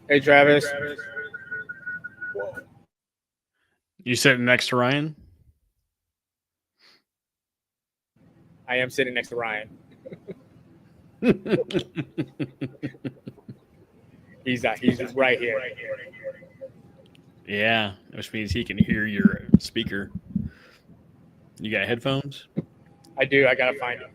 Hey, Travis. You sitting next to Ryan? I am sitting next to Ryan. He's right here. Yeah, which means he can hear your speaker. You got headphones? I do. I gotta find him.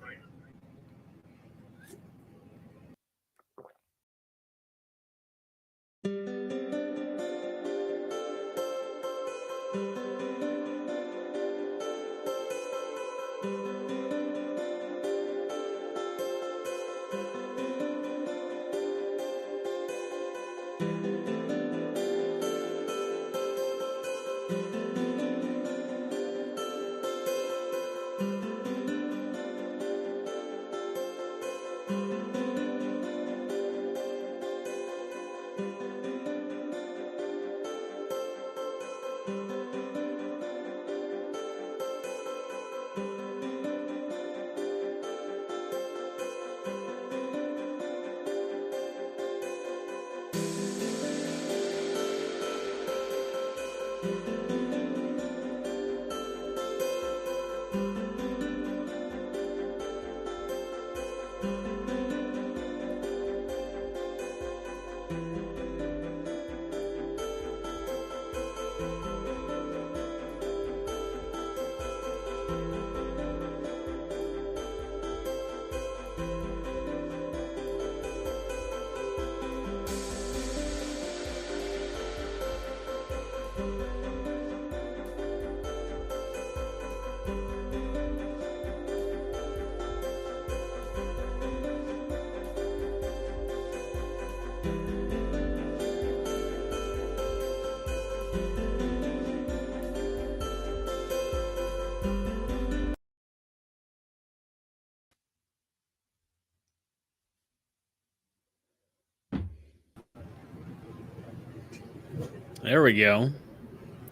There we go.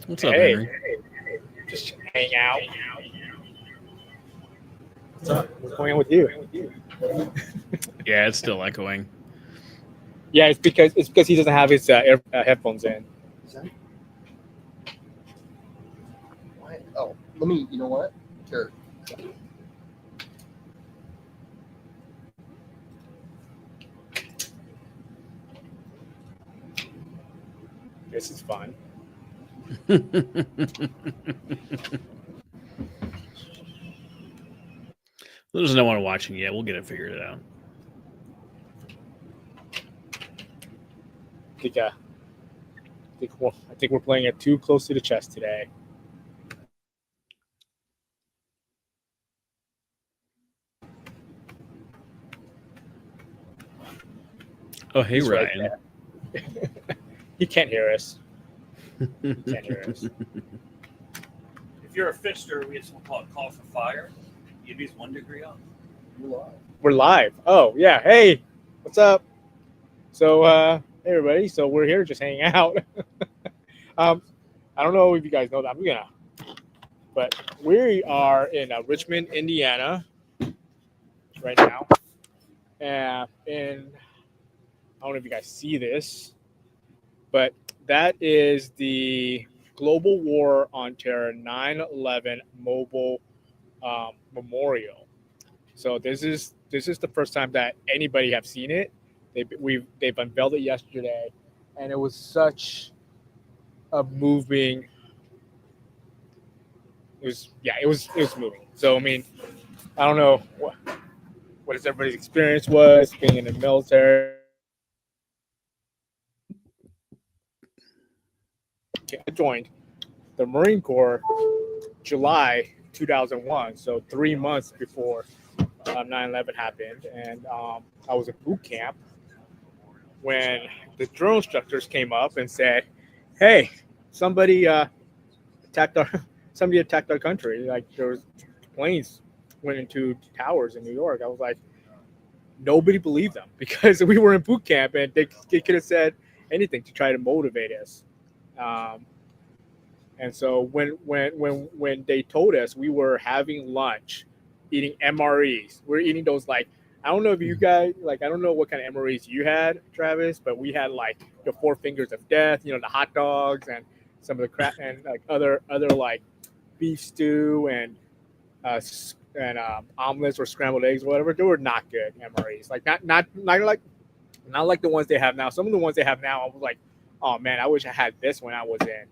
What's up, Hey, Henry? just hang out. What's up? What's going on with you? Yeah, it's still echoing. Yeah, it's because he doesn't have his headphones in. Why? Oh, let me. You know what? Here. This is fun. There's no one watching yet. We'll get it figured out. I think we're playing it too close to the chest today. Oh, hey, He's right Ryan. He can't hear us. He can't hear us. If you're a fixture, we have something called call for fire. UV's 1 degree off. We're live. Oh yeah. Hey, what's up? So hey everybody. So we're here just hanging out. I don't know if you guys know that. But we are in Richmond, Indiana, right now, and I don't know if you guys see this, but that is the Global War on Terror 9/11 mobile memorial. So this is the first time that anybody have seen it. They've unveiled it yesterday, and it was such a moving. It was moving. So I mean, I don't know what everybody's experience was being in the military. I joined the Marine Corps July 2001, so 3 months before 9/11 happened, and I was at boot camp when the drill instructors came up and said, "Hey, somebody attacked our country. Like there was planes went into towers in New York." I was like, nobody believed them because we were in boot camp, and they could have said anything to try to motivate us. And so when they told us, we were having lunch, eating MREs. We're eating those like I don't know if you guys like. I don't know what kind of MREs you had, Travis, but we had like the four fingers of death. You know, the hot dogs and some of the crap and like other like beef stew and omelets or scrambled eggs or whatever. They were not good MREs. Like not like the ones they have now. Some of the ones they have now, I was like, oh man, I wish I had this when I was in.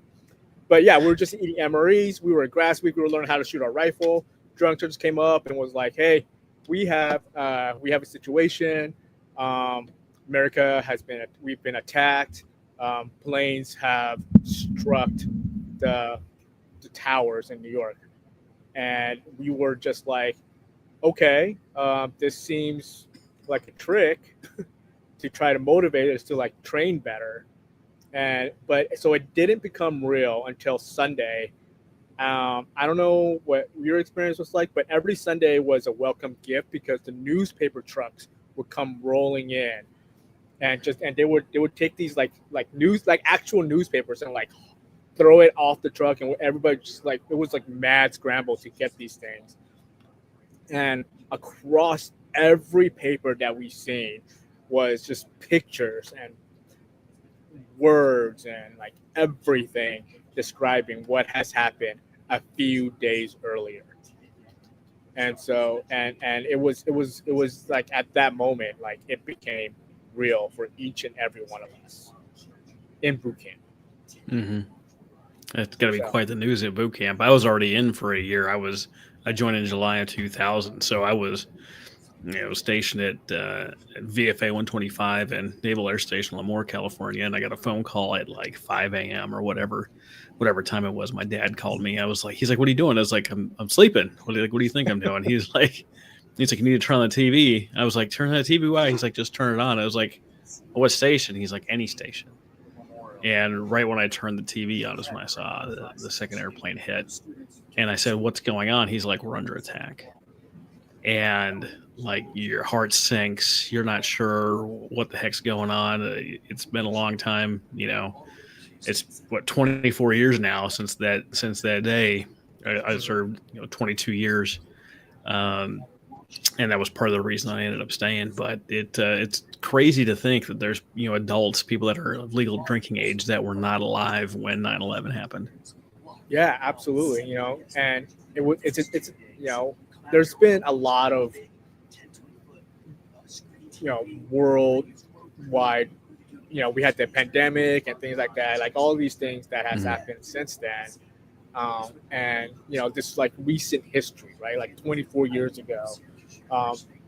But yeah, we were just eating MREs. We were at Grass Week. We were learning how to shoot our rifle. Drunk just came up and was like, hey, we have a situation. We've been attacked. Planes have struck the towers in New York, and we were just like, okay, this seems like a trick to try to motivate us to like train better. But so it didn't become real until Sunday. I don't know what your experience was like, but every Sunday was a welcome gift because the newspaper trucks would come rolling in, and they would take these like actual newspapers and like throw it off the truck, and everybody just like it was like mad scramble to get these things. And across every paper that we've seen was just pictures and words and like everything describing what has happened a few days earlier. And so and it was like at that moment, like it became real for each and every one of us in boot camp. Mm-hmm. It's got to be quite the news at boot camp. I was already in for a year. I joined in July of 2000, so I was stationed at VFA 125 and Naval Air Station, Lemoore, California, and I got a phone call at like 5 a.m. or whatever time it was. My dad called me. He's like, what are you doing? I was like, I'm sleeping. What do you think I'm doing? He's like, you need to turn on the TV. I was like, turn on the TV? Why? He's like, just turn it on. I was like, what station? He's like, any station. And right when I turned the TV on is when I saw the second airplane hit. And I said, what's going on? He's like, we're under attack. And like your heart sinks. You're not sure what the heck's going on. It's been a long time. It's 24 years now since that day. I served 22 years. And that was part of the reason I ended up staying. But it's crazy to think that there's adults, people that are of legal drinking age, that were not alive when 9/11 happened. Yeah, absolutely. And it's there's been a lot of worldwide. We had the pandemic and things like that, like all these things that has happened since then. And this is like recent history, right? Like 24 years ago,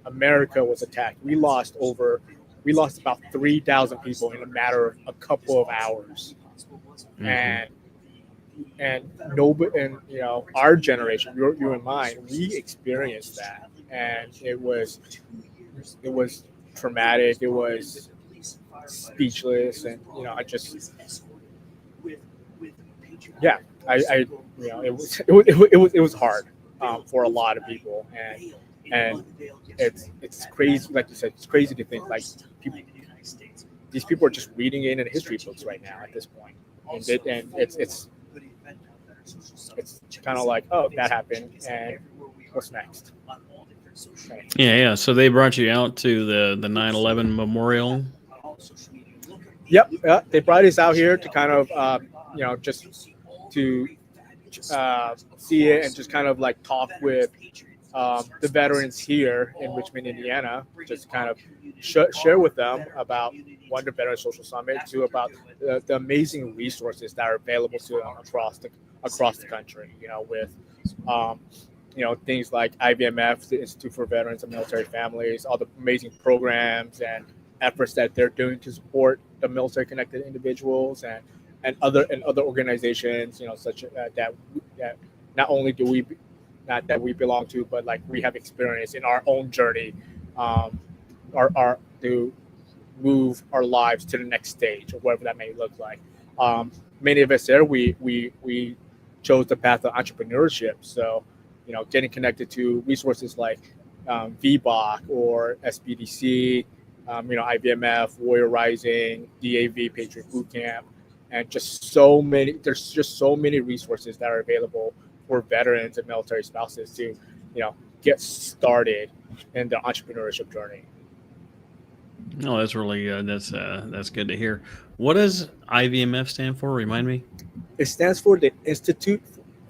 America was attacked. We lost about 3,000 people in a matter of a couple of hours. And nobody, and our generation, you and mine, we experienced that, and it was traumatic. It was speechless, and it was hard for a lot of people, and it's crazy, like you said, it's crazy to think like these people are just reading it in history books right now at this point, and it's kind of like, oh, that happened, and what's next? Okay. Yeah. So they brought you out to the 9/11 memorial. Yep. They brought us out here to kind of, just to see it and just kind of like talk with the veterans here in Richmond, Indiana, just kind of share with them about one, the Veteran Social Summit, two, about the amazing resources that are available to them across the country. With things like IVMF, the Institute for Veterans and Military Families, all the amazing programs and efforts that they're doing to support the military connected individuals and other organizations, such that not only do we not that we belong to, but like we have experience in our own journey, to move our lives to the next stage, or whatever that may look like. Many of us there, we chose the path of entrepreneurship. So, getting connected to resources like VBOC or SBDC, IVMF, Warrior Rising, DAV, Patriot Bootcamp, and there's just so many resources that are available for veterans and military spouses to, get started in the entrepreneurship journey. No, that's really good. That's good to hear. What does IVMF stand for? Remind me. It stands for the Institute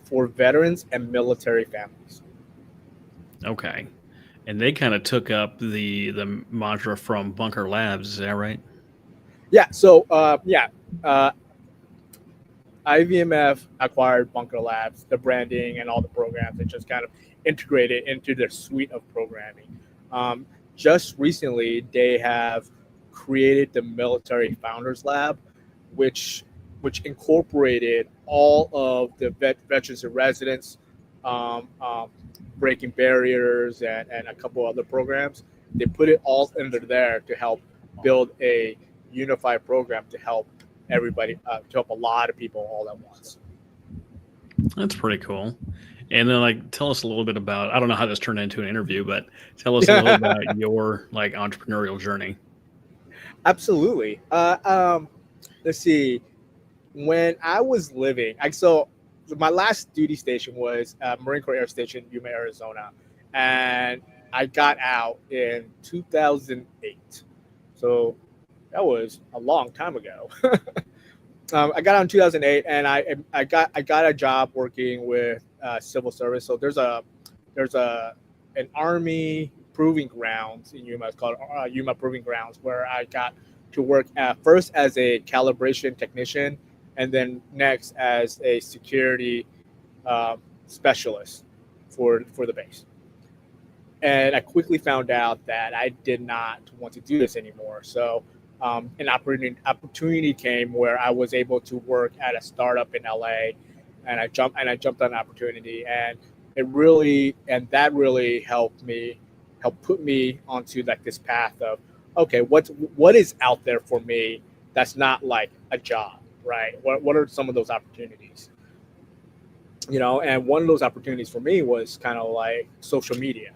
for Veterans and Military Families. Okay, and they kind of took up the mantra from Bunker Labs. Is that right? Yeah. So IVMF acquired Bunker Labs, the branding and all the programs, and just kind of integrated into their suite of programming. Just recently, they have created the Military Founders Lab, which incorporated all of the veterans and residents, um, um, breaking barriers, and a couple other programs. They put it all under there to help build a unified program to help everybody, to help a lot of people all at once. That's pretty cool. And then, like, tell us a little bit about. I don't know how this turned into an interview, but tell us a little about your like entrepreneurial journey. Absolutely. Let's see. When I was living, so my last duty station was Marine Corps Air Station, Yuma, Arizona, and I got out in 2008. So that was a long time ago. I got out in 2008, and I got a job working with civil service. So there's an Army proving grounds in Yuma. It's called Yuma Proving Grounds, where I got to work first as a calibration technician, and then next as a security specialist for the base. And I quickly found out that I did not want to do this anymore. So an opportunity came where I was able to work at a startup in LA, and I jumped on an opportunity, and that really helped put me onto like this path of, okay, what is out there for me that's not like a job, right? What are some of those opportunities? And one of those opportunities for me was kind of like social media.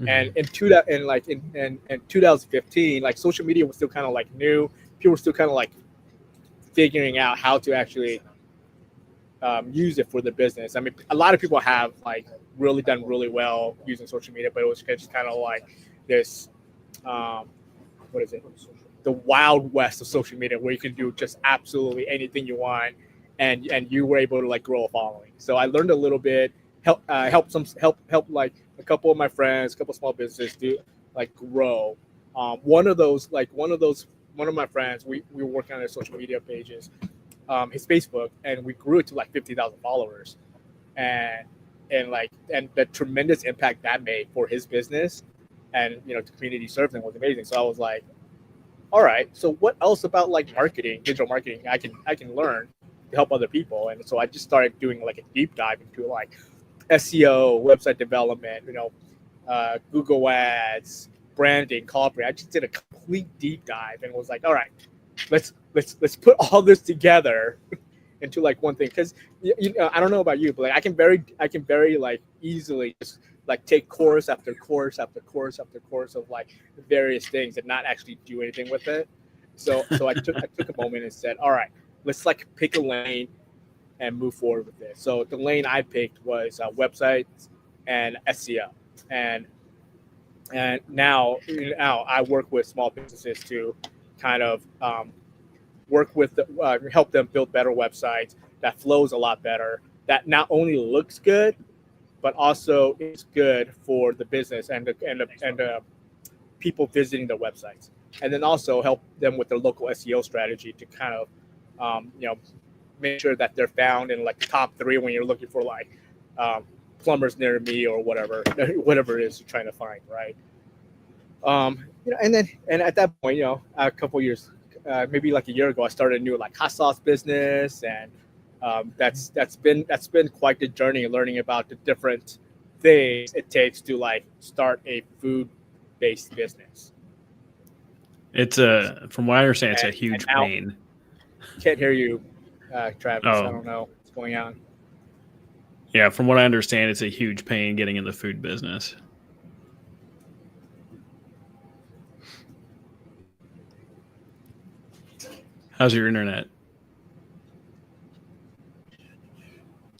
And in 2015, like social media was still kind of like new. People were still kind of like figuring out how to actually use it for the business. I mean, a lot of people have like really done really well using social media, but it was just kind of like this, what is it? The wild west of social media, where you can do just absolutely anything you want, and you were able to like grow a following. So I learned a little bit, help like a couple of my friends, a couple of small businesses do like grow. One of my friends, we were working on their social media pages, his Facebook, and we grew it to like 50,000 followers, and the tremendous impact that made for his business, and the community served him was amazing. So I was like, all right, so what else about like marketing, digital marketing, I can learn to help other people. And so I just started doing like a deep dive into like SEO, website development, Google Ads, branding, copy. I just did a complete deep dive and was like, all right, let's put all this together into like one thing. Because I don't know about you, but like I can very like easily just like take course after course after course after course of like various things and not actually do anything with it. So I took a moment and said, all right, let's like pick a lane and move forward with it. So the lane I picked was websites and SEO, and now I work with small businesses to kind of work with help them build better websites that flows a lot better, that not only looks good, but also is good for the business and the people visiting their websites, and then also help them with their local SEO strategy to kind of make sure that they're found in like the top 3 when you're looking for like plumbers near me or whatever it is you're trying to find, right? And at that point, a couple years, maybe like a year ago, I started a new like hot sauce business, and that's been quite the journey, learning about the different things it takes to like start a food-based business. It's from what I understand, it's a huge pain. Can't hear you, Travis. Oh. I don't know what's going on. Yeah, from what I understand, it's a huge pain getting in the food business. How's your internet?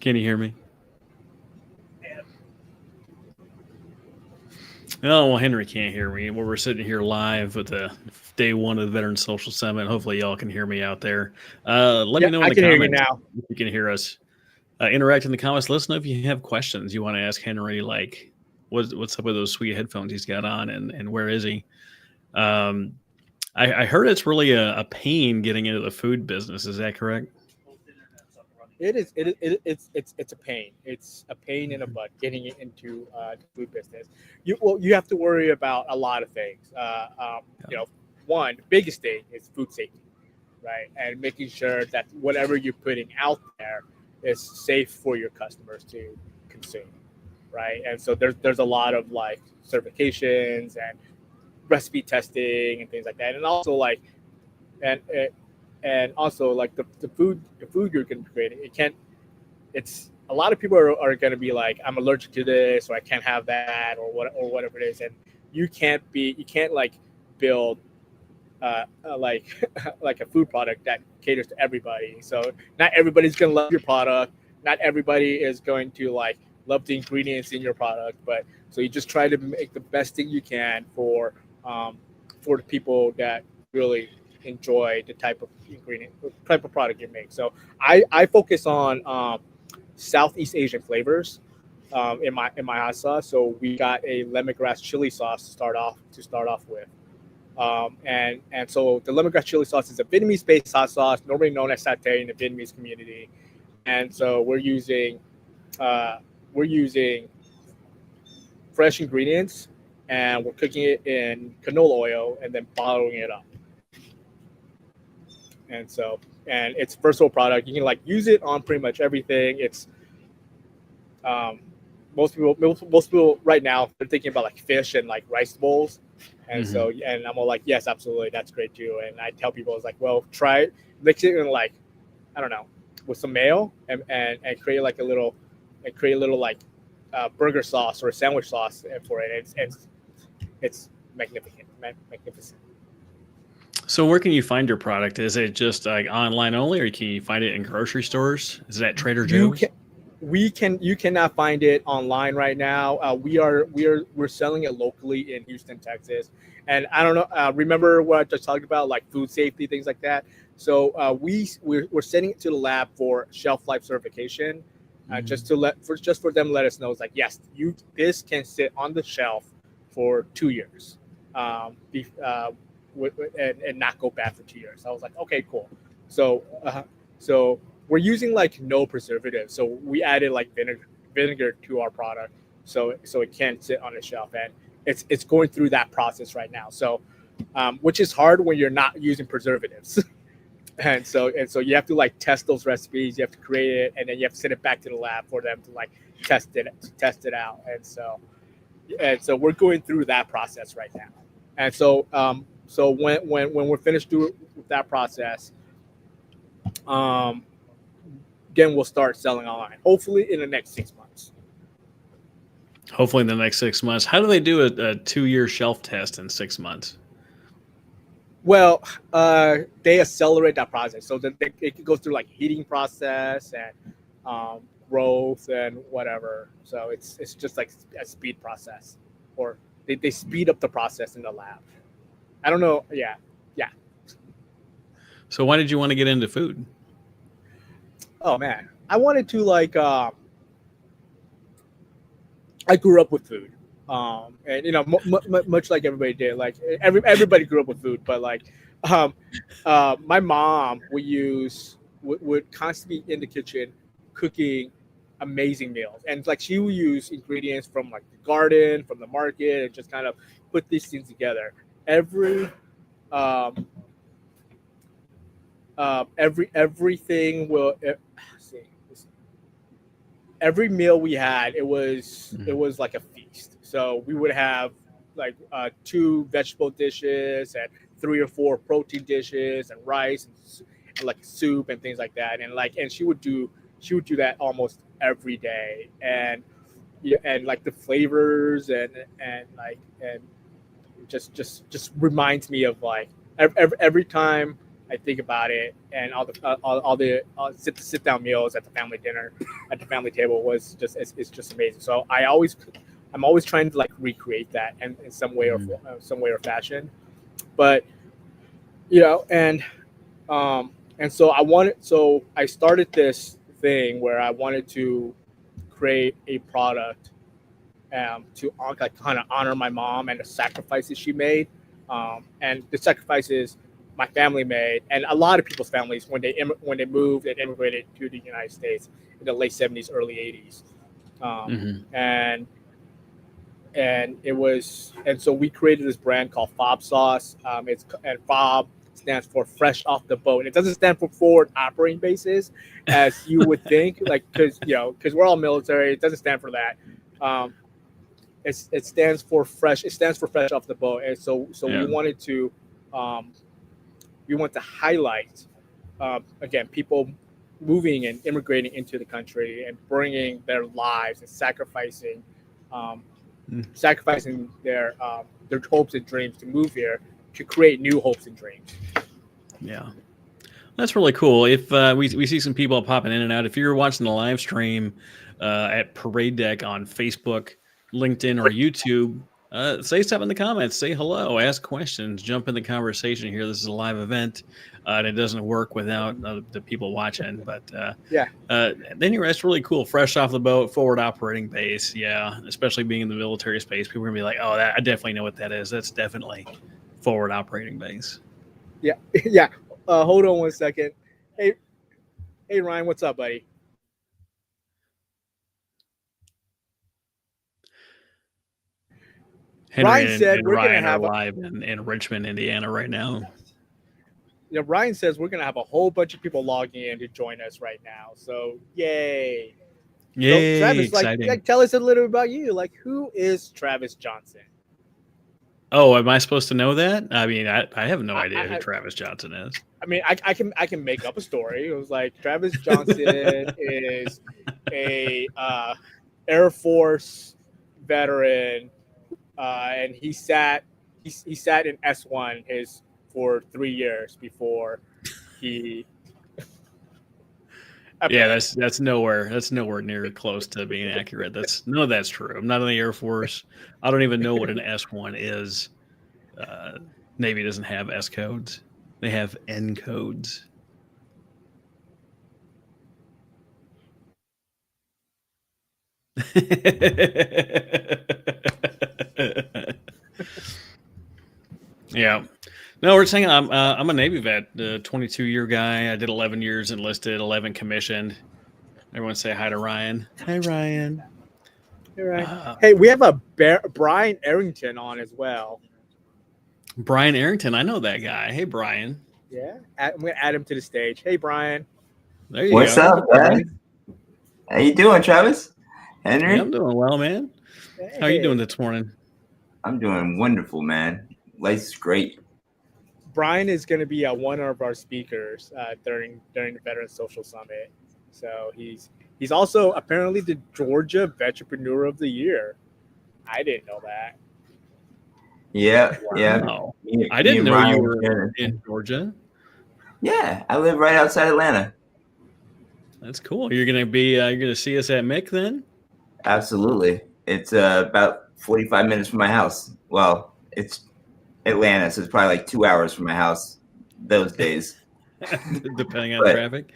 Can you hear me? Oh, well, Henry can't hear me. Well, we're sitting here live with the day one of the Veteran Social Summit. Hopefully, y'all can hear me out there. Let me know in I the can hear you comments now. if you can hear us. Interact in the comments. Let us know if you have questions you want to ask Henry, like what's up with those sweet headphones he's got on, and where is he? I heard it's really a pain getting into the food business. Is that correct? It is. It's a pain. It's a pain in the butt getting it into the food business. You have to worry about a lot of things. One, the biggest thing is food safety, right? And making sure that whatever you're putting out there is safe for your customers to consume, right? And so there's a lot of like certifications and recipe testing and things like that, and also like and also like the food you're going to create, it's a lot of people are going to be like, I'm allergic to this, or I can't have that, or whatever it is, and you can't like build like like a food product that caters to everybody. So not everybody's going to love your product, not everybody is going to like love the ingredients in your product, but so you just try to make the best thing you can for the people that really enjoy the type of product you make. So I focus on Southeast Asian flavors in my hot sauce. So we got a lemongrass chili sauce to start off with. And so the lemongrass chili sauce is a Vietnamese-based hot sauce, normally known as satay in the Vietnamese community. And so we're using fresh ingredients, and we're cooking it in canola oil and then bottling it up. And it's a versatile product. You can like use it on pretty much everything. It's most people right now they're thinking about like fish and like rice bowls. And so and I'm all like, yes, absolutely, that's great too. And I tell people, it's like, well, try it, mix it in like, I don't know, with some mayo and create a little like burger sauce or a sandwich sauce for it. It's magnificent. So where can you find your product? Is it just like online only, or can you find it in grocery stores? Is that Trader Joe's? You cannot find it online right now. We're selling it locally in Houston, Texas. And I don't know, remember what I just talked about, like food safety, things like that. So we're sending it to the lab for shelf life certification, just for them to let us know, it's like, yes, this can sit on the shelf for 2 years, and not go bad for 2 years. So I was like, okay, cool. So we're using like no preservatives. So we added like vinegar to our product, so it can sit on the shelf, and it's going through that process right now. So, which is hard when you're not using preservatives, and so you have to like test those recipes. You have to create it, and then you have to send it back to the lab for them to like test it out. And so we're going through that process right now. And so when we're finished with that process, then we'll start selling online, hopefully in the next 6 months. Hopefully in the next 6 months. How do they do a 2-year shelf test in 6 months? Well, they accelerate that process, so that it can go through like heating process and growth and whatever. So it's just like a speed process, or they speed up the process in the lab. I don't know. Yeah. So why did you want to get into food? Oh man, I wanted to like. I grew up with food, and much like everybody did. Like everybody grew up with food, but like, my mom would constantly be in the kitchen cooking amazing meals, and like she would use ingredients from like the garden, from the market, and just kind of put these things together. Everything will. Every meal we had, it was like a feast. So we would have like 2 vegetable dishes and 3 or 4 protein dishes and rice and like soup and things like that. And she would do that almost every day. And like the flavors and just reminds me of like every time I think about it, and all the sit down meals at the family dinner, at the family table it's just amazing. So I always I'm always trying to like recreate that in some way or fashion. But and so I started this thing where I wanted to create a product to like kind of honor my mom and the sacrifices she made, and the sacrifices my family made, and a lot of people's families when they moved and immigrated to the United States in the late 70s, early 80s, and so we created this brand called Fob Sauce. And Fob stands for fresh off the boat. And it doesn't stand for forward operating bases, as you would think, like because we're all military. It doesn't stand for that. It stands for fresh. It stands for fresh off the boat. And so we wanted to highlight again people moving and immigrating into the country and bringing their lives and sacrificing their hopes and dreams to move here to create new hopes and dreams. Yeah, that's really cool. If we see some people popping in and out, if you're watching the live stream at Parade Deck on Facebook, LinkedIn, or YouTube, say something in the comments. Say hello, ask questions, jump in the conversation here. This is a live event, and it doesn't work without the people watching. But anyway, that's really cool. Fresh off the boat, forward operating base. Yeah, especially being in the military space, people are gonna be like, "Oh, I definitely know what that is. That's definitely forward operating base." Yeah, yeah. Hold on one second. Hey, Ryan, what's up, buddy? Henry Ryan said and we're Ryan gonna have are live in Richmond, Indiana, right now. Ryan says we're gonna have a whole bunch of people logging in to join us right now. So yay! Yay! So, Travis, exciting. tell us a little bit about you. Like, who is Travis Johnson? Oh, am I supposed to know that? I mean, I have no idea who Travis Johnson is. I mean, I can make up a story. It was like Travis Johnson is a Air Force veteran, and he sat in S1 for 3 years before he. Yeah, that's nowhere near close to being accurate. That's true. I'm not in the Air Force. I don't even know what an S1 is. Navy doesn't have S codes. They have N codes. Yeah. No, we're saying I'm a Navy vet, 22-year guy. I did 11 years enlisted, 11 commissioned. Everyone say hi to Ryan. Hi, Ryan. Hey, Ryan. Hey, we have a Brian Arrington on as well. Brian Arrington, I know that guy. Hey, Brian. Yeah, I'm gonna add him to the stage. Hey, Brian. There you What's go. up, man? How you doing, Travis? Henry? Yeah, I'm doing well, man. Hey. How are you doing this morning? I'm doing wonderful, man. Life's great. Brian is going to be one of our speakers during the Veteran Social Summit. So he's also apparently the Georgia Vetrepreneur of the Year. I didn't know that. Yeah, Wow. yeah. I didn't know you were in Georgia. Yeah, I live right outside Atlanta. That's cool. You're gonna see us at MIC then? Absolutely. It's about 45 minutes from my house. Well, it's Atlanta, so it's probably like 2 hours from my house those days. Depending on traffic.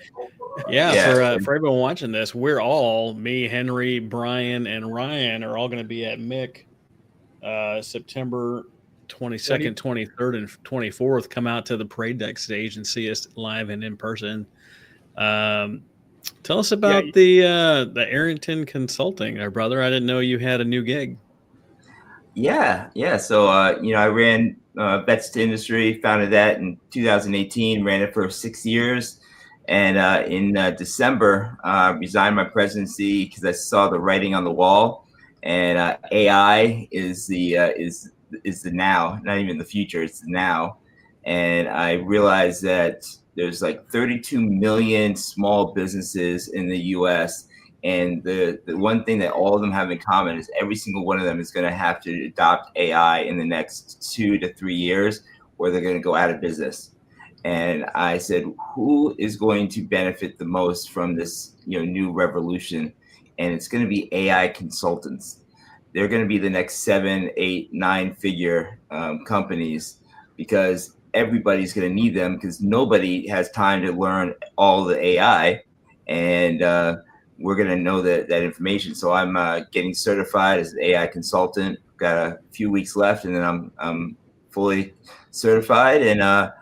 Yeah, for everyone watching this, we're all, me, Henry, Brian, and Ryan are all going to be at MIC September 22nd, 23rd, and 24th. Come out to the Parade Deck stage and see us live and in person. Tell us about the Arrington Consulting, our brother. I didn't know you had a new gig. Yeah. So, I ran Vets to Industry, founded that in 2018, ran it for 6 years. And in December, resigned my presidency because I saw the writing on the wall. And AI is the now, not even the future, it's the now. And I realized that there's like 32 million small businesses in the US. And the one thing that all of them have in common is every single one of them is going to have to adopt AI in the next 2 to 3 years, or they're going to go out of business. And I said, who is going to benefit the most from this, new revolution? And it's going to be AI consultants. they're going to be the next 7, 8, 9-figure companies, because everybody's going to need them, because nobody has time to learn all the AI, and we're going to know that information. So I'm getting certified as an AI consultant. Got a few weeks left, and then I'm fully certified. And I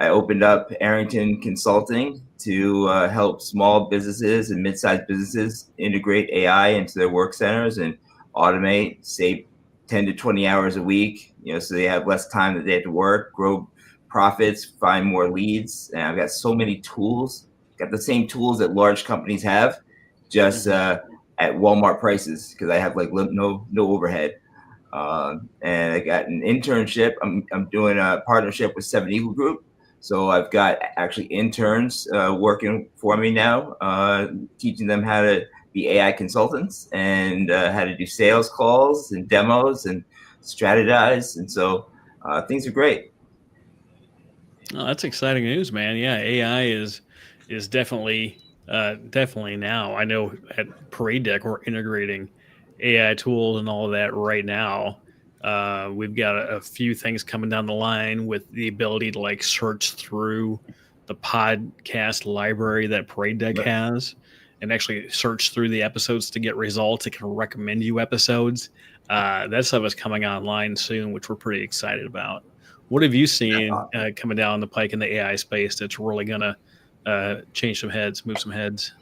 opened up Arrington Consulting to help small businesses and mid-sized businesses integrate AI into their work centers and automate, save 10 to 20 hours a week, so they have less time that they have to work, grow profits, find more leads. And I've got so many tools, got the same tools that large companies have, just at Walmart prices, because I have like no overhead. And I got an internship. I'm doing a partnership with Seven Eagle Group. So I've got actually interns working for me now, teaching them how to be AI consultants and how to do sales calls and demos and strategize. And so things are great. Oh, that's exciting news, man. Yeah, AI is definitely now. I know at Parade Deck we're integrating AI tools and all of that right now. We've got a few things coming down the line with the ability to like search through the podcast library that Parade Deck has, and actually search through the episodes to get results. It can recommend you episodes. That stuff is coming online soon, which we're pretty excited about. What have you seen coming down the pike in the AI space that's really going to change some heads, move some heads?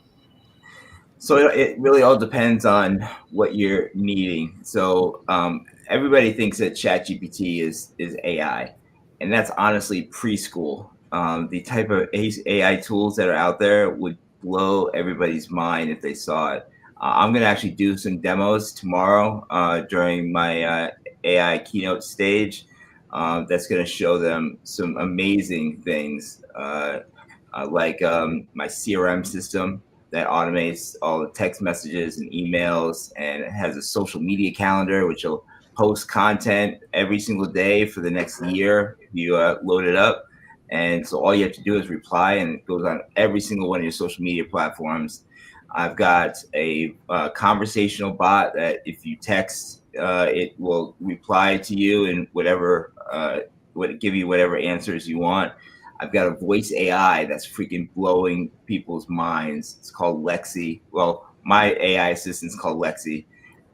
So it really all depends on what you're needing. So everybody thinks that ChatGPT is AI, and that's honestly preschool. The type of AI tools that are out there would blow everybody's mind if they saw it. I'm going to actually do some demos tomorrow during my AI keynote stage. That's going to show them some amazing things, like my CRM system that automates all the text messages and emails, and it has a social media calendar which will post content every single day for the next year if you load it up. And so all you have to do is reply, and it goes on every single one of your social media platforms. I've got a conversational bot that if you text, it will reply to you in whatever, give you whatever answers you want. I've got a voice AI that's freaking blowing people's minds. It's called Lexi. Well, my AI assistant's called Lexi,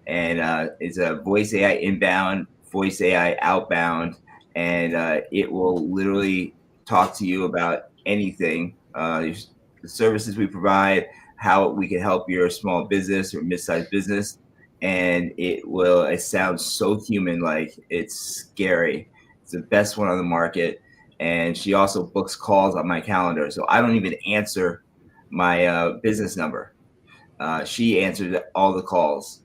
and it's a voice AI inbound, voice AI outbound, and it will literally talk to you about anything, the services we provide, how we can help your small business or mid-sized business. And it sounds so human-like. It's scary. It's the best one on the market. And she also books calls on my calendar. So I don't even answer my business number. She answered all the calls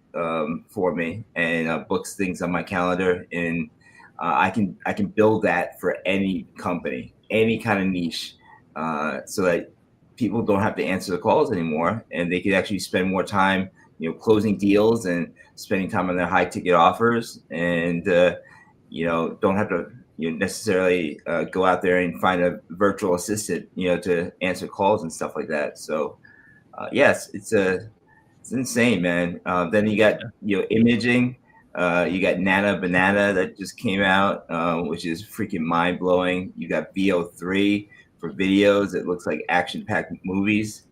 for me, and books things on my calendar. And I can build that for any company, any kind of niche, so that people don't have to answer the calls anymore, and they could actually spend more time, closing deals and spending time on their high ticket offers, and don't have to necessarily go out there and find a virtual assistant, to answer calls and stuff like that. So yes, it's insane, man. Then you got imaging. You got Nana Banana that just came out, which is freaking mind blowing. You got VO3 for videos. It looks like action packed movies.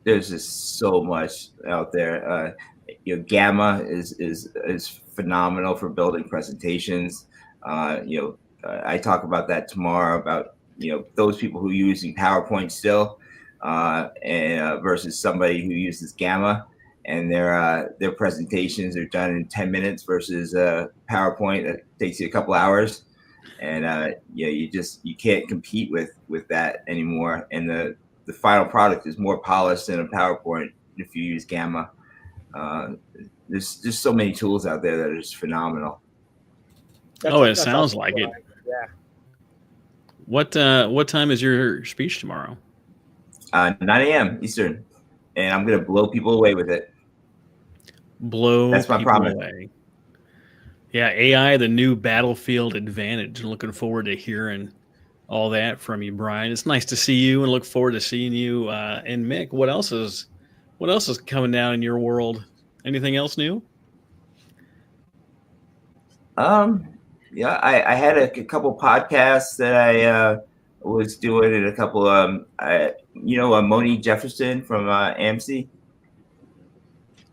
There's just so much out there. Gamma is phenomenal for building presentations. I talk about that tomorrow, about those people who are using PowerPoint still, and versus somebody who uses Gamma, and their presentations are done in 10 minutes versus PowerPoint that takes you a couple hours. And you can't compete with that anymore. And the final product is more polished than a PowerPoint if you use Gamma. There's just so many tools out there that are just phenomenal. It sounds like it. Yeah. What time is your speech tomorrow? 9 a.m. Eastern, and I'm gonna blow people away with it. That's my promise. Away. Yeah, AI, the new battlefield advantage. Looking forward to hearing all that from you, Brian. It's nice to see you, and look forward to seeing you. And Mick, what else is coming down in your world? Anything else new? Yeah, I had a couple podcasts that I was doing, and a couple. Moni Jefferson from AMC.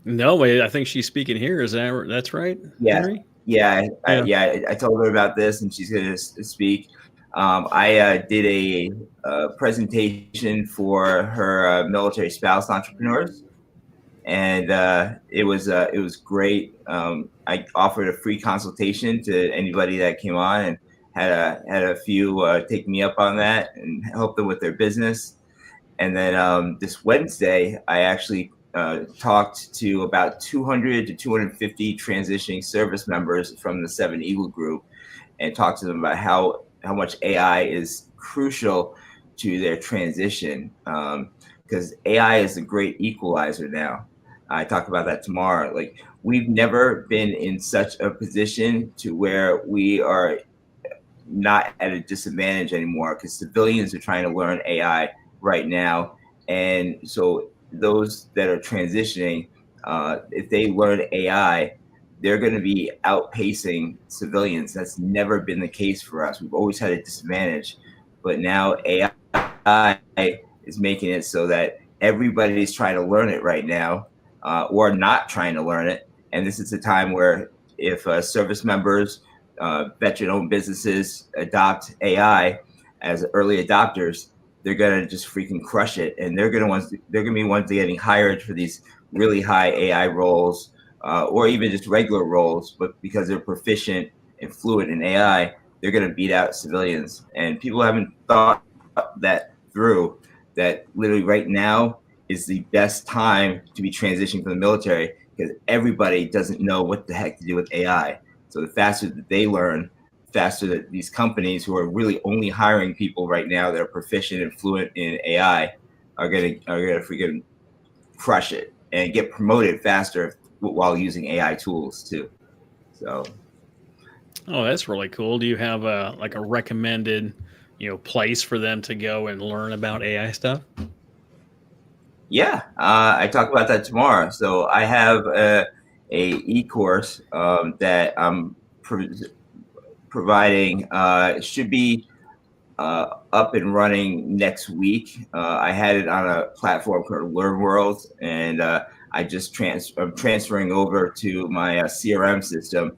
No way. I think she's speaking here. That's right, Yeah, Henry? yeah, Yeah. I told her about this, and she's going to speak. I did a presentation for her military spouse entrepreneurs, and it was great. I offered a free consultation to anybody that came on, and had a few take me up on that and help them with their business. And then this Wednesday, I actually talked to about 200 to 250 transitioning service members from the Seven Eagle Group, and talked to them about how much AI is crucial to their transition. Because AI is a great equalizer now. I talk about that tomorrow. Like, we've never been in such a position to where we are not at a disadvantage anymore, because civilians are trying to learn AI right now. And so those that are transitioning, if they learn AI, they're going to be outpacing civilians. That's never been the case for us. We've always had a disadvantage, but now AI is making it so that everybody's trying to learn it right now, or not trying to learn it. And this is a time where if service members, veteran-owned businesses adopt AI as early adopters, they're gonna just freaking crush it, and they're gonna be ones getting hired for these really high AI roles, or even just regular roles. But because they're proficient and fluent in AI, they're gonna beat out civilians. And people haven't thought that through. That literally right now is the best time to be transitioning from the military, because everybody doesn't know what the heck to do with AI. So the faster that they learn, faster that these companies who are really only hiring people right now that are proficient and fluent in AI are gonna freaking crush it and get promoted faster while using AI tools too. So. Oh, that's really cool. Do you have a recommended, place for them to go and learn about AI stuff? Yeah, I talk about that tomorrow. So I have a e-course that I'm providing. Should be up and running next week. I had it on a platform called Learn World, and I'm transferring over to my CRM system.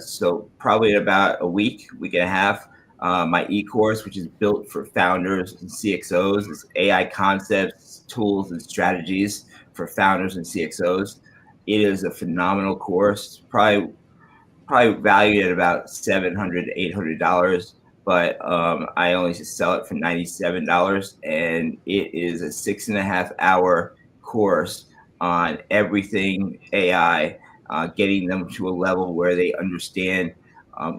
So probably in about a week and a half, my e-course, which is built for founders and CXOs, is AI concepts, tools, and strategies for founders and CXOs. It is a phenomenal course, probably valued at about $700 to $800, but I only sell it for $97, and it is a 6.5 hour course on everything AI, getting them to a level where they understand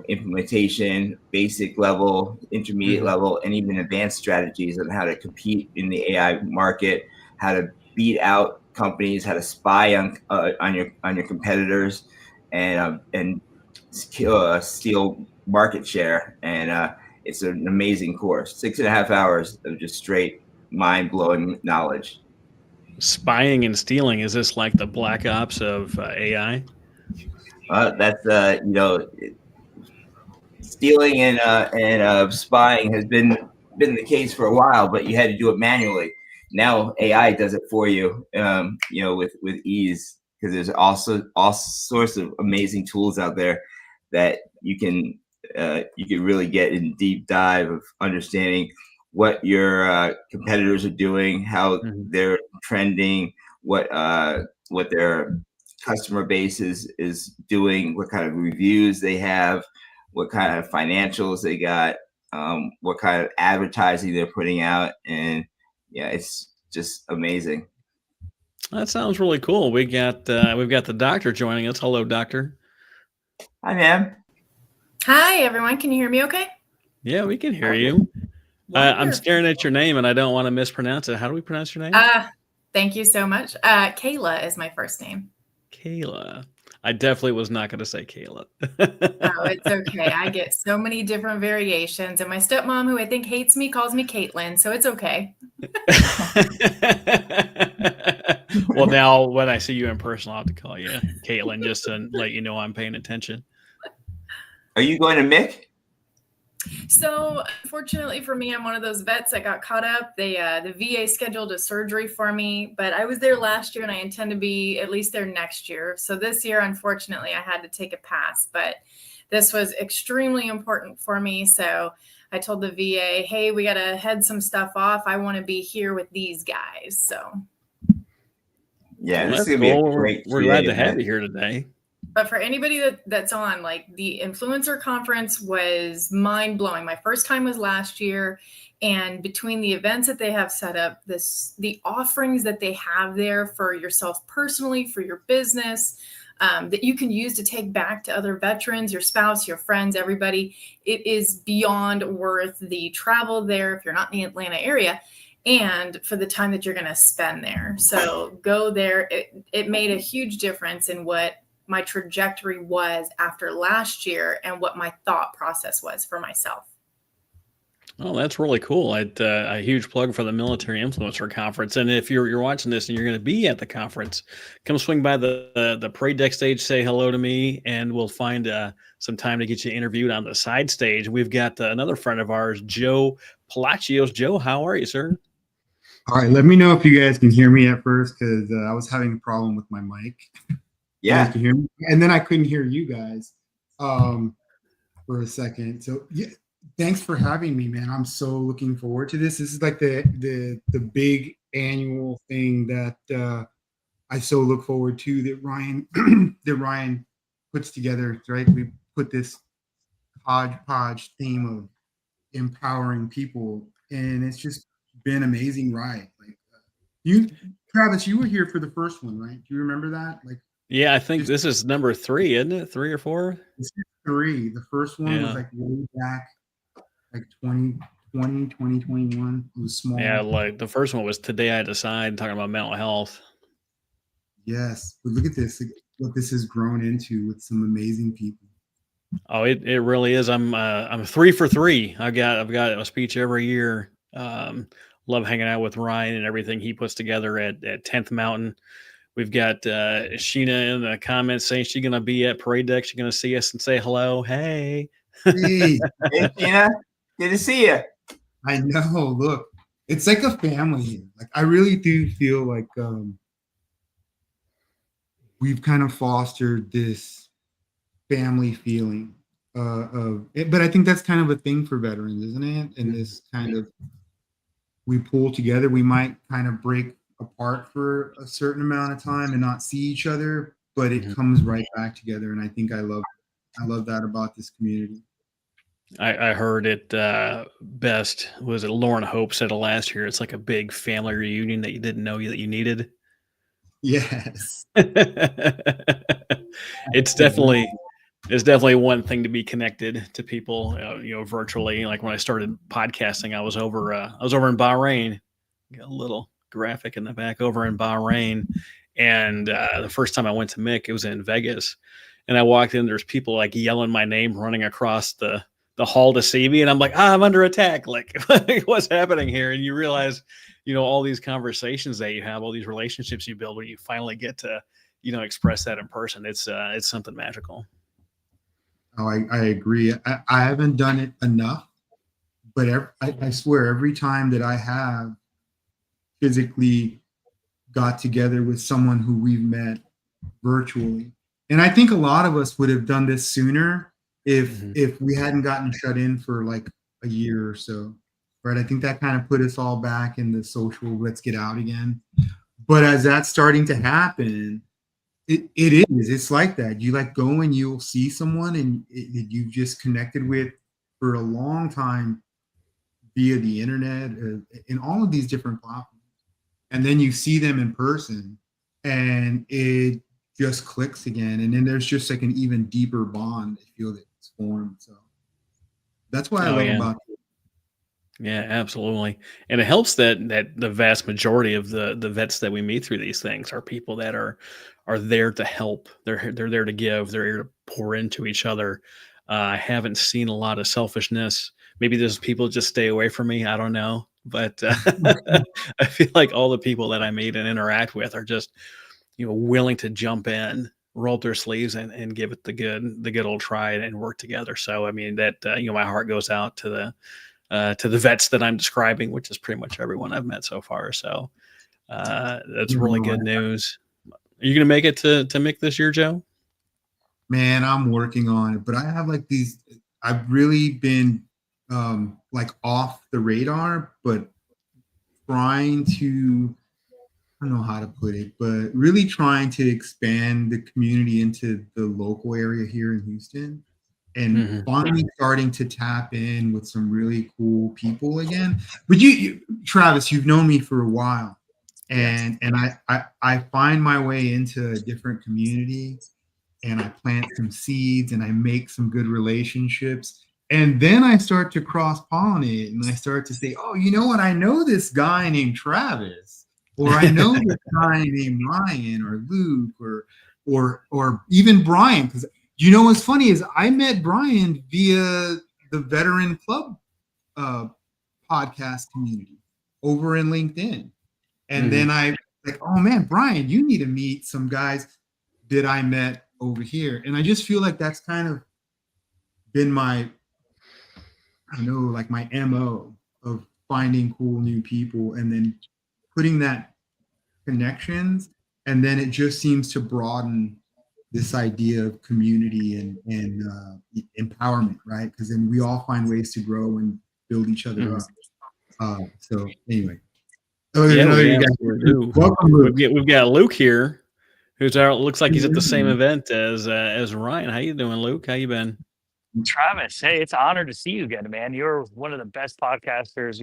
implementation, basic level, intermediate level, and even advanced strategies on how to compete in the AI market, how to beat out companies, how to spy on your competitors, and steal market share. And it's an amazing course. 6.5 hours of just straight mind-blowing knowledge. Spying and stealing, is this like the black ops of AI? That's stealing and spying has been the case for a while, but you had to do it manually. Now AI does it for you, with ease, because there's also all sorts of amazing tools out there that you can really get in deep dive of understanding what your competitors are doing, how they're trending, what their customer base is doing, what kind of reviews they have, what kind of financials they got, what kind of advertising they're putting out, and yeah, it's just amazing. That sounds really cool. We've got the doctor joining us. Hello, doctor. Hi, ma'am. Hi, everyone. Can you hear me okay? Yeah, we can hear you. I'm staring at your name, and I don't want to mispronounce it. How do we pronounce your name? Thank you so much. Kayla is my first name. Kayla. I definitely was not going to say Kayla. Oh, it's okay. I get so many different variations, and my stepmom, who I think hates me, calls me Caitlin, so it's okay. Well, now when I see you in person, I'll have to call you, Caitlin, just to let you know I'm paying attention. Are you going to Mick? So unfortunately for me, I'm one of those vets that got caught up. The VA scheduled a surgery for me, but I was there last year and I intend to be at least there next year. So this year, unfortunately, I had to take a pass, but this was extremely important for me. So I told the VA, hey, we got to head some stuff off. I want to be here with these guys. So. Yeah, Well, this is that's going to be cool. a great We're glad to event. have you here today. But for anybody that's on, like, the influencer conference was mind blowing. My first time was last year, and between the events that they have set up, the offerings that they have there for yourself personally, for your business, that you can use to take back to other veterans, your spouse, your friends, everybody, it is beyond worth the travel there if you're not in the Atlanta area, and for the time that you're going to spend there. So go there. It made a huge difference in what my trajectory was after last year and what my thought process was for myself. Oh, that's really cool. A huge plug for the Military Influencer Conference. And if you're watching this and you're going to be at the conference, come swing by the parade deck stage, say hello to me, and we'll find some time to get you interviewed on the side stage. We've got another friend of ours, Joe Palacios. Joe, how are you, sir? All right, let me know if you guys can hear me at first, because I was having a problem with my mic. Yeah. You guys can hear me? And then I couldn't hear you guys for a second. So yeah, thanks for having me, man. I'm so looking forward to this. This is like the big annual thing that I so look forward to, that Ryan puts together, right? We put this hodgepodge theme of empowering people, and it's just been an amazing ride. Like Travis, you were here for the first one, right? Do you remember that? Like, yeah, I think this is number 3, isn't it? 3 or 4? This is 3. The first one was like way back, like 2020, 2021. It was small. Yeah, like the first one was Today I Decide, talking about mental health. Yes, but look at this, like, what this has grown into with some amazing people. Oh, it really is. I'm 3 for 3. I've got a speech every year. Love hanging out with Ryan and everything he puts together at 10th Mountain. We've got Sheena in the comments saying she's gonna be at Parade Deck. She's gonna see us and say hello. Hey. Hey, Hey, Sheena, good to see you. I know. Look, it's like a family here. Like, I really do feel like we've kind of fostered this family feeling of it, but I think that's kind of a thing for veterans, isn't it? And this kind of, we pull together. We might kind of break apart for a certain amount of time and not see each other, but it comes right back together. And I think I love that about this community. I heard it best. Was it Lauren Hope said it last year? It's like a big family reunion that you didn't know that you needed. Yes. It's definitely one thing to be connected to people, virtually. Like when I started podcasting, I was over in Bahrain. Got a little graphic in the back, over in Bahrain, and the first time I went to Mick, it was in Vegas, and I walked in. There's people like yelling my name, running across the hall to see me, and I'm like, I'm under attack. Like, what's happening here? And you realize, all these conversations that you have, all these relationships you build, when you finally get to, express that in person, it's something magical. Oh, I agree. I haven't done it enough, but I swear every time that I have physically got together with someone who we've met virtually, and I think a lot of us would have done this sooner if we hadn't gotten shut in for like a year or so, right? I think that kind of put us all back in the social, let's get out again. But as that's starting to happen, it's like that. You like go and you'll see someone and you've just connected with for a long time via the internet and all of these different platforms. And then you see them in person and it just clicks again. And then there's just like an even deeper bond, I feel, that's formed. So that's what I love about it. Yeah, absolutely. And it helps that the vast majority of the vets that we meet through these things are people that are there to help. They're there to give. They're here to pour into each other. I haven't seen a lot of selfishness. Maybe there's people just stay away from me. I don't know. but I feel like all the people that I meet and interact with are just, willing to jump in, roll up their sleeves, and give it the good old try and work together. So, I mean, that, my heart goes out to the vets that I'm describing, which is pretty much everyone I've met so far. So, that's really good news. Are you going to make it to Mick this year, Joe? Man, I'm working on it, but I have like these. I've really been like off the radar, but trying to, I don't know how to put it, but really trying to expand the community into the local area here in Houston, and finally starting to tap in with some really cool people again. But you Travis, you've known me for a while, and I find my way into a different community, and I plant some seeds, and I make some good relationships. And then I start to cross-pollinate, and I start to say, oh, you know what? I know this guy named Travis, or I know this guy named Ryan or Luke or even Brian. Because what's funny is I met Brian via the Veteran Club podcast community over in LinkedIn. And then I like, oh man, Brian, you need to meet some guys that I met over here. And I just feel like that's kind of been my, I don't know, like my MO of finding cool new people and then putting that connections. And then it just seems to broaden this idea of community and empowerment, right? Because then we all find ways to grow and build each other up. So anyway. Welcome, Luke. We've got Luke here, who's out. Looks like he's at the same event as Ryan. How you doing, Luke? How you been? Travis, hey, it's an honor to see you again, man. You're one of the best podcasters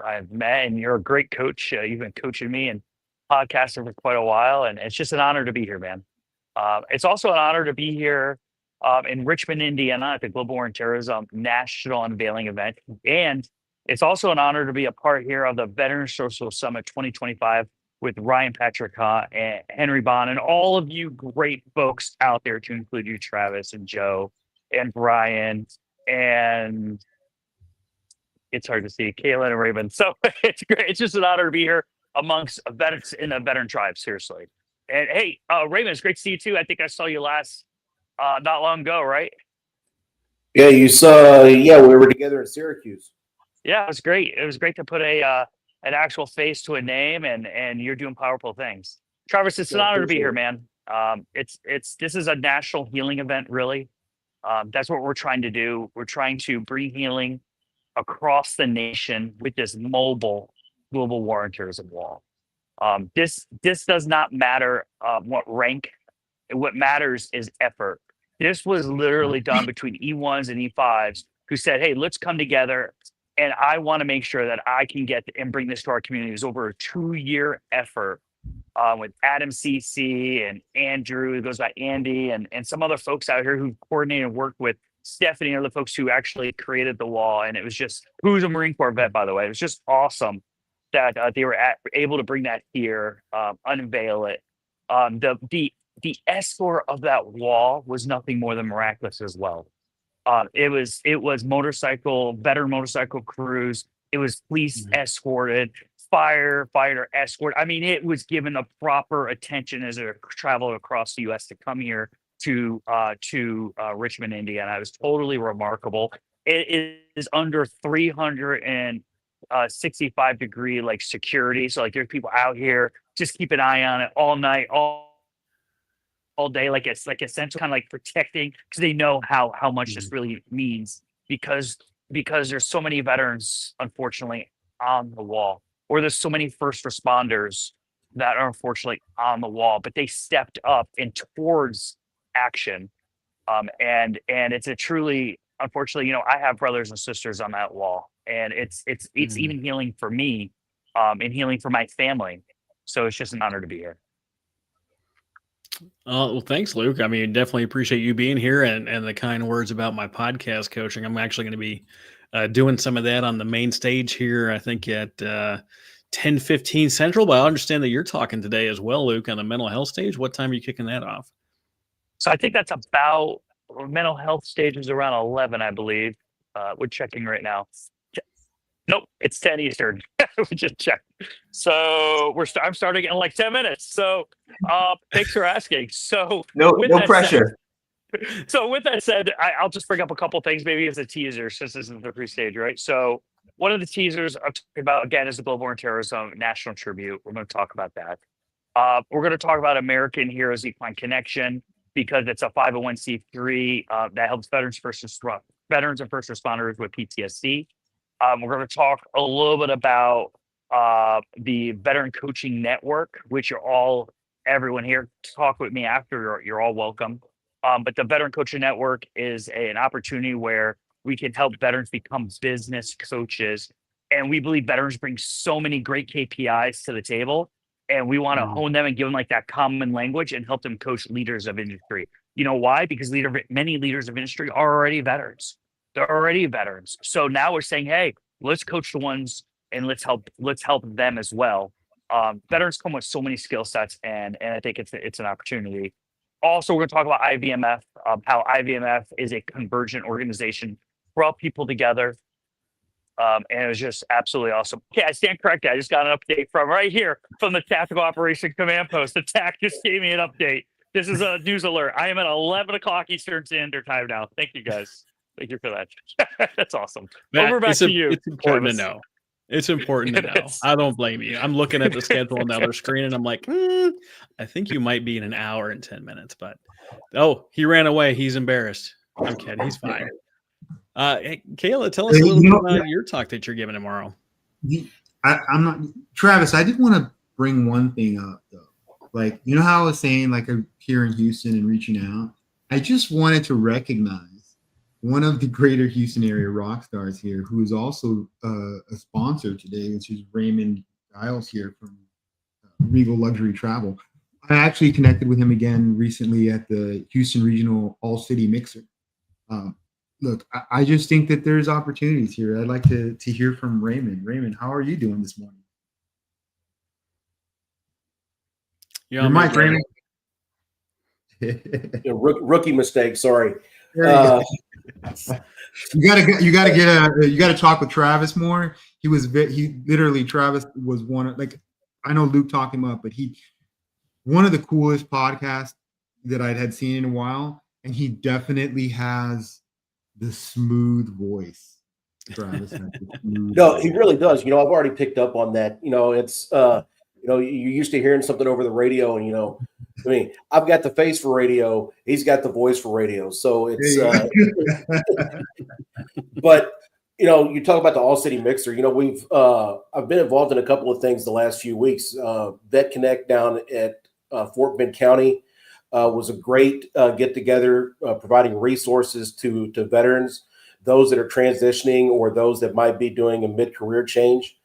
I've met, and you're a great coach. You've been coaching me and podcasting for quite a while, and it's just an honor to be here, man. It's also an honor to be here in Richmond, Indiana, at the Global War and Terrorism National Unveiling event, and it's also an honor to be a part here of the Veteran Social Summit 2025 with Ryan Patrick and Henry Bond and all of you great folks out there, to include you, Travis and Joe and Brian, and it's hard to see Kaylin and Raven. So it's great. It's just an honor to be here amongst veterans in the veteran tribe, seriously. And hey, Raven, it's great to see you too. I think I saw you last not long ago, right? Yeah, you saw. Yeah, we were together in Syracuse. Yeah, it was great. It was great to put an actual face to a name, and you're doing powerful things. Travis, it's an honor to be here, man. This is a national healing event, really. That's what we're trying to do. We're trying to bring healing across the nation with this mobile global war and terrorism wall. This does not matter what rank. What matters is effort. This was literally done between E1s and E5s who said, hey, let's come together. And I want to make sure that I can get and bring this to our community. It was over a 2-year effort with AM CST and Andrew, who goes by Andy, and some other folks out here who coordinated and worked with Stephanie and other folks who actually created the wall. And it was just, who's a Marine Corps vet, by the way. It was just awesome that they were able to bring that here, unveil it. The escort of that wall was nothing more than miraculous as well. It was veteran motorcycle crews. It was police escorted, firefighter escort. I mean, it was given the proper attention as it traveled across the U.S. to come here to Richmond, Indiana. It was totally remarkable. It is under 365-degree like security. So like there's people out here, just keep an eye on it all night, all day, like it's like essential kind of like protecting, because they know how much this really means, because there's so many veterans unfortunately on the wall, or there's so many first responders that are unfortunately on the wall, but they stepped up and towards action. And it's a truly, unfortunately, I have brothers and sisters on that wall, and it's even healing for me, and healing for my family. So it's just an honor to be here. Well, thanks, Luke. I mean, definitely appreciate you being here and the kind words about my podcast coaching. I'm actually going to be doing some of that on the main stage here, I think at 10:15 Central, but I understand that you're talking today as well, Luke, on the mental health stage. What time are you kicking that off? So I think that's about, mental health stage is around 11, I believe. We're checking right now. Nope, it's 10 Eastern. We just checked. So I'm starting in like 10 minutes. So thanks for asking. So No with that pressure. So with that said, I'll just bring up a couple things maybe as a teaser since this is the pre-stage, right? So one of the teasers I'm talking about again is the Global War on Terrorism National Tribute. We're going to talk about that. We're going to talk about American Heroes Equine Connection because it's a 501c3 that helps veterans and first responders with PTSD. We're going to talk a little bit about the Veteran Coaching Network, which everyone here talk with me after. You're all welcome. But the Veteran Coaching Network is an opportunity where we can help veterans become business coaches. And we believe veterans bring so many great KPIs to the table. And we want to hone them and give them like that common language and help them coach leaders of industry. You know why? Because many leaders of industry are already veterans. They're already veterans. So now we're saying, hey, let's coach the ones and let's help them as well. Veterans come with so many skill sets, and I think it's an opportunity. Also, we're going to talk about IVMF, how IVMF is a convergent organization, brought people together. And it was just absolutely awesome. Okay, I stand corrected. I just got an update from right here from the Tactical Operation Command Post. The TAC just gave me an update. This is a news alert. I am at 11 o'clock Eastern Standard Time now. Thank you, guys. Thank you for that. That's awesome. Matt, Over back to you. It's important Travis. to know. It's important to know. is. I don't blame you. I'm looking at the schedule on the other screen, and I'm like, I think you might be in an hour and 10 minutes. But he ran away. He's embarrassed. I'm kidding. He's fine. Hey, Kayla, tell us a little bit about your talk that you're giving tomorrow. I'm not Travis. I did want to bring one thing up though. Like, you know how I was saying, like, here in Houston and reaching out. I just wanted to recognize one of the greater Houston area rock stars here, who is also a sponsor today, which is Raymond Giles here from Regal Luxury Travel. I actually connected with him again recently at the Houston Regional All-City Mixer. Look, I just think that there's opportunities here. I'd like to hear from Raymond. Raymond, how are you doing this morning? Your mic, Raymond. Rookie mistake. Sorry. You gotta talk with Travis more. Travis was one of, like, I know Luke talked him up, but one of the coolest podcasts that I had seen in a while, and he definitely has the smooth voice. Travis has the smooth No, he really does. I've already picked up on that. It's you're used to hearing something over the radio, and I've got the face for radio. He's got the voice for radio. So it's but you talk about the All City Mixer. I've been involved in a couple of things the last few weeks. Vet Connect down at Fort Bend County was a great get together, providing resources to veterans, those that are transitioning or those that might be doing a mid-career change.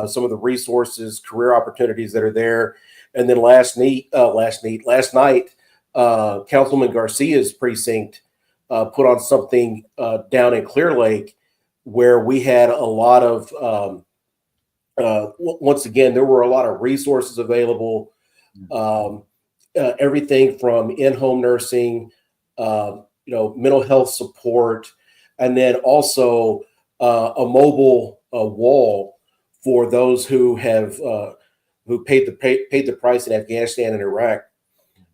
Some of the resources, career opportunities that are there. And then last night, Councilman Garcia's precinct put on something down in Clear Lake where we had a lot of, once again, there were a lot of resources available, everything from in-home nursing, mental health support, and then also a mobile wall for those who have who paid the price in Afghanistan and Iraq.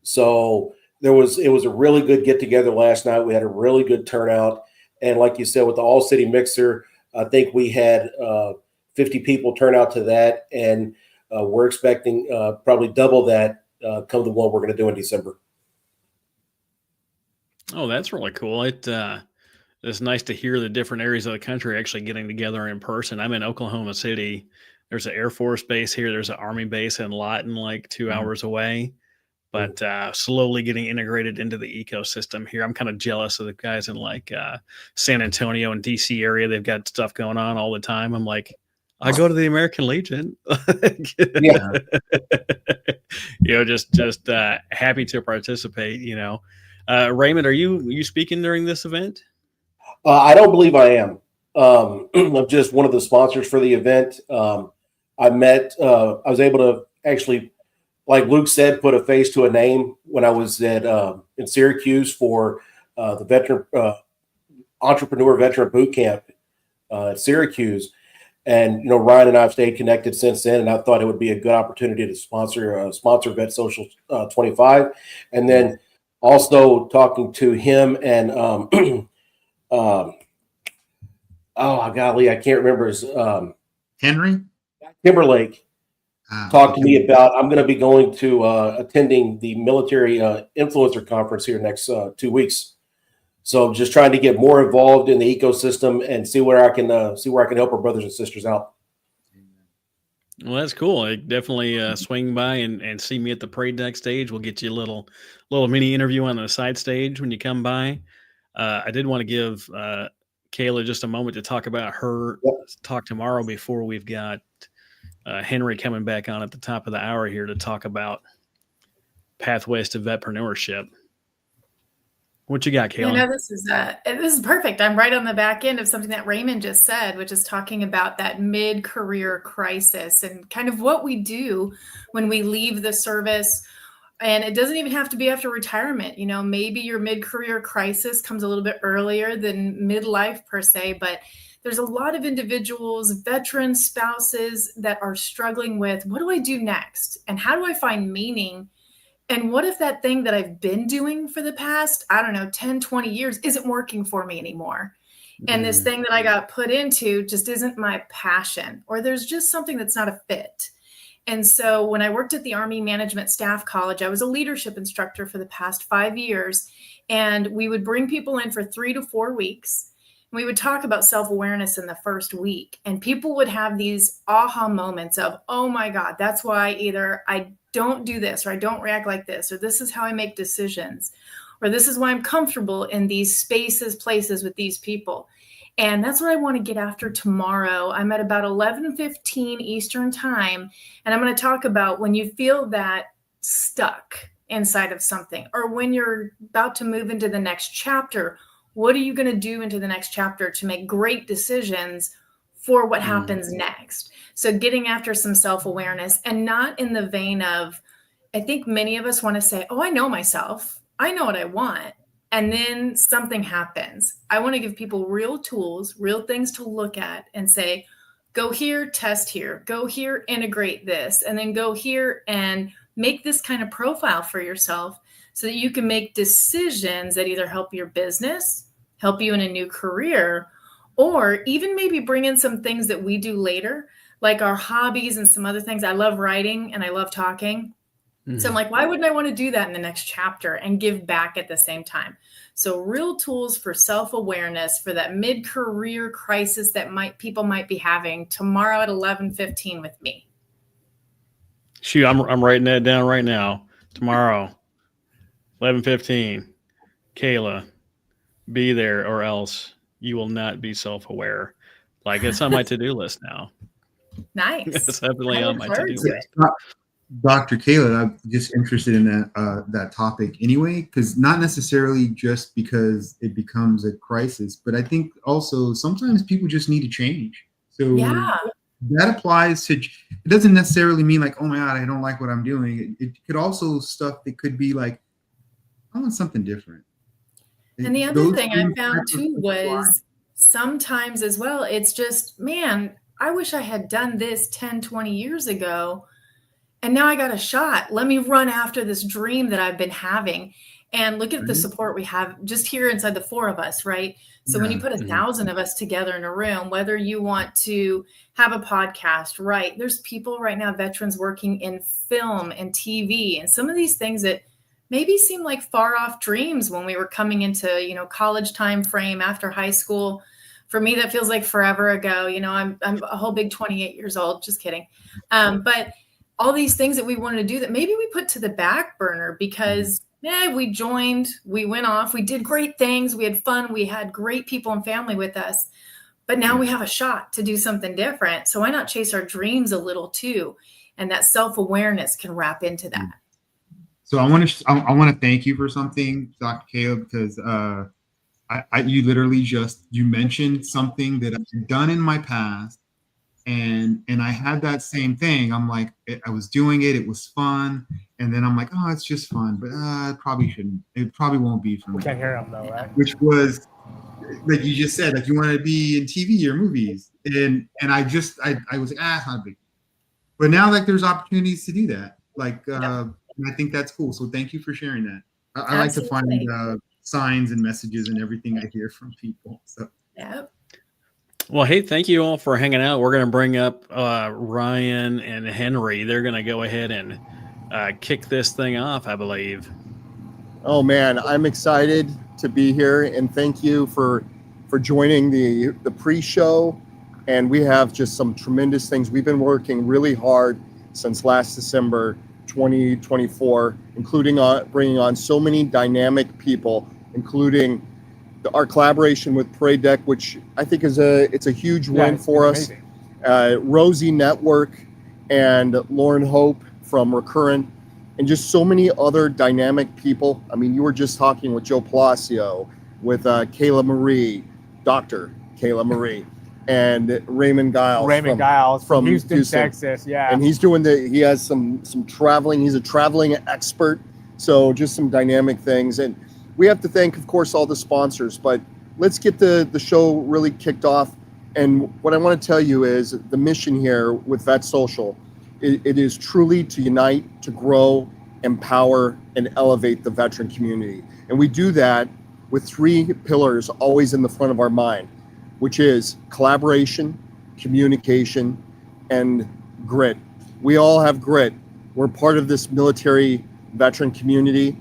So it was a really good get together last night. We had a really good turnout, and like you said, with the All City Mixer, I think we had 50 people turn out to that, and we're expecting probably double that come the one we're going to do in December. Oh, that's really cool. It's nice to hear the different areas of the country actually getting together in person. I'm in Oklahoma City. There's an Air Force base here. There's an Army base in Lawton, like 2 hours away, but slowly getting integrated into the ecosystem here. I'm kind of jealous of the guys in like San Antonio and DC area. They've got stuff going on all the time. I'm like, I go to the American Legion. Just happy to participate. Raymond, are you speaking during this event? I don't believe I am. I'm just one of the sponsors for the event. I was able to actually, like Luke said, put a face to a name when I was in Syracuse for the Entrepreneur Veteran Boot Camp at Syracuse. And Ryan and I have stayed connected since then, and I thought it would be a good opportunity to sponsor VETSOCIAL25, and then also talking to him and oh golly, I can't remember his Henry Timberlake talked to me about. I'm going to be going to attending the military influencer conference here next 2 weeks. So just trying to get more involved in the ecosystem and see where I can help our brothers and sisters out. Well, that's cool. Definitely swing by and see me at the parade deck stage. We'll get you a little mini interview on the side stage when you come by. I did want to give Kayla just a moment to talk about her talk tomorrow before we've got Henry coming back on at the top of the hour here to talk about pathways to vetpreneurship. What you got, Kayla? This is perfect. I'm right on the back end of something that Raymond just said, which is talking about that mid-career crisis and kind of what we do when we leave the service. And it doesn't even have to be after retirement. Maybe your mid-career crisis comes a little bit earlier than midlife per se, but there's a lot of individuals, veteran spouses that are struggling with, what do I do next? And how do I find meaning? And what if that thing that I've been doing for the past, 10, 20 years isn't working for me anymore? And this thing that I got put into just isn't my passion, or there's just something that's not a fit. And so when I worked at the Army Management Staff College, I was a leadership instructor for the past 5 years. And we would bring people in for 3 to 4 weeks. We would talk about self-awareness in the first week. And people would have these aha moments of, oh my God, that's why either I don't do this, or I don't react like this, or this is how I make decisions, or this is why I'm comfortable in these spaces, places with these people. And that's what I want to get after tomorrow. I'm at about 11:15 Eastern time, and I'm going to talk about when you feel that stuck inside of something, or when you're about to move into the next chapter, what are you going to do into the next chapter to make great decisions for what happens next? So getting after some self-awareness, and not in the vein of, I think many of us want to say, oh, I know myself. I know what I want. And then something happens. I want to give people real tools, real things to look at and say, go here, test here, go here, integrate this, and then go here and make this kind of profile for yourself so that you can make decisions that either help your business, help you in a new career, or even maybe bring in some things that we do later, like our hobbies and some other things. I love writing and I love talking. So I'm like, why wouldn't I want to do that in the next chapter and give back at the same time? So real tools for self-awareness for that mid-career crisis that people might be having tomorrow at 11:15 with me. Shoot, I'm writing that down right now. Tomorrow, 11:15. Kayla, be there or else you will not be self-aware. Like, it's on my to-do list now. Nice. It's definitely on my to-do list. Dr. Kayla, I'm just interested in that topic anyway, because not necessarily just because it becomes a crisis, but I think also sometimes people just need to change. So that applies to, it doesn't necessarily mean like, oh my God, I don't like what I'm doing. It could also stuff that could be like, I want something different. And the other thing I found too was sometimes as well, it's just, man, I wish I had done this 10, 20 years ago. And now I got a shot. Let me run after this dream that I've been having. And look at the support we have just here inside the 4 of us, right? So when you put 1,000 of us together in a room, whether you want to have a podcast, right? There's people right now, veterans working in film and TV, and some of these things that maybe seem like far off dreams when we were coming into, college time frame after high school. For me, that feels like forever ago. I'm a whole big 28 years old. Just kidding. But all these things that we wanted to do that maybe we put to the back burner because we joined, we went off, we did great things, we had fun, we had great people and family with us, but now we have a shot to do something different. So why not chase our dreams a little too? And that self-awareness can wrap into that. So I want to thank you for something, Dr. Caleb, because you literally you mentioned something that I've done in my past. And I had that same thing. I'm like, I was doing it. It was fun. And then I'm like, oh, it's just fun. But it probably shouldn't. It probably won't be for me. We can't hear him though, right? Which was like you just said, like you want to be in TV or movies, and I was like, it's not big. But now, like, there's opportunities to do that. Like, and I think that's cool. So thank you for sharing that. I like to find signs and messages and everything I hear from people. So yeah. Well, hey, thank you all for hanging out. We're going to bring up Ryan and Henry. They're going to go ahead and kick this thing off, I believe. Oh man, I'm excited to be here, and thank you for joining the pre-show. And we have just some tremendous things. We've been working really hard since last December 2024, including bringing on so many dynamic people, including our collaboration with Parade Deck, which I think is a huge win for us. Rosie Network and Lauren Hope from Recurrent, and just so many other dynamic people. I mean, you were just talking with Joe Palacio, with Kayla Marie, Dr. Kayla Marie, and Raymond Giles. From Houston, Texas. Yeah. And he's doing he has some traveling. He's a traveling expert. So just some dynamic things. And we have to thank, of course, all the sponsors, but let's get the show really kicked off. And what I want to tell you is the mission here with Vet Social, it is truly to unite, to grow, empower, and elevate the veteran community. And we do that with 3 pillars always in the front of our mind, which is collaboration, communication, and grit. We all have grit. We're part of this military veteran community,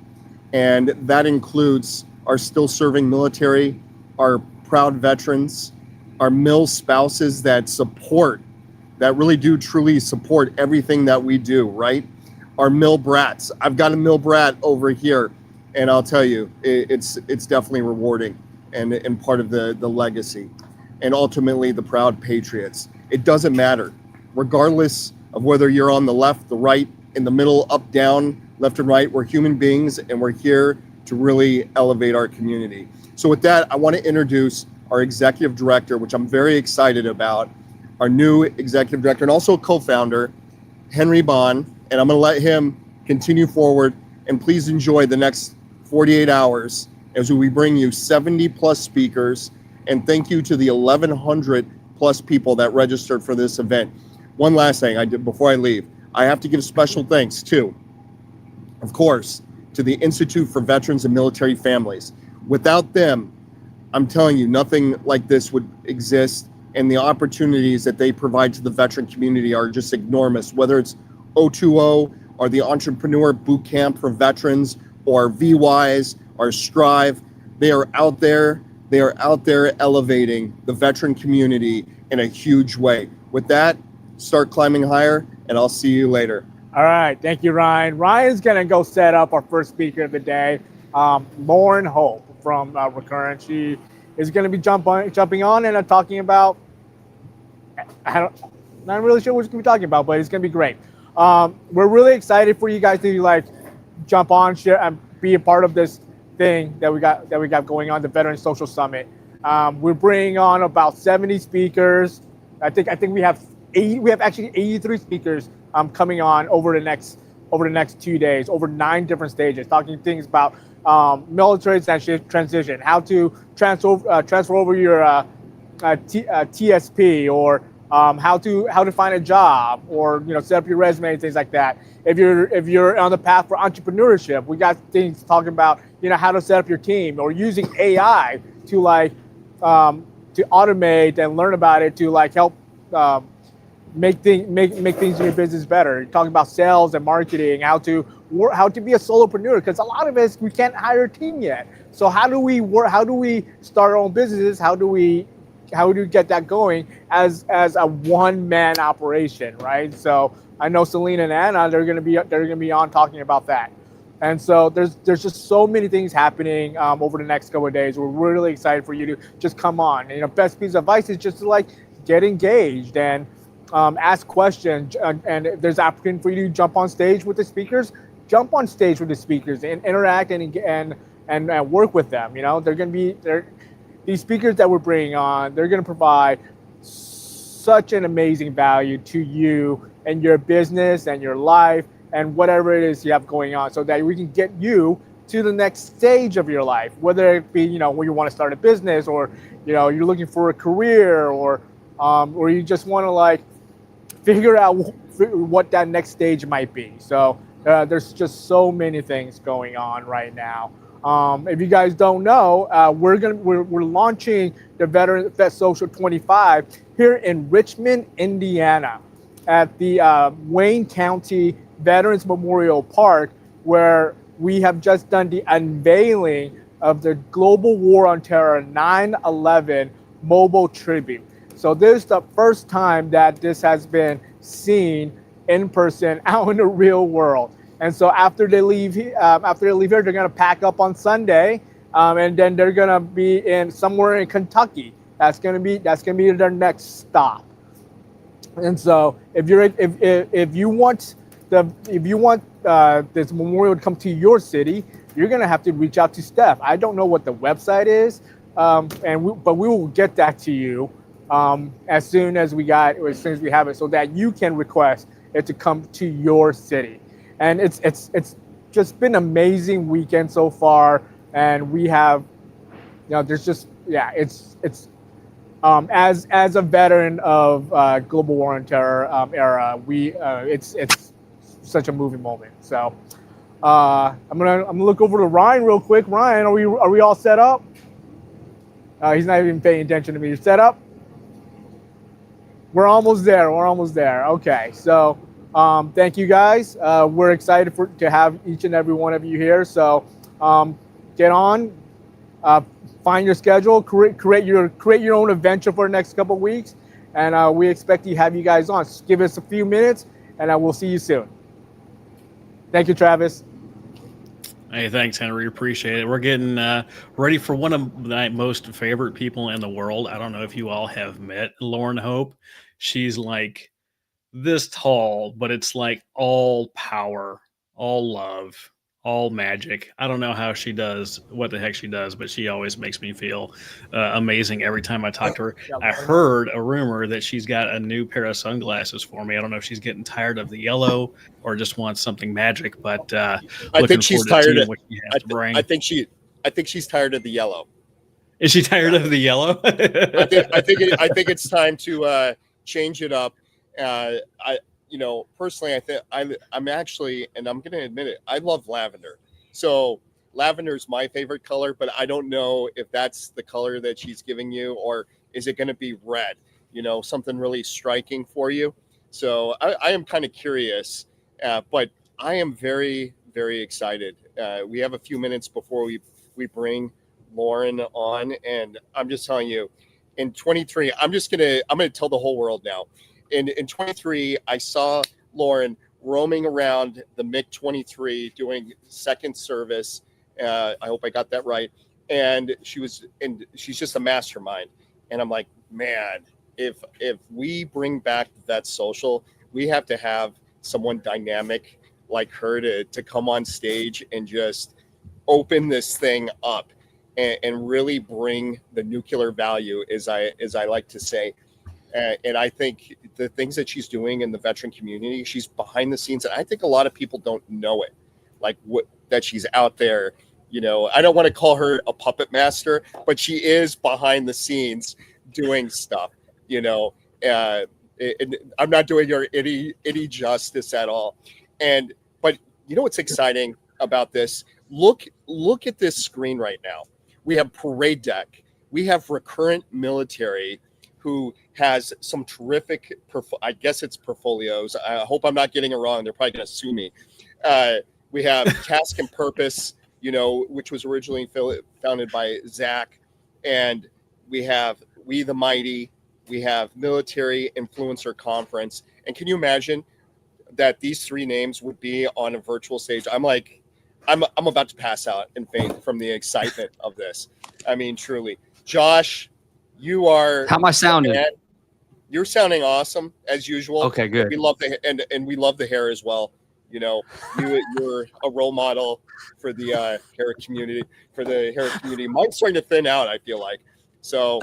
and that includes our still serving military, our proud veterans, our MIL spouses that really do truly support everything that we do, right? Our MIL brats. I've got a MIL brat over here, and I'll tell you, it's definitely rewarding and part of the legacy. And ultimately, the proud patriots. It doesn't matter, regardless of whether you're on the left, the right, in the middle, up, down, left and right. We're human beings, and we're here to really elevate our community. So with that, I want to introduce our executive director, which I'm very excited about, our new executive director and also co-founder, Henry Bond. And I'm going to let him continue forward. And please enjoy the next 48 hours as we bring you 70 plus speakers. And thank you to the 1,100 plus people that registered for this event. One last thing before I leave, I have to give special thanks to, of course, to the Institute for Veterans and Military Families. Without them, I'm telling you, nothing like this would exist. And the opportunities that they provide to the veteran community are just enormous, whether it's O2O or the Entrepreneur Boot Camp for veterans or VWise or Strive. They are out there elevating the veteran community in a huge way. With that, start climbing higher, and I'll see you later. All right. Thank you, Ryan. Ryan's going to go set up our first speaker of the day, Lauren Hope from Recurrent. She is going to be jumping on and talking about, not really sure what she's going to be talking about, but it's going to be great. We're really excited for you guys to jump on, share, and be a part of this thing that we got going on, the Veteran Social Summit. We're bringing on about 70 speakers. I think we have 80. We have actually 83 speakers coming on over the next 2 days, over 9 different stages, talking things about military transition, how to transfer over your TSP, or how to find a job, or set up your resume and things like that. If you're on the path for entrepreneurship, we got things talking about how to set up your team, or using AI to automate and learn about it to help make things in your business better. You're talking about sales and marketing, how to be a solopreneur, because a lot of us, we can't hire a team yet. So how do we start our own businesses? How do we get that going as a one-man operation, right? So I know Selena and Anna, they're gonna be on talking about that. And so there's just so many things happening over the next couple of days. We're really excited for you to just come on. Best piece of advice is just to get engaged and ask questions. And if there's opportunity for you to jump on stage with the speakers, jump on stage with the speakers and interact and work with them. These speakers that we're bringing on, they're going to provide such an amazing value to you and your business and your life and whatever it is you have going on, so that we can get you to the next stage of your life, whether it be, when you want to start a business, or, you're looking for a career, or you just want to like figure out what that next stage might be. So there's just so many things going on right now. If you guys don't know, we're launching the VETSOCIAL25 here in Richmond, Indiana, at the Wayne County Veterans Memorial Park, where we have just done the unveiling of the Global War on Terror 9/11 mobile tribute. So this is the first time that this has been seen in person out in the real world. And so after they leave here, they're gonna pack up on Sunday, and then they're gonna be in somewhere in Kentucky. That's gonna be their next stop. And so if you want this memorial to come to your city, you're gonna have to reach out to Steph. I don't know what the website is, but we will get that to you as soon as we have it, so that you can request it to come to your city. And it's just been an amazing weekend so far, and we have, there's just, it's as a veteran of global war on terror era, it's such a moving moment. So I'm gonna look over to Ryan real quick. Ryan, are we all set up? He's not even paying attention to me. You're set up? We're almost there. Okay, so thank you guys. We're excited to have each and every one of you here. So get on, find your schedule, create your own adventure for the next couple of weeks, and we expect to have you guys on. Just give us a few minutes, and we'll see you soon. Thank you, Travis. Hey, thanks, Henry. Appreciate it. We're getting ready for one of my most favorite people in the world. I don't know if you all have met Lauren Hope. She's like this tall, but it's like all power, all love, all magic. I don't know how she does, what the heck she does, but she always makes me feel amazing every time I talk to her. I heard a rumor that she's got a new pair of sunglasses for me. I don't know if she's getting tired of the yellow or just wants something magic, but I think she's tired of what she has to bring. I think she's tired of the yellow. Is she tired of the yellow? I think it's time to change it up. Personally, I'm actually, and I'm going to admit it, I love lavender. So lavender is my favorite color, but I don't know if that's the color that she's giving you, or is it going to be red, something really striking for you. So I am kind of curious, but I am very, very excited. We have a few minutes before we bring Lauren on, and I'm just telling you, in 23, I'm going to tell the whole world now. In 23, I saw Lauren roaming around the MiG-23 doing second service. I hope I got that right. And she's just a mastermind. And I'm like, man, if we bring back that social, we have to have someone dynamic like her to come on stage and just open this thing up and really bring the nuclear value, as I like to say. And I think the things that she's doing in the veteran community, she's behind the scenes. And I think a lot of people don't know it, like that she's out there. I don't want to call her a puppet master, but she is behind the scenes doing stuff. I'm not doing her any justice at all. But what's exciting about this? Look at this screen right now. We have parade deck. We have recurrent military who has some terrific, I guess it's portfolios. I hope I'm not getting it wrong. They're probably going to sue me. We have Task and Purpose, which was originally founded by Zach. And we have We the Mighty. We have Military Influencer Conference. And can you imagine that these three names would be on a virtual stage? I'm about to pass out in faint from the excitement of this. I mean, truly. Josh, you are. How am I sounding? You're sounding awesome as usual. Okay, good. We love and we love the hair as well. You're a role model for the hair community. Mine's starting to thin out, I feel like. So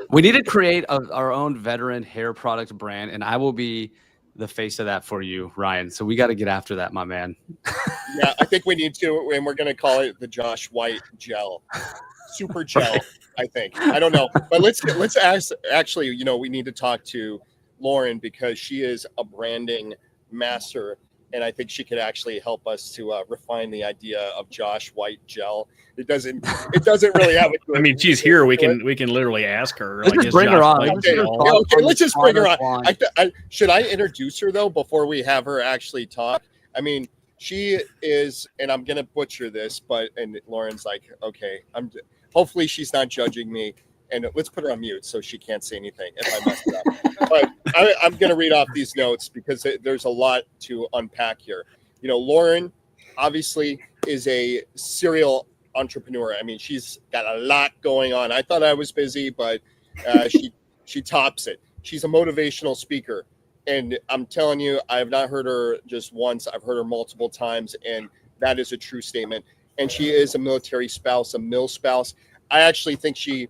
we need to create our own veteran hair product brand, and I will be the face of that for you, Ryan. So we got to get after that, my man. Yeah, I think we need to, and we're going to call it the Josh White gel, super gel. Right. I think. I don't know, but let's ask. Actually, you know, we need to talk to Lauren because she is a branding master, and I think she could actually help us to refine the idea of Josh White gel. It doesn't really have a good. I mean, she's here. We can literally ask her. Let's just bring her on. Okay, let's just bring her on. Should I introduce her though before we have her actually talk? I mean, she is, and I'm gonna butcher this, and Lauren's like, okay, hopefully she's not judging me. And let's put her on mute so she can't say anything if I mess it up. But I'm going to read off these notes because there's a lot to unpack here. You know, Lauren obviously is a serial entrepreneur. I mean, she's got a lot going on. I thought I was busy, but she tops it. She's a motivational speaker. And I'm telling you, I have not heard her just once. I've heard her multiple times. And that is a true statement. And she is a military spouse, a mil spouse. I actually think she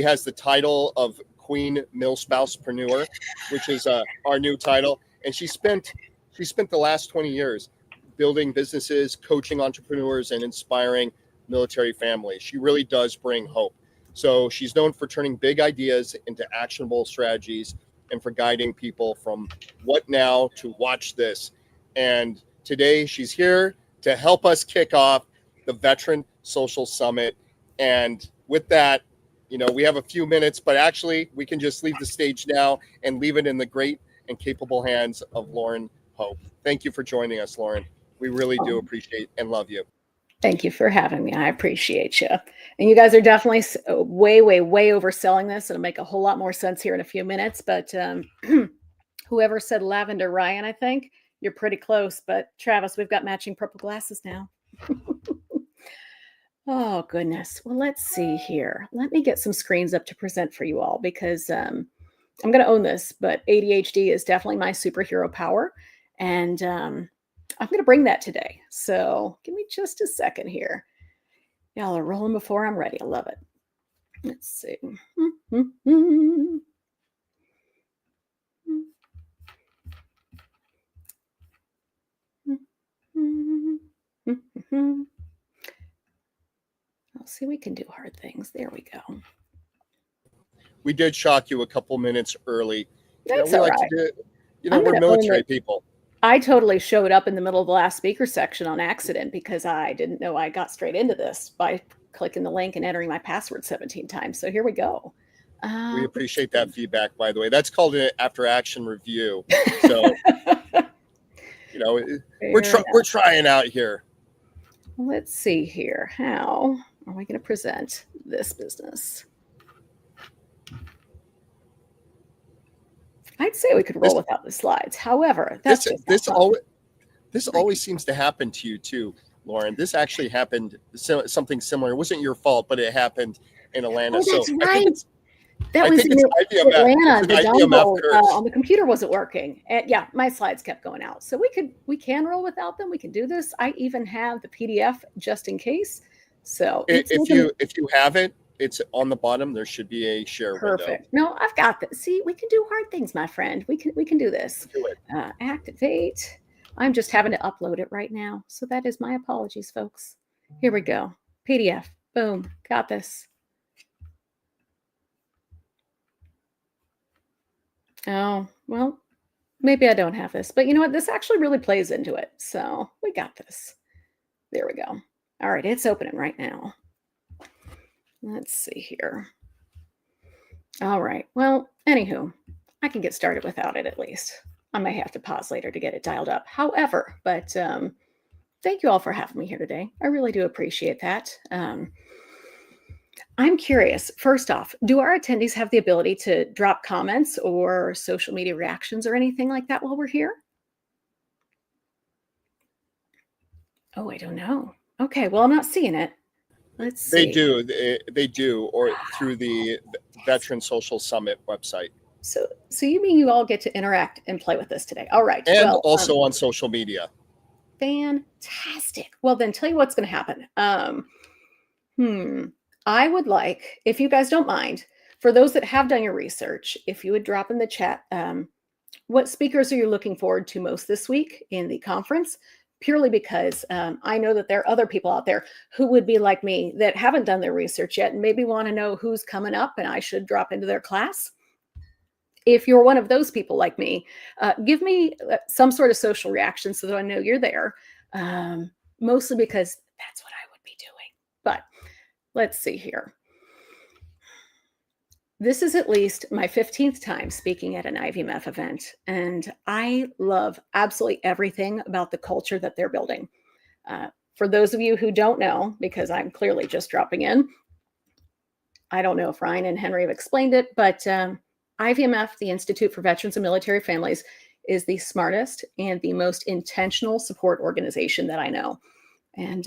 has the title of Queen Mil Spousepreneur, which is our new title. And she spent the last 20 years building businesses, coaching entrepreneurs, and inspiring military families. She really does bring hope. So she's known for turning big ideas into actionable strategies and for guiding people from what now to watch this. And today she's here to help us kick off the Veteran Social Summit. And with that, you know, we have a few minutes, but actually we can just leave the stage now and leave it in the great and capable hands of Lauren Hope. Thank you for joining us, Lauren. We really do appreciate and love you. Thank you for having me. I appreciate you. And you guys are definitely way, way, way overselling this. It'll make a whole lot more sense here in a few minutes. But whoever said lavender, Ryan, I think you're pretty close. But Travis, we've got matching purple glasses now. Oh, goodness. Well, let's see here. Let me get some screens up to present for you all because I'm going to own this, but ADHD is definitely my superhero power. And I'm going to bring that today. So give me just a second here. Y'all are rolling before I'm ready. I love it. Let's see. I'll see, we can do hard things. There we go. We did shock you a couple minutes early. That's we all like right. to do, you know, we're military people. I totally showed up in the middle of the last speaker section on accident because I didn't know I got straight into this by clicking the link and entering my password 17 times. So here we go. We appreciate that feedback, by the way. That's called an after action review. So, you know, we're trying out here. Let's see here. How are we going to present this business? I'd say we could roll without the slides. However, that's this always seems to happen to you too, Lauren. This actually happened. Something similar. It wasn't your fault, but it happened in Atlanta. Oh, that's so right. I think it's Atlanta. The dongle curse. on the computer wasn't working. And yeah, my slides kept going out. So we can roll without them. We can do this. I even have the PDF just in case. So if you have it, it's on the bottom. There should be a share perfect window. No, I've got this. See, we can do hard things, my friend. We can do this. Do it. Activate. I'm just having to upload it right now. So that is my apologies, folks. Here we go. PDF. Boom. Got this. Oh, well, maybe I don't have this, but you know what? This actually really plays into it. So we got this. There we go. All right. It's opening right now. Let's see here. All right. Well, anywho, I can get started without it at least. I may have to pause later to get it dialed up. However, but thank you all for having me here today. I really do appreciate that. I'm curious, first off, do our attendees have the ability to drop comments or social media reactions or anything like that while we're here? Oh, I don't know. Okay, well, I'm not seeing it. Let's see. They do, or through the Veteran Social Summit website. So you mean you all get to interact and play with us today? All right. And well, also on social media. Fantastic. Well, then tell you what's going to happen. I would like, if you guys don't mind, for those that have done your research, if you would drop in the chat What speakers are you looking forward to most this week in the conference? Purely because I know that there are other people out there who would be like me that haven't done their research yet and maybe want to know who's coming up and I should drop into their class. If you're one of those people like me, give me some sort of social reaction so that I know you're there, mostly because that's what I would be doing. But let's see here. This is at least my 15th time speaking at an IVMF event, and I love absolutely everything about the culture that they're building. For those of you who don't know, because I'm clearly just dropping in, I don't know if Ryan and Henry have explained it, but IVMF, the Institute for Veterans and Military Families, is the smartest and the most intentional support organization that I know. And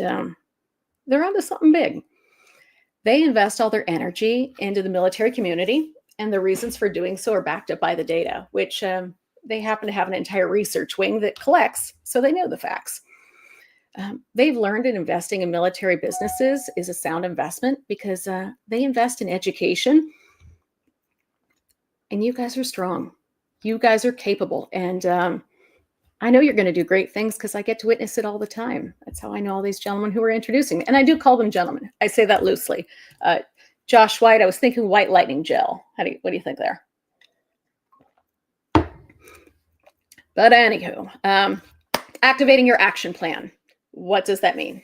they're onto something big. They invest all their energy into the military community, and the reasons for doing so are backed up by the data, which they happen to have an entire research wing that collects, so they know the facts. They've learned that investing in military businesses is a sound investment because they invest in education, and you guys are strong. You guys are capable, and I know you're going to do great things because I get to witness it all the time. That's how I know all these gentlemen who are introducing me. And I do call them gentlemen. I say that loosely. Josh White, I was thinking white lightning gel. What do you think there? But anywho, activating your action plan. What does that mean?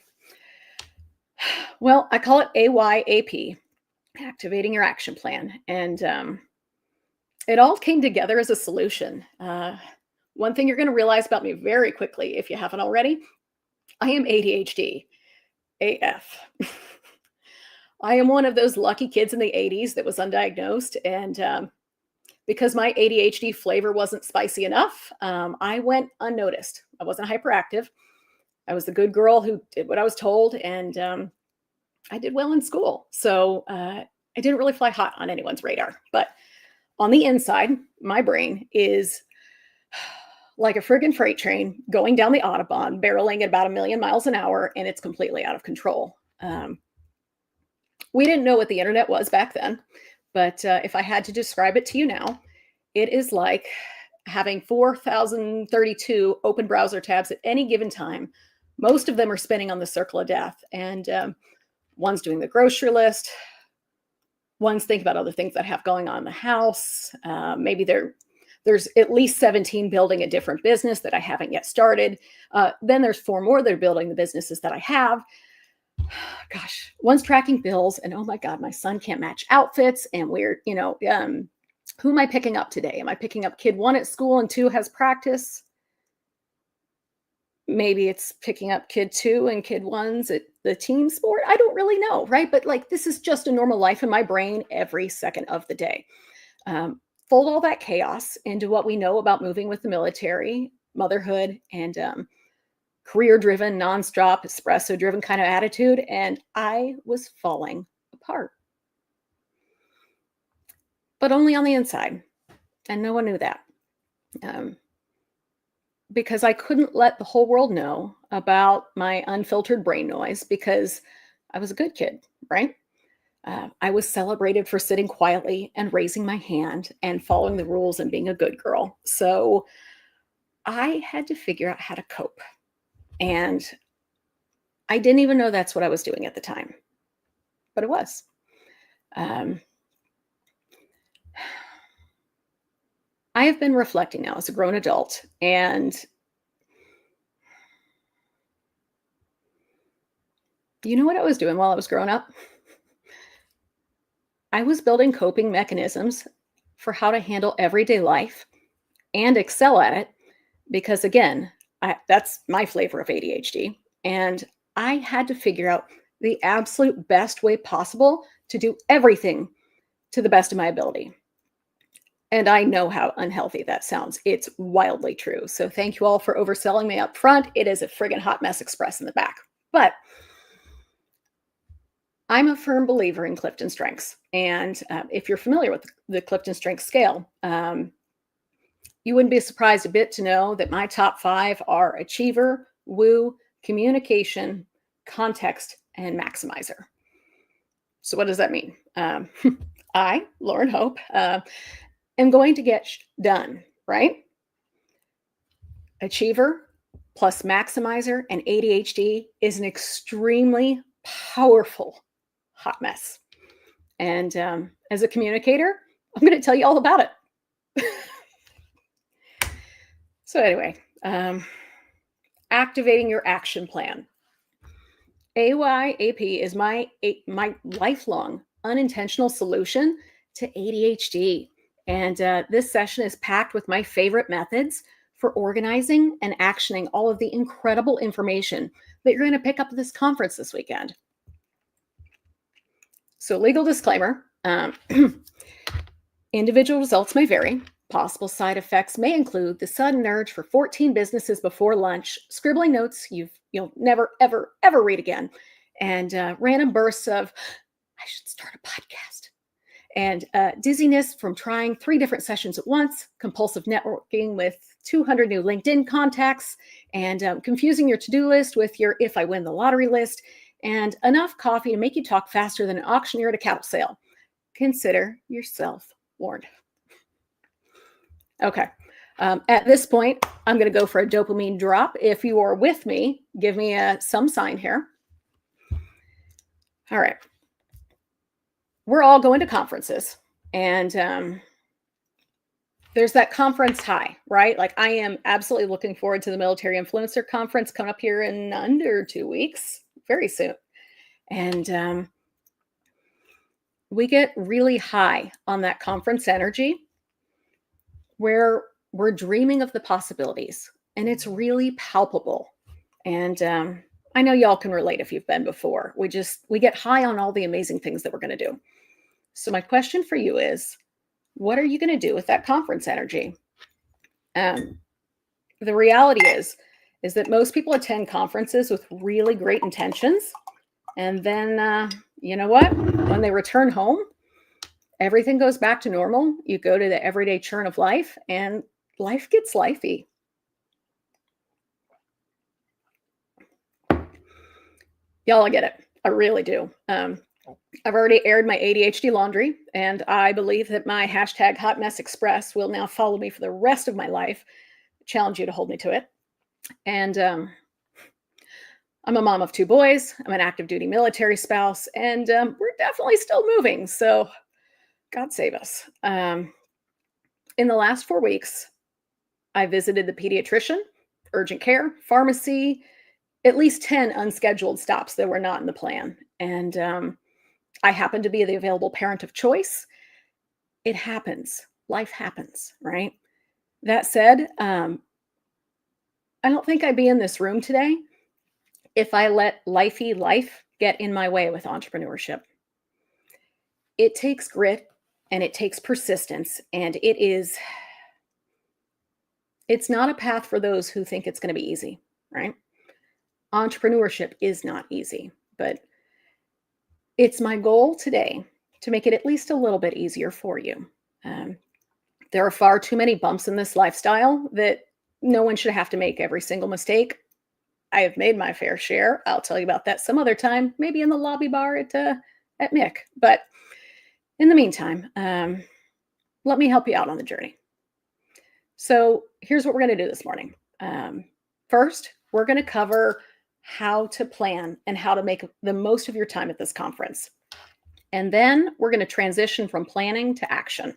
Well, I call it AYAP, activating your action plan. And it all came together as a solution. One thing you're going to realize about me very quickly, if you haven't already, I am ADHD AF. I am one of those lucky kids in the 80s that was undiagnosed. And because my ADHD flavor wasn't spicy enough, I went unnoticed. I wasn't hyperactive. I was the good girl who did what I was told. And I did well in school. So I didn't really fly hot on anyone's radar. But on the inside, my brain is like a friggin' freight train going down the Autobahn, barreling at about 1 million miles an hour, and it's completely out of control. We didn't know what the internet was back then, but if I had to describe it to you now, it is like having 4,032 open browser tabs at any given time. Most of them are spinning on the circle of death, and one's doing the grocery list, one's thinking about other things that have going on in the house. Maybe there's at least 17 building a different business that I haven't yet started. Then there's 4 more that are building the businesses that I have. Gosh, one's tracking bills, and oh my God, my son can't match outfits. And we're, who am I picking up today? Am I picking up kid 1 at school and 2 has practice? Maybe it's picking up kid 2 and kid 1's at the team sport. I don't really know, right? But like, this is just a normal life in my brain every second of the day. Fold all that chaos into what we know about moving with the military, motherhood, and career-driven, nonstop, espresso-driven kind of attitude, and I was falling apart. But only on the inside, and no one knew that. Because I couldn't let the whole world know about my unfiltered brain noise because I was a good kid, right? I was celebrated for sitting quietly and raising my hand and following the rules and being a good girl. So I had to figure out how to cope. And I didn't even know that's what I was doing at the time, but it was. I have been reflecting now as a grown adult, and you know what I was doing while I was growing up? I was building coping mechanisms for how to handle everyday life and excel at it because, again, that's my flavor of ADHD. And I had to figure out the absolute best way possible to do everything to the best of my ability. And I know how unhealthy that sounds. It's wildly true. So thank you all for overselling me up front. It is a friggin' hot mess express in the back. But I'm a firm believer in Clifton Strengths. And if you're familiar with the Clifton Strengths scale, you wouldn't be surprised a bit to know that my top 5 are achiever, woo, communication, context, and maximizer. So what does that mean? I, Lauren Hope, am going to get done, right? achiever plus maximizer and ADHD is an extremely powerful hot mess. And as a communicator, I'm going to tell you all about it. So anyway, activating your action plan. AYAP is my lifelong unintentional solution to ADHD. And this session is packed with my favorite methods for organizing and actioning all of the incredible information that you're going to pick up at this conference this weekend. So legal disclaimer, individual results may vary. Possible side effects may include the sudden urge for 14 businesses before lunch, scribbling notes you'll never, ever, ever read again, and random bursts of, I should start a podcast, and dizziness from trying 3 different sessions at once, compulsive networking with 200 new LinkedIn contacts, and confusing your to-do list with your if I win the lottery list, and enough coffee to make you talk faster than an auctioneer at a cattle sale. Consider yourself warned. Okay. At this point, I'm going to go for a dopamine drop. If you are with me, give me some sign here. All right. We're all going to conferences, and there's that conference high, right? Like I am absolutely looking forward to the Military Influencer Conference coming up here in under 2 weeks, very soon. And we get really high on that conference energy where we're dreaming of the possibilities, and it's really palpable. And I know y'all can relate if you've been before. We get high on all the amazing things that we're going to do. So my question for you is, what are you going to do with that conference energy? The reality is that most people attend conferences with really great intentions. And then, you know what? When they return home, everything goes back to normal. You go to the everyday churn of life, and life gets lifey. Y'all, I get it. I really do. I've already aired my ADHD laundry, and I believe that my hashtag Hot Mess Express will now follow me for the rest of my life. Challenge you to hold me to it. And I'm a mom of 2 boys. I'm an active duty military spouse, and we're definitely still moving. So God save us. In the last 4 weeks, I visited the pediatrician, urgent care, pharmacy, at least 10 unscheduled stops that were not in the plan. And I happen to be the available parent of choice. It happens. Life happens, right? That said, I don't think I'd be in this room today if I let lifey life get in my way with entrepreneurship. It takes grit, and it takes persistence, and it's not a path for those who think it's going to be easy, right? Entrepreneurship is not easy, but it's my goal today to make it at least a little bit easier for you. There are far too many bumps in this lifestyle that no one should have to make every single mistake. I have made my fair share. I'll tell you about that some other time, maybe in the lobby bar at Mick. But in the meantime, let me help you out on the journey. So here's what we're going to do this morning. First, we're going to cover how to plan and how to make the most of your time at this conference. And then we're going to transition from planning to action.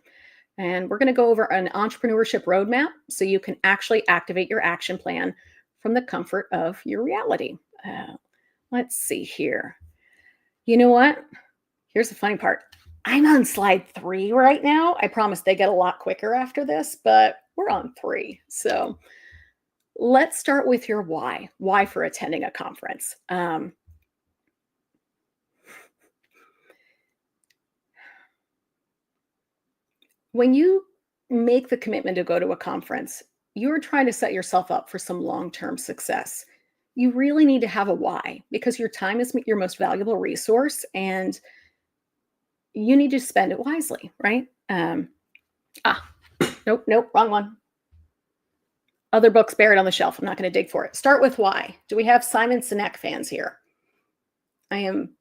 And we're going to go over an entrepreneurship roadmap so you can actually activate your action plan from the comfort of your reality. Let's see here. You know what? Here's the funny part. I'm on slide 3 right now. I promise they get a lot quicker after this, but we're on 3. So let's start with your why. Why for attending a conference? When you make the commitment to go to a conference, you're trying to set yourself up for some long-term success. You really need to have a why, because your time is your most valuable resource, and you need to spend it wisely, right? Nope, wrong one. Other books buried on the shelf. I'm not going to dig for it. Start with why. Do we have Simon Sinek fans here? I am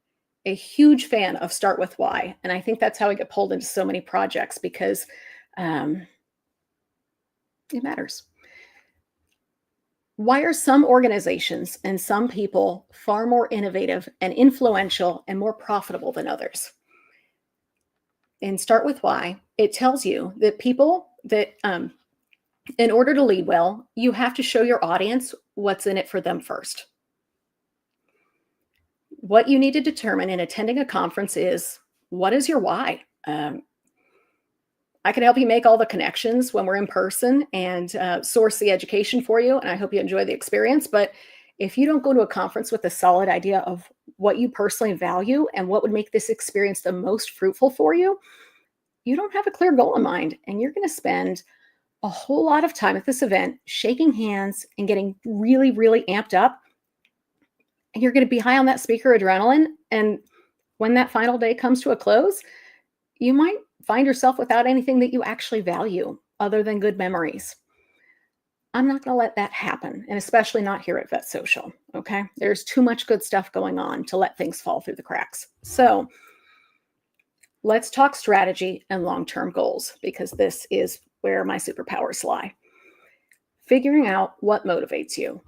a huge fan of Start With Why. And I think that's how I get pulled into so many projects, because it matters. Why are some organizations and some people far more innovative and influential and more profitable than others? And start with why. It tells you that people that, in order to lead well, you have to show your audience what's in it for them first. What you need to determine in attending a conference is, what is your why? I can help you make all the connections when we're in person and source the education for you. And I hope you enjoy the experience. But if you don't go to a conference with a solid idea of what you personally value and what would make this experience the most fruitful for you, you don't have a clear goal in mind. And you're going to spend a whole lot of time at this event shaking hands and getting really, really amped up. And you're going to be high on that speaker adrenaline. And when that final day comes to a close, you might find yourself without anything that you actually value other than good memories. I'm not going to let that happen, and especially not here at Vet Social, okay? There's too much good stuff going on to let things fall through the cracks. So let's talk strategy and long-term goals, because this is where my superpowers lie. Figuring out what motivates you.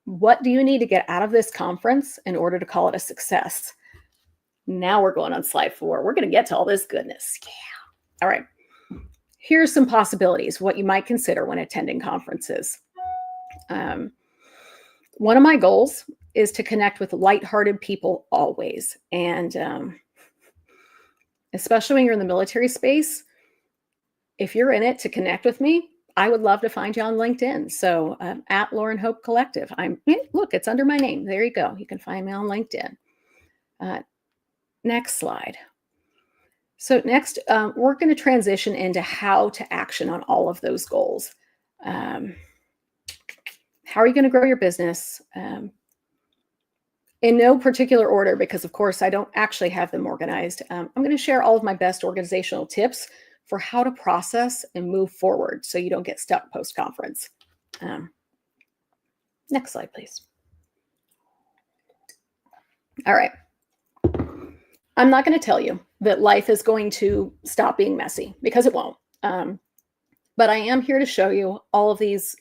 What do you need to get out of this conference in order to call it a success? Now we're going on slide 4. We're going to get to all this goodness. Yeah. All right. Here's some possibilities, what you might consider when attending conferences. One of my goals is to connect with lighthearted people always. And especially when you're in the military space, if you're in it to connect with me, I would love to find you on LinkedIn. So at Lauren Hope Collective. Look, it's under my name. There you go. You can find me on LinkedIn. Next slide. So next, we're going to transition into how to action on all of those goals. How are you going to grow your business? In no particular order, because of course I don't actually have them organized. I'm going to share all of my best organizational tips for how to process and move forward so you don't get stuck post-conference. Next slide, please. All right. I'm not going to tell you that life is going to stop being messy, because it won't. But I am here to show you all of these.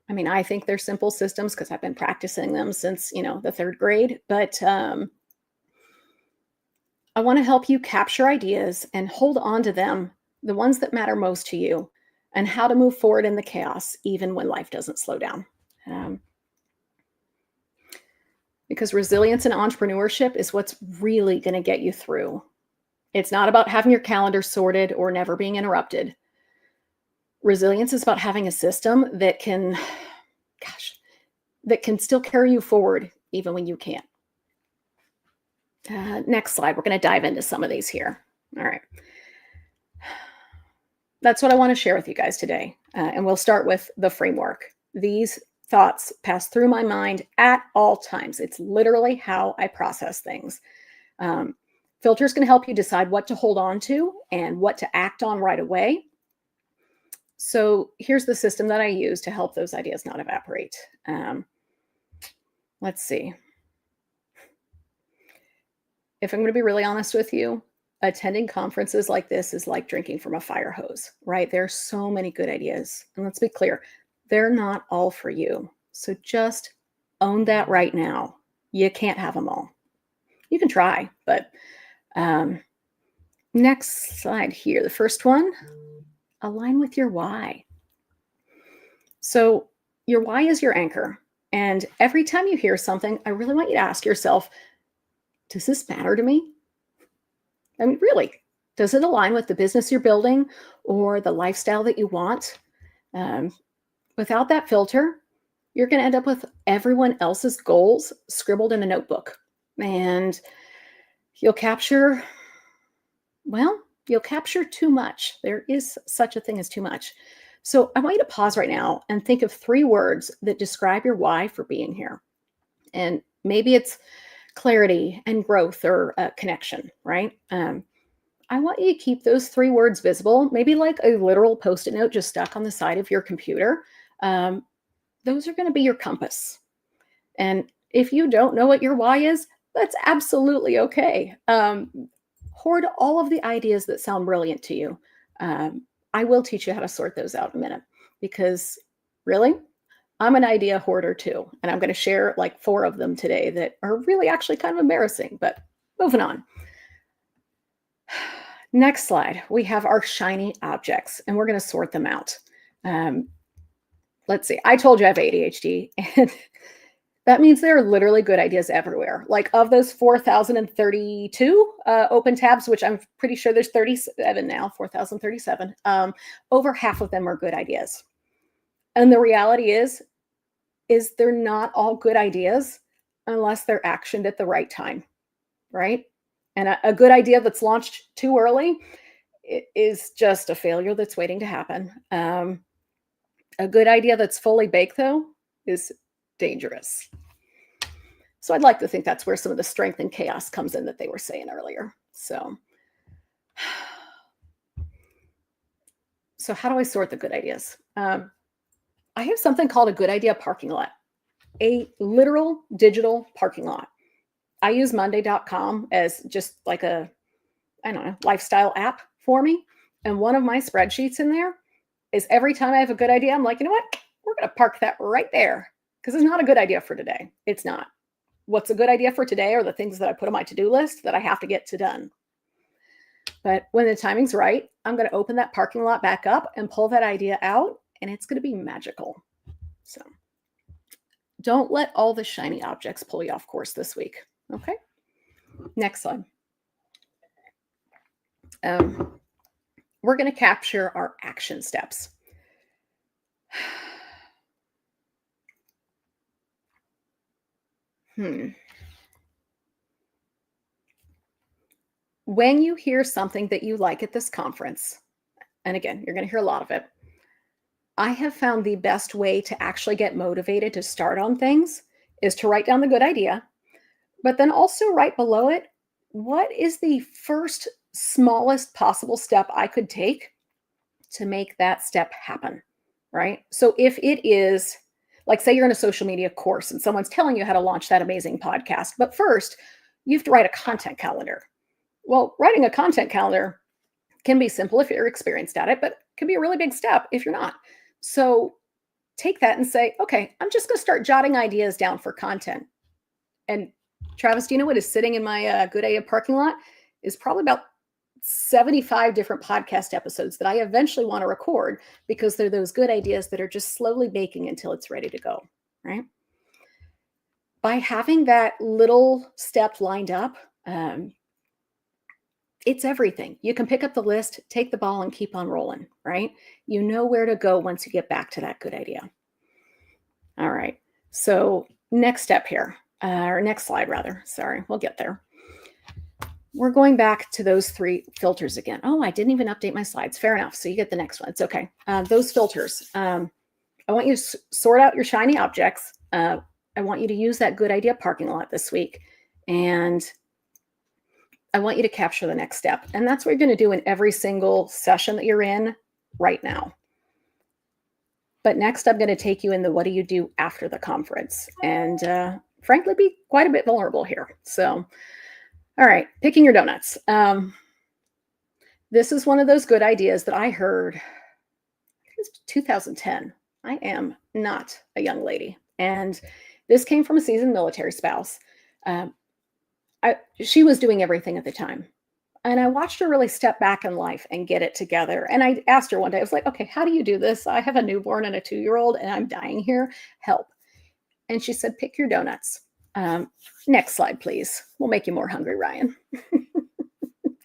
I mean, I think they're simple systems because I've been practicing them since, the 3rd grade. But I want to help you capture ideas and hold on to them, the ones that matter most to you, and how to move forward in the chaos, even when life doesn't slow down. Because resilience and entrepreneurship is what's really going to get you through. It's not about having your calendar sorted or never being interrupted. Resilience is about having a system that can still carry you forward even when you can't. Next slide. We're going to dive into some of these here. All right. That's what I want to share with you guys today. And we'll start with the framework. These thoughts pass through my mind at all times. It's literally how I process things. Filters can help you decide what to hold on to and what to act on right away. So here's the system that I use to help those ideas not evaporate. Let's see. If I'm going to be really honest with you, attending conferences like this is like drinking from a fire hose, right? There are so many good ideas. And let's be clear, they're not all for you. So just own that right now. You can't have them all. You can try, but next slide here. The first one, align with your why. So your why is your anchor. And every time you hear something, I really want you to ask yourself, does this matter to me? I mean, really, does it align with the business you're building or the lifestyle that you want? Without that filter, you're going to end up with everyone else's goals scribbled in a notebook. And you'll capture too much. There is such a thing as too much. So I want you to pause right now and think of 3 words that describe your why for being here. And maybe it's clarity and growth or connection, right? I want you to keep those 3 words visible, maybe like a literal Post-it note just stuck on the side of your computer. Those are going to be your compass. And if you don't know what your why is, that's absolutely okay. Hoard all of the ideas that sound brilliant to you. I will teach you how to sort those out in a minute, because really, I'm an idea hoarder too. And I'm going to share like 4 of them today that are really actually kind of embarrassing, but moving on. Next slide, we have our shiny objects, and we're going to sort them out. Let's see. I told you I have ADHD, and that means there are literally good ideas everywhere. Like of those 4,032 open tabs, which I'm pretty sure there's 37 now, 4,037, over half of them are good ideas. And the reality is they're not all good ideas unless they're actioned at the right time, right? And a good idea that's launched too early is just a failure that's waiting to happen. A good idea that's fully baked, though, is dangerous. So I'd like to think that's where some of the strength and chaos comes in that they were saying earlier. So how do I sort the good ideas? I have something called a good idea parking lot, a literal digital parking lot. I use Monday.com as just like a, I don't know, lifestyle app for me. And one of my spreadsheets in there is every time I have a good idea, I'm like, you know what? We're going to park that right there because it's not a good idea for today. It's not. What's a good idea for today are the things that I put on my to-do list that I have to get to done. But when the timing's right, I'm going to open that parking lot back up and pull that idea out, and it's going to be magical. So don't let all the shiny objects pull you off course this week. Okay. Next slide. We're going to capture our action steps. When you hear something that you like at this conference, and again, you're going to hear a lot of it, I have found the best way to actually get motivated to start on things is to write down the good idea, but then also right below it, what is the first smallest possible step I could take to make that step happen, right? So if it is, like say you're in a social media course and someone's telling you how to launch that amazing podcast, but first you have to write a content calendar. Well, writing a content calendar can be simple if you're experienced at it, but can be a really big step if you're not. So take that and say, okay, I'm just going to start jotting ideas down for content. And Travis, do you know what is sitting in my good idea parking lot? Is probably about 75 different podcast episodes that I eventually want to record because they're those good ideas that are just slowly baking until it's ready to go, right? By having that little step lined up, it's everything. You can pick up the list, take the ball, and keep on rolling, right? You know where to go once you get back to that good idea. All right. So next step here, or next slide rather. Sorry, we'll get there. We're going back to those 3 filters again. Oh, I didn't even update my slides. Fair enough. So you get the next one. It's okay. Those filters. I want you to sort out your shiny objects. I want you to use that good idea parking lot this week. And I want you to capture the next step. And that's what you're going to do in every single session that you're in right now. But next, I'm going to take you in the what do you do after the conference. And frankly, be quite a bit vulnerable here. So, all right, picking your donuts. This is one of those good ideas that I heard, I think it was 2010. I am not a young lady. And this came from a seasoned military spouse. She was doing everything at the time. And I watched her really step back in life and get it together. And I asked her one day, I was like, okay, how do you do this? I have a newborn and a 2-year-old and I'm dying here. Help. And she said, pick your donuts. Next slide, please. We'll make you more hungry, Ryan.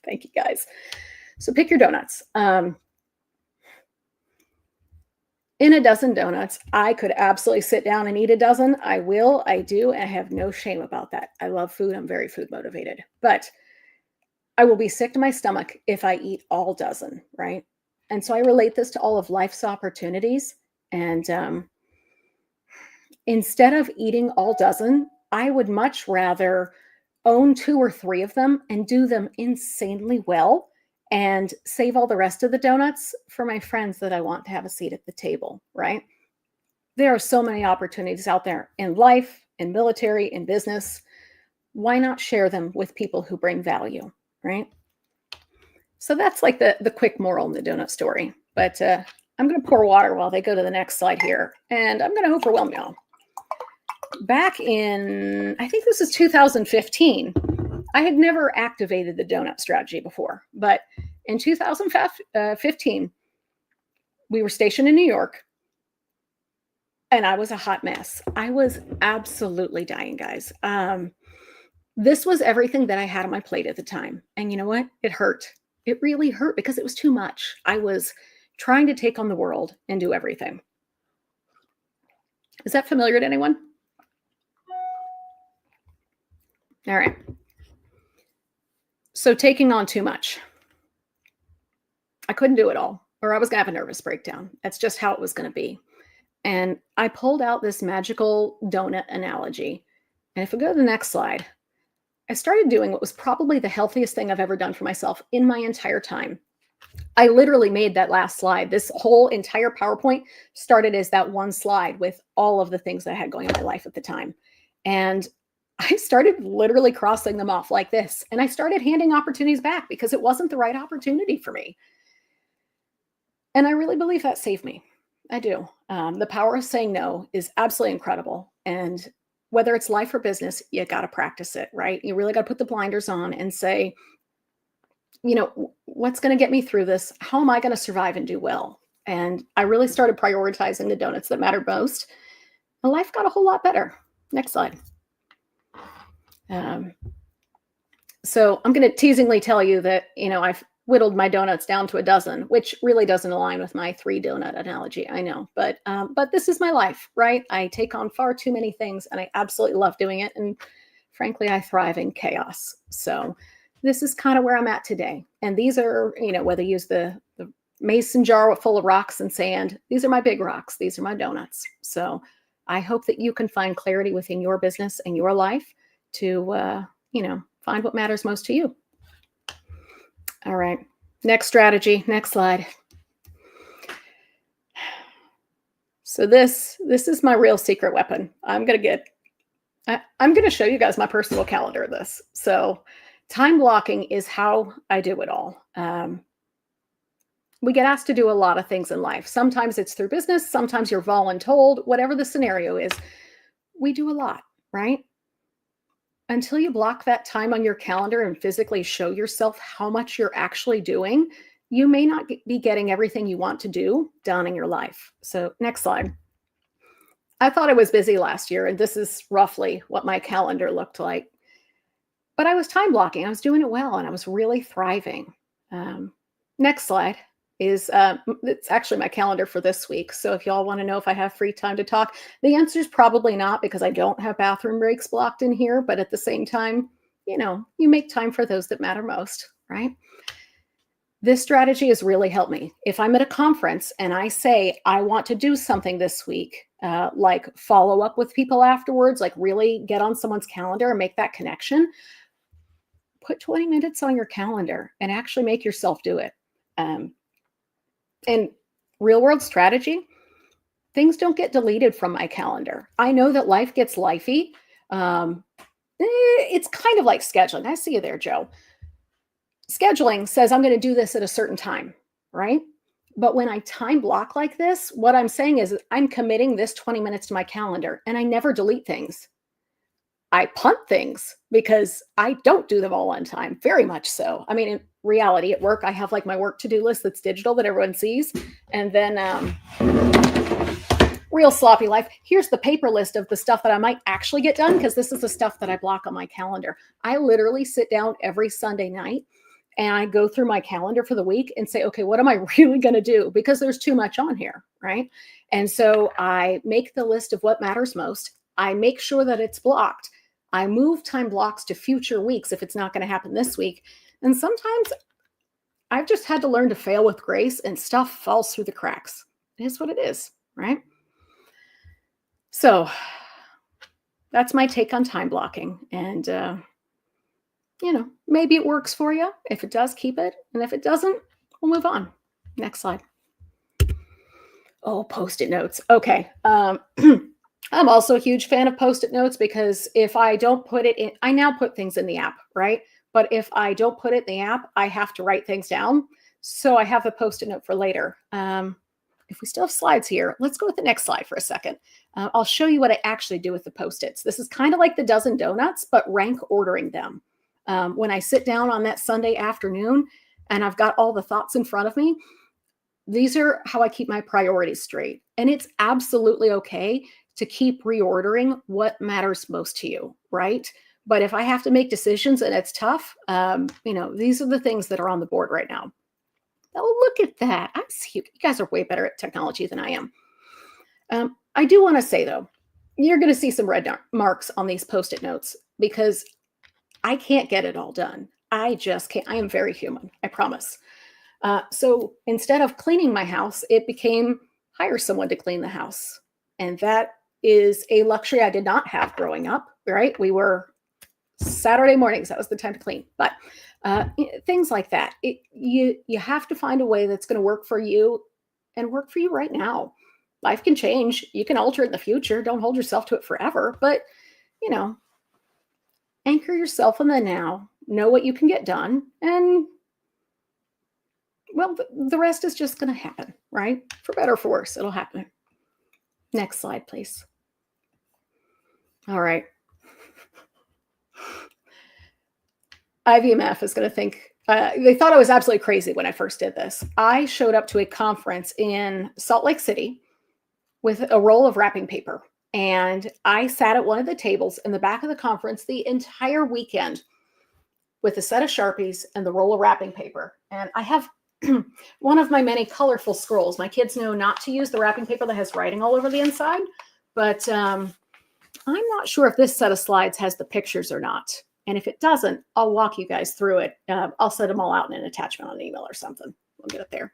Thank you, guys. So pick your donuts. In a dozen donuts, I could absolutely sit down and eat a dozen. I will, I do, and I have no shame about that. I love food. I'm very food motivated. But I will be sick to my stomach if I eat all dozen, right? And so I relate this to all of life's opportunities. And instead of eating all dozen, I would much rather own 2 or 3 of them and do them insanely well and save all the rest of the donuts for my friends that I want to have a seat at the table, right? There are so many opportunities out there in life, in military, in business. Why not share them with people who bring value, right? So that's like the quick moral in the donut story. But I'm going to pour water while they go to the next slide here. And I'm going to overwhelm y'all. Back in, I think this is 2015, I had never activated the donut strategy before. But in 2015, we were stationed in New York. And I was a hot mess. I was absolutely dying, guys. This was everything that I had on my plate at the time. And you know what? It hurt. It really hurt because it was too much. I was trying to take on the world and do everything. Is that familiar to anyone? All right. So taking on too much. I couldn't do it all, or I was going to have a nervous breakdown. That's just how it was going to be. And I pulled out this magical donut analogy. And if we go to the next slide, I started doing what was probably the healthiest thing I've ever done for myself in my entire time. I literally made that last slide. This whole entire PowerPoint started as that one slide with all of the things that I had going in my life at the time. And I started literally crossing them off like this. And I started handing opportunities back because it wasn't the right opportunity for me. And I really believe that saved me. I do. The power of saying no is absolutely incredible. And whether it's life or business, you got to practice it, right? You really got to put the blinders on and say, you know, what's going to get me through this? How am I going to survive and do well? And I really started prioritizing the donuts that mattered most. My life got a whole lot better. Next slide. So I'm going to teasingly tell you that, you know, I've whittled my donuts down to a dozen, which really doesn't align with my 3 donut analogy. I know, but this is my life, right? I take on far too many things and I absolutely love doing it. And frankly, I thrive in chaos. So this is kind of where I'm at today. And these are, you know, whether you use the mason jar full of rocks and sand, these are my big rocks. These are my donuts. So I hope that you can find clarity within your business and your life to, you know, find what matters most to you. All right, next strategy, next slide. So this is my real secret weapon. I'm going to show you guys my personal calendar of this. So time blocking is how I do it all. We get asked to do a lot of things in life. Sometimes it's through business. Sometimes you're voluntold, whatever the scenario is, we do a lot, right? Until you block that time on your calendar and physically show yourself how much you're actually doing, you may not be getting everything you want to do done in your life. So next slide. I thought I was busy last year, and this is roughly what my calendar looked like. But I was time blocking. I was doing it well, and I was really thriving. Next slide is, it's actually my calendar for this week. So if y'all want to know if I have free time to talk, the answer is probably not, because I don't have bathroom breaks blocked in here. But at the same time, you know, you make time for those that matter most, right? This strategy has really helped me. If I'm at a conference and I say, I want to do something this week, like follow up with people afterwards, like really get on someone's calendar and make that connection, put 20 minutes on your calendar and actually make yourself do it. And real world strategy, things don't get deleted from my calendar. I know that life gets lifey. It's kind of like scheduling. I see you there, Joe. Scheduling says I'm going to do this at a certain time, right? But when I time block like this, what I'm saying is I'm committing this 20 minutes to my calendar, and I never delete things. I punt things because I don't do them all on time, very much so. I mean, in reality, at work, I have like my work to-do list that's digital that everyone sees. And then real sloppy life. Here's the paper list of the stuff that I might actually get done, because this is the stuff that I block on my calendar. I literally sit down every Sunday night and I go through my calendar for the week and say, okay, what am I really going to do? Because there's too much on here, right? And so I make the list of what matters most. I make sure that it's blocked. I move time blocks to future weeks if it's not going to happen this week. And sometimes I've just had to learn to fail with grace, and stuff falls through the cracks. It is what it is, right? So that's my take on time blocking. And, you know, maybe it works for you. If it does, keep it. And if it doesn't, we'll move on. Next slide. Oh, Post-it notes. Okay. I'm also a huge fan of Post-it notes, because if I don't put it in, I now put things in the app, right? But if I don't put it in the app, I have to write things down. So I have a Post-it note for later. if we still have slides here, let's go with the next slide for a second. I'll show you what I actually do with the Post-its. This is kind of like the dozen donuts, but rank ordering them. When I sit down on that Sunday afternoon and I've got all the thoughts in front of me, these are how I keep my priorities straight. And it's absolutely okay to keep reordering what matters most to you, right? But if I have to make decisions and it's tough, these are the things that are on the board right now. Oh, look at that. I see you guys are way better at technology than I am. I do want to say, though, you're going to see some red marks on these Post-it notes because I can't get it all done. I just can't. I am very human, I promise. So instead of cleaning my house, it became hire someone to clean the house. And that is a luxury I did not have growing up, right? We were Saturday mornings. That was the time to clean. But things like that. You have to find a way that's going to work for you and work for you right now. Life can change. You can alter it in the future. Don't hold yourself to it forever. But, anchor yourself in the now. Know what you can get done. And, well, the rest is just going to happen, right? For better or for worse, it'll happen. Next slide, please. All right. IVMF is going to think, they thought I was absolutely crazy when I first did this. I showed up to a conference in Salt Lake City with a roll of wrapping paper. And I sat at one of the tables in the back of the conference the entire weekend with a set of Sharpies and the roll of wrapping paper. And I have one of my many colorful scrolls. My kids know not to use the wrapping paper that has writing all over the inside, but I'm not sure if this set of slides has the pictures or not. And if it doesn't, I'll walk you guys through it. I'll set them all out in an attachment on an email or something. We'll get it there.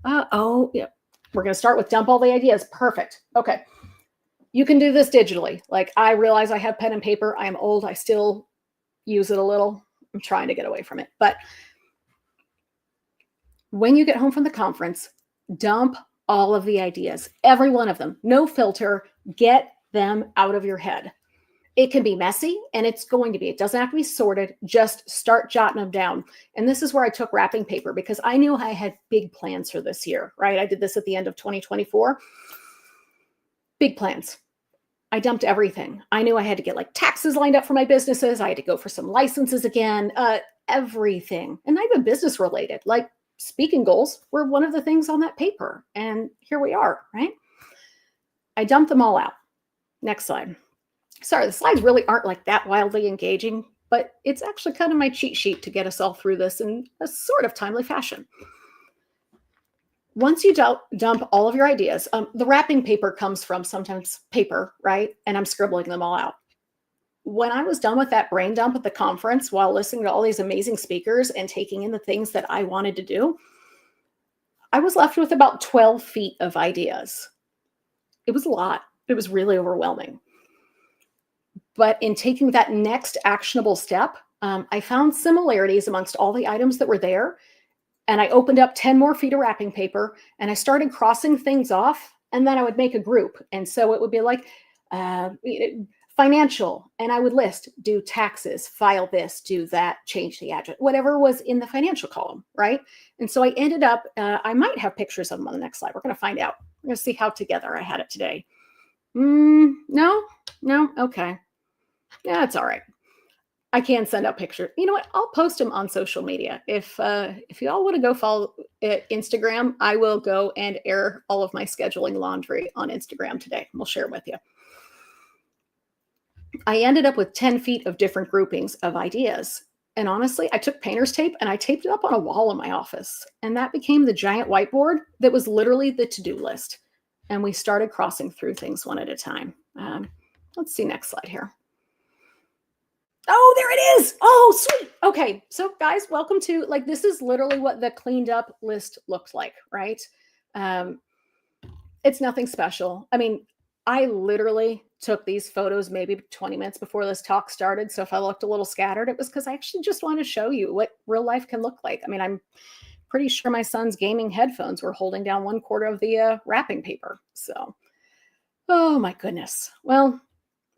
Yeah. We're going to start with dump all the ideas. Perfect. Okay. You can do this digitally. Like, I realize I have pen and paper. I am old. I still use it a little. I'm trying to get away from it. But when you get home from the conference, dump all of the ideas, every one of them, no filter, get them out of your head. It can be messy, and it's going to be. It doesn't have to be sorted. Just start jotting them down. And this is where I took wrapping paper because I knew I had big plans for this year, right? I did this at the end of 2024. Big plans. I dumped everything. I knew I had to get like taxes lined up for my businesses. I had to go for some licenses again, everything. And not even business related, like speaking goals were one of the things on that paper. And here we are, right? I dumped them all out. Next slide. Sorry, the slides really aren't like that wildly engaging, but it's actually kind of my cheat sheet to get us all through this in a sort of timely fashion. Once you dump all of your ideas, the wrapping paper comes from sometimes paper, right? And I'm scribbling them all out. When I was done with that brain dump at the conference while listening to all these amazing speakers and taking in the things that I wanted to do, I was left with about 12 feet of ideas. It was a lot. It was really overwhelming. But in taking that next actionable step, I found similarities amongst all the items that were there. And I opened up 10 more feet of wrapping paper and I started crossing things off. And then I would make a group. And so it would be like financial. And I would list, do taxes, file this, do that, change the address, whatever was in the financial column, right? And so I ended up, I might have pictures of them on the next slide. We're going to find out. We're going to see how together I had it today. No, okay. Yeah, it's all right. I can send out pictures. You know what? I'll post them on social media. If you all want to go follow Instagram, I will go and air all of my scheduling laundry on Instagram today. We'll share it with you. I ended up with 10 feet of different groupings of ideas. And honestly, I took painter's tape and I taped it up on a wall in my office. And that became the giant whiteboard that was literally the to-do list. And we started crossing through things one at a time. Let's see next slide here. Oh, there it is. Oh, sweet. Okay. So guys, welcome to, like, this is literally what the cleaned up list looked like, right? It's nothing special. I mean, I literally took these photos maybe 20 minutes before this talk started. So if I looked a little scattered, it was because I actually just wanted to show you what real life can look like. I mean, I'm pretty sure my son's gaming headphones were holding down 1/4 of the wrapping paper. So, oh my goodness. Well,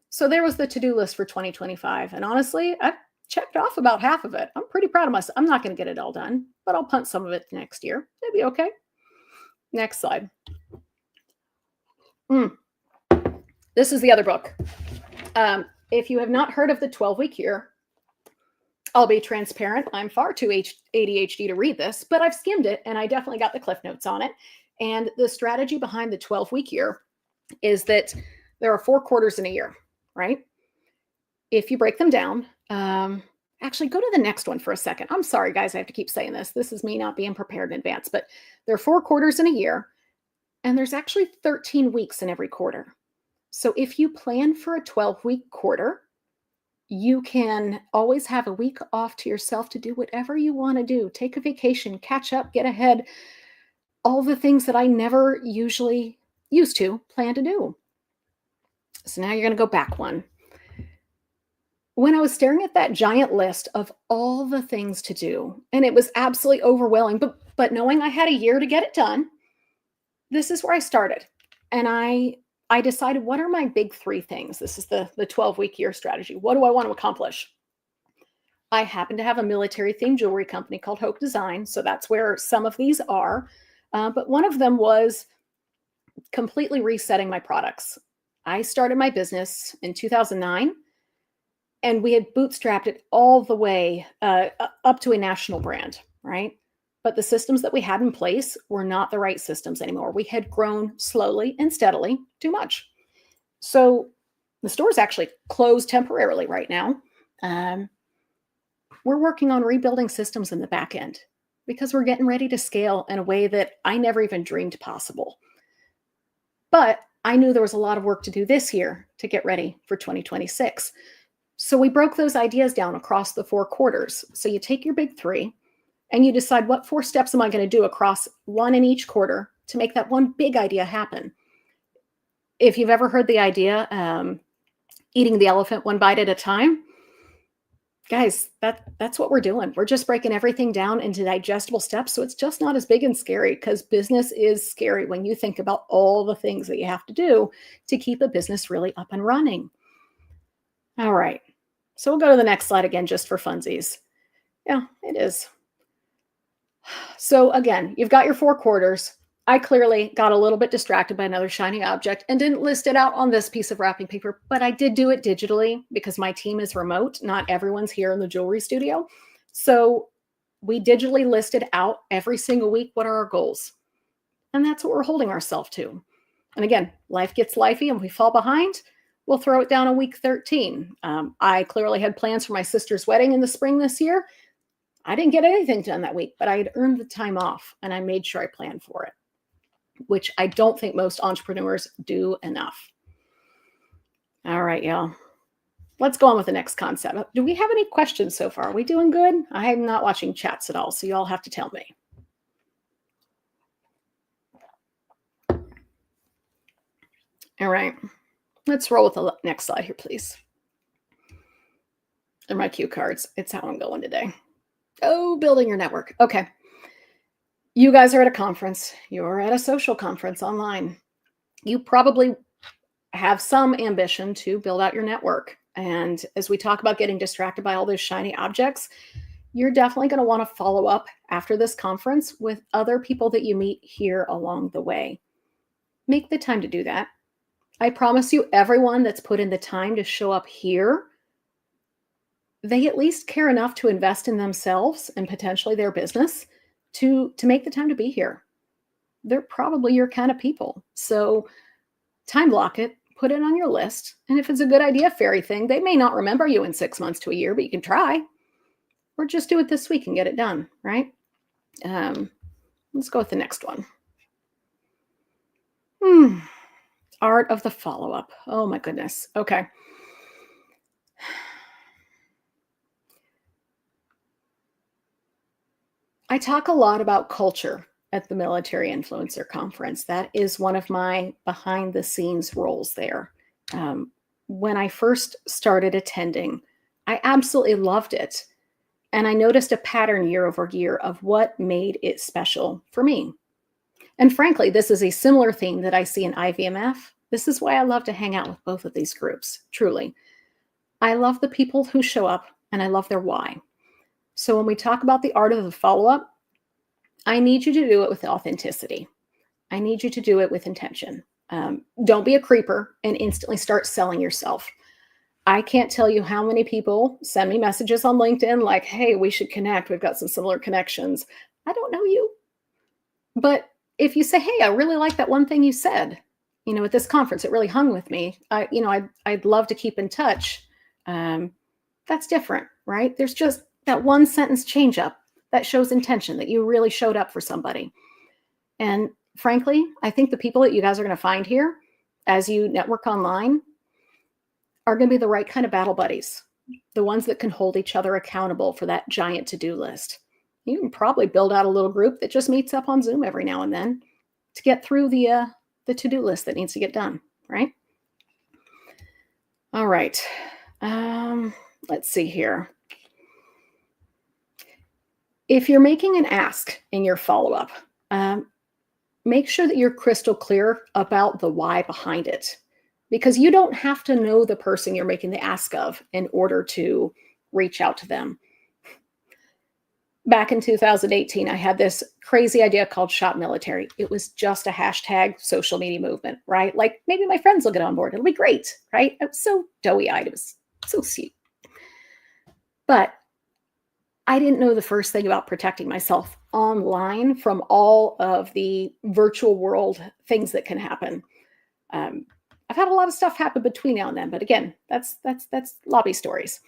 so there was the to-do list for 2025. And honestly, I checked off about half of it. I'm pretty proud of myself. I'm not going to get it all done, but I'll punt some of it next year. It'll be okay. Next slide. This is the other book. If you have not heard of the 12-week year, I'll be transparent. I'm far too ADHD to read this, but I've skimmed it and I definitely got the cliff notes on it. And the strategy behind the 12-week year is that there are 4 quarters in a year, right? If you break them down, actually go to the next one for a second. I'm sorry, guys, I have to keep saying this. This is me not being prepared in advance, but there are 4 quarters in a year and there's actually 13 weeks in every quarter. So if you plan for a 12-week quarter, you can always have a week off to yourself to do whatever you want to do. Take a vacation, catch up, get ahead. All the things that I never usually used to plan to do. So now you're going to go back one. When I was staring at that giant list of all the things to do, and it was absolutely overwhelming, but knowing I had a year to get it done, this is where I started. And I decided, what are my big 3 things? This is the 12-week year strategy. What do I want to accomplish? I happen to have a military-themed jewelry company called Hope Design, so that's where some of these are. But one of them was completely resetting my products. I started my business in 2009, and we had bootstrapped it all the way up to a national brand, right? But the systems that we had in place were not the right systems anymore. We had grown slowly and steadily too much. So the store's actually closed temporarily right now. We're working on rebuilding systems in the back end because we're getting ready to scale in a way that I never even dreamed possible. But I knew there was a lot of work to do this year to get ready for 2026. So we broke those ideas down across the 4 quarters. So you take your big 3 and you decide, what 4 steps am I going to do across one in each quarter to make that one big idea happen? If you've ever heard the idea, eating the elephant one bite at a time, guys, that's what we're doing. We're just breaking everything down into digestible steps. So it's just not as big and scary, because business is scary when you think about all the things that you have to do to keep a business really up and running. All right. So we'll go to the next slide again, just for funsies. Yeah, it is. So again, you've got your 4 quarters. I clearly got a little bit distracted by another shiny object and didn't list it out on this piece of wrapping paper, but I did do it digitally because my team is remote. Not everyone's here in the jewelry studio. So we digitally listed out every single week, what are our goals? And that's what we're holding ourselves to. And again, life gets lifey and we fall behind. We'll throw it down on week 13. I clearly had plans for my sister's wedding in the spring this year. I didn't get anything done that week, but I had earned the time off and I made sure I planned for it, which I don't think most entrepreneurs do enough. All right, y'all. Let's go on with the next concept. Do we have any questions so far? Are we doing good? I am not watching chats at all, so y'all have to tell me. All right. Let's roll with the next slide here, please. They're my cue cards. It's how I'm going today. Oh, building your network. Okay. You guys are at a conference. You're at a social conference online. You probably have some ambition to build out your network. And as we talk about getting distracted by all those shiny objects, you're definitely going to want to follow up after this conference with other people that you meet here along the way. Make the time to do that. I promise you, everyone that's put in the time to show up here, they at least care enough to invest in themselves and potentially their business to make the time to be here. They're probably your kind of people. So time block it, put it on your list. And if it's a good idea, fairy thing, they may not remember you in 6 months to a year, but you can try. Or just do it this week and get it done, right? Let's go with the next one. Art of the follow-up. Oh my goodness. Okay. I talk a lot about culture at the Military Influencer Conference. That is one of my behind-the-scenes roles there. When I first started attending, I absolutely loved it. And I noticed a pattern year over year of what made it special for me. And frankly, this is a similar theme that I see in IVMF. This is why I love to hang out with both of these groups, truly. I love the people who show up and I love their why. So when we talk about the art of the follow-up, I need you to do it with authenticity. I need you to do it with intention. Don't be a creeper and instantly start selling yourself. I can't tell you how many people send me messages on LinkedIn like, hey, we should connect. We've got some similar connections. I don't know you. But if you say, hey, I really like that one thing you said, at this conference, it really hung with me. I'd love to keep in touch. That's different, right? There's just that one sentence change up that shows intention, that you really showed up for somebody. And frankly, I think the people that you guys are going to find here as you network online are going to be the right kind of battle buddies, the ones that can hold each other accountable for that giant to-do list. You can probably build out a little group that just meets up on Zoom every now and then to get through the to-do list that needs to get done, right? All right. Let's see here. If you're making an ask in your follow-up, make sure that you're crystal clear about the why behind it, because you don't have to know the person you're making the ask of in order to reach out to them. Back in 2018, I had this crazy idea called Shop Military. It was just a hashtag social media movement, right? Like, maybe my friends will get on board. It'll be great, right? I was so doughy-eyed. It was so sweet. But I didn't know the first thing about protecting myself online from all of the virtual world things that can happen. I've had a lot of stuff happen between now and then, but again, that's lobby stories.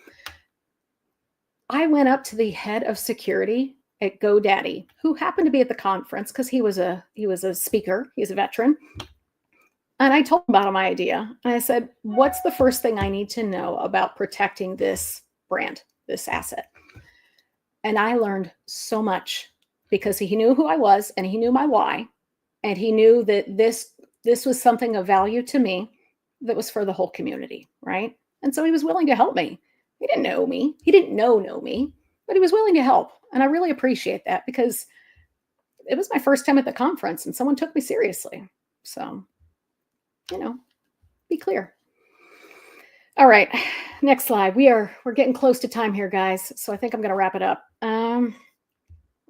I went up to the head of security at GoDaddy, who happened to be at the conference because he was a speaker, he's a veteran. And I told him about my idea. And I said, what's the first thing I need to know about protecting this brand, this asset? And I learned so much because he knew who I was and he knew my why. And he knew that this was something of value to me that was for the whole community, right? And so he was willing to help me. He didn't know me. He didn't know me, but he was willing to help. And I really appreciate that because it was my first time at the conference and someone took me seriously. So, be clear. All right, next slide. We're getting close to time here, guys. So I think I'm going to wrap it up.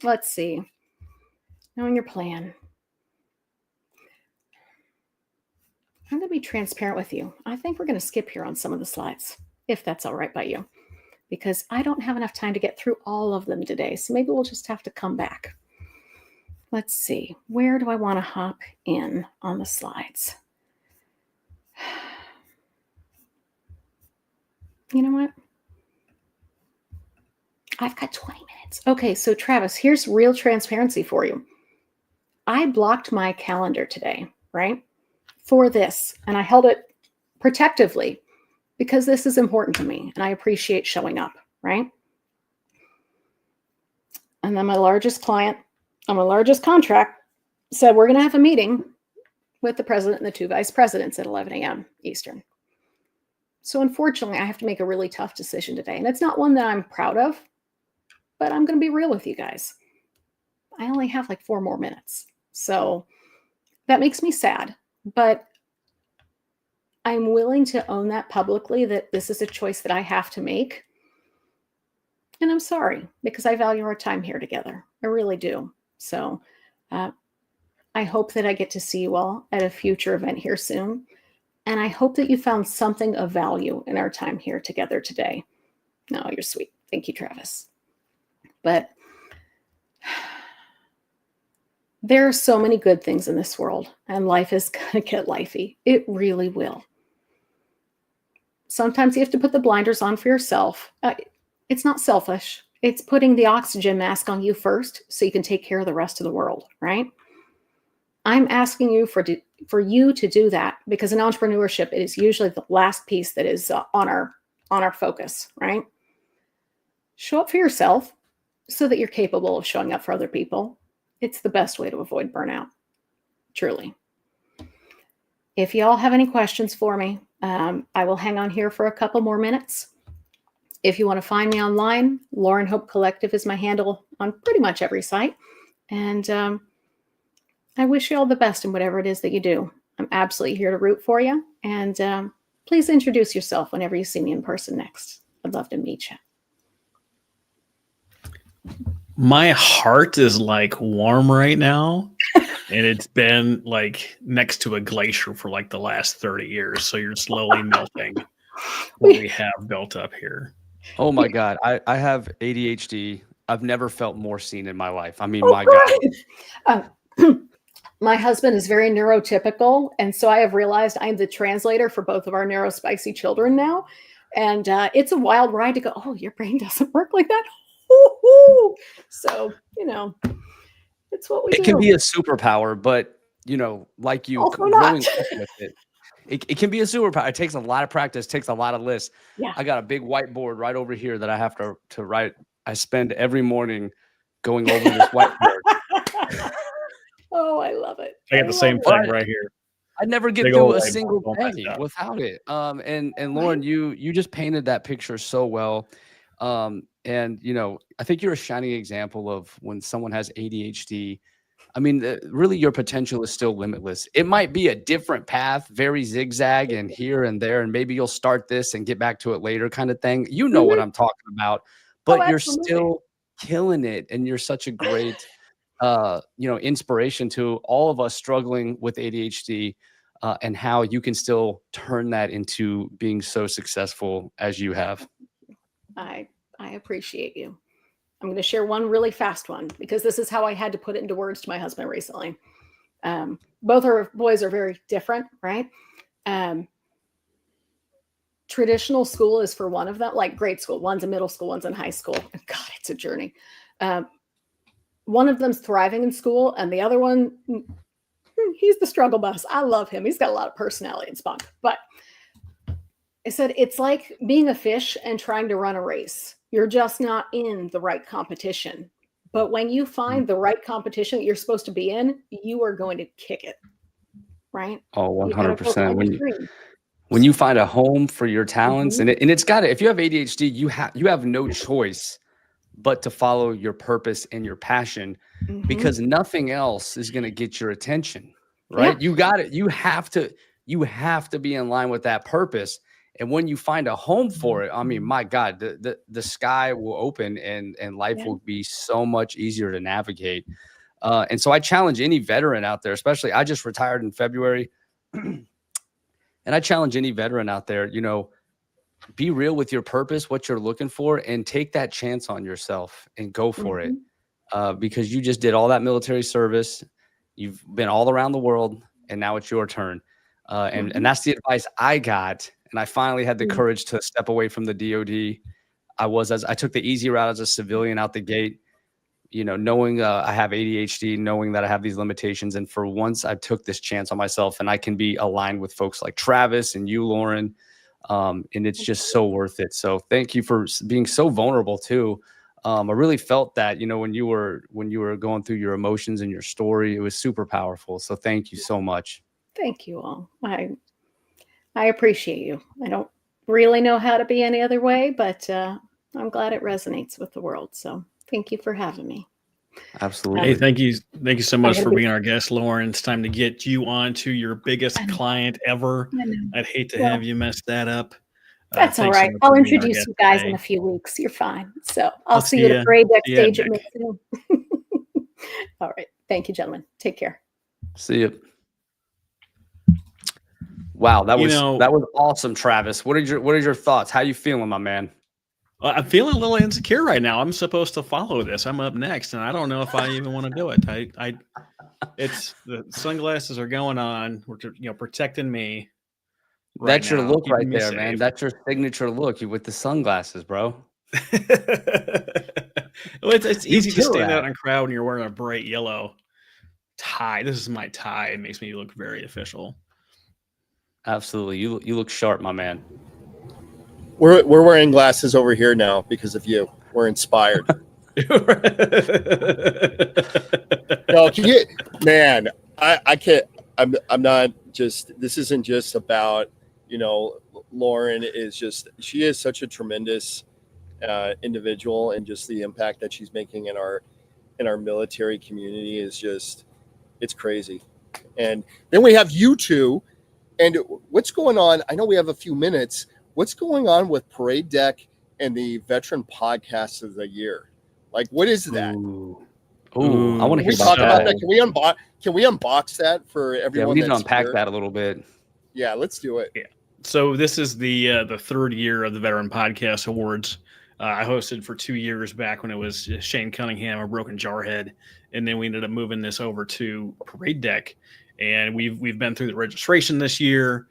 Let's see. Knowing your plan. I'm going to be transparent with you. I think we're going to skip here on some of the slides, if that's all right by you, because I don't have enough time to get through all of them today. So maybe we'll just have to come back. Let's see. Where do I want to hop in on the slides? You know what? I've got 20 minutes. Okay, so Travis, here's real transparency for you. I blocked my calendar today, right, for this, and I held it protectively because this is important to me, and I appreciate showing up, right? And then my largest client on my largest contract said, we're going to have a meeting with the president and the two vice presidents at 11 a.m. Eastern. So unfortunately, I have to make a really tough decision today. And it's not one that I'm proud of, but I'm going to be real with you guys. I only have like 4 more minutes. So that makes me sad, but I'm willing to own that publicly, that this is a choice that I have to make. And I'm sorry, because I value our time here together. I really do. So I hope that I get to see you all at a future event here soon. And I hope that you found something of value in our time here together today. No, you're sweet. Thank you, Travis. But there are so many good things in this world, and life is going to get lifey. It really will. Sometimes you have to put the blinders on for yourself. It's not selfish. It's putting the oxygen mask on you first so you can take care of the rest of the world, right? I'm asking you for you to do that, because in entrepreneurship, it is usually the last piece that is on our focus, right? Show up for yourself so that you're capable of showing up for other people. It's the best way to avoid burnout, truly. If y'all have any questions for me, I will hang on here for a couple more minutes. If you want to find me online, Lauren Hope Collective is my handle on pretty much every site. And I wish you all the best in whatever it is that you do. I'm absolutely here to root for you. And please introduce yourself whenever you see me in person next. I'd love to meet you. My heart is like warm right now And it's been like next to a glacier for like the last 30 years. So you're slowly melting what we have built up here. Oh my God. I have ADHD. I've never felt more seen in my life. I mean, Oh, my God. My husband is very neurotypical, and so I have realized I'm the translator for both of our neurospicy children now. And it's a wild ride to go, oh, your brain doesn't work like that. Woo-hoo. So, it's what we do. It can be a superpower, but, like you Also growing not. up with it. It can be a superpower. It takes a lot of practice, takes a lot of lists. Yeah. I got a big whiteboard right over here that I have to write. I spend every morning going over this whiteboard. Oh, I love it. I got the same thing right here. I never get Big through old a whiteboard, single all that day stuff. without it. And Lauren, you just painted that picture so well. And I think you're a shining example of when someone has ADHD. I mean, really, your potential is still limitless. It might be a different path, very zigzag and here and there, and maybe you'll start this and get back to it later kind of thing. You know what I'm talking about, but you're still killing it. And you're such a great, inspiration to all of us struggling with ADHD and how you can still turn that into being so successful as you have. I appreciate you. I'm going to share one really fast one because this is how I had to put it into words to my husband recently. Both our boys are very different, right? Traditional school is for one of them, like grade school. One's in middle school, one's in high school. And God, it's a journey. One of them's thriving in school, and the other one, he's the struggle bus. I love him. He's got a lot of personality and spunk. But I said, it's like being a fish and trying to run a race. You're just not in the right competition. But when you find the right competition that you're supposed to be in, you are going to kick it. Right? Oh, 100%. When you find a home for your talents, and it's got to, if you have ADHD, you have no choice but to follow your purpose and your passion, because nothing else is going to get your attention, right? Yeah. You got it. You have to be in line with that purpose. And when you find a home for it, I mean, my God, the sky will open and life will be so much easier to navigate. And so I challenge any veteran out there, especially I just retired in February. And I challenge any veteran out there, be real with your purpose, what you're looking for, and take that chance on yourself and go for it. Because you just did all that military service. You've been all around the world, and now it's your turn. And that's the advice I got. And I finally had the courage to step away from the DOD. I took the easy route as a civilian out the gate, knowing I have ADHD, knowing that I have these limitations. And for once I took this chance on myself, and I can be aligned with folks like Travis and you, Lauren. And it's just so worth it. So thank you for being so vulnerable too. I really felt that, when you were going through your emotions and your story, it was super powerful. So thank you so much. Thank you all. I appreciate you. I don't really know how to be any other way, but I'm glad it resonates with the world. So thank you for having me. Absolutely. Hey, thank you so much for being our guest, Lauren. It's time to get you on to your biggest client ever. I'd hate to have you mess that up. That's all right. I'll introduce you guys in a few weeks. You're fine. So I'll see you at a parade backstage at Mason. All right. Thank you, gentlemen. Take care. See you. Wow, that was awesome, Travis. What are your thoughts? How you feeling, my man? I'm feeling a little insecure right now. I'm supposed to follow this. I'm up next, and I don't know if I even want to do it. It's the sunglasses are going on. We're protecting me. That's your look right there, man. That's your signature look. You with the sunglasses, bro. It's easy to stand out in a crowd when you're wearing a bright yellow tie. This is my tie. It makes me look very official. Absolutely. You look sharp, my man. We're wearing glasses over here now because of you. We're inspired. No, man, I can't. I'm not just. This isn't just about Lauren she is such a tremendous individual, and just the impact that she's making in our military community is just, it's crazy. And then we have you two. And what's going on? I know we have a few minutes. What's going on with Parade Deck and the Veteran Podcast of the Year? Like, what is that? Ooh, I want to Can we hear talk about about that. that? Can we unbox that for everyone? Yeah, we need to that's unpack here? that a little bit. Yeah, let's do it. So this is the third year of the Veteran Podcast Awards. I hosted for 2 years back when it was Shane Cunningham, a broken jarhead, and then we ended up moving this over to Parade Deck. And we've been through the registration this year.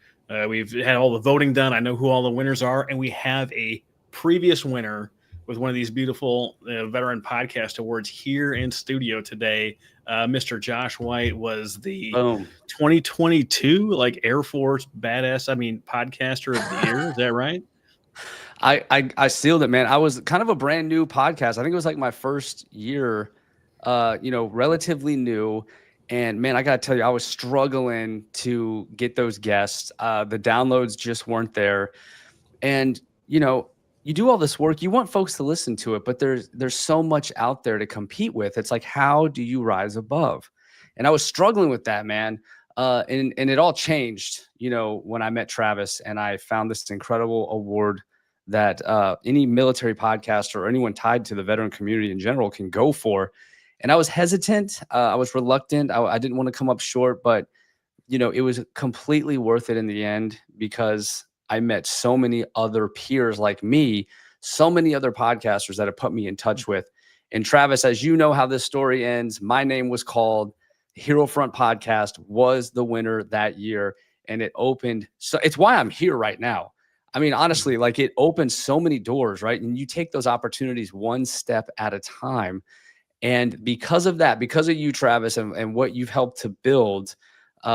We've had all the voting done. I know who all the winners are, and we have a previous winner with one of these beautiful Veteran Podcast Awards here in studio today. Mr. Josh White was the 2022 like Air Force badass, podcaster of the year. Is that right? I sealed it, man. I was kind of a brand new podcast. I think it was like my first year, relatively new. And man, I got to tell you, I was struggling to get those guests. The downloads just weren't there. And, you do all this work, you want folks to listen to it, but there's so much out there to compete with. It's like, how do you rise above? And I was struggling with that, man. And it all changed, when I met Travis and I found this incredible award that any military podcaster or anyone tied to the veteran community in general can go for. And I was hesitant. I was reluctant. I didn't want to come up short, but, it was completely worth it in the end because I met so many other peers like me, so many other podcasters that have put me in touch with. And Travis, as you know how this story ends, my name was called. Hero Front Podcast was the winner that year. And it opened. So it's why I'm here right now. Honestly, like it opens so many doors, right? And you take those opportunities one step at a time. And because of that, because of you, Travis, and what you've helped to build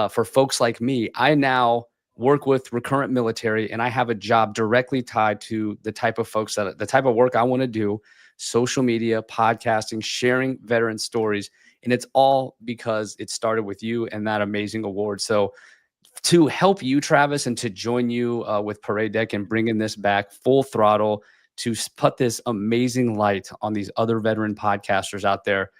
for folks like me, I now work with recurrent military, and I have a job directly tied to the type of folks the type of work I want to do, social media, podcasting, sharing veteran stories. And it's all because it started with you and that amazing award. So to help you, Travis, and to join you with Parade Deck and bringing this back full throttle to put this amazing light on these other veteran podcasters out there,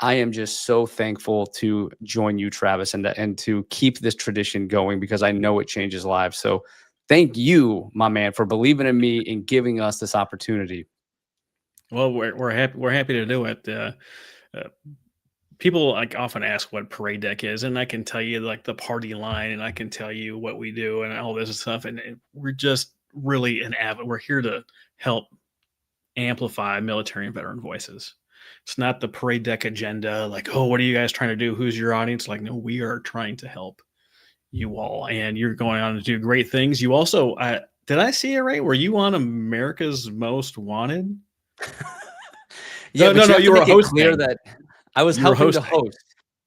I am just so thankful to join you, Travis, and to keep this tradition going because I know it changes lives. So thank you, my man, for believing in me and giving us this opportunity. Well, we're happy to do it. People often ask what Parade Deck is, and I can tell you like the party line, and I can tell you what we do and all this stuff. And we're just really we're here to help amplify military and veteran voices. It's not the Parade Deck agenda. Like, oh, what are you guys trying to do? Who's your audience? Like, no, we are trying to help you all, and you're going on to do great things. You also, did I see it right? Were you on America's Most Wanted? Yeah, no, you were hosting. Clear that I was helping to host.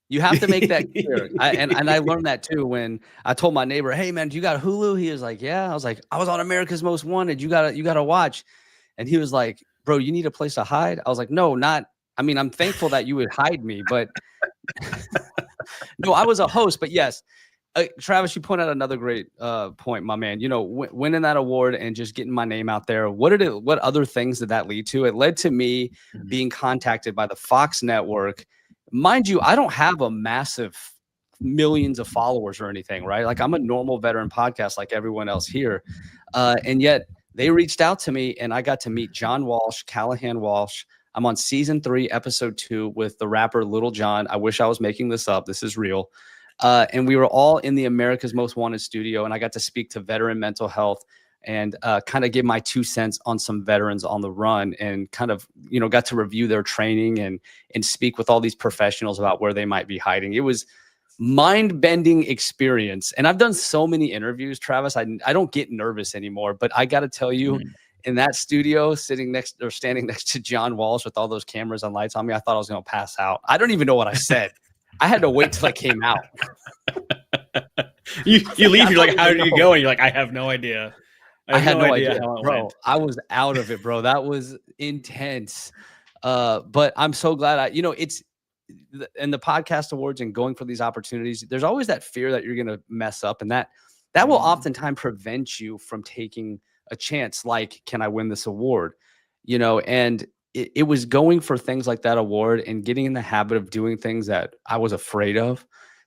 You have to make that clear. And I learned that too when I told my neighbor, "Hey man, do you got Hulu?" He was like, "Yeah." I was like, "I was on America's Most Wanted. You gotta watch." And he was like, "Bro, you need a place to hide?" I was like, "No, not. I'm thankful that you would hide me, but no, I was a host." But yes, Travis, you point out another great point, my man. Winning that award and just getting my name out there. What other things did that lead to? It led to me being contacted by the Fox Network. Mind you, I don't have a massive millions of followers or anything, right? Like I'm a normal veteran podcast like everyone else here. And yet they reached out to me and I got to meet John Walsh, Callahan Walsh. I'm on season 3, episode 2 with the rapper Little John. I wish I was making this up. This is real. And we were all in the America's Most Wanted studio, and I got to speak to veteran mental health and kind of give my 2 cents on some veterans on the run and kind of, got to review their training and speak with all these professionals about where they might be hiding. It was mind-bending experience. And I've done so many interviews, Travis. I don't get nervous anymore, but I got to tell you, in that studio, standing next to John Walsh with all those cameras and lights on me, I thought I was going to pass out. I don't even know what I said. I had to wait till I came out. you leave, you're like, how did you go? And you're like, I have no idea. I had no idea how it bro. went. I was out of it, bro. That was intense. But I'm so glad it's in the podcast awards and going for these opportunities. There's always that fear that you're going to mess up. And that will oftentimes prevent you from taking a chance. Like, can I win this award? And it was going for things like that award and getting in the habit of doing things that I was afraid of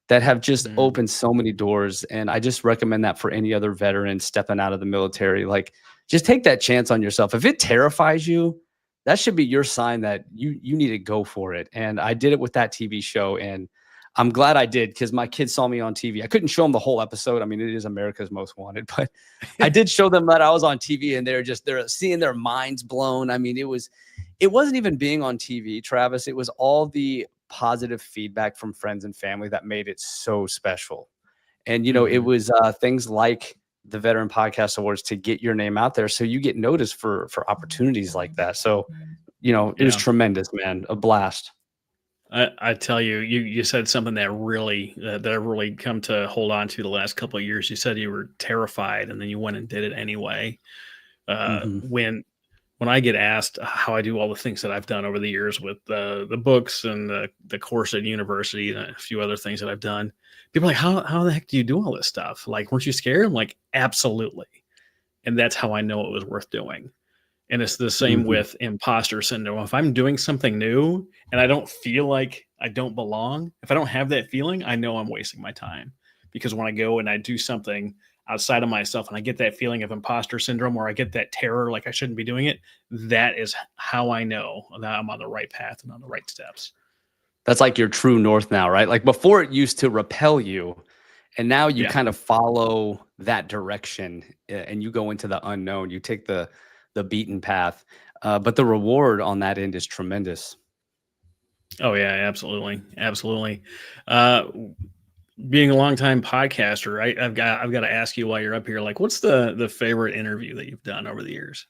that have just opened so many doors. And I just recommend that for any other veteran stepping out of the military. Like, just take that chance on yourself. If it terrifies you, that should be your sign that you need to go for it. And I did it with that TV show, and I'm glad I did, because my kids saw me on TV. I couldn't show them the whole episode. I mean, it is America's Most Wanted, but I did show them that I was on TV, and they're seeing their minds blown. I mean, it wasn't even being on TV, Travis. It was all the positive feedback from friends and family that made it so special. And, it was things like the Veteran Podcast Awards to get your name out there, so you get noticed for opportunities like that. So, it was tremendous, man. A blast. I tell you, you said something that really that I've really come to hold on to the last couple of years. You said you were terrified, and then you went and did it anyway. When I get asked how I do all the things that I've done over the years with the books and the course at university and a few other things that I've done, people are like, how the heck do you do all this stuff? Like, weren't you scared? I'm like, absolutely. And that's how I know it was worth doing. And it's the same with imposter syndrome. If I'm doing something new and I don't feel like I don't belong, if I don't have that feeling, I know I'm wasting my time. Because when I go and I do something outside of myself and I get that feeling of imposter syndrome, or I get that terror like I shouldn't be doing it, that is how I know that I'm on the right path and on the right steps. That's like your true north now, right? Like, before it used to repel you, and now you kind of follow that direction, and you go into the unknown. You take the beaten path, but the reward on that end is tremendous. Oh yeah, absolutely. Being a longtime podcaster, I've got to ask you while you're up here, like, what's the favorite interview that you've done over the years?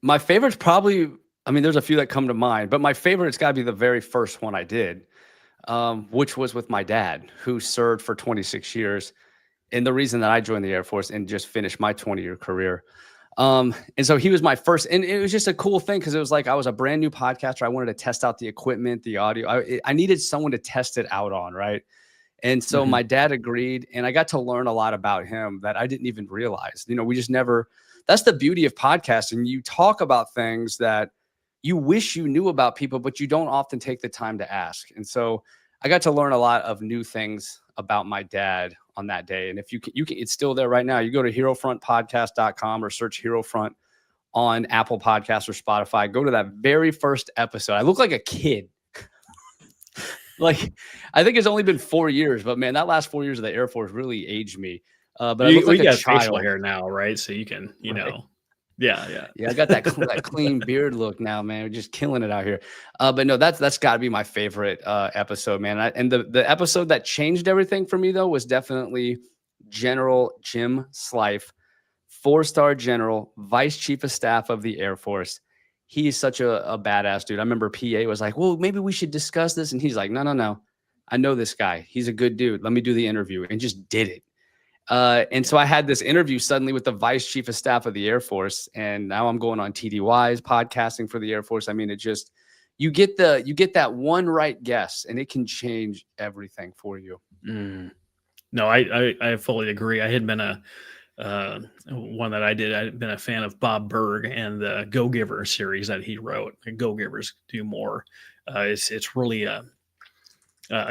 My favorite's probably, I mean, there's a few that come to mind, but my favorite's got to be the very first one I did, which was with my dad, who served for 26 years. And the reason that I joined the Air Force and just finished my 20-year career. And so he was my first, and it was just a cool thing, because it was like I was a brand new podcaster. I wanted to test out the equipment, the audio. I needed someone to test it out on, right? And so my dad agreed, and I got to learn a lot about him that I didn't even realize. We just never, that's the beauty of podcasting. You talk about things that you wish you knew about people, but you don't often take the time to ask. And so I got to learn a lot of new things about my dad on that day. And if you can, it's still there right now. You go to herofrontpodcast.com or search Herofront on Apple Podcasts or Spotify. Go to that very first episode. I look like a kid. Like, I think it's only been 4 years, but man, that last 4 years of the Air Force really aged me. But I look like a child. Facial hair now, right? So you can, know. Yeah. I got that clean beard look now, man. We're just killing it out here. But no, that's got to be my favorite episode, man. And the episode that changed everything for me, though, was definitely General Jim Slife, 4-star general, vice chief of staff of the Air Force. He's such a badass dude. I remember PA was like, well, maybe we should discuss this. And he's like, no. I know this guy. He's a good dude. Let me do the interview. And just did it. And so I had this interview suddenly with the vice chief of staff of the Air Force. And now I'm going on TDY's podcasting for the Air Force. I mean, it just, you get that one right guess, and it can change everything for you. No, I fully agree. I had been one that I'd been a fan of Bob Berg and the Go Giver series that he wrote. Go Givers Do More. It's really a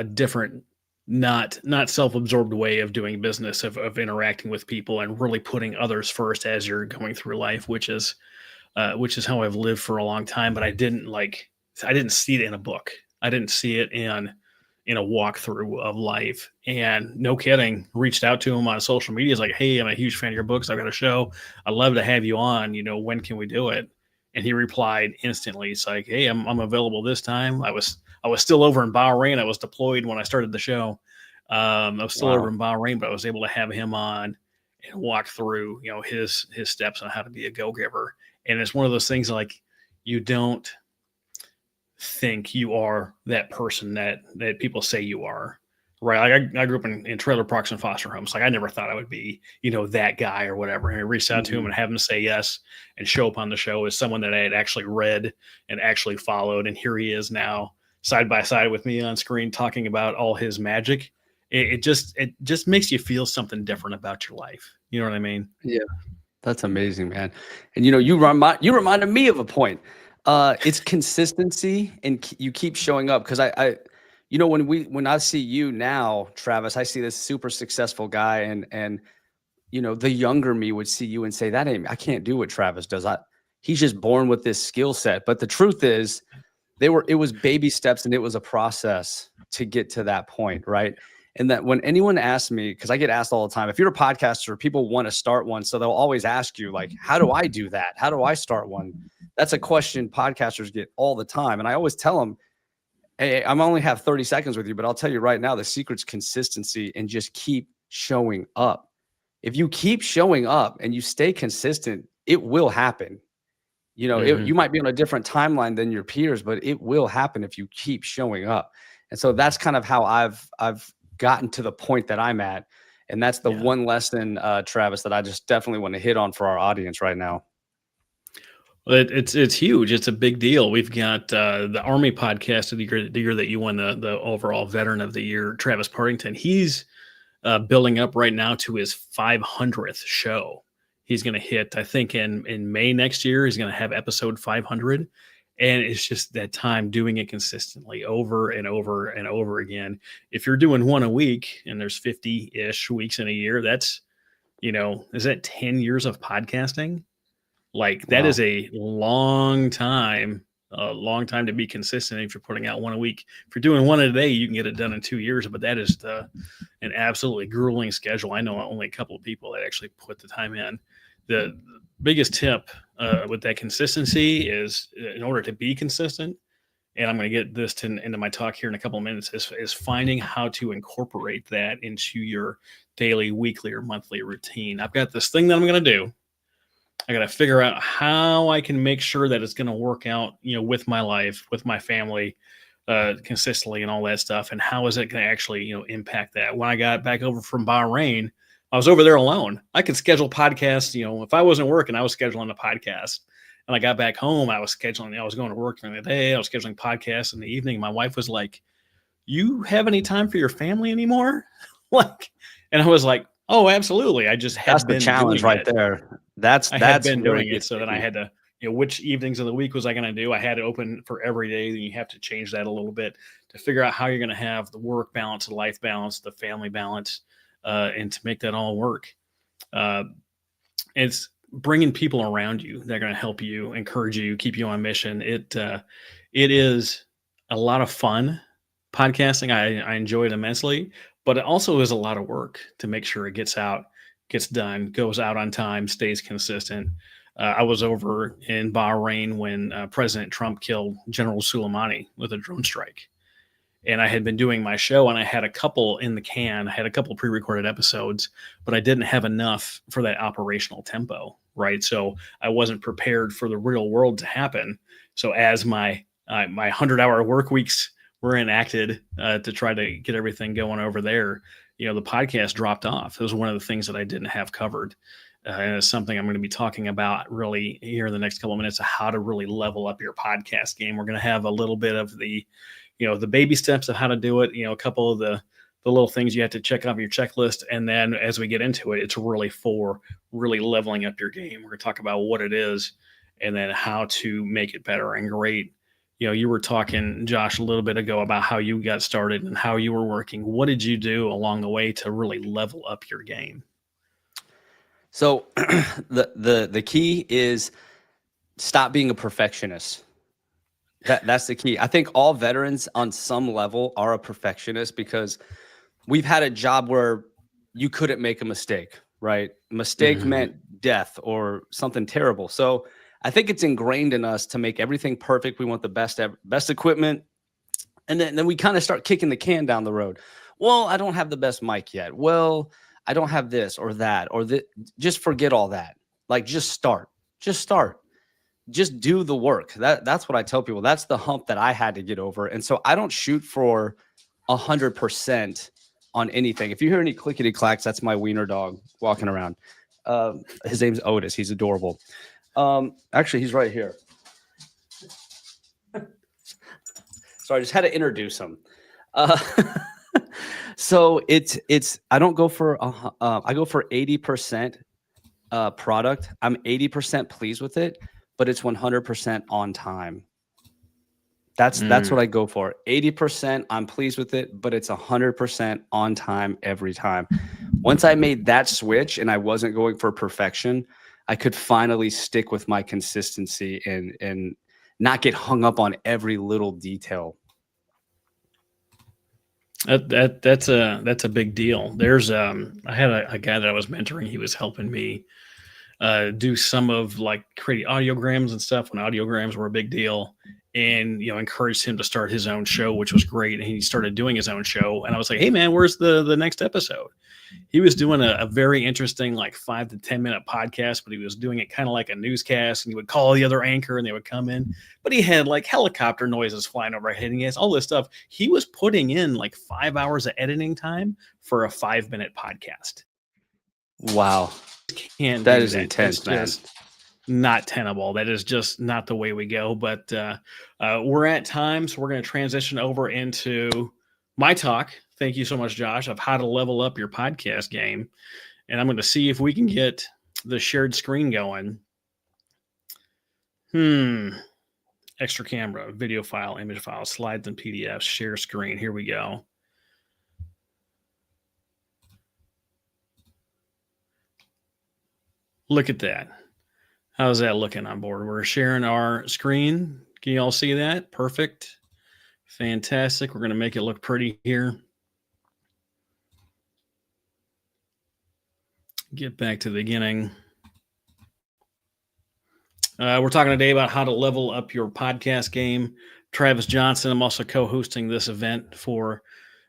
different, not self-absorbed way of doing business, of interacting with people and really putting others first as you're going through life, which is how I've lived for a long time. But I didn't see it in a book. I didn't see it in a walkthrough of life. And no kidding, reached out to him on social media. It's like, hey, I'm a huge fan of your books. I've got a show. I'd love to have you on. When can we do it? And he replied instantly. It's like, hey, I'm available this time. I was still over in Bahrain. I was deployed when I started the show. I was still over in Bahrain, but I was able to have him on and walk through, his steps on how to be a go-giver. And it's one of those things, like, you don't think you are that person that people say you are, right? Like, I grew up in trailer parks and foster homes. Like, I never thought I would be, that guy or whatever. And I reached out to him and have him say yes and show up on the show as someone that I had actually read and actually followed. And here he is now, side by side with me on screen, talking about all his magic. It just makes you feel something different about your life. You know what I mean? Yeah, that's amazing, man. And you reminded me of a point. It's consistency, and you keep showing up. Because I when I see you now, Travis, I see this super successful guy, and the younger me would see you and say, that ain't, I can't do what Travis does. he's just born with this skill set. But the truth is, it was baby steps, and it was a process to get to that point, right? And that when anyone asks me, because I get asked all the time, if you're a podcaster, people want to start one. So they'll always ask you, like, how do I do that? How do I start one? That's a question podcasters get all the time. And I always tell them, hey, I'm only have 30 seconds with you, but I'll tell you right now, the secret's consistency and just keep showing up. If you keep showing up and you stay consistent, it will happen. You know, you might be on a different timeline than your peers, but it will happen if you keep showing up. And so that's kind of how I've gotten to the point that I'm at. And that's the one lesson, Travis, that I just definitely want to hit on for our audience right now. Well, it's huge. It's a big deal. We've got the Army podcast of the year that you won the overall Veteran of the Year, Travis Partington. He's building up right now to his 500th show. He's going to hit, I think, in May next year, he's going to have episode 500. And it's just that time doing it consistently over and over and over again. If you're doing one a week and there's 50-ish weeks in a year, that's, is that 10 years of podcasting? Like that is a long time to be consistent. If you're putting out one a week, if you're doing one a day, you can get it done in 2 years, but that is an absolutely grueling schedule. I know only a couple of people that actually put the time in. The biggest tip with that consistency is, in order to be consistent, and I'm going to get this into my talk here in a couple of minutes, is finding how to incorporate that into your daily, weekly, or monthly routine. I've got this thing that I'm going to do. I got to figure out how I can make sure that it's going to work out, with my life, with my family, consistently, and all that stuff. And how is it going to actually, impact that? When I got back over from Bahrain, I was over there alone. I could schedule podcasts. If I wasn't working, I was scheduling a podcast. And I got back home, I was going to work during the day. I was scheduling podcasts in the evening. My wife was like, "You have any time for your family anymore?" And I was like, "Oh, absolutely." I just had been the challenge doing right it. there. That's been where doing it, so that I had to, which evenings of the week was I going to do? I had it open for every day. Then you have to change that a little bit to figure out how you're going to have the work balance, the life balance, the family balance, and to make that all work. It's bringing people around you that are going to help you, encourage you, keep you on mission. It is a lot of fun podcasting. I enjoy it immensely, but it also is a lot of work to make sure it gets out, gets done, goes out on time, stays consistent. I was over in Bahrain when President Trump killed General Soleimani with a drone strike. And I had been doing my show, and I had a couple in the can. I had a couple pre-recorded episodes, but I didn't have enough for that operational tempo, right? So I wasn't prepared for the real world to happen. So as my 100-hour work weeks were enacted to try to get everything going over there, the podcast dropped off. It was one of the things that I didn't have covered. And it's something I'm going to be talking about really here in the next couple of minutes, of how to really level up your podcast game. We're going to have a little bit of the baby steps of how to do it, a couple of the little things you have to check off your checklist. And then as we get into it, it's really for really leveling up your game. We're going to talk about what it is and then how to make it better and great. You were talking, Josh, a little bit ago about how you got started and how you were working. What did you do along the way to really level up your game? So the key is stop being a perfectionist. That's the key. I think all veterans on some level are a perfectionist, because we've had a job where you couldn't make a mistake, right? Mistake meant death or something terrible. So I think it's ingrained in us to make everything perfect. We want the best equipment. And then we kind of start kicking the can down the road. Well, I don't have the best mic yet. Well, I don't have this or that or that. Just forget all that. Just start. Just do the work. That's what I tell people. That's the hump that I had to get over. And so I don't shoot for 100% on anything. If you hear any clickety clacks, that's my wiener dog walking around. His name's Otis. He's adorable. Actually, he's right here. So I just had to introduce him. So it's I don't go for I go for 80% product. I'm 80% pleased with it, but it's 100% on time. That's what I go for. 80% I'm pleased with it, but it's 100% on time every time. Once I made that switch and I wasn't going for perfection, I could finally stick with my consistency and not get hung up on every little detail. That's a big deal. There's I had a guy that I was mentoring. He was helping me do some of like creating audiograms and stuff when audiograms were a big deal, and encouraged him to start his own show, which was great. And he started doing his own show, and I was like, hey man, where's the next episode? He was doing a very interesting like 5 to 10 minute podcast, but he was doing it kind of like a newscast, and he would call the other anchor and they would come in, but he had like helicopter noises flying overhead and he has all this stuff. He was putting in like 5 hours of editing time for a 5-minute podcast. Wow. That is intense, man. Not tenable. That is just not the way we go. But we're at time, so we're going to transition over into my talk. Thank you so much, Josh, of how to level up your podcast game. And I'm going to see if we can get the shared screen going. Extra camera, video file, image file, slides and PDFs, share screen. Here we go. Look at that. How's that looking on board? We're sharing our screen. Can you all see that? Perfect. Fantastic. We're going to make it look pretty here. Get back to the beginning. We're talking today about how to level up your podcast game. Travis Johnson. I'm also co-hosting this event for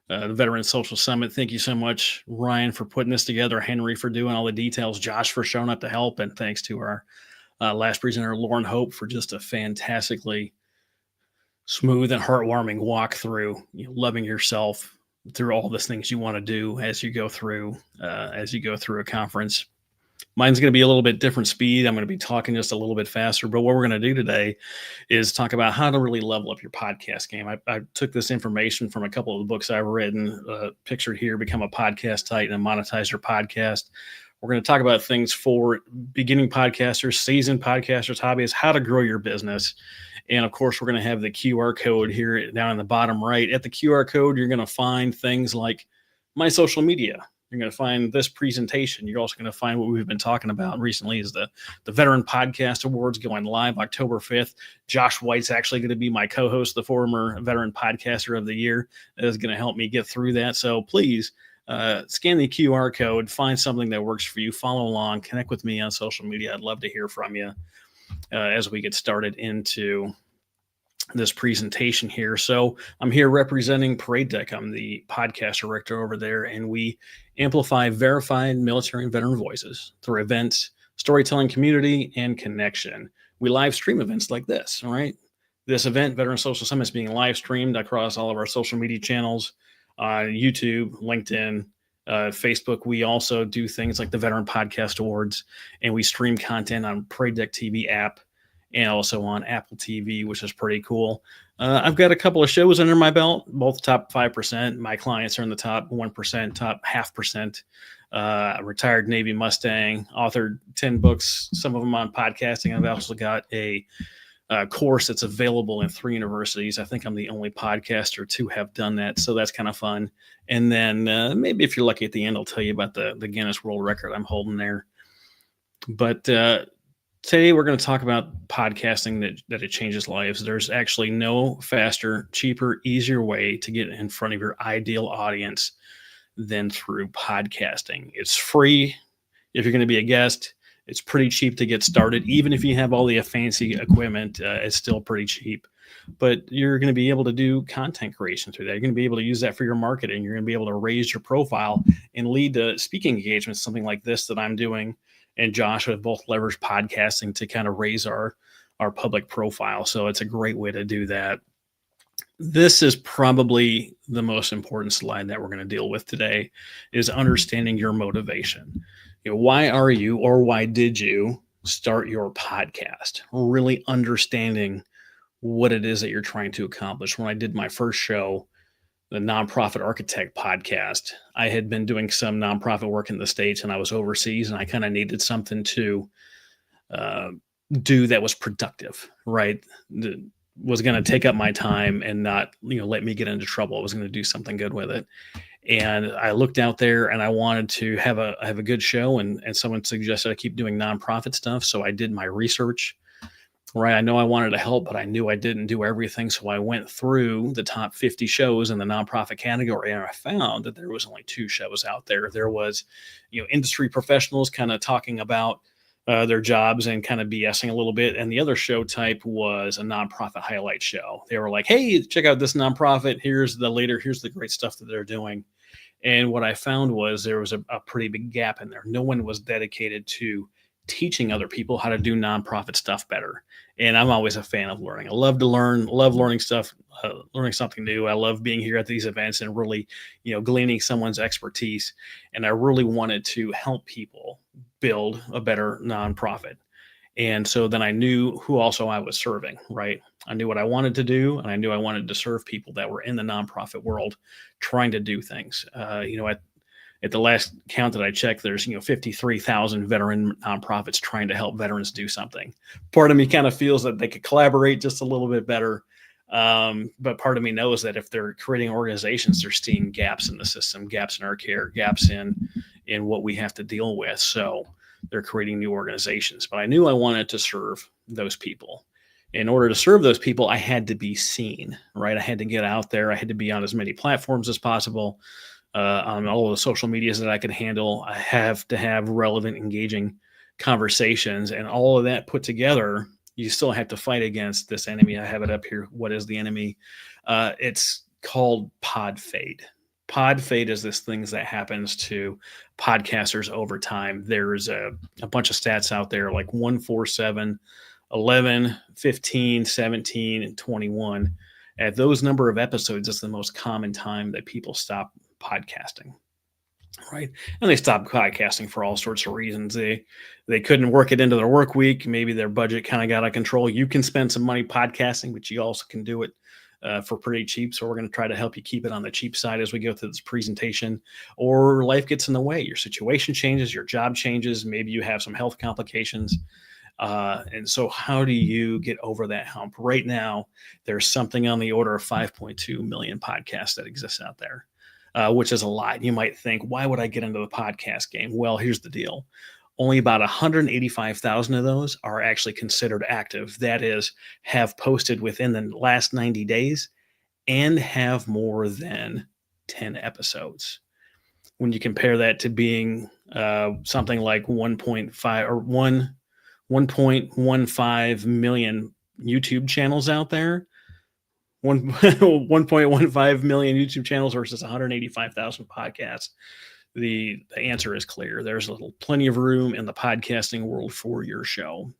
the Veteran Social Summit. Thank you so much, Ryan, for putting this together, Henry for doing all the details, Josh for showing up to help, and thanks to our last presenter, Lauren Hope, for just a fantastically smooth and heartwarming walk through loving yourself through all the things you want to do as you go through a conference. Mine's going to be a little bit different speed. I'm going to be talking just a little bit faster, but what we're going to do today is talk about how to really level up your podcast game. I took this information from a couple of the books I've written, pictured here, Become a Podcast Titan and Monetize Your Podcast. We're going to talk about things for beginning podcasters, seasoned podcasters, hobbyists, how to grow your business. And of course, we're going to have the QR code here down in the bottom right. At the QR code, you're going to find things like my social media. You're going to find this presentation. You're also going to find what we've been talking about recently is the Veteran Podcast Awards going live October 5th. Josh White's actually going to be my co-host, the former Veteran Podcaster of the Year. That is going to help me get through that. So please scan the QR code, find something that works for you, follow along, connect with me on social media. I'd love to hear from you as we get started into this presentation here. So I'm here representing Parade Deck. I'm the podcast director over there, and we amplify verified military and veteran voices through events, storytelling, community, and connection. We live stream events like this, all right? This event, Veteran Social Summit, is being live streamed across all of our social media channels, YouTube, LinkedIn, Facebook. We also do things like the Veteran Podcast Awards, and we stream content on Parade Deck TV app and also on Apple TV, which is pretty cool. I've got a couple of shows under my belt, both top 5%. My clients are in the top 1%, top 0.5%. Retired Navy Mustang, authored 10 books, some of them on podcasting. I've also got a course that's available in 3 universities. I think I'm the only podcaster to have done that, so that's kind of fun. And then maybe if you're lucky at the end, I'll tell you about the Guinness World Record I'm holding there. But today we're going to talk about podcasting that it changes lives. There's actually no faster, cheaper, easier way to get in front of your ideal audience than through podcasting. It's free if you're going to be a guest. It's pretty cheap to get started. Even if you have all the fancy equipment, it's still pretty cheap. But you're going to be able to do content creation through that. You're going to be able to use that for your marketing. You're going to be able to raise your profile and lead to speaking engagements, something like this that I'm doing. And Josh have both leveraged podcasting to kind of raise our public profile. So it's a great way to do that. This is probably the most important slide that we're going to deal with today, is understanding your motivation. Why are you, or why did you start your podcast? Really understanding what it is that you're trying to accomplish. When I did my first show, the Nonprofit Architect podcast, I had been doing some nonprofit work in the States and I was overseas, and I kind of needed something to do that was productive, right? That was going to take up my time and not, let me get into trouble. I was going to do something good with it. And I looked out there and I wanted to have a good show, and someone suggested I keep doing nonprofit stuff. So I did my research, right? I know I wanted to help, but I knew I didn't do everything. So I went through the top 50 shows in the nonprofit category, and I found that there was only 2 shows out there. There was, industry professionals kind of talking about their jobs and kind of BSing a little bit. And the other show type was a nonprofit highlight show. They were like, hey, check out this nonprofit. Here's the great stuff that they're doing. And what I found was there was a pretty big gap in there. No one was dedicated to teaching other people how to do nonprofit stuff better. And I'm always a fan of learning. I love to learn, love learning stuff, learning something new. I love being here at these events and really, gleaning someone's expertise. And I really wanted to help people build a better nonprofit. And so then I knew who also I was serving, right? I knew what I wanted to do, and I knew I wanted to serve people that were in the nonprofit world trying to do things. At the last count that I checked, there's 53,000 veteran nonprofits trying to help veterans do something. Part of me kind of feels that they could collaborate just a little bit better. But part of me knows that if they're creating organizations, they're seeing gaps in the system, gaps in our care, gaps in what we have to deal with. So they're creating new organizations. But I knew I wanted to serve those people. In order to serve those people, I had to be seen, right? I had to get out there. I had to be on as many platforms as possible, on all of the social medias that I could handle. I have to have relevant, engaging conversations, and all of that put together, you still have to fight against this enemy. I have it up here. What is the enemy? It's called pod fade. Pod fade is this thing that happens to podcasters over time. There's a bunch of stats out there like 1, 4, 7, 11, 15, 17, and 21. At those number of episodes, it's the most common time that people stop podcasting, right? And they stopped podcasting for all sorts of reasons. They couldn't work it into their work week. Maybe their budget kind of got out of control. You can spend some money podcasting, but you also can do it for pretty cheap. So we're going to try to help you keep it on the cheap side as we go through this presentation. Or life gets in the way. Your situation changes, your job changes. Maybe you have some health complications. And so how do you get over that hump? Right now, there's something on the order of 5.2 million podcasts that exist out there, which is a lot. You might think, why would I get into the podcast game? Well, here's the deal. Only about 185,000 of those are actually considered active. That is, have posted within the last 90 days and have more than 10 episodes. When you compare that to being something like 1.15 million YouTube channels out there, 1.15 million YouTube channels versus 185,000 podcasts. The answer is clear. There's plenty of room in the podcasting world for your show.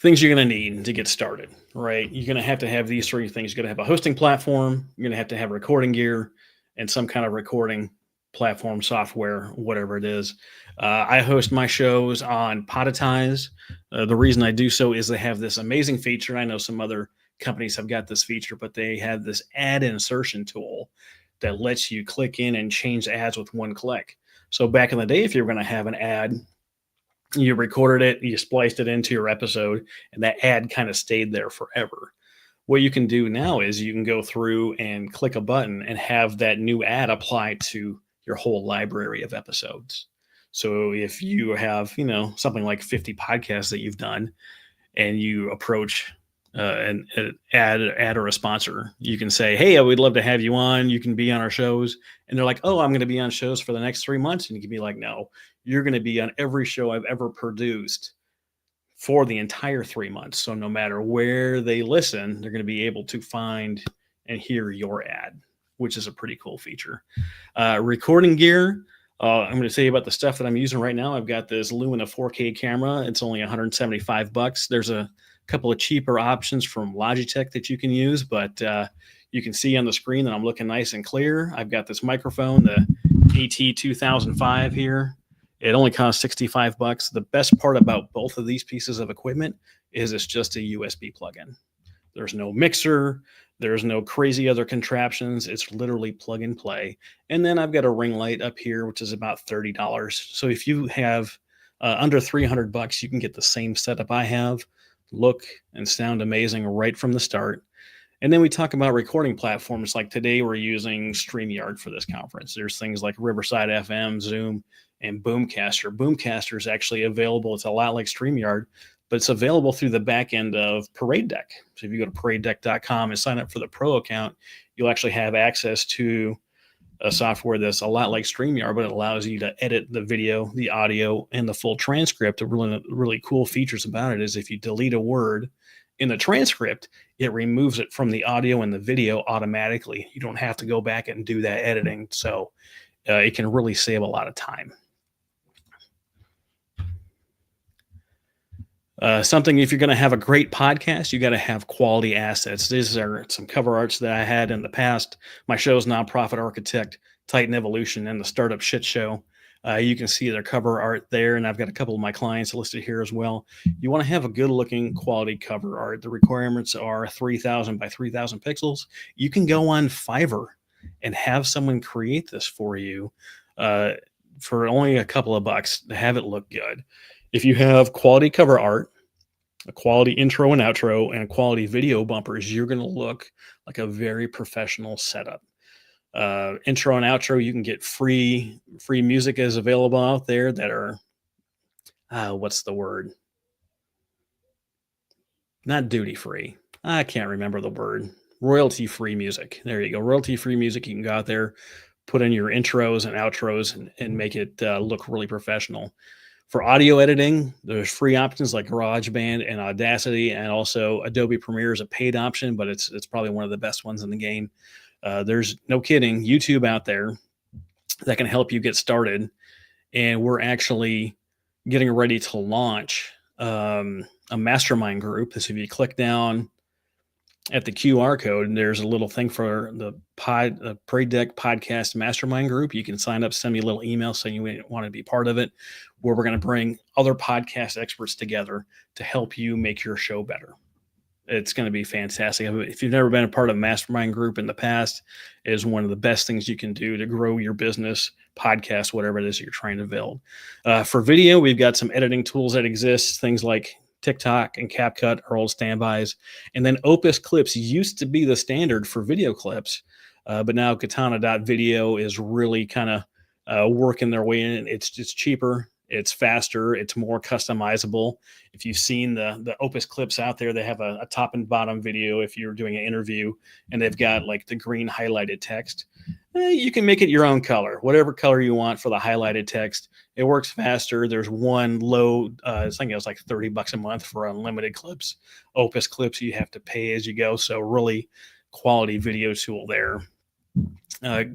Things you're going to need to get started, right? You're going to have these 3 things. You're going to have a hosting platform. You're going to have recording gear and some kind of recording platform, software, whatever it is. I host my shows on Podetize. The reason I do so is they have this amazing feature. I know some other companies have got this feature, but they have this ad insertion tool that lets you click in and change ads with one click. So back in the day, if you were going to have an ad, you recorded it, you spliced it into your episode, and that ad kind of stayed there forever. What you can do now is you can go through and click a button and have that new ad apply to your whole library of episodes. So if you have, something like 50 podcasts that you've done, and you approach an ad or a sponsor, you can say, hey, I would love to have you on. You can be on our shows. And they're like, oh, I'm going to be on shows for the next 3 months. And you can be like, no, you're going to be on every show I've ever produced for the entire 3 months. So no matter where they listen, they're going to be able to find and hear your ad, which is a pretty cool feature. Recording gear. I'm going to tell you about the stuff that I'm using right now. I've got this Lumina 4K camera. It's only $175. There's a couple of cheaper options from Logitech that you can use, but you can see on the screen that I'm looking nice and clear. I've got this microphone, the AT2005 here. It only costs $65. The best part about both of these pieces of equipment is it's just a USB plug-in. There's no mixer. There's no crazy other contraptions. It's literally plug and play. And then I've got a ring light up here, which is about $30. So if you have under $300, you can get the same setup I have, look and sound amazing right from the start. And then we talk about recording platforms. Like today, we're using StreamYard for this conference. There's things like Riverside FM, Zoom, and Boomcaster. Boomcaster is actually available. It's a lot like StreamYard, but it's available through the back end of Parade Deck. So if you go to paradedeck.com and sign up for the pro account, you'll actually have access to a software that's a lot like StreamYard, but it allows you to edit the video, the audio, and the full transcript. The really cool features about it is if you delete a word in the transcript, it removes it from the audio and the video automatically. You don't have to go back and do that editing. So it can really save a lot of time. Something, if you're going to have a great podcast, you got to have quality assets. These are some cover arts that I had in the past. My show's Nonprofit Architect, Titan Evolution, and the Startup Shit Show. You can see their cover art there, and I've got a couple of my clients listed here as well. You want to have a good-looking quality cover art. The requirements are 3,000 by 3,000 pixels. You can go on Fiverr and have someone create this for you for only a couple of bucks to have it look good. If you have quality cover art, a quality intro and outro, and quality video bumpers, you're going to look like a very professional setup. Intro and outro, you can get free music is available out there that are, what's the word? Not duty free. I can't remember the word. Royalty free music. There you go. Royalty free music. You can go out there, put in your intros and outros and make it look really professional. For audio editing, there's free options like GarageBand and Audacity, and also Adobe Premiere is a paid option, but it's probably one of the best ones in the game. There's no kidding, YouTube out there that can help you get started. And we're actually getting ready to launch a mastermind group. So if you click down at the QR code, there's a little thing for the Parade Deck Podcast Mastermind Group. You can sign up, send me a little email saying you want to be part of it, where we're going to bring other podcast experts together to help you make your show better. It's going to be fantastic. If you've never been a part of a mastermind group in the past, it is one of the best things you can do to grow your business, podcast, whatever it is you're trying to build. For video, we've got some editing tools that exist, things like TikTok and CapCut are old standbys. And then Opus Clips used to be the standard for video clips, but now Katana.video is really kind of working their way in. It's cheaper. It's faster. It's more customizable. If you've seen the Opus Clips out there, they have a top and bottom video if you're doing an interview, and they've got like the green highlighted text. You can make it your own color, whatever color you want for the highlighted text. It works faster. There's one low, I think it was like $30 a month for unlimited clips. Opus Clips, you have to pay as you go. So really quality video tool there.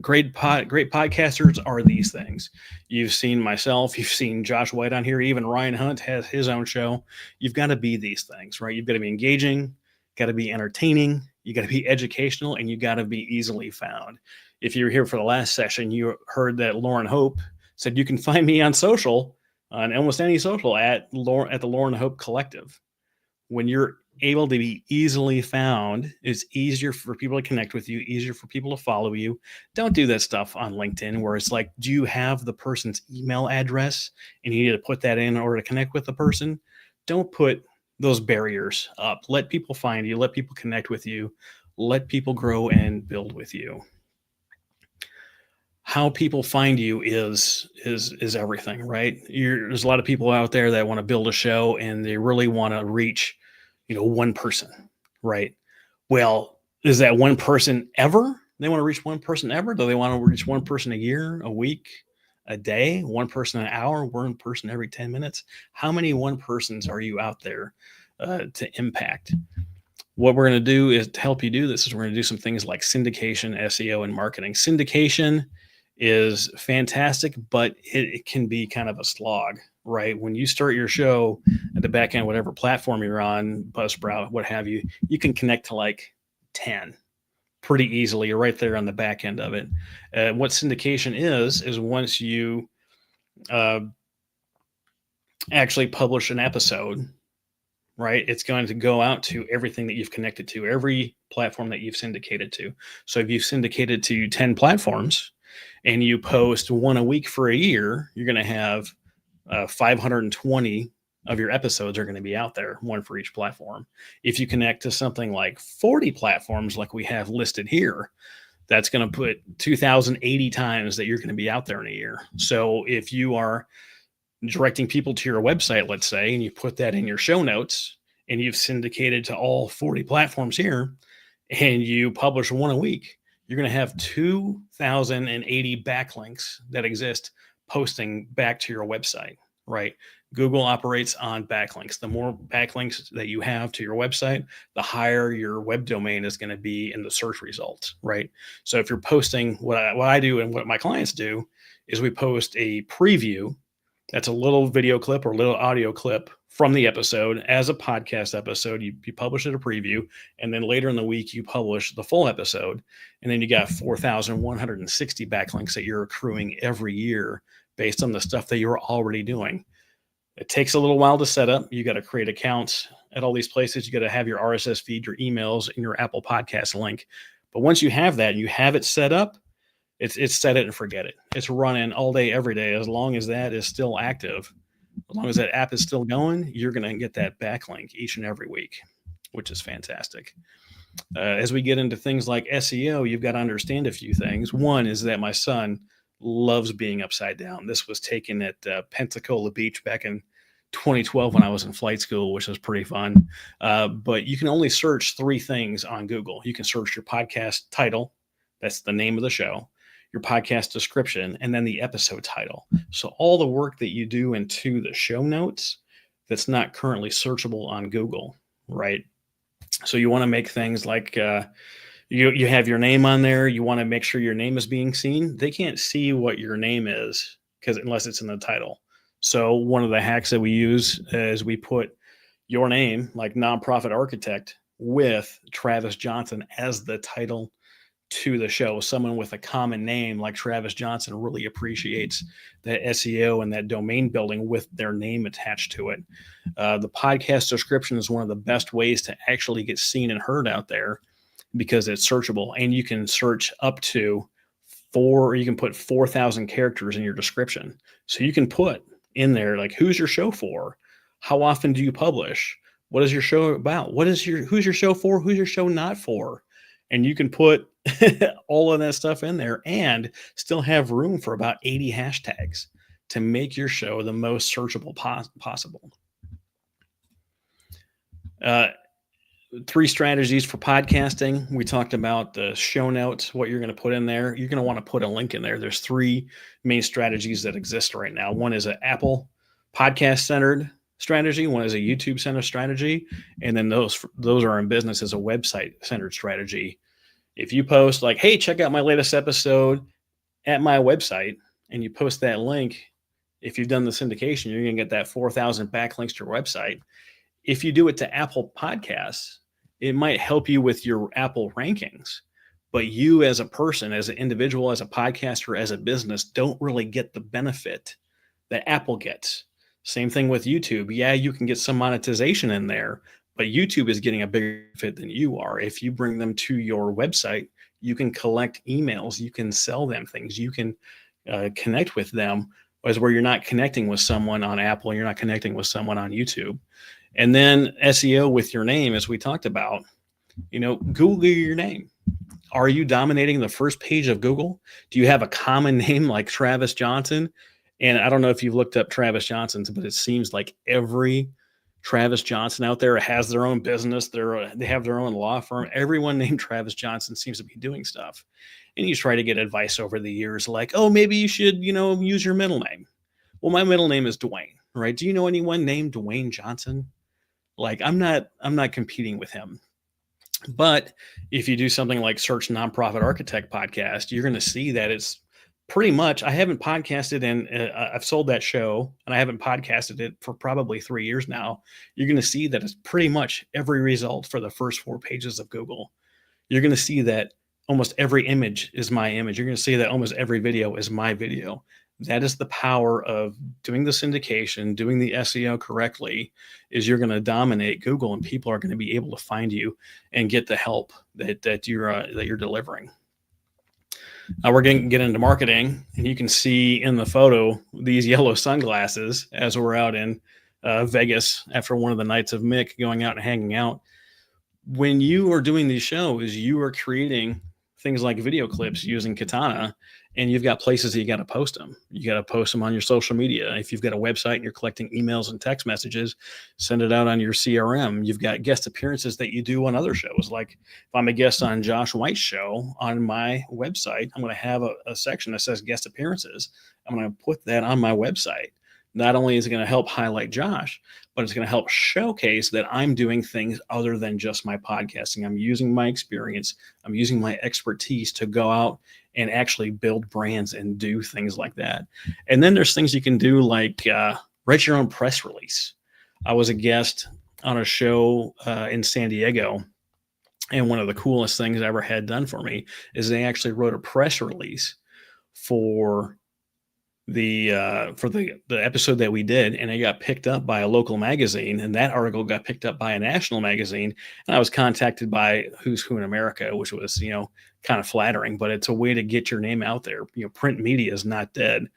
Great podcasters are these things. You've seen myself, you've seen Josh White on here, even Ryan Hunt has his own show. You've got to be these things, right? You've got to be engaging, got to be entertaining, you got to be educational, and you got to be easily found. If you were here for the last session, you heard that Lauren Hope said you can find me on social, on almost any social, at the Lauren Hope Collective. When you're able to be easily found, it's easier for people to connect with you, easier for people to follow you. Don't do that stuff on LinkedIn where it's like, do you have the person's email address and you need to put that in order to connect with the person? Don't put those barriers up. Let people find you, let people connect with you, let people grow and build with you. How people find you is everything, right? There's a lot of people out there that want to build a show and they really want to reach, one person, right? Well, is that one person ever? They want to reach one person ever? Do they want to reach one person a year, a week, a day, one person an hour, one person every 10 minutes? How many one persons are you out there to impact? What we're going to do is to help you do this is we're going to do some things like syndication, SEO, and marketing. Syndication is fantastic, but it can be kind of a slog, right? When you start your show at the back end, whatever platform you're on, Buzzsprout, what have you, you can connect to like 10 pretty easily. You're right there on the back end of it. What syndication is once you actually publish an episode, right? It's going to go out to everything that you've connected to, every platform that you've syndicated to. So if you've syndicated to 10 platforms, and you post one a week for a year, you're going to have 520 of your episodes are going to be out there, one for each platform. If you connect to something like 40 platforms, like we have listed here, that's going to put 2,080 times that you're going to be out there in a year. So if you are directing people to your website, let's say, and you put that in your show notes and you've syndicated to all 40 platforms here and you publish one a week, you're going to have 2,080 backlinks that exist posting back to your website, right? Google operates on backlinks. The more backlinks that you have to your website, the higher your web domain is going to be in the search results, right? So if you're posting, what I do and what my clients do is we post a preview. That's a little video clip or a little audio clip from the episode as a podcast episode. You publish it a preview, and then later in the week, you publish the full episode. And then you got 4,160 backlinks that you're accruing every year based on the stuff that you're already doing. It takes a little while to set up. You got to create accounts at all these places. You got to have your RSS feed, your emails, and your Apple Podcast link. But once you have that, you have it set up, it's set it and forget it. It's running all day, every day. As long as that is still active, as long as that app is still going, you're going to get that backlink each and every week, which is fantastic. As we get into things like SEO, you've got to understand a few things. One is that my son loves being upside down. This was taken at Pensacola Beach back in 2012 when I was in flight school, which was pretty fun. But you can only search 3 things on Google. You can search your podcast title. That's the name of the show, your podcast description, and then the episode title. So all the work that you do into the show notes that's not currently searchable on Google, right? So you want to make things like you have your name on there. You want to make sure your name is being seen. They can't see what your name is unless it's in the title. So one of the hacks that we use is we put your name, like Nonprofit Architect, with Travis Johnson as the title to the show. Someone with a common name like Travis Johnson really appreciates that SEO and that domain building with their name attached to it. The podcast description is one of the best ways to actually get seen and heard out there because it's searchable, and you can search up to you can put 4,000 characters in your description. So you can put in there, like, who's your show for? How often do you publish? What is your show about? Who's your show for? Who's your show not for? And you can put all of that stuff in there and still have room for about 80 hashtags to make your show the most searchable possible. 3 strategies for podcasting. We talked about the show notes, what you're going to put in there. You're going to want to put a link in there. There's 3 main strategies that exist right now. One is an Apple podcast centered strategy. One is a YouTube centered strategy. And then those are in business as a website centered strategy. If you post like, hey, check out my latest episode at my website, and you post that link, if you've done the syndication, you're going to get that 4,000 backlinks to your website. If you do it to Apple Podcasts, it might help you with your Apple rankings, but you as a person, as an individual, as a podcaster, as a business, don't really get the benefit that Apple gets. Same thing with YouTube. Yeah, you can get some monetization in there, but YouTube is getting a bigger benefit than you are. If you bring them to your website, you can collect emails, you can sell them things, you can connect with them, as where you're not connecting with someone on Apple, you're not connecting with someone on YouTube. And then SEO with your name, as we talked about, Google your name. Are you dominating the first page of Google? Do you have a common name like Travis Johnson? And I don't know if you've looked up Travis Johnson's, but it seems like every Travis Johnson out there has their own business. They have their own law firm. Everyone named Travis Johnson seems to be doing stuff. And you try to get advice over the years like, oh, maybe you should, use your middle name. Well, my middle name is Dwayne, right? Do you know anyone named Dwayne Johnson? Like, I'm not competing with him. But if you do something like search Nonprofit Architect podcast, you're going to see that it's pretty much, I haven't podcasted and I've sold that show and I haven't podcasted it for probably 3 years now. You're going to see that it's pretty much every result for the first 4 pages of Google. You're going to see that almost every image is my image. You're going to see that almost every video is my video. That is the power of doing the syndication, doing the SEO correctly, is you're going to dominate Google and people are going to be able to find you and get the help that you're delivering. We're going to get into marketing, and you can see in the photo these yellow sunglasses as we're out in Vegas after one of the nights of Mick going out and hanging out. When you are doing these shows, you are creating things like video clips using Katana, and you've got places that you got to post them. You got to post them on your social media. If you've got a website and you're collecting emails and text messages, send it out on your CRM. You've got guest appearances that you do on other shows. Like if I'm a guest on Josh White's show on my website, I'm going to have a section that says guest appearances. I'm going to put that on my website. Not only is it going to help highlight Josh, but it's going to help showcase that I'm doing things other than just my podcasting. I'm using my experience. I'm using my expertise to go out and actually build brands and do things like that. And then there's things you can do like write your own press release. I was a guest on a show in San Diego, and one of the coolest things I ever had done for me is they actually wrote a press release for the episode that we did, and it got picked up by a local magazine, and that article got picked up by a national magazine, and I was contacted by Who's Who in America, which was, kind of flattering, but it's a way to get your name out there. Print media is not dead.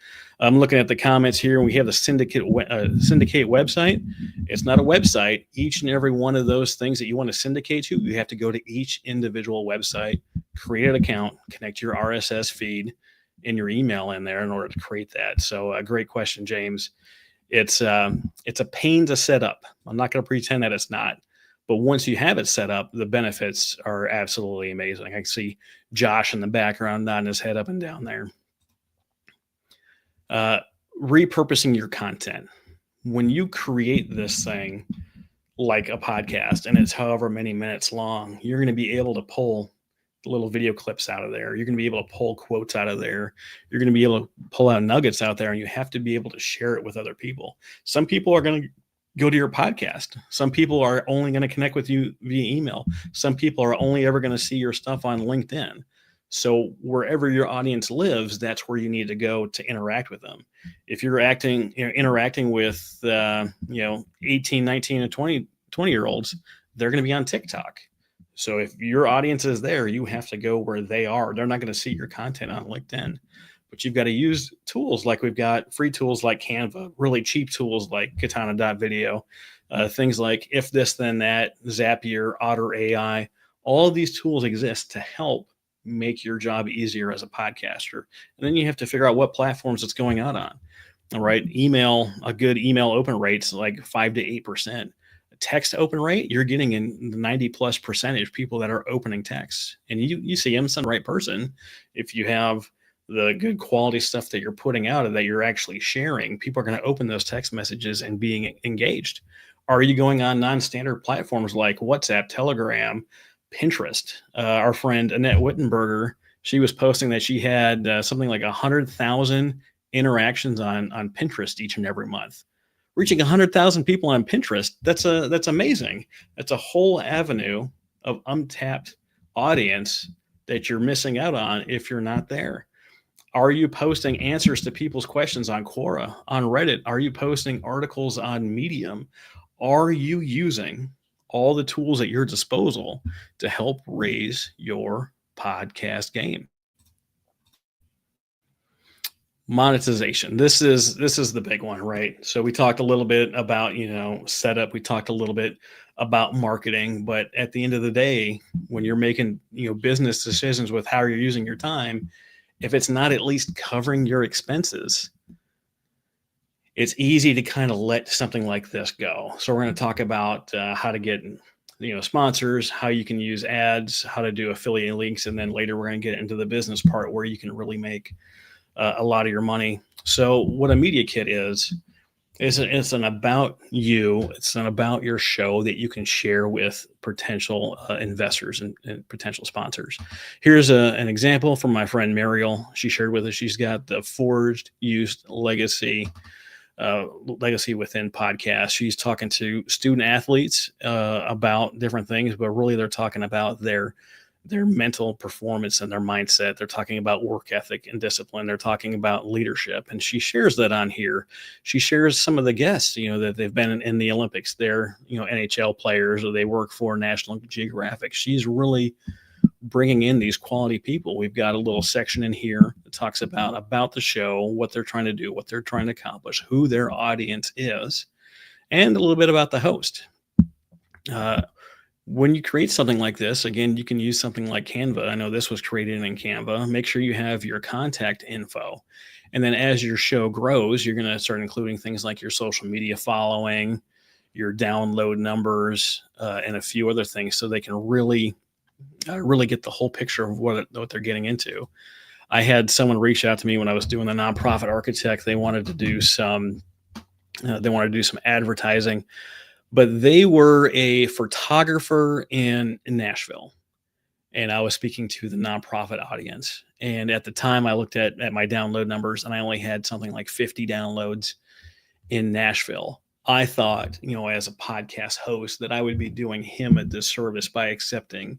I'm looking at the comments here, and we have the syndicate website. It's not a website. Each and every one of those things that you want to syndicate to, you have to go to each individual website, create an account, connect your RSS feed in your email in there in order to create that. So a great question, James. It's a pain to set up. I'm not going to pretend that it's not, but once you have it set up, the benefits are absolutely amazing. I can see Josh in the background nodding his head up and down there. Repurposing your content. When you create this thing like a podcast and it's however many minutes long, you're going to be able to pull little video clips out of there. You're going to be able to pull quotes out of there. You're going to be able to pull out nuggets out there, and you have to be able to share it with other people. Some people are going to go to your podcast. Some people are only going to connect with you via email. Some people are only ever going to see your stuff on LinkedIn. So wherever your audience lives, that's where you need to go to interact with them. If you're interacting with 18, 19, and 20-year-olds, they're going to be on TikTok. So if your audience is there, you have to go where they are. They're not going to see your content on LinkedIn, but you've got to use tools like we've got free tools like Canva, really cheap tools like Katana.video, things like If This Then That, Zapier, Otter AI. All of these tools exist to help make your job easier as a podcaster. And then you have to figure out what platforms it's going out on. All right. A good email open rate's like 5 to 8%. Text open rate, you're getting in the 90+% people that are opening texts, and you see them, the right person. If you have the good quality stuff that you're putting out and that you're actually sharing, people are going to open those text messages and being engaged. Are you going on non-standard platforms like WhatsApp, Telegram, Pinterest? Our friend Annette Wittenberger, she was posting that she had something like 100,000 interactions on Pinterest each and every month. Reaching 100,000 people on Pinterest, that's amazing. That's a whole avenue of untapped audience that you're missing out on if you're not there. Are you posting answers to people's questions on Quora, on Reddit? Are you posting articles on Medium? Are you using all the tools at your disposal to help raise your podcast game? Monetization. This is the big one, right? So we talked a little bit about, setup. We talked a little bit about marketing, but at the end of the day, when you're making, business decisions with how you're using your time, if it's not at least covering your expenses, it's easy to kind of let something like this go. So we're going to talk about how to get, sponsors, how you can use ads, how to do affiliate links, and then later we're going to get into the business part where you can really make a lot of your money. So what a media kit is it's an about you. It's an about your show that you can share with potential investors and potential sponsors. Here's an example from my friend Mariel. She shared with us, she's got the Forged Used Legacy within podcast. She's talking to student athletes about different things, but really they're talking about their mental performance and their mindset. They're talking about work ethic and discipline. They're talking about leadership. And she shares that on here. She shares some of the guests, that they've been in the Olympics. They're, NHL players, or they work for National Geographic. She's really bringing in these quality people. We've got a little section in here that talks about the show, what they're trying to do, what they're trying to accomplish, who their audience is. and a little bit about the host. When you create something like this, again, you can use something like Canva. I know this was created in Canva. Make sure you have your contact info. And then as your show grows, you're going to start including things like your social media following, your download numbers, and a few other things so they can really get the whole picture of what they're getting into. I had someone reach out to me when I was doing the nonprofit architect. They wanted to do some advertising, but they were a photographer in Nashville, and I was speaking to the nonprofit audience. And at the time, I looked at my download numbers, and I only had something like 50 downloads in Nashville. I thought, as a podcast host, that I would be doing him a disservice by accepting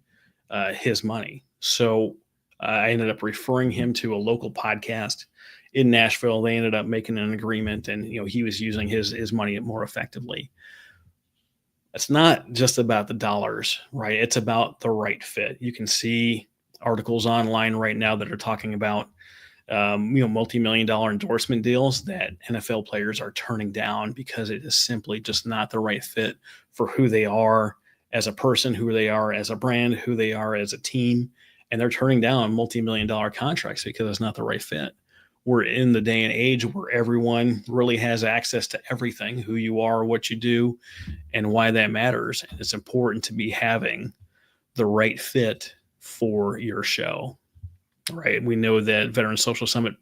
his money. So I ended up referring him to a local podcast in Nashville. They ended up making an agreement, and he was using his money more effectively. It's not just about the dollars, right? It's about the right fit. You can see articles online right now that are talking about multi-million-dollar endorsement deals that NFL players are turning down because it is simply just not the right fit for who they are as a person, who they are as a brand, who they are as a team. And they're turning down multi-million-dollar contracts because it's not the right fit. We're in the day and age where everyone really has access to everything, who you are, what you do, and why that matters. And it's important to be having the right fit for your show, right? We know that Veteran Social Summit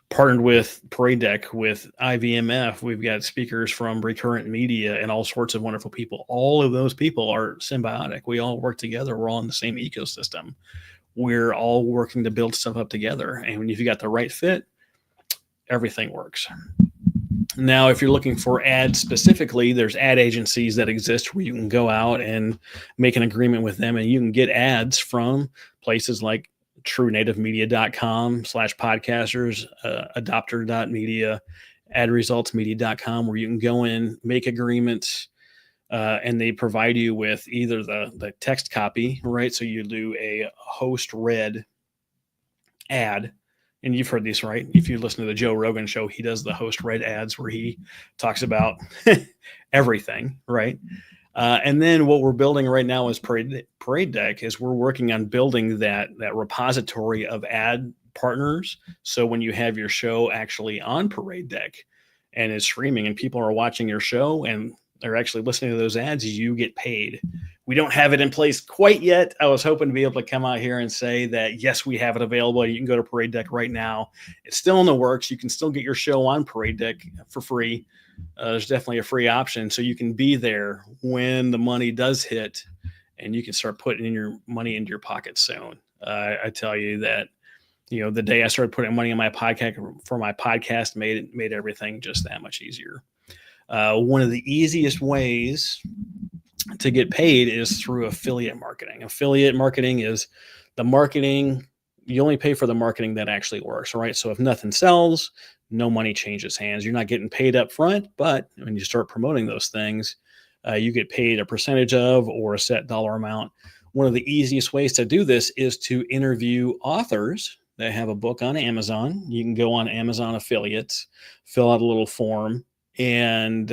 partnered with Parade Deck, with IVMF. We've got speakers from Recurrent Media and all sorts of wonderful people. All of those people are symbiotic. We all work together. We're all in the same ecosystem. We're all working to build stuff up together. And if you got the right fit, everything works. Now, if you're looking for ads specifically, there's ad agencies that exist where you can go out and make an agreement with them, and you can get ads from places like TrueNativeMedia.com/podcasters, Adopter.media, AdResultsMedia.com, where you can go in, make agreements, and they provide you with either the text copy, right? So you do a host read ad, and you've heard these, right? If you listen to the Joe Rogan show, he does the host read ads where he talks about everything, right? And then what we're building right now is Parade Deck is we're working on building that repository of ad partners. So when you have your show actually on Parade Deck and is streaming and people are watching your show and they're actually listening to those ads, you get paid. We don't have it in place quite yet. I was hoping to be able to come out here and say that, yes, we have it available. You can go to Parade Deck right now. It's still in the works. You can still get your show on Parade Deck for free. There's definitely a free option. So you can be there when the money does hit and you can start putting in your money into your pocket soon. I tell you that, the day I started putting money in my podcast made everything just that much easier. One of the easiest ways to get paid is through affiliate marketing. Affiliate marketing is the marketing. You only pay for the marketing that actually works, right? So if nothing sells, no money changes hands. You're not getting paid up front, but when you start promoting those things, you get paid a percentage of or a set dollar amount. One of the easiest ways to do this is to interview authors that have a book on Amazon. You can go on Amazon affiliates, fill out a little form, and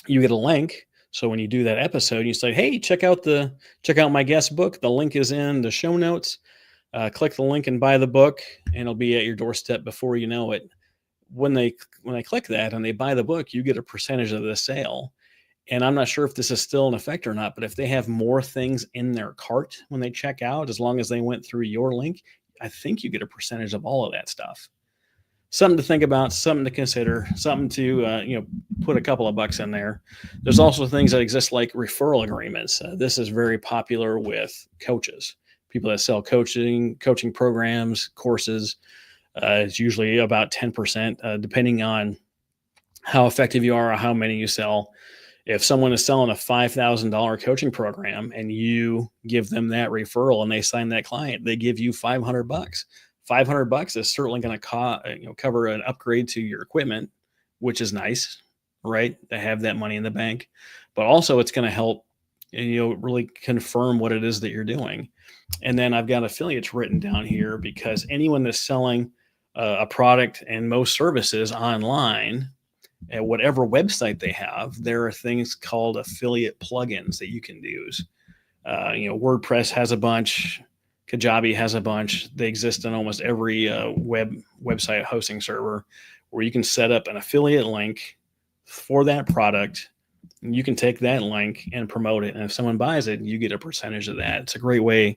you get a link. So when you do that episode, you say, hey, check out my guest book. The link is in the show notes. Click the link and buy the book, and it'll be at your doorstep before you know it. When they click that and they buy the book, you get a percentage of the sale. And I'm not sure if this is still in effect or not, but if they have more things in their cart when they check out, as long as they went through your link, I think you get a percentage of all of that stuff. Something to think about, something to consider, something to put a couple of bucks in there. There's also things that exist like referral agreements. This is very popular with coaches, people that sell coaching programs, courses. It's usually about 10%, depending on how effective you are or how many you sell. If someone is selling a $5,000 coaching program and you give them that referral and they sign that client, they give you $500. $500 is certainly going to cover an upgrade to your equipment, which is nice, right? To have that money in the bank, but also it's going to help, really confirm what it is that you're doing. And then I've got affiliates written down here because anyone that's selling a product and most services online at whatever website they have, there are things called affiliate plugins that you can use. WordPress has a bunch. Kajabi has a bunch. They exist on almost every website hosting server, where you can set up an affiliate link for that product. You can take that link and promote it. And if someone buys it, you get a percentage of that. It's a great way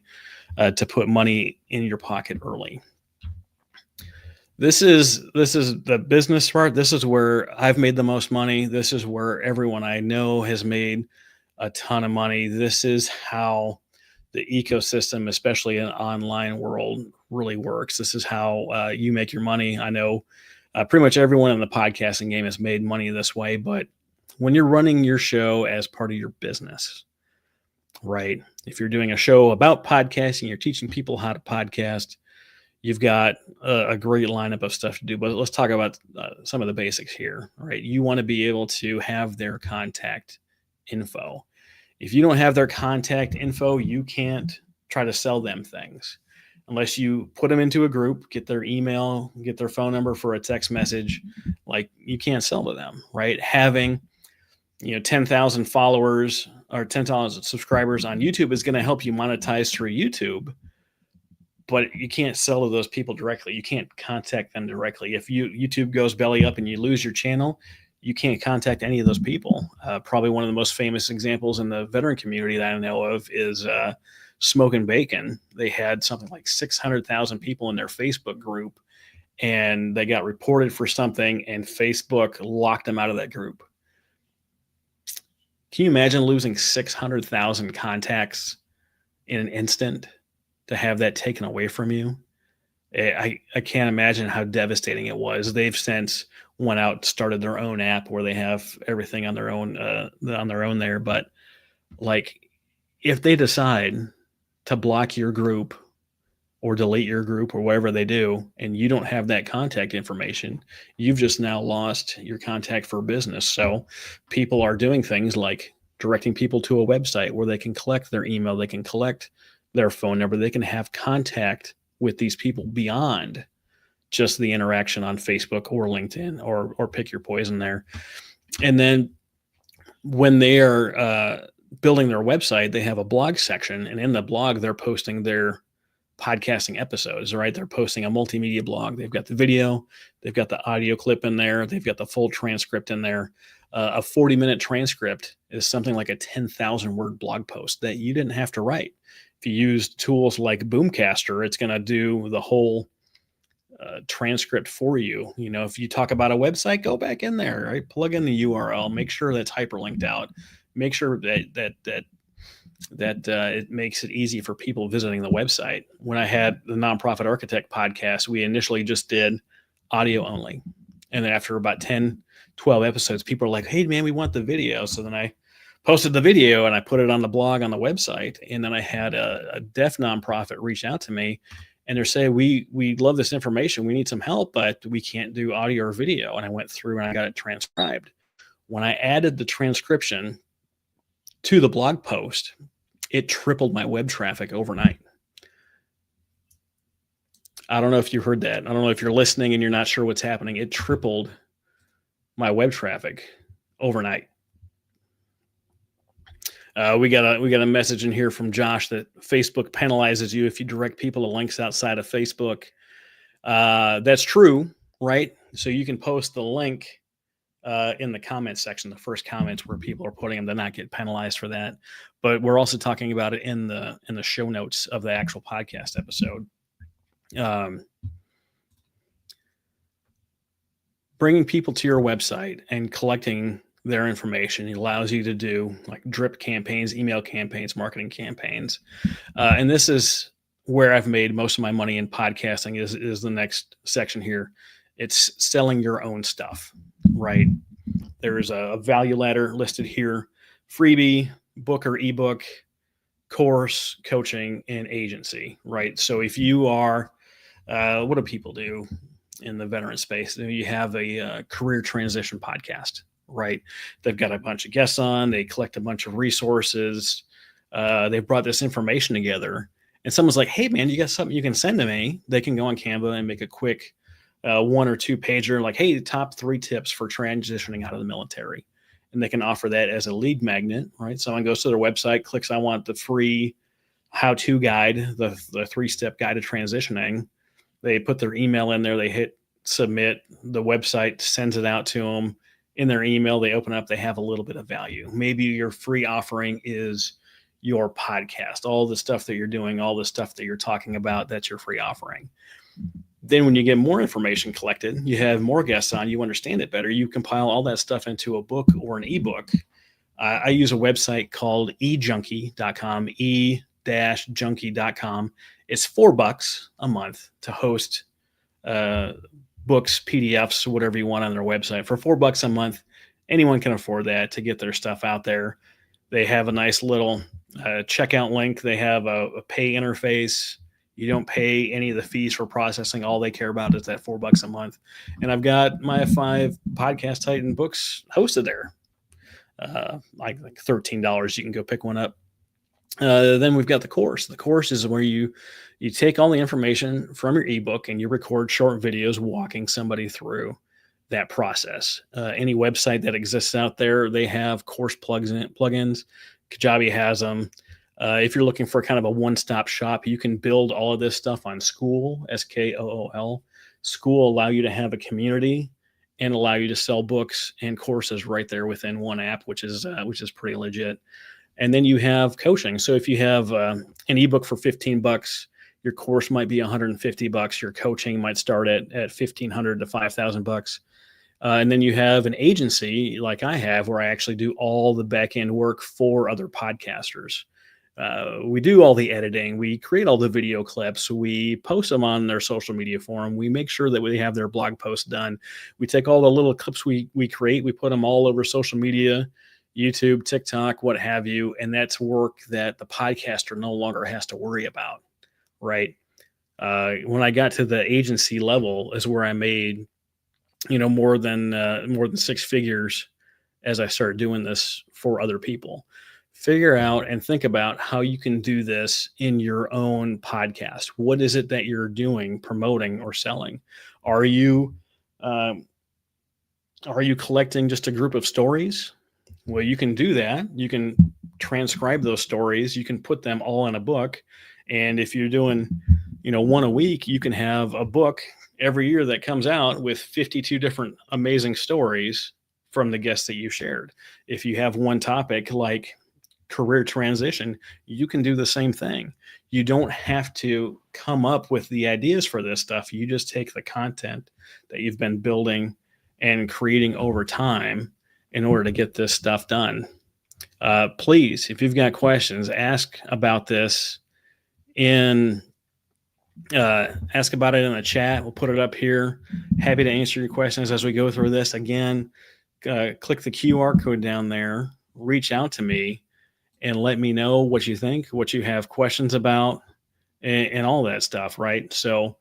to put money in your pocket early. This is the business part. This is where I've made the most money. This is where everyone I know has made a ton of money. This is how the ecosystem, especially in an online world, really works. This is how you make your money. I know pretty much everyone in the podcasting game has made money this way, but when you're running your show as part of your business, right? If you're doing a show about podcasting, you're teaching people how to podcast, you've got a great lineup of stuff to do. But let's talk about some of the basics here, right? You want to be able to have their contact info. If you don't have their contact info, you can't try to sell them things unless you put them into a group, get their email, get their phone number for a text message. Like, you can't sell to them, right? Having 10,000 followers or 10,000 subscribers on YouTube is going to help you monetize through YouTube, but you can't sell to those people directly. You can't contact them directly. If YouTube goes belly up and you lose your channel, you can't contact any of those people. Probably one of the most famous examples in the veteran community that I know of is Smoking Bacon. They had something like 600,000 people in their Facebook group, and they got reported for something, and Facebook locked them out of that group. Can you imagine losing 600,000 contacts in an instant to have that taken away from you? I can't imagine how devastating it was. They've since went out, started their own app where they have everything on their own there. But like, if they decide to block your group or delete your group or whatever they do, and you don't have that contact information, you've just now lost your contact for business. So people are doing things like directing people to a website where they can collect their email, they can collect their phone number, they can have contact with these people beyond just the interaction on Facebook or LinkedIn or pick your poison there. And then when they are building their website, they have a blog section, and in the blog, they're posting their podcasting episodes, right? They're posting a multimedia blog. They've got the video, they've got the audio clip in there, they've got the full transcript in there. A 40-minute transcript is something like a 10,000 word blog post that you didn't have to write. If you use tools like Boomcaster, it's going to do the whole transcript for you. If you talk about a website, go back in there, right? Plug in the URL, make sure that's hyperlinked out, make sure that it makes it easy for people visiting the website. When I had the Nonprofit Architect podcast, we initially just did audio only. And then after about 10, 12 episodes, people are like, hey man, we want the video. So then I posted the video and I put it on the blog on the website. And then I had a deaf nonprofit reach out to me, and they're saying, we love this information. We need some help, but we can't do audio or video. And I went through and I got it transcribed. When I added the transcription to the blog post, it tripled my web traffic overnight. I don't know if you heard that. I don't know if you're listening and you're not sure what's happening. It tripled my web traffic overnight. We got a message in here from Josh that Facebook penalizes you if you direct people to links outside of Facebook. That's true, right? So you can post the link in the comments section, the first comments where people are putting them, to not get penalized for that. But we're also talking about it in the show notes of the actual podcast episode. Bringing people to your website and collecting their information allows you to do like drip campaigns, email campaigns, marketing campaigns. And this is where I've made most of my money in podcasting is the next section here. It's selling your own stuff, right? There's a value ladder listed here: freebie, book or ebook, course, coaching, and agency, right? So if you are, what do people do in the veteran space? You have a career transition podcast, right? They've got a bunch of guests on, they collect a bunch of resources. They've brought this information together, and someone's like, hey man, you got something you can send to me? They can go on Canva and make a quick 1 or 2 pager, like, hey, the top 3 tips for transitioning out of the military. And they can offer that as a lead magnet, right? Someone goes to their website, clicks, I want the free how-to guide, the 3-step guide to transitioning. They put their email in there, they hit submit, the website sends it out to them. In their email, they open up, they have a little bit of value. Maybe your free offering is your podcast, all the stuff that you're doing, all the stuff that you're talking about, that's your free offering. Then when you get more information collected, you have more guests on, you understand it better, you compile all that stuff into a book or an ebook. I use a website called ejunkie.com, e-junkie.com. It's $4 a month to host books, PDFs, whatever you want on their website. For $4 a month, anyone can afford that to get their stuff out there. They have a nice little checkout link. They have a pay interface. You don't pay any of the fees for processing. All they care about is that $4 a month. And I've got my 5 Podcast Titan books hosted there. Like $13. You can go pick one up. Then we've got the course. The course is where you take all the information from your ebook and you record short videos walking somebody through that process. Any website that exists out there, they have course plugins. Kajabi has them. If you're looking for kind of a one-stop shop, you can build all of this stuff on School, Skool. School will allow you to have a community and allow you to sell books and courses right there within one app, which is pretty legit. And then you have coaching. So if you have an ebook for $15, your course might be $150. Your coaching might start at $1,500 to $5,000. And then you have an agency like I have, where I actually do all the back end work for other podcasters. We do all the editing. We create all the video clips. We post them on their social media forum. We make sure that we have their blog posts done. We take all the little clips we create. We put them all over social media, YouTube, TikTok, what have you. And that's work that the podcaster no longer has to worry about, right? When I got to the agency level is where I made, more than 6 figures as I started doing this for other people. Figure out and think about how you can do this in your own podcast. What is it that you're doing, promoting or selling? Are you collecting just a group of stories? Well, you can do that. You can transcribe those stories. You can put them all in a book. And if you're doing, one a week, you can have a book every year that comes out with 52 different amazing stories from the guests that you shared. If you have one topic like career transition, you can do the same thing. You don't have to come up with the ideas for this stuff. You just take the content that you've been building and creating over time in order to get this stuff done. Please, if you've got questions, ask about this ask about it in the chat. We'll put it up here. Happy to answer your questions as we go through this. Again, click the QR code down there, reach out to me, and let me know what you think, what you have questions about, and all that stuff, right? So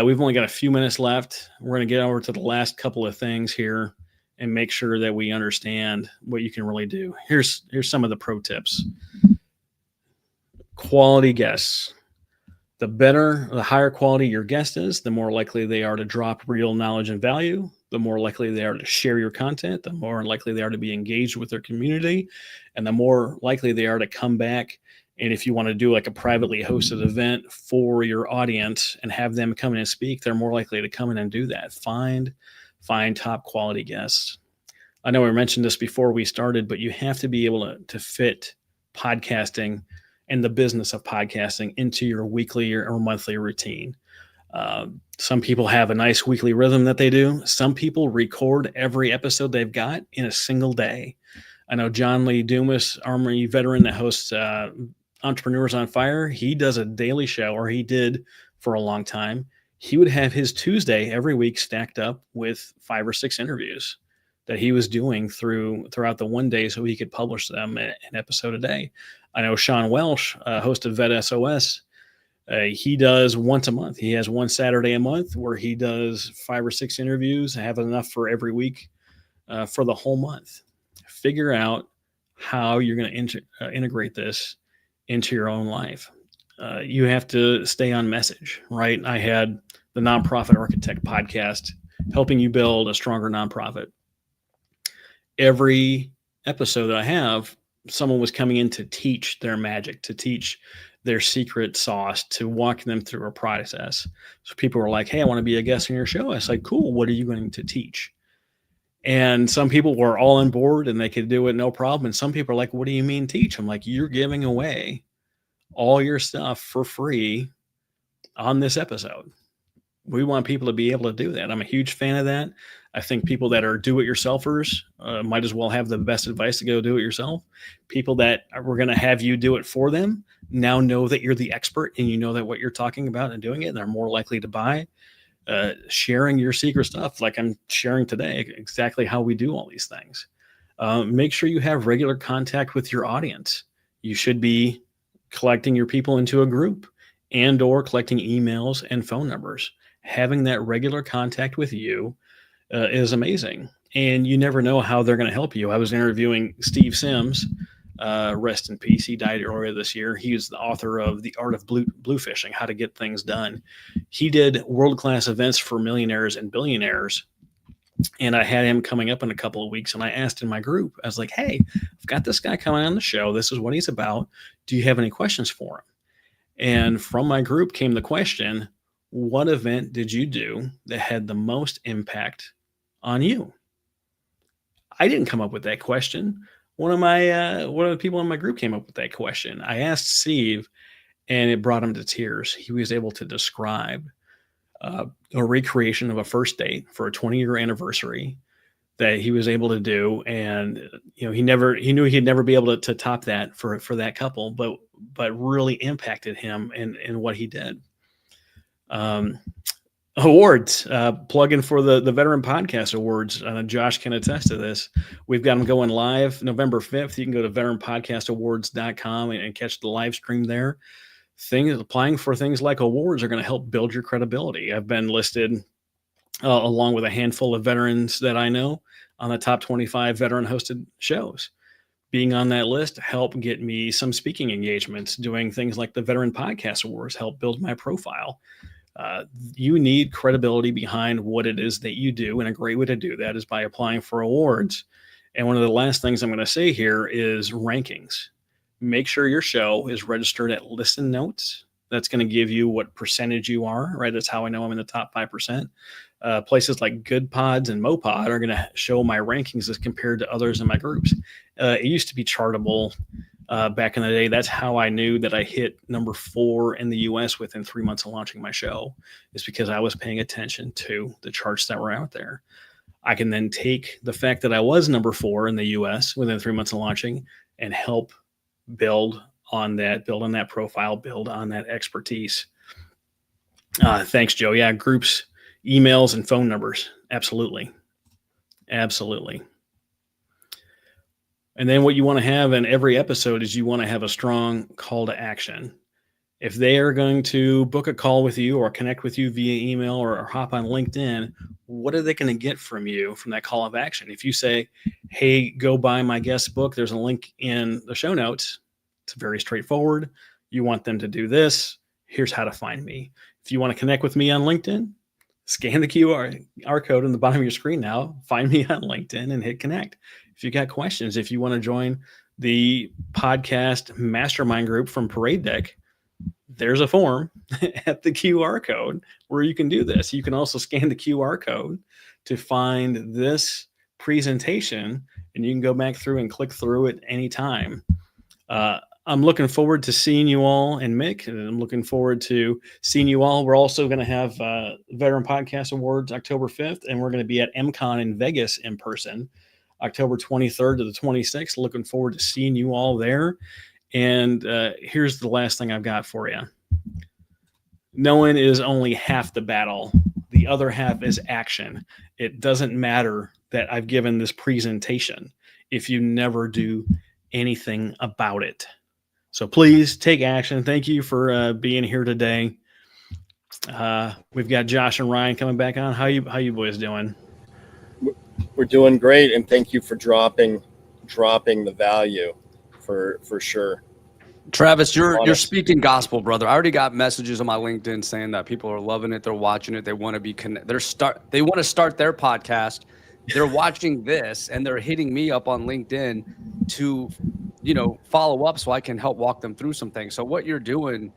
we've only got a few minutes left. We're going to get over to the last couple of things here and make sure that we understand what you can really do. Here's some of the pro tips. Quality guests. The higher quality your guest is, the more likely they are to drop real knowledge and value, the more likely they are to share your content, the more likely they are to be engaged with their community, and the more likely they are to come back. And if you want to do like a privately hosted event for your audience and have them come in and speak, they're more likely to come in and do that. Find top quality guests. I know we mentioned this before we started, but you have to be able to fit podcasting and the business of podcasting into your weekly or monthly routine. Some people have a nice weekly rhythm that they do. Some people record every episode they've got in a single day. I know John Lee Dumas, Army veteran that hosts Entrepreneurs on Fire. He does a daily show, or he did for a long time. He would have his Tuesday every week stacked up with 5 or 6 interviews that he was doing throughout the one day so he could publish them an episode a day. I know Sean Welsh, host of VETSOCIal25, he does once a month. He has one Saturday a month where he does 5 or 6 interviews, have enough for every week for the whole month. Figure out how you're going to integrate this into your own life. you have to stay on message, right? I had the Nonprofit Architect podcast, helping you build a stronger nonprofit. Every episode that I have, someone was coming in to teach their magic, to teach their secret sauce, to walk them through a process. So people were like, hey, I want to be a guest on your show. I was like, cool, what are you going to teach? And some people were all on board and they could do it no problem. And some people are like, what do you mean teach? I'm like, you're giving away all your stuff for free on this episode. We want people to be able to do that. I'm a huge fan of that. I think people that are do-it-yourselfers might as well have the best advice to go do it yourself. People that we're going to have you do it for them now know that you're the expert and you know that what you're talking about and doing it, and they're more likely to buy. Sharing your secret stuff like I'm sharing today, exactly how we do all these things. Make sure you have regular contact with your audience. You should be collecting your people into a group and or collecting emails and phone numbers. Having that regular contact with you is amazing. And you never know how they're going to help you. I was interviewing Steve Sims, rest in peace. He died earlier this year. He is the author of The Art of Blue Fishing, How to Get Things Done. He did world-class events for millionaires and billionaires. And I had him coming up in a couple of weeks. And I asked in my group, I was like, hey, I've got this guy coming on the show. This is what he's about. Do you have any questions for him? And from my group came the question, what event did you do that had the most impact on you? I didn't come up with that question. One of the people in my group came up with that question. I asked Steve, and it brought him to tears. He was able to describe a recreation of a first date for a 20-year anniversary that he was able to do, and he knew he'd never be able to top that for that couple, but really impacted him in what he did. Awards, plug-in for the Veteran Podcast Awards. Josh can attest to this. We've got them going live November 5th. You can go to veteranpodcastawards.com and catch the live stream there. Applying for things like awards are going to help build your credibility. I've been listed along with a handful of veterans that I know on the top 25 veteran-hosted shows. Being on that list helped get me some speaking engagements. Doing things like the Veteran Podcast Awards help build my profile. You need credibility behind what it is that you do, and a great way to do that is by applying for awards. And one of the last things I'm going to say here is rankings. Make sure your show is registered at Listen Notes. That's going to give you what percentage you are, right? That's how I know I'm in the top 5%. Places like Good Pods and Mopod are going to show my rankings as compared to others in my groups. It used to be Chartable back in the day. That's how I knew that I hit number 4 in the US within 3 months of launching my show, is because I was paying attention to the charts that were out there. I can then take the fact that I was number 4 in the US within 3 months of launching and help build on that profile, build on that expertise. Thanks, Joe. Yeah, groups, emails, and phone numbers. Absolutely. Absolutely. And then what you want to have in every episode is you want to have a strong call to action. If they are going to book a call with you or connect with you via email or hop on LinkedIn, what are they going to get from you from that call of action? If you say, hey, go buy my guest book, there's a link in the show notes. It's very straightforward. You want them to do this. Here's how to find me. If you want to connect with me on LinkedIn, scan the QR code on the bottom of your screen now, find me on LinkedIn and hit connect. If you got questions, if you want to join the podcast mastermind group from Parade Deck, there's a form at the QR code where you can do this. You can also scan the QR code to find this presentation, and you can go back through and click through it anytime. I'm looking forward to seeing you all, and Mick, and I'm looking forward to seeing you all. We're also going to have Veteran Podcast Awards October 5th, and we're going to be at MCon in Vegas in person, October 23rd to the 26th. Looking forward to seeing you all there. And here's the last thing I've got for you. Knowing is only half the battle. The other half is action. It doesn't matter that I've given this presentation if you never do anything about it. So please take action. Thank you for being here today. We've got Josh and Ryan coming back on. How you boys doing? We're doing great, and thank you for dropping the value for sure. Travis, you're speaking gospel, brother. I already got messages on my LinkedIn saying that people are loving it. They're watching it. They want to be They want to start their podcast. They're watching this and they're hitting me up on LinkedIn to, follow up so I can help walk them through some things. So what you're doing,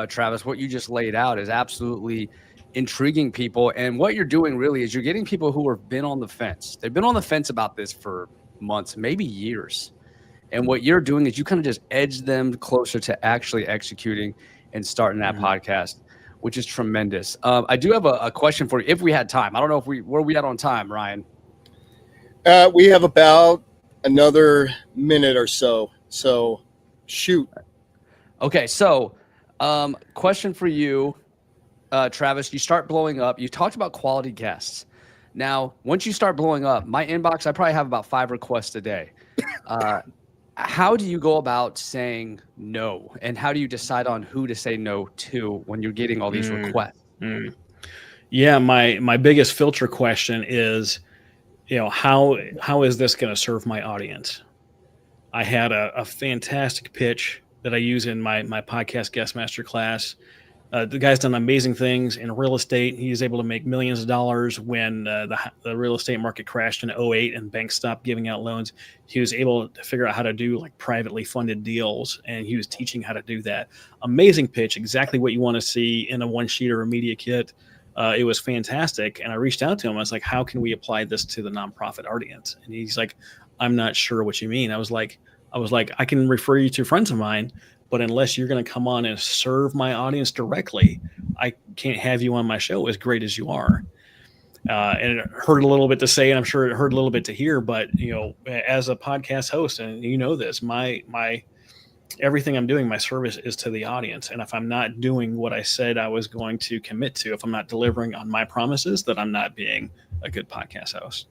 Travis, what you just laid out is absolutely intriguing people. And what you're doing really is you're getting people who have been on the fence. They've been on the fence about this for months, maybe years. And what you're doing is you kind of just edge them closer to actually executing and starting that podcast, which is tremendous. I do have a question for you if we had time. I don't know where we at on time, Ryan. We have about another minute or so. So shoot. Okay. So question for you, Travis, you start blowing up. You talked about quality guests. Now, once you start blowing up, my inbox, I probably have about 5 requests a day. How do you go about saying no? And how do you decide on who to say no to when you're getting all these requests? Yeah, my biggest filter question is, how is this going to serve my audience? I had a fantastic pitch that I use in my podcast guest master class. The guy's done amazing things in real estate. He was able to make millions of dollars when the real estate market crashed in 2008 and banks stopped giving out loans. He was able to figure out how to do like privately funded deals, and he was teaching how to do that. Amazing pitch, exactly what you want to see in a one-sheet or a media kit. It was fantastic. And I reached out to him. I was like, how can we apply this to the nonprofit audience? And he's like, I'm not sure what you mean. I was like, I can refer you to friends of mine, but unless you're going to come on and serve my audience directly, I can't have you on my show as great as you are. And it hurt a little bit to say, and I'm sure it hurt a little bit to hear, but as a podcast host, and this, my everything I'm doing, my service is to the audience. And if I'm not doing what I said I was going to commit to, if I'm not delivering on my promises, then I'm not being a good podcast host.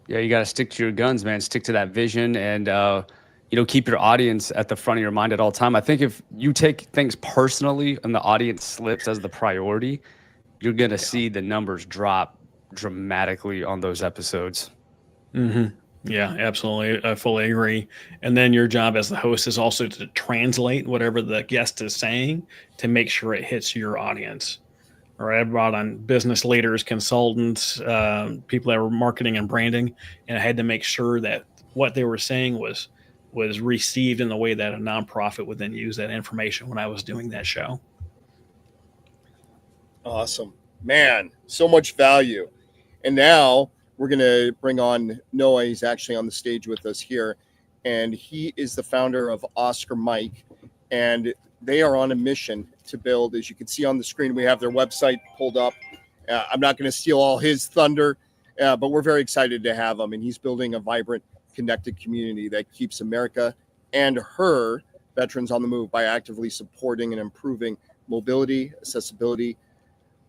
Yeah, you got to stick to your guns, man. Stick to that vision and, keep your audience at the front of your mind at all time. I think if you take things personally and the audience slips as the priority, you're going to see the numbers drop dramatically on those episodes. Mm-hmm. Yeah, absolutely. I fully agree. And then your job as the host is also to translate whatever the guest is saying to make sure it hits your audience. All right, I brought on business leaders, consultants, people that were marketing and branding, and I had to make sure that what they were saying was received in the way that a nonprofit would then use that information when I was doing that show. Awesome, man. So much value. And now we're going to bring on Noah. He's actually on the stage with us here, and he is the founder of Oscar Mike, and they are on a mission to build, as you can see on the screen, we have their website pulled up. I'm not going to steal all his thunder, but we're very excited to have him. And he's building a vibrant, connected community that keeps America and her veterans on the move by actively supporting and improving mobility, accessibility,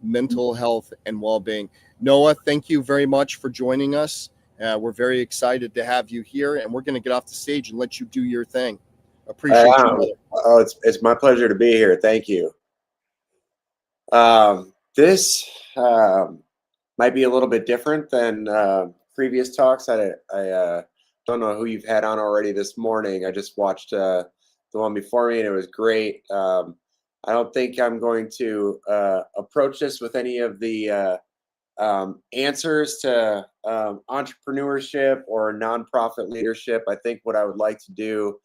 mental health, and well-being. Noah, thank you very much for joining us. We're very excited to have you here, and we're going to get off the stage and let you do your thing. Appreciate you, brother. Oh, it's my pleasure to be here. Thank you. This might be a little bit different than previous talks. I don't know who you've had on already this morning. I just watched the one before me, and it was great. I don't think I'm going to approach this with any of the answers to entrepreneurship or nonprofit leadership. I think what I would like to do,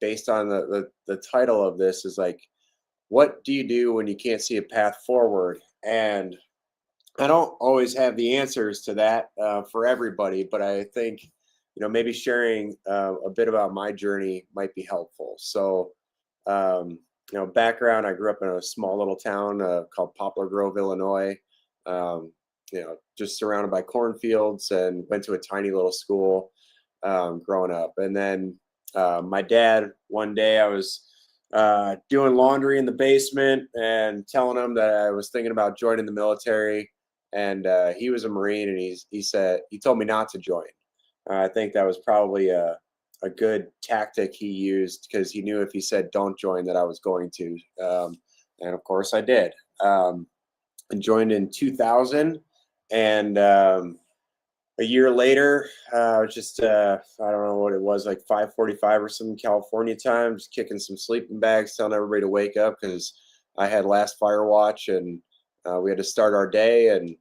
based on the title of this, is like, what do you do when you can't see a path forward? And I don't always have the answers to that for everybody, but I think, maybe sharing a bit about my journey might be helpful. So, background, I grew up in a small little town called Poplar Grove, Illinois, just surrounded by cornfields, and went to a tiny little school growing up. And then my dad, one day I was doing laundry in the basement and telling him that I was thinking about joining the military. And he was a Marine, and he told me not to join. I think that was probably a good tactic he used, because he knew if he said don't join that I was going to. And of course I did. And joined in 2000. And a year later, I don't know what it was, like 5:45 or some California time, just kicking some sleeping bags, telling everybody to wake up because I had last fire watch, and we had to start our day. And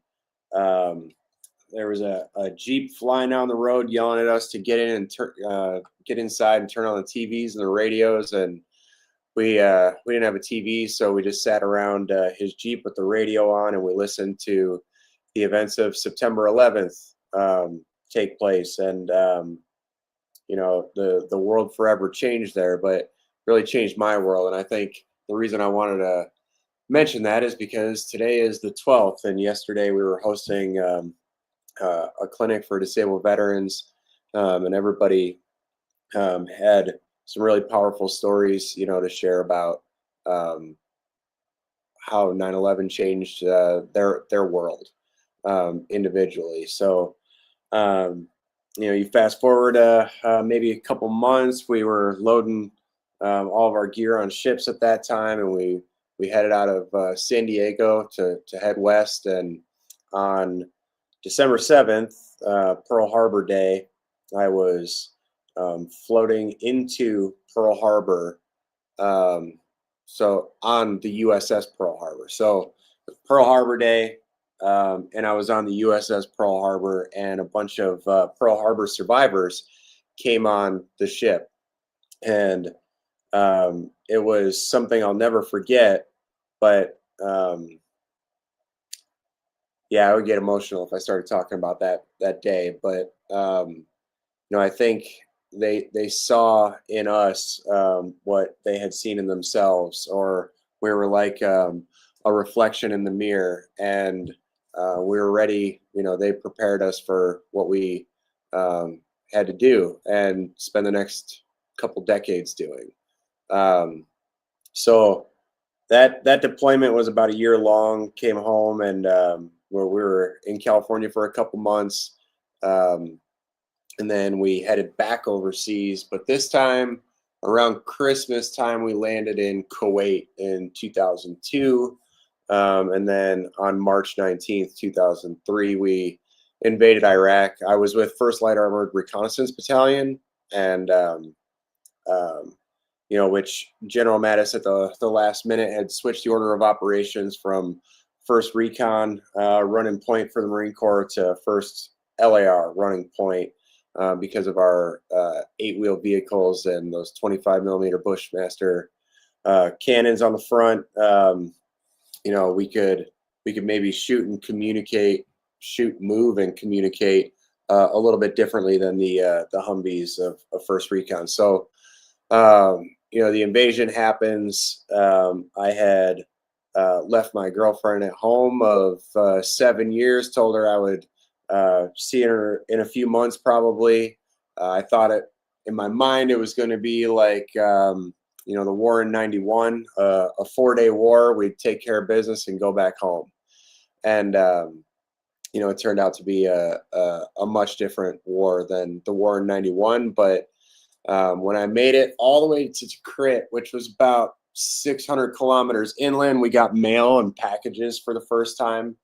there was a Jeep flying down the road yelling at us to get in and get inside and turn on the TVs and the radios. And we didn't have a TV, so we just sat around his Jeep with the radio on, and we listened to the events of September 11th take place. And you know, the world forever changed there, but really changed my world. And I think the reason I wanted to mention that is because today is the 12th, and yesterday we were hosting a clinic for disabled veterans, and everybody had some really powerful stories, you know, to share about how 9/11 changed their world individually. So, you know, you fast forward maybe a couple months, we were loading all of our gear on ships at that time, and we headed out of San Diego to head west. And on December 7th, Pearl Harbor Day, I was floating into Pearl Harbor, so on the USS Pearl Harbor. So Pearl Harbor Day, and I was on the USS Pearl Harbor, and a bunch of Pearl Harbor survivors came on the ship. And it was something I'll never forget, but yeah, I would get emotional if I started talking about that day. But you know, I think they saw in us what they had seen in themselves, or we were like a reflection in the mirror, and we were ready. You know, they prepared us for what we had to do and spend the next couple decades doing. So that deployment was about a year long. Came home, and where we were in California for a couple months, and then we headed back overseas. But this time, around Christmas time, we landed in Kuwait in 2002, and then on March 19th, 2003, we invaded Iraq. I was with 1st Light Armored Reconnaissance Battalion, and you know, which General Mattis at the last minute had switched the order of operations from 1st Recon running point for the Marine Corps to 1st LAR running point because of our 8-wheel vehicles and those 25mm Bushmaster cannons on the front. You know, we could maybe shoot, move, and communicate a little bit differently than the Humvees of 1st Recon. So, you know, the invasion happens. I had left my girlfriend at home of 7 years, told her I would see her in a few months probably. I thought in my mind it was going to be like, you know, the war in 91, a 4-day war. We'd take care of business and go back home. And, you know, it turned out to be a much different war than the war in 91. But when I made it all the way to Tikrit, which was about 600 kilometers inland, we got mail and packages for the first time.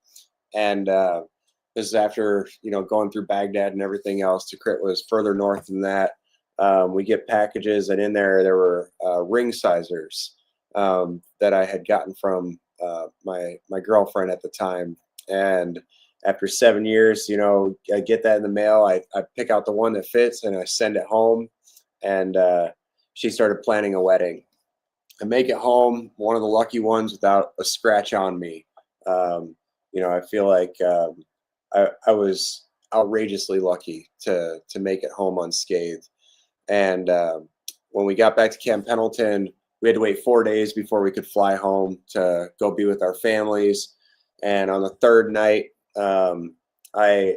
And this is after, you know, going through Baghdad and everything else. Tikrit was further north than that. We get packages, and in there were ring sizers that I had gotten from my girlfriend at the time. And after 7 years, you know, I get that in the mail. I pick out the one that fits, and I send it home. And she started planning a wedding. I make it home, one of the lucky ones without a scratch on me. You know, I feel like I was outrageously lucky to make it home unscathed. And when we got back to Camp Pendleton, we had to wait 4 days before we could fly home to go be with our families. And on the 3rd night, I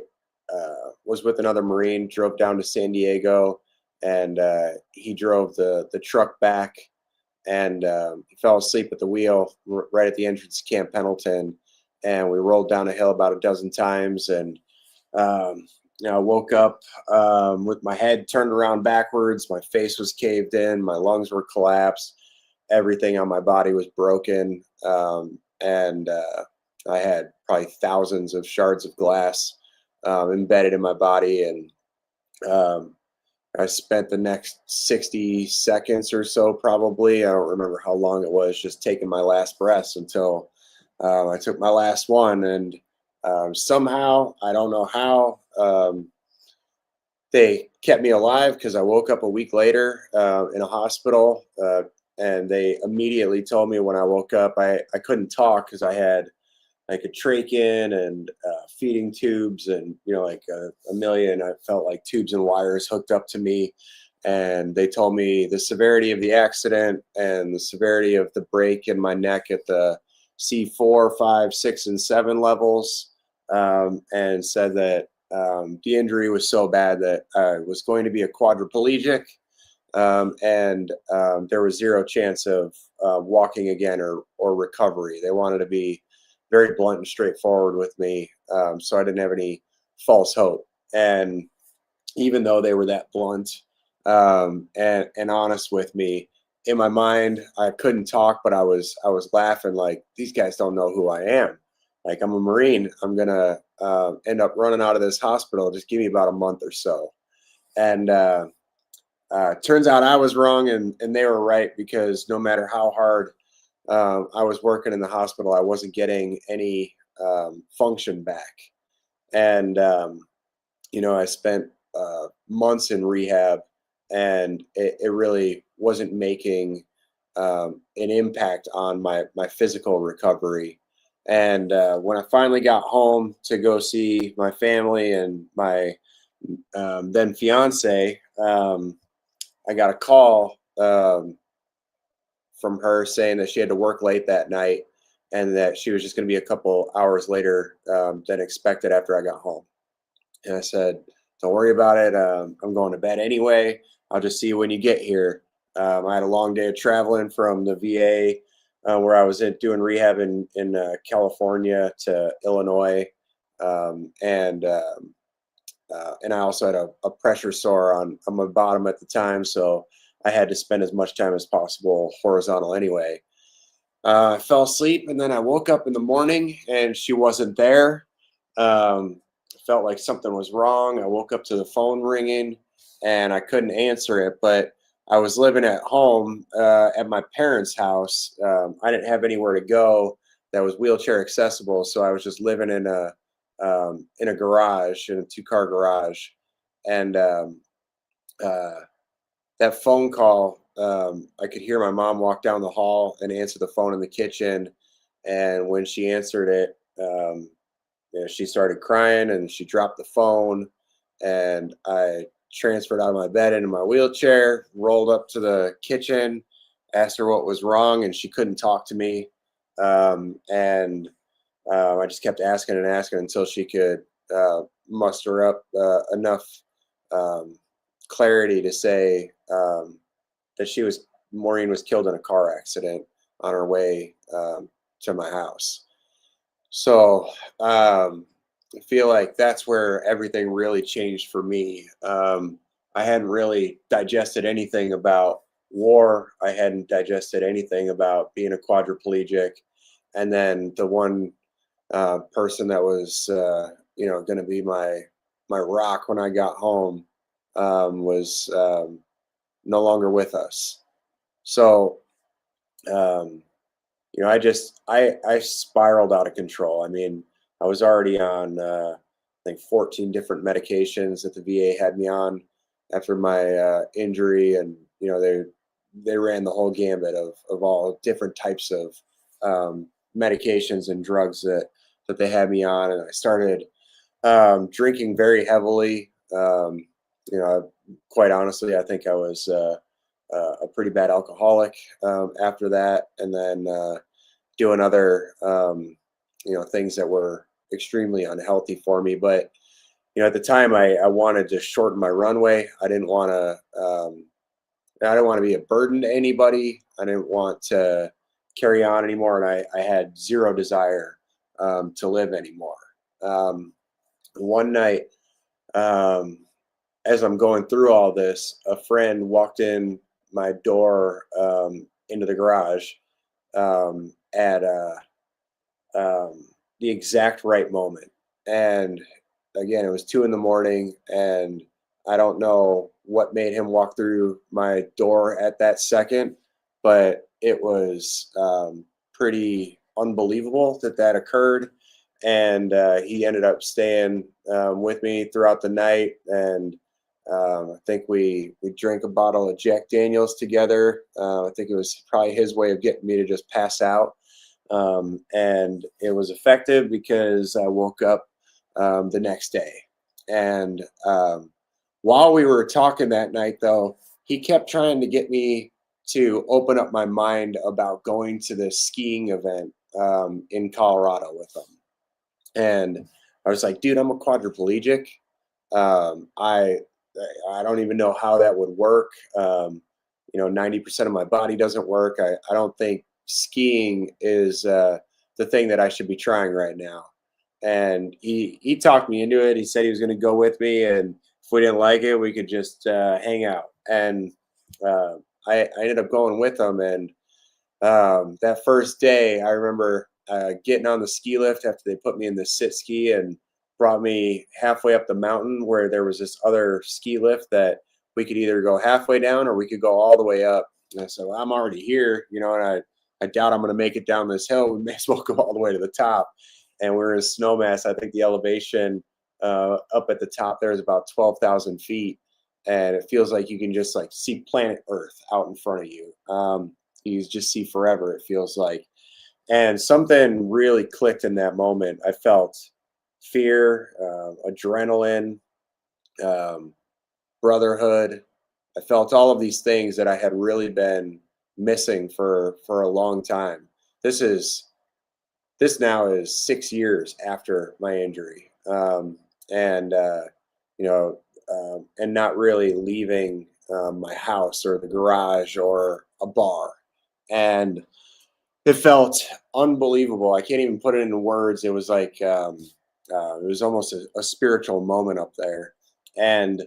was with another Marine, drove down to San Diego, and he drove the truck back, and he fell asleep at the wheel right at the entrance to Camp Pendleton. And we rolled down a hill about a dozen times, and you know, I woke up with my head turned around backwards. My face was caved in. My lungs were collapsed. Everything on my body was broken, and I had probably thousands of shards of glass embedded in my body. And I spent the next 60 seconds or so, probably, I don't remember how long it was, just taking my last breaths until I took my last one. And somehow, I don't know how, they kept me alive, because I woke up a week later in a hospital, and they immediately told me when I woke up, I couldn't talk because I had like a trachea and feeding tubes, and like a million, I felt like tubes and wires hooked up to me. And they told me the severity of the accident and the severity of the break in my neck at the C4, 5, 6, and 7 levels, and said that the injury was so bad that I was going to be a quadriplegic, and there was zero chance of walking again or recovery. They wanted to be very blunt and straightforward with me, so I didn't have any false hope. And even though they were that blunt and honest with me, in my mind, I couldn't talk, but I was laughing like, these guys don't know who I am. Like, I'm a Marine. I'm gonna end up running out of this hospital. Just give me about a month or so. And turns out I was wrong, and they were right, because no matter how hard I was working in the hospital, I wasn't getting any function back. And I spent months in rehab, and it really wasn't making an impact on my physical recovery. And when I finally got home to go see my family and my then fiance, I got a call from her saying that she had to work late that night, and that she was just going to be a couple hours later than expected after I got home. And I said, don't worry about it. I'm going to bed anyway. I'll just see you when you get here. I had a long day of traveling from the VA, where I was doing rehab in California, to Illinois. And I also had a pressure sore on my bottom at the time. So I had to spend as much time as possible horizontal anyway. I fell asleep, and then I woke up in the morning and she wasn't there. Felt like something was wrong. I woke up to the phone ringing, and I couldn't answer it, but I was living at home at my parents' house. I didn't have anywhere to go that was wheelchair accessible, so I was just living in a garage, in a 2-car garage. And that phone call, I could hear my mom walk down the hall and answer the phone in the kitchen. And when she answered it, she started crying, and she dropped the phone, and I transferred out of my bed into my wheelchair, rolled up to the kitchen, asked her what was wrong, and she couldn't talk to me. I just kept asking and asking until she could muster up enough clarity to say that Maureen was killed in a car accident on her way to my house. So I feel like that's where everything really changed for me. I hadn't really digested anything about war. I hadn't digested anything about being a quadriplegic. And then the one person that was, going to be my rock when I got home was no longer with us. So, I spiraled out of control. I mean, I was already on, I think 14 different medications that the VA had me on after my injury. And, they ran the whole gambit of all different types of medications and drugs that they had me on. And I started drinking very heavily. Quite honestly, I think I was a pretty bad alcoholic after that, and then doing other things that were extremely unhealthy for me. But at the time, I wanted to shorten my runway. I didn't want to be a burden to anybody. I didn't want to carry on anymore, and I had zero desire to live anymore. One night, as I'm going through all this, a friend walked in my door into the garage at the exact right moment. And again, it was 2 a.m, and I don't know what made him walk through my door at that second, but it was pretty unbelievable that occurred. And he ended up staying with me throughout the night, and I think we drank a bottle of Jack Daniels together. I think it was probably his way of getting me to just pass out. And it was effective because I woke up the next day. And while we were talking that night, though, he kept trying to get me to open up my mind about going to this skiing event in Colorado with him. And I was like, dude, I'm a quadriplegic. I don't even know how that would work. 90% of my body doesn't work. I don't think skiing is the thing that I should be trying right now. And he talked me into it. He said he was going to go with me, and if we didn't like it, we could just hang out. And I ended up going with him. And that first day, I remember getting on the ski lift after they put me in the sit ski and brought me halfway up the mountain, where there was this other ski lift that we could either go halfway down or we could go all the way up. And I said, well, I'm already here, and I doubt I'm going to make it down this hill. We may as well go all the way to the top. And we're in Snowmass. I think the elevation up at the top there is about 12,000 feet. And it feels like you can just see planet Earth out in front of you. You just see forever, it feels like. And something really clicked in that moment. I felt fear, adrenaline, brotherhood. I felt all of these things that I had really been missing for a long time. This now is 6 years after my injury, and not really leaving my house or the garage or a bar. And it felt unbelievable. I can't even put it into words. It was like it was almost a spiritual moment up there. And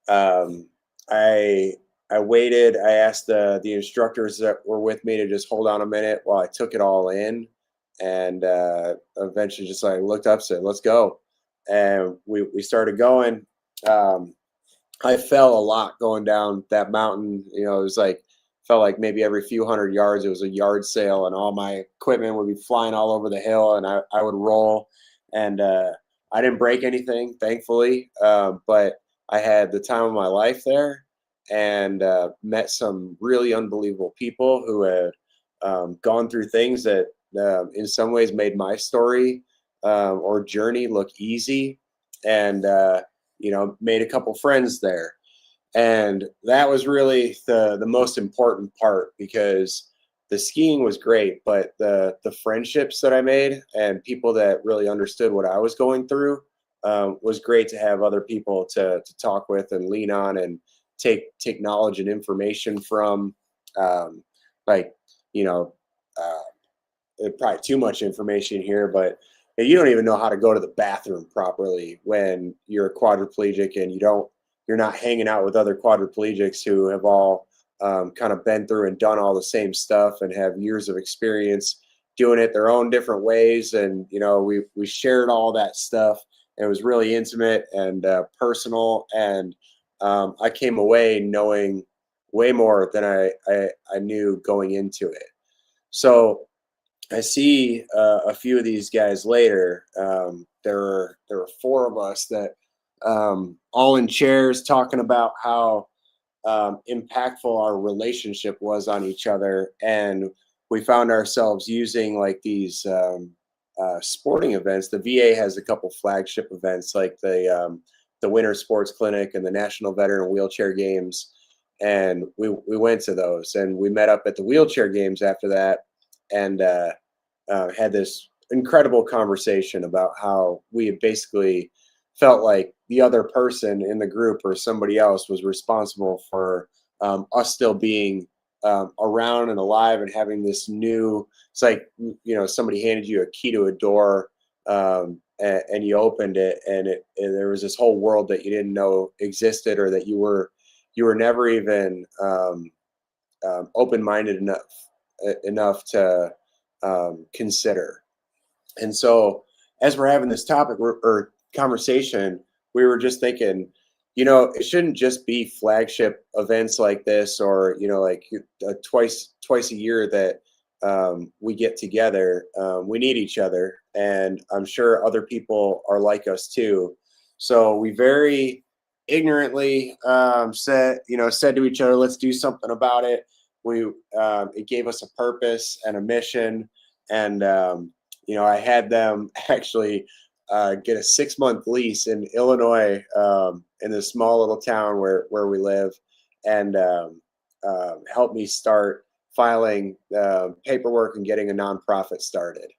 I waited. I asked the instructors that were with me to just hold on a minute while I took it all in. And eventually just looked up, said, let's go. And we started going. I fell a lot going down that mountain. It was felt like maybe every few hundred yards, it was a yard sale, and all my equipment would be flying all over the hill, and I would roll. And I didn't break anything, thankfully, but I had the time of my life there, and met some really unbelievable people who had gone through things that in some ways made my story or journey look easy, and made a couple friends there. And that was really the most important part, because the skiing was great, but the friendships that I made and people that really understood what I was going through was great to have other people to talk with and lean on and take knowledge and information from. Probably too much information here, but you don't even know how to go to the bathroom properly when you're a quadriplegic, and you're not hanging out with other quadriplegics who have all kind of been through and done all the same stuff and have years of experience doing it their own different ways. And we shared all that stuff, and it was really intimate and personal. And I came away knowing way more than I knew going into it. So I see a few of these guys later. There were 4 of us that all in chairs talking about how impactful our relationship was on each other. And we found ourselves using these sporting events. The VA has a couple flagship events, like the Winter Sports Clinic and the National Veteran Wheelchair Games. And we went to those, and we met up at the wheelchair games after that, and had this incredible conversation about how we had basically felt like the other person in the group or somebody else was responsible for us still being around and alive, and having this new, it's like, somebody handed you a key to a door, and you opened it, and there was this whole world that you didn't know existed, or that you were never even open-minded enough to consider. And so as we're having this topic, or conversation, we were just thinking, you know, it shouldn't just be flagship events like this, or, you know, like twice a year that we get together. We need each other, and I'm sure other people are like us too. So we very ignorantly said to each other, let's do something about it. It gave us a purpose and a mission, and you know, I had them actually get a 6-month lease in Illinois, in this small little town where we live, and help me start filing paperwork and getting a nonprofit started.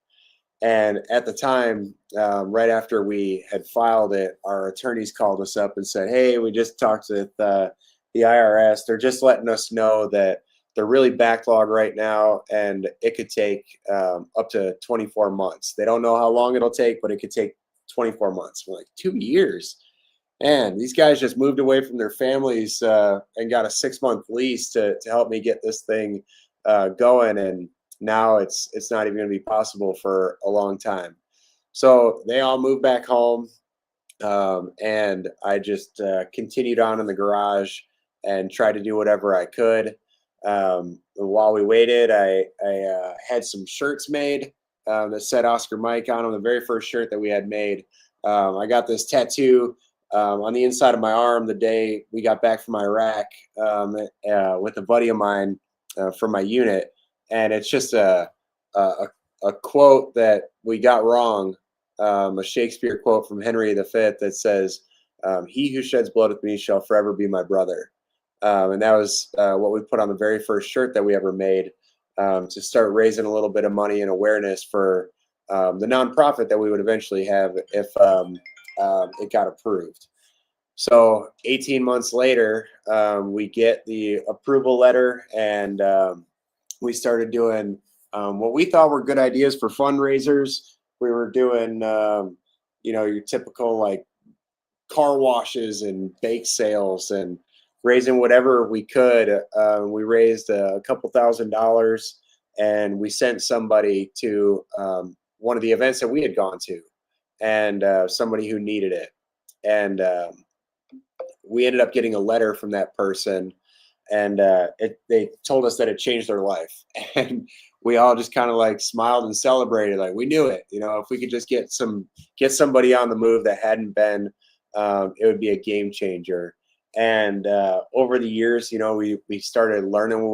And at the time, right after we had filed it, our attorneys called us up and said, hey, we just talked with the IRS. They're just letting us know that they're really backlogged right now, and it could take up to 24 months. They don't know how long it'll take, but it could take 24 months. We're like, 2 years? And these guys just moved away from their families and got a 6-month lease to help me get this thing going. And now it's not even going to be possible for a long time. So they all moved back home, and I just continued on in the garage and tried to do whatever I could. While we waited, I had some shirts made that said Oscar Mike on them, the very first shirt that we had made. I got this tattoo on the inside of my arm the day we got back from Iraq with a buddy of mine from my unit. And it's just a quote that we got wrong, a Shakespeare quote from Henry V that says, he who sheds blood with me shall forever be my brother. And that was what we put on the very first shirt that we ever made, to start raising a little bit of money and awareness for the nonprofit that we would eventually have if it got approved. So 18 months later, we get the approval letter, and we started doing what we thought were good ideas for fundraisers. We were doing, you know, your typical like car washes and bake sales and raising whatever we could. We raised a couple $1,000, and we sent somebody to one of the events that we had gone to, and somebody who needed it. And we ended up getting a letter from that person, and they told us that it changed their life. And we all just kind of like smiled and celebrated, like we knew it. You know, if we could just get somebody on the move that hadn't been, it would be a game changer. And over the years, you know, we started learning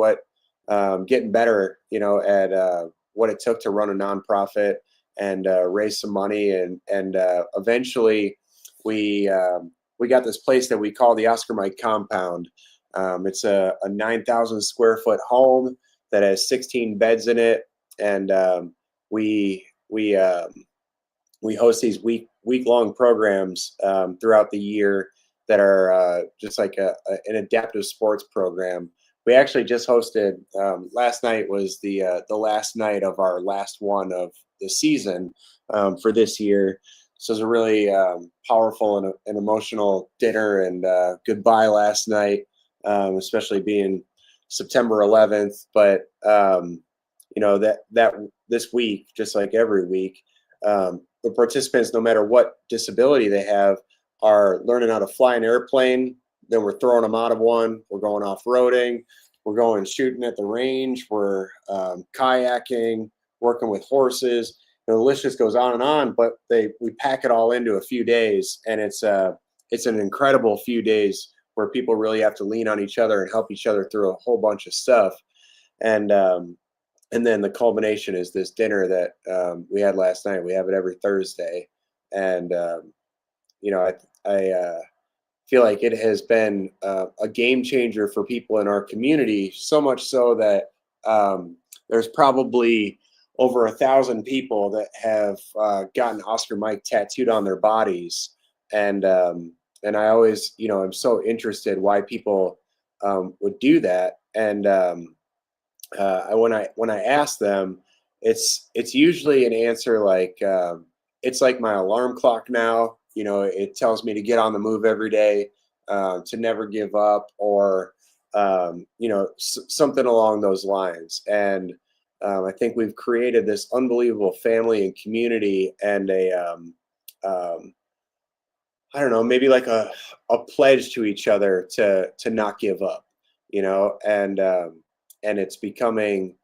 getting better, you know, at what it took to run a nonprofit and raise some money, and eventually we got this place that we call the Oscar Mike Compound. It's a 9,000 square foot home that has 16 beds in it, and we host these week-long programs throughout the year that are just like an adaptive sports program. We actually just hosted, last night was the last night of our last one of the season for this year. So it was a really powerful and emotional dinner and goodbye last night, especially being September 11th. But you know, that this week, just like every week, the participants, no matter what disability they have, are learning how to fly an airplane. Then we're throwing them out of one. We're going off-roading. We're going shooting at the range. We're kayaking, working with horses. You know, the list just goes on. But we pack it all into a few days, and it's an incredible few days where people really have to lean on each other and help each other through a whole bunch of stuff. And then the culmination is this dinner that we had last night. We have it every Thursday, and you know, I feel like it has been a game changer for people in our community, so much so that there's probably over 1,000 people that have gotten Oscar Mike tattooed on their bodies. And I always, you know, I'm so interested why people would do that. And when I ask them, it's usually an answer like, it's like my alarm clock now. You know, it tells me to get on the move every day, to never give up, or you know, something along those lines. And I think we've created this unbelievable family and community, and I don't know, maybe like a pledge to each other to not give up, you know, and it's becoming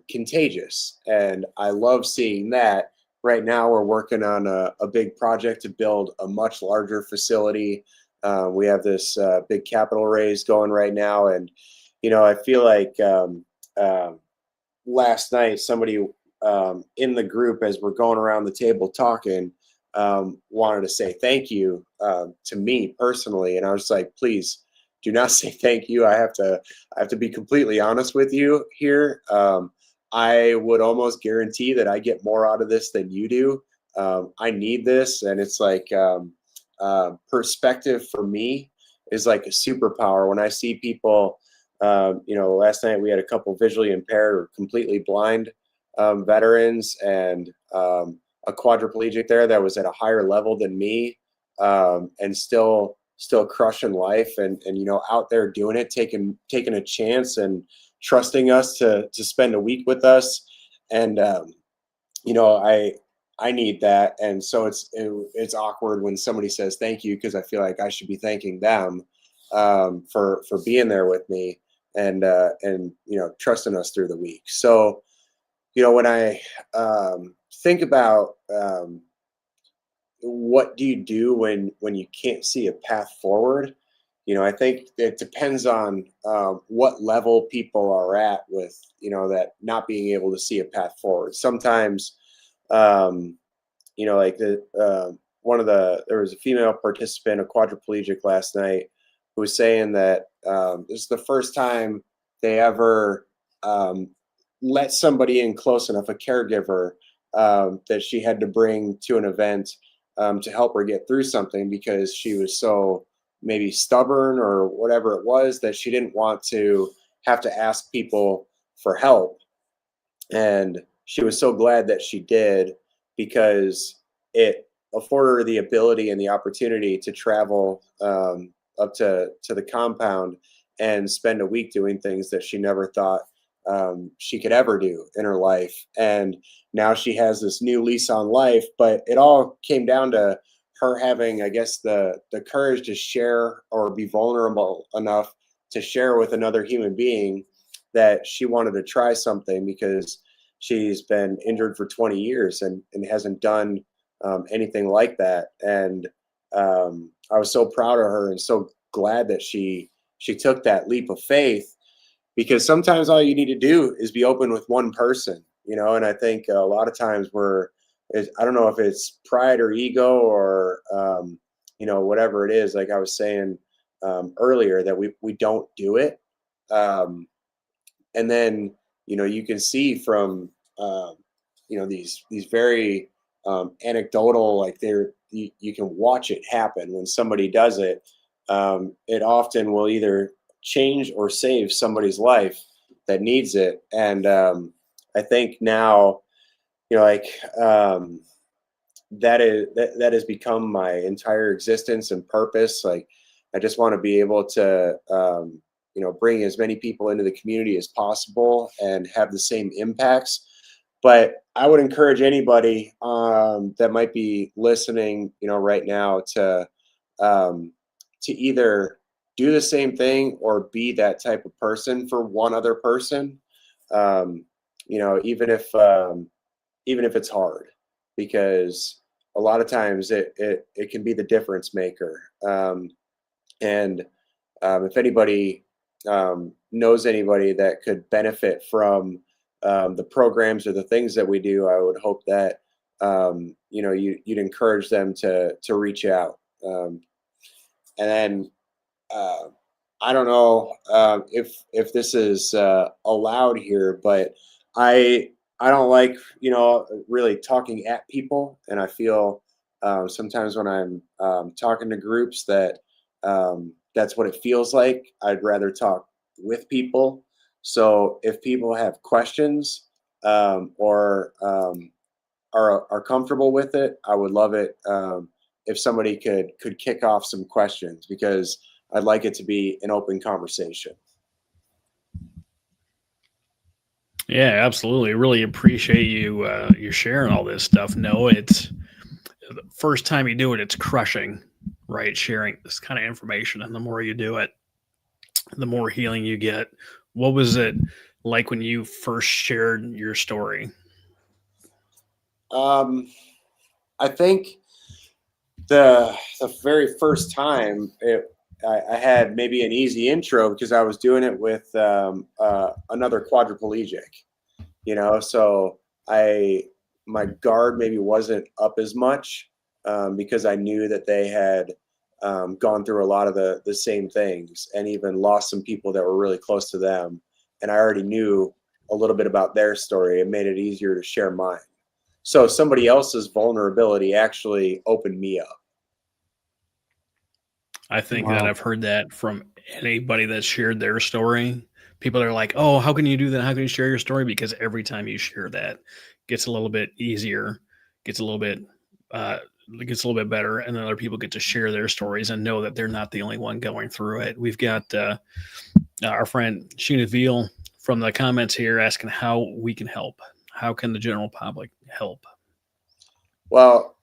contagious. And I love seeing that. Right now, we're working on a big project to build a much larger facility. We have this big capital raise going right now, and you know, I feel like last night somebody in the group, as we're going around the table talking, wanted to say thank you to me personally, and I was like, please do not say thank you. I have to be completely honest with you here. I would almost guarantee that I get more out of this than you do. I need this, and it's like perspective for me is like a superpower. When I see people, you know, last night we had a couple visually impaired or completely blind veterans, and a quadriplegic there that was at a higher level than me, and still crushing life, and you know, out there doing it, taking a chance and trusting us to spend a week with us. And you know, I need that. And so it's awkward when somebody says thank you, because I feel like I should be thanking them for being there with me and you know, trusting us through the week. So you know, when I think about what do you do when you can't see a path forward, you know, I think it depends on what level people are at with, you know, that not being able to see a path forward. Sometimes, you know, like there was a female participant, a quadriplegic last night, who was saying that this is the first time they ever let somebody in close enough, a caregiver, that she had to bring to an event to help her get through something, because she was so maybe stubborn or whatever it was, that she didn't want to have to ask people for help. And she was so glad that she did, because it afforded her the ability and the opportunity to travel up to the compound and spend a week doing things that she never thought she could ever do in her life. And now she has this new lease on life, but it all came down to her having, I guess, the courage to share, or be vulnerable enough to share with another human being that she wanted to try something, because she's been injured for 20 years and hasn't done anything like that. And I was so proud of her and so glad that she took that leap of faith, because sometimes all you need to do is be open with one person, you know. And I think a lot of times I don't know if it's pride or ego or, you know, whatever it is, like I was saying earlier, that we don't do it. And then, you know, you can see from, you know, these very anecdotal, like you can watch it happen when somebody does it. It often will either change or save somebody's life that needs it. And I think now, you know, like that has become my entire existence and purpose. Like, I just want to be able to you know, bring as many people into the community as possible and have the same impacts. But I would encourage anybody that might be listening, you know, right now to either do the same thing or be that type of person for one other person. You know, even if it's hard, because a lot of times it can be the difference maker. And if anybody knows anybody that could benefit from the programs or the things that we do, I would hope that you know, you'd encourage them to reach out. And then I don't know if this is allowed here, but I don't like, you know, really talking at people, and I feel sometimes when I'm talking to groups that that's what it feels like. I'd rather talk with people. So if people have questions or are comfortable with it, I would love it if somebody could kick off some questions, because I'd like it to be an open conversation. Yeah, absolutely. Really appreciate you sharing all this stuff. No, it's the first time you do it, it's crushing. right? Sharing this kind of information. And the more you do it, the more healing you get. What was it like when you first shared your story? I think the very first time I had maybe an easy intro because I was doing it with another quadriplegic, you know, so my guard maybe wasn't up as much because I knew that they had gone through a lot of the same things and even lost some people that were really close to them. And I already knew a little bit about their story. It made it easier to share mine. So somebody else's vulnerability actually opened me up. I think that I've heard that from anybody that shared their story. People are like, "Oh, how can you do that? How can you share your story?" Because every time you share that, it gets a little bit easier, gets a little bit, it gets a little bit better, and then other people get to share their stories and know that they're not the only one going through it. We've got our friend Sheena Veal from the comments here asking how we can help. How can the general public help? Well,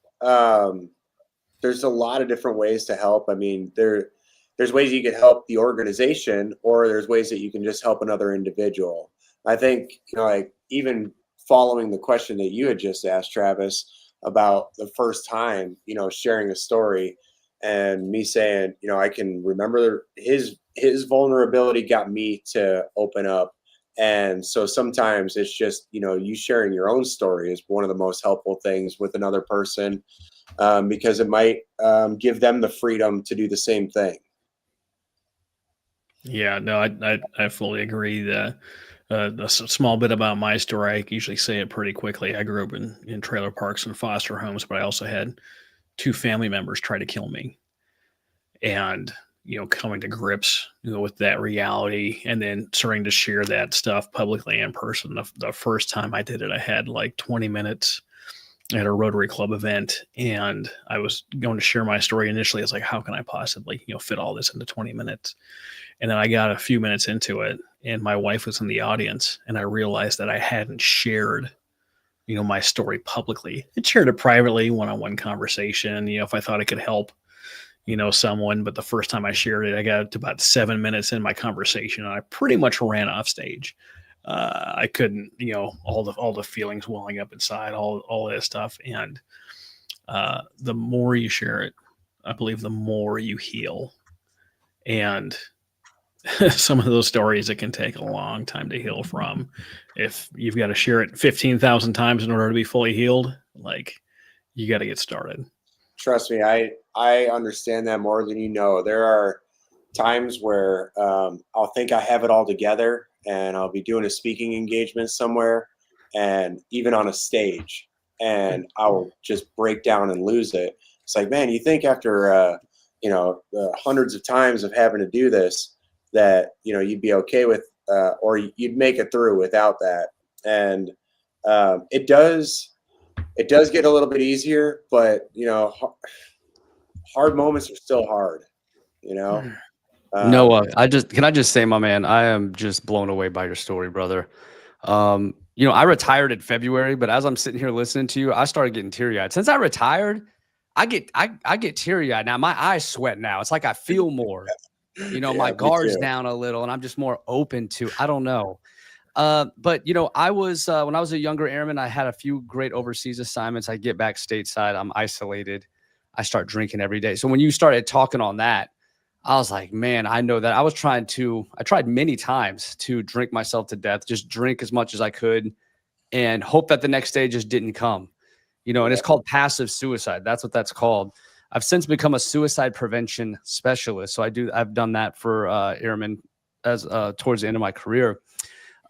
there's a lot of different ways to help. I mean, there's ways you can help the organization, or there's ways that you can just help another individual. I think, you know, like even following the question that you had just asked, Travis, about the first time, you know, sharing a story and me saying, you know, I can remember his vulnerability got me to open up. And so sometimes it's just, you know, you sharing your own story is one of the most helpful things with another person, because it might give them the freedom to do the same thing. Yeah, no, I fully agree. A small bit about my story, I usually say it pretty quickly. I grew up in trailer parks and foster homes, but I also had 2 family members try to kill me. And, you know, coming to grips, you know, with that reality and then starting to share that stuff publicly in person. The first time I did it, I had like 20 minutes at a Rotary Club event, and I was going to share my story initially. I was like, how can I possibly, you know, fit all this into 20 minutes? And then I got a few minutes into it, and my wife was in the audience, and I realized that I hadn't shared, you know, my story publicly. I shared it privately, one-on-one conversation, you know, if I thought it could help, you know, someone. But the first time I shared it, I got to about 7 minutes in my conversation, and I pretty much ran off stage. I couldn't, you know, all the feelings welling up inside, all that stuff. And the more you share it, I believe the more you heal. And some of those stories, it can take a long time to heal from. If you've got to share it 15,000 times in order to be fully healed, like, you got to get started. Trust me, I understand that more than you know. There are times where I'll think I have it all together, and I'll be doing a speaking engagement somewhere, and even on a stage, and I'll just break down and lose it. It's like, man, you think after you know, hundreds of times of having to do this, that, you know, you'd be okay with, or you'd make it through without that. And it does get a little bit easier, but, you know, hard moments are still hard, you know. Noah, can I just say, my man, I am just blown away by your story, brother. You know, I retired in February, but as I'm sitting here listening to you, I started getting teary-eyed. Since I retired, I get teary-eyed now. My eyes sweat now. It's like I feel more. You know, my guard's down a little, and I'm just more open to, I don't know. But, you know, I was, when I was a younger airman, I had a few great overseas assignments. I get back stateside. I'm isolated. I start drinking every day. So when you started talking on that, I was like, man, I know that. I tried many times to drink myself to death, just drink as much as I could and hope that the next day just didn't come, you know, and it's called passive suicide. That's what that's called. I've since become a suicide prevention specialist. So I've done that for airmen as towards the end of my career.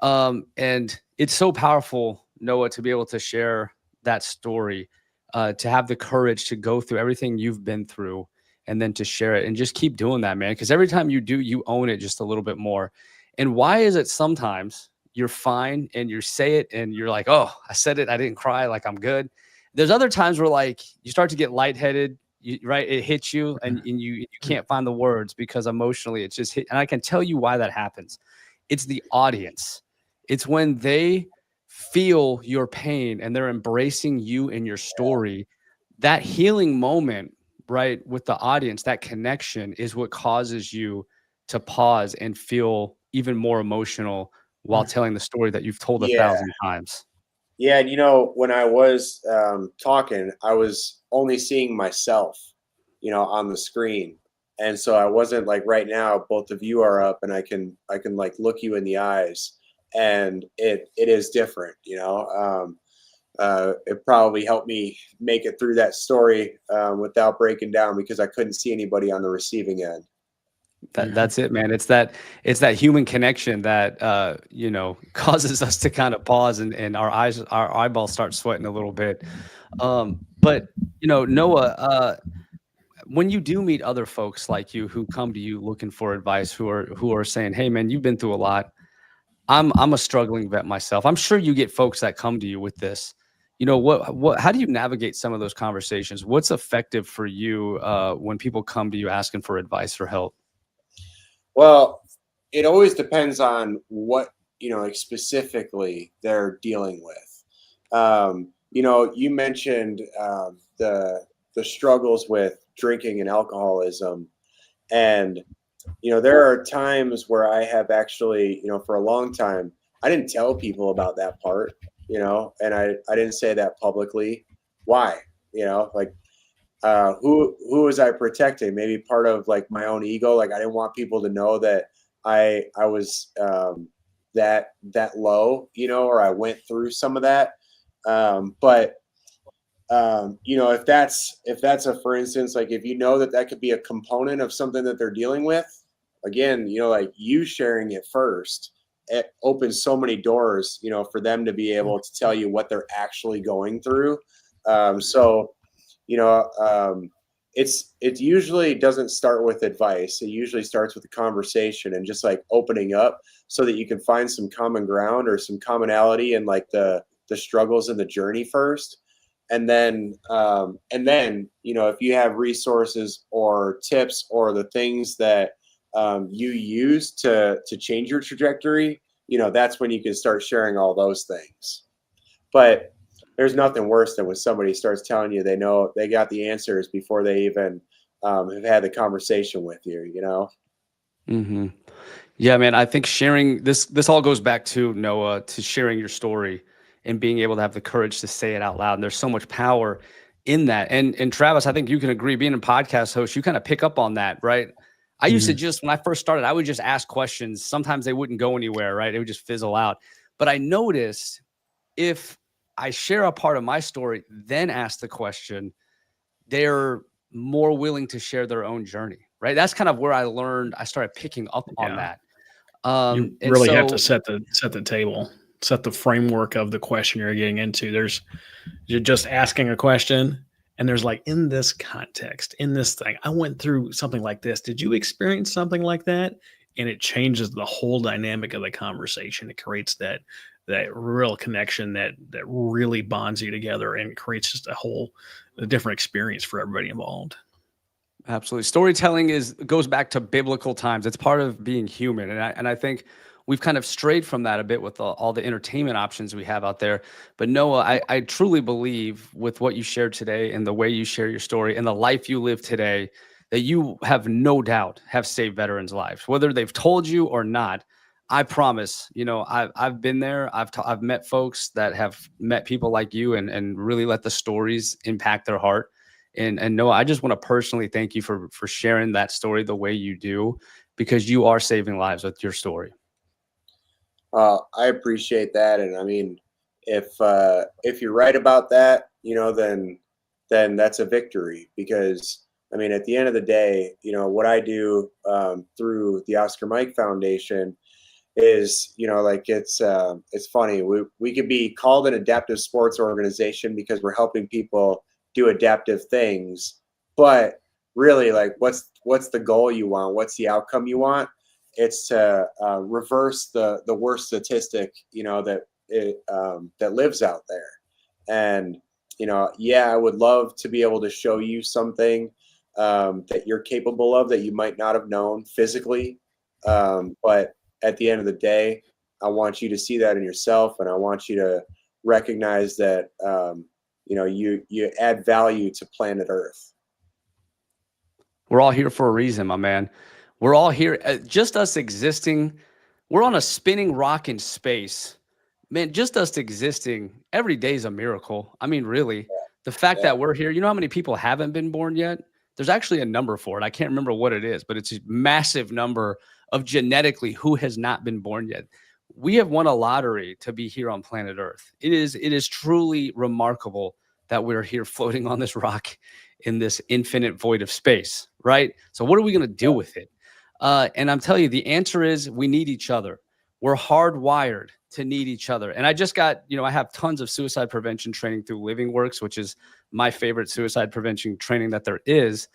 And it's so powerful, Noah, to be able to share that story, to have the courage to go through everything you've been through and then to share it and just keep doing that, man. Because every time you do, you own it just a little bit more. And why is it sometimes you're fine and you say it and you're like, oh, I said it, I didn't cry, like I'm good. There's other times where like you start to get lightheaded, right? It hits you and you can't find the words because emotionally it's just hit. And I can tell you why that happens. It's the audience. It's when they feel your pain and they're embracing you and your story, that healing moment right, with the audience, that connection is what causes you to pause and feel even more emotional while telling the story that you've told 1,000 times. Yeah, and when I was talking, I was only seeing myself, on the screen, and so I wasn't like right now. Both of you are up, and I can like look you in the eyes, and it is different. It probably helped me make it through that story without breaking down because I couldn't see anybody on the receiving end. That's it, man. It's that human connection that causes us to kind of pause and our eyeballs start sweating a little bit. But Noah, when you do meet other folks like you who come to you looking for advice, who are saying, "Hey, man, you've been through a lot. I'm a struggling vet myself." I'm sure you get folks that come to you with this. How do you navigate some of those conversations? What's effective for you when people come to you asking for advice or help? Well, it always depends on what, like specifically they're dealing with. You mentioned the struggles with drinking and alcoholism. And, there are times where I have actually, for a long time, I didn't tell people about that part, and I didn't say that publicly. Why? Like, who was I protecting? Maybe part of like my own ego. Like I didn't want people to know that I was that low, or I went through some of that. But if that's a, for instance, like if that could be a component of something that they're dealing with, again, like you sharing it first, it opens so many doors, for them to be able to tell you what they're actually going through. It usually doesn't start with advice. It usually starts with a conversation and just like opening up so that you can find some common ground or some commonality in like the struggles and the journey first. And then, if you have resources or tips or the things that you use to change your trajectory, that's when you can start sharing all those things. But there's nothing worse than when somebody starts telling you they know they got the answers before they even have had the conversation with you, Mm-hmm. Yeah, man, I think sharing this all goes back to Noah, to sharing your story and being able to have the courage to say it out loud. And there's so much power in that. And Travis, I think you can agree, being a podcast host, you kind of pick up on that, right? I used to just, when I first started, I would just ask questions. Sometimes they wouldn't go anywhere, right? It would just fizzle out. But I noticed if I share a part of my story, then ask the question, they're more willing to share their own journey, right? That's kind of where I learned, I started picking up on that. You really have to set the table, set the framework of the question you're getting into. You're just asking a question, and there's like, in this context, in this thing, I went through something like this. Did you experience something like that? And it changes the whole dynamic of the conversation. It creates that real connection that really bonds you together and creates just a different experience for everybody involved. Absolutely. Storytelling goes back to biblical times. It's part of being human. And I think we've kind of strayed from that a bit with all the entertainment options we have out there. But Noah, I truly believe with what you shared today and the way you share your story and the life you live today, that you have no doubt have saved veterans' lives, whether they've told you or not. I promise, I've been there. I've met folks that have met people like you and really let the stories impact their heart. And Noah, I just want to personally thank you for sharing that story the way you do, because you are saving lives with your story. I appreciate that. And I mean, if you're right about that, then that's a victory, because I mean, at the end of the day, what I do through the Oscar Mike Foundation is, like it's funny. We could be called an adaptive sports organization because we're helping people do adaptive things, but really, like, what's the goal you want? What's the outcome you want? It's to reverse the worst statistic, that lives out there. And I would love to be able to show you something that you're capable of that you might not have known physically, but at the end of the day, I want you to see that in yourself, and I want you to recognize that you add value to planet Earth. We're all here for a reason, my man. We're all here. Just us existing. We're on a spinning rock in space. Man, just us existing every day is a miracle. I mean, really, the fact that we're here, you know how many people haven't been born yet? There's actually a number for it. I can't remember what it is, but it's a massive number of genetically who has not been born yet. We have won a lottery to be here on planet Earth. It is truly remarkable that we're here floating on this rock in this infinite void of space, right? So what are we going to do with it? And I'm telling you, the answer is we need each other. We're hardwired to need each other. And I just got, I have tons of suicide prevention training through Living Works, which is my favorite suicide prevention training that there is.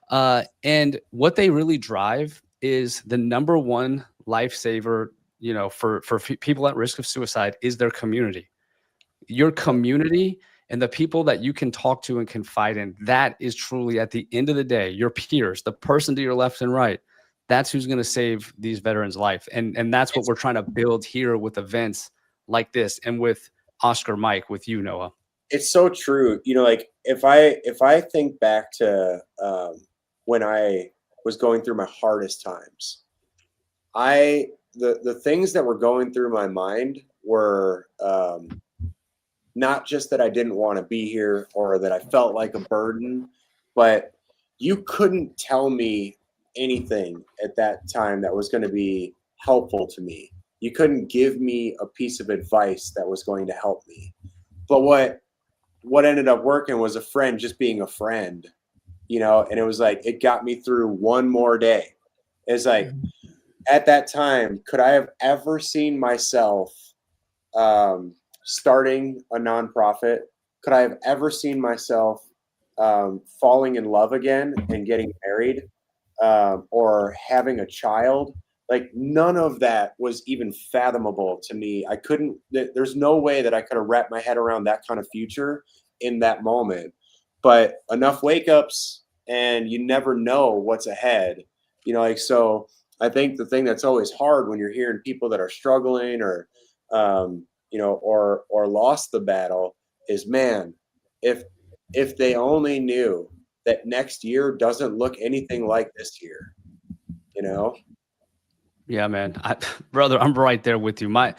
And what they really drive is the number one lifesaver, for people at risk of suicide is their community. Your community and the people that you can talk to and confide in, that is truly at the end of the day, your peers, the person to your left and right. That's who's going to save these veterans' life. And that's what we're trying to build here with events like this and with Oscar Mike, with you, Noah. It's so true. Like if I think back to when I was going through my hardest times, the things that were going through my mind were not just that I didn't want to be here or that I felt like a burden, but you couldn't tell me anything at that time that was going to be helpful to me. You couldn't give me a piece of advice that was going to help me. But what ended up working was a friend just being a friend, and it was like, it got me through one more day. It's like, at that time, could I have ever seen myself starting a nonprofit? Could I have ever seen myself falling in love again and getting married or having a child? Like, none of that was even fathomable to me. There's no way that I could have wrapped my head around that kind of future in that moment. But enough wake ups and you never know what's ahead. So I think the thing that's always hard when you're hearing people that are struggling or lost the battle is, man, if they only knew that next year doesn't look anything like this year, Yeah, man. Brother, I'm right there with you. When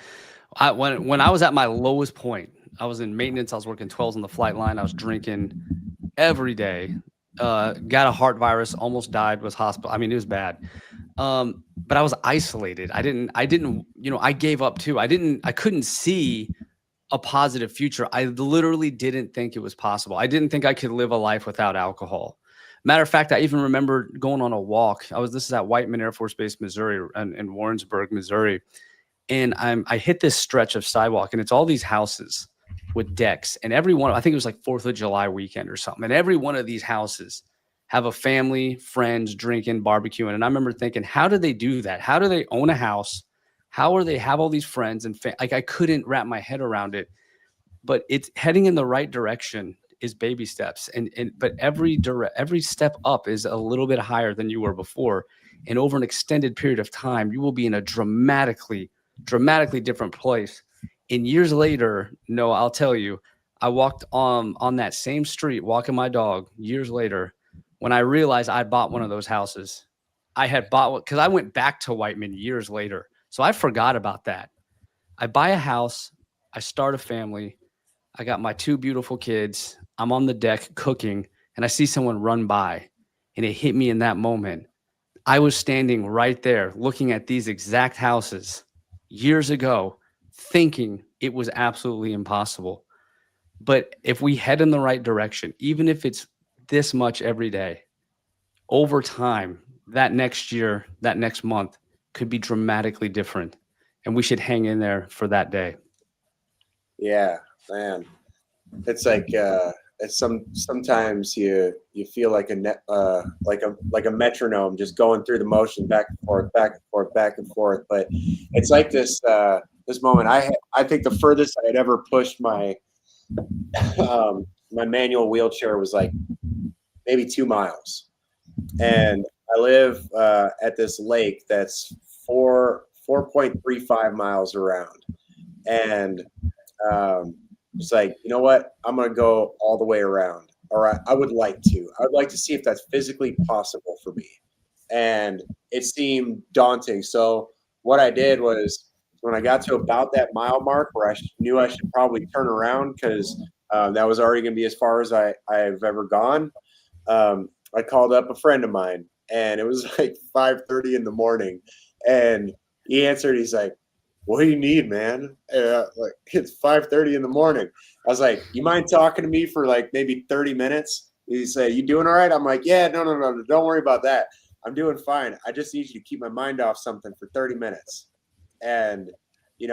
I was at my lowest point, I was in maintenance. I was working 12s on the flight line. I was drinking every day. Got a heart virus, almost died, was hospital. I mean, it was bad. But I was isolated. I gave up too. I couldn't see a positive future. I literally didn't think it was possible. I didn't think I could live a life without alcohol. Matter of fact, I even remember going on a walk. This is at Whiteman Air Force Base, Missouri, in Warrensburg, Missouri. And I hit this stretch of sidewalk, and it's all these houses with decks. And every one, I think it was like 4th of July weekend or something. And every one of these houses have a family, friends, drinking, barbecuing. And I remember thinking, how do they do that? How do they own a house? How are they have all these friends? And I couldn't wrap my head around it. But it's heading in the right direction is baby steps. But every step up is a little bit higher than you were before. And over an extended period of time, you will be in a dramatically different place. And years later, no, I'll tell you, I walked on that same street, walking my dog years later, when I realized I bought one of those houses. I had bought one because I went back to Whiteman years later. So I forgot about that. I buy a house, I start a family, I got my 2 beautiful kids, I'm on the deck cooking, and I see someone run by, and it hit me in that moment. I was standing right there looking at these exact houses years ago, thinking it was absolutely impossible. But if we head in the right direction, even if it's this much every day, over time, that next year, that next month could be dramatically different. And we should hang in there for that day. Yeah, man. It's like sometimes you feel like a metronome just going through the motion, back and forth, back and forth, back and forth. But it's like this moment. I think the furthest I had ever pushed my my manual wheelchair was like maybe 2 miles, and I live at this lake that's 4.35 miles around, and it's like, you know what? I'm going to go all the way around. or I would like to. I would like to see if that's physically possible for me. And it seemed daunting. So what I did was when I got to about that mile mark where I knew I should probably turn around because that was already going to be as far as I've ever gone, I called up a friend of mine, and it was like 5:30 in the morning. And he answered. He's like, "What do you need, man?" Like, it's 5:30 in the morning. I was like, "You mind talking to me for like maybe 30 minutes?" He said, "You doing all right?" I'm like, "Yeah, no, don't worry about that. I'm doing fine. I just need you to keep my mind off something for 30 minutes." And, he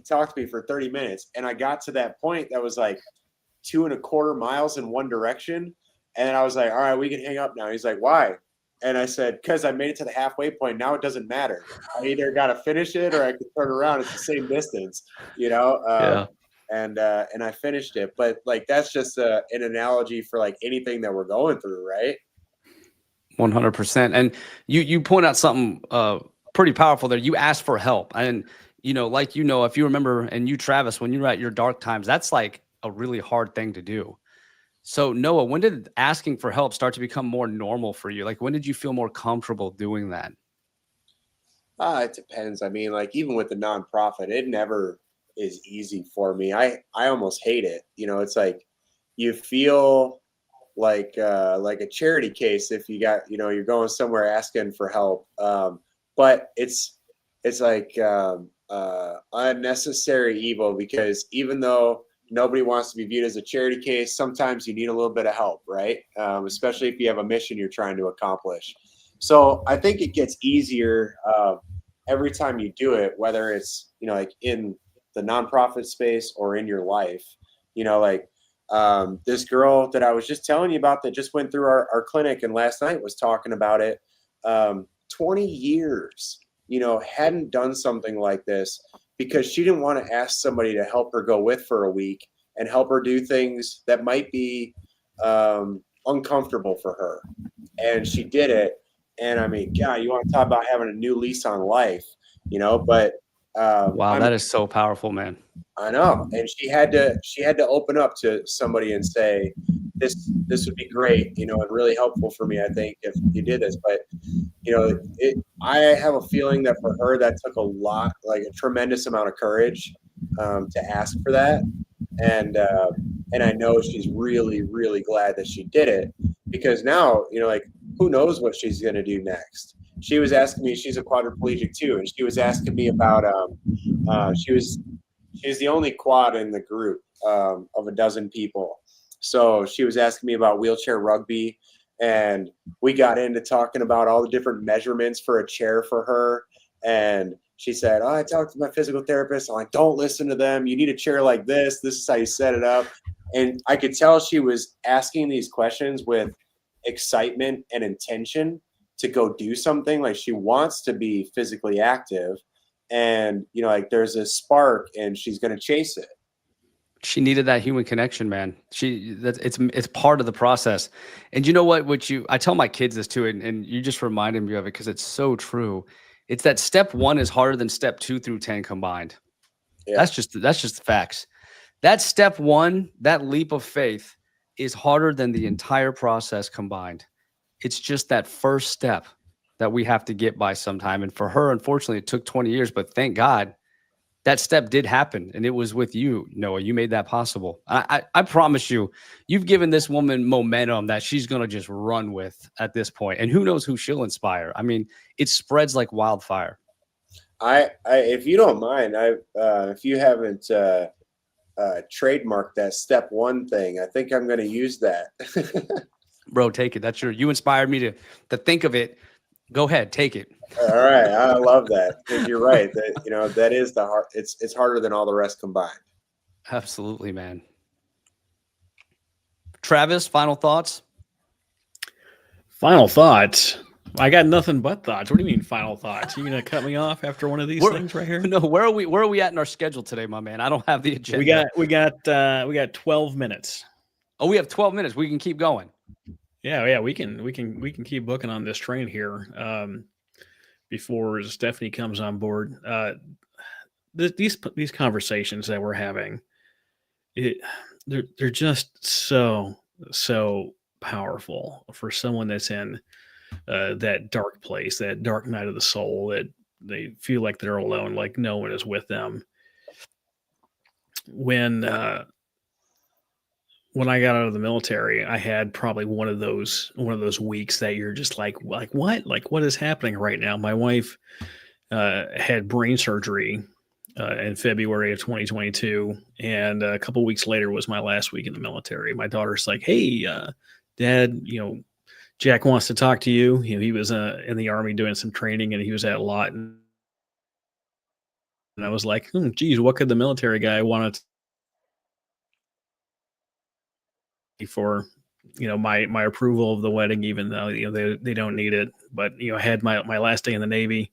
talked to me for 30 minutes, and I got to that point that was like 2.25 miles in one direction. And then I was like, "All right, we can hang up now." He's like, "Why?" And I said, "Because I made it to the halfway point. Now it doesn't matter. I either got to finish it or I can turn around. It's the same distance, Yeah. And I finished it. But like, that's just an analogy for like anything that we're going through, right? 100%. And you point out something pretty powerful there. You asked for help. And, if you remember, and you, Travis, when you were at your dark times, that's like a really hard thing to do. So Noah, when did asking for help start to become more normal for you? Like, when did you feel more comfortable doing that? It depends. I mean, like even with the nonprofit, it never is easy for me. I almost hate it. It's like you feel like a charity case if you got you're going somewhere asking for help. But it's like unnecessary evil, because even though nobody wants to be viewed as a charity case, sometimes you need a little bit of help, right? Especially if you have a mission you're trying to accomplish. So I think it gets easier every time you do it, whether it's like in the nonprofit space or in your life. This girl that I was just telling you about that just went through our clinic and last night was talking about it. 20 years, hadn't done something like this because she didn't want to ask somebody to help her go with for a week and help her do things that might be uncomfortable for her. And she did it. And I mean, God, you want to talk about having a new lease on life, but Wow, that is so powerful, man. I know. And she had to open up to somebody and say, this would be great, and really helpful for me, I think, if you did this. But, I have a feeling that for her, that took a tremendous amount of courage to ask for that. And I know she's really, really glad that she did it, because now, who knows what she's going to do next. She was asking me, she's a quadriplegic too, and she was asking me about she's the only quad in the group of a dozen people. So she was asking me about wheelchair rugby, and we got into talking about all the different measurements for a chair for her. And she said, "Oh, I talked to my physical therapist." I'm like, "Don't listen to them. You need a chair like this. This is how you set it up." And I could tell she was asking these questions with excitement and intention to go do something. Like, she wants to be physically active, and there's a spark and she's going to chase it. She needed that human connection, man. It's part of the process. And you know what I tell my kids this too, and you just reminded me of it because it's so true. It's that step 1 is harder than step 2 through 10 combined. Yeah. That's just the facts. That step 1, that leap of faith, is harder than the entire process combined. It's just that first step that we have to get by sometime. And for her, unfortunately, it took 20 years, but thank God that step did happen. And it was with you, Noah. You made that possible. I promise you, you've given this woman momentum that she's going to just run with at this point. And who knows who she'll inspire. I mean, it spreads like wildfire. If you don't mind, if you haven't trademarked that step 1 thing, I think I'm going to use that. Bro, take it. You inspired me to think of it. Go ahead, take it. All right, I love that, because you're right. That that is the hard. It's harder than all the rest combined. Absolutely, man. Travis, final thoughts? Final thoughts. I got nothing but thoughts. What do you mean, final thoughts? You gonna cut me off after one of these things right here? No. Where are we at in our schedule today, my man? I don't have the agenda. We got 12 minutes. Oh, we have 12 minutes. We can keep going. Yeah, we can keep booking on this train here before Stephanie comes on board. These conversations that we're having, they're just so so powerful for someone that's in that dark place, that dark night of the soul, that they feel like they're alone, like no one is with them. When I got out of the military, I had probably one of those weeks that you're just like what is happening right now? My wife had brain surgery in February of 2022, and a couple weeks later was my last week in the military. My daughter's like, "Hey, Dad, Jack wants to talk to you." He was in the Army doing some training, and he was at a lot. And I was like, geez, what could the military guy want for, my approval of the wedding, even though, they don't need it. But, I had my last day in the Navy.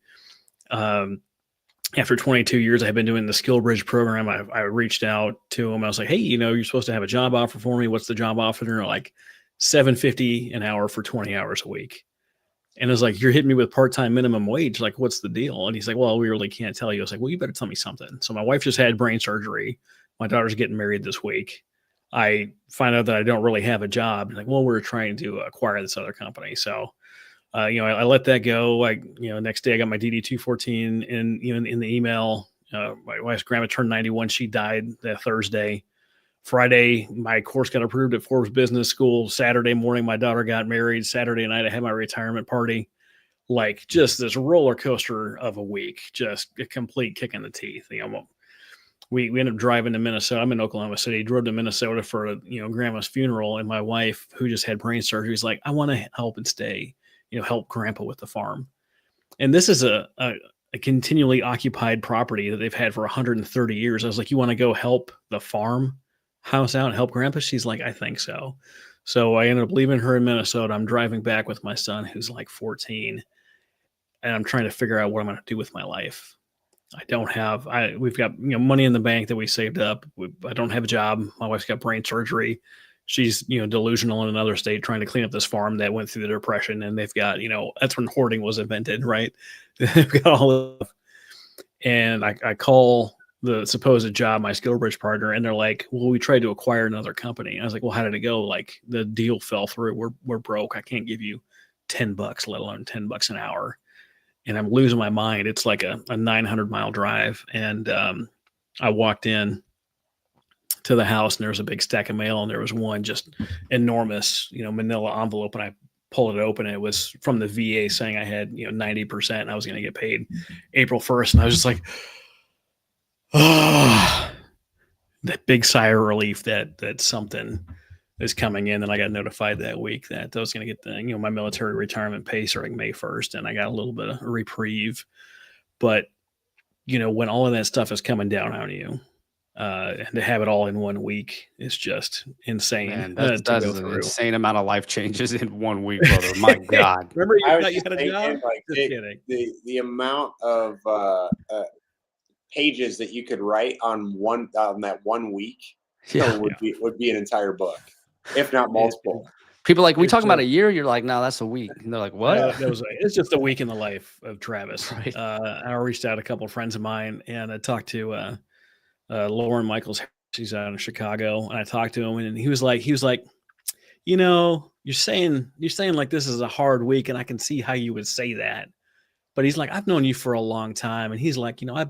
After 22 years, I had been doing the Skill Bridge program. I reached out to him. I was like, "Hey, you're supposed to have a job offer for me. What's the job offer?" And they're like, $7.50 an hour for 20 hours a week. And I was like, "You're hitting me with part-time minimum wage. Like, what's the deal?" And he's like, "Well, we really can't tell you." I was like, "Well, you better tell me something." So my wife just had brain surgery. My daughter's getting married this week. I find out that I don't really have a job. Like, well, we're trying to acquire this other company. So, I let that go. Next day I got my DD-214 in the email. My wife's grandma turned 91. She died that Thursday. Friday, my course got approved at Forbes Business School. Saturday morning, my daughter got married. Saturday night, I had my retirement party. Like, just this roller coaster of a week, just a complete kick in the teeth. We ended up driving to Minnesota. I'm in Oklahoma City. Drove to Minnesota for grandma's funeral, and my wife, who just had brain surgery, is like, "I want to help and stay, help grandpa with the farm." And this is a continually occupied property that they've had for 130 years. I was like, "You want to go help the farm house out and help grandpa?" She's like, "I think so." So I ended up leaving her in Minnesota. I'm driving back with my son, who's like 14, and I'm trying to figure out what I'm going to do with my life. We've got money in the bank that we saved up. I don't have a job. My wife's got brain surgery. She's delusional in another state, trying to clean up this farm that went through the Depression, and they've got that's when hoarding was invented, right? They've got all of, and I call the supposed job, my Skill Bridge partner, and they're like, "Well, we tried to acquire another company." I was like, "Well, how did it go?" Like, the deal fell through. We're broke. I can't give you $10, let alone $10 an hour. And I'm losing my mind. It's like a 900-mile drive. And I walked in to the house, and there was a big stack of mail, and there was one just enormous, manila envelope. And I pulled it open, and it was from the VA saying I had, 90%, and I was going to get paid April 1st. And I was just like, oh, that big sigh of relief that something is coming in. And I got notified that week that I was going to get my military retirement pay starting May 1st. And I got a little bit of a reprieve. But, when all of that stuff is coming down on you, and to have it all in 1 week is just insane. Man, that's an insane amount of life changes in 1 week, brother. My God. Remember you I was thought you just had a thinking, job? like, Just kidding. the amount of pages that you could write on that 1 week would be an entire book, if not multiple. People are like, "We talking about a year?" You're like, "No, that's a week." And they're like, "What?" It's just a week in the life of Travis. Right. I reached out to a couple of friends of mine, and I talked to Lauren Michaels. She's out in Chicago, and I talked to him, and he was like, you're saying like this is a hard week, and I can see how you would say that. But he's like, "I've known you for a long time," and he's like, I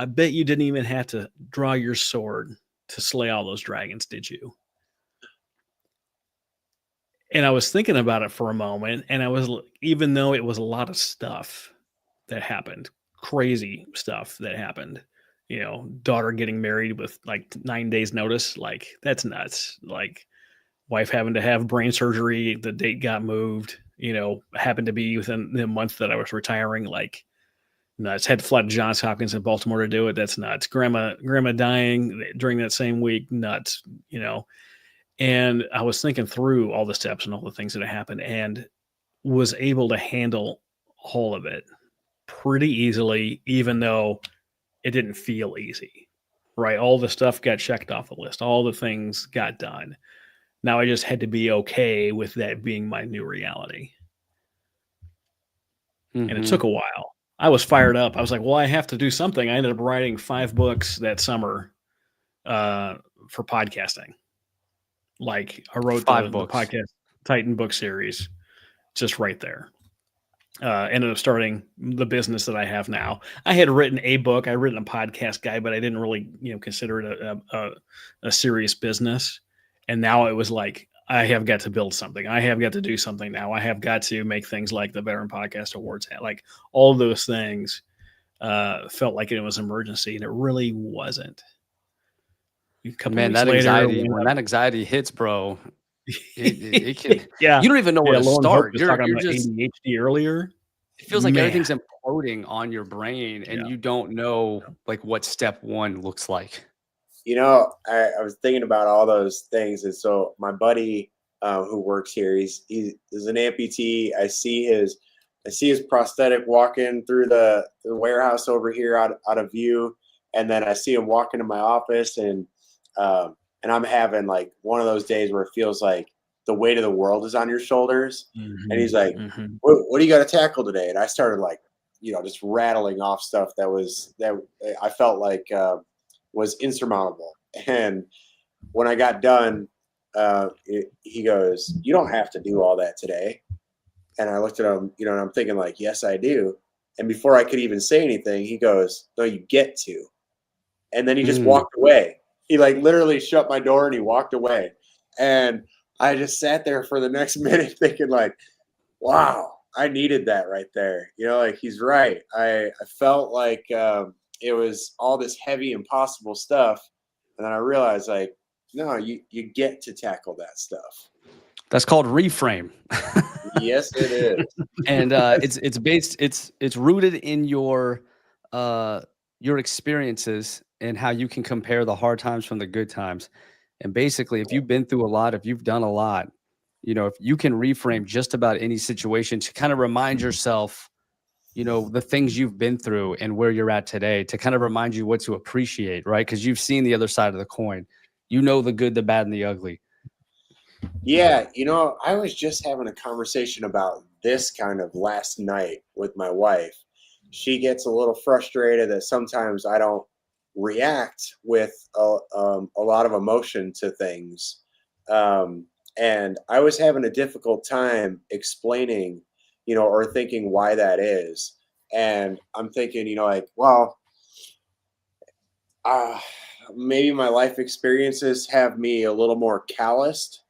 bet you didn't even have to draw your sword to slay all those dragons, did you? And I was thinking about it for a moment, and even though it was a lot of stuff that happened, crazy stuff that happened, daughter getting married with like 9 days notice, like that's nuts. Like, wife having to have brain surgery, the date got moved, happened to be within the month that I was retiring, like nuts. Had to fly to Johns Hopkins in Baltimore to do it. That's nuts. Grandma dying during that same week, nuts, And I was thinking through all the steps and all the things that had happened, and was able to handle all of it pretty easily, even though it didn't feel easy, right? All the stuff got checked off the list. All the things got done. Now I just had to be okay with that being my new reality. Mm-hmm. And it took a while. I was fired up. I was like, well, I have to do something. I ended up writing 5 books that summer for podcasting. Like I wrote the podcast Titan book series just right there. Ended up starting the business that I have now. I had written a book, I written a podcast guide, but I didn't really, consider it a serious business. And now it was like, I have got to build something. I have got to do something now. I have got to make things like the Veteran Podcast Awards. Like all those things felt like it was an emergency, and it really wasn't. Man, that anxiety, when that anxiety hits, bro, it can. Yeah, you don't even know where to start. You're talking about just ADHD earlier. It feels like everything's imploding on your brain, and you don't know like what step one looks like. I was thinking about all those things, and so my buddy who works here, he's an amputee. I see his prosthetic walking through the warehouse over here out of view, and then I see him walk into my office, and I'm having like one of those days where it feels like the weight of the world is on your shoulders. Mm-hmm. And he's like, what do you got to tackle today? And I started like, just rattling off stuff that I felt like was insurmountable. And when I got done, he goes, "You don't have to do all that today." And I looked at him, and I'm thinking like, yes, I do. And before I could even say anything, he goes, "No, you get to." And then he just walked away. He like literally shut my door and he walked away. And I just sat there for the next minute thinking like, wow, I needed that right there. Like he's right. I felt like it was all this heavy, impossible stuff. And then I realized like, no, you get to tackle that stuff. That's called reframe. Yes, it is. And it's rooted in your experiences and how you can compare the hard times from the good times. And basically, if you've been through a lot, if you've done a lot, if you can reframe just about any situation to kind of remind yourself, the things you've been through and where you're at today, to kind of remind you what to appreciate, right? Because you've seen the other side of the coin. The good, the bad, and the ugly. Yeah, I was just having a conversation about this kind of last night with my wife. She gets a little frustrated that sometimes I don't react with a lot of emotion to things. And I was having a difficult time explaining, or thinking why that is. And I'm thinking, maybe my life experiences have me a little more calloused,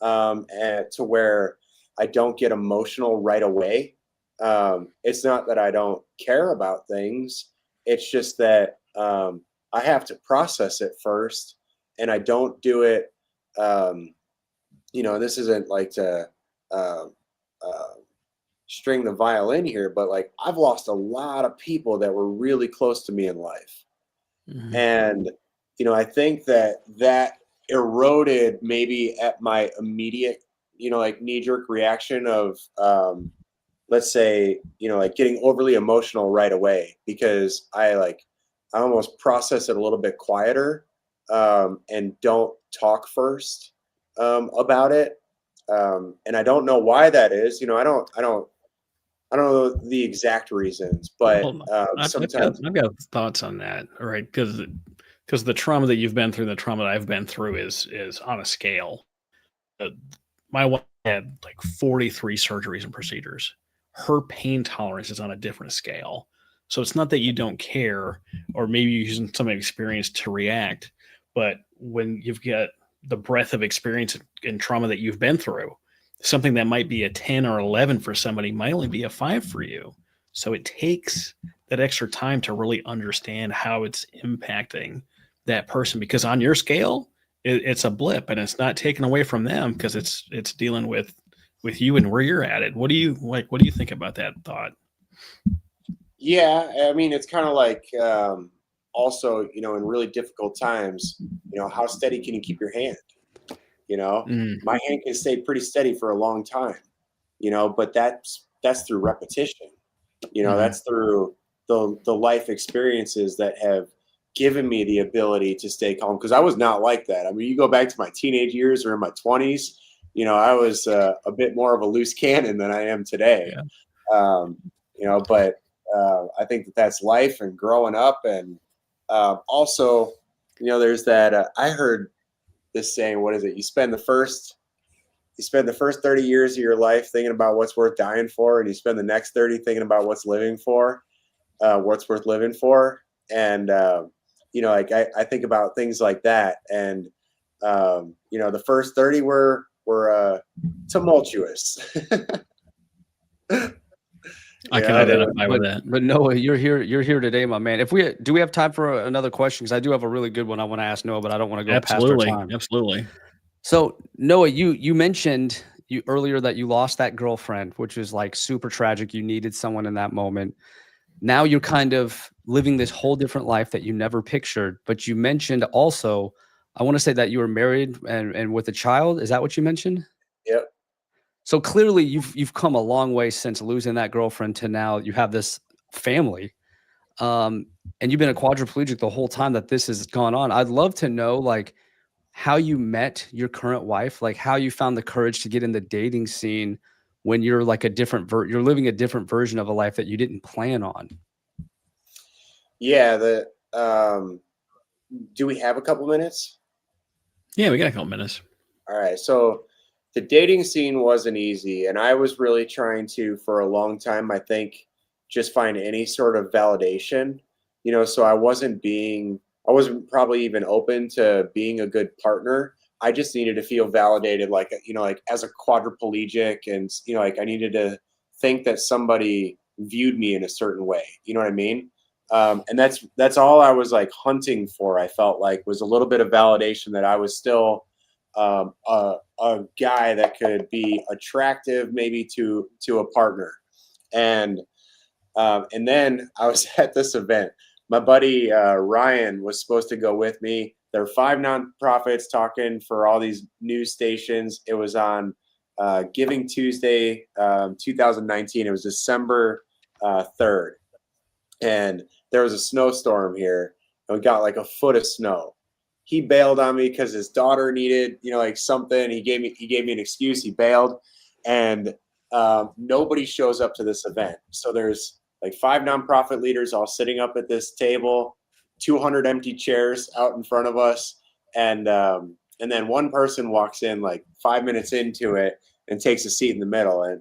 and to where I don't get emotional right away. It's not that I don't care about things. It's just that I have to process it first, and I don't do it. This isn't like to string the violin here, but like I've lost a lot of people that were really close to me in life. Mm-hmm. And, I think that eroded maybe at my immediate, like knee-jerk reaction of, let's say, like getting overly emotional right away, because I almost process it a little bit quieter, and don't talk first about it. And I don't know why that is. I don't know the exact reasons, but sometimes I've got thoughts on that. All right, because the trauma that you've been through, the trauma that I've been through is on a scale. My wife had like 43 surgeries and procedures. Her pain tolerance is on a different scale. So it's not that you don't care, or maybe you're using some experience to react, but when you've got the breadth of experience and trauma that you've been through, something that might be a 10 or 11 for somebody might only be a 5 for you. So it takes that extra time to really understand how it's impacting that person, because on your scale, it's a blip, and it's not taken away from them because it's dealing with you and where you're at it. What do you think about that thought? Yeah, I mean, it's kind of like also, in really difficult times, how steady can you keep your hand? My hand can stay pretty steady for a long time, but that's through repetition. That's through the life experiences that have given me the ability to stay calm, because I was not like that. I mean, you go back to my teenage years or in my 20s, I was a bit more of a loose cannon than I am today. Yeah. But I think that's life and growing up. And also, there's that, I heard this saying. What is it? You spend the first 30 years of your life thinking about what's worth dying for, and you spend the next 30 thinking about what's worth living for. And you know, like I think about things like that, and you know, the first 30 were tumultuous. I can identify with that. But Noah, you're here today, my man. Do we have time for another question? Because I do have a really good one I want to ask Noah, but I don't want to go past our time. Absolutely. So Noah, you mentioned earlier that you lost that girlfriend, which was like super tragic. You needed someone in that moment. Now you're kind of living this whole different life that you never pictured. But you mentioned also, I want to say that you were married and with a child. Is that what you mentioned? Yep. So clearly you've come a long way since losing that girlfriend to now you have this family. And you've been a quadriplegic the whole time that this has gone on. I'd love to know like how you met your current wife, like how you found the courage to get in the dating scene when you're like you're living a different version of a life that you didn't plan on. Yeah. Do we have a couple minutes? Yeah, we got a couple minutes. All right. So the dating scene wasn't easy, and I was really trying to, for a long time, I think, just find any sort of validation, you know, so I wasn't probably even open to being a good partner. I just needed to feel validated, like, you know, like as a quadriplegic, and, you know, like I needed to think that somebody viewed me in a certain way. You know what I mean? And that's all I was like hunting for. I felt like was a little bit of validation that I was still a guy that could be attractive maybe to a partner. And then I was at this event. My buddy Ryan was supposed to go with me. There were 5 nonprofits talking for all these news stations. It was on Giving Tuesday, 2019. It was December 3rd. And there was a snowstorm here, and we got like a foot of snow. He bailed on me because his daughter needed, you know, like something. He gave me an excuse. He bailed, and nobody shows up to this event. So there's like 5 nonprofit leaders all sitting up at this table, 200 empty chairs out in front of us, and then one person walks in like 5 minutes into it and takes a seat in the middle, and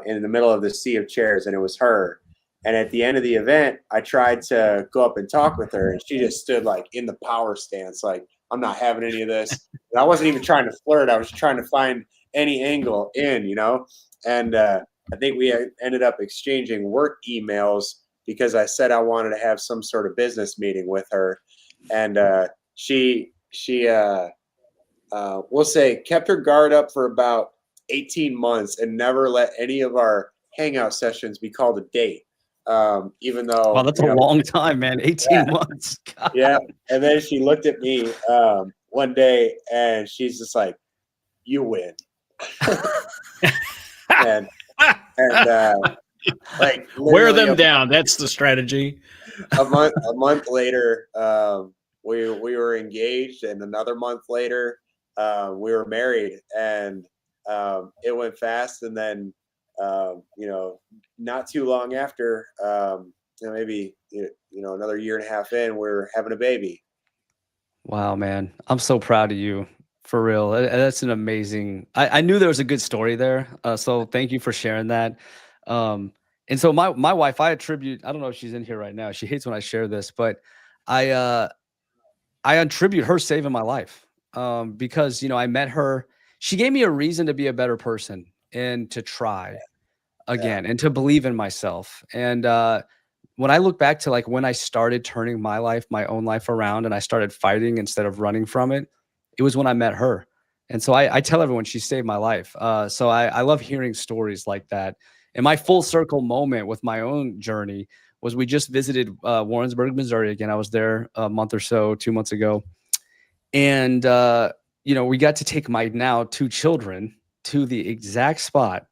in the middle of the sea of chairs, and it was her. And at the end of the event, I tried to go up and talk with her, and she just stood like in the power stance, like, I'm not having any of this. And I wasn't even trying to flirt. I was trying to find any angle in, you know. And I think we ended up exchanging work emails because I said I wanted to have some sort of business meeting with her. And she we'll say, kept her guard up for about 18 months and never let any of our hangout sessions be called a date. Even though, wow, that's a long time, man. 18 months. God. Yeah. And then she looked at me one day, and she's just like, "You win." and like wear them down. That's the strategy. a month later, we were engaged, and another month later, we were married, and it went fast. And then you know, not too long after, maybe another year and a half in, we're having a baby. Wow, man, I'm so proud of you, for real. That's an amazing. I knew there was a good story there, so thank you for sharing that. And so my wife, I attribute. I don't know if she's in here right now. She hates when I share this, but I attribute her saving my life, because I met her. She gave me a reason to be a better person and to try again and to believe in myself. And when I look back to like when I started turning my own life around, and I started fighting instead of running from it, it was when I met her. And so I tell everyone she saved my life. So I love hearing stories like that. And my full circle moment with my own journey was we just visited Warrensburg, Missouri again. I was there a month or so, 2 months ago. And, we got to take my now 2 children to the exact spot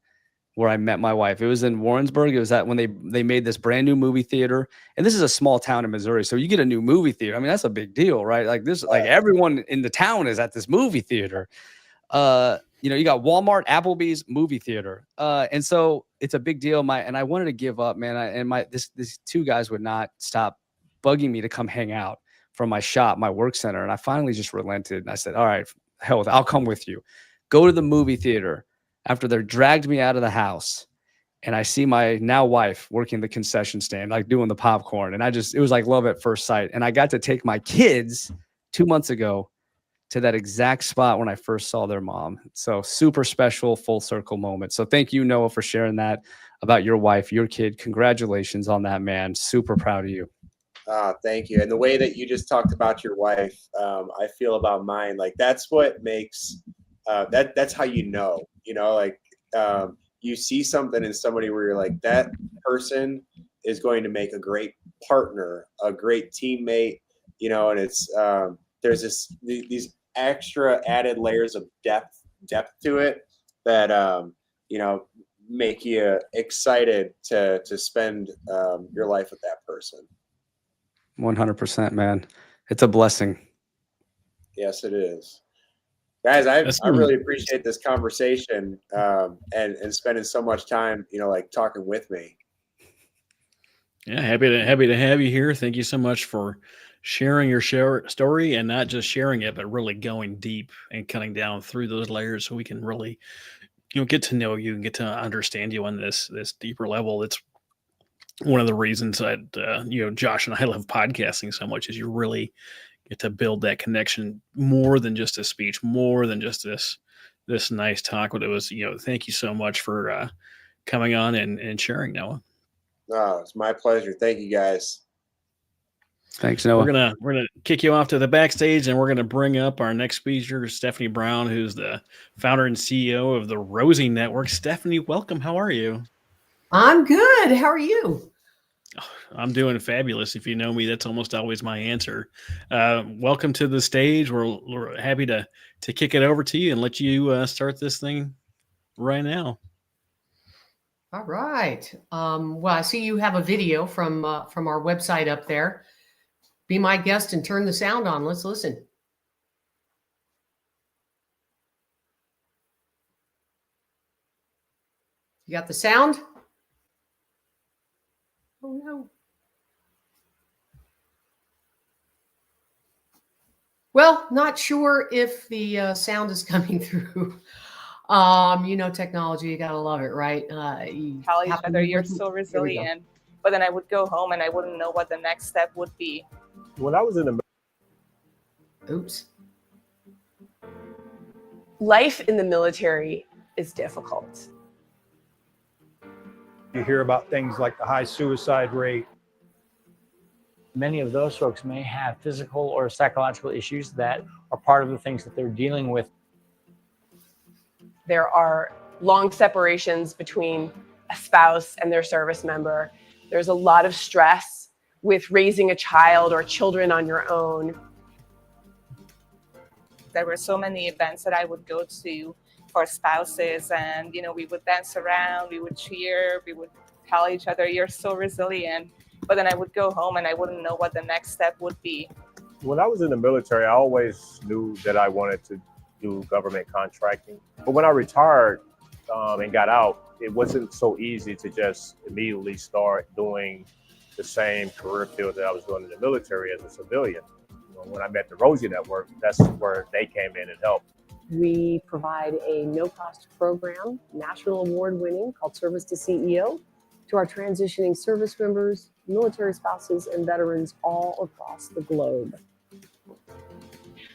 where I met my wife. It was in Warrensburg. It was when they made this brand new movie theater. And this is a small town in Missouri. So you get a new movie theater. I mean, that's a big deal, right? Like everyone in the town is at this movie theater. You got Walmart, Applebee's, movie theater. And so it's a big deal. And I wanted to give up, man. These 2 guys would not stop bugging me to come hang out. from my shop, my work center. And I finally just relented. And I said, all right, hell with it, I'll come with you. Go to the movie theater after they're dragged me out of the house. And I see my now wife working the concession stand, like doing the popcorn. And it was like love at first sight. And I got to take my kids 2 months ago to that exact spot when I first saw their mom. So super special, full circle moment. So thank you, Noah, for sharing that about your wife, your kid. Congratulations on that, man. Super proud of you. Thank you. And the way that you just talked about your wife, I feel about mine. Like that's what makes that's how you know, like you see something in somebody where you're like, that person is going to make a great partner, a great teammate, and it's there's these extra added layers of depth to it that make you excited to spend your life with that person. 100%, man. It's a blessing. Yes, it is. Guys, I really appreciate this conversation and spending so much time, like talking with me. Yeah, happy to have you here. Thank you so much for sharing your story, and not just sharing it, but really going deep and cutting down through those layers so we can really, get to know you and get to understand you on this deeper level. It's one of the reasons that Josh and I love podcasting so much, is you really get to build that connection more than just a speech, more than just this nice talk. But it was, thank you so much for coming on and sharing, Noah. No, it's my pleasure. Thank you, guys. Thanks, Noah. We're gonna kick you off to the backstage, and we're gonna bring up our next speaker, Stephanie Brown, who's the founder and CEO of the Rosie Network. Stephanie, welcome. How are you? I'm good. How are you? I'm doing fabulous. If you know me, that's almost always my answer. Welcome to the stage. We're happy to kick it over to you and let you start this thing right now. All right. Well, I see you have a video from our website up there. Be my guest and turn the sound on. Let's listen. You got the sound? Oh, no. Well, not sure if the sound is coming through. Technology, you gotta love it, right? Tell each other you're so resilient. But then I would go home and I wouldn't know what the next step would be. When I was in the Oops. Life in the military is difficult. You hear about things like the high suicide rate. Many of those folks may have physical or psychological issues that are part of the things that they're dealing with. There are long separations between a spouse and their service member. There's a lot of stress with raising a child or children on your own. There were so many events that I would go to for spouses, and we would dance around, we would cheer, we would tell each other you're so resilient. But then I would go home and I wouldn't know what the next step would be. When I was in the military, I always knew that I wanted to do government contracting. But when I retired and got out, it wasn't so easy to just immediately start doing the same career field that I was doing in the military as a civilian. When I met the Rosie Network, that's where they came in and helped. We provide a no-cost program, national award-winning, called Service to CEO, to our transitioning service members, military spouses, and veterans all across the globe.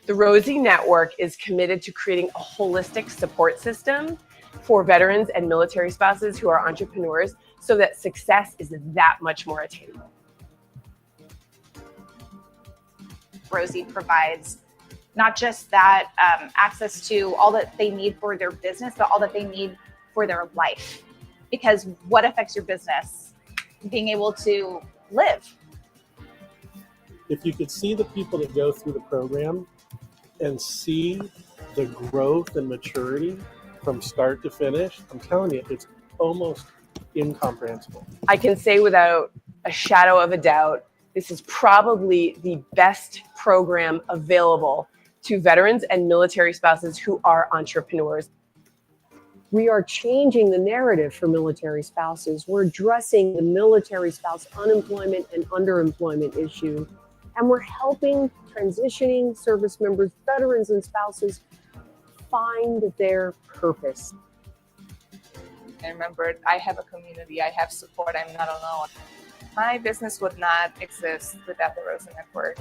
The Rosie Network is committed to creating a holistic support system for veterans and military spouses who are entrepreneurs so that success is that much more attainable. Rosie provides not just that access to all that they need for their business, but all that they need for their life. Because what affects your business? Being able to live. If you could see the people that go through the program and see the growth and maturity from start to finish, I'm telling you, it's almost incomprehensible. I can say without a shadow of a doubt, this is probably the best program available to veterans and military spouses who are entrepreneurs. We are changing the narrative for military spouses. We're addressing the military spouse unemployment and underemployment issue And we're helping transitioning service members, veterans, and spouses find their purpose. And remember, I have a community, I have support, I'm not alone. My business would not exist without the Rosie Network.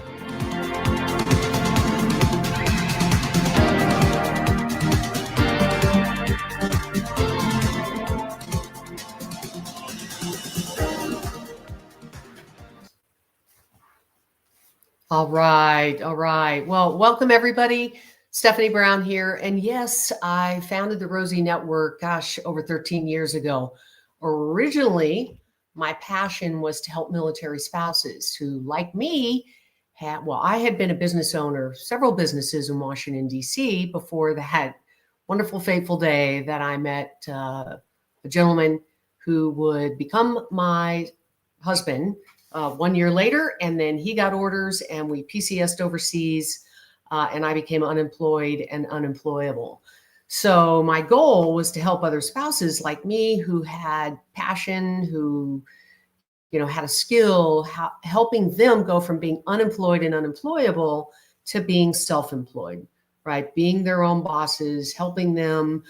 All right. All right. Well, welcome everybody. Stephanie Brown here. And yes, I founded the Rosie Network, gosh, over 13 years ago. Originally, my passion was to help military spouses who, like me, I had been a business owner, several businesses in Washington, D.C. before that wonderful, fateful day that I met a gentleman who would become my husband 1 year later, and then he got orders and we PCS'd overseas, and I became unemployed and unemployable. So my goal was to help other spouses like me who had passion, who had a skill, helping them go from being unemployed and unemployable to being self-employed, right? Being their own bosses, helping them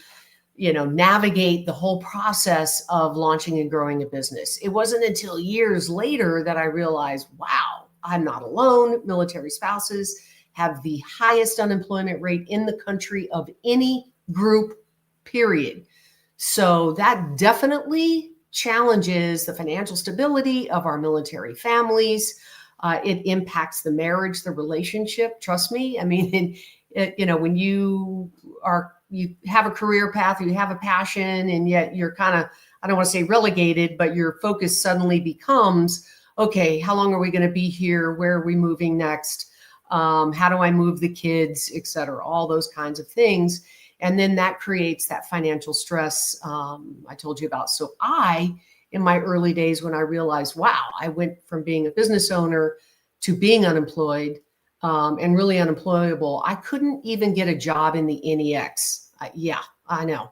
navigate the whole process of launching and growing a business. It wasn't until years later that I realized, wow, I'm not alone. Military spouses have the highest unemployment rate in the country of any group, period. So that definitely challenges the financial stability of our military families. It impacts the marriage, the relationship. Trust me. I mean, when you have a career path, you have a passion, and yet you're kind of, I don't want to say relegated, but your focus suddenly becomes, okay, how long are we going to be here? Where are we moving next? How do I move the kids, et cetera, all those kinds of things. And then that creates that financial stress I told you about. So in my early days, when I realized, wow, I went from being a business owner to being unemployed, and really unemployable. I couldn't even get a job in the NEX. Yeah, I know.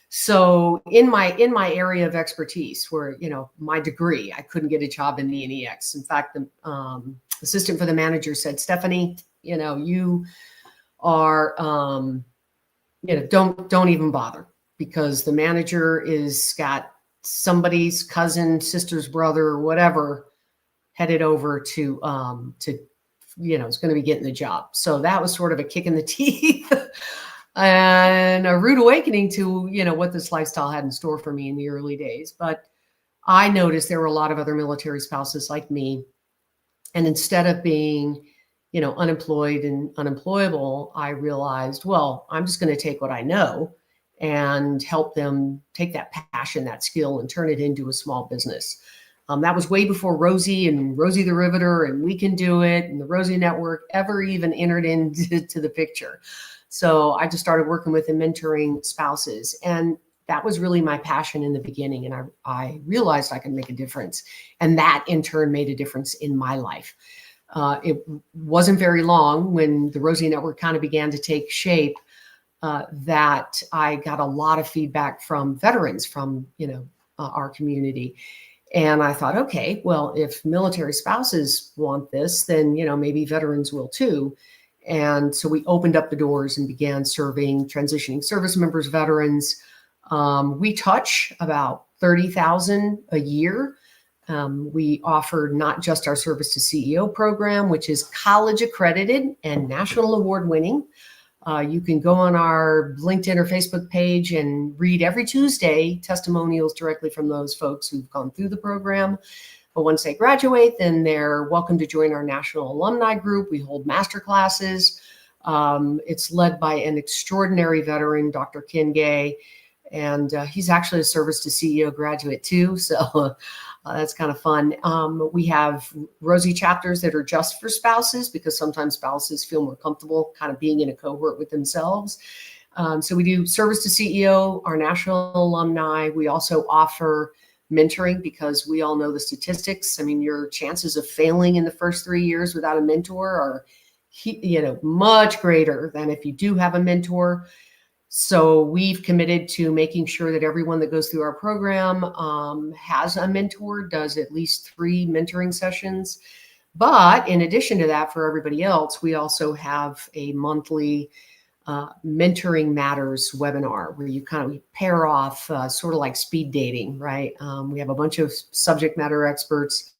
So in my area of expertise, where my degree, I couldn't get a job in the NEX. In fact, the assistant for the manager said, Stephanie, you are, don't even bother, because the manager is got somebody's cousin, sister's brother, or whatever, headed over to is going to be getting the job. So that was sort of a kick in the teeth and a rude awakening to, what this lifestyle had in store for me in the early days. But I noticed there were a lot of other military spouses like me. And instead of being, unemployed and unemployable, I realized, well, I'm just going to take what I know and help them take that passion, that skill, and turn it into a small business. That was way before Rosie and Rosie the Riveter and We Can Do It and the Rosie Network ever even entered into the picture. So I just started working with and mentoring spouses. And that was really my passion in the beginning. And I realized I could make a difference. And that in turn made a difference in my life. It wasn't very long when the Rosie Network kind of began to take shape that I got a lot of feedback from veterans from, our community. And I thought, okay, well, if military spouses want this, then, maybe veterans will too. And so we opened up the doors and began serving transitioning service members, veterans. We touch about 30,000 a year. We offer not just our Service to CEO program, which is college accredited and national award winning. You can go on our LinkedIn or Facebook page and read every Tuesday testimonials directly from those folks who've gone through the program. But once they graduate, then they're welcome to join our national alumni group. We hold master classes. It's led by an extraordinary veteran, Dr. Ken Gay, and he's actually a Service to CEO graduate too. So that's kind of fun. We have Rosie chapters that are just for spouses, because sometimes spouses feel more comfortable kind of being in a cohort with themselves. So we do Service to CEO, our national alumni. We also offer mentoring, because we all know the statistics. I mean, your chances of failing in the first 3 years without a mentor are, much greater than if you do have a mentor. So we've committed to making sure that everyone that goes through our program has a mentor, does at least 3 mentoring sessions. But in addition to that, for everybody else, we also have a monthly Mentoring Matters webinar where you kind of pair off sort of like speed dating, right? We have a bunch of subject matter experts,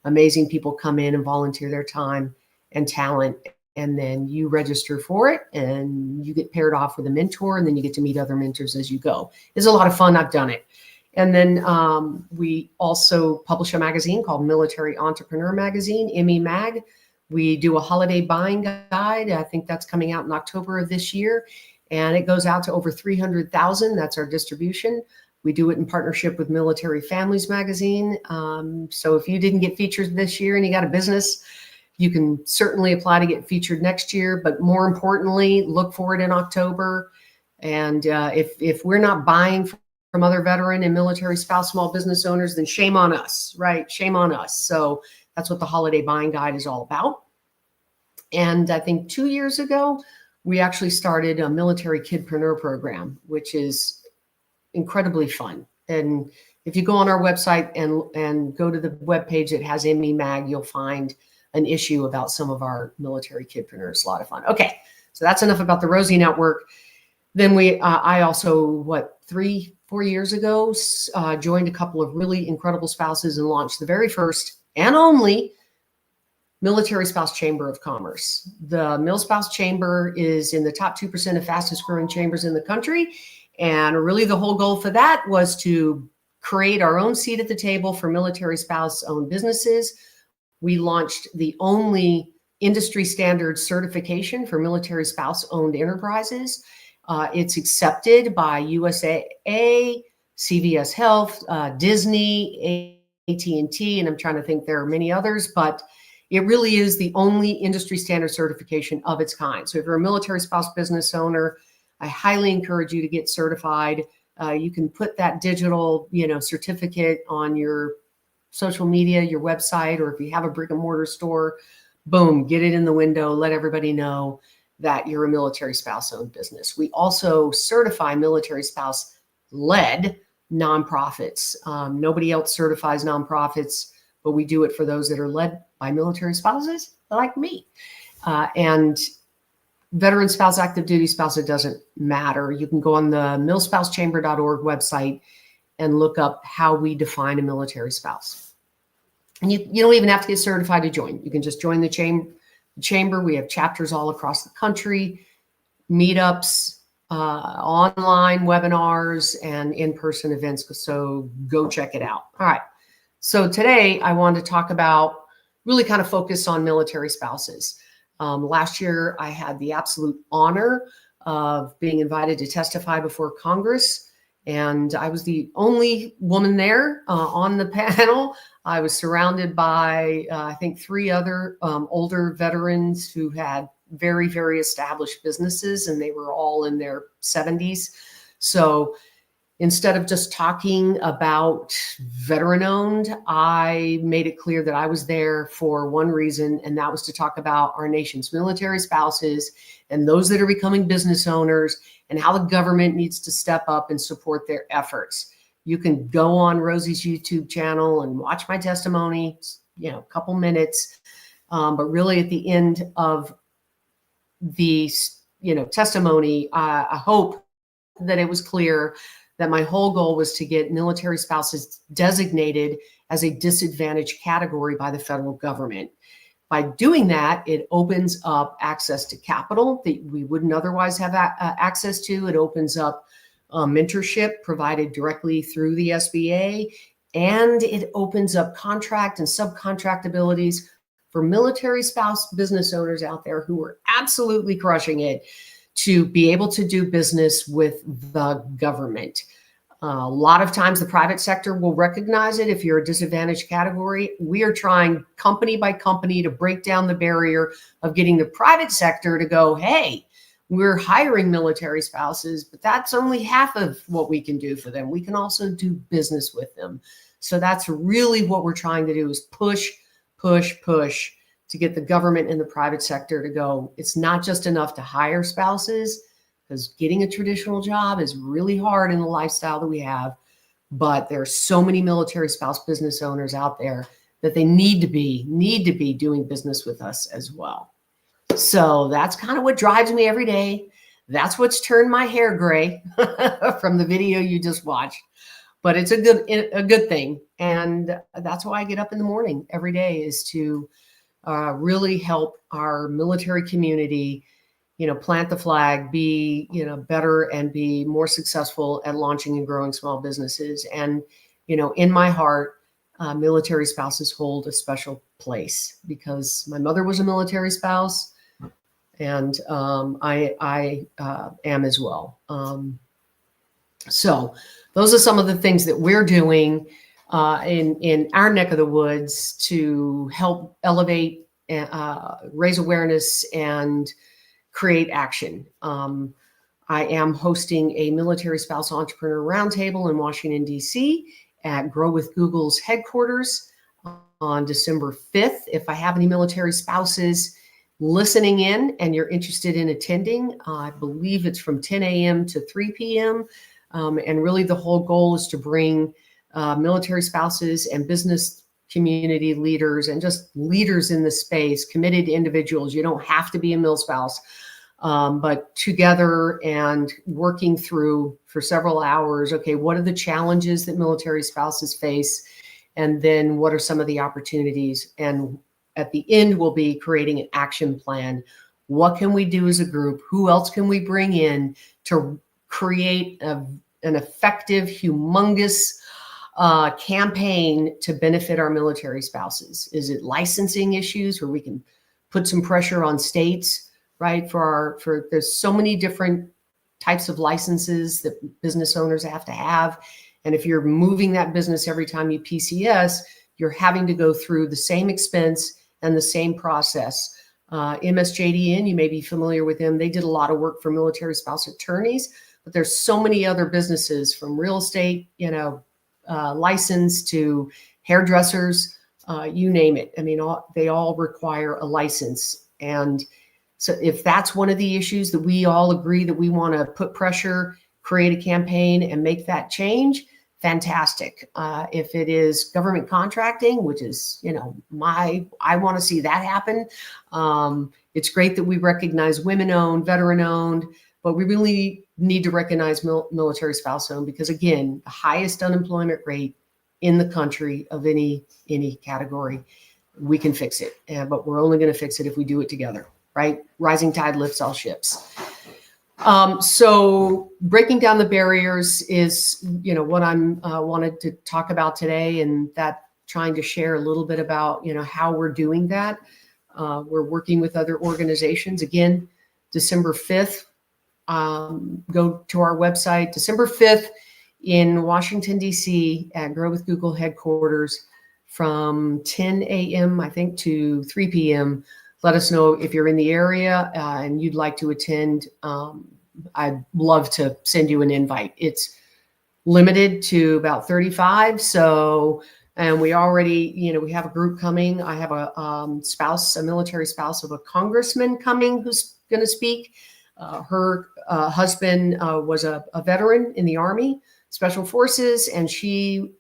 amazing people come in and volunteer their time and talent, and then you register for it and you get paired off with a mentor, and then you get to meet other mentors as you go. It's a lot of fun. I've done it. And then we also publish a magazine called Military Entrepreneur Magazine, ME Mag. We do a holiday buying guide. I think that's coming out in October of this year. And it goes out to over 300,000. That's our distribution. We do it in partnership with Military Families Magazine. So if you didn't get featured this year and you got a business, you can certainly apply to get featured next year. But more importantly, look for it in October. And if we're not buying from other veteran and military spouse small business owners, then shame on us, right? Shame on us. So that's what the holiday buying guide is all about. And I think 2 years ago, we actually started a military kidpreneur program, which is incredibly fun. And if you go on our website and go to the webpage that has ME Mag, you'll find an issue about some of our military kidpreneurs. A lot of fun. Okay, so that's enough about the Rosie Network. Then I also, 3-4 years ago, joined a couple of really incredible spouses and launched the very first and only Military Spouse Chamber of Commerce. The Mil Spouse Chamber is in the top 2% of fastest growing chambers in the country. And really the whole goal for that was to create our own seat at the table for military spouse owned businesses. We launched the only industry standard certification for military spouse owned enterprises. It's accepted by USAA, CVS Health, Disney, AT&T, and I'm trying to think there are many others, but it really is the only industry standard certification of its kind. So if you're a military spouse business owner, I highly encourage you to get certified. You can put that digital, certificate on your social media, your website, or if you have a brick and mortar store, boom, get it in the window, let everybody know that you're a military spouse owned business. We also certify military spouse led nonprofits. Nobody else certifies nonprofits, but we do it for those that are led by military spouses like me. And veteran spouse, active duty spouse, it doesn't matter. You can go on the milspousechamber.org website and look up how we define a military spouse. And you don't even have to get certified to join. You can just join the chamber. We have chapters all across the country, meetups, online webinars, and in-person events. So go check it out. All right. So today I wanted to talk about really kind of focus on military spouses. Last year, I had the absolute honor of being invited to testify before Congress, and I was the only woman there on the panel. I was surrounded by, I think, 3 other older veterans who had very, very established businesses, and they were all in their 70s. So instead of just talking about veteran-owned, I made it clear that I was there for one reason, and that was to talk about our nation's military spouses and those that are becoming business owners and how the government needs to step up and support their efforts. You can go on Rosie's YouTube channel and watch my testimony, a couple minutes, but really at the end of the testimony, I hope that it was clear that my whole goal was to get military spouses designated as a disadvantaged category by the federal government. By doing that, it opens up access to capital that we wouldn't otherwise have access to. It opens up mentorship provided directly through the SBA, and it opens up contract and subcontract abilities for military spouse business owners out there who are absolutely crushing it to be able to do business with the government. A lot of times the private sector will recognize it if you're a disadvantaged category. We are trying company by company to break down the barrier of getting the private sector to go, hey, we're hiring military spouses, but that's only half of what we can do for them. We can also do business with them. So that's really what we're trying to do, is push to get the government and the private sector to go, it's not just enough to hire spouses, because getting a traditional job is really hard in the lifestyle that we have. But there are so many military spouse business owners out there that they need to be doing business with us as well. So that's kind of what drives me every day. That's what's turned my hair gray from the video you just watched. But it's a good thing. And that's why I get up in the morning every day, is to really help our military community, plant the flag, be, better and be more successful at launching and growing small businesses. And, in my heart, military spouses hold a special place, because my mother was a military spouse, and I am as well. So those are some of the things that we're doing in our neck of the woods to help elevate, raise awareness, and create action. I am hosting a military spouse entrepreneur roundtable in Washington, D.C. at Grow with Google's headquarters on December 5th. If I have any military spouses listening in and you're interested in attending, I believe it's from 10 a.m. to 3 p.m. And really the whole goal is to bring military spouses and business community leaders and just leaders in the space, committed individuals. You don't have to be a mil spouse, but together and working through for several hours. Okay, what are the challenges that military spouses face? And then what are some of the opportunities? And at the end, we'll be creating an action plan. What can we do as a group? Who else can we bring in to create an effective, humongous campaign to benefit our military spouses? Is it licensing issues where we can put some pressure on states, right? There's so many different types of licenses that business owners have to have. And if you're moving that business every time you PCS, you're having to go through the same expense and the same process. MSJDN, you may be familiar with them. They did a lot of work for military spouse attorneys, but there's so many other businesses, from real estate, license to hairdressers, you name it. I mean, they all require a license. And so if that's one of the issues that we all agree that we want to put pressure, create a campaign and make that change, fantastic. If it is government contracting, which is, I want to see that happen. It's great that we recognize women-owned, veteran-owned, but we really need to recognize military spouse-owned, because again, the highest unemployment rate in the country of any category. We can fix it, but we're only going to fix it if we do it together, right? Rising tide lifts all ships. So breaking down the barriers is, what I'm wanted to talk about today, and that trying to share a little bit about, how we're doing that. We're working with other organizations. Again, December 5th, go to our website, December 5th in Washington, D.C. at Grow with Google headquarters from 10 a.m., I think, to 3 p.m. Let us know if you're in the area and you'd like to attend. I'd love to send you an invite. It's limited to about 35. So, and we already, we have a group coming. I have a military spouse of a congressman coming who's going to speak. Her husband was a veteran in the Army, Special Forces, and she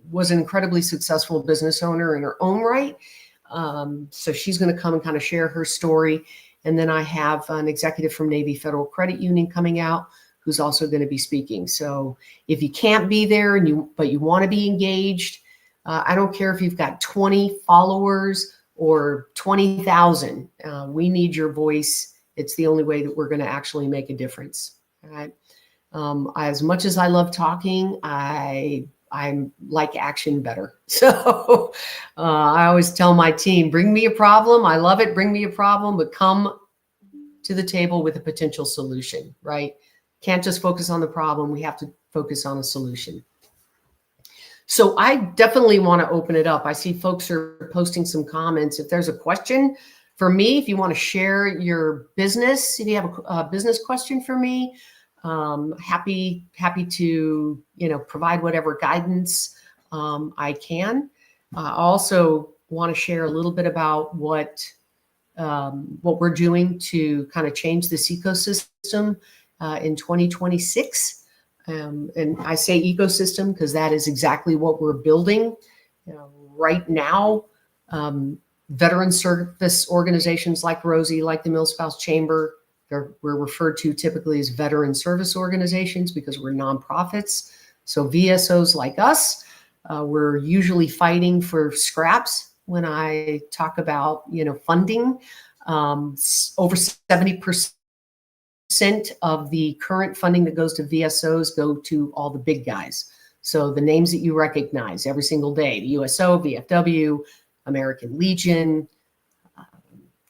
was an incredibly successful business owner in her own right. So she's going to come and kind of share her story. And then I have an executive from Navy Federal Credit Union coming out who's also going to be speaking. So if you can't be there but you want to be engaged, I don't care if you've got 20 followers or 20,000. We need your voice. It's the only way that we're going to actually make a difference. All right. As much as I love talking, I like action better. So I always tell my team, bring me a problem. I love it. Bring me a problem, but come to the table with a potential solution, right? Can't just focus on the problem. We have to focus on a solution. So I definitely want to open it up. I see folks are posting some comments. If there's a question for me, if you want to share your business, if you have a business question for me, happy to, provide whatever guidance I can. I also want to share a little bit about what we're doing to kind of change this ecosystem in 2026. And I say ecosystem because that is exactly what we're building. right now, veteran service organizations like Rosie, like the Milspouse Chamber, we're referred to typically as veteran service organizations because we're nonprofits. So VSOs like us, we're usually fighting for scraps when I talk about, funding. Over 70% of the current funding that goes to VSOs go to all the big guys. So the names that you recognize every single day, the USO, VFW, American Legion,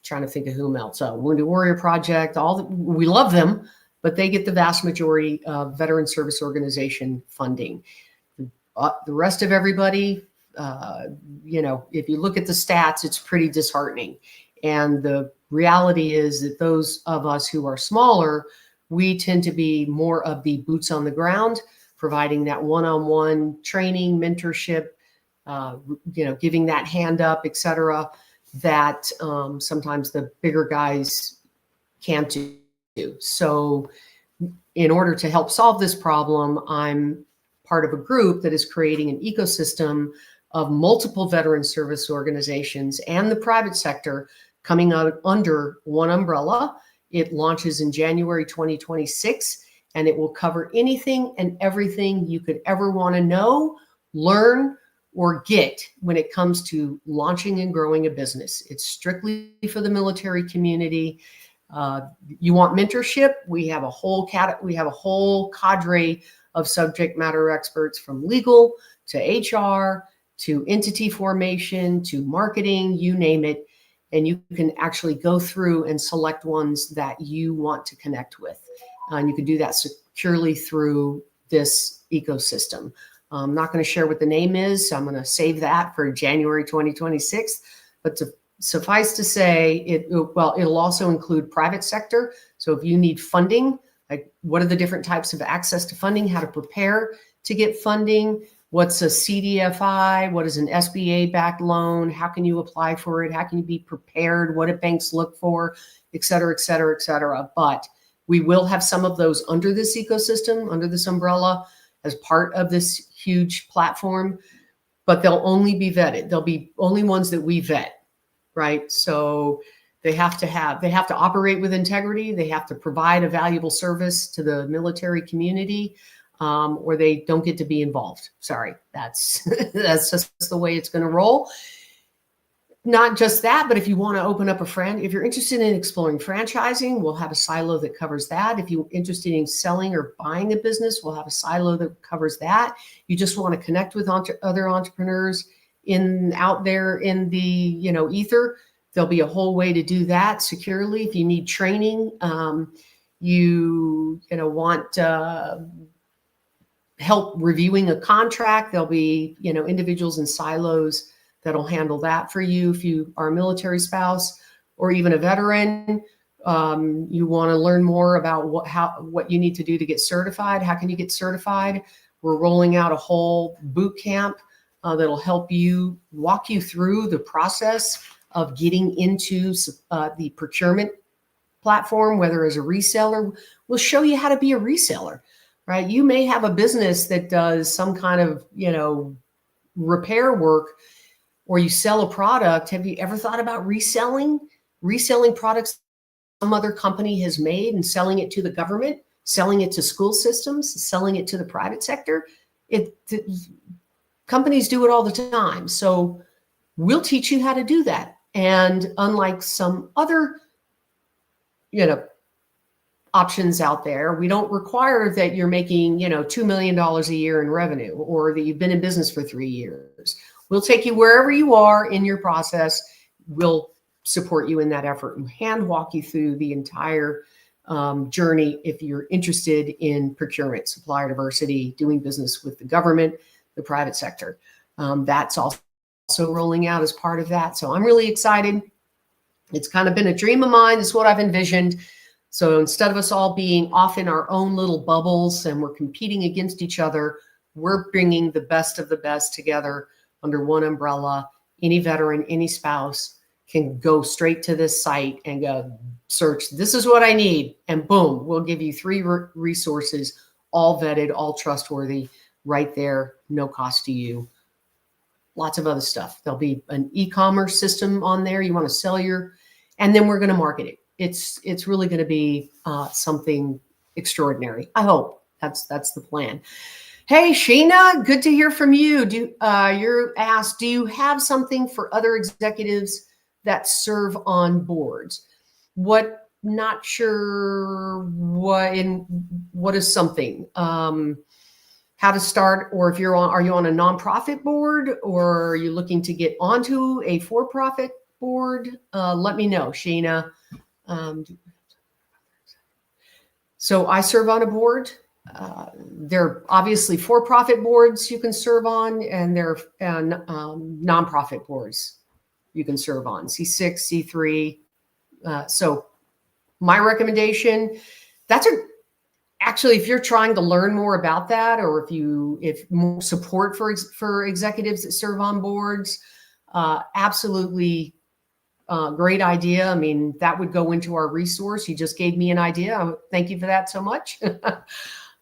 trying to think of whom else. Wounded Warrior Project, we love them, but they get the vast majority of veteran service organization funding. The rest of everybody, if you look at the stats, it's pretty disheartening. And the reality is that those of us who are smaller, we tend to be more of the boots on the ground, providing that one-on-one training, mentorship, giving that hand up, et cetera, that sometimes the bigger guys can't do. So in order to help solve this problem, I'm part of a group that is creating an ecosystem of multiple veteran service organizations and the private sector coming out under one umbrella. It launches in January 2026, and it will cover anything and everything you could ever want to know, learn, or get when it comes to launching and growing a business. It's strictly for the military community. You want mentorship? We have a whole cadre of subject matter experts, from legal to HR to entity formation to marketing, you name it. And you can actually go through and select ones that you want to connect with. And you can do that securely through this ecosystem. I'm not going to share what the name is, so I'm going to save that for January 2026. But to suffice to say, it'll also include private sector. So if you need funding, like what are the different types of access to funding, how to prepare to get funding, what's a CDFI, what is an SBA-backed loan, how can you apply for it, how can you be prepared, what do banks look for, et cetera, et cetera, et cetera. But we will have some of those under this ecosystem, under this umbrella, as part of this huge platform, but they'll only be vetted. They'll be only ones that we vet, right? So they have to operate with integrity. They have to provide a valuable service to the military community, or they don't get to be involved. Sorry, that's just the way it's going to roll. Not just that, but if you want to open up if you're interested in exploring franchising, we'll have a silo that covers that. If you're interested in selling or buying a business, we'll have a silo that covers that. You just want to connect with other entrepreneurs out there in the ether, there'll be a whole way to do that securely. If you need training, you want help reviewing a contract, there'll be individuals in silos that'll handle that for you. If you are a military spouse or even a veteran, you want to learn more about what you need to do to get certified. How can you get certified? We're rolling out a whole boot camp that'll help you, walk you through the process of getting into the procurement platform, whether as a reseller. We'll show you how to be a reseller, right? You may have a business that does some kind of, repair work, or you sell a product. Have you ever thought about reselling products some other company has made and selling it to the government, selling it to school systems, selling it to the private sector? Companies do it all the time. So we'll teach you how to do that. And unlike some other, options out there, we don't require that you're making, $2 million a year in revenue, or that you've been in business for 3 years. We'll take you wherever you are in your process. We'll support you in that effort and hand walk you through the entire journey if you're interested in procurement, supplier diversity, doing business with the government, the private sector. That's also rolling out as part of that. So I'm really excited. It's kind of been a dream of mine. It's what I've envisioned. So instead of us all being off in our own little bubbles and we're competing against each other, we're bringing the best of the best together under one umbrella. Any veteran, any spouse can go straight to this site and go search, this is what I need. And boom, we'll give you 3 resources, all vetted, all trustworthy, right there, no cost to you. lots of other stuff. There'll be an e-commerce system on there. You want to sell and then we're going to market it. It's really going to be something extraordinary. I hope that's the plan. Hey, Sheena, good to hear from you. You're asked, do you have something for other executives that serve on boards? Not sure what is something, how to start, or if are you on a nonprofit board, or are you looking to get onto a for-profit board? Let me know, Sheena. So I serve on a board. There are obviously for-profit boards you can serve on, and there are nonprofit boards you can serve on, C6, C3. So my recommendation, actually, if you're trying to learn more about that, or if more support for executives that serve on boards, absolutely great idea. I mean, that would go into our resource. You just gave me an idea. Thank you for that so much.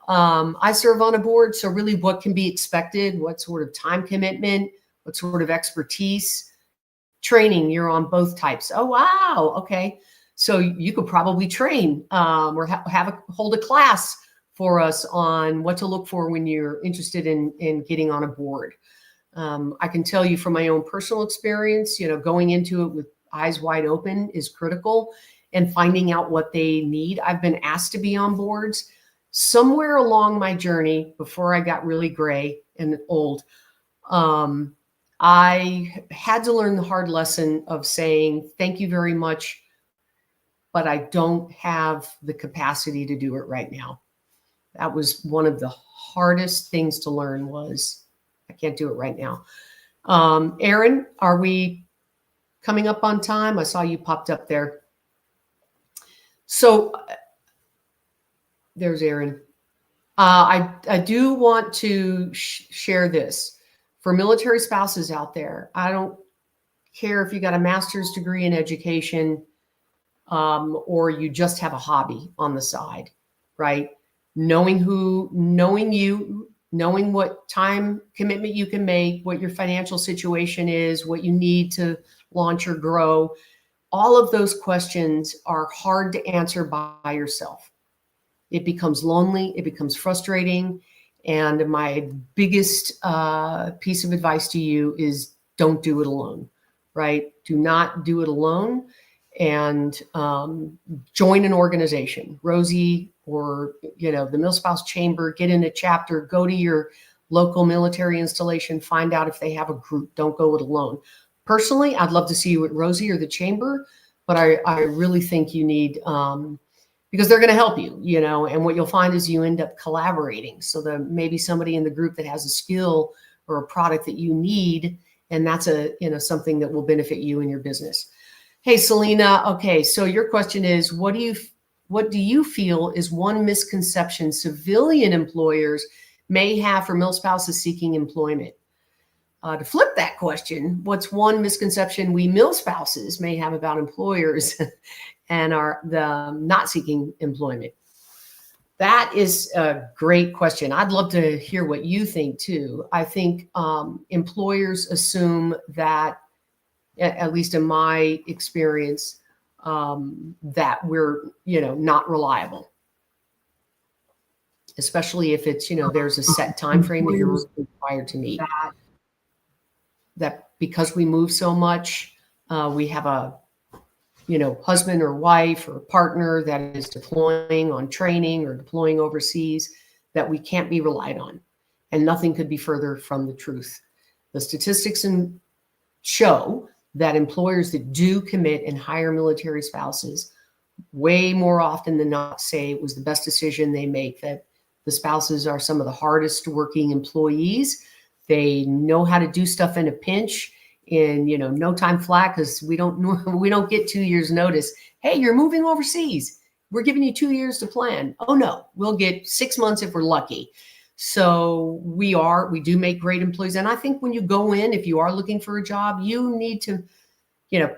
I serve on a board, so really what can be expected, what sort of time commitment, what sort of expertise, training, you're on both types. Oh, wow. Okay. So you could probably train or hold a class for us on what to look for when you're interested in getting on a board. I can tell you from my own personal experience, going into it with eyes wide open is critical, and finding out what they need. I've been asked to be on boards. Somewhere along my journey, before I got really gray and old, I had to learn the hard lesson of saying, thank you very much, but I don't have the capacity to do it right now. That was one of the hardest things to learn, was I can't do it right now. Aaron, are we coming up on time? I saw you popped up there. So there's Aaron. I do want to share this for military spouses out there. I don't care if you got a master's degree in education or you just have a hobby on the side, right? Knowing you, knowing what time commitment you can make, what your financial situation is, what you need to launch or grow. All of those questions are hard to answer by yourself. It becomes lonely, it becomes frustrating. And my biggest piece of advice to you is don't do it alone, right? Do not do it alone, and join an organization, Rosie, or the MilSpouse Chamber. Get in a chapter, go to your local military installation, find out if they have a group. Don't go it alone. Personally, I'd love to see you at Rosie or the Chamber, but I really think you need, because they're going to help you, and what you'll find is you end up collaborating. So there may be somebody in the group that has a skill or a product that you need, and that's something that will benefit you and your business. Hey, Selena. Okay, so your question is, what do you feel is one misconception civilian employers may have for MilSpouses seeking employment? To flip that question, what's one misconception we MilSpouses may have about employers and are not seeking employment? That is a great question. I'd love to hear what you think too. I think employers assume that, at least in my experience, that we're, not reliable, especially if it's, there's a set time frame that you're required to meet. That because we move so much, we have a, husband or wife or partner that is deploying on training or deploying overseas, that we can't be relied on. And nothing could be further from the truth. The statistics show that employers that do commit and hire military spouses way more often than not say it was the best decision they make, that the spouses are some of the hardest working employees. They know how to do stuff in a pinch, in no time flat, because we don't get 2 years notice. Hey, you're moving overseas. We're giving you 2 years to plan. Oh no, we'll get 6 months if we're lucky. So we do make great employees. And I think when you go in, if you are looking for a job, you need to,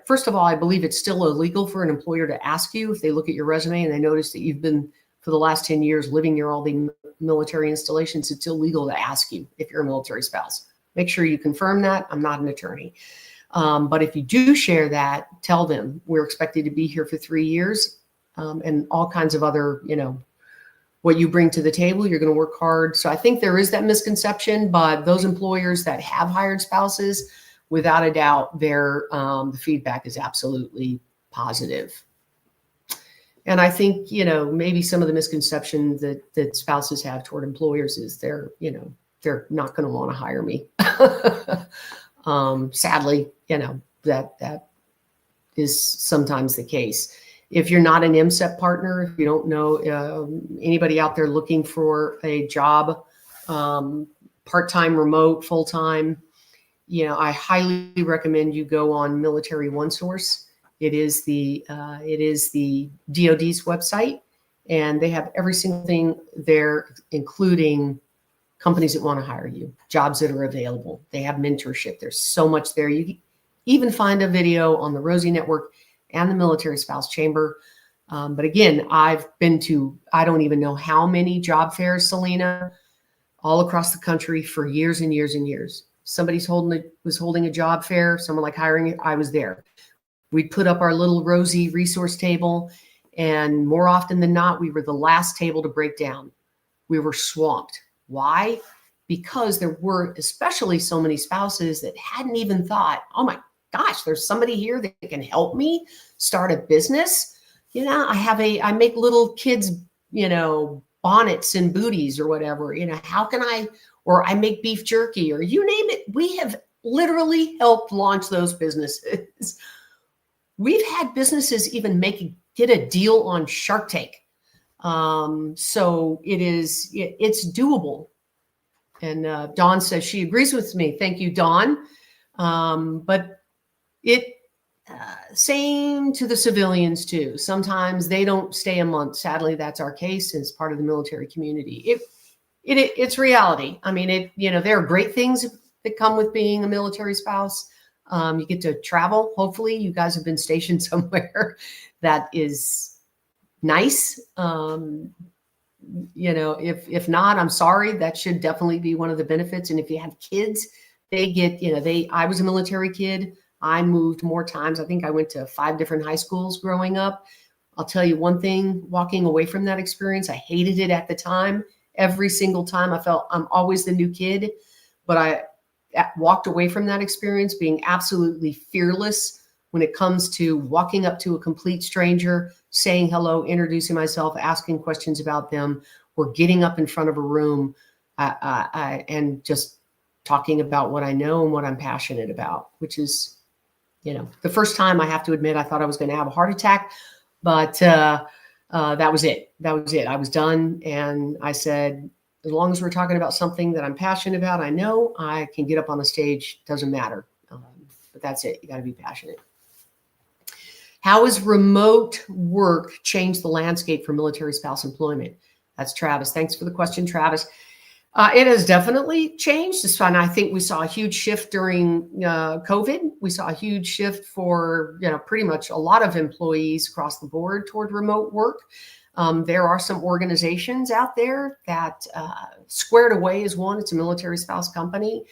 first of all, I believe it's still illegal for an employer to ask you if they look at your resume and they notice that you've been for the last 10 years living near all the military installations. It's illegal to ask you if you're a military spouse. Make sure you confirm that. I'm not an attorney. But if you do share that, tell them we're expected to be here for 3 years, and all kinds of other, what you bring to the table, you're going to work hard. So I think there is that misconception, but those employers that have hired spouses, without a doubt, the feedback is absolutely positive. And I think, maybe some of the misconceptions that spouses have toward employers is they're not going to want to hire me. Sadly, that is sometimes the case. If you're not an MSEP partner, if you don't know anybody out there looking for a job, part-time, remote, full-time, I highly recommend you go on Military OneSource. It is the DoD's website, and they have every single thing there, including companies that want to hire you, jobs that are available. They have mentorship. There's so much there. You even find a video on the Rosie Network and the Military Spouse Chamber. But again, I've been to, I don't even know how many job fairs, Selena, all across the country for years and years and years. Somebody was holding a job fair, someone like hiring, I was there. We'd put up our little Rosie resource table, and more often than not, we were the last table to break down. We were swamped. Why? Because there were especially so many spouses that hadn't even thought, oh my gosh, there's somebody here that can help me start a business. I make little kids, bonnets and booties or whatever, how can or I make beef jerky, or you name it. We have literally helped launch those businesses. We've had businesses even get a deal on Shark Tank. So it's doable. And Dawn says she agrees with me. Thank you, Dawn. But same to the civilians too. Sometimes they don't stay a month. Sadly, that's our case as part of the military community. It's reality. I mean, there are great things that come with being a military spouse. You get to travel. Hopefully you guys have been stationed somewhere that is nice. If not, I'm sorry, that should definitely be one of the benefits. And if you have kids, they get, I was a military kid. I moved more times. I think I went to 5 different high schools growing up. I'll tell you one thing, walking away from that experience, I hated it at the time. Every single time I felt I'm always the new kid, but I walked away from that experience being absolutely fearless when it comes to walking up to a complete stranger, saying hello, introducing myself, asking questions about them, or getting up in front of a room and just talking about what I know and what I'm passionate about, which is, the first time, I have to admit, I thought I was going to have a heart attack, but that was it. That was it. I was done. And I said, as long as we're talking about something that I'm passionate about, I know I can get up on the stage. Doesn't matter. But that's it. You got to be passionate. How has remote work changed the landscape for military spouse employment? That's Travis. Thanks for the question, Travis. It has definitely changed. It's fun. I think we saw a huge shift during COVID. We saw a huge shift for pretty much a lot of employees across the board toward remote work. There are some organizations out there that Squared Away is one. It's a military spouse company.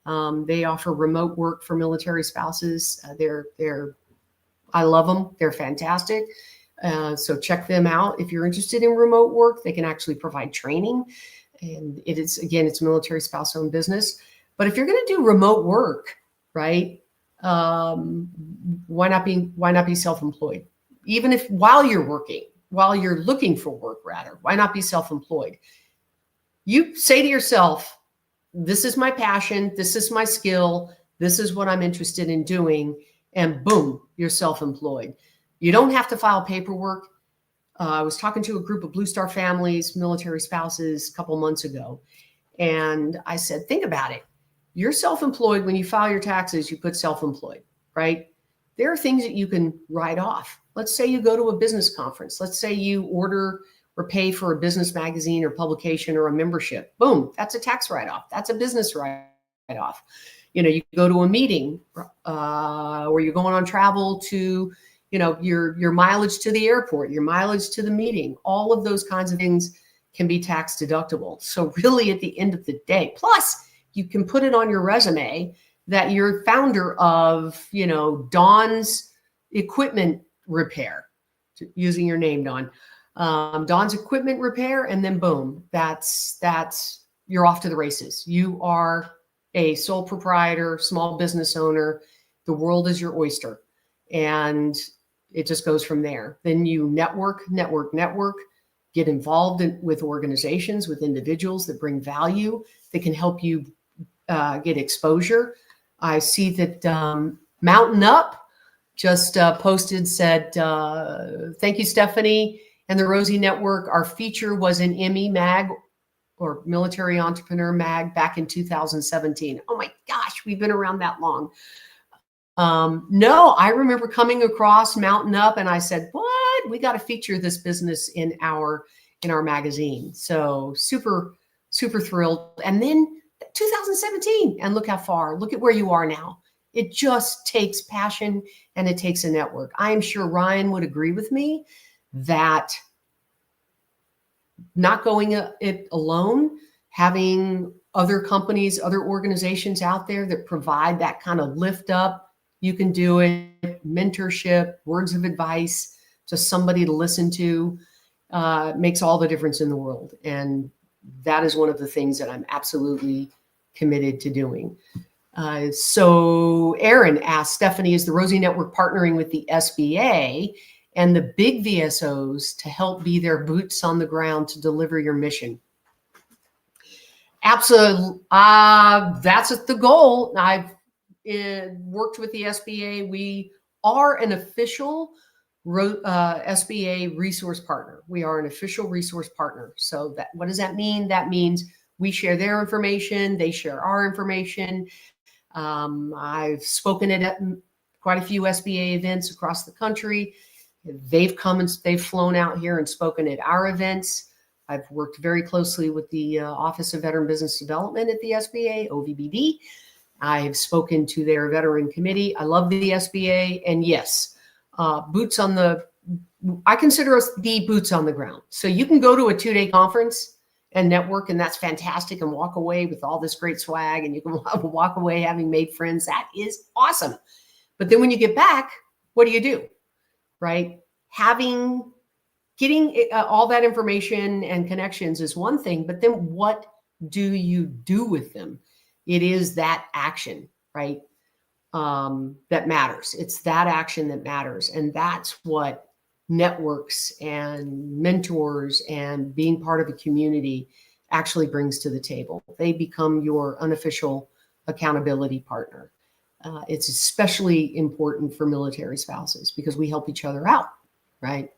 They offer remote work for military spouses. I love them. They're fantastic. So check them out. If you're interested in remote work, they can actually provide training. And it's military spouse owned business. But if you're going to do remote work, right? Why not be self-employed? Even if while you're looking for work, rather, why not be self-employed? You say to yourself, this is my passion. This is my skill. This is what I'm interested in doing. And boom, you're self-employed. You don't have to file paperwork. I was talking to a group of Blue Star families, military spouses, a couple months ago. And I said, think about it. You're self-employed. When you file your taxes, you put self-employed, right? There are things that you can write off. Let's say you go to a business conference. Let's say you order or pay for a business magazine or publication or a membership. Boom, that's a tax write-off. That's a business write-off. You go to a meeting or you're going on travel to your mileage to the airport, your mileage to the meeting, all of those kinds of things can be tax deductible. So really at the end of the day, plus you can put it on your resume that you're founder of, you know, Dawn's Equipment Repair, using your name, Dawn. Dawn's Equipment Repair, and then boom, that's you're off to the races. You are a sole proprietor, small business owner. The world is your oyster, and it just goes from there. Then you network, get involved with organizations, with individuals that bring value, that can help you get exposure. I see that Mountain Up just posted, said, thank you, Stephanie, and the Rosie Network. Our feature was in Emmy Mag, or Military Entrepreneur Mag, back in 2017. Oh my gosh, we've been around that long. No, I remember coming across Mountain Up and I said, what? We got to feature this business in our magazine. So super, super thrilled. And then 2017, and look how far, look at where you are now. It just takes passion and it takes a network. I am sure Ryan would agree with me that not going it alone, having other companies, other organizations out there that provide that kind of lift up, you can do it, mentorship, words of advice, just somebody to listen to, makes all the difference in the world. And that is one of the things that I'm absolutely committed to doing. So Aaron asked, Stephanie, is the Rosie Network partnering with the SBA and the big VSOs to help be their boots on the ground to deliver your mission? Absolutely. That's the goal. I've worked with the SBA. We are an official SBA resource partner. We are an official resource partner. So that, what does that mean? That means we share their information. They share our information. I've spoken at quite a few SBA events across the country. They've come and they've flown out here and spoken at our events. I've worked very closely with the Office of Veteran Business Development at the SBA, OVBD. I've spoken to their veteran committee. I love the SBA. And yes, boots on the, I consider us the boots on the ground. So you can go to a 2-day conference and network, and that's fantastic, and walk away with all this great swag, and you can walk away having made friends. That is awesome. But then when you get back, what do? Right? Getting all that information and connections is one thing, but then what do you do with them? It is that action, right? That matters. It's that action that matters. And that's what networks and mentors and being part of a community actually brings to the table. They become your unofficial accountability partner. It's especially important for military spouses because we help each other out, right?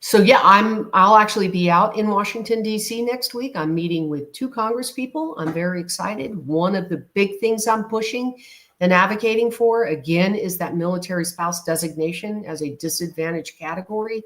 So yeah, I'll actually be out in Washington, D.C. next week. I'm meeting with 2 Congress people. I'm very excited. One of the big things I'm pushing and advocating for, again, is that military spouse designation as a disadvantaged category.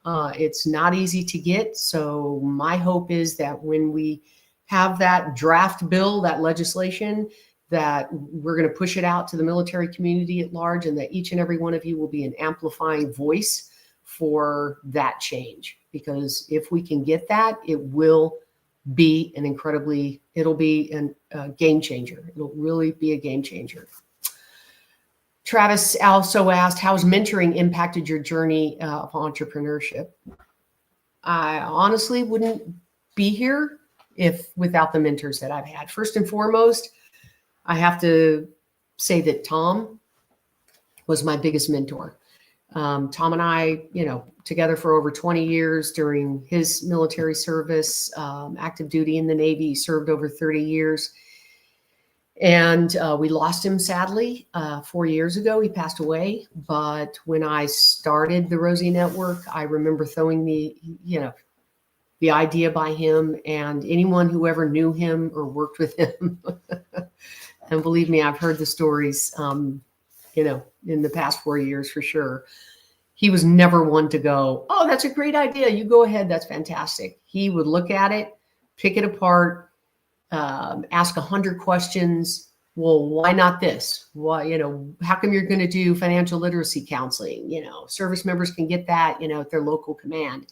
It's not easy to get. So my hope is that when we have that draft bill, that legislation, that we're going to push it out to the military community at large, and that each and every one of you will be an amplifying voice for that change. Because if we can get that, it will be it'll be a game changer. It'll really be a game changer. Travis also asked, how has mentoring impacted your journey of entrepreneurship? I honestly wouldn't be here without the mentors that I've had. First and foremost, I have to say that Tom was my biggest mentor. Tom and I, together for over 20 years during his military service, active duty in the Navy. He served over 30 years. And we lost him, sadly, 4 years ago. He passed away. But when I started the Rosie Network, I remember throwing the idea by him, and anyone who ever knew him or worked with him. And believe me, I've heard the stories, in the past 4 years for sure. He was never one to go, oh, that's a great idea. You go ahead. That's fantastic. He would look at it, pick it apart, ask 100 questions. Well, why not this? Why, how come you're going to do financial literacy counseling? Service members can get that, at their local command.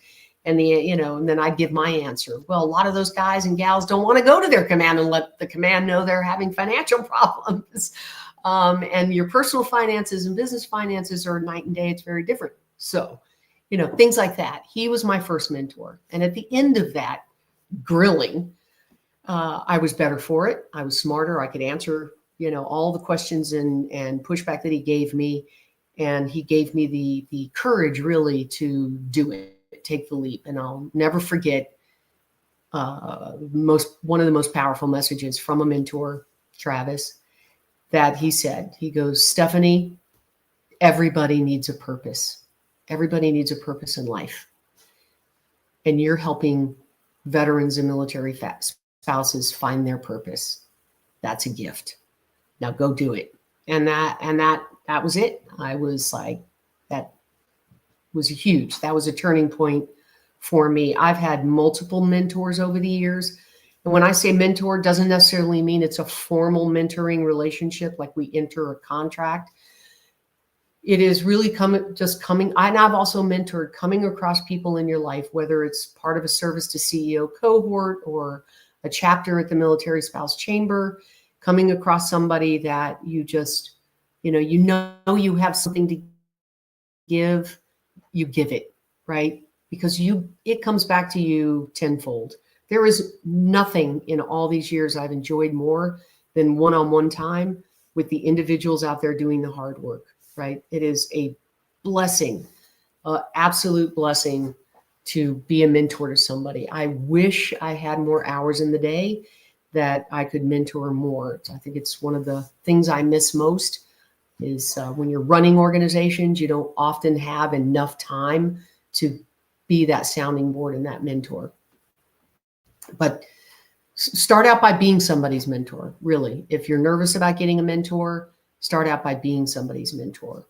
And and then I'd give my answer. Well, a lot of those guys and gals don't want to go to their command and let the command know they're having financial problems. And your personal finances and business finances are night and day. It's very different. So, things like that. He was my first mentor. And at the end of that grilling, I was better for it. I was smarter. I could answer, all the questions and pushback that he gave me. And he gave me the courage really to do it. Take the leap. And I'll never forget one of the most powerful messages from a mentor, Travis, that he said. He goes, Stephanie, everybody needs a purpose. Everybody needs a purpose in life. And you're helping veterans and military spouses find their purpose. That's a gift. Now go do it. And that was it. I was like, that was huge. That was a turning point for me. I've had multiple mentors over the years. And when I say mentor, doesn't necessarily mean it's a formal mentoring relationship, like we enter a contract. It is really coming. And I've also mentored coming across people in your life, whether it's part of a service to CEO cohort or a chapter at the Military Spouse Chamber, coming across somebody that you just, you have something to give, you give it, right? Because it comes back to you tenfold. There is nothing in all these years I've enjoyed more than one-on-one time with the individuals out there doing the hard work, right? It is a blessing, absolute blessing to be a mentor to somebody. I wish I had more hours in the day that I could mentor more. I think it's one of the things I miss most is when you're running organizations, you don't often have enough time to be that sounding board and that mentor. But start out by being somebody's mentor, really. If you're nervous about getting a mentor, start out by being somebody's mentor.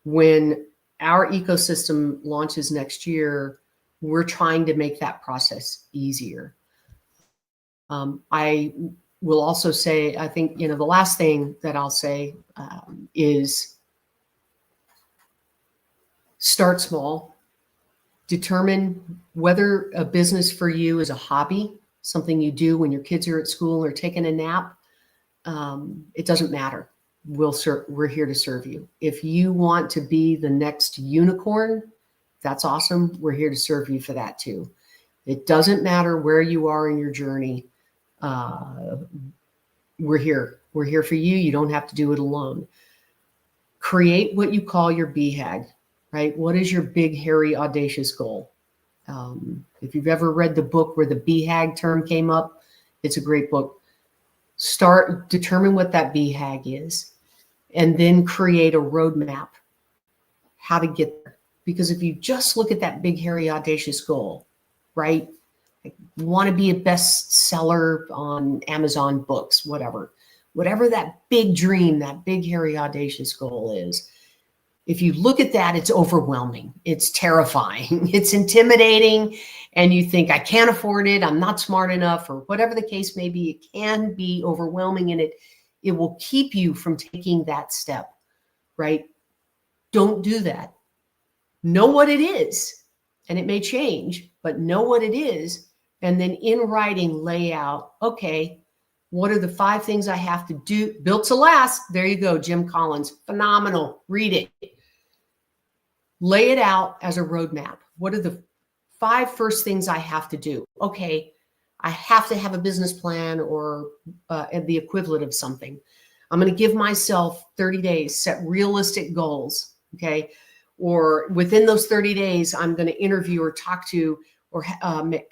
When our ecosystem launches next year, we're trying to make that process easier. I will also say, I think, the last thing that I'll say is start small. Determine whether a business for you is a hobby, something you do when your kids are at school or taking a nap. It doesn't matter. We're here to serve you. If you want to be the next unicorn, that's awesome. We're here to serve you for that too. It doesn't matter where you are in your journey. We're here. We're here for you. You don't have to do it alone. Create what you call your BHAG, right? What is your big, hairy, audacious goal? If you've ever read the book where the BHAG term came up, it's a great book. Determine what that BHAG is, and then create a roadmap how to get there. Because if you just look at that big, hairy, audacious goal, right? Like, you want to be a bestseller on Amazon books, whatever that big dream, that big, hairy, audacious goal is. If you look at that, it's overwhelming. It's terrifying. It's intimidating. And you think, I can't afford it. I'm not smart enough, or whatever the case may be. It can be overwhelming, and it will keep you from taking that step, right? Don't do that. Know what it is, and it may change, but know what it is. And then in writing, lay out, okay, what are the 5 things I have to do? Built to last. There you go, Jim Collins. Phenomenal. Read it. Lay it out as a roadmap. What are the 5 first things I have to do? Okay, I have to have a business plan or the equivalent of something. I'm going to give myself 30 days, set realistic goals, okay? Or within those 30 days, I'm going to interview or talk to or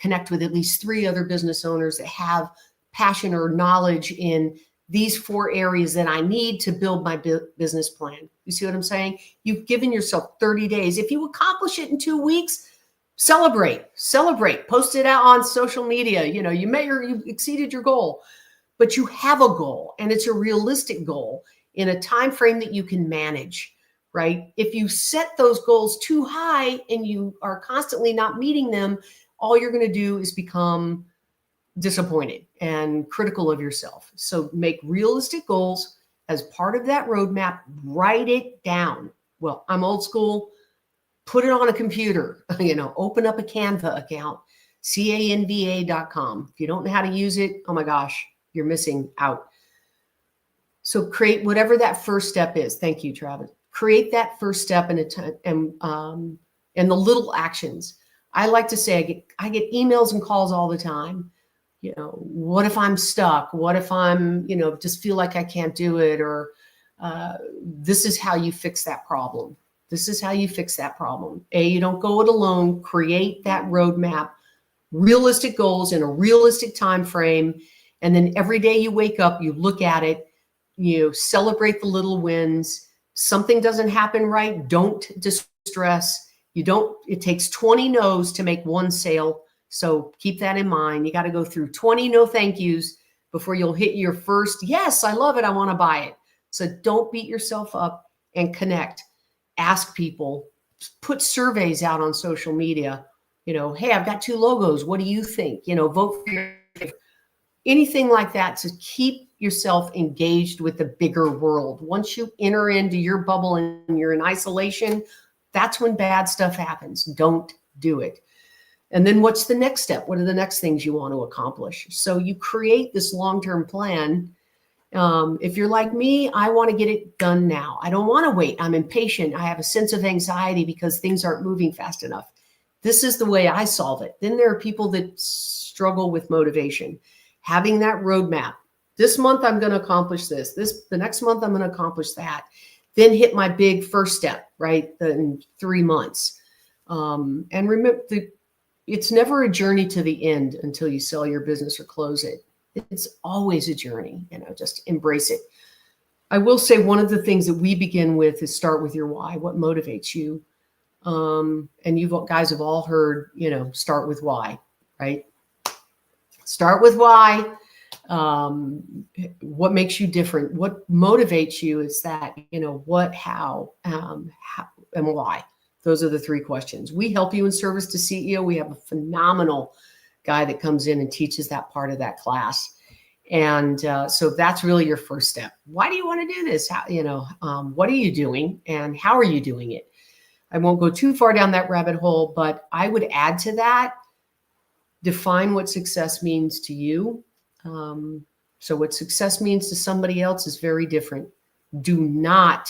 connect with at least 3 other business owners that have passion or knowledge in these 4 areas that I need to build my business plan. You see what I'm saying? You've given yourself 30 days. If you accomplish it in 2 weeks, celebrate, post it out on social media. You exceeded your goal, but you have a goal, and it's a realistic goal in a time frame that you can manage, right? If you set those goals too high and you are constantly not meeting them, all you're going to do is become disappointed and critical of yourself. So make realistic goals as part of that roadmap. Write it down. Well, I'm old school. put it on a computer, open up a Canva account, canva.com. If you don't know how to use it, oh my gosh, you're missing out. So create whatever that first step is. Thank you, Travis. Create that first step and the little actions. I like to say I get emails and calls all the time. What if I'm stuck? What if I'm, just feel like I can't do it? Or this is how you fix that problem. This is how you fix that problem. You don't go it alone. Create that roadmap, realistic goals in a realistic time frame. And then every day you wake up, you look at it, you celebrate the little wins. Something doesn't happen right, don't distress. It takes 20 no's to make one sale. So keep that in mind. You got to go through 20 no thank yous before you'll hit your first, yes, I love it, I want to buy it. So don't beat yourself up and connect. Ask people, put surveys out on social media. Hey, I've got 2 logos. What do you think? Vote for your favorite. Anything like that to keep yourself engaged with the bigger world. Once you enter into your bubble and you're in isolation, that's when bad stuff happens. Don't do it. And then what's the next step? What are the next things you want to accomplish? So you create this long-term plan. If you're like me, I want to get it done now. I don't want to wait. I'm impatient. I have a sense of anxiety because things aren't moving fast enough. This is the way I solve it. Then there are people that struggle with motivation. Having that roadmap. This month, I'm going to accomplish this. The next month, I'm going to accomplish that. Then hit my big first step, right? In 3 months. And remember, it's never a journey to the end until you sell your business or close it. It's always a journey, just embrace it. I will say one of the things that we begin with is start with your why. What motivates you? And you guys have all heard, start with why, right? Start with why. What makes you different? What motivates you is that, what, how, and why. Those are the 3 questions. We help you in Service to CEO. We have a phenomenal guy that comes in and teaches that part of that class. And so that's really your first step. Why do you want to do this? How, what are you doing and how are you doing it? I won't go too far down that rabbit hole, but I would add to that, define what success means to you. So what success means to somebody else is very different. Do not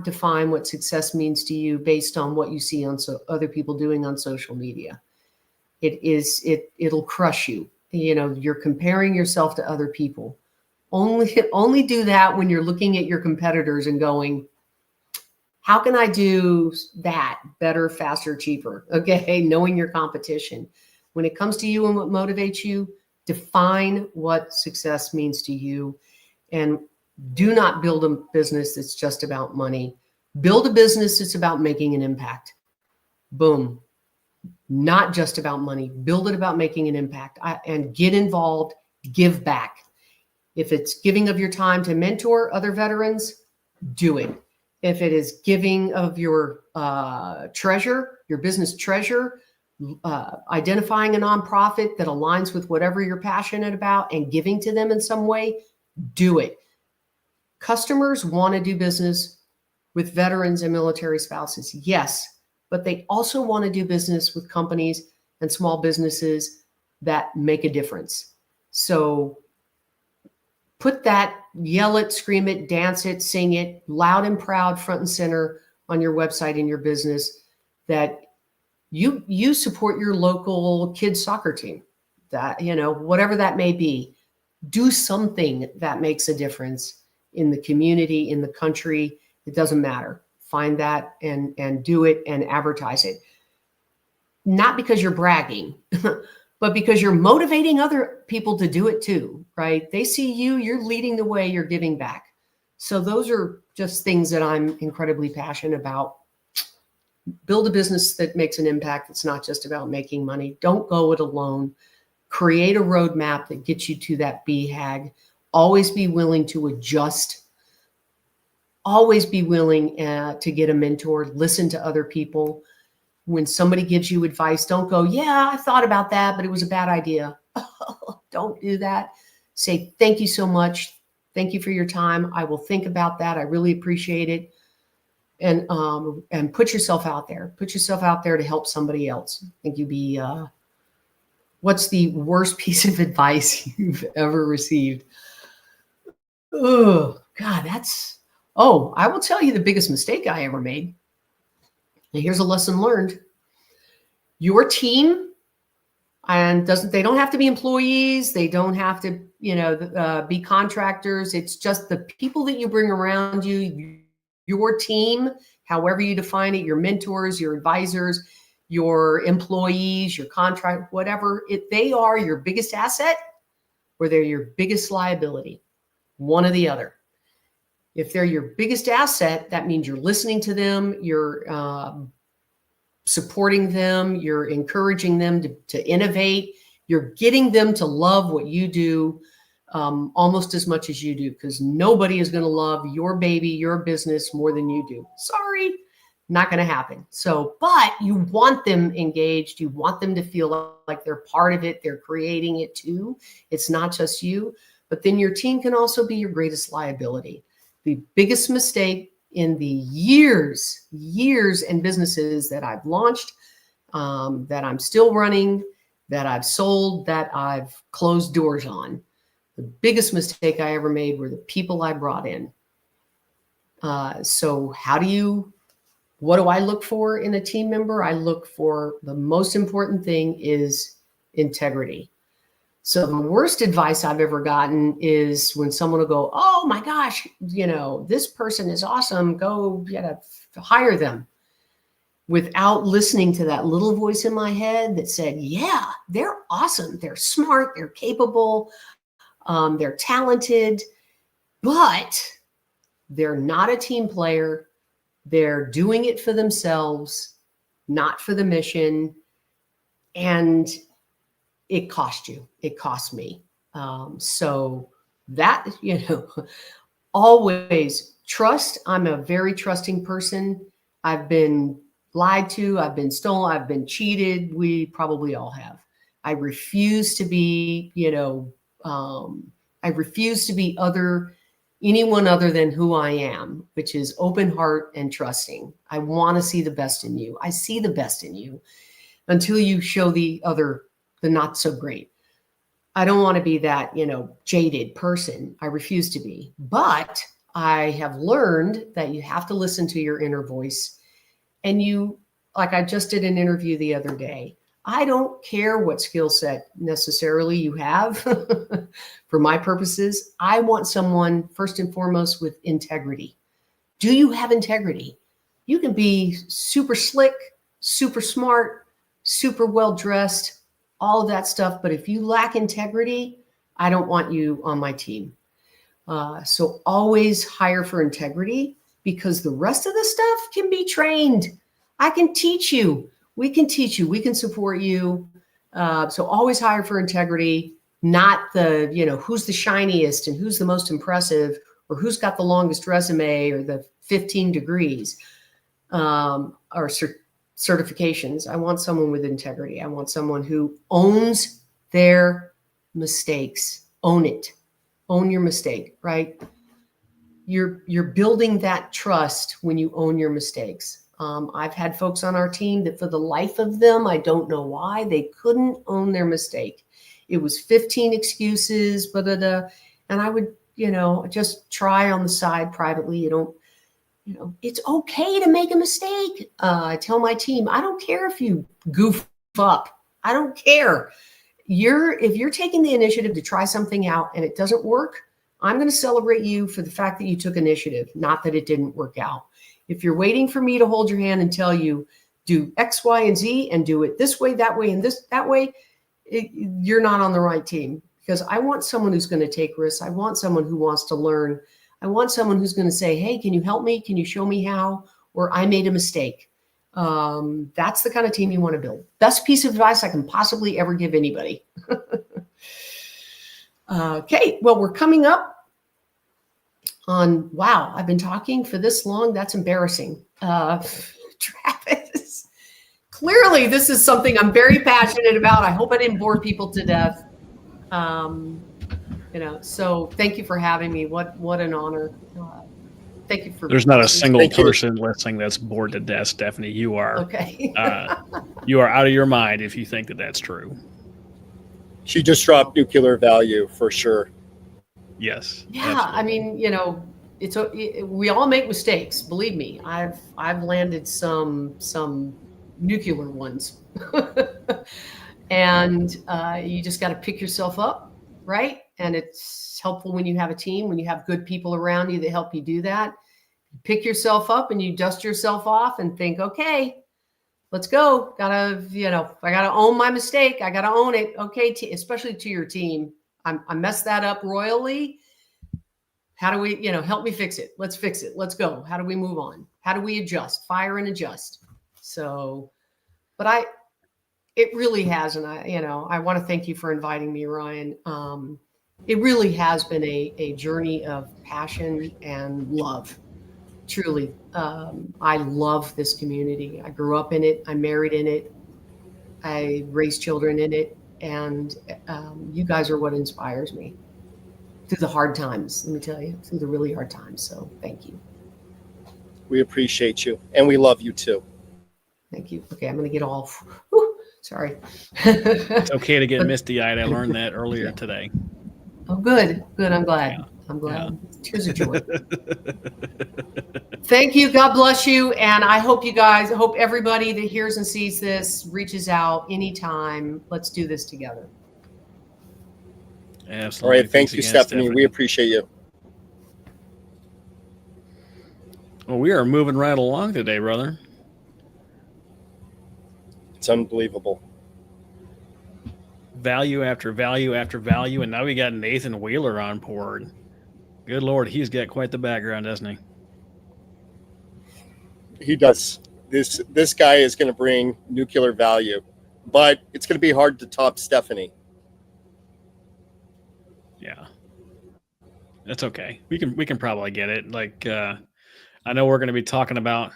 define what success means to you based on what you see on other people doing on social media. It'll crush you. You're comparing yourself to other people. Only do that when you're looking at your competitors and going, how can I do that better, faster, cheaper? Okay, knowing your competition. When it comes to you and what motivates you, define what success means to you. And do not build a business that's just about money. Build a business that's about making an impact. Boom. Not just about money. Build it about making an impact. And get involved, give back. If it's giving of your time to mentor other veterans, do it. If it is giving of your treasure, your business treasure, identifying a nonprofit that aligns with whatever you're passionate about and giving to them in some way, do it. Customers want to do business with veterans and military spouses, yes, but they also want to do business with companies and small businesses that make a difference. So put that, yell it, scream it, dance it, sing it, loud and proud, front and center on your website and your business, that you support your local kids soccer team, that, whatever that may be. Do something that makes a difference in the community, in the country. It doesn't matter. Find that and do it and advertise it. Not because you're bragging, but because you're motivating other people to do it too, right? They see you, you're leading the way, you're giving back. So those are just things that I'm incredibly passionate about. Build a business that makes an impact. It's not just about making money. Don't go it alone. Create a roadmap that gets you to that BHAG. Always be willing to adjust. Always be willing to get a mentor. Listen to other people. When somebody gives you advice, don't go, yeah, I thought about that, but it was a bad idea. Don't do that. Say, thank you so much. Thank you for your time. I will think about that. I really appreciate it. and put yourself out there. Put yourself out there to help somebody else. I think you'd be. What's the worst piece of advice you've ever received? Oh God, I will tell you the biggest mistake I ever made. And here's a lesson learned. Your team, and they don't have to be employees. They don't have to, be contractors. It's just the people that you bring around you, your team, however you define it, your mentors, your advisors, your employees, your contract, whatever. If they are your biggest asset or they're your biggest liability, one or the other. If they're your biggest asset, that means you're listening to them, you're supporting them, you're encouraging them to innovate, you're getting them to love what you do almost as much as you do, because nobody is going to love your baby, your business more than you do. Sorry, not going to happen. So, but you want them engaged. You want them to feel like they're part of it. They're creating it too. It's not just you, but then your team can also be your greatest liability. The biggest mistake in the years and businesses that I've launched, that I'm still running, that I've sold, that I've closed doors on. The biggest mistake I ever made were the people I brought in. So what do I look for in a team member? I look for, the most important thing is integrity. So the worst advice I've ever gotten is when someone will go, oh my gosh, this person is awesome. Go hire them, without listening to that little voice in my head that said, yeah, they're awesome. They're smart. They're capable. They're talented, but they're not a team player. They're doing it for themselves, not for the mission. And it cost you. It cost me. So that, always trust. I'm a very trusting person. I've been lied to. I've been stolen. I've been cheated. We probably all have. I refuse to be, I refuse to be anyone other than who I am, which is open heart and trusting. I want to see the best in you. I see the best in you until you show the not so great. I don't want to be that, jaded person. I refuse to be. But I have learned that you have to listen to your inner voice. And like I just did an interview the other day. I don't care what skill set necessarily you have for my purposes. I want someone first and foremost with integrity. Do you have integrity? You can be super slick, super smart, super well-dressed, all of that stuff. But if you lack integrity, I don't want you on my team. So always hire for integrity, because the rest of the stuff can be trained. I can teach you. We can teach you. We can support you. So always hire for integrity, not who's the shiniest and who's the most impressive or who's got the longest resume or the 15 degrees or certifications. I want someone with integrity. I want someone who owns their mistakes. Own it. Own your mistake, right? You're building that trust when you own your mistakes. I've had folks on our team that for the life of them, I don't know why, they couldn't own their mistake. It was 15 excuses, and I would, just try on the side privately. It's okay to make a mistake. I tell my team, I don't care if you goof up. I don't care. If you're taking the initiative to try something out and it doesn't work, I'm going to celebrate you for the fact that you took initiative, not that it didn't work out. If you're waiting for me to hold your hand and tell you, do X, Y, and Z and do it this way, that way, and that way, you're not on the right team, because I want someone who's going to take risks. I want someone who wants to learn. I want someone who's going to say, hey, can you help me? Can you show me how? Or I made a mistake. That's the kind of team you want to build. Best piece of advice I can possibly ever give anybody. Okay, well, we're coming up on, wow, I've been talking for this long. That's embarrassing. Travis, clearly this is something I'm very passionate about. I hope I didn't bore people to death. So thank you for having me. What an honor. Thank you for. There's not a single Thank you. person listening that's bored to death, Stephanie. You are Okay. you are out of your mind if you think that that's true. She just dropped nuclear value for sure. Yes. Yeah, I mean, you know, we all make mistakes. Believe me, I've landed some nuclear ones, and you just got to pick yourself up, right? And it's helpful when you have a team, when you have good people around you that help you do that. You pick yourself up and you dust yourself off and think, okay, let's go. I gotta own my mistake. I gotta own it. Okay, especially to your team. I messed that up royally. How do we, help me fix it? Let's fix it. Let's go. How do we move on? How do we adjust? Fire and adjust. So, but it really has, and I want to thank you for inviting me, Ryan. It really has been a journey of passion and love. Truly, I love this community. I grew up in it. I married in it. I raised children in it. And you guys are what inspires me through the hard times. Let me tell you, through the really hard times. So thank you. We appreciate you, and we love you too. Thank you. Okay, I'm going to get all. Sorry. It's okay to get misty-eyed. I learned that earlier today. Oh, good. Good. I'm glad. Yeah. I'm glad. Yeah. Tears of joy. Thank you. God bless you. And I hope everybody that hears and sees this reaches out anytime. Let's do this together. Absolutely. All right. Thank you, Stephanie. We appreciate you. Well, we are moving right along today, brother. It's unbelievable. Value after value after value. And now we got Nathan Wheeler on board. Good Lord. He's got quite the background, doesn't he? He does. This guy is going to bring nuclear value, but it's going to be hard to top Stephanie. Yeah. That's okay. We can probably get it. Like, I know we're going to be talking about,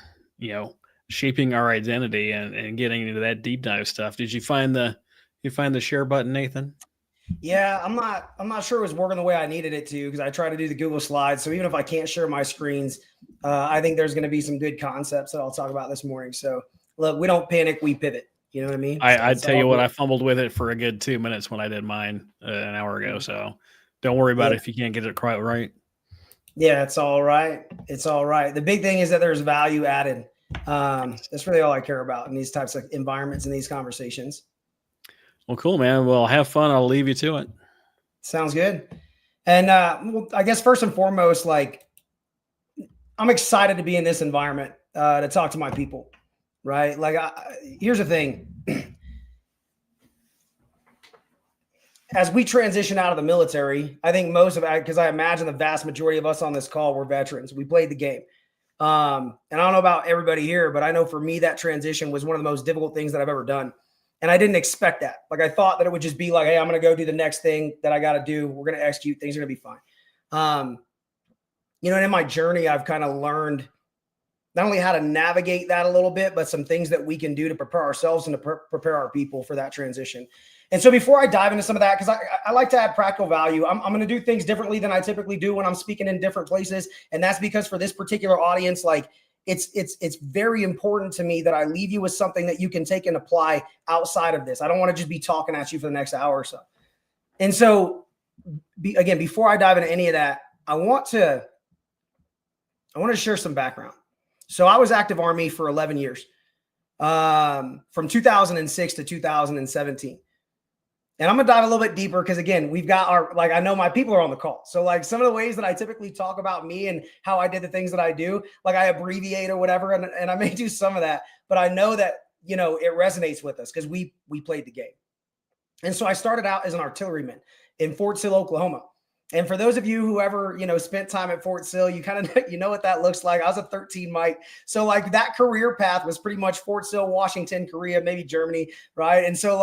shaping our identity and getting into that deep dive stuff. Did you find the share button, Nathan? Yeah, I'm not sure it was working the way I needed it to, because I tried to do the Google Slides. So even if I can't share my screens, I think there's going to be some good concepts that I'll talk about this morning. So look, we don't panic, we pivot. You know what I mean? I'd tell you what, I fumbled with it for a good 2 minutes when I did mine an hour ago. So don't worry about it if you can't get it quite right. Yeah, it's all right. It's all right. The big thing is that there's value added. That's really all I care about in these types of environments and these conversations. Well, cool, man. Well, have fun. I'll leave you to it. Sounds good. And I guess first and foremost, I'm excited to be in this environment to talk to my people, right? Here's the thing. As we transition out of the military, I think because I imagine the vast majority of us on this call were veterans. We played the game. And I don't know about everybody here, but I know for me, that transition was one of the most difficult things that I've ever done. And I didn't expect that. I thought that it would just be hey, I'm going to go do the next thing that I got to do. We're going to execute. Things are going to be fine. And in my journey, I've kind of learned not only how to navigate that a little bit, but some things that we can do to prepare ourselves and to prepare our people for that transition. And so before I dive into some of that, because I like to add practical value, I'm going to do things differently than I typically do when I'm speaking in different places. And that's because for this particular audience, it's very important to me that I leave you with something that you can take and apply outside of this. I don't want to just be talking at you for the next hour or so. And so, again, before I dive into any of that, I want to share some background. So I was active Army for 11 years, from 2006 to 2017. And I'm going to dive a little bit deeper because, again, we've got I know my people are on the call. So, some of the ways that I typically talk about me and how I did the things that I do, I abbreviate or whatever, and I may do some of that. But I know that, it resonates with us because we played the game. And so I started out as an artilleryman in Fort Sill, Oklahoma. And for those of you who ever, spent time at Fort Sill, you kind of, know what that looks like. I was a 13 Mike. So that career path was pretty much Fort Sill, Washington, Korea, maybe Germany. Right. And so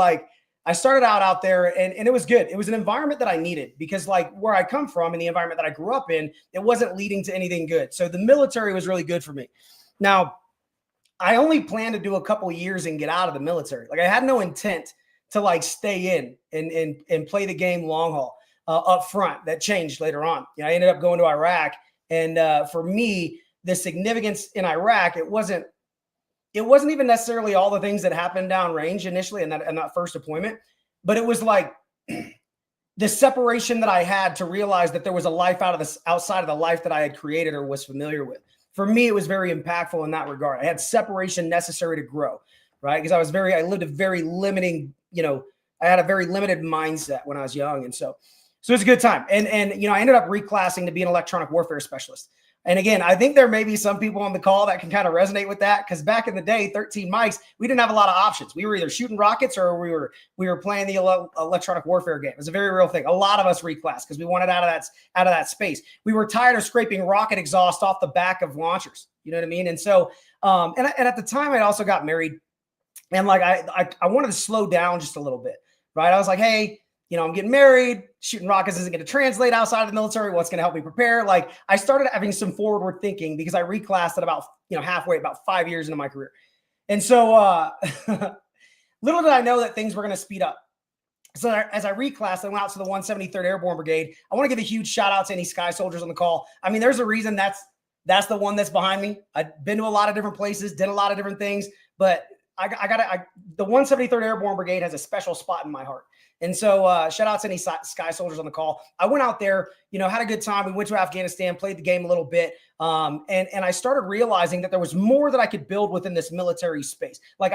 I started out there and it was good. It was an environment that I needed because where I come from and the environment that I grew up in, it wasn't leading to anything good. So the military was really good for me. Now, I only planned to do a couple of years and get out of the military. I had no intent to stay in and play the game long haul up front. That changed later on. I ended up going to Iraq And for me, the significance in Iraq, it wasn't even necessarily all the things that happened downrange initially in that first deployment, but it was like the separation that I had to realize that there was a life outside of the life that I had created or was familiar with. For me, it was very impactful in that regard. I had separation necessary to grow, right? Because I lived a very limiting, I had a very limited mindset when I was young. And so it was a good time. And I ended up reclassing to be an electronic warfare specialist. And again, I think there may be some people on the call that can kind of resonate with that, because back in the day, 13 mics, we didn't have a lot of options. We were either shooting rockets or we were playing the electronic warfare game. It was a very real thing. A lot of us reclassed because we wanted out of that space. We were tired of scraping rocket exhaust off the back of launchers. You know what I mean? And so, and at the time, I'd also got married, and like I wanted to slow down just a little bit, right? I was like, hey, I'm getting married, shooting rockets isn't going to translate outside of the military. What's going to help me prepare? Like, I started having some forward thinking because I reclassed at about, halfway, about 5 years into my career. And so little did I know that things were going to speed up. So as I reclassed, I went out to the 173rd Airborne Brigade. I want to give a huge shout out to any Sky Soldiers on the call. I mean, there's a reason that's the one that's behind me. I've been to a lot of different places, did a lot of different things, but the 173rd Airborne Brigade has a special spot in my heart. And so shout out to any Sky Soldiers on the call. I went out there, had a good time. We went to Afghanistan, played the game a little bit. And I started realizing that there was more that I could build within this military space. Like,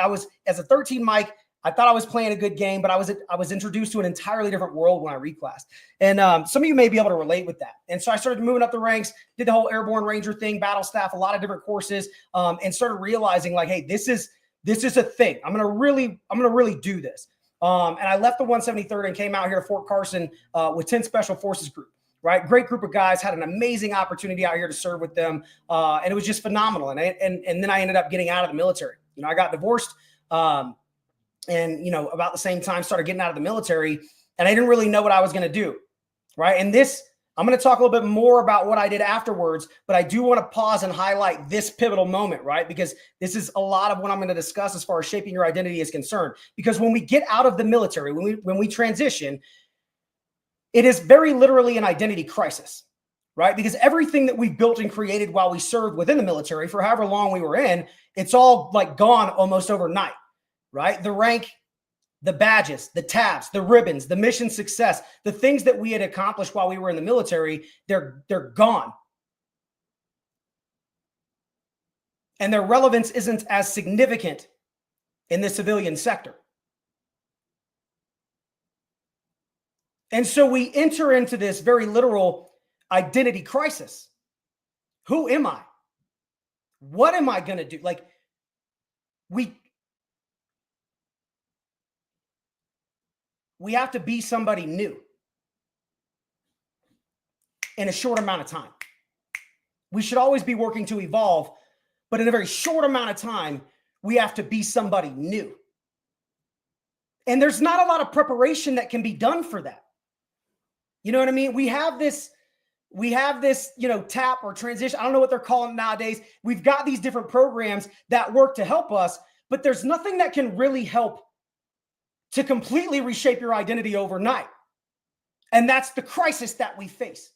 as a 13 mic, I thought I was playing a good game, but I was introduced to an entirely different world when I reclassed. And some of you may be able to relate with that. And so I started moving up the ranks, did the whole Airborne Ranger thing, battle staff, a lot of different courses, and started realizing, like, hey, this is a thing. I'm gonna really do this. And I left the 173rd and came out here to Fort Carson with 10 Special Forces Group, right? Great group of guys, had an amazing opportunity out here to serve with them. And it was just phenomenal. And then I ended up getting out of the military. I got divorced and, about the same time started getting out of the military, and I didn't really know what I was going to do, right? And I'm going to talk a little bit more about what I did afterwards, but I do want to pause and highlight this pivotal moment, right? Because this is a lot of what I'm going to discuss as far as shaping your identity is concerned. Because when we get out of the military, when we transition, it is very literally an identity crisis, right? Because everything that we built and created while we served within the military for however long we were in, it's all like gone almost overnight, right? The rank, the badges, the tabs, the ribbons, the mission success, the things that we had accomplished while we were in the military, they're gone. And their relevance isn't as significant in the civilian sector. And so we enter into this very literal identity crisis. Who am I? What am I going to do? Like, we have to be somebody new in a short amount of time. We should always be working to evolve, but in a very short amount of time, we have to be somebody new. And there's not a lot of preparation that can be done for that. You know what I mean? We have this, TAP or transition. I don't know what they're calling it nowadays. We've got these different programs that work to help us, but there's nothing that can really help to completely reshape your identity overnight. And that's the crisis that we face.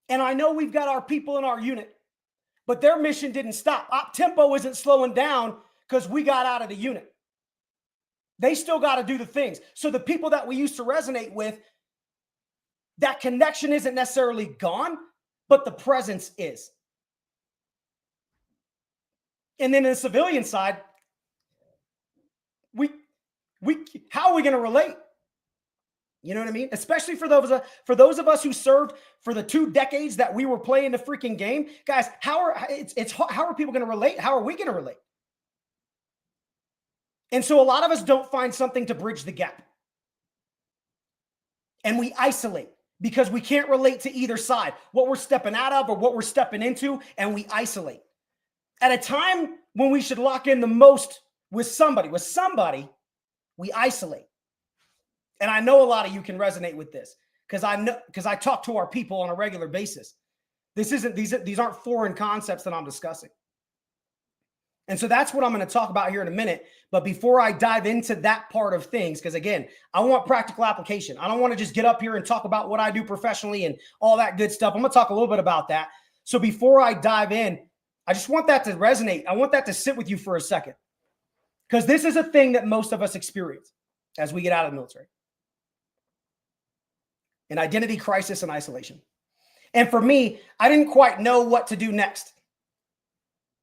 And I know we've got our people in our unit, but their mission didn't stop. Op tempo isn't slowing down because we got out of the unit. They still got to do the things. So the people that we used to resonate with, that connection isn't necessarily gone, but the presence is. And then in the civilian side, how are we going to relate? You know what I mean? Especially for those of us who served for the 2 decades that we were playing the freaking game, guys. How are people going to relate? How are we going to relate? And so a lot of us don't find something to bridge the gap, and we isolate because we can't relate to either side, what we're stepping out of or what we're stepping into, and we isolate. At a time when we should lock in the most with somebody, we isolate. And I know a lot of you can resonate with this because I talk to our people on a regular basis. These aren't foreign concepts that I'm discussing. And so that's what I'm going to talk about here in a minute. But before I dive into that part of things, because again, I want practical application. I don't want to just get up here and talk about what I do professionally and all that good stuff. I'm going to talk a little bit about that. So before I dive in, I just want that to resonate. I want that to sit with you for a second, because this is a thing that most of us experience as we get out of the military. An identity crisis and isolation. And for me, I didn't quite know what to do next.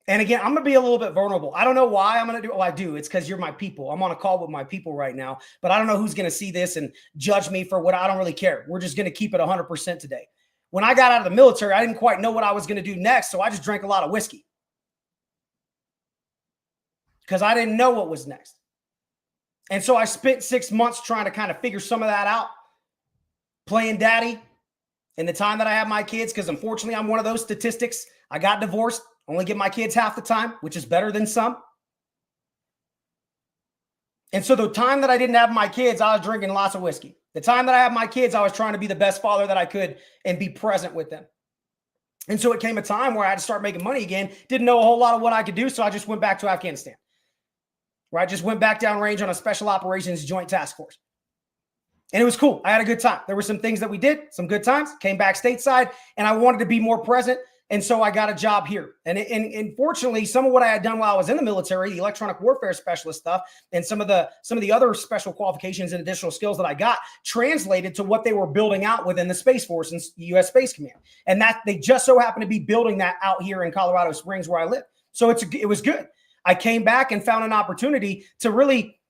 And again, I'm going to be a little bit vulnerable. I don't know why I'm going to do what I do. It's because you're my people. I'm on a call with my people right now, but I don't know who's going to see this and judge me for what. I don't really care. We're just going to keep it 100% today. When I got out of the military, I didn't quite know what I was going to do next. So I just drank a lot of whiskey because I didn't know what was next. And so I spent 6 months trying to kind of figure some of that out, playing daddy in the time that I have my kids. Because unfortunately, I'm one of those statistics. I got divorced. Only give my kids half the time, which is better than some. And so the time that I didn't have my kids, I was drinking lots of whiskey. The time that I had my kids, I was trying to be the best father that I could and be present with them. And so it came a time where I had to start making money again. Didn't know a whole lot of what I could do. So I just went back to Afghanistan, where I just went back downrange on a special operations joint task force. And it was cool. I had a good time. There were some things that we did, some good times, came back stateside, and I wanted to be more present. And so I got a job here. And fortunately, some of what I had done while I was in the military, the electronic warfare specialist stuff, and some of the other special qualifications and additional skills that I got translated to what they were building out within the Space Force and U.S. Space Command. And that they just so happened to be building that out here in Colorado Springs where I live. So it was good. I came back and found an opportunity to really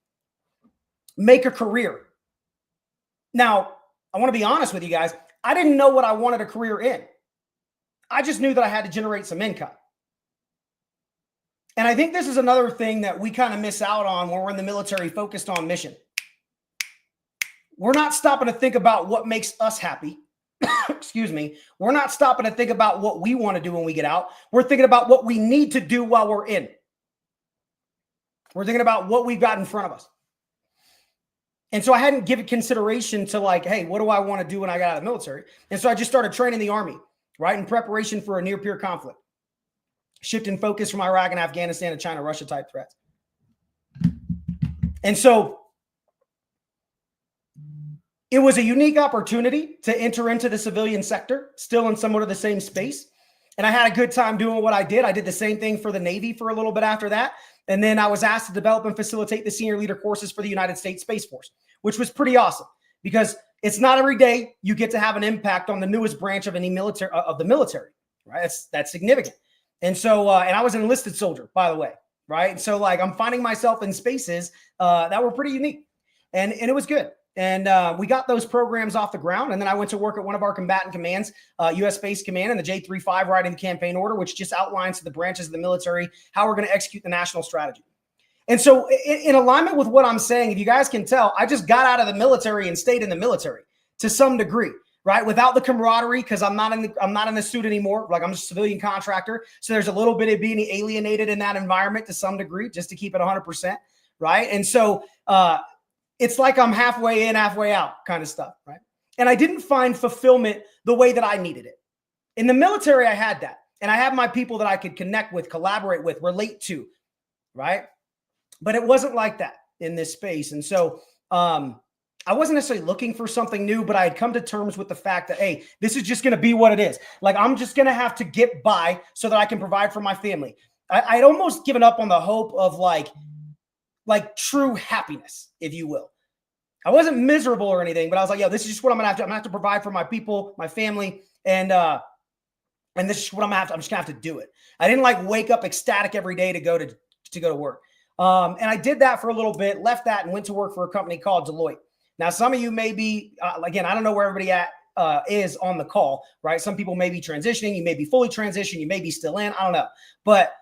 make a career. Now, I want to be honest with you guys. I didn't know what I wanted a career in. I just knew that I had to generate some income. And I think this is another thing that we kind of miss out on when we're in the military focused on mission. We're not stopping to think about what makes us happy. Excuse me. We're not stopping to think about what we want to do when we get out. We're thinking about what we need to do while we're in. We're thinking about what we've got in front of us. And so I hadn't given consideration to like, hey, what do I want to do when I got out of the military? And so I just started training the Army, right, in preparation for a near-peer conflict, shifting focus from Iraq and Afghanistan to China, Russia type threats. And so it was a unique opportunity to enter into the civilian sector, still in somewhat of the same space. And I had a good time doing what I did. I did the same thing for the Navy for a little bit after that. And then I was asked to develop and facilitate the senior leader courses for the United States Space Force, which was pretty awesome because it's not every day you get to have an impact on the newest branch of any military of the military, right? That's significant. And so, and I was an enlisted soldier, by the way, right? And so like I'm finding myself in spaces that were pretty unique and it was good. And we got those programs off the ground. And then I went to work at one of our combatant commands, U.S. Space Command and the J35 writing the campaign order, which just outlines to the branches of the military how we're going to execute the national strategy. And so in alignment with what I'm saying, if you guys can tell, I just got out of the military and stayed in the military to some degree, right? Without the camaraderie, because I'm not in the suit anymore. Like I'm just a civilian contractor. So there's a little bit of being alienated in that environment to some degree, just to keep it 100%, right? And so it's like I'm halfway in, halfway out kind of stuff, right? And I didn't find fulfillment the way that I needed it. In the military, I had that. And I had my people that I could connect with, collaborate with, relate to, right? But it wasn't like that in this space. And so I wasn't necessarily looking for something new, but I had come to terms with the fact that, hey, this is just going to be what it is. Like, I'm just going to have to get by so that I can provide for my family. I'd almost given up on the hope of like true happiness, if you will. I wasn't miserable or anything, but I was like, yo, this is just what I'm going to have to, I'm going to have to provide for my people, my family. And this is what I'm just gonna have to do it. I didn't like wake up ecstatic every day to go to work. And I did that for a little bit, left that and went to work for a company called Deloitte. Now, some of you may be, again, I don't know where everybody is on the call, right? Some people may be transitioning. You may be fully transitioned. You may be still in. I don't know. But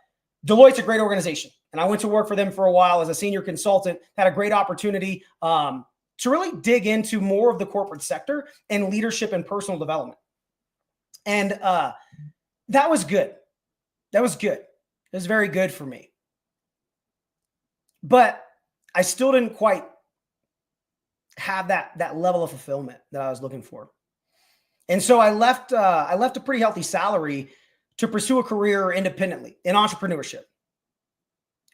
Deloitte's a great organization. And I went to work for them for a while as a senior consultant, had a great opportunity to really dig into more of the corporate sector and leadership and personal development. And that was good. That was good. It was very good for me. But I still didn't quite have that level of fulfillment that I was looking for. And so I left a pretty healthy salary to pursue a career independently in entrepreneurship.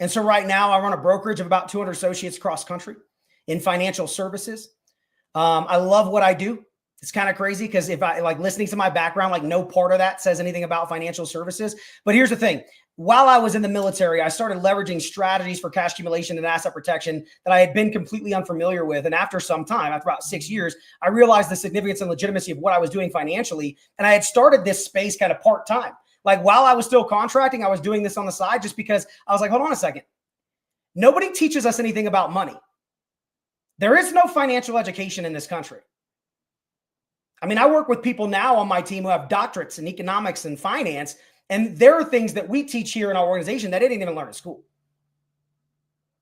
And so right now I run a brokerage of about 200 associates cross country in financial services. I love what I do. It's kind of crazy because if I like listening to my background, like no part of that says anything about financial services. But here's the thing. While I was in the military, I started leveraging strategies for cash accumulation and asset protection that I had been completely unfamiliar with. And after some time, after about 6 years, I realized the significance and legitimacy of what I was doing financially. And I had started this space kind of part-time. Like while I was still contracting, I was doing this on the side just because I was like, hold on a second. Nobody teaches us anything about money. There is no financial education in this country. I mean, I work with people now on my team who have doctorates in economics and finance, and there are things that we teach here in our organization that they didn't even learn at school.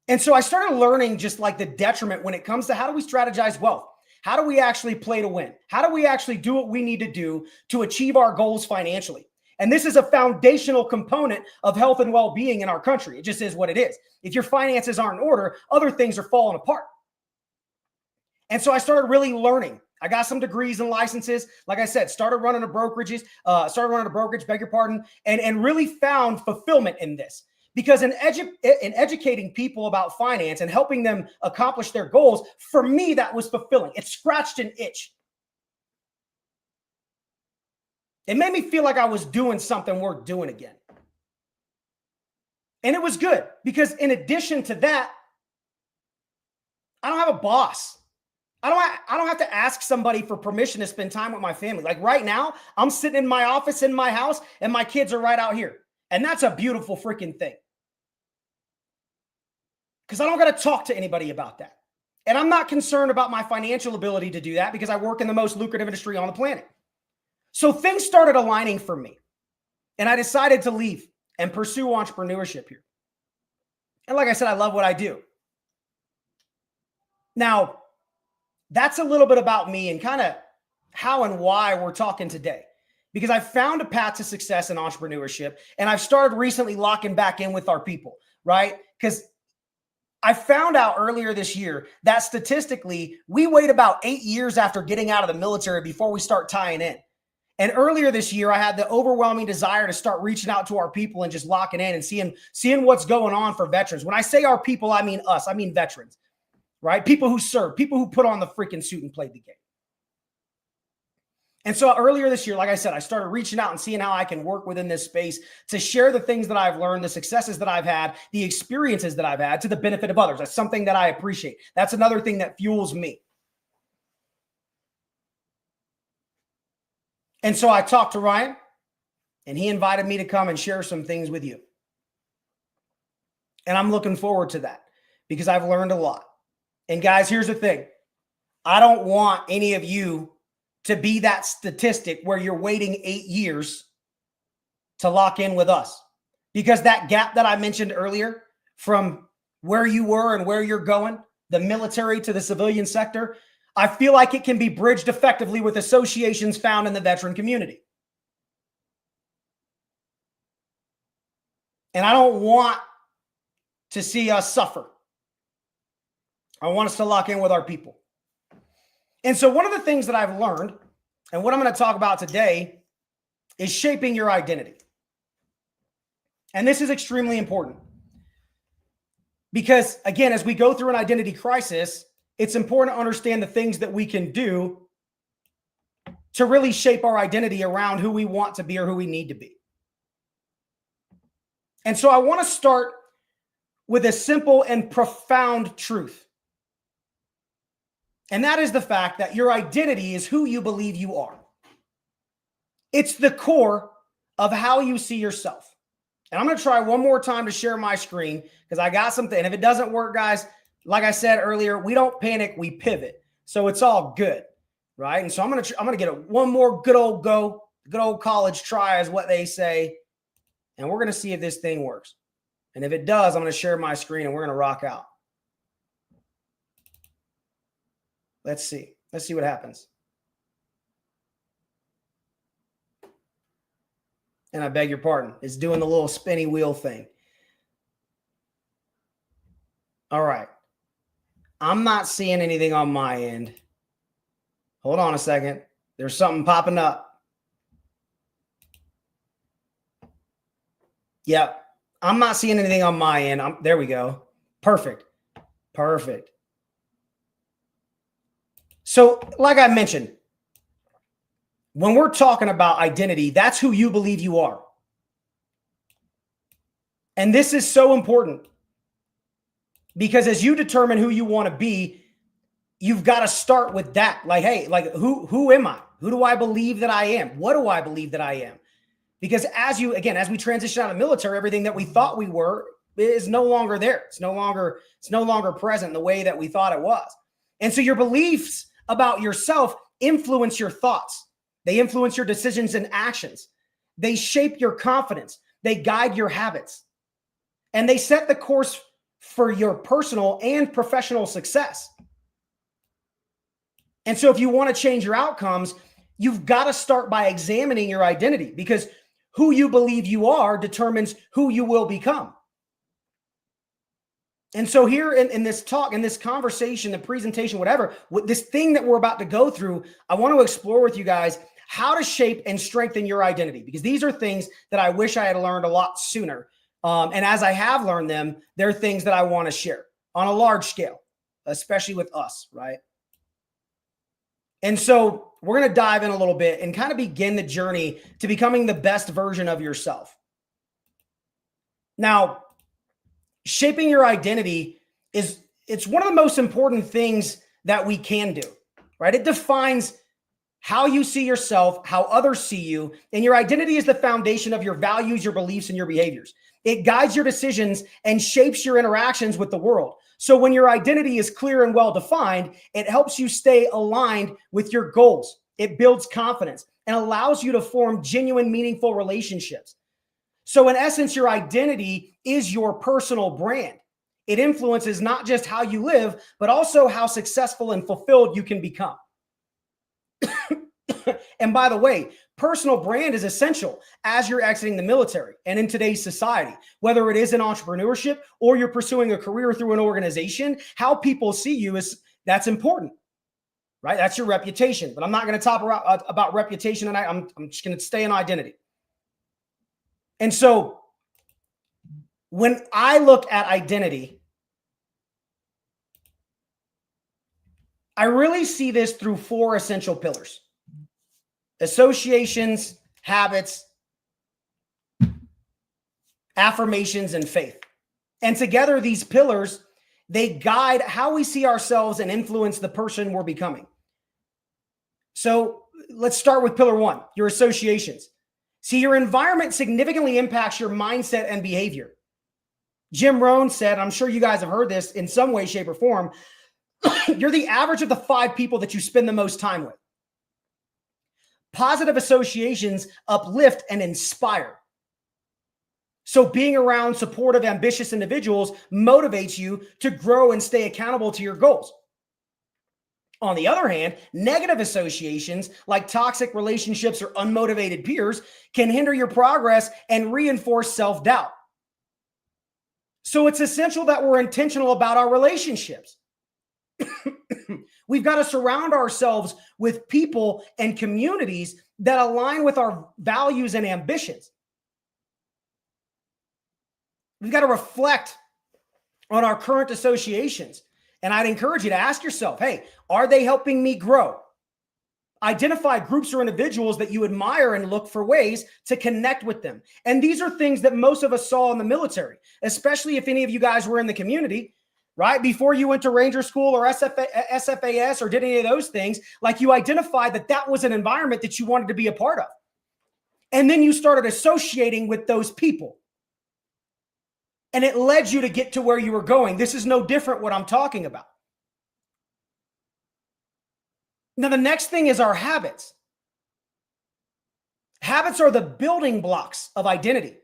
And so I started learning just like the detriment when it comes to how do we strategize wealth? How do we actually play to win? How do we actually do what we need to do to achieve our goals financially? And this is a foundational component of health and well-being in our country. It just is what it is. If your finances aren't in order, other things are falling apart. And so I started really learning. I got some degrees and licenses. Like I said, started running a brokerage, beg your pardon, and really found fulfillment in this. Because in educating people about finance and helping them accomplish their goals, for me, that was fulfilling. It scratched an itch. It made me feel like I was doing something worth doing again. And it was good because in addition to that, I don't have a boss. I don't have to ask somebody for permission to spend time with my family. Like right now, I'm sitting in my office in my house and my kids are right out here. And that's a beautiful freaking thing. Because I don't got to talk to anybody about that. And I'm not concerned about my financial ability to do that because I work in the most lucrative industry on the planet. So things started aligning for me. And I decided to leave and pursue entrepreneurship here. And like I said, I love what I do. Now, that's a little bit about me and kind of how and why we're talking today. Because I found a path to success in entrepreneurship and I've started recently locking back in with our people, right? Because I found out earlier this year that statistically, we wait about 8 years after getting out of the military before we start tying in. And earlier this year, I had the overwhelming desire to start reaching out to our people and just locking in and seeing what's going on for veterans. When I say our people, I mean us. I mean veterans, right? People who serve, people who put on the freaking suit and played the game. And so earlier this year, like I said, I started reaching out and seeing how I can work within this space to share the things that I've learned, the successes that I've had, the experiences that I've had to the benefit of others. That's something that I appreciate. That's another thing that fuels me. And so I talked to Ryan and he invited me to come and share some things with you. And I'm looking forward to that because I've learned a lot. And guys, here's the thing. I don't want any of you to be that statistic where you're waiting 8 years to lock in with us. Because that gap that I mentioned earlier from where you were and where you're going, the military to the civilian sector, I feel like it can be bridged effectively with associations found in the veteran community. And I don't want to see us suffer. I want us to lock in with our people. And so one of the things that I've learned, and what I'm going to talk about today, is shaping your identity. And this is extremely important. Because, again, as we go through an identity crisis, it's important to understand the things that we can do to really shape our identity around who we want to be or who we need to be. And so I want to start with a simple and profound truth. And that is the fact that your identity is who you believe you are. It's the core of how you see yourself. And I'm going to try one more time to share my screen because I got something. And if it doesn't work, guys, like I said earlier, we don't panic, we pivot. So it's all good, right? And so I'm going to get one more good old college try is what they say. And we're going to see if this thing works. And if it does, I'm going to share my screen and we're going to rock out. Let's see. Let's see what happens. And I beg your pardon. It's doing the little spinny wheel thing. All right. I'm not seeing anything on my end. Hold on a second. There's something popping up. Yep. I'm not seeing anything on my end. There we go. Perfect. Perfect. So, like I mentioned, when we're talking about identity, that's who you believe you are. And this is so important because as you determine who you want to be, you've got to start with that. Like, hey, like who am I? Who do I believe that I am? What do I believe that I am? Because as we transition out of the military, everything that we thought we were is no longer there. It's no longer present in the way that we thought it was. And so your beliefs about yourself influence your thoughts. They influence your decisions and actions. They shape your confidence. They guide your habits. And they set the course for your personal and professional success. And so if you want to change your outcomes, you've got to start by examining your identity, because who you believe you are determines who you will become. And so here in this talk, in this conversation, the presentation, whatever, with this thing that we're about to go through, I want to explore with you guys how to shape and strengthen your identity, because these are things that I wish I had learned a lot sooner. And as I have learned them, they're things that I want to share on a large scale, especially with us, right? And so we're going to dive in a little bit and kind of begin the journey to becoming the best version of yourself. Now, shaping your identity it's one of the most important things that we can do, right? It defines how you see yourself, how others see you, and your identity is the foundation of your values, your beliefs, and your behaviors. It guides your decisions and shapes your interactions with the world. So when your identity is clear and well-defined, it helps you stay aligned with your goals. It builds confidence and allows you to form genuine, meaningful relationships. So in essence, your identity is your personal brand. It influences not just how you live, but also how successful and fulfilled you can become. And by the way, personal brand is essential as you're exiting the military and in today's society, whether it is in entrepreneurship or you're pursuing a career through an organization. How people see you that's important, right? That's your reputation. But I'm not going to talk about reputation tonight. I'm just going to stay in identity. And so when I look at identity, I really see this through 4 essential pillars: associations, habits, affirmations, and faith. And together, these pillars, they guide how we see ourselves and influence the person we're becoming. So let's start with pillar 1, your associations. See, your environment significantly impacts your mindset and behavior. Jim Rohn said, I'm sure you guys have heard this in some way, shape, or form, you're the average of the 5 people that you spend the most time with. Positive associations uplift and inspire. So being around supportive, ambitious individuals motivates you to grow and stay accountable to your goals. On the other hand, negative associations like toxic relationships or unmotivated peers can hinder your progress and reinforce self-doubt. So it's essential that we're intentional about our relationships. We've got to surround ourselves with people and communities that align with our values and ambitions. We've got to reflect on our current associations. And I'd encourage you to ask yourself, hey, are they helping me grow? Identify groups or individuals that you admire and look for ways to connect with them. And these are things that most of us saw in the military, especially if any of you guys were in the community, right? Before you went to Ranger School or SFAS or did any of those things, like you identified that was an environment that you wanted to be a part of. And then you started associating with those people. And it led you to get to where you were going. This is no different what I'm talking about. Now, the next thing is our habits. Habits are the building blocks of identity.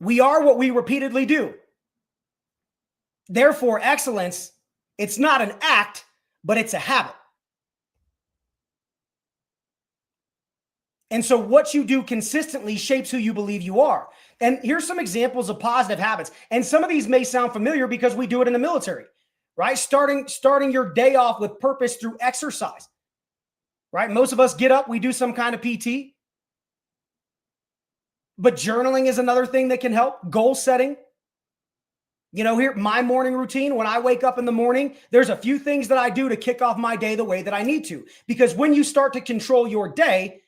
We are what we repeatedly do. Therefore, excellence, it's not an act, but it's a habit. And so what you do consistently shapes who you believe you are. And here's some examples of positive habits. And some of these may sound familiar because we do it in the military, right? Starting your day off with purpose through exercise, right? Most of us get up, we do some kind of PT. But journaling is another thing that can help. Goal setting. You know, here, my morning routine, when I wake up in the morning, there's a few things that I do to kick off my day the way that I need to. Because when you start to control your day,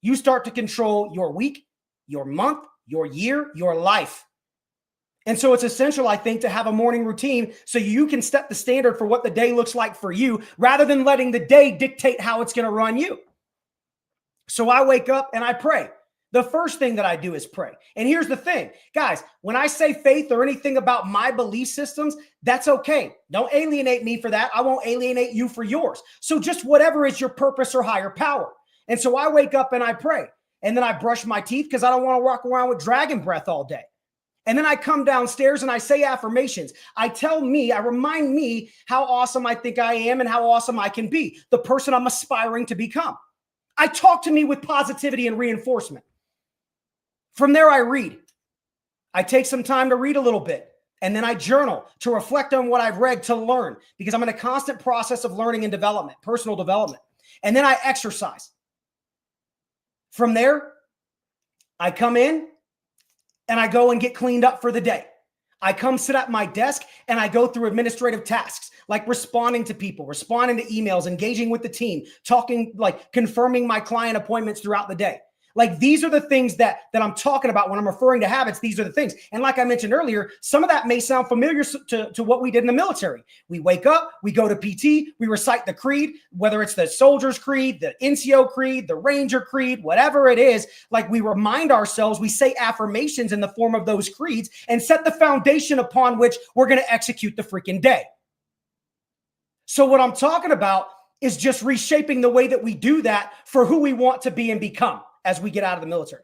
you start to control your week, your month, your year, your life. And so it's essential, I think, to have a morning routine so you can set the standard for what the day looks like for you rather than letting the day dictate how it's going to run you. So I wake up and I pray. The first thing that I do is pray. And here's the thing, guys, when I say faith or anything about my belief systems, that's okay. Don't alienate me for that. I won't alienate you for yours. So just whatever is your purpose or higher power. And so I wake up and I pray. And then I brush my teeth because I don't want to walk around with dragon breath all day. And then I come downstairs and I say affirmations. I remind me how awesome I think I am and how awesome I can be, the person I'm aspiring to become. I talk to me with positivity and reinforcement. From there, I read. I take some time to read a little bit. And then I journal to reflect on what I've read, to learn, because I'm in a constant process of learning and development, personal development. And then I exercise. From there, I come in and I go and get cleaned up for the day. I come sit at my desk and I go through administrative tasks like responding to people, responding to emails, engaging with the team, talking, like confirming my client appointments throughout the day. Like these are the things that I'm talking about when I'm referring to habits. These are the things. And like I mentioned earlier, some of that may sound familiar to what we did in the military. We wake up, we go to PT, we recite the creed, whether it's the soldier's creed, the NCO creed, the Ranger creed, whatever it is, like we remind ourselves, we say affirmations in the form of those creeds and set the foundation upon which we're going to execute the freaking day. So what I'm talking about is just reshaping the way that we do that for who we want to be and become as we get out of the military.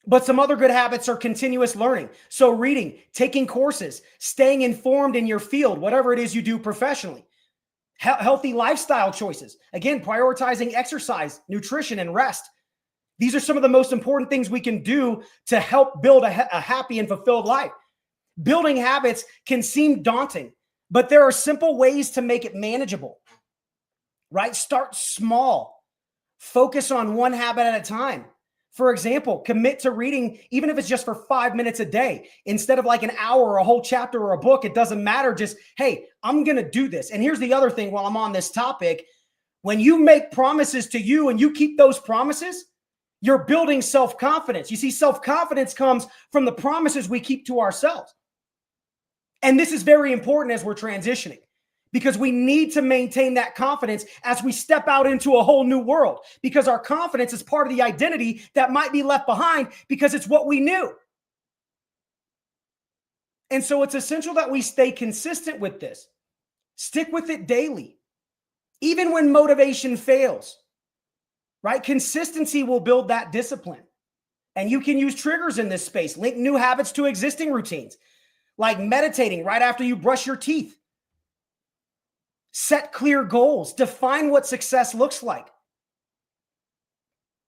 But some other good habits are continuous learning. So reading, taking courses, staying informed in your field, whatever it is you do professionally. Healthy lifestyle choices. Again, prioritizing exercise, nutrition, and rest. These are some of the most important things we can do to help build a happy and fulfilled life. Building habits can seem daunting, but there are simple ways to make it manageable, right? Start small. Focus on one habit at a time. For example, commit to reading, even if it's just for 5 minutes a day, instead of like an hour or a whole chapter or a book. It doesn't matter. Just, hey, I'm going to do this. And here's the other thing while I'm on this topic. When you make promises to you and you keep those promises, you're building self-confidence. You see, self-confidence comes from the promises we keep to ourselves. And this is very important as we're transitioning, because we need to maintain that confidence as we step out into a whole new world, because our confidence is part of the identity that might be left behind because it's what we knew. And so it's essential that we stay consistent with this. Stick with it daily, even when motivation fails, right? Consistency will build that discipline. And you can use triggers in this space. Link new habits to existing routines, like meditating right after you brush your teeth. Set clear goals. Define what success looks like.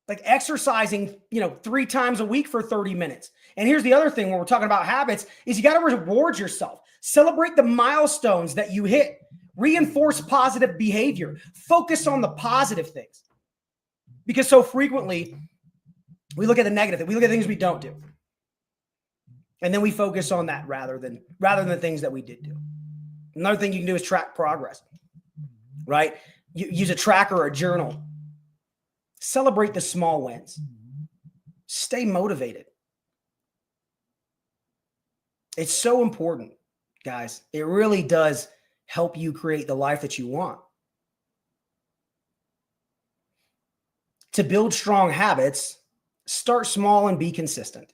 Like exercising, 3 times a week for 30 minutes. And here's the other thing when we're talking about habits is you got to reward yourself. Celebrate the milestones that you hit. Reinforce positive behavior. Focus on the positive things. Because so frequently we look at the negative. We look at things we don't do. And then we focus on that rather than the things that we did do. Another thing you can do is track progress, right? You use a tracker or a journal. Celebrate the small wins. Stay motivated. It's so important, guys. It really does help you create the life that you want. To build strong habits, start small and be consistent.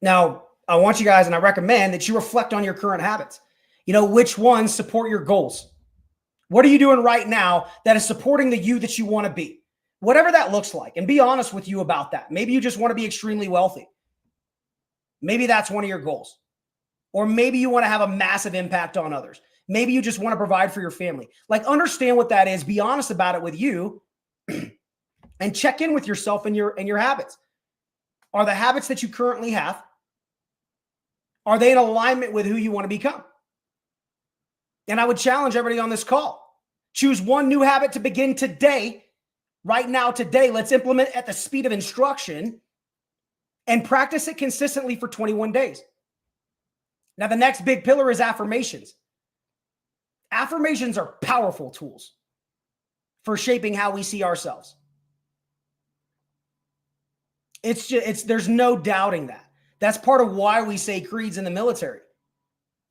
Now, I want you guys, and I recommend that you reflect on your current habits. Which ones support your goals? What are you doing right now that is supporting the you that you want to be? Whatever that looks like, and be honest with you about that. Maybe you just want to be extremely wealthy. Maybe that's one of your goals. Or maybe you want to have a massive impact on others. Maybe you just want to provide for your family. Like, understand what that is. Be honest about it with you and check in with yourself and your habits. Are the habits that you currently have, are they in alignment with who you want to become? And I would challenge everybody on this call. Choose one new habit to begin today. Right now, today, let's implement at the speed of instruction and practice it consistently for 21 days. Now, the next big pillar is affirmations. Affirmations are powerful tools for shaping how we see ourselves. There's no doubting that. That's part of why we say creeds in the military.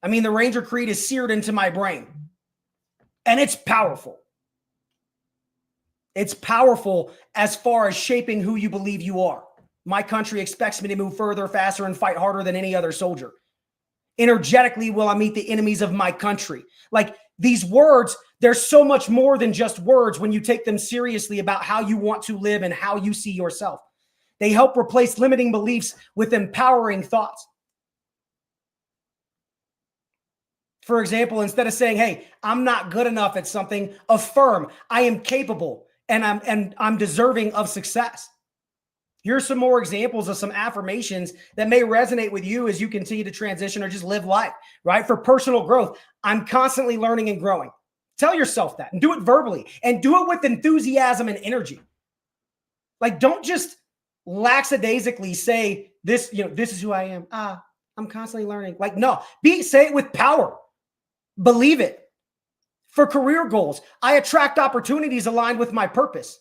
I mean, the Ranger Creed is seared into my brain, and it's powerful. It's powerful as far as shaping who you believe you are. My country expects me to move further, faster, and fight harder than any other soldier. Energetically will I meet the enemies of my country. Like, these words, there's so much more than just words when you take them seriously about how you want to live and how you see yourself. They help replace limiting beliefs with empowering thoughts. For example, instead of saying, hey, I'm not good enough at something, affirm, I am capable and I'm deserving of success. Here's some more examples of some affirmations that may resonate with you as you continue to transition or just live life, right? For personal growth, I'm constantly learning and growing. Tell yourself that and do it verbally and do it with enthusiasm and energy. Like, don't just lackadaisically say this, this is who I am. I'm constantly learning. Like, no, say it with power. Believe it. For career goals, I attract opportunities aligned with my purpose.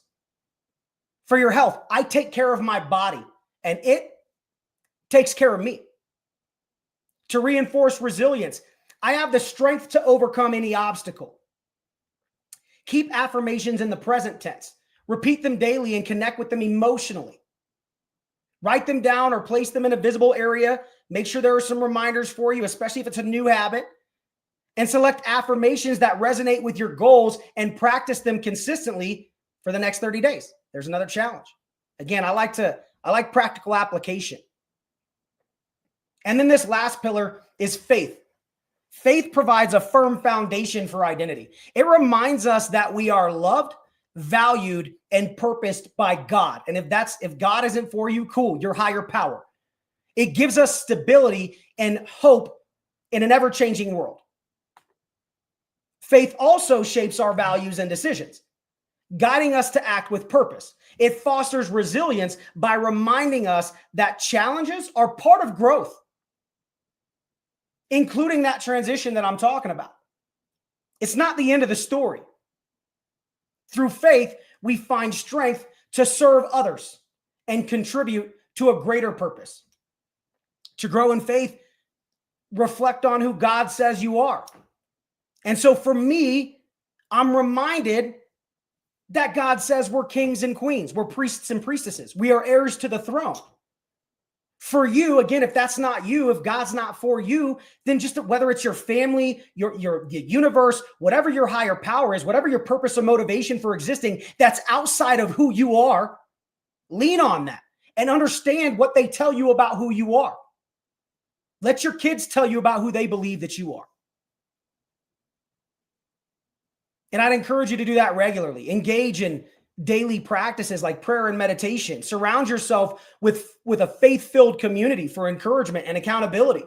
For your health, I take care of my body and it takes care of me. To reinforce resilience, I have the strength to overcome any obstacle. Keep affirmations in the present tense. Repeat them daily and connect with them emotionally. Write them down or place them in a visible area. Make sure there are some reminders for you, especially if it's a new habit. And select affirmations that resonate with your goals and practice them consistently for the next 30 days. There's another challenge. Again, I like practical application. And then this last pillar is faith. Faith provides a firm foundation for identity. It reminds us that we are loved, valued, and purposed by God. And if God isn't for you, cool, your higher power. It gives us stability and hope in an ever-changing world. Faith also shapes our values and decisions, guiding us to act with purpose. It fosters resilience by reminding us that challenges are part of growth, including that transition that I'm talking about. It's not the end of the story. Through faith, we find strength to serve others and contribute to a greater purpose. To grow in faith, reflect on who God says you are. And so for me, I'm reminded that God says we're kings and queens. We're priests and priestesses. We are heirs to the throne. For you, again, if that's not you, if God's not for you, then just whether it's your family, your universe, whatever your higher power is, whatever your purpose or motivation for existing, that's outside of who you are, lean on that and understand what they tell you about who you are. Let your kids tell you about who they believe that you are. And I'd encourage you to do that regularly. Engage in daily practices like prayer and meditation. Surround yourself with a faith-filled community for encouragement and accountability.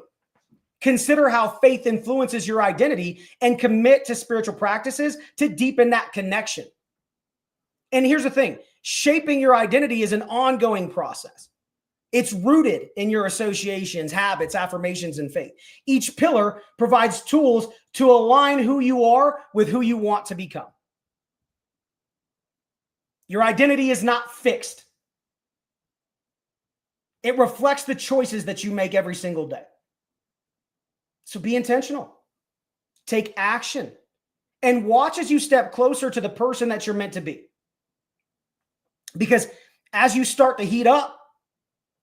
Consider how faith influences your identity and commit to spiritual practices to deepen that connection. And here's the thing, shaping your identity is an ongoing process. It's rooted in your associations, habits, affirmations, and faith. Each pillar provides tools to align who you are with who you want to become. Your identity is not fixed. It reflects the choices that you make every single day. So be intentional. Take action. And watch as you step closer to the person that you're meant to be. Because as you start to heat up,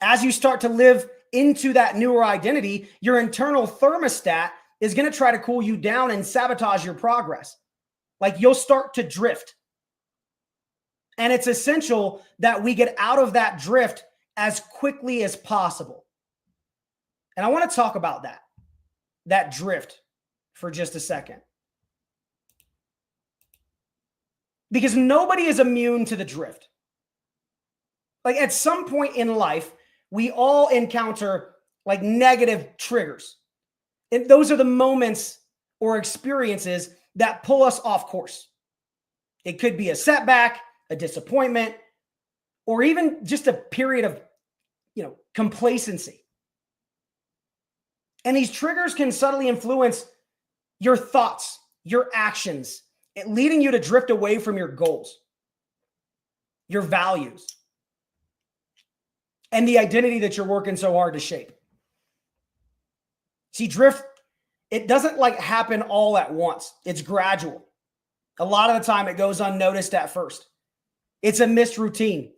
as you start to live into that newer identity, your internal thermostat is going to try to cool you down and sabotage your progress. Like, you'll start to drift. And it's essential that we get out of that drift as quickly as possible. And I want to talk about that drift for just a second. Because nobody is immune to the drift. Like, at some point in life, we all encounter like negative triggers. And those are the moments or experiences that pull us off course. It could be a setback, a disappointment, or even just a period of, complacency. And these triggers can subtly influence your thoughts, your actions, leading you to drift away from your goals, your values, and the identity that you're working so hard to shape. See, drift, it doesn't happen all at once. It's gradual. A lot of the time it goes unnoticed at first. It's a missed routine.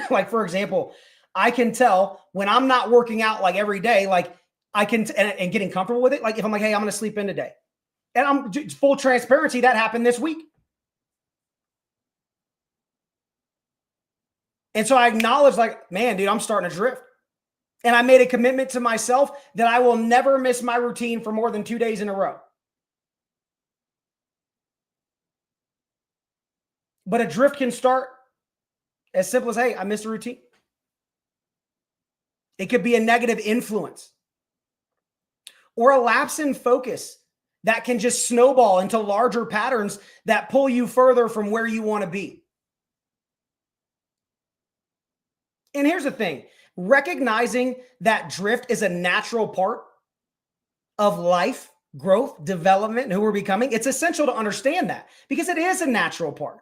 For example, I can tell when I'm not working out every day, I can, and getting comfortable with it. If I'm hey, I'm going to sleep in today. And I'm full transparency, that happened this week. And so I acknowledge man, dude, I'm starting to drift. And I made a commitment to myself that I will never miss my routine for more than 2 days in a row. But a drift can start as simple as, hey, I missed a routine. It could be a negative influence or a lapse in focus that can just snowball into larger patterns that pull you further from where you want to be. And here's the thing, recognizing that drift is a natural part of life, growth, development, and who we're becoming, it's essential to understand that because it is a natural part.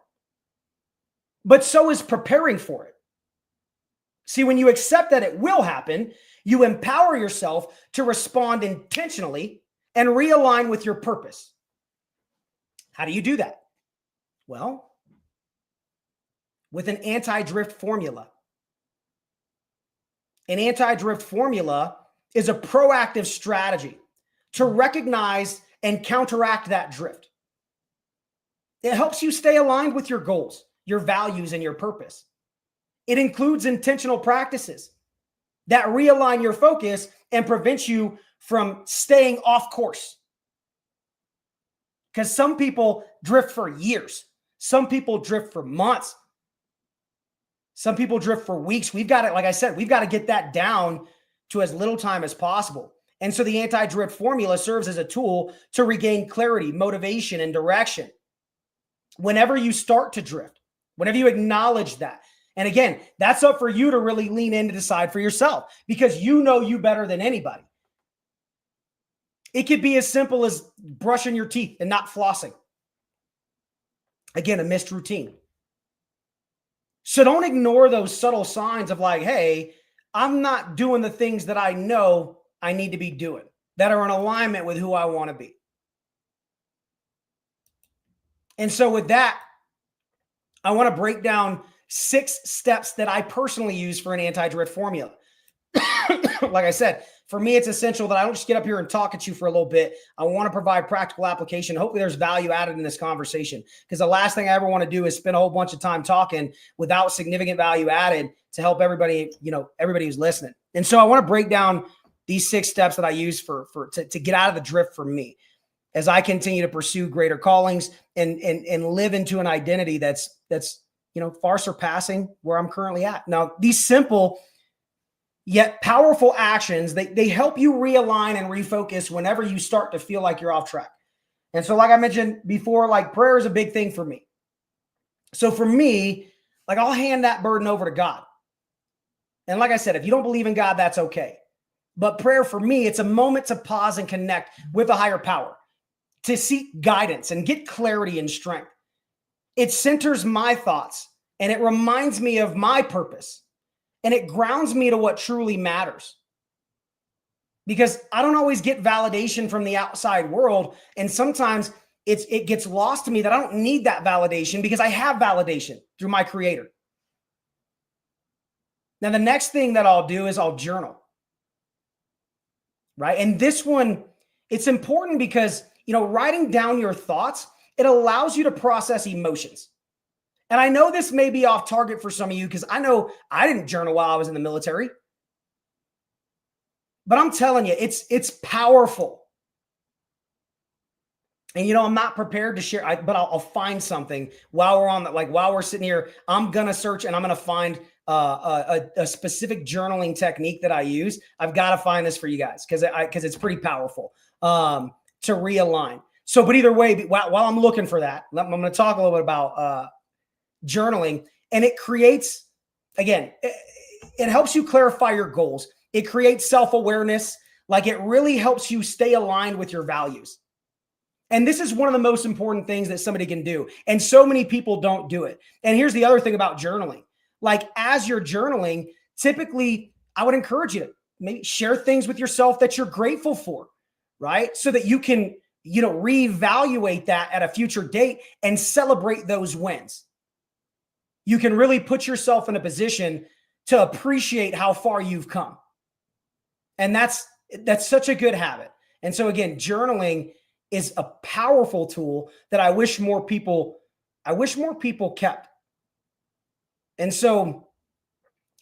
But so is preparing for it. See, when you accept that it will happen, you empower yourself to respond intentionally and realign with your purpose. How do you do that? Well, with an anti-drift formula. An anti-drift formula is a proactive strategy to recognize and counteract that drift. It helps you stay aligned with your goals, your values, and your purpose. It includes intentional practices that realign your focus and prevent you from staying off course. Because some people drift for years. Some people drift for months. Some people drift for weeks. We've got to, like I said, we've got to get that down to as little time as possible. And so the anti-drift formula serves as a tool to regain clarity, motivation, and direction. Whenever you start to drift, whenever you acknowledge that. And again, that's up for you to really lean in to decide for yourself because you know you better than anybody. It could be as simple as brushing your teeth and not flossing. Again, a missed routine. So don't ignore those subtle signs of hey, I'm not doing the things that I know I need to be doing that are in alignment with who I want to be. And so with that, I want to break down 6 steps that I personally use for an anti-drift formula. Like I said, for me, it's essential that I don't just get up here and talk at you for a little bit. I want to provide practical application. Hopefully there's value added in this conversation because the last thing I ever want to do is spend a whole bunch of time talking without significant value added to help everybody, everybody who's listening. And so I want to break down these 6 steps that I use to get out of the drift for me as I continue to pursue greater callings and live into an identity that's far surpassing where I'm currently at. Now, these simple yet powerful actions, they help you realign and refocus whenever you start to feel like you're off track. And so like I mentioned before, prayer is a big thing for me. So for me, I'll hand that burden over to God. And like I said, if you don't believe in God, that's okay. But prayer for me, it's a moment to pause and connect with a higher power, to seek guidance and get clarity and strength. It centers my thoughts and it reminds me of my purpose and it grounds me to what truly matters. Because I don't always get validation from the outside world. And sometimes it gets lost to me that I don't need that validation because I have validation through my Creator. Now, the next thing that I'll do is I'll journal. Right? And this one, it's important because, writing down your thoughts, it allows you to process emotions. And I know this may be off target for some of you because I know I didn't journal while I was in the military. But I'm telling you, it's powerful. And, I'm not prepared to share, but I'll find something while we're on that. While we're sitting here, I'm going to search and I'm going to find a specific journaling technique that I use. I've got to find this for you guys because it's pretty powerful to realign. So, but either way, while I'm looking for that, I'm going to talk a little bit about journaling. And it creates, again, it helps you clarify your goals. It creates self-awareness. Like, it really helps you stay aligned with your values. And this is one of the most important things that somebody can do. And so many people don't do it. And here's the other thing about journaling. Like, as you're journaling, typically I would encourage you to maybe share things with yourself that you're grateful for, right? So that you can, reevaluate that at a future date and celebrate those wins. You can really put yourself in a position to appreciate how far you've come. And that's such a good habit. And so again, journaling is a powerful tool that I wish more people kept. And so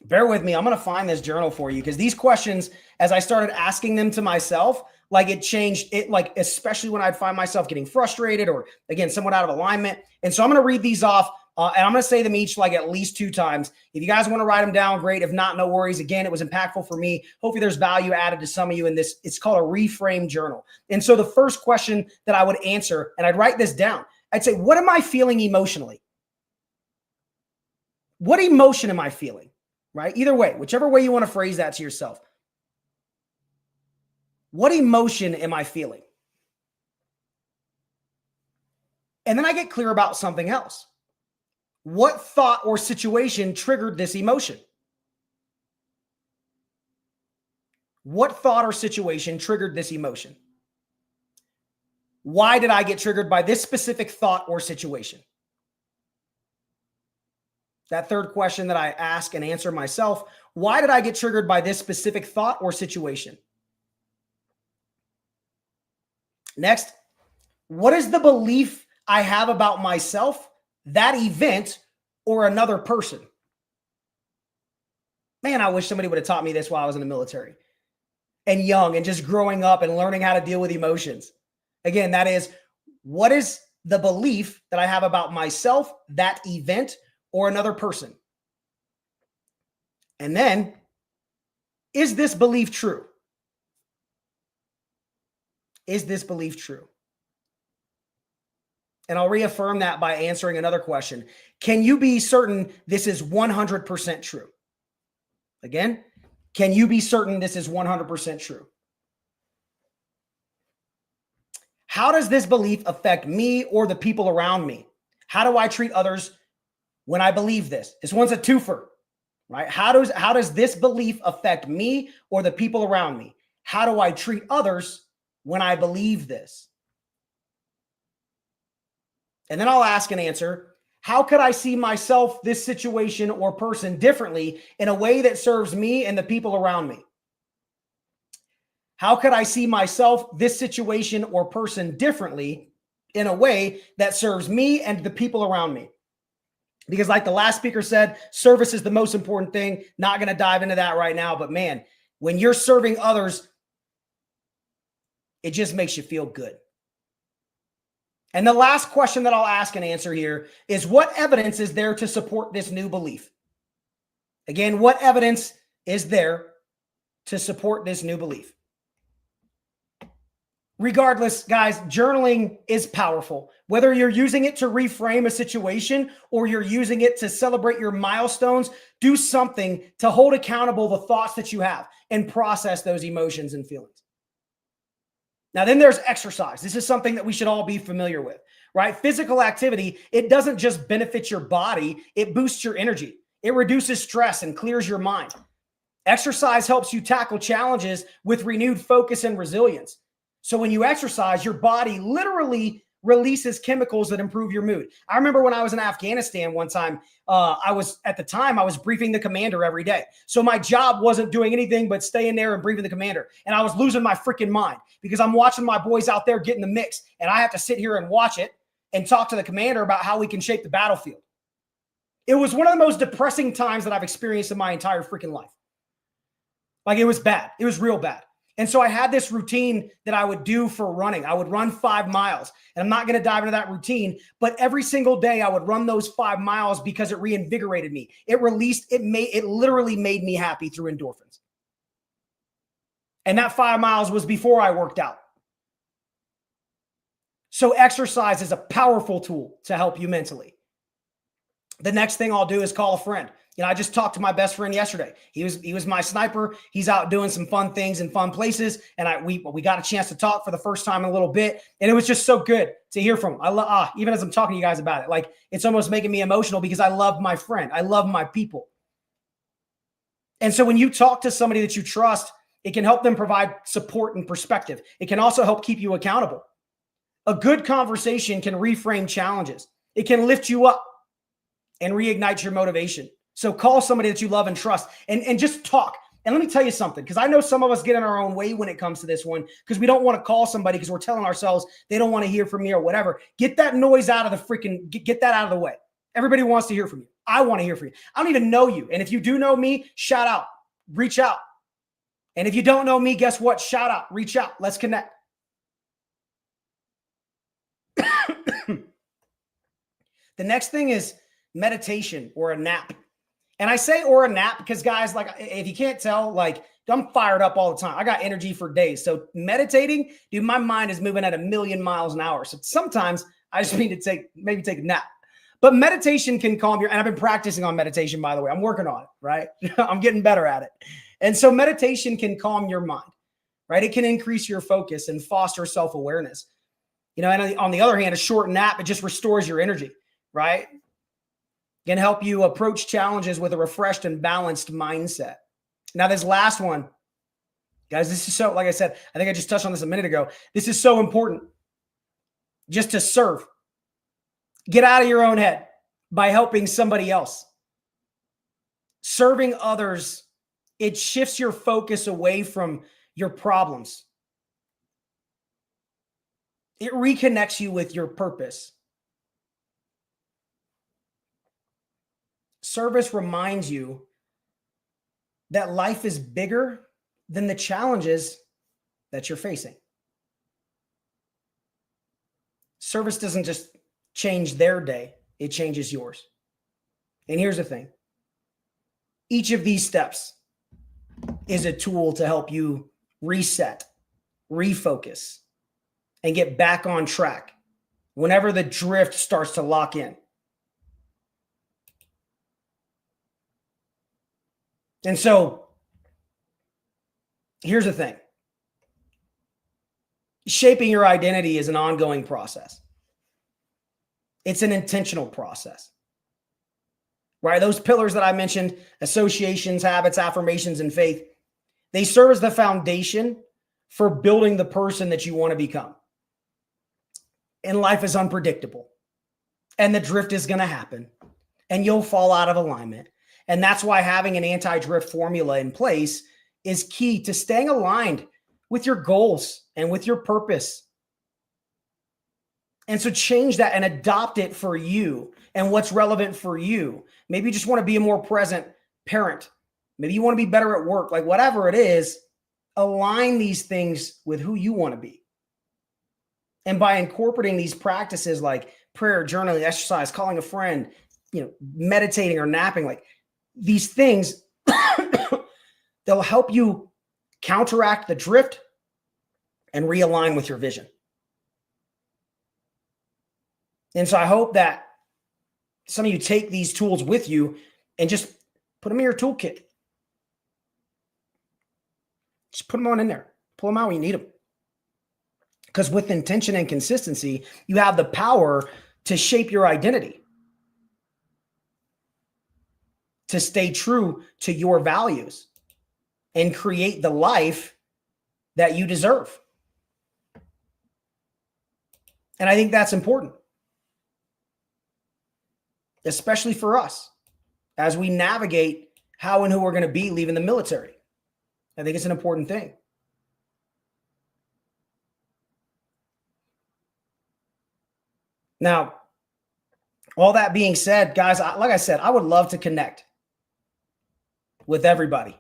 bear with me. I'm going to find this journal for you, because these questions, as I started asking them to myself, like, it changed it, like, especially when I'd find myself getting frustrated or, again, somewhat out of alignment. And so I'm going to read these off and I'm going to say them each like at least 2 times. If you guys want to write them down, great. If not, no worries. Again, it was impactful for me. Hopefully there's value added to some of you in this. It's called a reframe journal. And so the first question that I would answer, and I'd write this down, I'd say, what am I feeling emotionally? What emotion am I feeling? Right? Either way, whichever way you want to phrase that to yourself. What emotion am I feeling? And then I get clear about something else. What thought or situation triggered this emotion? What thought or situation triggered this emotion? Why did I get triggered by this specific thought or situation? That third question that I ask and answer myself, why did I get triggered by this specific thought or situation? Next, what is the belief I have about myself, that event, or another person? Man, I wish somebody would have taught me this while I was in the military and young and just growing up and learning how to deal with emotions. Again, that is, what is the belief that I have about myself, that event, or another person? And then, is this belief true? Is this belief true? And I'll reaffirm that by answering another question. Can you be certain this is 100% true? Again, can you be certain this is 100% true? How does this belief affect me or the people around me? How do I treat others when I believe this? This one's a twofer, right? How does this belief affect me or the people around me? How do I treat others when I believe this? And then I'll ask and answer, how could I see myself, this situation or person differently in a way that serves me and the people around me? How could I see myself, this situation or person differently in a way that serves me and the people around me? Because like the last speaker said, service is the most important thing. Not going to dive into that right now, but man, when you're serving others, it just makes you feel good. And the last question that I'll ask and answer here is, what evidence is there to support this new belief? Again, what evidence is there to support this new belief? Regardless, guys, journaling is powerful. Whether you're using it to reframe a situation or you're using it to celebrate your milestones, do something to hold accountable the thoughts that you have and process those emotions and feelings. Now, then there's exercise. This is something that we should all be familiar with, right? Physical activity, it doesn't just benefit your body, it boosts your energy. It reduces stress and clears your mind. Exercise helps you tackle challenges with renewed focus and resilience. So when you exercise, your body literally releases chemicals that improve your mood. I remember when I was in Afghanistan one time, I was briefing the commander every day. So my job wasn't doing anything but staying there and briefing the commander. And I was losing my freaking mind because I'm watching my boys out there getting the mix. And I have to sit here and watch it and talk to the commander about how we can shape the battlefield. It was one of the most depressing times that I've experienced in my entire freaking life. Like, it was bad. It was real bad. And so I had this routine that I would do for running. I would run 5 miles, and I'm not going to dive into that routine, but every single day I would run those 5 miles because it reinvigorated me. It literally made me happy through endorphins. And that 5 miles was before I worked out. So exercise is a powerful tool to help you mentally. The next thing I'll do is call a friend. I just talked to my best friend yesterday. He was my sniper. He's out doing some fun things in fun places. And we got a chance to talk for the first time in a little bit. And it was just so good to hear from him. Even as I'm talking to you guys about it, like it's almost making me emotional because I love my friend. I love my people. And so when you talk to somebody that you trust, it can help them provide support and perspective. It can also help keep you accountable. A good conversation can reframe challenges. It can lift you up and reignite your motivation. So call somebody that you love and trust and just talk. And let me tell you something, because I know some of us get in our own way when it comes to this one, because we don't want to call somebody because we're telling ourselves they don't want to hear from me or whatever. Get that noise out of the freaking, get that out of the way. Everybody wants to hear from you. I want to hear from you. I don't even know you. And if you do know me, shout out, reach out. And if you don't know me, guess what? Shout out, reach out. Let's connect. The next thing is meditation or a nap. And I say or a nap because, guys, like if you can't tell, like I'm fired up all the time. I got energy for days. So meditating, dude, my mind is moving at 1,000,000 miles an hour. So sometimes I just need to maybe take a nap. But meditation can calm and I've been practicing on meditation, by the way. I'm working on it, right? I'm getting better at it. And so meditation can calm your mind, right? It can increase your focus and foster self-awareness. And on the other hand, a short nap, it just restores your energy, right? Can help you approach challenges with a refreshed and balanced mindset. Now, this last one, guys, this is so, like I said, I think I just touched on this a minute ago. This is so important. Just to serve. Get out of your own head by helping somebody else. Serving others, it shifts your focus away from your problems. It reconnects you with your purpose. Service reminds you that life is bigger than the challenges that you're facing. Service doesn't just change their day, it changes yours. And here's the thing. Each of these steps is a tool to help you reset, refocus, and get back on track whenever the drift starts to lock in. And so here's the thing. Shaping your identity is an ongoing process. It's an intentional process, right? Those pillars that I mentioned, associations, habits, affirmations, and faith, they serve as the foundation for building the person that you want to become. And life is unpredictable. And the drift is going to happen. And you'll fall out of alignment. And that's why having an anti-drift formula in place is key to staying aligned with your goals and with your purpose. And so change that and adopt it for you and what's relevant for you. Maybe you just want to be a more present parent. Maybe you want to be better at work, like whatever it is, align these things with who you want to be. And by incorporating these practices like prayer, journaling, exercise, calling a friend, meditating or napping, like these things, they'll help you counteract the drift and realign with your vision. And so I hope that some of you take these tools with you and just put them in your toolkit. Just put them on in there. Pull them out when you need them. Because with intention and consistency, you have the power to shape your identity, to stay true to your values and create the life that you deserve. And I think that's important, especially for us as we navigate how and who we're going to be leaving the military. I think it's an important thing. Now, all that being said, guys, like I said, I would love to connect with everybody.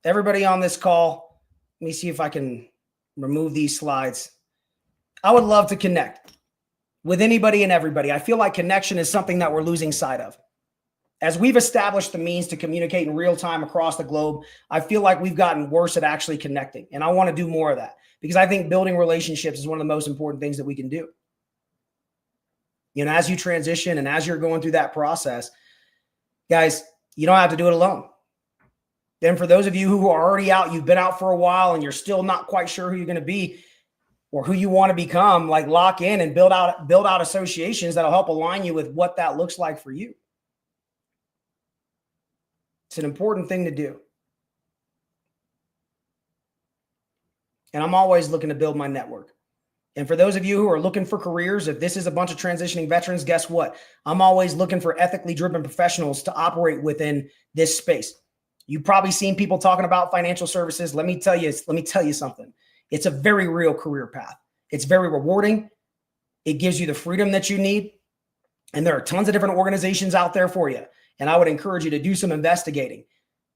Everybody on this call. Let me see if I can remove these slides. I would love to connect with anybody and everybody. I feel like connection is something that we're losing sight of. As we've established the means to communicate in real time across the globe, I feel like we've gotten worse at actually connecting. And I want to do more of that because I think building relationships is one of the most important things that we can do. You know, as you transition and as you're going through that process, guys, you don't have to do it alone. Then for those of you who are already out, you've been out for a while and you're still not quite sure who you're going to be or who you want to become, like lock in and build out associations that'll help align you with what that looks like for you. It's an important thing to do. And I'm always looking to build my network. And for those of you who are looking for careers, if this is a bunch of transitioning veterans, guess what? I'm always looking for ethically driven professionals to operate within this space. You've probably seen people talking about financial services. Let me tell you something. It's a very real career path. It's very rewarding. It gives you the freedom that you need. And there are tons of different organizations out there for you. And I would encourage you to do some investigating.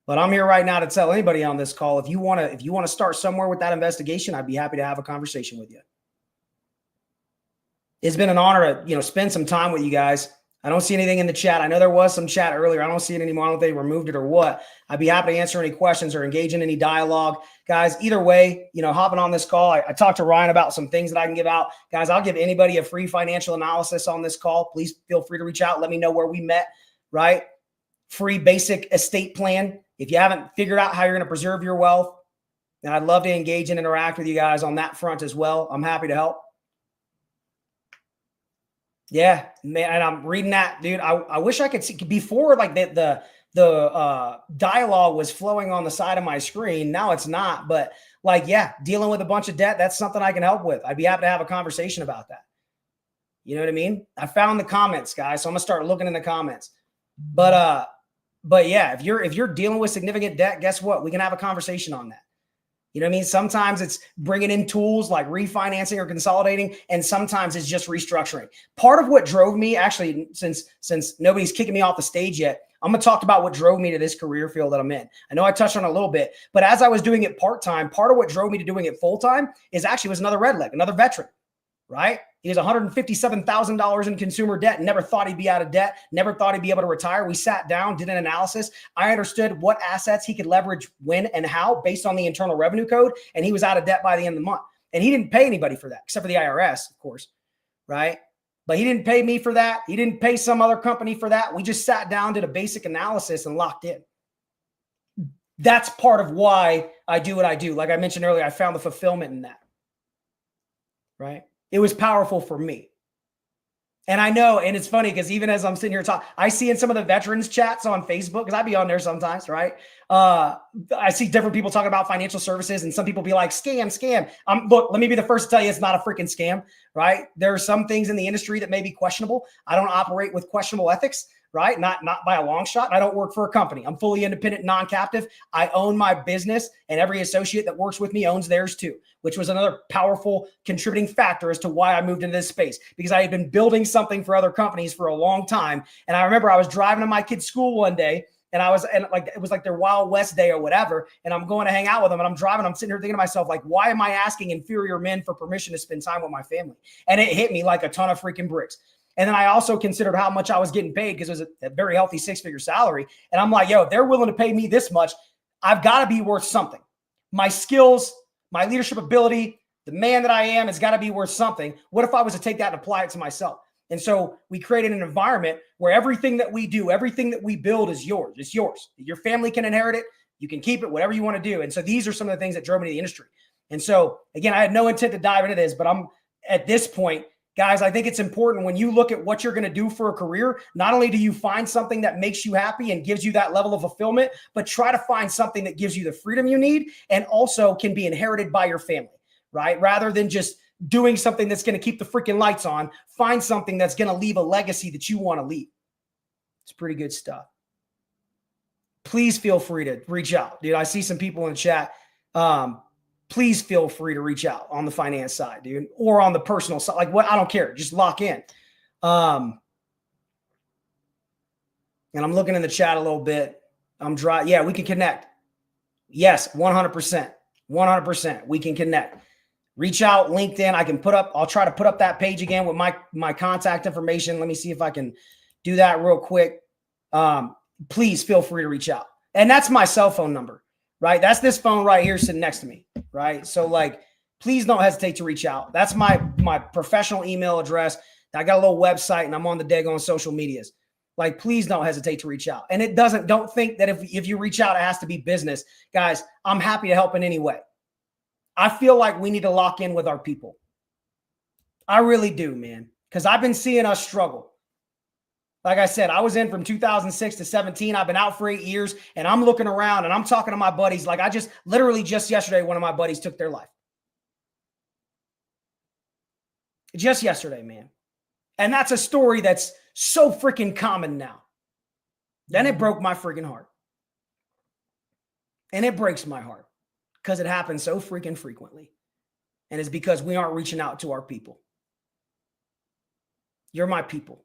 But I'm here right now to tell anybody on this call, if you want to start somewhere with that investigation, I'd be happy to have a conversation with you. It's been an honor to, spend some time with you guys. I don't see anything in the chat. I know there was some chat earlier. I don't see it anymore. I don't know if they removed it or what. I'd be happy to answer any questions or engage in any dialogue. Guys, either way, hopping on this call, I talked to Ryan about some things that I can give out. Guys, I'll give anybody a free financial analysis on this call. Please feel free to reach out. Let me know where we met, right? Free basic estate plan. If you haven't figured out how you're going to preserve your wealth, then I'd love to engage and interact with you guys on that front as well. I'm happy to help. Yeah, man, and I'm reading that, dude. I wish I could see before, like the dialogue was flowing on the side of my screen. Now it's not, but dealing with a bunch of debt, that's something I can help with. I'd be happy to have a conversation about that. You know what I mean? I found the comments, guys, so I'm gonna start looking in the comments. But yeah, if you're dealing with significant debt, guess what? We can have a conversation on that. You know what I mean? Sometimes it's bringing in tools like refinancing or consolidating, and sometimes it's just restructuring. Part of what drove me, actually, since nobody's kicking me off the stage yet, I'm going to talk about what drove me to this career field that I'm in. I know I touched on it a little bit, but as I was doing it part-time, part of what drove me to doing it full-time was another redleg, another veteran, right? He was $157,000 in consumer debt, never thought he'd be out of debt, never thought he'd be able to retire. We sat down, did an analysis. I understood what assets he could leverage when and how based on the Internal Revenue Code, and he was out of debt by the end of the month. And he didn't pay anybody for that, except for the IRS, of course, right? But he didn't pay me for that. He didn't pay some other company for that. We just sat down, did a basic analysis, and locked in. That's part of why I do what I do. Like I mentioned earlier, I found the fulfillment in that, right? It was powerful for me. And I know, and it's funny because even as I'm sitting here talking, I see in some of the veterans chats on Facebook, because I be on there sometimes, right? I see different people talking about financial services, and some people be like, scam. Look, let me be the first to tell you it's not a freaking scam, right? There are some things in the industry that may be questionable. I don't operate with questionable ethics, right? Not by a long shot. I don't work for a company. I'm fully independent, non-captive. I own my business, and every associate that works with me owns theirs too, which was another powerful contributing factor as to why I moved into this space, because I had been building something for other companies for a long time. And I remember I was driving to my kid's school one day, and it was like their Wild West day or whatever. And I'm going to hang out with them, and I'm driving. I'm sitting here thinking to myself, like, why am I asking inferior men for permission to spend time with my family? And it hit me like a ton of freaking bricks. And then I also considered how much I was getting paid, because it was a very healthy 6-figure salary. And I'm like, yo, if they're willing to pay me this much, I've got to be worth something. My skills, my leadership ability, the man that I am has got to be worth something. What if I was to take that and apply it to myself? And so we created an environment where everything that we do, everything that we build is yours. It's yours. Your family can inherit it. You can keep it, whatever you want to do. And so these are some of the things that drove me to the industry. And so, again, I had no intent to dive into this, but I'm at this point, guys, I think it's important when you look at what you're going to do for a career, not only do you find something that makes you happy and gives you that level of fulfillment, but try to find something that gives you the freedom you need and also can be inherited by your family, right? Rather than just doing something that's going to keep the freaking lights on, find something that's going to leave a legacy that you want to leave. It's pretty good stuff. Please feel free to reach out. Dude, I see some people in the chat. Please feel free to reach out on the finance side, dude, or on the personal side. Like what? I don't care. Just lock in. And I'm looking in the chat a little bit. I'm dry. Yeah, we can connect. Yes, 100%. 100%. We can connect. Reach out, LinkedIn. I'll try to put up that page again with my contact information. Let me see if I can do that real quick. Please feel free to reach out. And that's my cell phone number, right? That's this phone right here sitting next to me, right? So please don't hesitate to reach out. That's my professional email address. I got a little website and I'm on the daggone social medias. Like, please don't hesitate to reach out. And don't think that if you reach out, it has to be business. Guys, I'm happy to help in any way. I feel like we need to lock in with our people. I really do, man, because I've been seeing us struggle. Like I said, I was in from 2006 to 17. I've been out for 8 years, and I'm looking around and I'm talking to my buddies. Like, literally just yesterday, one of my buddies took their life. Just yesterday, man. And that's a story that's so freaking common now. Then it broke my freaking heart. And it breaks my heart because it happens so freaking frequently. And it's because we aren't reaching out to our people. You're my people.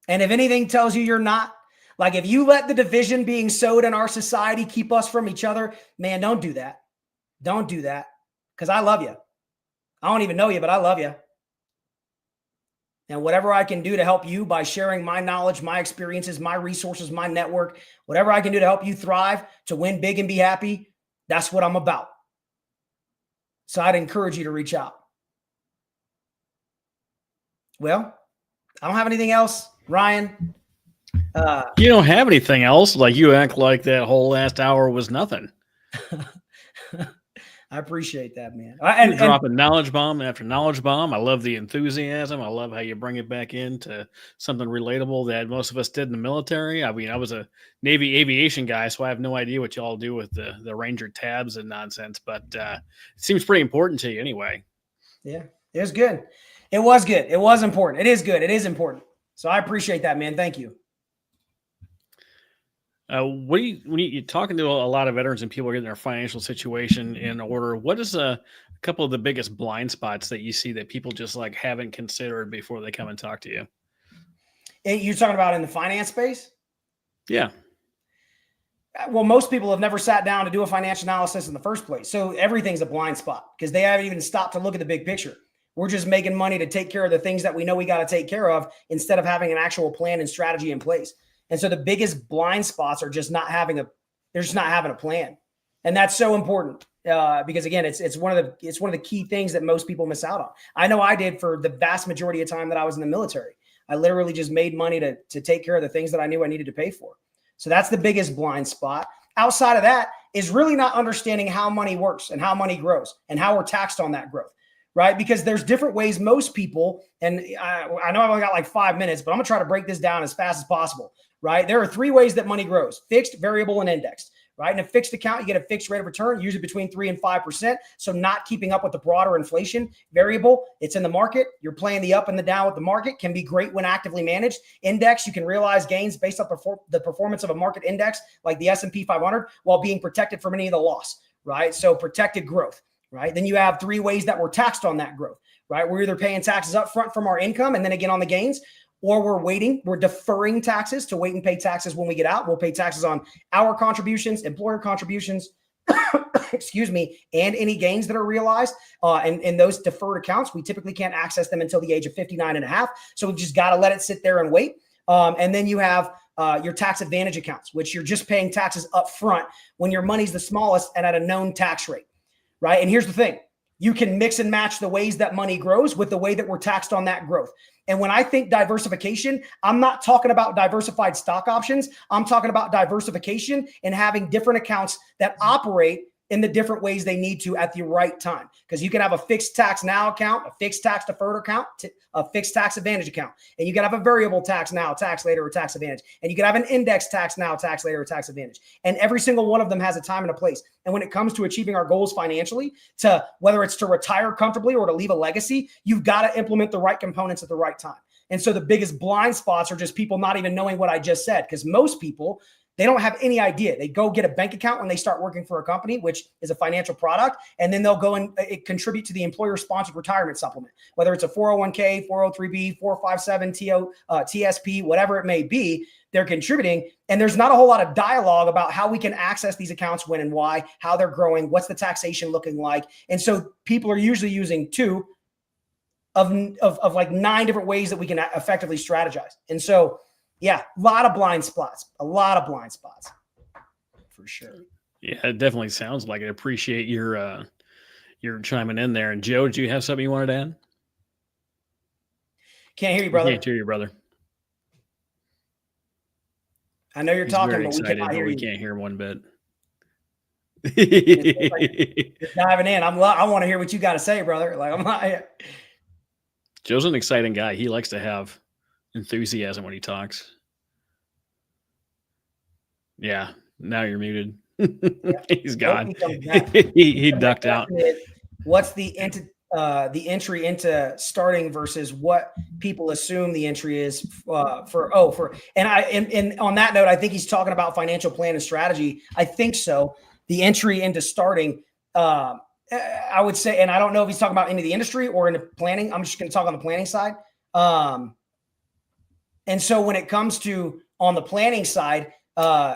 And if anything tells you you're not, like if you let the division being sowed in our society keep us from each other, man, don't do that. Don't do that. Because I love you. I don't even know you, but I love you. And whatever I can do to help you by sharing my knowledge, my experiences, my resources, my network, whatever I can do to help you thrive, to win big and be happy, that's what I'm about. So I'd encourage you to reach out. Well, I don't have anything else, Ryan. You don't have anything else? Like, you act like that whole last hour was nothing. I appreciate that, man. You're dropping knowledge bomb after knowledge bomb. I love the enthusiasm. I love how you bring it back into something relatable that most of us did in the military. I mean, I was a Navy aviation guy, so I have no idea what y'all do with the Ranger tabs and nonsense, but it seems pretty important to you anyway. Yeah, it was good. It was good. It was important. It is good. It is important. So I appreciate that, man. Thank you. When you're talking to a lot of veterans and people are getting their financial situation in order, what is a couple of the biggest blind spots that you see that people just like haven't considered before they come and talk to you? You're talking about in the finance space? Yeah. Well, most people have never sat down to do a financial analysis in the first place. So everything's a blind spot because they haven't even stopped to look at the big picture. We're just making money to take care of the things that we know we got to take care of instead of having an actual plan and strategy in place. And so the biggest blind spots are just not having a plan. And that's so important because again, it's one of the key things that most people miss out on. I know I did for the vast majority of time that I was in the military. I literally just made money to take care of the things that I knew I needed to pay for. So that's the biggest blind spot. Outside of that is really not understanding how money works and how money grows and how we're taxed on that growth. Right? Because there's different ways most people, and I know I've only got like 5 minutes, but I'm going to try to break this down as fast as possible. Right? There are 3 ways that money grows: fixed, variable, and indexed. Right? In a fixed account, you get a fixed rate of return, usually between 3 and 5%. So not keeping up with the broader inflation. Variable, it's in the market. You're playing the up and the down with the market. Can be great when actively managed. Index, you can realize gains based on the performance of a market index like the S&P 500 while being protected from any of the loss. Right? So protected growth. Right? Then you have 3 ways that we're taxed on that growth. Right? We're either paying taxes up front from our income and then again on the gains, or we're deferring taxes to wait and pay taxes when we get out. We'll pay taxes on our contributions, employer contributions, excuse me, and any gains that are realized. And in those deferred accounts, we typically can't access them until the age of 59 and a half. So we've just got to let it sit there and wait. And then you have your tax advantage accounts, which you're just paying taxes up front when your money's the smallest and at a known tax rate. Right? And here's the thing. You can mix and match the ways that money grows with the way that we're taxed on that growth. And when I think diversification, I'm not talking about diversified stock options. I'm talking about diversification and having different accounts that operate in the different ways they need to at the right time. Because you can have a fixed tax now account, a fixed tax deferred account, a fixed tax advantage account. And you can have a variable tax now, tax later, or tax advantage. And you can have an index tax now, tax later, or tax advantage. And every single one of them has a time and a place. And when it comes to achieving our goals financially, to whether it's to retire comfortably or to leave a legacy, you've got to implement the right components at the right time. And so the biggest blind spots are just people not even knowing what I just said. Because most people, they don't have any idea. They go get a bank account when they start working for a company, which is a financial product, and then they'll go and contribute to the employer-sponsored retirement supplement, whether it's a 401k, 403b, 457, TSP, whatever it may be. They're contributing, and there's not a whole lot of dialogue about how we can access these accounts, when and why, how they're growing, what's the taxation looking like. And so people are usually using 2 of like 9 different ways that we can effectively strategize. And so, yeah, a lot of blind spots, for sure. Yeah, it definitely sounds like it. I appreciate your chiming in there. And Joe, do you have something you wanted to add? Can't hear you, We brother. can't hear you, brother. I know you're He's talking, very but we excited, cannot but hear we you. can't hear one bit. Just diving in. I want to hear what you got to say, brother. Like I'm not. Joe's an exciting guy. He likes to have enthusiasm when he talks. Yeah, now you're muted. He's gone. He ducked out. What's the entry into starting versus what people assume the entry is and on that note, I think he's talking about financial plan and strategy. I think so. The entry into starting, I would say, and I don't know if he's talking about into the industry or into planning. I'm just going to talk on the planning side. And so when it comes to on the planning side,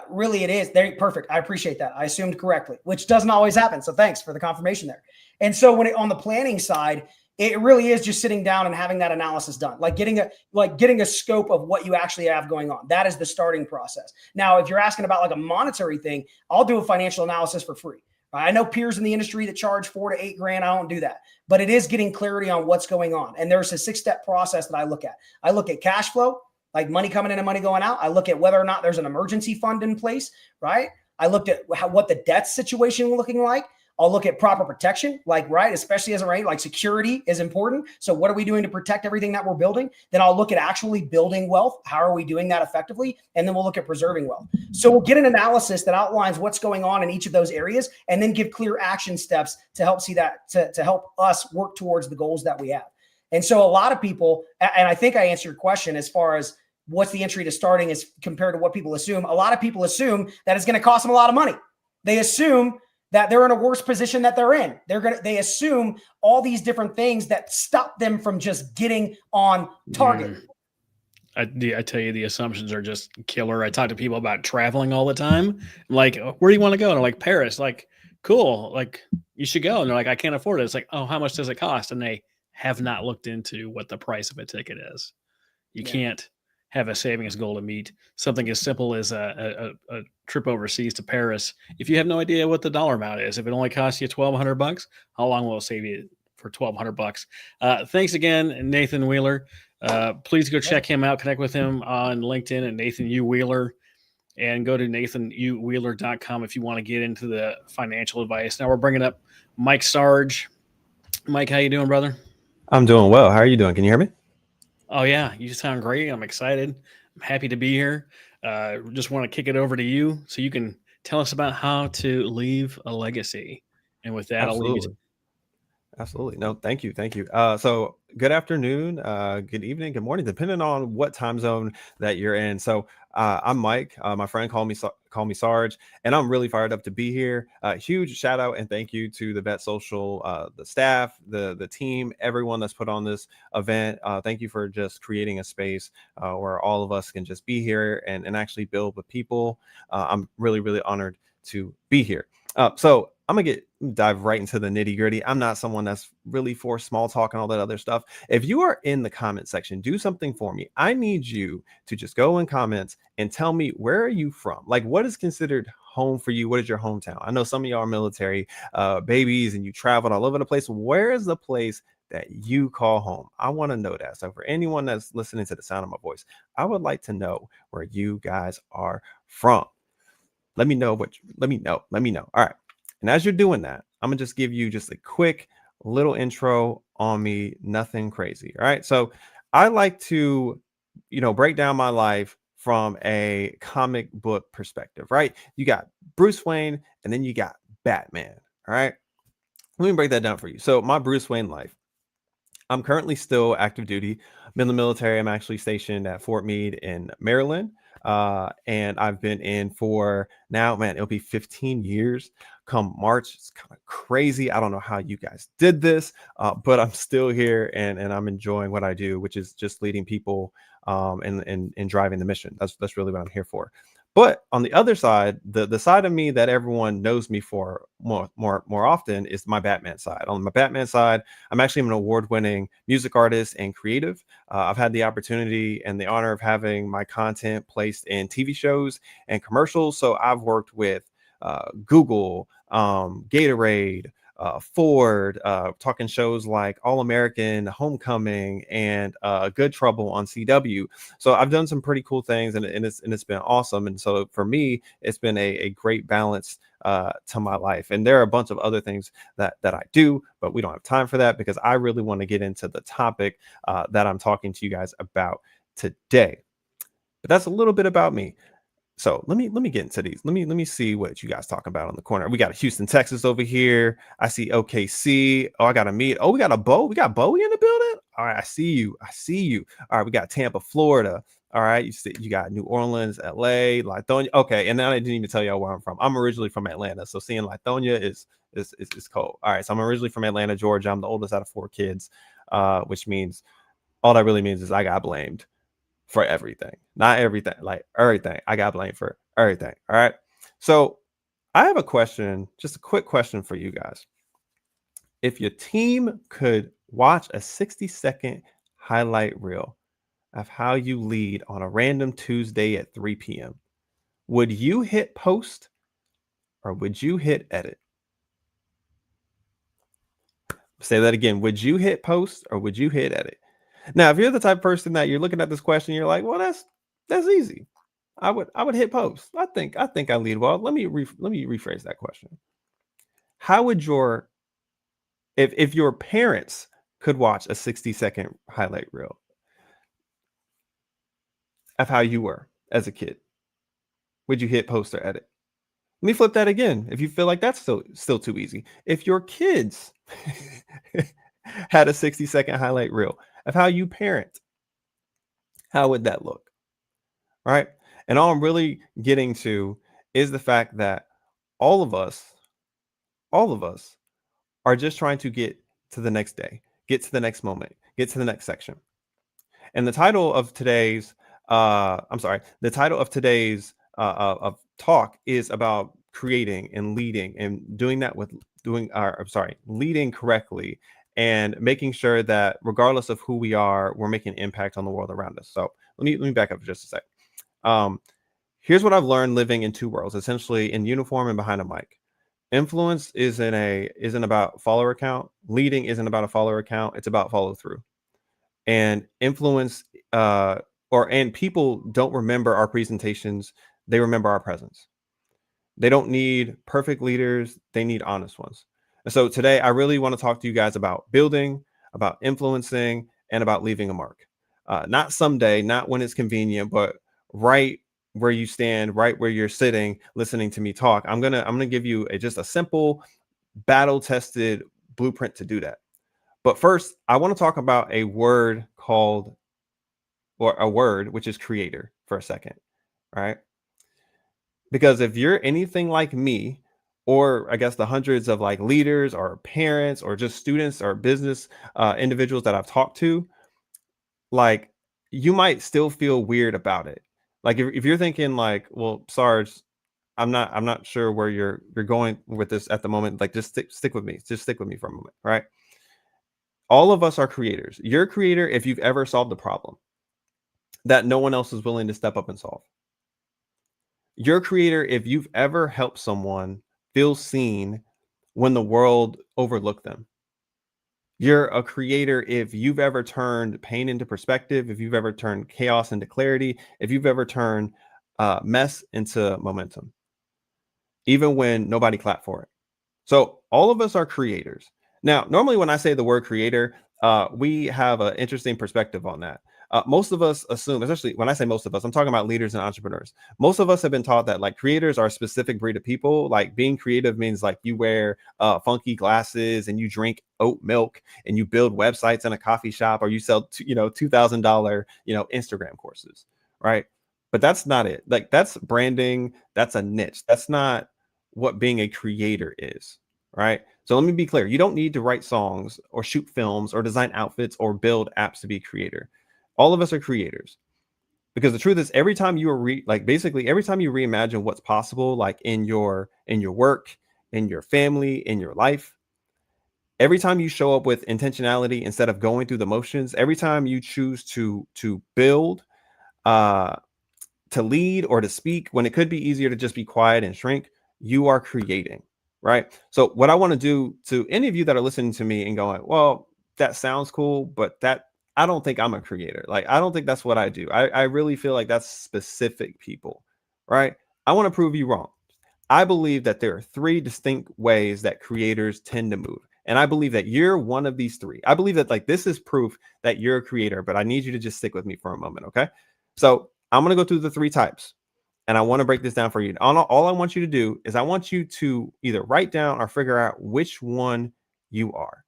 really it is perfect. I appreciate that. I assumed correctly, which doesn't always happen. So thanks for the confirmation there. And so when on the planning side, it really is just sitting down and having that analysis done, like getting a scope of what you actually have going on. That is the starting process. Now, if you're asking about like a monetary thing, I'll do a financial analysis for free. I know peers in the industry that charge $4 to $8 grand. I don't do that, but it is getting clarity on what's going on. And there's a 6-step process that I look at. I look at cash flow, like money coming in and money going out. I look at whether or not there's an emergency fund in place, right? I looked at what the debt situation looking like. I'll look at proper protection, like, right, especially as a right, like security is important. So what are we doing to protect everything that we're building? Then I'll look at actually building wealth. How are we doing that effectively? And then we'll look at preserving wealth. So we'll get an analysis that outlines what's going on in each of those areas and then give clear action steps to help see that, to help us work towards the goals that we have. And so a lot of people, and I think I answered your question as far as what's the entry to starting is compared to what people assume. A lot of people assume that it's going to cost them a lot of money. They assume that they're in a worse position that they're in. They assume all these different things that stop them from just getting on target. I tell you, the assumptions are just killer. I talk to people about traveling all the time. I'm like, where do you want to go? And they're like, Paris. Like, cool. Like, you should go. And they're like, I can't afford it. It's like, oh, how much does it cost? And they have not looked into what the price of a ticket is. You can't have a savings goal to meet something as simple as a trip overseas to Paris. If you have no idea what the dollar amount is, if it only costs you $1,200, how long will it save you for $1,200? Thanks again, Nathan Wheeler. Please go check him out. Connect with him on LinkedIn at Nathan U. Wheeler, and go to nathanyuwheeler.com if you want to get into the financial advice. Now we're bringing up Mike Sarge. Mike, how you doing, brother? I'm doing well. How are you doing? Can you hear me? Oh, yeah. You sound great. I'm excited. I'm happy to be here. Just want to kick it over to you so you can tell us about how to leave a legacy. And with that, I'll leave you to. Absolutely. No, thank you. Thank you. So good afternoon, good evening, good morning, depending on what time zone that you're in. So I'm Mike. My friend call me Sarge, and I'm really fired up to be here. Huge shout out and thank you to the Vet Social, the staff, the team, everyone that's put on this event. Thank you for just creating a space where all of us can just be here and actually build with people. I'm really, really honored to be here. So I'm gonna dive right into the nitty gritty. I'm not someone that's really for small talk and all that other stuff. If you are in the comment section, do something for me. I need you to just go in comments and tell me, where are you from? Like, what is considered home for you? What is your hometown? I know some of y'all are military babies and you traveled all over the place. Where is the place that you call home? I want to know that. So for anyone that's listening to the sound of my voice, I would like to know where you guys are from. Let me know. Let me know. All right. And as you're doing that, I'm going to just give you just a quick little intro on me. Nothing crazy. All right. So I like to, break down my life from a comic book perspective, right? You got Bruce Wayne and then you got Batman. All right. Let me break that down for you. So my Bruce Wayne life, I'm currently still active duty. I'm in the military. I'm actually stationed at Fort Meade in Maryland. And I've been in for now, man, it'll be 15 years come March. It's kind of crazy. I don't know how you guys did this, but I'm still here and I'm enjoying what I do, which is just leading people and driving the mission. That's really what I'm here for. But on the other side, the side of me that everyone knows me for more often is my Batman side. On my Batman side, I'm actually an award-winning music artist and creative. I've had the opportunity and the honor of having my content placed in TV shows and commercials. So I've worked with Google, Gatorade, Ford, talking shows like All American, Homecoming, and Good Trouble on CW. So I've done some pretty cool things, and it's been awesome. And so for me, it's been a great balance to my life. And there are a bunch of other things that I do, but we don't have time for that because I really want to get into the topic that I'm talking to you guys about today. But that's a little bit about me. So let me get into these. Let me see what you guys talking about on the corner. We got Houston, Texas over here. I see OKC. Oh, I got a meet. Oh, we got a Bo. We got Bowie in the building. All right, I see you. All right, we got Tampa, Florida. All right, you got New Orleans, LA, Lithonia. Okay, and then I didn't even tell y'all where I'm from. I'm originally from Atlanta, so seeing Lithonia is cold. All right, so I'm originally from Atlanta, Georgia. I'm the oldest out of 4 kids, which means all that really means is I got blamed for everything. Not everything, like everything. I got blamed for everything. All right. So I have a question, just a quick question for you guys. If your team could watch a 60-second highlight reel of how you lead on a random Tuesday at 3 p.m., would you hit post or would you hit edit? Say that again. Would you hit post or would you hit edit? Now, if you're the type of person that you're looking at this question, you're like, well, that's easy. I would hit post. I think I lead well. Let me rephrase that question. How would if your parents could watch a 60-second highlight reel of how you were as a kid, would you hit post or edit? Let me flip that again. If you feel like that's still too easy, if your kids had a 60-second highlight reel of how you parent, how would that look? Right? And all I'm really getting to is the fact that all of us are just trying to get to the next day, get to the next moment, get to the next section. And the title of today's of talk is about creating and leading and leading correctly and making sure that regardless of who we are, we're making an impact on the world around us. So let me back up for just a sec. Here's what I've learned living in 2 worlds, essentially in uniform and behind a mic. Influence isn't about follower count. Leading isn't about a follower count. It's about follow through. And influence and people don't remember our presentations. They remember our presence. They don't need perfect leaders. They need honest ones. And so today I really want to talk to you guys about building, about influencing, and about leaving a mark. Not someday, not when it's convenient, but right where you stand, right where you're sitting, listening to me talk. I'm gonna give you just a simple, battle-tested blueprint to do that. But first, I want to talk about a word which is creator for a second, right? Because if you're anything like me, or I guess the hundreds of like leaders or parents or just students or business individuals that I've talked to, like you might still feel weird about it. Like if you're thinking like, well, Sarge, I'm not sure where you're going with this at the moment. Like just stick with me. Just stick with me for a moment, right? All of us are creators. You're a creator if you've ever solved a problem that no one else is willing to step up and solve. You're a creator if you've ever helped someone feel seen when the world overlooked them. You're a creator if you've ever turned pain into perspective, if you've ever turned chaos into clarity, if you've ever turned mess into momentum, even when nobody clapped for it. So all of us are creators. Now, normally when I say the word creator, we have an interesting perspective on that. Most of us assume, especially when I say most of us, I'm talking about leaders and entrepreneurs. Most of us have been taught that like creators are a specific breed of people. Like being creative means like you wear funky glasses and you drink oat milk and you build websites in a coffee shop or you sell $2,000 Instagram courses, right? But that's not it. Like that's branding. That's a niche. That's not what being a creator is, right? So let me be clear. You don't need to write songs or shoot films or design outfits or build apps to be a creator. All of us are creators, because the truth is every time you every time you reimagine what's possible, like in your work, in your family, in your life, every time you show up with intentionality instead of going through the motions, every time you choose to build, to lead or to speak when it could be easier to just be quiet and shrink, you are creating. right? So what I want to do to any of you that are listening to me and going, well, that sounds cool, but I don't think I'm a creator. Like, I don't think that's what I do. I really feel like that's specific people, right? I want to prove you wrong. I believe that there are 3 distinct ways that creators tend to move. And I believe that you're one of these 3. I believe that like this is proof that you're a creator, but I need you to just stick with me for a moment. Okay. So I'm going to go through the 3 types and I want to break this down for you. All I want you to do is I want you to either write down or figure out which one you are.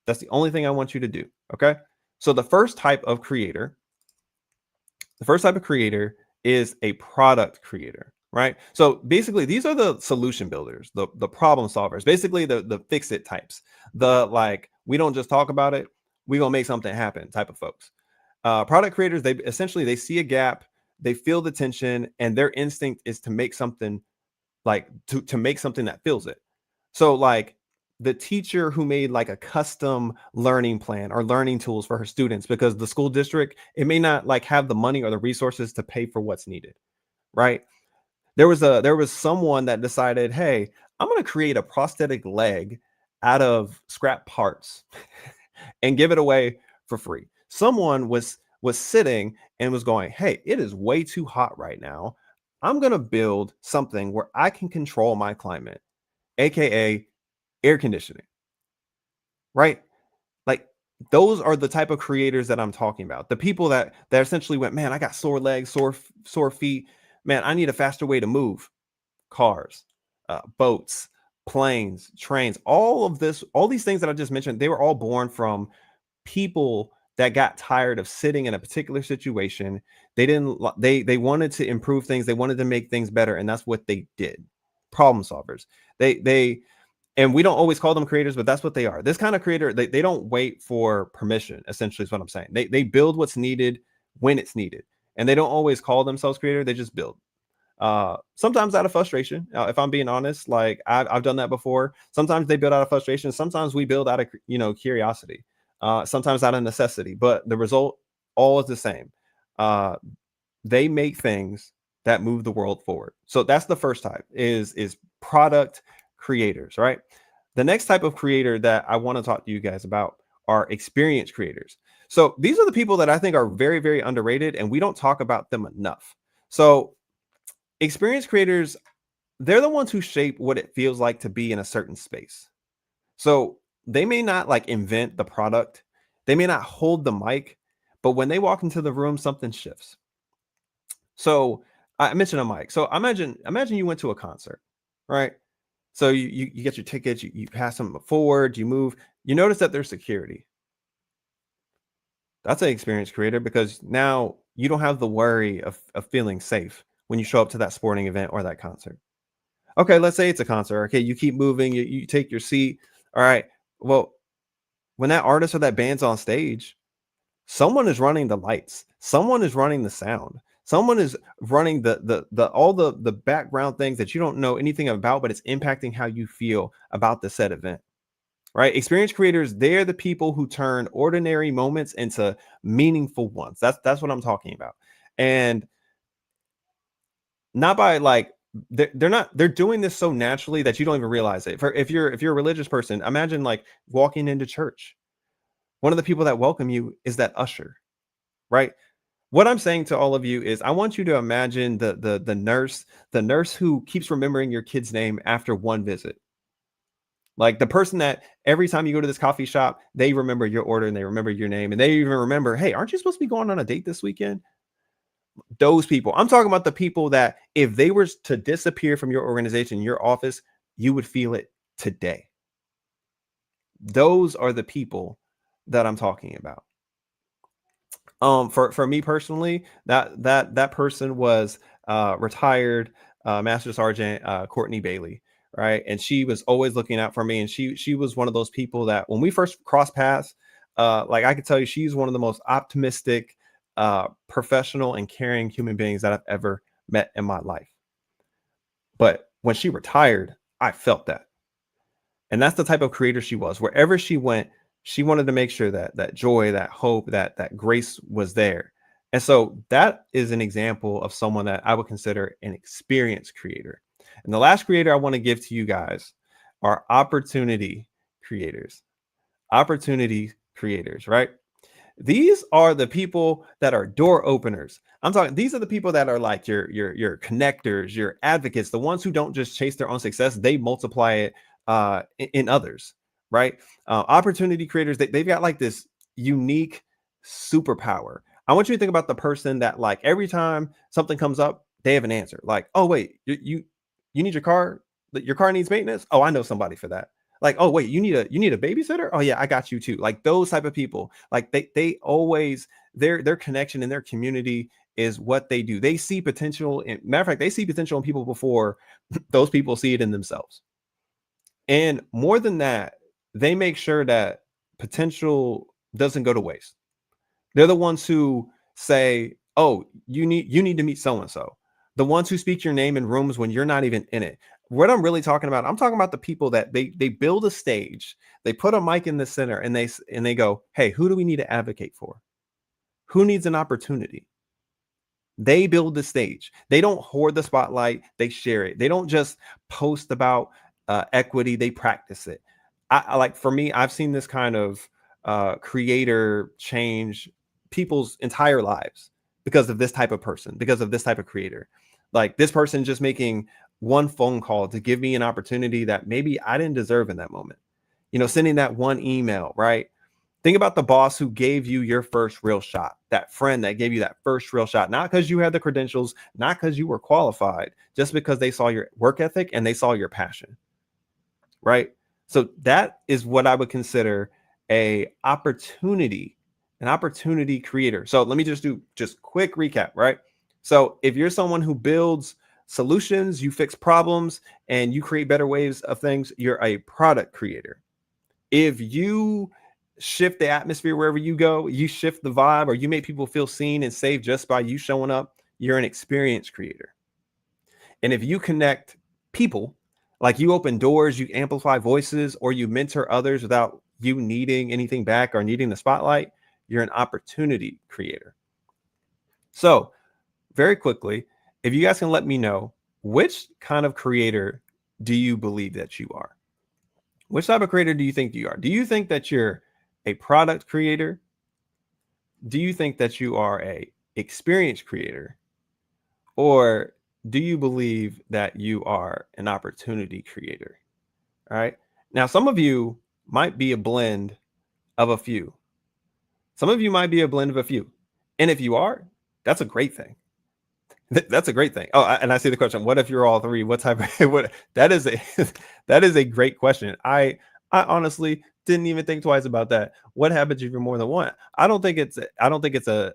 That's the only thing I want you to do. Okay. So the first type of creator is a product creator. Right. So basically, these are the solution builders, the problem solvers, basically the fix it types, the like, we don't just talk about it, we gonna make something happen type of folks. Product creators, they see a gap, they feel the tension, and their instinct is to make something like to make something that fills it. So like the teacher who made like a custom learning plan or learning tools for her students because the school district, it may not like have the money or the resources to pay for what's needed. Right. There was someone that decided, hey, I'm going to create a prosthetic leg out of scrap parts and give it away for free. Someone was sitting and was going, hey, it is way too hot right now. I'm going to build something where I can control my climate, aka air conditioning. Right? Like those are the type of creators that I'm talking about. The people that essentially went, man, I got sore legs, sore feet. Man, I need a faster way to move. Cars, boats, planes, trains, all these things that I just mentioned, they were all born from people that got tired of sitting in a particular situation. They wanted to improve things. They wanted to make things better. And that's what they did. Problem solvers. And we don't always call them creators, but that's what they are. This kind of creator, they don't wait for permission, essentially is what I'm saying. They build what's needed when it's needed. And they don't always call themselves creator. They just build. Sometimes out of frustration, if I'm being honest, like I've done that before. Sometimes they build out of frustration. Sometimes we build out of, curiosity, sometimes out of necessity, but the result all is the same. They make things that move the world forward. So that's the first type is product creators, right? The next type of creator that I want to talk to you guys about are experience creators. So these are the people that I think are very, very underrated and we don't talk about them enough. So experience creators, they're the ones who shape what it feels like to be in a certain space. So they may not like invent the product. They may not hold the mic, but when they walk into the room, something shifts. So I mentioned a mic. So imagine you went to a concert, right? So you get your tickets, you pass them forward, you move, you notice that there's security. That's an experience creator because now you don't have the worry of feeling safe when you show up to that sporting event or that concert. Okay, let's say it's a concert. Okay, you keep moving, you take your seat. All right. Well, when that artist or that band's on stage, someone is running the lights, someone is running the sound, someone is running all the background things that you don't know anything about, but it's impacting how you feel about the said event. Right? Experience creators, they're the people who turn ordinary moments into meaningful ones. That's what I'm talking about. And not by like they're doing this so naturally that you don't even realize it. If you're a religious person, imagine like walking into church. One of the people that welcome you is that usher, right? What I'm saying to all of you is I want you to imagine the nurse who keeps remembering your kid's name after one visit. Like the person that every time you go to this coffee shop, they remember your order and they remember your name and they even remember, hey, aren't you supposed to be going on a date this weekend? Those people. I'm talking about the people that if they were to disappear from your organization, your office, you would feel it today. Those are the people that I'm talking about. For me personally, that person was retired Master Sergeant Courtney Bailey, right? And she was always looking out for me. And she was one of those people that when we first crossed paths, like I could tell you, she's one of the most optimistic, professional and caring human beings that I've ever met in my life. But when she retired, I felt that. And that's the type of creator she was. Wherever she went, she wanted to make sure that joy, that hope, that grace was there. And so that is an example of someone that I would consider an experienced creator. And the last creator I want to give to you guys are opportunity creators. Opportunity creators, right? These are the people that are door openers. I'm talking, these are the people that are like your connectors, your advocates, the ones who don't just chase their own success, they multiply it in others, right? Opportunity creators, they've got like this unique superpower. I want you to think about the person that like every time something comes up, they have an answer. Like, oh wait, you need your car needs maintenance. Oh, I know somebody for that. Like, oh wait, you need a babysitter? Oh yeah, I got you too. Like those type of people. Like they always, their connection in their community is what they do. They see potential in, matter of fact, they see potential in people before those people see it in themselves. And more than that, they make sure that potential doesn't go to waste. They're the ones who say, oh, you need to meet so-and-so. The ones who speak your name in rooms when you're not even in it. What I'm really talking about, I'm talking about the people that they build a stage, they put a mic in the center, and they go, hey, who do we need to advocate for? Who needs an opportunity? They build the stage. They don't hoard the spotlight, they share it. They don't just post about equity, they practice it. I like, for me, I've seen this kind of creator change people's entire lives because of this type of person, because of this type of creator. Like this person just making one phone call to give me an opportunity that maybe I didn't deserve in that moment. You know, sending that one email, right? Think about the boss who gave you your first real shot, that friend that gave you that first real shot, not because you had the credentials, not because you were qualified, just because they saw your work ethic and they saw your passion, right? So that is what I would consider an opportunity creator. So let me just do quick recap, right? So if you're someone who builds solutions, you fix problems, and you create better ways of things, you're a product creator. If you shift the atmosphere wherever you go, you shift the vibe, or you make people feel seen and safe just by you showing up, you're an experience creator. And if you connect people, like you open doors, you amplify voices, or you mentor others without you needing anything back or needing the spotlight, you're an opportunity creator. So very quickly, if you guys can let me know, which kind of creator do you believe that you are? Which type of creator do you think you are? Do you think that you're a product creator? Do you think that you are a experience creator? Or do you believe that you are an opportunity creator? All right. Now, some of you might be a blend of a few. Some of you might be a blend of a few. And if you are, that's a great thing. That's a great thing. Oh, and I see the question. What if you're all three? What type of what? That is a great question. I honestly didn't even think twice about that. What happens if you're more than one? I don't think it's a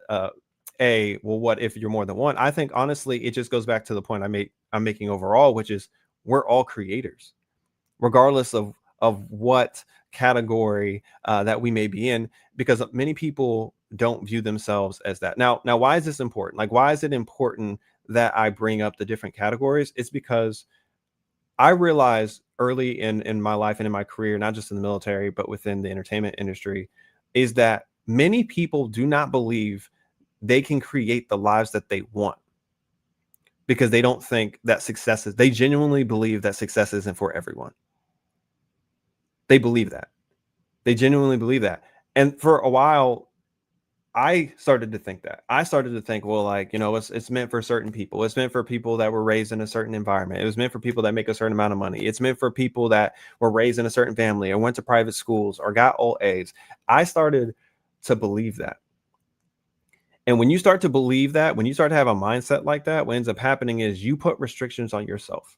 well, what if you're more than one? I think honestly, it just goes back to the point I'm making overall, which is we're all creators, regardless of what category that we may be in, because many people don't view themselves as that. Now, why is this important? Like, why is it important that I bring up the different categories? It's because I realized early in my life and in my career, not just in the military, but within the entertainment industry, is that many people do not believe they can create the lives that they want because they don't think that they genuinely believe that success isn't for everyone. They believe that. They genuinely believe that. And for a while, I started to think that. I started to think, well, like, you know, it's meant for certain people. It's meant for people that were raised in a certain environment. It was meant for people that make a certain amount of money. It's meant for people that were raised in a certain family or went to private schools or got all A's. I started to believe that. And when you start to believe that, when you start to have a mindset like that, what ends up happening is you put restrictions on yourself.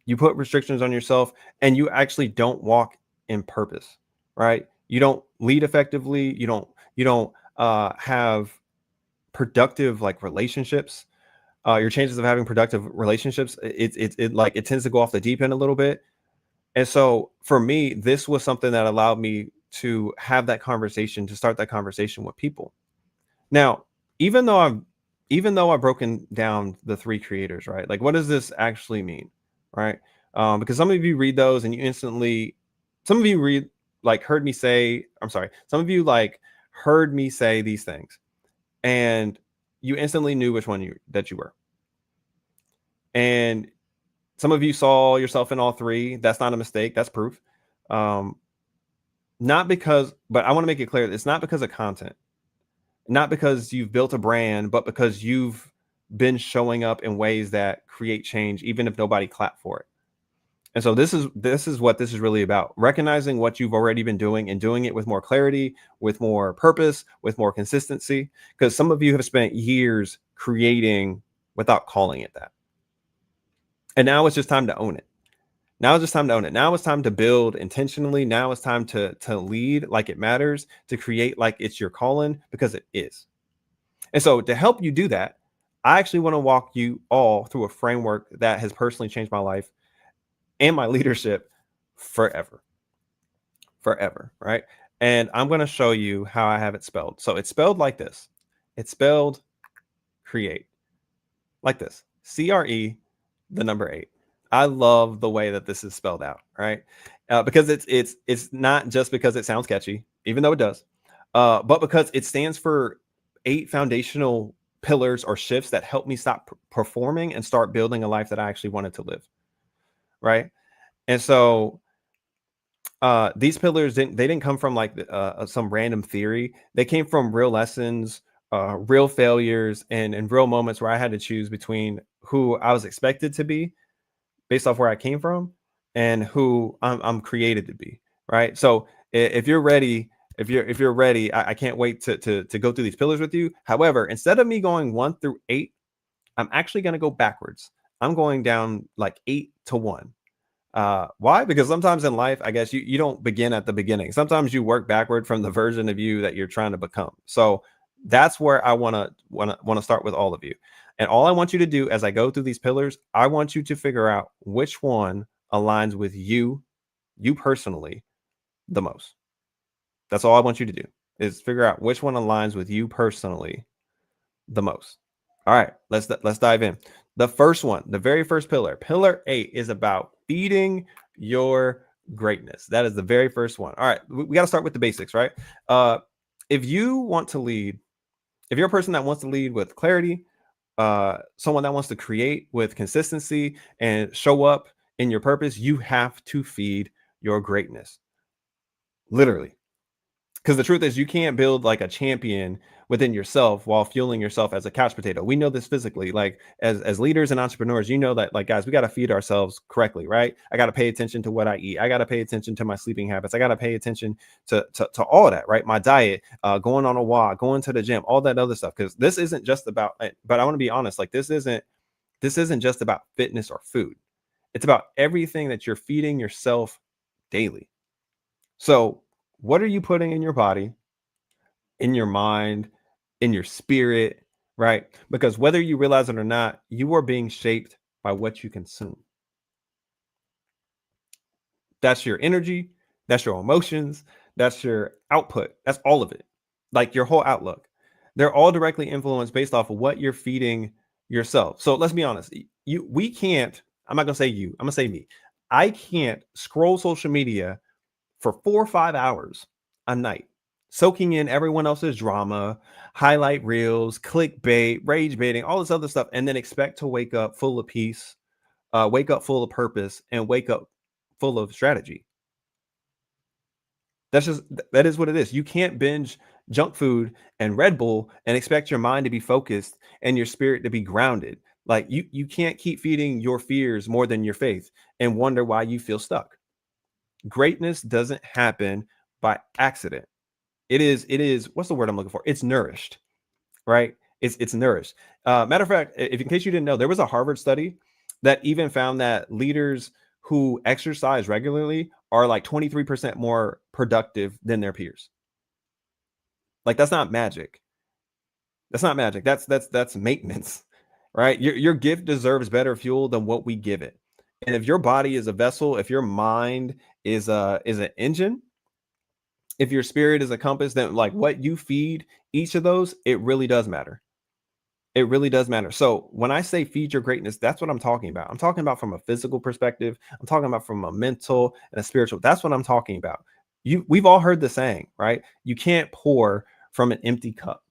You put restrictions on yourself and you actually don't walk in purpose, right? You don't lead effectively. You don't have productive like relationships. Your chances of having productive relationships, it tends to go off the deep end a little bit. And so for me, this was something that allowed me to have that conversation, to start that conversation with people. Now, even though I've broken down the three creators, right? Like, what does this actually mean, right? Because some of you read those and you instantly, some of you heard me say these things, and you instantly knew which one that you were. And Some of you saw yourself in all three. That's not a mistake. That's proof. Not because, but I want to make it clear, it's not because of content, not because you've built a brand, but because you've been showing up in ways that create change, even if nobody clapped for it. And so this is what this is really about: recognizing what you've already been doing and doing it with more clarity, with more purpose, with more consistency. Because some of you have spent years creating without calling it that. And now it's just time to own it. Now it's just time to own it. Now it's time to build intentionally. Now it's time to lead like it matters, to create like it's your calling, because it is. And so to help you do that, I actually want to walk you all through a framework that has personally changed my life and my leadership forever, right? And I'm going to show you how I have it spelled. So it's spelled like this. It's spelled create like this. CRE, the number 8. I love the way that this is spelled out, right? Because it's not just because it sounds catchy, even though it does, but because it stands for 8 foundational pillars or shifts that help me stop performing and start building a life that I actually wanted to live, right? And so these pillars didn't come from like some random theory. They came from real lessons, real failures, and real moments where I had to choose between who I was expected to be based off where I came from and who I'm created to be, right? So if you're ready, if you're ready, I can't wait to go through these pillars with you. However, instead of me going 1 through 8, I'm actually going to go backwards. I'm going down like 8 to 1. Why? Because sometimes in life, I guess you don't begin at the beginning. Sometimes you work backward from the version of you that you're trying to become. So that's where I want to start with all of you. And all I want you to do as I go through these pillars, I want you to figure out which one aligns with you personally the most. That's all I want you to do, is figure out which one aligns with you personally the most. All right, let's dive in. The first one, the very first pillar, pillar 8, is about feeding your greatness. That is the very first one. All right, we got to start with the basics, right? If you want to lead, if you're a person that wants to lead with clarity, someone that wants to create with consistency and show up in your purpose, you have to feed your greatness. Literally. Because the truth is, you can't build like a champion within yourself while fueling yourself as a couch potato. We know this physically, like as leaders and entrepreneurs, you know that, like, guys, we got to feed ourselves correctly, right? I got to pay attention to what I eat. I got to pay attention to my sleeping habits. I got to pay attention to all of that, right? My diet, going on a walk, going to the gym, all that other stuff. Because this isn't just about, but I want to be honest, like this isn't just about fitness or food. It's about everything that you're feeding yourself daily. So what are you putting in your body, in your mind, in your spirit, right? Because whether you realize it or not, you are being shaped by what you consume. That's your energy, that's your emotions, that's your output, that's all of it. Like your whole outlook. They're all directly influenced based off of what you're feeding yourself. So let's be honest. We can't, I'm not going to say you, I'm going to say me. I can't scroll social media for 4 or 5 hours a night, soaking in everyone else's drama, highlight reels, clickbait, rage baiting, all this other stuff, and then expect to wake up full of peace, wake up full of purpose, and wake up full of strategy. That is what it is. You can't binge junk food and Red Bull and expect your mind to be focused and your spirit to be grounded. Like you can't keep feeding your fears more than your faith and wonder why you feel stuck. Greatness doesn't happen by accident. It is, what's the word I'm looking for? It's nourished, right? It's nourished. Matter of fact, if in case you didn't know, there was a Harvard study that even found that leaders who exercise regularly are like 23% more productive than their peers. Like that's not magic. That's not magic. That's maintenance, right? Your gift deserves better fuel than what we give it. And if your body is a vessel, if your mind is an engine, if your spirit is a compass, then like what you feed each of those, it really does matter. It really does matter. So when I say feed your greatness, that's what I'm talking about. I'm talking about from a physical perspective. I'm talking about from a mental and a spiritual. That's what I'm talking about. We've all heard the saying, right? You can't pour from an empty cup.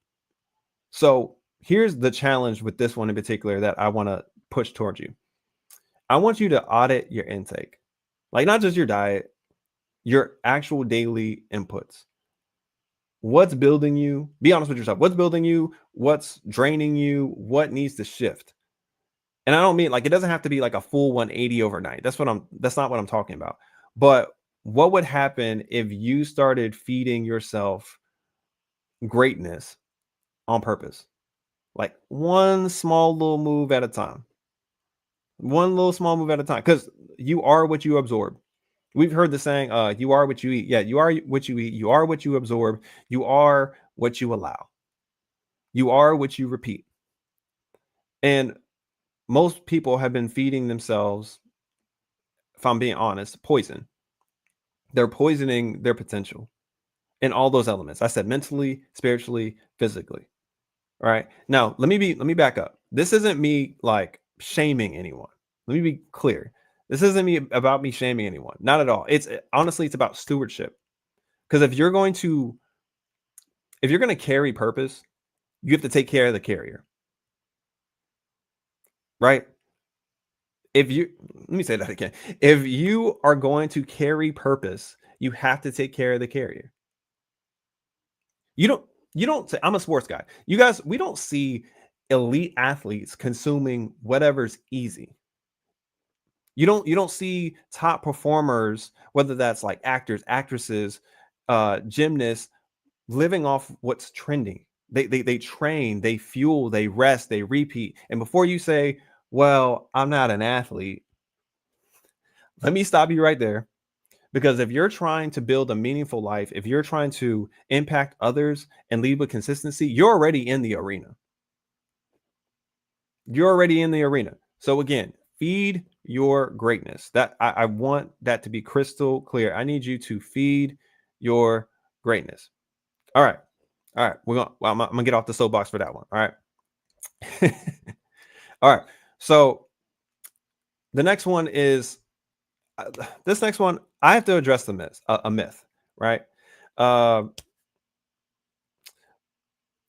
So here's the challenge with this one in particular that I want to push towards you. I want you to audit your intake, like not just your diet, your actual daily inputs. What's building you? Be honest with yourself. What's building you? What's draining you? What needs to shift? And I don't mean like it doesn't have to be like a full 180 overnight. That's not what I'm talking about. But what would happen if you started feeding yourself greatness on purpose? Like one small little move at a time. One little small move at a time. Because you are what you absorb. We've heard the saying, you are what you eat. Yeah, you are what you eat. You are what you absorb. You are what you allow. You are what you repeat. And most people have been feeding themselves, if I'm being honest, poison. They're poisoning their potential in all those elements. I said mentally, spiritually, physically. All right. Now, let me back up. This isn't me like shaming anyone. Let me be clear. This isn't me about me shaming anyone. Not at all. It's honestly, it's about stewardship. Because if you're going to carry purpose, you have to take care of the carrier. Right? Let me say that again. If you are going to carry purpose, you have to take care of the carrier. You don't say, I'm a sports guy. You guys, we don't see elite athletes consuming whatever's easy. You don't see top performers, whether that's like actors, actresses, gymnasts, living off what's trending. They train, they fuel, they rest, they repeat. And before you say, well, I'm not an athlete, let me stop you right there. Because if you're trying to build a meaningful life, if you're trying to impact others and lead with consistency, you're already in the arena. You're already in the arena. So again, feed your greatness. That I want that to be crystal clear. I need you to feed your greatness. All right. I'm gonna get off the soapbox for that one. All right. All right. So the next one is this next one. I have to address the myth. A myth, right?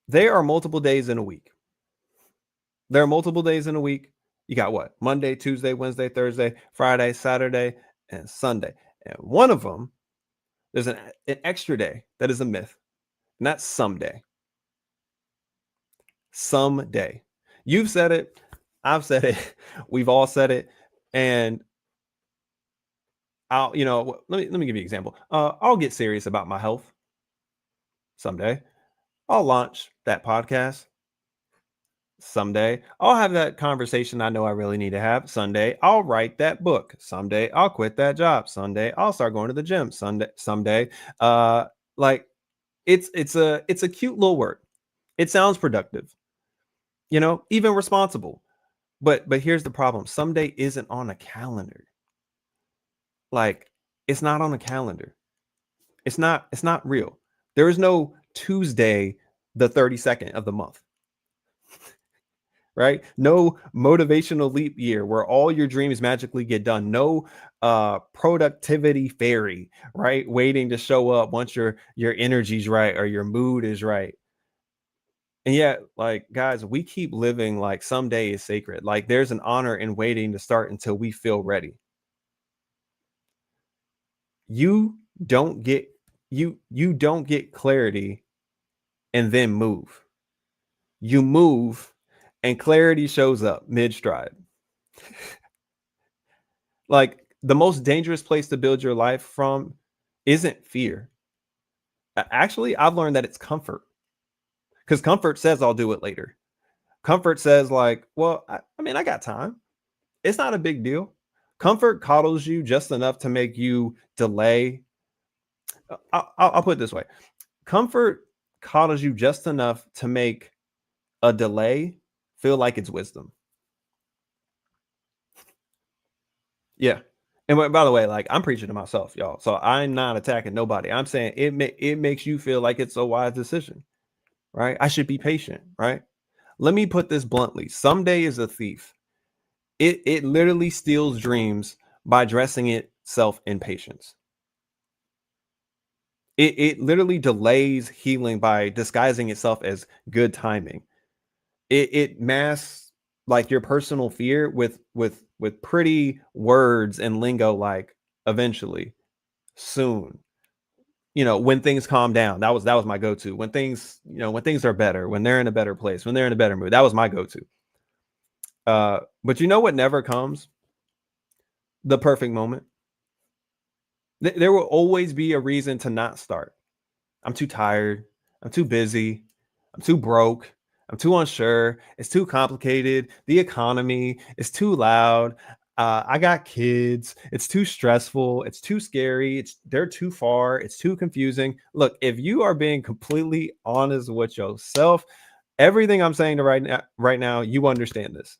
There are multiple days in a week. There are multiple days in a week. You got what? Monday, Tuesday, Wednesday, Thursday, Friday, Saturday, and Sunday. And one of them, there's an extra day that is a myth, and that's someday. Someday. You've said it. I've said it. We've all said it. And let me give you an example. I'll get serious about my health someday. I'll launch that podcast someday. I'll have that conversation I know I really need to have someday. I'll write that book someday. I'll quit that job someday. I'll start going to the gym someday. Like it's a cute little word. It sounds productive, even responsible. But here's the problem. Someday isn't on a calendar. Like it's not on a calendar. It's not real. There is no Tuesday, the 32nd of the month. Right? No motivational leap year where all your dreams magically get done. No productivity fairy, right? Waiting to show up once your energy's right or your mood is right. And yet, like, guys, we keep living like someday is sacred. Like there's an honor in waiting to start until we feel ready. You don't get clarity and then move. You move and clarity shows up mid-stride. Like the most dangerous place to build your life from isn't fear. Actually, I've learned that it's comfort. Because comfort says I'll do it later. Comfort says like, well, I got time. It's not a big deal. Comfort coddles you just enough to make you delay. I'll put it this way. Comfort coddles you just enough to make a delay feel like it's wisdom. Yeah. And by the way, like I'm preaching to myself, y'all. So I'm not attacking nobody. I'm saying it makes you feel like it's a wise decision, right? I should be patient, right? Let me put this bluntly. Someday is a thief. It literally steals dreams by dressing itself in patience. It literally delays healing by disguising itself as good timing. It masks like your personal fear with pretty words and lingo, like eventually, soon, when things calm down. That was my go-to. When things, when things are better, when they're in a better place, when they're in a better mood. That was my go-to. But what never comes? The perfect moment. There will always be a reason to not start. I'm too tired. I'm too busy. I'm too broke. I'm too unsure. It's too complicated. The economy is too loud. I got kids. It's too stressful. It's too scary. They're too far. It's too confusing. Look, if you are being completely honest with yourself, everything I'm saying right now, you understand this.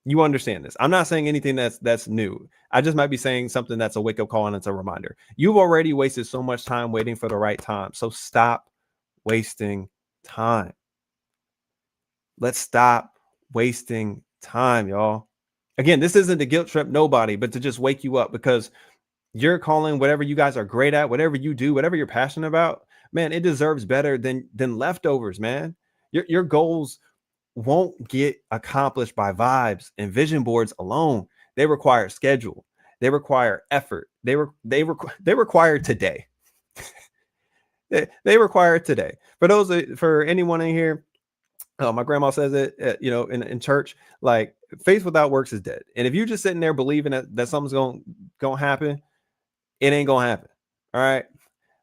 You understand this. I'm not saying anything that's new. I just might be saying something that's a wake-up call and it's a reminder. You've already wasted so much time waiting for the right time. So stop wasting time. Let's stop wasting time, y'all. Again, this isn't to guilt trip nobody, but to just wake you up, because you're calling whatever you guys are great at, whatever you do, whatever you're passionate about, man, it deserves better than leftovers, man. Your goals won't get accomplished by vibes and vision boards alone. They require schedule. They require effort. They require today. they require today. For anyone in here, my grandma says it, in church, like, faith without works is dead. And if you're just sitting there believing that something's gonna happen, it ain't gonna happen. All right.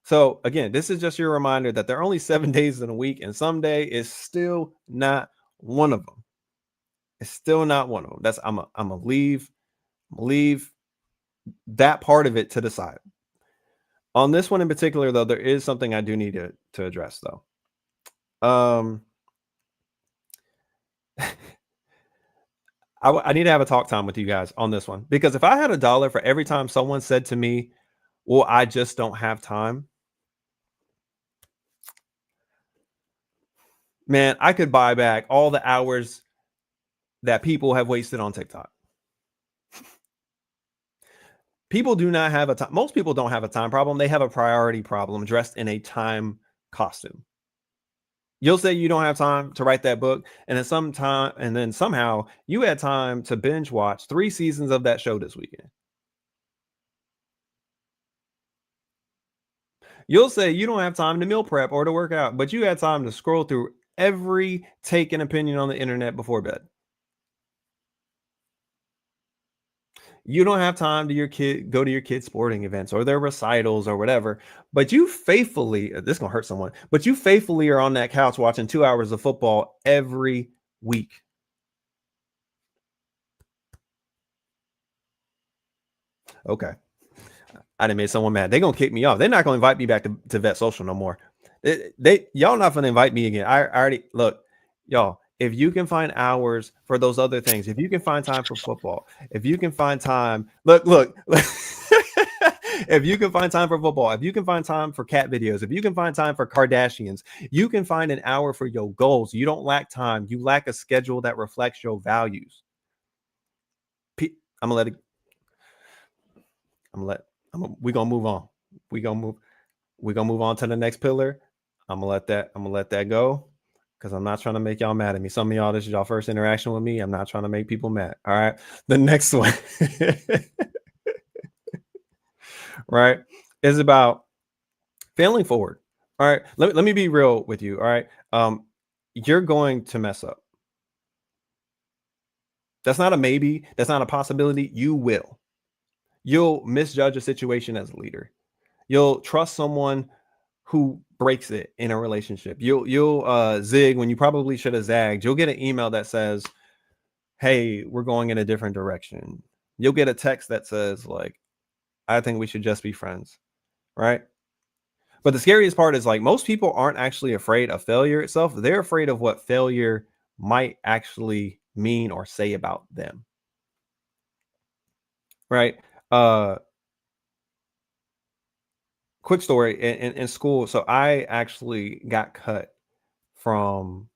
So again, this is just your reminder that there are only 7 days in a week, and someday is still not one of them. It's still not one of them. I'm gonna leave that part of it to the side. On this one in particular, though, there is something I do need to address, though. I need to have a talk time with you guys on this one, because if I had $1 for every time someone said to me, well, I just don't have time, man, I could buy back all the hours that people have wasted on TikTok. People do not have a time. Most people don't have a time problem. They have a priority problem dressed in a time costume. You'll say you don't have time to write that book, and then somehow you had time to binge watch 3 seasons of that show this weekend. You'll say you don't have time to meal prep or to work out, but you had time to scroll through every take and opinion on the internet before bed. You don't have time to go to your kids' sporting events or their recitals or whatever, but you faithfully, this is gonna hurt someone, but you faithfully are on that couch watching 2 hours of football every week. Okay. I done made someone mad. They're gonna kick me off. They're not gonna invite me back to Vet Social no more. Y'all not gonna invite me again. I already, look, y'all, if you can find hours for those other things, if you can find time for football, if you can find time, look, if you can find time for football, if you can find time for cat videos, if you can find time for Kardashians, you can find an hour for your goals. You don't lack time. You lack a schedule that reflects your values. We're gonna move on. We're gonna move on to the next pillar. I'm gonna let that go, because I'm not trying to make y'all mad at me. Some of y'all, this is y'all first interaction with me. I'm not trying to make people mad. All right. The next one, right, is about failing forward. All right. Let me be real with you. All right. You're going to mess up. That's not a maybe. That's not a possibility. You will. You'll misjudge a situation as a leader. You'll trust someone who breaks it in a relationship. You'll zig when you probably should have zagged. You'll get an email that says, hey, we're going in a different direction. You'll get a text that says, like, I think we should just be friends, right? But the scariest part is, like, most people aren't actually afraid of failure itself. They're afraid of what failure might actually mean or say about them, right? Quick story, in school. So I actually got cut from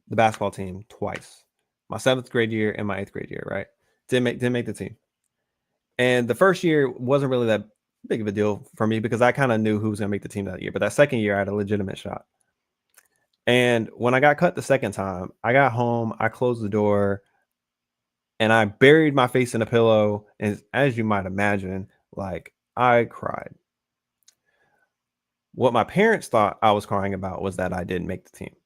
the basketball team twice, my 7th grade year and my 8th grade year, right? Didn't make the team. And the first year wasn't really that big of a deal for me, because I kind of knew who was going to make the team that year. But that second year, I had a legitimate shot. And when I got cut the second time, I got home, I closed the door, and I buried my face in a pillow. And as you might imagine, like I cried. What my parents thought I was crying about was that I didn't make the team.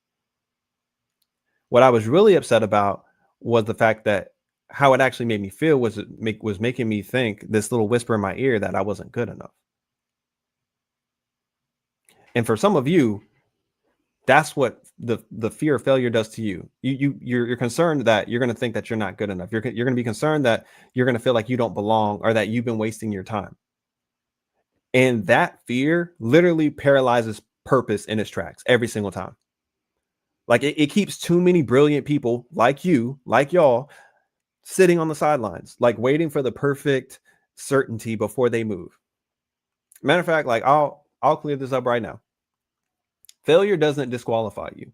What I was really upset about was the fact that how it actually made me feel was making me think, this little whisper in my ear, that I wasn't good enough. And for some of you, that's what the fear of failure does to you. You're concerned that you're going to think that you're not good enough. You're going to be concerned that you're going to feel like you don't belong, or that you've been wasting your time. And that fear literally paralyzes purpose in its tracks every single time. Like it keeps too many brilliant people like you, like y'all, sitting on the sidelines, like waiting for the perfect certainty before they move. Matter of fact, like I'll clear this up right now. Failure doesn't disqualify you.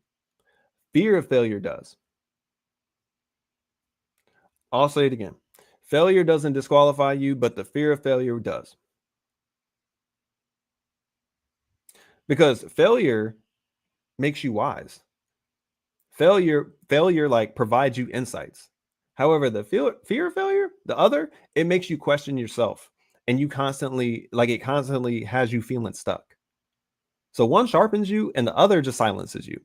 Fear of failure does. I'll say it again. Failure doesn't disqualify you, but the fear of failure does. Because failure makes you wise. Failure like provides you insights. However, the fear of failure, the other, it makes you question yourself, and it constantly has you feeling stuck. So one sharpens you and the other just silences you.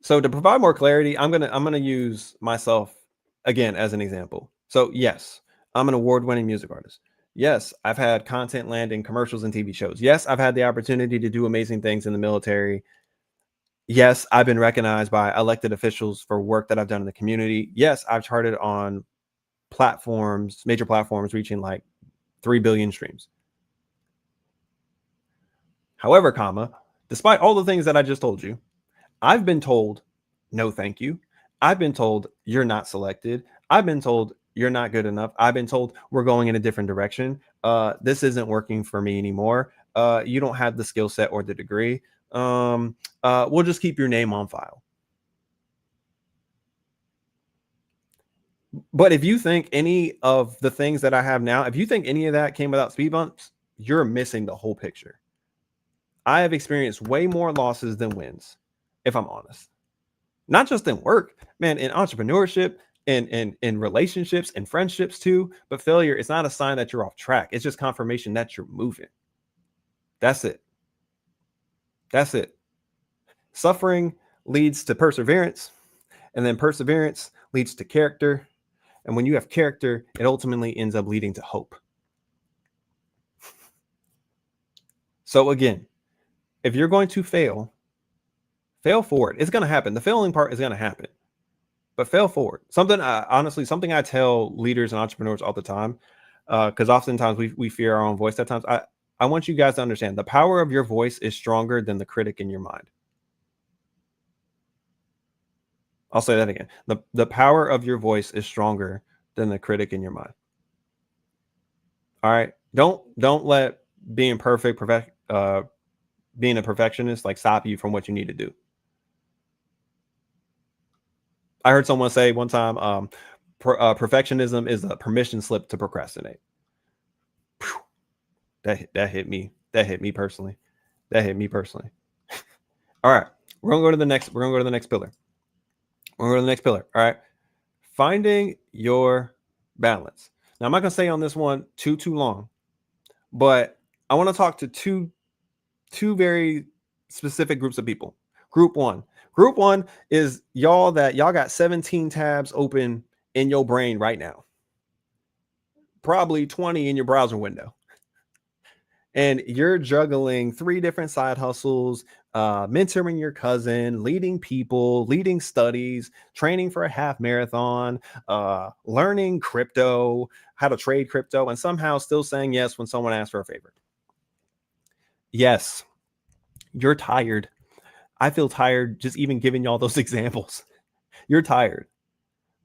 So to provide more clarity, I'm gonna use myself again as an example. So yes, I'm an award-winning music artist. Yes, I've had content land in commercials and TV shows. Yes, I've had the opportunity to do amazing things in the military. Yes, I've been recognized by elected officials for work that I've done in the community. Yes, I've charted on platforms, major platforms, reaching like 3 billion streams. However, despite all the things that I just told you, I've been told, no, thank you. I've been told you're not selected. I've been told you're not good enough. I've been told we're going in a different direction. This isn't working for me anymore. You don't have the skill set or the degree. We'll just keep your name on file. But if you think any of the things that I have now, if you think any of that came without speed bumps, you're missing the whole picture. I have experienced way more losses than wins, if I'm honest. Not just in work, man, in entrepreneurship, in relationships and friendships too. But failure is not a sign that you're off track. It's just confirmation that you're moving. That's it. That's it. Suffering leads to perseverance, and then perseverance leads to character. And when you have character, it ultimately ends up leading to hope. So again, if you're going to fail forward. It's going to happen. The failing part is going to happen, but fail forward. Something I tell leaders and entrepreneurs all the time, because oftentimes we fear our own voice at times. I want you guys to understand the power of your voice is stronger than the critic in your mind. I'll say that again. The power of your voice is stronger than the critic in your mind. All right. Don't let being being a perfectionist like stop you from what you need to do. I heard someone say one time, perfectionism is a permission slip to procrastinate. Whew. That hit me. That hit me personally. All right, we're gonna go to the next pillar. All right, finding your balance. Now I'm not gonna stay on this one too long, but I want to talk to two very specific groups of people. Group one is y'all got 17 tabs open in your brain right now. Probably 20 in your browser window. And you're juggling 3 different side hustles, mentoring your cousin, leading people, leading studies, training for a half marathon, learning crypto, how to trade crypto, and somehow still saying yes when someone asks for a favor. Yes, you're tired. I feel tired just even giving y'all those examples. You're tired,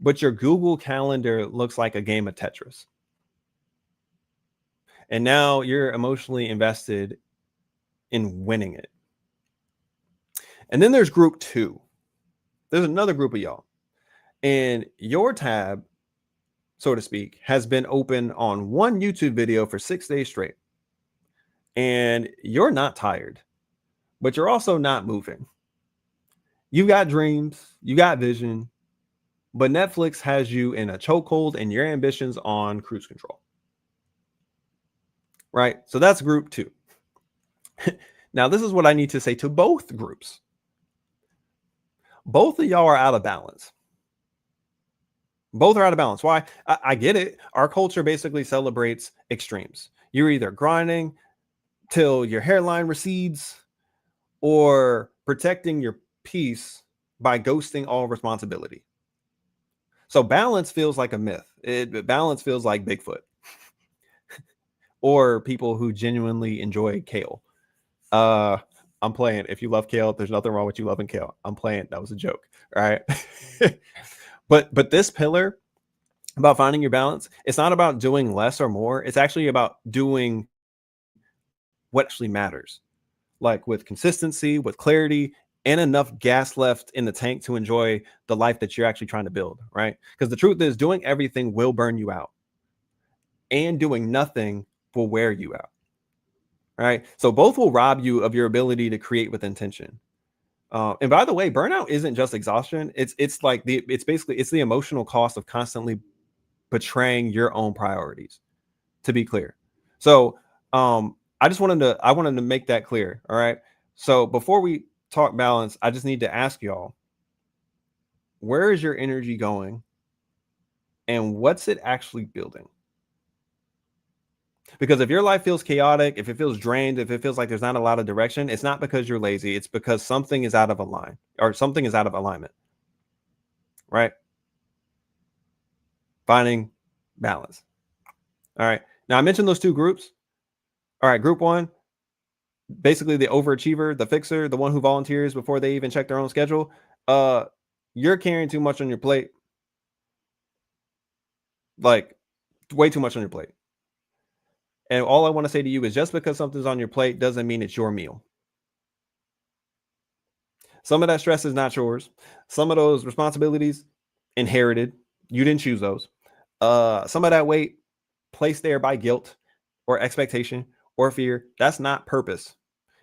but your Google Calendar looks like a game of Tetris. And now you're emotionally invested in winning it. And then there's group 2. There's another group of y'all. And your tab, so to speak, has been open on one YouTube video for 6 days straight. And you're not tired, but you're also not moving. You got dreams, you got vision, but Netflix has you in a chokehold and your ambitions on cruise control. Right? So that's group 2. Now, this is what I need to say to both groups. Both of y'all are out of balance. Both are out of balance. Why? I get it. Our culture basically celebrates extremes. You're either grinding till your hairline recedes or protecting your peace by ghosting all responsibility. So balance feels like a myth. Balance feels like Bigfoot or people who genuinely enjoy kale. I'm playing. If you love kale, there's nothing wrong with you loving kale. I'm playing. That was a joke. All right. But this pillar about finding your balance, it's not about doing less or more. It's actually about doing what actually matters, like with consistency, with clarity, and enough gas left in the tank to enjoy the life that you're actually trying to build, right? Because the truth is, doing everything will burn you out, and doing nothing will wear you out, right? So both will rob you of your ability to create with intention. And by the way, burnout isn't just exhaustion. It's basically the emotional cost of constantly betraying your own priorities, to be clear. So I wanted to make that clear. All right. So before we talk balance, I just need to ask y'all, where is your energy going and what's it actually building? Because if your life feels chaotic, if it feels drained, if it feels like there's not a lot of direction, it's not because you're lazy. It's because something is out of something is out of alignment, right? Finding balance. All right. Now I mentioned those two groups. All right. Group 1, basically the overachiever, the fixer, the one who volunteers before they even check their own schedule. You're carrying too much on your plate. Like way too much on your plate. And all I want to say to you is just because something's on your plate doesn't mean it's your meal. Some of that stress is not yours. Some of those responsibilities inherited. You didn't choose those. Some of that weight placed there by guilt or expectation or fear, that's not purpose.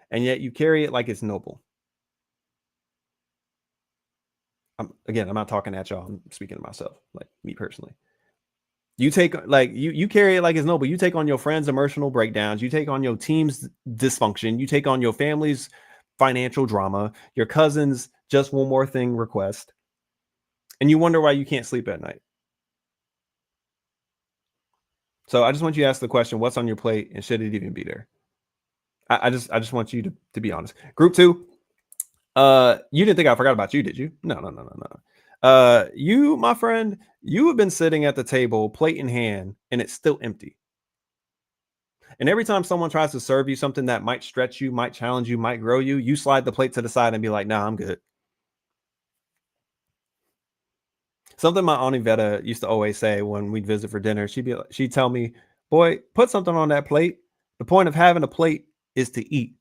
And yet you carry it like it's noble. I'm not talking at y'all. I'm speaking to myself, like me personally. You you carry it like it's noble. You take on your friends' emotional breakdowns. You take on your team's dysfunction. You take on your family's financial drama, your cousin's just one more thing request. And you wonder why you can't sleep at night. So I just want you to ask the question, what's on your plate and should it even be there? I just want you to be honest. Group 2, you didn't think I forgot about you, did you? No. You, my friend, you have been sitting at the table, plate in hand, and it's still empty. And every time someone tries to serve you something that might stretch you, might challenge you, might grow you, you slide the plate to the side and be like, nah, I'm good. Something my Auntie Veta used to always say when we'd visit for dinner, she'd tell me, boy, put something on that plate. The point of having a plate is to eat.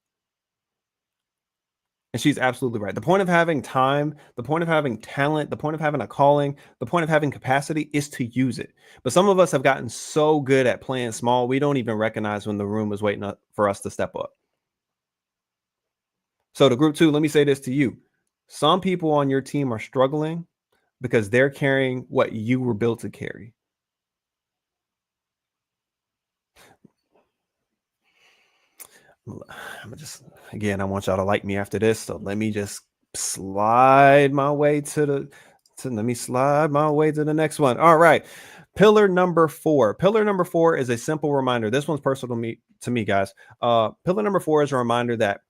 And she's absolutely right. The point of having time, the point of having talent, the point of having a calling, the point of having capacity is to use it. But some of us have gotten so good at playing small, we don't even recognize when the room is waiting for us to step up. So to group 2, let me say this to you. Some people on your team are struggling because they're carrying what you were built to carry. I want y'all to like me after this. So let me just slide my way to the next one. All right. Pillar number 4. Pillar number 4 is a simple reminder. This one's personal to me, guys. Pillar number 4 is a reminder that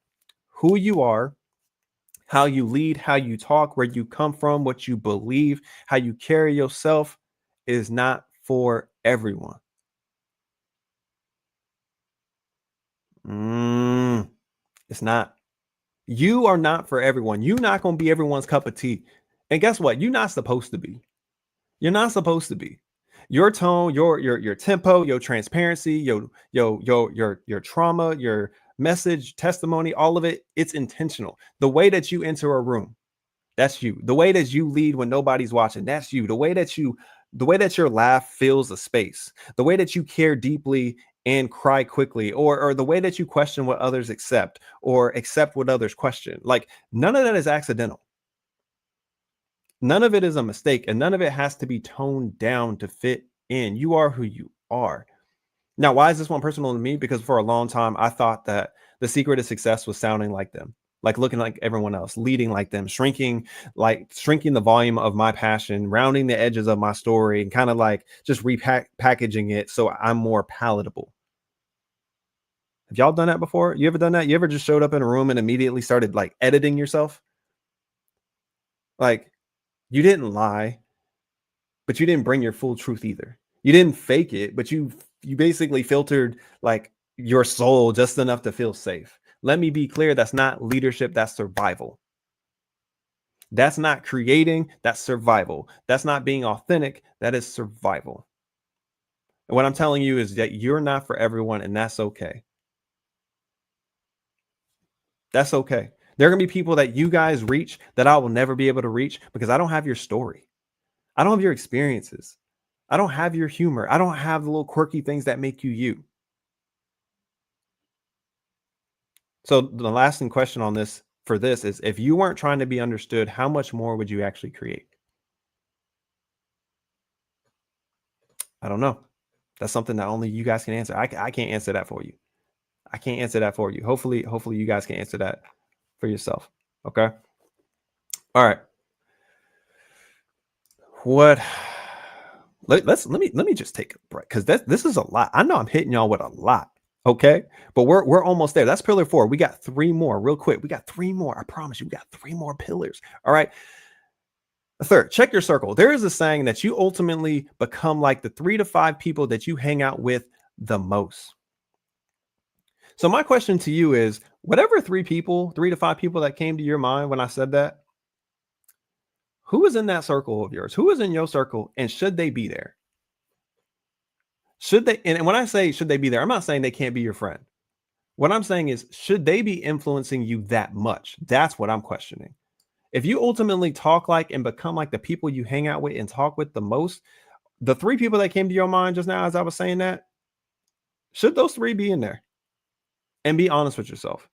who you are, how you lead, how you talk, where you come from, what you believe, how you carry yourself is not for everyone. It's not. You are not for everyone. You're not going to be everyone's cup of tea. And guess what? You're not supposed to be. You're not supposed to be. Your tone, your tempo, your transparency, your trauma, your message, testimony, all of it, it's intentional. The way that you enter a room, that's you. The way that you lead when nobody's watching, that's you. The way that your laugh fills a space, the way that you care deeply and cry quickly, or the way that you question what others accept or accept what others question. Like none of that is accidental. None of it is a mistake, and none of it has to be toned down to fit in. You are who you are. Now, why is this one personal to me? Because for a long time, I thought that the secret of success was sounding like them, like looking like everyone else, leading like them, shrinking the volume of my passion, rounding the edges of my story, and kind of like just repackaging it so I'm more palatable. Have y'all done that before? You ever done that? You ever just showed up in a room and immediately started like editing yourself? Like, you didn't lie, but you didn't bring your full truth either. You didn't fake it, but you basically filtered like your soul just enough to feel safe. Let me be clear. That's not leadership. That's survival. That's not creating. That's survival. That's not being authentic. That is survival. And what I'm telling you is that you're not for everyone, and that's okay. That's okay. There are going to be people that you guys reach that I will never be able to reach because I don't have your story. I don't have your experiences. I don't have your humor. I don't have the little quirky things that make you you. So the lasting question on this for this is, if you weren't trying to be understood, how much more would you actually create? I don't know. That's something that only you guys can answer. I can't answer that for you. I can't answer that for you. Hopefully you guys can answer that for yourself. Okay. All right. What? Let me just take a break, because this is a lot. I know I'm hitting y'all with a lot. Okay, but we're almost there. That's pillar 4. We got 3 more real quick. We got 3 more. I promise you, we got 3 more pillars. All right. Third, check your circle. There is a saying that you ultimately become like the 3 to 5 people that you hang out with the most. So my question to you is, whatever 3 to 5 people that came to your mind when I said that, who is in that circle of yours? Who is in your circle, and should they be there? Should they? And when I say should they be there, I'm not saying they can't be your friend. What I'm saying is, should they be influencing you that much? That's what I'm questioning. If you ultimately talk like and become like the people you hang out with and talk with the most, the 3 people that came to your mind just now as I was saying that, should those 3 be in there? And be honest with yourself.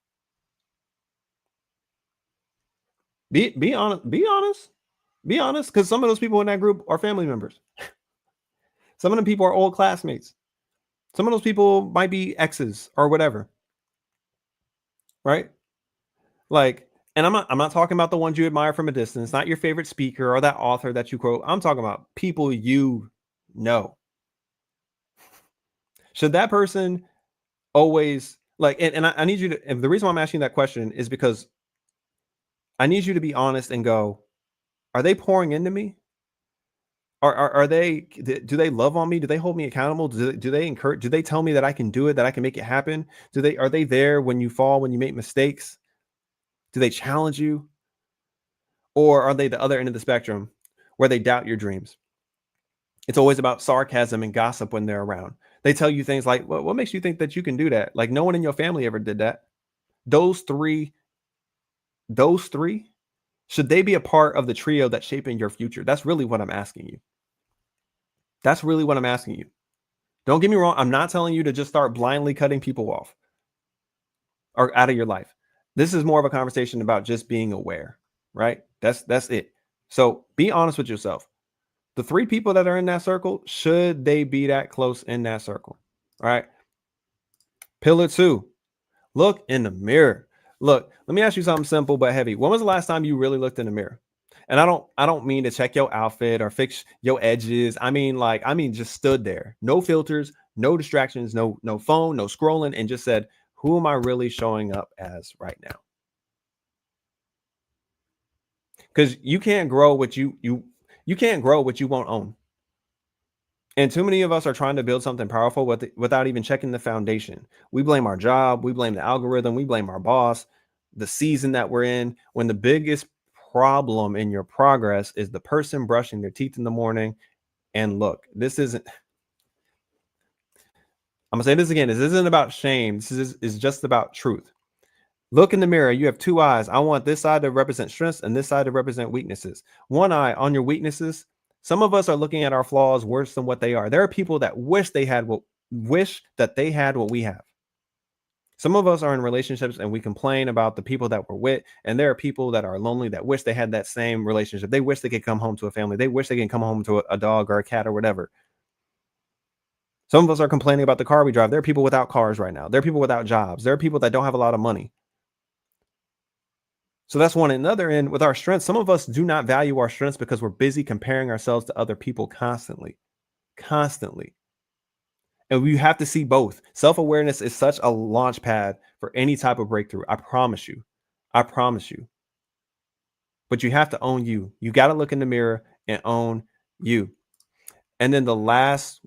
Be honest. Be honest. Be honest, because some of those people in that group are family members. Some of them people are old classmates. Some of those people might be exes or whatever. Right? Like, and I'm not talking about the ones you admire from a distance, not your favorite speaker or that author that you quote. I'm talking about people you know. Should that person always like, and I need you to, and the reason why I'm asking that question is because I need you to be honest and go, are they pouring into me? Are they, do they love on me? Do they hold me accountable? Do they encourage, do they tell me that I can do it, that I can make it happen? Are they there when you fall, when you make mistakes? Do they challenge you? Or are they the other end of the spectrum where they doubt your dreams? It's always about sarcasm and gossip when they're around. They tell you things like, well, what makes you think that you can do that? Like, no one in your family ever did that. Those three, should they be a part of the trio that's shaping your future? That's really what I'm asking you. That's really what I'm asking you. Don't get me wrong. I'm not telling you to just start blindly cutting people off or out of your life. This is more of a conversation about just being aware, right? That's it. So be honest with yourself. The 3 people that are in that circle, should they be that close in that circle? All right. Pillar 2, look in the mirror. Look, let me ask you something simple but heavy. When was the last time you really looked in the mirror? And I don't mean to check your outfit or fix your edges. I mean just stood there. No filters, no distractions, no phone, no scrolling, and just said, who am I really showing up as right now? Because you can't grow what you can't grow what you won't own. And too many of us are trying to build something powerful without even checking the foundation. We blame our job, we blame the algorithm, we blame our boss, the season that we're in, when the biggest problem in your progress is the person brushing their teeth in the morning. And look, this isn't, I'm gonna say this again, this isn't about shame. This is just about truth. Look in the mirror. You have 2 eyes. I want this side to represent strengths and this side to represent weaknesses. 1 eye on your weaknesses. Some of us are looking at our flaws worse than what they are. There are people that wish that they had what we have. Some of us are in relationships and we complain about the people that we're with. And there are people that are lonely that wish they had that same relationship. They wish they could come home to a family. They wish they can come home to a dog or a cat or whatever. Some of us are complaining about the car we drive. There are people without cars right now. There are people without jobs. There are people that don't have a lot of money. So that's one. Another end with our strengths. Some of us do not value our strengths because we're busy comparing ourselves to other people constantly. And we have to see both. Self-awareness is such a launch pad for any type of breakthrough. I promise you. But you have to own you. You got to look in the mirror and own you. And then the last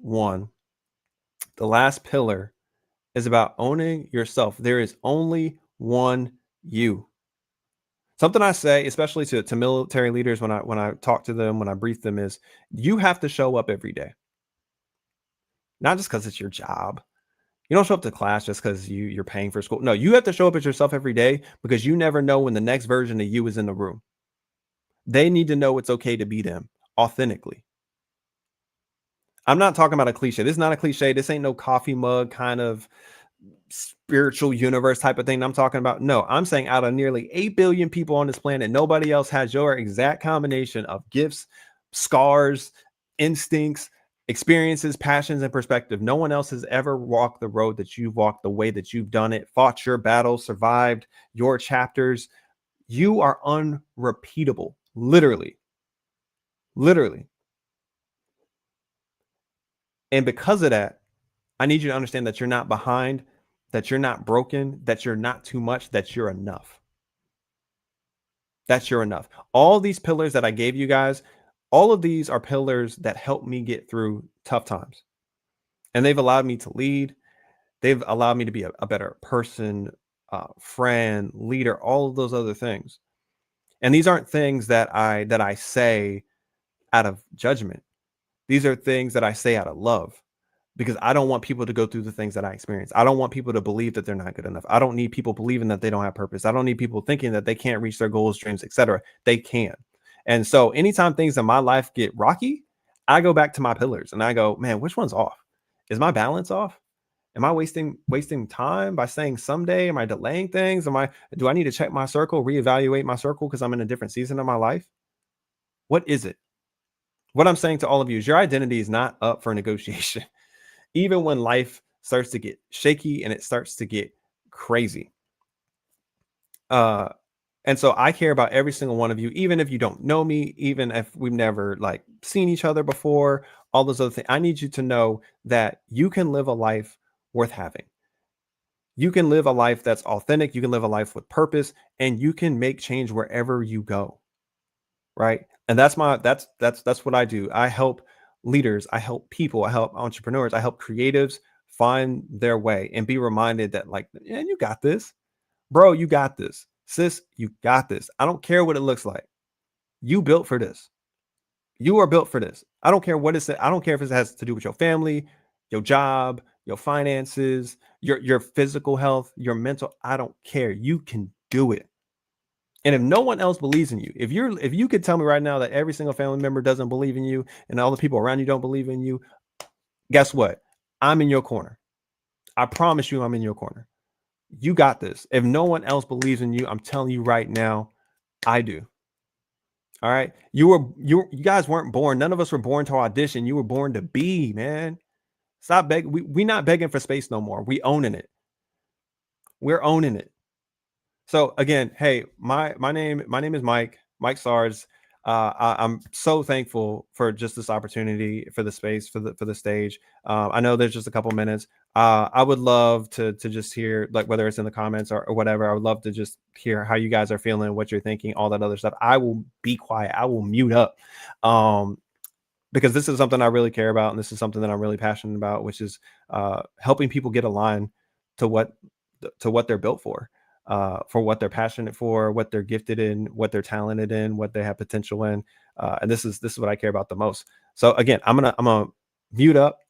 pillar is about owning yourself. There is only one you. Something I say, especially to military leaders when I talk to them, when I brief them, is you have to show up every day. Not just because it's your job. You don't show up to class just because you're paying for school. No, you have to show up as yourself every day because you never know when the next version of you is in the room. They need to know it's okay to be them authentically. I'm not talking about a cliche. This is not a cliche. This ain't no coffee mug kind of spiritual universe type of thing I'm talking about. No, I'm saying out of nearly 8 billion people on this planet, nobody else has your exact combination of gifts, scars, instincts, experiences, passions, and perspective. No one else has ever walked the road that you've walked, the way that you've done it, fought your battles, survived your chapters. You are unrepeatable. Literally. And because of that, I need you to understand that you're not behind, that you're not broken, that you're not too much, that you're enough. That's you're enough. All these pillars that I gave you guys, all of these are pillars that help me get through tough times. And they've allowed me to lead. They've allowed me to be a better person, friend, leader, all of those other things. And these aren't things that I say out of judgment. These are things that I say out of love, because I don't want people to go through the things that I experience. I don't want people to believe that they're not good enough. I don't need people believing that they don't have purpose. I don't need people thinking that they can't reach their goals, dreams, etc. They can. And so anytime things in my life get rocky, I go back to my pillars and I go, man, which one's off? Is my balance off? Am I wasting time by saying someday? Am I delaying things? Do I need to check my circle, reevaluate my circle because I'm in a different season of my life? What is it? What I'm saying to all of you is your identity is not up for negotiation. Even when life starts to get shaky and it starts to get crazy. And so I care about every single one of you, even if you don't know me, even if we've never seen each other before, all those other things. I need you to know that you can live a life worth having. You can live a life that's authentic. You can live a life with purpose, and you can make change wherever you go. Right. And that's what I do. I help leaders. I help people. I help entrepreneurs. I help creatives find their way and be reminded that man, you got this, bro. You got this, sis. You got this. I don't care what it looks like. You built for this. You are built for this. I don't care what it's. I don't care if it has to do with your family, your job, your finances, your physical health, your mental. I don't care. You can do it. And if no one else believes in you, if you could tell me right now that every single family member doesn't believe in you and all the people around you don't believe in you, guess what? I'm in your corner. I promise you I'm in your corner. You got this. If no one else believes in you, I'm telling you right now, I do. All right. You guys weren't born. None of us were born to audition. You were born to be, man. Stop begging. We're not begging for space no more. We owning it. We're owning it. So again, hey, my name is Mike Sarge. I'm so thankful for just this opportunity, for the space, for the stage. I know there's just a couple minutes. I would love to just hear, whether it's in the comments or whatever. I would love to just hear how you guys are feeling, what you're thinking, all that other stuff. I will be quiet. I will mute up, because this is something I really care about, and this is something that I'm really passionate about, which is helping people get aligned to what they're built for what they're passionate for, what they're gifted in, what they're talented in, what they have potential in. And this is what I care about the most. So again, I'm gonna mute up,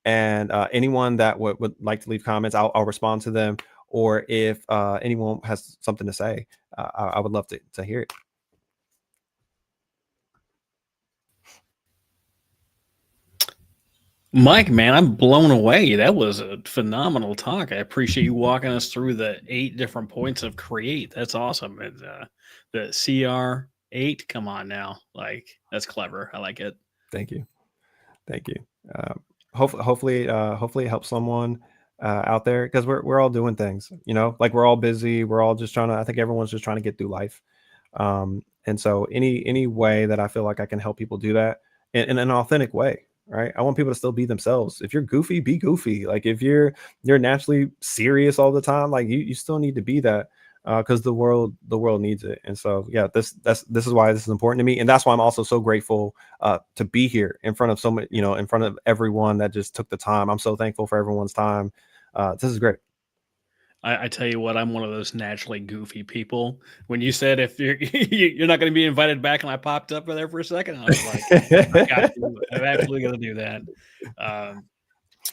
and anyone that would like to leave comments, I'll respond to them. Or if anyone has something to say, I would love to hear it. Mike, man, I'm blown away. That was a phenomenal talk. I appreciate you walking us through the 8 different points of create. That's awesome. And the CR8, come on now. Like, that's clever. I like it. Thank you. Thank you. Hopefully it helps someone out there, because we're all doing things, like we're all busy. We're all just I think everyone's just trying to get through life. And so any way that I feel like I can help people do that in an authentic way, right? I want people to still be themselves. If you're goofy, be goofy. Like if you're naturally serious all the time, like you still need to be that, because the world needs it. And so yeah, this is why this is important to me, and that's why I'm also so grateful to be here in front of so many, in front of everyone that just took the time. I'm so thankful for everyone's time. This is great. I tell you what, I'm one of those naturally goofy people. When you said if you're not going to be invited back, and I popped up there for a second, I was like, I'm absolutely going to do that.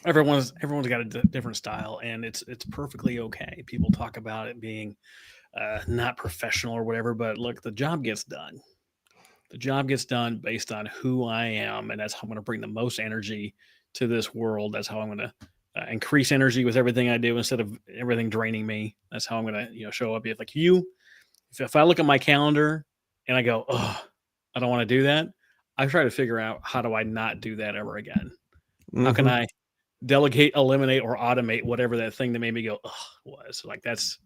Everyone's got a different style, and it's perfectly okay. People talk about it being not professional or whatever, but look, the job gets done. The job gets done based on who I am, and that's how I'm going to bring the most energy to this world. That's how I'm going to increase energy with everything I do instead of everything draining me. That's how I'm going to show up. If I look at my calendar and I go, oh, I don't want to do that, I try to figure out, how do I not do that ever again? Mm-hmm. How can I delegate, eliminate, or automate whatever that thing that made me go, ugh, was. Like, that's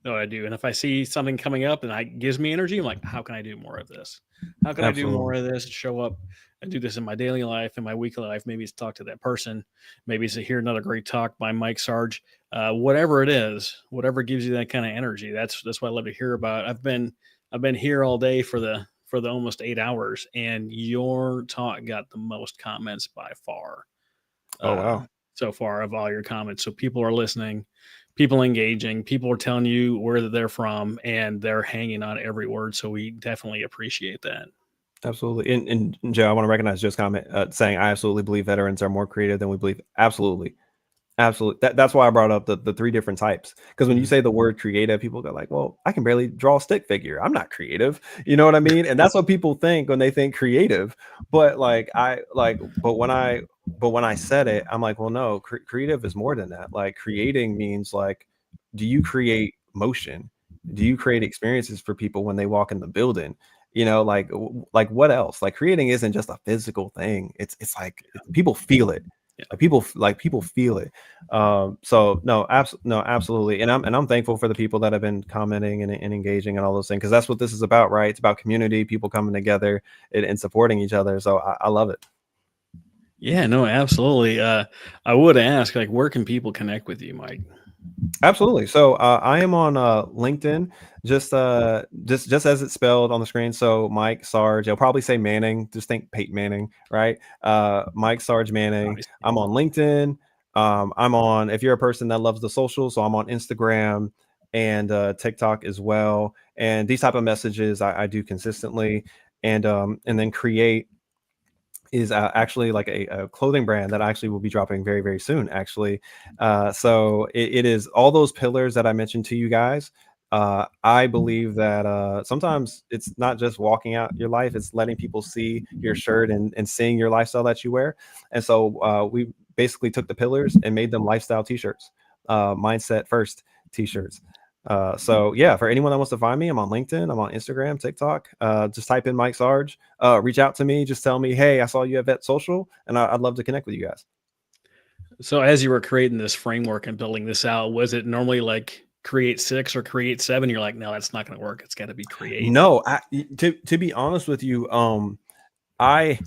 what I do. And if I see something coming up and it gives me energy, I'm like, how can I do more of this? How can Absolutely. I do more of this? Show up and do this in my daily life, in my weekly life. Maybe it's talk to that person. Maybe it's to hear another great talk by Mike Sarge. Whatever it is, whatever gives you that kind of energy. That's what I love to hear about. I've been here all day for the almost 8 hours, and your talk got the most comments by far. Oh, wow. So far of all your comments. So people are listening, people engaging, people are telling you where they're from, and they're hanging on every word. So we definitely appreciate that. Absolutely. And Joe, I want to recognize Joe's comment saying, I absolutely believe veterans are more creative than we believe. Absolutely. Absolutely. That's why I brought up the 3 different types. Because when you say the word creative, people go like, well, I can barely draw a stick figure. I'm not creative. You know what I mean? And that's what people think when they think creative. But but when I said it, I'm like, well, no, creative is more than that. Like, creating means, like, do you create motion? Do you create experiences for people when they walk in the building? Like what else? Like, creating isn't just a physical thing. It's like people feel it. People feel it. So no, absolutely. And I'm thankful for the people that have been commenting and engaging and all those things, because that's what this is about, right? It's about community, people coming together and supporting each other. So I love it. Yeah, no, absolutely. I would ask, like, where can people connect with you, Mike? Absolutely. So I am on LinkedIn, just as it's spelled on the screen. So Mike Sarge, I'll probably say Manning. Just think Peyton Manning, right? Mike Sarge Manning. Nice. I'm on LinkedIn. I'm on, if you're a person that loves the social, so I'm on Instagram and TikTok as well. And these type of messages I do consistently. And then Create is actually like a clothing brand that actually will be dropping very, very soon, actually. So it is all those pillars that I mentioned to you guys. I believe that sometimes it's not just walking out your life, it's letting people see your shirt and seeing your lifestyle that you wear. And so we basically took the pillars and made them lifestyle t-shirts, mindset first t-shirts. So yeah, for anyone that wants to find me, I'm on LinkedIn, I'm on Instagram, TikTok. Just type in Mike Sarge, reach out to me, just tell me, hey, I saw you at Vet Social, and I'd love to connect with you guys. So as you were creating this framework and building this out, was it normally like Create 6 or Create 7? You're like, no, that's not going to work. It's got to be Create. No, to be honest with you, I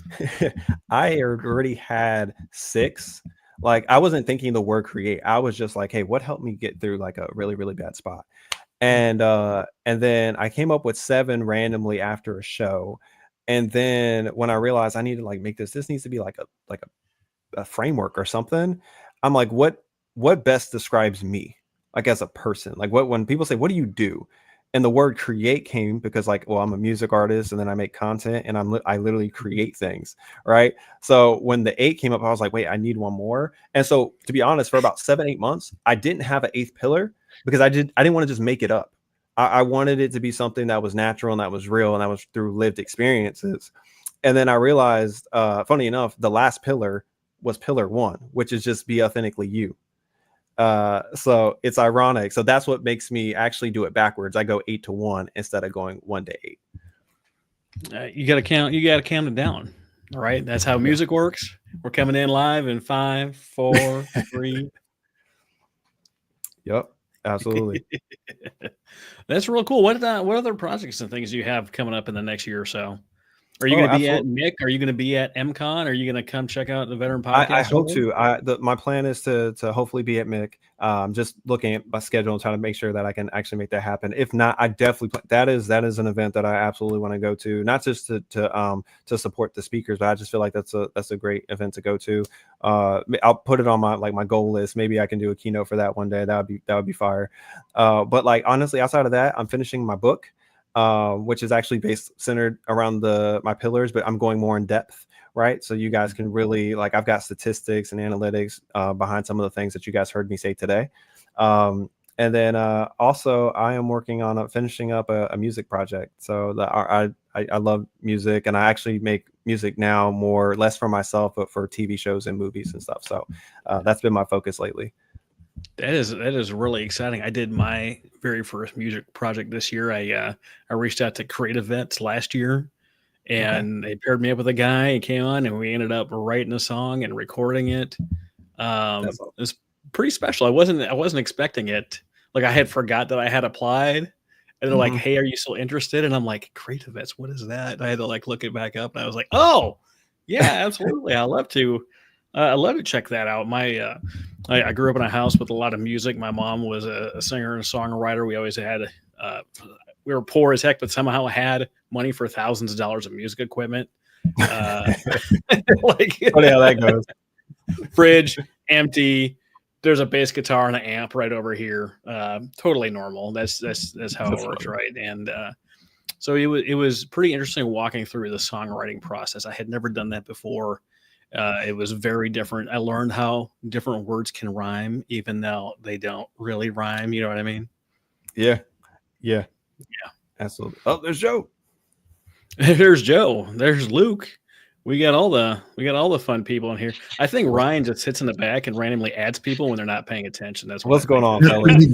already had 6. Like, I wasn't thinking the word create. I was just like, hey, what helped me get through like a really, really bad spot? And then I came up with 7 randomly after a show. And then when I realized I need to like make this needs to be like a framework or something. I'm like, what best describes me, like, as a person? Like, when people say, what do you do? And the word create came because, like, well, I'm a music artist and then I make content and I literally create things, right? So when the 8 came up, I was like, wait, I need one more. And so, to be honest, for about 7-8 months, I didn't have an 8th pillar because I didn't want to just make it up. I wanted it to be something that was natural and that was real and that was through lived experiences. And then I realized, funny enough, the last pillar was pillar 1, which is just be authentically you. So it's ironic. So that's what makes me actually do it backwards. I go 8 to 1 instead of going 1 to 8. You got to count it down. All right. That's how music works. We're coming in live in 5, 4, 3. Yep. Absolutely. That's real cool. What other projects and things do you have coming up in the next year or so? Are you going to be at MIC? Are you going to be at MCon? Are you going to come check out the Veteran Podcast? I hope to. My plan is to hopefully be at MIC. Just looking at my schedule and trying to make sure that I can actually make that happen. If not, I definitely that is an event that I absolutely want to go to. Not just to support the speakers, but I just feel like that's a great event to go to. I'll put it on my goal list. Maybe I can do a keynote for that one day. That would be fire. But like honestly, outside of that, I'm finishing my book. Which is actually centered around my pillars, but I'm going more in depth, right? So you guys can really I've got statistics and analytics behind some of the things that you guys heard me say today. And then also I am working on finishing up a music project. So I love music, and I actually make music now less for myself, but for TV shows and movies and stuff. So that's been my focus lately. That is really exciting. I did my very first music project this year. I reached out to Creative Vets last year, and they paired me up with a guy. He came on, and we ended up writing a song and recording it. It was pretty special. I wasn't expecting it. Like I had forgot that I had applied, and they're like, "Hey, are you still interested?" And I'm like, "Creative Vets, what is that?" And I had to look it back up, and I was like, "Oh, yeah, absolutely. I'd love to." I'd love to check that out. I grew up in a house with a lot of music. My mom was a singer and a songwriter. We always had, we were poor as heck, but somehow had money for thousands of dollars of music equipment. Funny how that goes. Fridge, empty. There's a bass guitar and an amp right over here. Totally normal. That's how it works, right? And so it was pretty interesting walking through the songwriting process. I had never done that before. It was very different. I learned how different words can rhyme, even though they don't really rhyme. You know what I mean? Yeah. Absolutely. Oh, there's Joe. There's Joe. There's Luke. We got all the fun people in here. I think Ryan just sits in the back and randomly adds people when they're not paying attention. That's what's going on, fellas.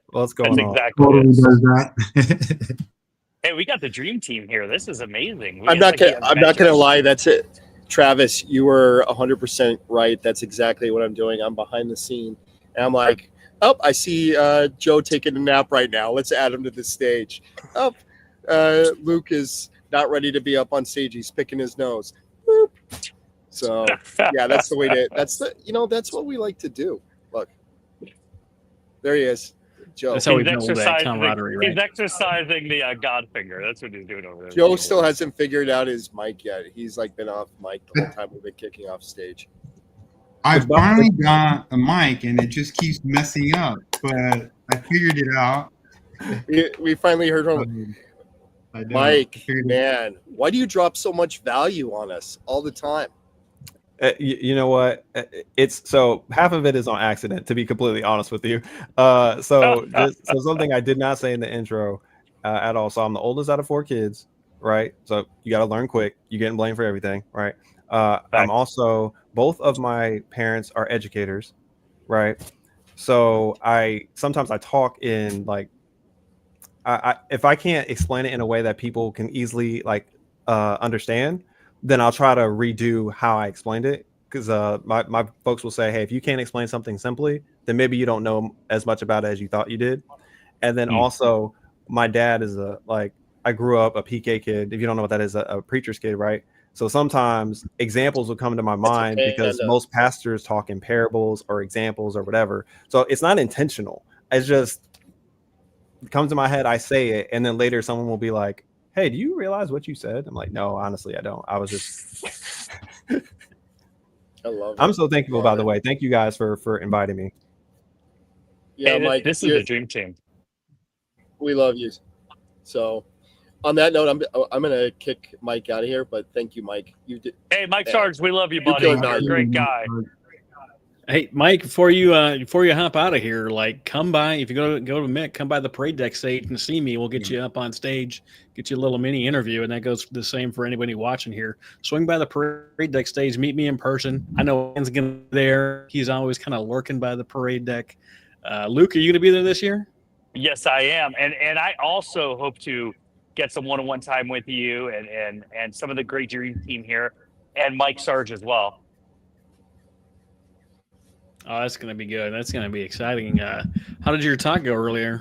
What's going on? Exactly. Totally does that. Hey, we got the dream team here. This is amazing. I'm not gonna lie. That's it. Travis, you were 100% right. That's exactly what I'm doing. I'm behind the scene, and I'm like, oh, I see Joe taking a nap right now. Let's add him to the stage. Oh, Luke is not ready to be up on stage. He's picking his nose. Boop. So yeah, that's the way to. That's what we like to do. Look, there he is, Joe. That's how we build that camaraderie, right? He's exercising the God finger. That's what he's doing over there. Joe still hasn't figured out his mic yet. He's been off mic the whole time we've been kicking off stage. I finally got a mic, and it just keeps messing up. But I figured it out. We finally heard from him. Mike, man, why do you drop so much value on us all the time? You know what? So half of it is on accident, to be completely honest with you. So something I did not say in the intro at all. So I'm the oldest out of 4 kids, right? So you got to learn quick. You're getting blamed for everything, right? I'm also, both of my parents are educators, right? So sometimes I talk in if I can't explain it in a way that people can easily understand, then I'll try to redo how I explained it. Because my folks will say, hey, if you can't explain something simply, then maybe you don't know as much about it as you thought you did. And then also, my dad is I grew up a PK kid. If you don't know what that is, a preacher's kid, right? So sometimes examples will come to my mind because most pastors talk in parables or examples or whatever. So it's not intentional. It's just it comes to my head. I say it, and then later someone will be like, hey, do you realize what you said? I'm like, no, honestly, I don't. I was just. I love it. I'm so thankful, by the way. Thank you guys for inviting me. Yeah, hey, Mike, this is the dream team. We love you. So, on that note, I'm gonna kick Mike out of here. But thank you, Mike. You did. Hey, Mike Sarge, we love you, buddy. You're a great guy. Hey, Mike, before you hop out of here, like come by if you go to Mick, come by the parade deck stage and see me. We'll get you up on stage, get you a little mini interview, and that goes the same for anybody watching here. Swing by the parade deck stage, meet me in person. I know Ian's gonna be there. He's always kind of lurking by the parade deck. Luke, are you gonna be there this year? Yes, I am, and I also hope to get some one-on-one time with you and some of the great dream team here, and Mike Sarge as well. Oh, that's going to be good. That's going to be exciting. How did your talk go earlier?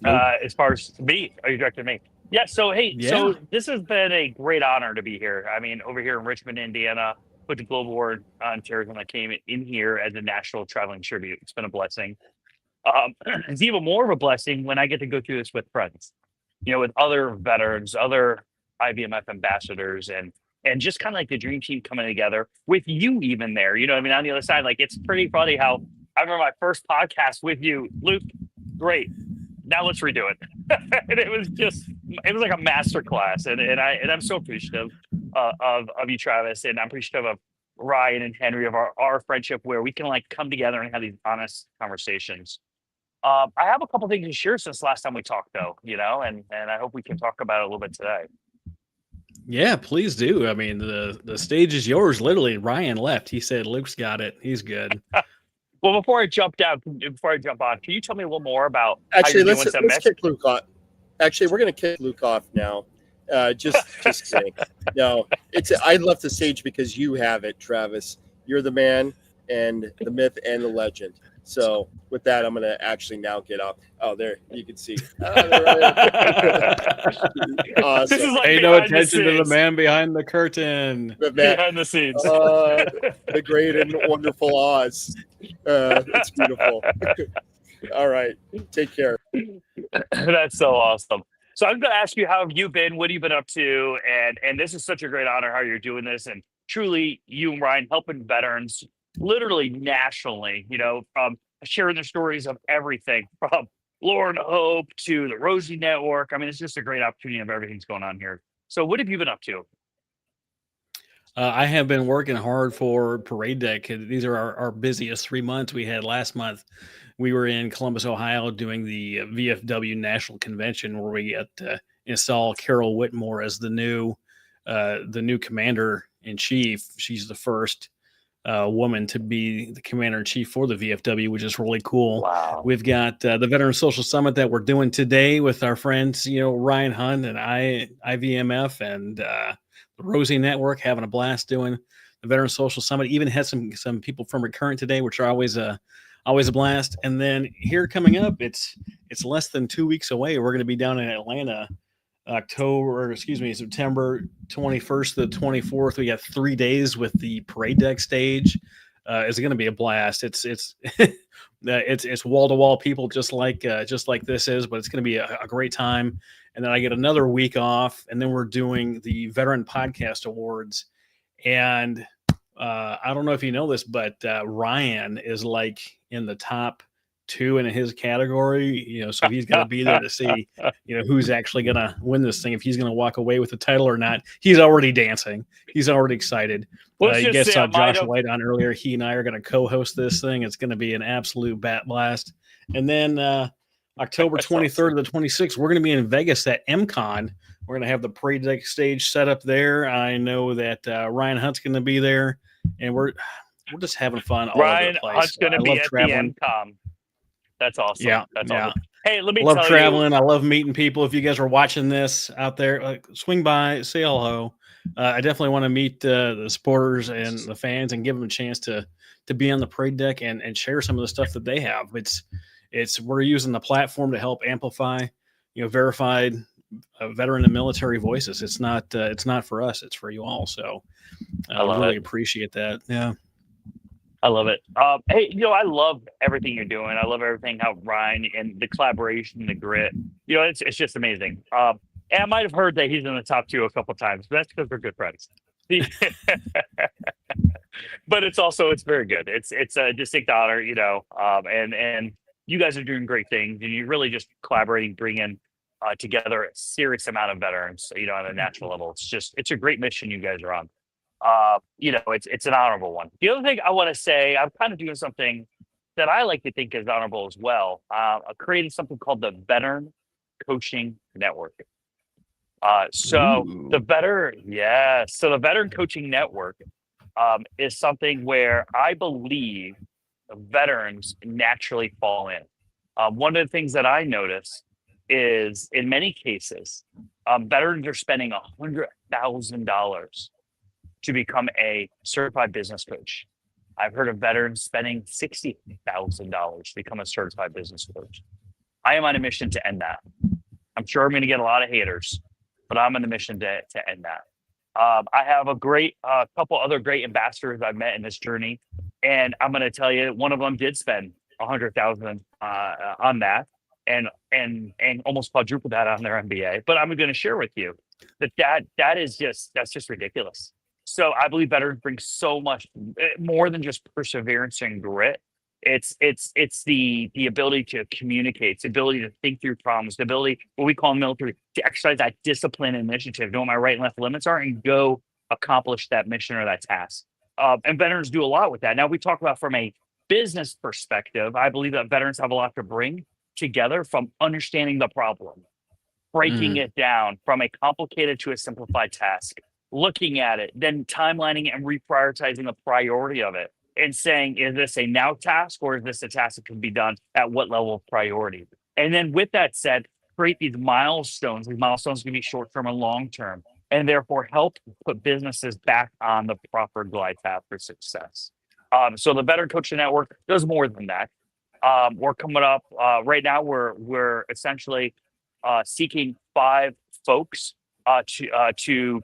As far as me, are you directing me? Yeah. So hey, so this has been a great honor to be here. I mean, over here in Richmond, Indiana, with the Global Award on Terrorism, I came in here as a national traveling tribute. It's been a blessing. It's even more of a blessing when I get to go through this with friends, with other veterans, other IVMF ambassadors, and just kind of like the dream team coming together with you even there. I mean, on the other side, like it's pretty funny how I remember my first podcast with you, Luke. Great. Now let's redo it. And it was like a master class. And I'm so appreciative of you, Travis, and I'm appreciative of Ryan and Henry of our friendship where we can like come together and have these honest conversations. I have a couple things to share since last time we talked though, and I hope we can talk about it a little bit today. Yeah, please do. I mean, the stage is yours. Literally, Ryan left. He said, "Luke's got it. He's good." Well, before I jump on, can you tell me a little more about Actually, let's kick Luke off. Actually, we're going to kick Luke off now. Just kidding. No, I left the stage because you have it, Travis. You're the man and the myth and the legend. So with that, I'm going to actually now get up. Oh, there you can see. Awesome. This is like pay no attention to the man behind the curtain. Behind the scenes. The great and wonderful Oz. It's beautiful. All right. Take care. That's so awesome. So I'm going to ask you, how have you been? What have you been up to? And this is such a great honor how you're doing this. And truly, you and Ryan helping veterans literally nationally, from sharing their stories of everything from Lauren Hope to the Rosie Network. I mean, it's just a great opportunity of everything's going on here. So what have you been up to? I have been working hard for Parade Deck. These are our busiest 3 months. We had last month, we were in Columbus, Ohio, doing the VFW National Convention, where we got to install Carol Whitmore as the new commander in chief. She's the first woman to be the commander in chief for the VFW, which is really cool. Wow. We've got the Veteran Social Summit that we're doing today with our friends, Ryan Hunt and IVMF and the Rosie Network, having a blast doing the Veteran Social Summit. Even had some people from Recurrent today, which are always a blast. And then here coming up, it's less than 2 weeks away. We're going to be down in Atlanta, September 21st to the 24th. We got 3 days with the Parade Deck stage. It's going to be a blast. It's wall to wall people, just like this is, but it's going to be a great time. And then I get another week off, and then we're doing the Veteran Podcast Awards. And I don't know if you know this, but Ryan is like in the top 2 in his category, so he's going to be there to see, who's actually going to win this thing, if he's going to walk away with the title or not. He's already dancing. He's already excited. You guys saw Josh White on earlier. He and I are going to co-host this thing. It's going to be an absolute bat blast. And then October 23rd to the 26th, we're going to be in Vegas at MCon. We're going to have the Parade Deck stage set up there. I know that Ryan Hunt's going to be there, and we're just having fun all over the place. Ryan Hunt's going to be at the MCon. That's awesome. Yeah, that's awesome. Hey, let me love tell traveling. I love meeting people. If you guys are watching this out there, swing by, say hello. I definitely want to meet the supporters and the fans and give them a chance to be on the Parade Deck and share some of the stuff that they have. We're using the platform to help amplify, verified veteran and military voices. It's not for us. It's for you all. So I really appreciate that. Yeah. I love it. Hey, I love everything you're doing. I love everything how Ryan and the collaboration, the grit. It's just amazing. And I might have heard that he's in the top 2 a couple of times, but that's because we're good friends. But it's very good. It's a distinct honor, and you guys are doing great things, and you're really just collaborating, bringing together a serious amount of veterans, on a national level. It's a great mission you guys are on. it's an honorable one. The other thing I want to say, I'm kind of doing something that I like to think is honorable as well. Creating something called the Veteran Coaching Network. So the Veteran Coaching Network is something where I believe veterans naturally fall in. One of the things that I notice is in many cases, veterans are spending $100,000 to become a certified business coach. I've heard of veterans spending $60,000 to become a certified business coach. I am on a mission to end that. I'm sure I'm going to get a lot of haters, but I'm on a mission to end that. I have a couple other great ambassadors I've met in this journey, and I'm going to tell you, one of them did spend $100,000 on that, and almost quadruple that on their MBA. But I'm going to share with you that's just ridiculous. So I believe veterans bring so much more than just perseverance and grit. It's the ability to communicate, it's the ability to think through problems, the ability, what we call in the military, to exercise that discipline and initiative, know what my right and left limits are, and go accomplish that mission or that task. And veterans do a lot with that. Now, we talk about from a business perspective, I believe that veterans have a lot to bring together from understanding the problem, breaking it down from a complicated to a simplified task, looking at it, then timelining it and reprioritizing the priority of it, and saying, is this a now task or is this a task that can be done at what level of priority? And then with that said, create these milestones. These milestones can be short-term and long-term, and therefore help put businesses back on the proper glide path for success. So the Veteran Coaching Network does more than that. We're coming up right now. We're essentially seeking 5 folks to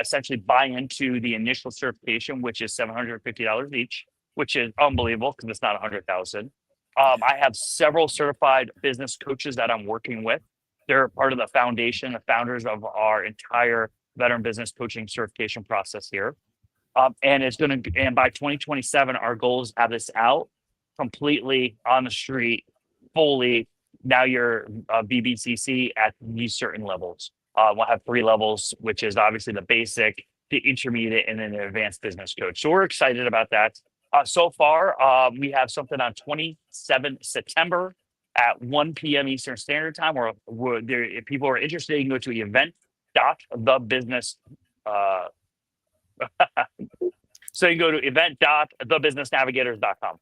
essentially buy into the initial certification, which is $750 each, which is unbelievable because it's not $100,000. I have several certified business coaches that I'm working with. They're part of the foundation, the founders of our entire veteran business coaching certification process here. And by 2027, our goal is to have this out completely on the street, fully. Now you're VBCC at these certain levels. We'll have 3 levels, which is obviously the basic, the intermediate, and then the advanced business coach. So we're excited about that. So far, we have something on 27 September at 1 p.m. Eastern Standard Time. If people are interested, you can go to event.thebusiness. So you can go to event.thebusinessnavigators.com.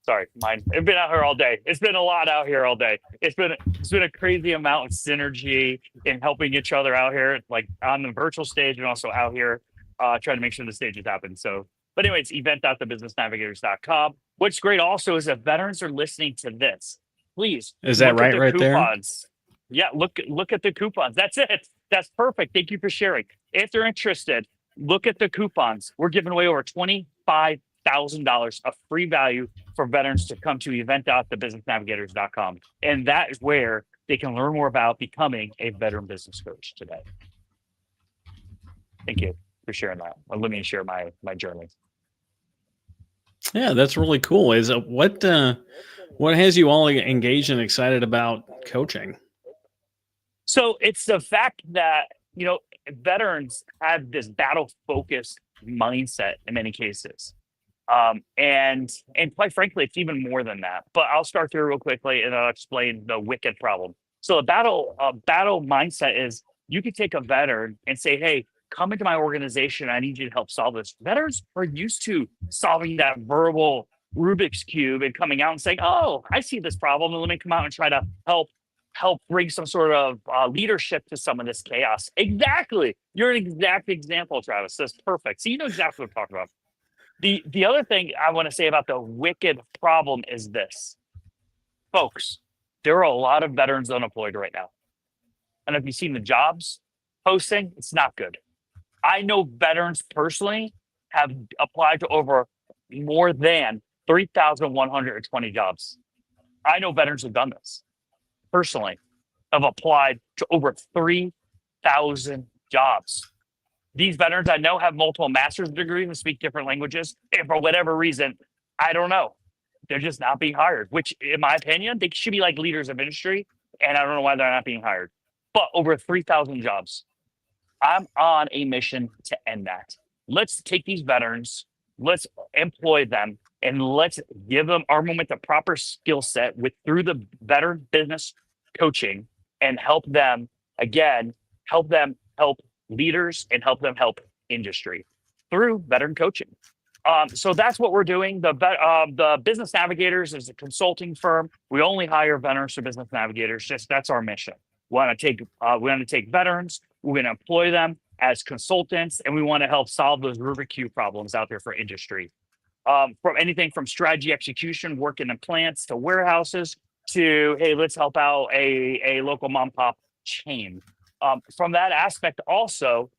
Sorry, mine. I've been out here all day. It's been a lot out here all day. It's been a crazy amount of synergy in helping each other out here, like on the virtual stage and also out here, trying to make sure the stages happen. So, but anyway, it's event.thebusinessnavigators.com. What's great also is if veterans are listening to this, please. Is that right coupons. There? Yeah, look at the coupons. That's it. That's perfect. Thank you for sharing. If they're interested, look at the coupons. We're giving away over $25,000 of free value for veterans to come to event.thebusinessnavigators.com. And that is where they can learn more about becoming a veteran business coach today. Thank you for sharing that. Well, let me share my journey. Yeah, that's really cool. Is what has you all engaged and excited about coaching? So it's the fact that, veterans have this battle-focused mindset in many cases. And quite frankly, it's even more than that. But I'll start through real quickly and I'll explain the wicked problem. So a battle mindset is you could take a veteran and say, hey, come into my organization. I need you to help solve this. Veterans are used to solving that verbal Rubik's Cube and coming out and saying, oh, I see this problem. And let me come out and try to help bring some sort of leadership to some of this chaos. Exactly. You're an exact example, Travis. That's perfect. So you know exactly what I'm talking about. The other thing I want to say about the wicked problem is this. Folks, there are a lot of veterans unemployed right now. And if you've seen the jobs posting, it's not good. I know veterans personally have applied to over more than 3,120 jobs. I know veterans who've done this personally, have applied to over 3,000 jobs. These veterans I know have multiple master's degrees and speak different languages. And for whatever reason, I don't know. They're just not being hired, which in my opinion, they should be like leaders of industry. And I don't know why they're not being hired. But over 3,000 jobs. I'm on a mission to end that. let's take these veterans, let's employ them, and let's arm them with the proper skill set through the veteran business coaching, and help them help leaders and help them help industry through veteran coaching. So that's what we're doing. The Business Navigators is a consulting firm. We only hire veterans for Business Navigators. That's our mission. We want to take veterans. We're going to employ them as consultants, and we want to help solve those Rubik's Cube problems out there for industry. From anything from strategy execution, working in plants, to warehouses, to, hey, let's help out a local mom pop chain. From that aspect also,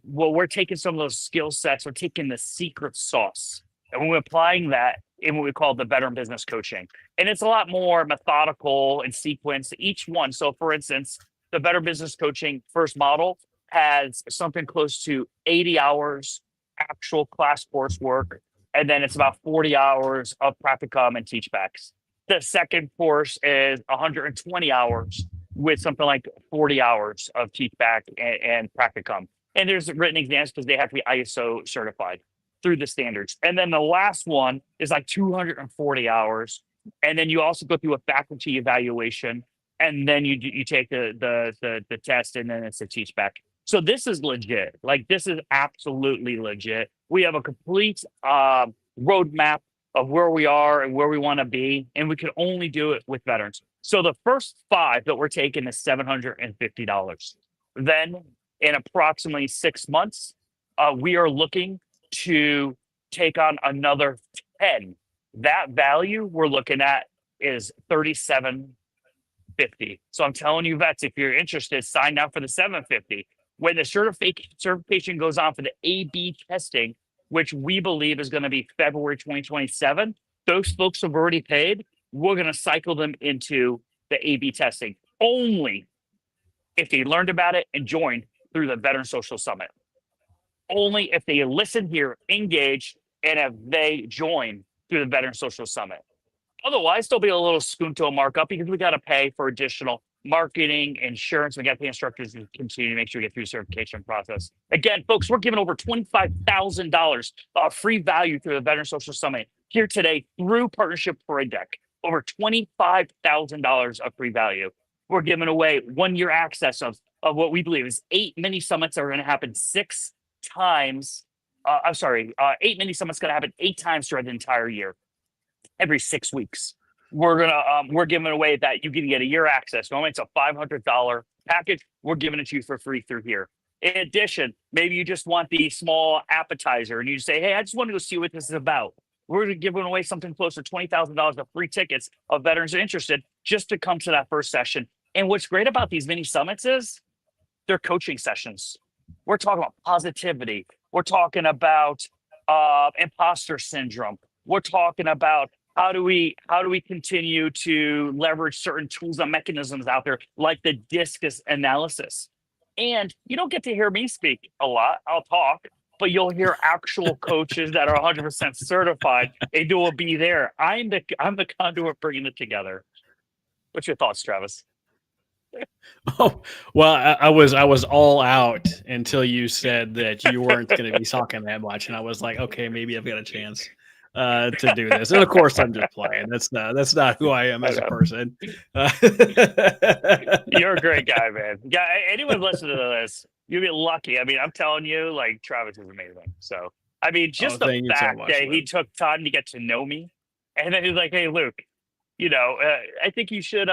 we're taking some of those skill sets, we're taking the secret sauce, and we're applying that in what we call the veteran business coaching. And it's a lot more methodical and sequenced, each one. So for instance, the veteran business coaching first model has something close to 80 hours actual class coursework, and then it's about 40 hours of practicum and teachbacks. The second course is 120 hours with something like 40 hours of teachback and practicum. And there's written exams because they have to be ISO certified through the standards. And then the last one is like 240 hours. And then you also go through a faculty evaluation, and then you take the test, and then it's a teachback. So this is legit. Like, this is absolutely legit. We have a complete roadmap of where we are and where we want to be, and we can only do it with veterans. So the first 5 that we're taking is $750. Then in approximately 6 months, we are looking to take on another 10. That value we're looking at is $3,750. So I'm telling you, vets, if you're interested, sign up for the $750. When the certification goes on for the AB testing, which we believe is going to be February 2027, those folks have already paid. We're going to cycle them into the AB testing only if they learned about it and joined through the Veteran Social Summit. Only if they listen here, engage, and if they join through the Veteran Social Summit. Otherwise, there'll be a little Skunto markup because we got to pay for additional marketing, insurance. We got to pay instructors to continue to make sure we get through the certification process. Again, folks, we're giving over $25,000 of free value through the Veteran Social Summit here today through Partnership Parade Deck. Over $25,000 of free value. We're giving away 1-year access of what we believe is 8 mini summits that are going to happen 6 times. 8 mini summits going to happen 8 times throughout the entire year, every 6 weeks. We're giving away that you can get a year access. Normally it's a $500 package. We're giving it to you for free through here. In addition, maybe you just want the small appetizer and you say, hey, I just want to go see what this is about. We're giving away something close to $20,000 of free tickets of veterans interested just to come to that first session. And what's great about these mini summits is they're coaching sessions. We're talking about positivity. We're talking about imposter syndrome. We're talking about how do we continue to leverage certain tools and mechanisms out there, like the discus analysis. And you don't get to hear me speak a lot. I'll talk, but you'll hear actual coaches that are 100% certified. They will be there. I'm the conduit bringing it together. What's your thoughts, Travis? Oh, well, I was all out until you said that you weren't going to be talking that much, and I was like, okay, maybe I've got a chance to do this. And of course, I'm just playing. That's not who I am as a person. You're a great guy, man. Yeah, anyone listening to this, you'll be lucky. I mean, I'm telling you, like, Travis is amazing. So, I mean, just the fact that he took time to get to know me, and then he's like, "Hey, Luke, you know, I think you should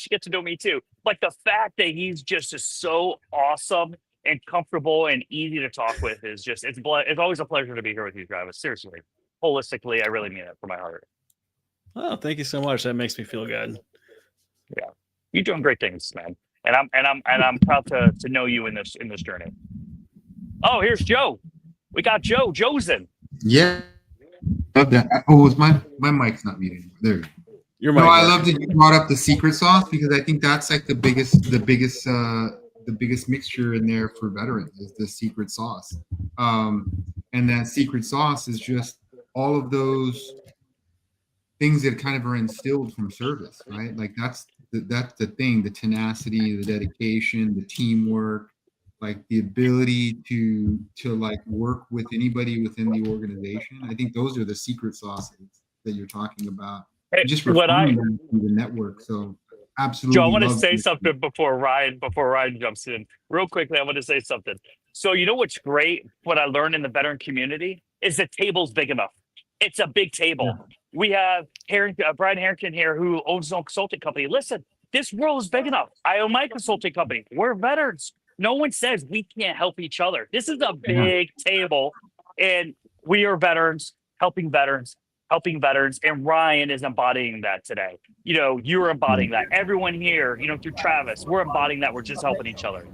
get to know me too." Like, the fact that he's just so awesome and comfortable and easy to talk with is just it's always a pleasure to be here with you, Travis. Seriously, holistically, I really mean it from my heart. Oh, thank you so much. That makes me feel good. Yeah, you're doing great things, man. And I'm proud to know you in this journey. Oh, here's Joe. We got Joe. Joe's in. Yeah. Love that. Oh, was my mic's not muted. There. No, I love that you brought up the secret sauce, because I think that's like the biggest mixture in there for veterans is the secret sauce. And that secret sauce is just all of those things that kind of are instilled from service, right? Like that's the thing, the tenacity, the dedication, the teamwork, like the ability to like work with anybody within the organization. I think those are the secret sauces that you're talking about. Hey, Just what refining them through the network. So absolutely. Joe, I want to love say it. something before Ryan jumps in. Real quickly, I want to say something. So you know what's great? What I learned in the veteran community is the table's big enough. It's a big table. Yeah. We have Brian Harrington here who owns his own consulting company. Listen, this world is big enough. I own my consulting company. We're veterans. No one says we can't help each other. This is a big table, and we are veterans helping veterans. And Ryan is embodying that today. You know, you're embodying that. Everyone here, you know, through Travis, we're embodying that. We're just helping each other.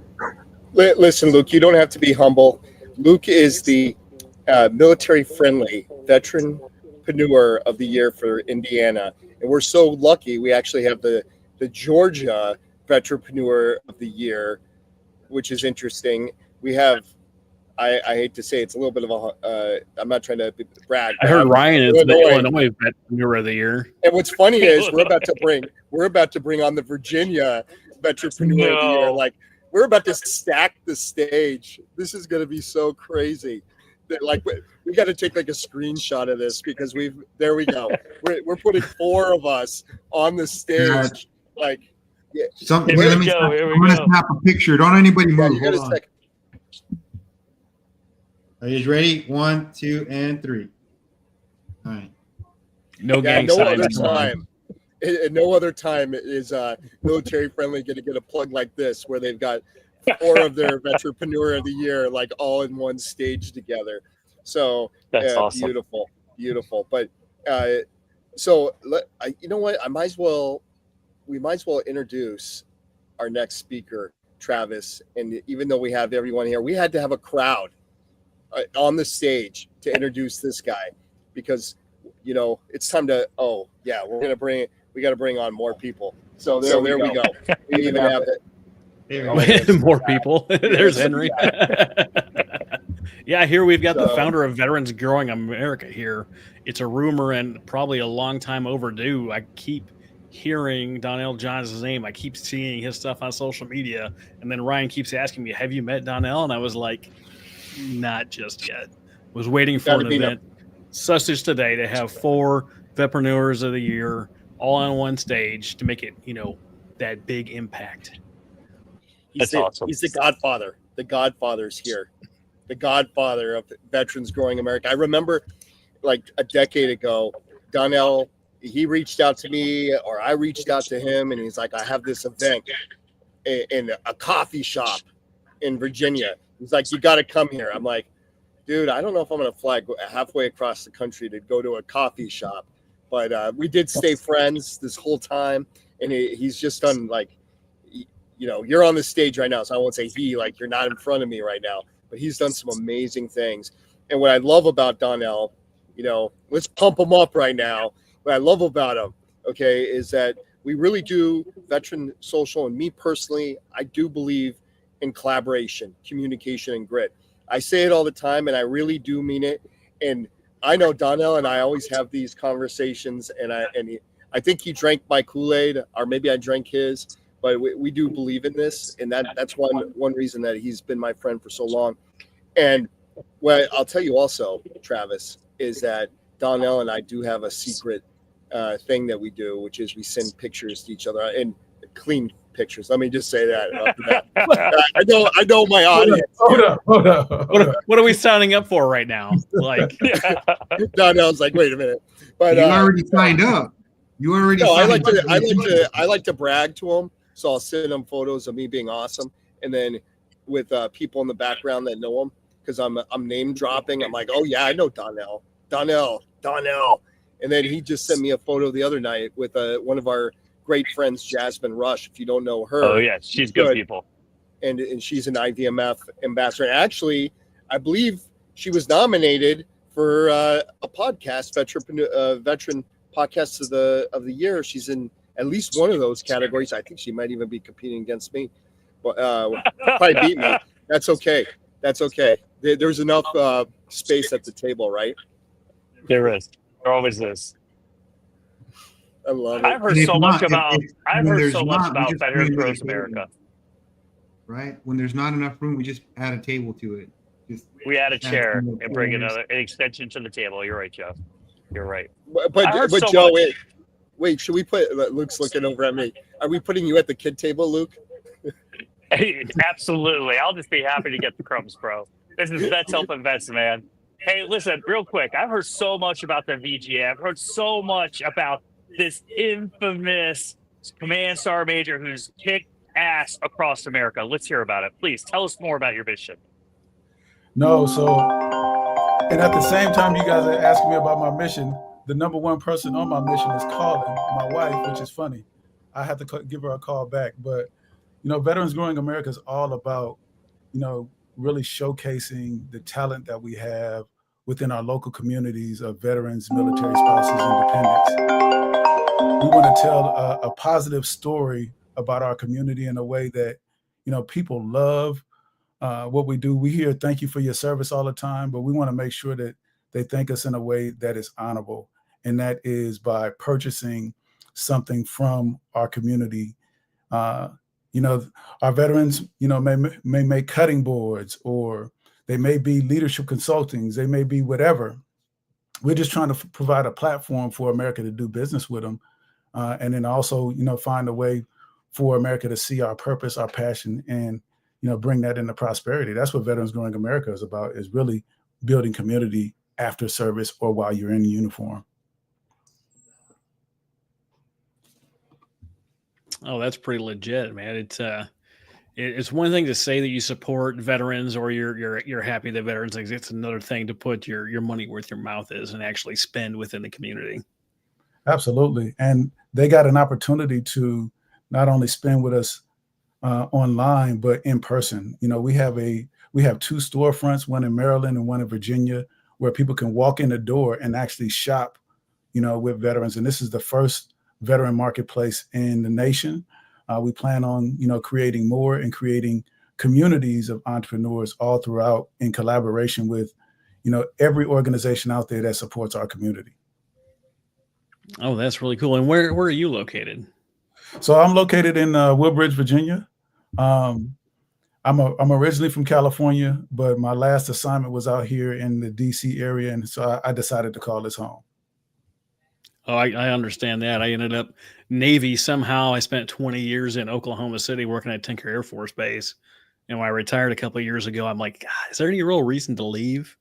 Listen, Luke, you don't have to be humble. Luke is the military-friendly Vetrepreneur of the Year for Indiana. And we're so lucky we actually have the Georgia Vetrepreneur of the Year, which is interesting. We have, I hate to say it's a little bit of a, I'm not trying to brag. I heard Ryan is the Illinois Vetrepreneur of the Year. And what's funny is we're about to bring on the Virginia Vetrepreneur of the Year. Like, we're about to stack the stage. This is going to be so crazy. Like, we got to take like a screenshot of this because there we go. We're putting 4 of us on the stage. Like, yeah. I'm going to snap a picture. Don't anybody move. Hold on. Are you ready? 1, 2, and 3. All right. No gang signs. At no other time is military friendly going to get a plug like this, where they've got 4 of their Vetrepreneur of the Year like all in one stage together. So that's awesome. Beautiful. But so you know what? We might as well introduce our next speaker, Travis. And even though we have everyone here, we had to have a crowd on the stage to introduce this guy, because you know it's time to. Oh yeah, we got to bring on more people. So there we go. We even have it. More people. There's Henry. Yeah, here we've got the founder of Veterans Growing America here. It's a rumor and probably a long time overdue. I keep hearing Donnell Johns' name. I keep seeing his stuff on social media. And then Ryan keeps asking me, have you met Donnell? And I was like, not just yet. Was waiting for an event such as today to have 4 Vetrepreneurs of the Year all on one stage to make it, you know, that big impact. That's awesome. He's the godfather. The godfather's here. The godfather of Veterans Growing America. I remember like a decade ago, Donnell, he reached out to me, or I reached out to him, and he's like, I have this event in a coffee shop in Virginia. He's like, you got to come here. I'm like, dude, I don't know if I'm going to fly halfway across the country to go to a coffee shop. But we did stay friends this whole time. And he's just done, like, you know, you're on the stage right now. So I won't say he, like, you're not in front of me right now. But he's done some amazing things. And what I love about Donnell, you know, let's pump him up right now. What I love about him, okay, is that we really do veteran social. And me personally, I do believe in collaboration, communication, and grit. I say it all the time, and I really do mean it. And I know Donnell and I always have these conversations, and I think he drank my Kool-Aid, or maybe I drank his, but we do believe in this, and that's one reason that he's been my friend for so long. And what I'll tell you also, Travis, is that Donnell and I do have a secret thing that we do, which is we send pictures to each other, and clean pictures. Let me just say that. I know my audience. Hold on. What are we signing up for right now? Like, Donnell's like, wait a minute. But you already signed up. You already. No, I like to brag to him, so I'll send him photos of me being awesome, and then with people in the background that know him, because I'm name dropping. I'm like, oh yeah, I know Donnell, and then he just sent me a photo the other night with one of our great friends, Jasmine Rush. If you don't know her, oh yeah, she's good people, and she's an IVMF ambassador. And actually, I believe she was nominated for a podcast, veteran podcast of the year. She's in at least one of those categories. I think she might even be competing against me, but probably beat me. That's okay. There's enough space at the table, right? There is. There always is. I love it. I've heard so much about Veterans Growing America. right? When there's not enough room, we just add a table to it. We add a add chair some more and bring chairs. an extension to the table. You're right, Jeff. You're right. But I heard so Joe, much. wait, should we put? Luke's looking over at me. Are we putting you at the kid table, Luke? Absolutely. I'll just be happy to get the crumbs, bro. This is Vets helping vets, man. Hey, listen, real quick. I've heard so much about the VGA. I've heard so much about this infamous Command Sergeant Major who's kicked ass across America. Let's hear about it. Please tell us more about your mission. No, and at the same time, you guys are asking me about my mission. The number one person on my mission is calling my wife, which is funny. I have to give her a call back. But, Veterans Growing America is all about, really showcasing the talent that we have within our local communities of veterans, military spouses, and dependents. We want to tell a positive story about our community in a way that, people love what we do. We hear thank you for your service all the time, but we want to make sure that they thank us in a way that is honorable. And that is by purchasing something from our community. Our veterans, may make cutting boards, or they may be leadership consultings. They may be whatever. We're just trying to provide a platform for America to do business with them. And then also, find a way for America to see our purpose, our passion, and, bring that into prosperity. That's what Veterans Growing America is about, is really building community after service or while you're in uniform. Oh, that's pretty legit, man. It's one thing to say that you support veterans or you're happy that veterans exist. It's another thing to put your money where your mouth is and actually spend within the community. Absolutely. And they got an opportunity to not only spend with us online, but in person. We have two storefronts, one in Maryland and one in Virginia, where people can walk in the door and actually shop, with veterans. And this is the first veteran marketplace in the nation. We plan on, creating more and creating communities of entrepreneurs all throughout in collaboration with, every organization out there that supports our community. Oh, that's really cool. And where are you located? So I'm located in Woodbridge, Virginia. I'm originally from California, but my last assignment was out here in the DC area. And so I decided to call this home. Oh, I understand that. I ended up Navy somehow. I spent 20 years in Oklahoma City working at Tinker Air Force Base. And when I retired a couple of years ago, I'm like, God, is there any real reason to leave?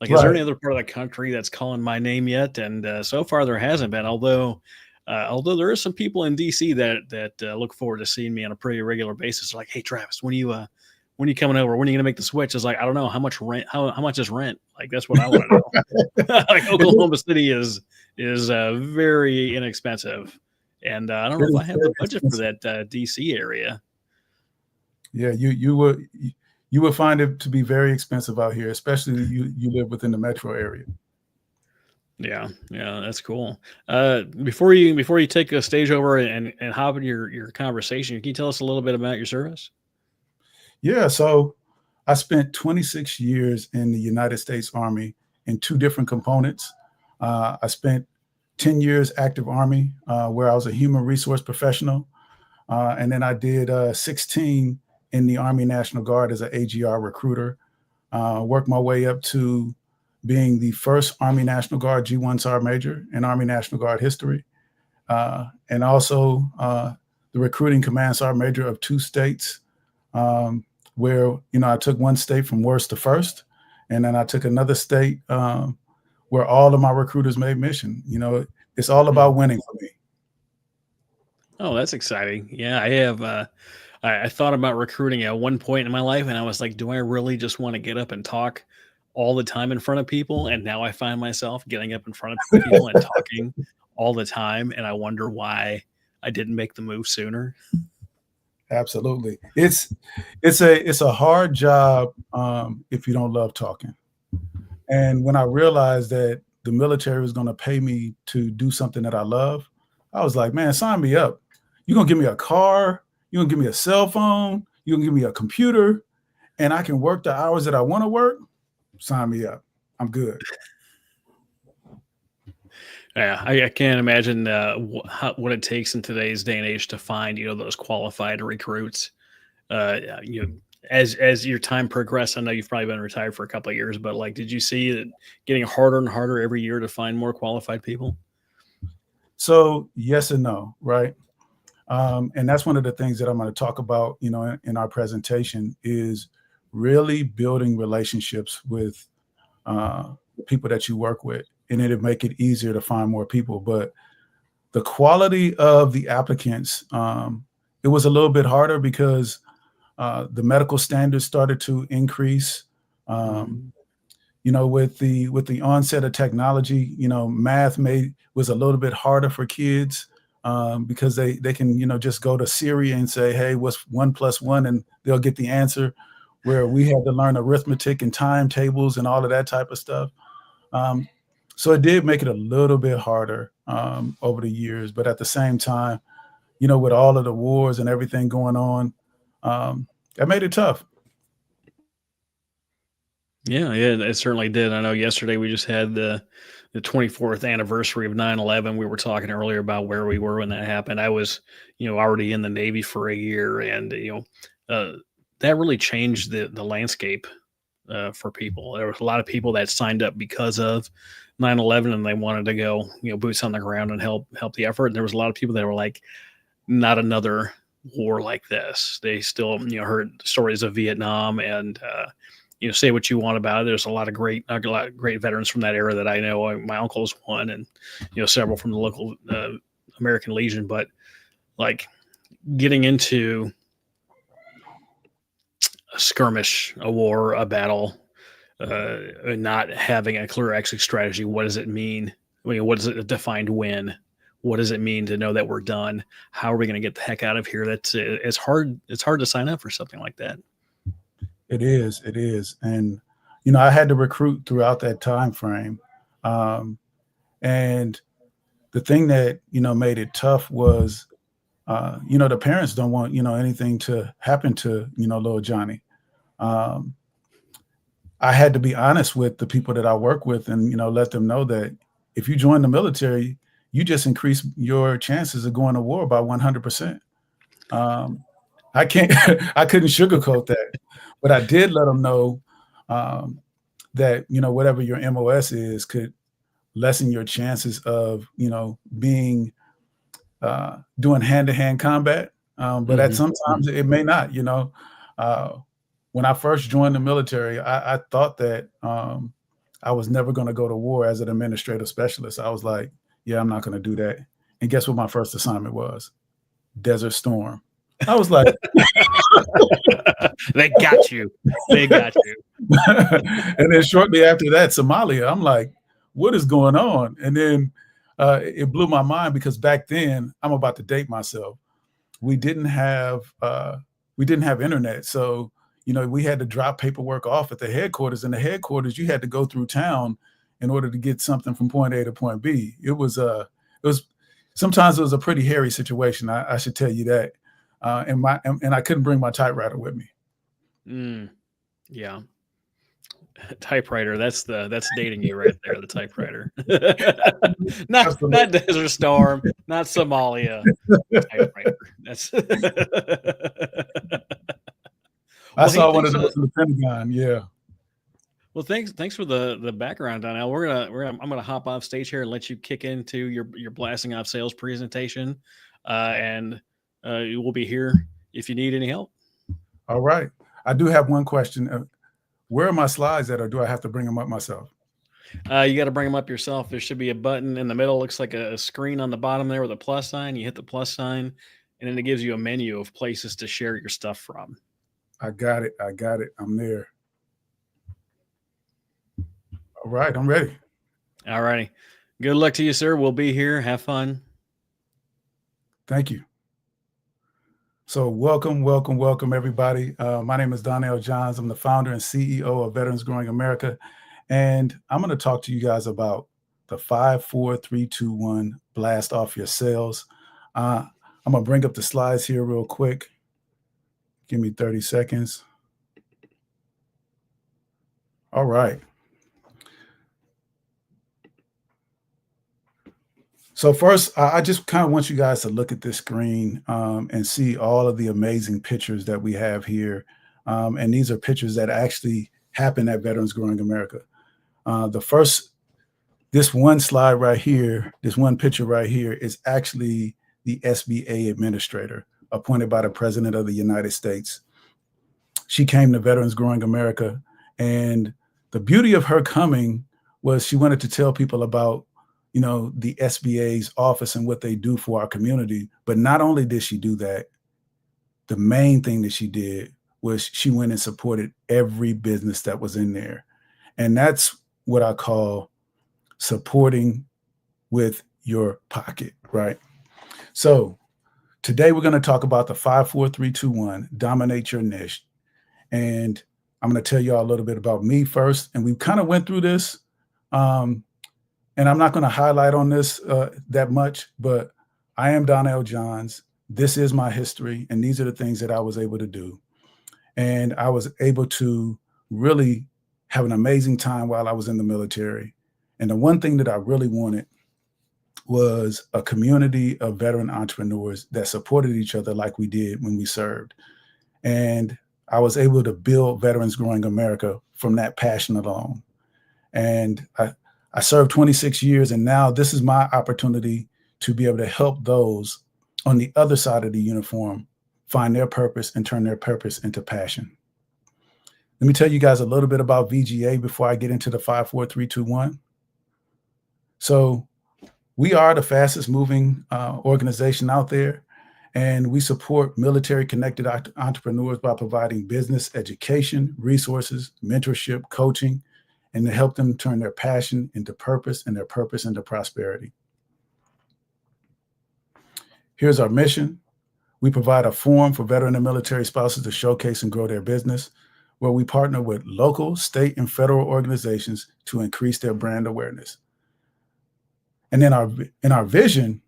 Like, is there any other part of the country that's calling my name yet? And so far there hasn't been, although there is some people in DC that look forward to seeing me on a pretty regular basis. Like, hey, Travis, when are you coming over? When are you going to make the switch? It's like, I don't know. How much rent? How much is rent? Like, that's what I want to know. Like, Oklahoma City is very inexpensive. And I don't know if I have the budget for that DC area. Yeah, you would find it to be very expensive out here, especially you live within the metro area. Yeah, that's cool. Before you take a stage over and hop in your conversation, can you tell us a little bit about your service? Yeah, so I spent 26 years in the United States Army in two different components. I spent 10 years active Army, where I was a human resource professional. And then I did 16 in the Army National Guard as an AGR recruiter. Worked my way up to being the first Army National Guard G1 Sergeant Major in Army National Guard history. And also the recruiting command Sergeant Major of two states, where, I took one state from worst to first. And then I took another state where all of my recruiters made mission. It's all about winning for me. Oh, that's exciting. Yeah, I have. I thought about recruiting at one point in my life, and I was like, do I really just want to get up and talk all the time in front of people? And now I find myself getting up in front of people and talking all the time. And I wonder why I didn't make the move sooner. Absolutely. It's a hard job if you don't love talking. And when I realized that the military was going to pay me to do something that I love, I was like, man, sign me up. You're going to give me a car. You're going to give me a cell phone. You're going to give me a computer, and I can work the hours that I want to work. Sign me up. I'm good. Yeah, I can't imagine what it takes in today's day and age to find, those qualified recruits. you know, as your time progressed, I know you've probably been retired for a couple of years, but like, did you see it getting harder and harder every year to find more qualified people? So yes and no, right? And that's one of the things that I'm going to talk about, you know, in our presentation, is really building relationships with people that you work with, and it'll make it easier to find more people. But the quality of the applicants, it was a little bit harder because the medical standards started to increase. You know, with the onset of technology, you know, math was a little bit harder for kids because they can, you know, just go to Siri and say, hey, what's 1 + 1, and they'll get the answer, where we had to learn arithmetic and timetables and all of that type of stuff. So it did make it a little bit harder over the years, but at the same time, you know, with all of the wars and everything going on, that made it tough. Yeah, it certainly did. I know yesterday we just had the 24th anniversary of 9/11. We were talking earlier about where we were when that happened. I was, you know, already in the Navy for a year, and you know, that really changed the landscape for people. There was a lot of people that signed up because of 9/11, and they wanted to go, you know, boots on the ground and help the effort. And there was a lot of people that were like, not another war like this. They still, you know, heard stories of Vietnam, and you know, say what you want about it. There's a lot of great veterans from that era that I know. My uncle's one, and you know, several from the local American Legion. But like, getting into a skirmish, a war, a battle, not having a clear exit strategy. What does it mean? I mean, what does it defined win? What does it mean to know that we're done? How are we going to get the heck out of here? It's hard. It's hard to sign up for something like that. It is. And, you know, I had to recruit throughout that time frame. And the thing that, you know, made it tough was, you know, the parents don't want, you know, anything to happen to, you know, little Johnny. I had to be honest with the people that I work with and, you know, let them know that if you join the military, you just increase your chances of going to war by 100%. I couldn't sugarcoat that, but I did let them know that, you know, whatever your MOS is could lessen your chances of, you know, being doing hand-to-hand combat. But at sometimes it may not, you know. When I first joined the military, I thought that I was never going to go to war as an administrative specialist. I was like, yeah, I'm not going to do that. And guess what my first assignment was? Desert Storm. I was like, they got you. They got you. And then shortly after that, Somalia. I'm like, what is going on? And then it blew my mind because back then, I'm about to date myself. We didn't have internet, so you know we had to drop paperwork off at the headquarters. And the headquarters, you had to go through town in order to get something from point A to point B. It was sometimes it was a pretty hairy situation. I should tell you that. And I couldn't bring my typewriter with me. Yeah. Typewriter. That's dating you right there. The typewriter. not Desert Storm, not Somalia. Typewriter. That's. I saw one of those in the Pentagon. Yeah. Well, thanks for the background, Donnell. I'm gonna hop off stage here and let you kick into your blasting off sales presentation, and we'll be here if you need any help. All right. I do have one question. Where are my slides at, or do I have to bring them up myself? You got to bring them up yourself. There should be a button in the middle. Looks like a screen on the bottom there with a plus sign. You hit the plus sign, and then it gives you a menu of places to share your stuff from. I got it. I'm there. All right. I'm ready. All righty. Good luck to you, sir. We'll be here. Have fun. Thank you. So welcome, everybody. My name is Donnell Johns. I'm the founder and CEO of Veterans Growing America. And I'm going to talk to you guys about the 5, 4, 3, 2, 1 blast off your sales. I'm going to bring up the slides here real quick. Give me 30 seconds. All right. So first, I just kind of want you guys to look at this screen and see all of the amazing pictures that we have here. And these are pictures that actually happen at Veterans Growing America. This one slide right here, this one picture right here is actually the SBA administrator appointed by the President of the United States. She came to Veterans Growing America, and the beauty of her coming was she wanted to tell people about, the SBA's office and what they do for our community. But not only did she do that, the main thing that she did was she went and supported every business that was in there. And that's what I call supporting with your pocket, right? So today we're going to talk about the 5, 4, 3, 2, 1, dominate your niche. And I'm going to tell you all a little bit about me first. And we kind of went through this, and I'm not going to highlight on this that much, but I am Donnell Johns. This is my history, and these are the things that I was able to do. And I was able to really have an amazing time while I was in the military. And the one thing that I really wanted was a community of veteran entrepreneurs that supported each other like we did when we served. And I was able to build Veterans Growing America from that passion alone. And I served 26 years, and now this is my opportunity to be able to help those on the other side of the uniform find their purpose and turn their purpose into passion. Let me tell you guys a little bit about VGA before I get into the 5, 4, 3, 2, 1. So we are the fastest moving organization out there, and we support military connected entrepreneurs by providing business education, resources, mentorship, coaching, and to help them turn their passion into purpose and their purpose into prosperity. Here's our mission. We provide a forum for veteran and military spouses to showcase and grow their business, where we partner with local, state, and federal organizations to increase their brand awareness. And then in our vision,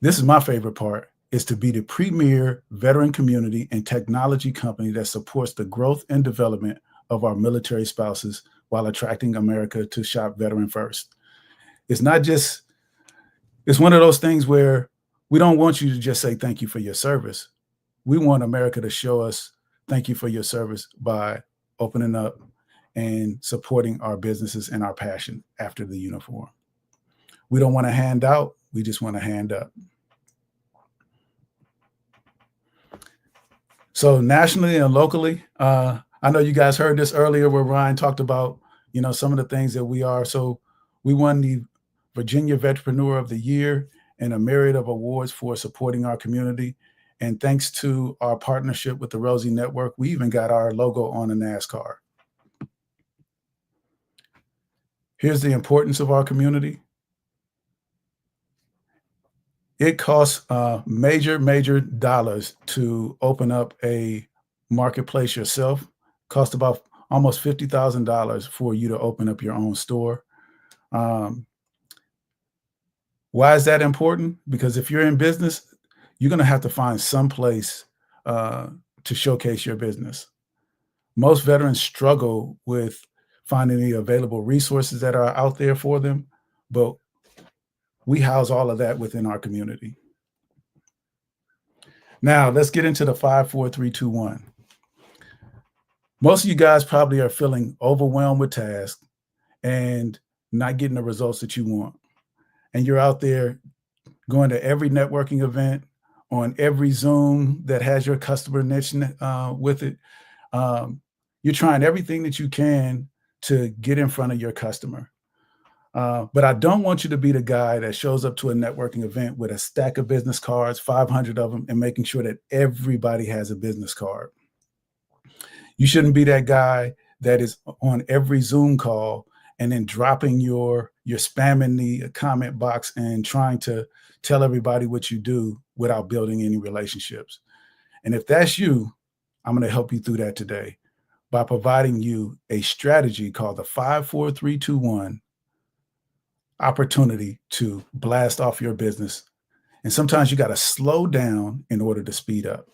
this is my favorite part, is to be the premier veteran community and technology company that supports the growth and development of our military spouses while attracting America to shop veteran first. It's not just, it's one of those things where we don't want you to just say thank you for your service. We want America to show us thank you for your service by opening up and supporting our businesses and our passion after the uniform. We don't want to hand out, we just want to hand up. So nationally and locally, I know you guys heard this earlier where Ryan talked about, some of the things that we are. So we won the Virginia Vetrepreneur of the Year and a myriad of awards for supporting our community. And thanks to our partnership with the Rosie Network, we even got our logo on a NASCAR. Here's the importance of our community. It costs major dollars to open up a marketplace yourself. Cost about almost $50,000 for you to open up your own store. Why is that important? Because if you're in business, you're going to have to find some place to showcase your business. Most veterans struggle with finding the available resources that are out there for them, but we house all of that within our community. Now, let's get into the 5, 4, 3, 2, 1. Most of you guys probably are feeling overwhelmed with tasks and not getting the results that you want. And you're out there going to every networking event, on every Zoom that has your customer niche with it. You're trying everything that you can to get in front of your customer. But I don't want you to be the guy that shows up to a networking event with a stack of business cards, 500 of them, and making sure that everybody has a business card. You shouldn't be that guy that is on every Zoom call and then dropping you're spamming the comment box and trying to tell everybody what you do without building any relationships. And if that's you, I'm going to help you through that today by providing you a strategy called the 5, 4, 3, 2, 1 opportunity to blast off your business. And sometimes you got to slow down in order to speed up.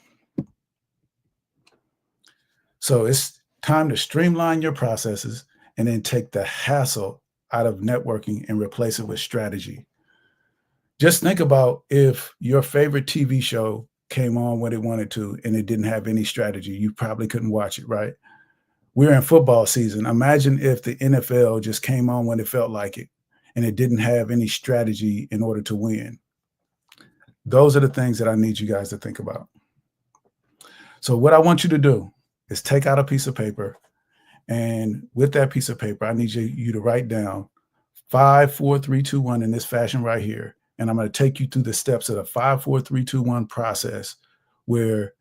So it's time to streamline your processes and then take the hassle out of networking and replace it with strategy. Just think about if your favorite TV show came on when it wanted to and it didn't have any strategy. You probably couldn't watch it, right? We're in football season. Imagine if the NFL just came on when it felt like it and it didn't have any strategy in order to win. Those are the things that I need you guys to think about. So what I want you to do is take out a piece of paper, and with that piece of paper, I need you to write down 5, 4, 3, 2, 1 in this fashion right here. And I'm going to take you through the steps of the 5, 4, 3, 2, 1 process where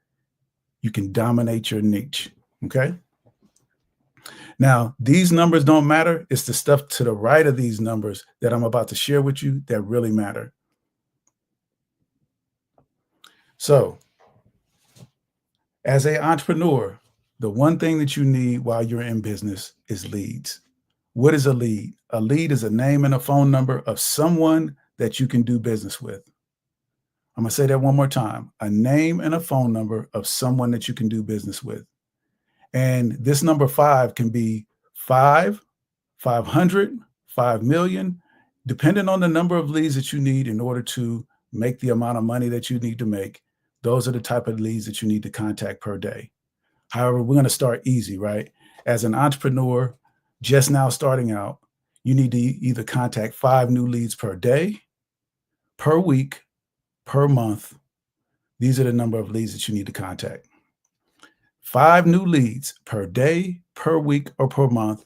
you can dominate your niche. Okay. Now, these numbers don't matter. It's the stuff to the right of these numbers that I'm about to share with you that really matter. So, as an entrepreneur, the one thing that you need while you're in business is leads. What is a lead? A lead is a name and a phone number of someone that you can do business with. I'm going to say that one more time. A name and a phone number of someone that you can do business with. And this number 5 can be 5, 500, 5 million, depending on the number of leads that you need in order to make the amount of money that you need to make. Those are the type of leads that you need to contact per day. However, we're going to start easy, right? As an entrepreneur, just now starting out, you need to either contact 5 new leads per day, per week, per month. These are the number of leads that you need to contact. 5 new leads per day, per week, or per month.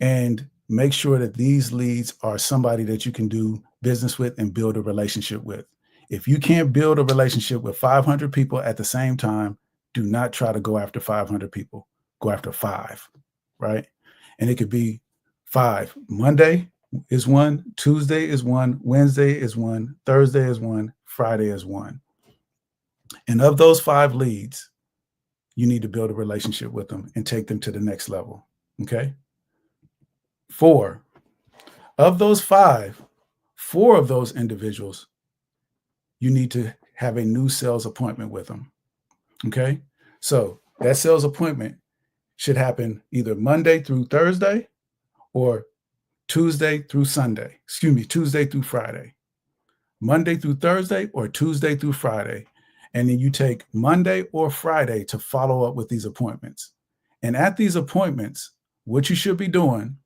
And make sure that these leads are somebody that you can do business with and build a relationship with. If you can't build a relationship with 500 people at the same time, do not try to go after 500 people. Go after 5, right? And it could be 5. Monday is 1, Tuesday is 1, Wednesday is 1, Thursday is 1, Friday is 1. And of those 5 leads, you need to build a relationship with them and take them to the next level, okay? 4. Of those 5, 4 of those individuals, you need to have a new sales appointment with them, okay? So that sales appointment should happen either Monday through Thursday or Tuesday through Sunday. Tuesday through Friday. Monday through Thursday or Tuesday through Friday. And then you take Monday or Friday to follow up with these appointments. And at these appointments, what you should be doing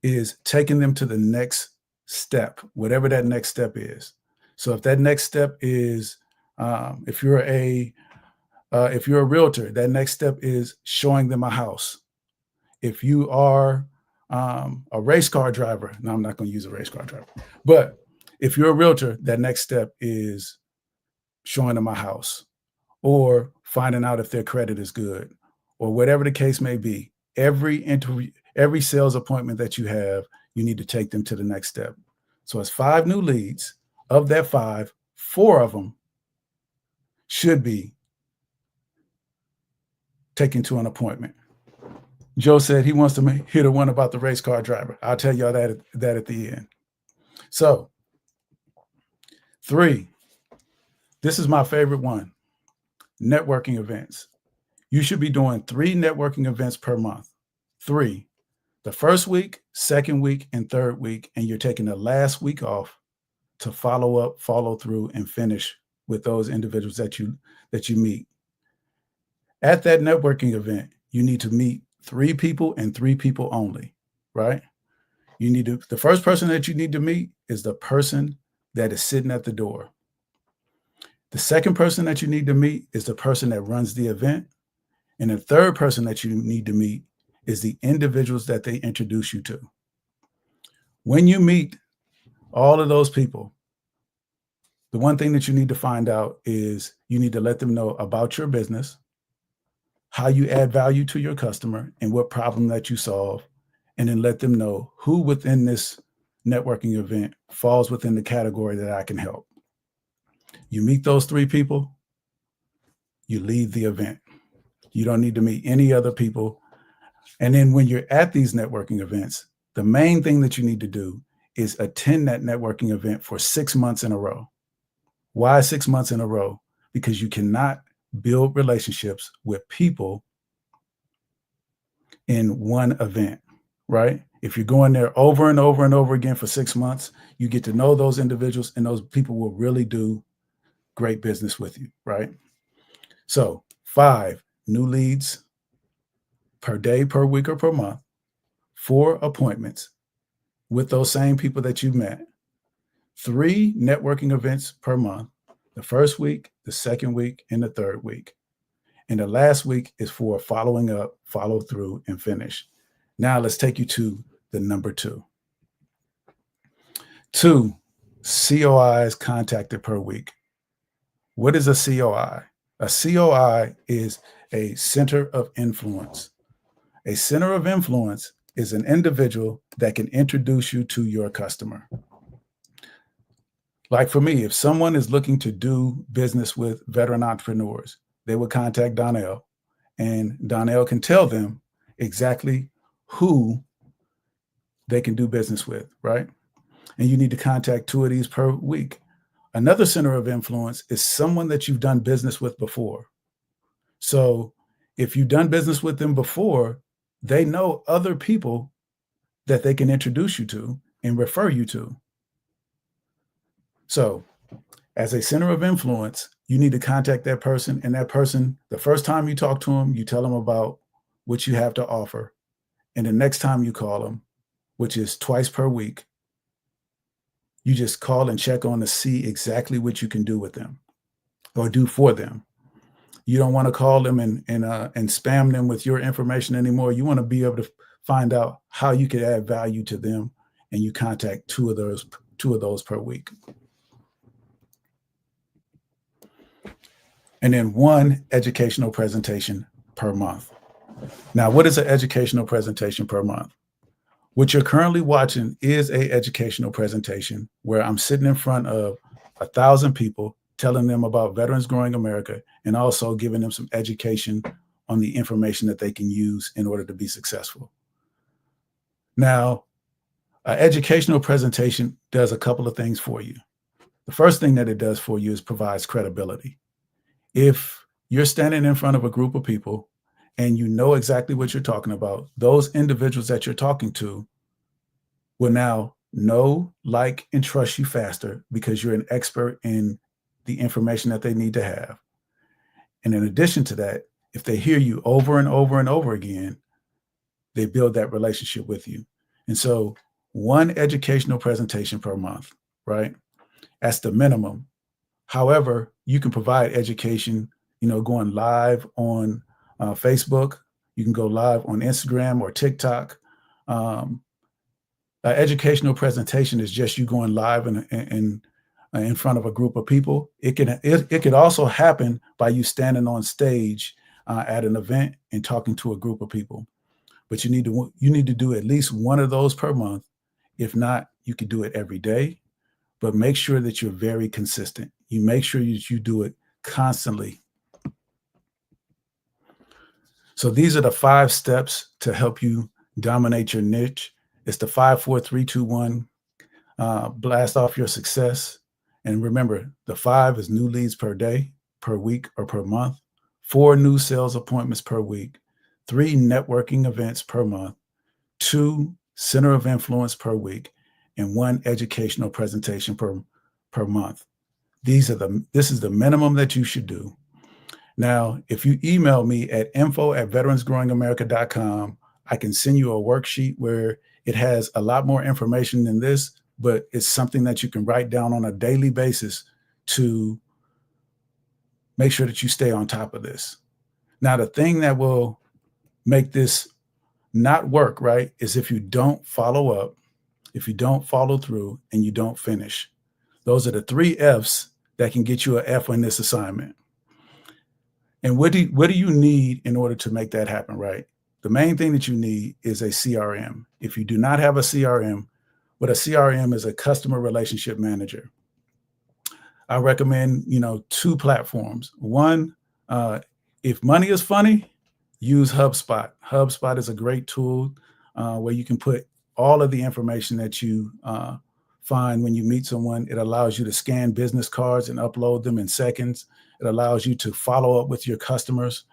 is taking them to the next step, whatever that next step is. So if that next step is, if you're a realtor, that next step is showing them a house. If you are a race car driver, no, I'm not going to use a race car driver, but if you're a realtor, that next step is showing them a house or finding out if their credit is good or whatever the case may be. Every sales appointment that you have, you need to take them to the next step. So it's 5 new leads. Of that 5, 4 of them should be taken to an appointment. Joe said he wants to hear the one about the race car driver. I'll tell y'all that at the end. So 3, this is my favorite one, networking events. You should be doing 3 networking events per month. 3, the first week, second week, and third week, and you're taking the last week off to follow up, follow through, and finish with those individuals that you meet. At that networking event, you need to meet 3 people and 3 people only, right? The first person that you need to meet is the person that is sitting at the door. The second person that you need to meet is the person that runs the event. And the third person that you need to meet is the individuals that they introduce you to. When you meet all of those people, the one thing that you need to find out is you need to let them know about your business, how you add value to your customer, and what problem that you solve, and then let them know who within this networking event falls within the category that I can help. You meet those 3 people, you leave the event. You don't need to meet any other people. And then when you're at these networking events, the main thing that you need to do is attend that networking event for 6 months in a row. Why 6 months in a row? Because you cannot build relationships with people in one event, right? If you're going there over and over and over again for 6 months, you get to know those individuals, and those people will really do great business with you, right? So 5 new leads per day, per week, or per month, 4 appointments with those same people that you met, 3 networking events per month, the first week, the second week, and the third week. And the last week is for following up, follow through, and finish. Now let's take you to the number 2. 2 COIs contacted per week. What is a COI? A COI is a center of influence. A center of influence is an individual that can introduce you to your customer. Like for me, if someone is looking to do business with veteran entrepreneurs, they would contact Donnell, and Donnell can tell them exactly who they can do business with, right? And you need to contact 2 of these per week. Another center of influence is someone that you've done business with before. So if you've done business with them before, they know other people that they can introduce you to and refer you to. So as a center of influence, you need to contact that person, and that person, the first time you talk to them, you tell them about what you have to offer. And the next time you call them, which is twice per week, you just call and check on to see exactly what you can do with them or do for them. You don't want to call them and spam them with your information anymore. You want to be able to find out how you could add value to them, and you contact 2 of those per week. And then 1 educational presentation per month. Now, what is an educational presentation per month? What you're currently watching is an educational presentation where I'm sitting in front of 1,000 people, telling them about Veterans Growing America, and also giving them some education on the information that they can use in order to be successful. Now, an educational presentation does a couple of things for you. The first thing that it does for you is provides credibility. If you're standing in front of a group of people and you know exactly what you're talking about, those individuals that you're talking to will now know, like, and trust you faster because you're an expert in the information that they need to have. And in addition to that, if they hear you over and over and over again, they build that relationship with you. And so 1 educational presentation per month, right? That's the minimum. However, you can provide education, going live on Facebook. You can go live on Instagram or TikTok. An educational presentation is just you going live in front of a group of people. It could also happen by you standing on stage at an event and talking to a group of people. But you need to do at least 1 of those per month. If not, you could do it every day. But make sure that you're very consistent. You make sure that you do it constantly. So these are the 5 steps to help you dominate your niche. It's the 5, 4, 3, 2, 1. Blast off your success. And remember, the 5 is new leads per day, per week, or per month. 4 new sales appointments per week. 3 networking events per month. 2 center of influence per week. And 1 educational presentation per month. This is the minimum that you should do. Now, if you email me at info@veteransgrowingamerica.com, I can send you a worksheet where it has a lot more information than this, but it's something that you can write down on a daily basis to make sure that you stay on top of this. Now, the thing that will make this not work, right, is if you don't follow up, if you don't follow through, and you don't finish. Those are the 3 F's that can get you an F on this assignment. And what do you need in order to make that happen, right? The main thing that you need is a CRM. If you do not have a CRM, what a CRM is, a customer relationship manager. I recommend, 2 platforms. 1, if money is funny, use HubSpot. HubSpot is a great tool where you can put all of the information that you find when you meet someone. It allows you to scan business cards and upload them in seconds. It allows you to follow up with your customers.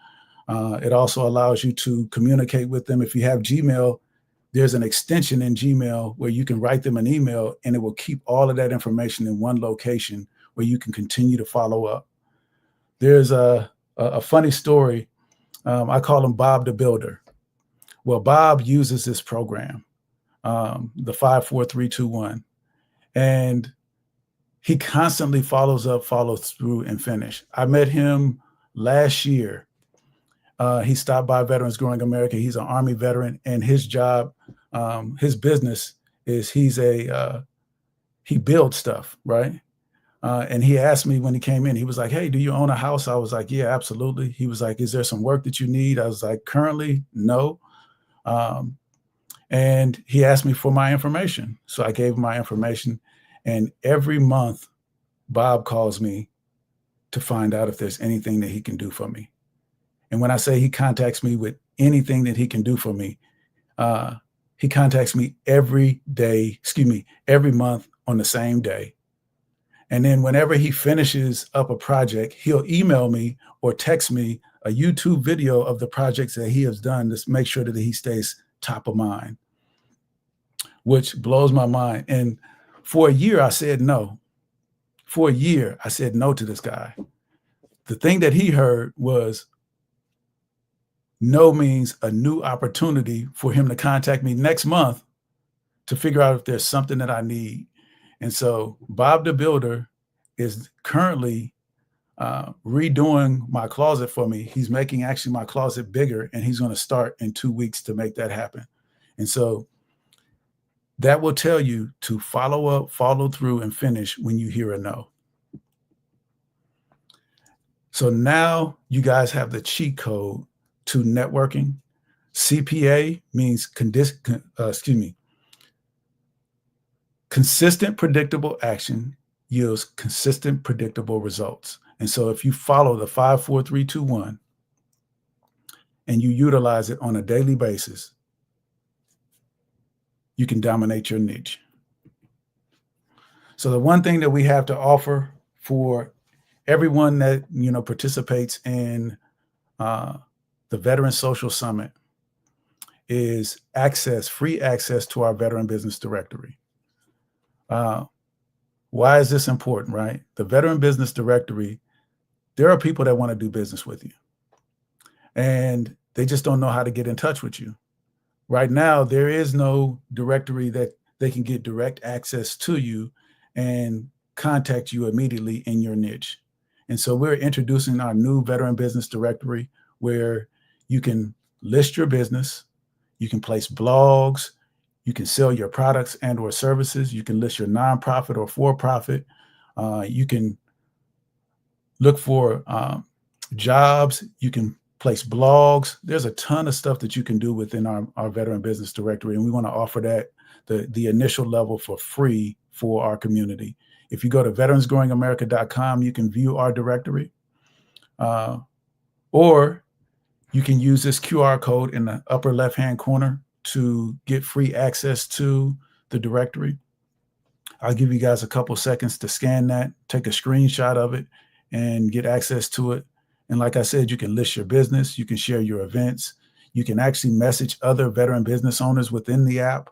It also allows you to communicate with them. If you have Gmail, there's an extension in Gmail where you can write them an email and it will keep all of that information in one location where you can continue to follow up. There's a funny story. I call him Bob the Builder. Well, Bob uses this program, the 5-4-3-2-1, and he constantly follows up, follows through, and finish. I met him last year. He stopped by Veterans Growing America. He's an Army veteran, and his job, his business is he builds stuff, right? And he asked me when he came in, he was like, "Hey, do you own a house?" I was like, "Yeah, absolutely." He was like, "Is there some work that you need?" I was like, "Currently, no." And he asked me for my information. So I gave him my information. And every month, Bob calls me to find out if there's anything that he can do for me. And when I say he contacts me with anything that he can do for me, he contacts me every month on the same day. And then whenever he finishes up a project, he'll email me or text me a YouTube video of the projects that he has done to make sure that he stays top of mind, which blows my mind. And for a year, I said no. For a year, I said no to this guy. The thing that he heard was no means a new opportunity for him to contact me next month to figure out if there's something that I need. And so Bob the Builder is currently redoing my closet for me. He's making actually my closet bigger, and he's going to start in 2 weeks to make that happen. And so that will tell you to follow up, follow through, and finish when you hear a no. So now you guys have the cheat code to networking. CPA means consistent, predictable action yields consistent, predictable results. And so if you follow the 5-4-3-2-1 and you utilize it on a daily basis, you can dominate your niche. So the one thing that we have to offer for everyone that participates in the Veteran Social Summit is free access to our Veteran Business Directory. Why is this important, right? The Veteran Business Directory, there are people that want to do business with you, and they just don't know how to get in touch with you. Right now, there is no directory that they can get direct access to you and contact you immediately in your niche. And so we're introducing our new Veteran Business Directory where you can list your business, you can place blogs, you can sell your products and or services, you can list your nonprofit or for-profit, you can look for jobs, you can place blogs. There's a ton of stuff that you can do within our Veteran Business Directory, and we want to offer that the initial level for free for our community. If you go to veteransgrowingamerica.com, you can view our directory, or you can use this QR code in the upper left-hand corner to get free access to the directory. I'll give you guys a couple seconds to scan that, take a screenshot of it, and get access to it. And like I said, you can list your business, you can share your events, you can actually message other veteran business owners within the app.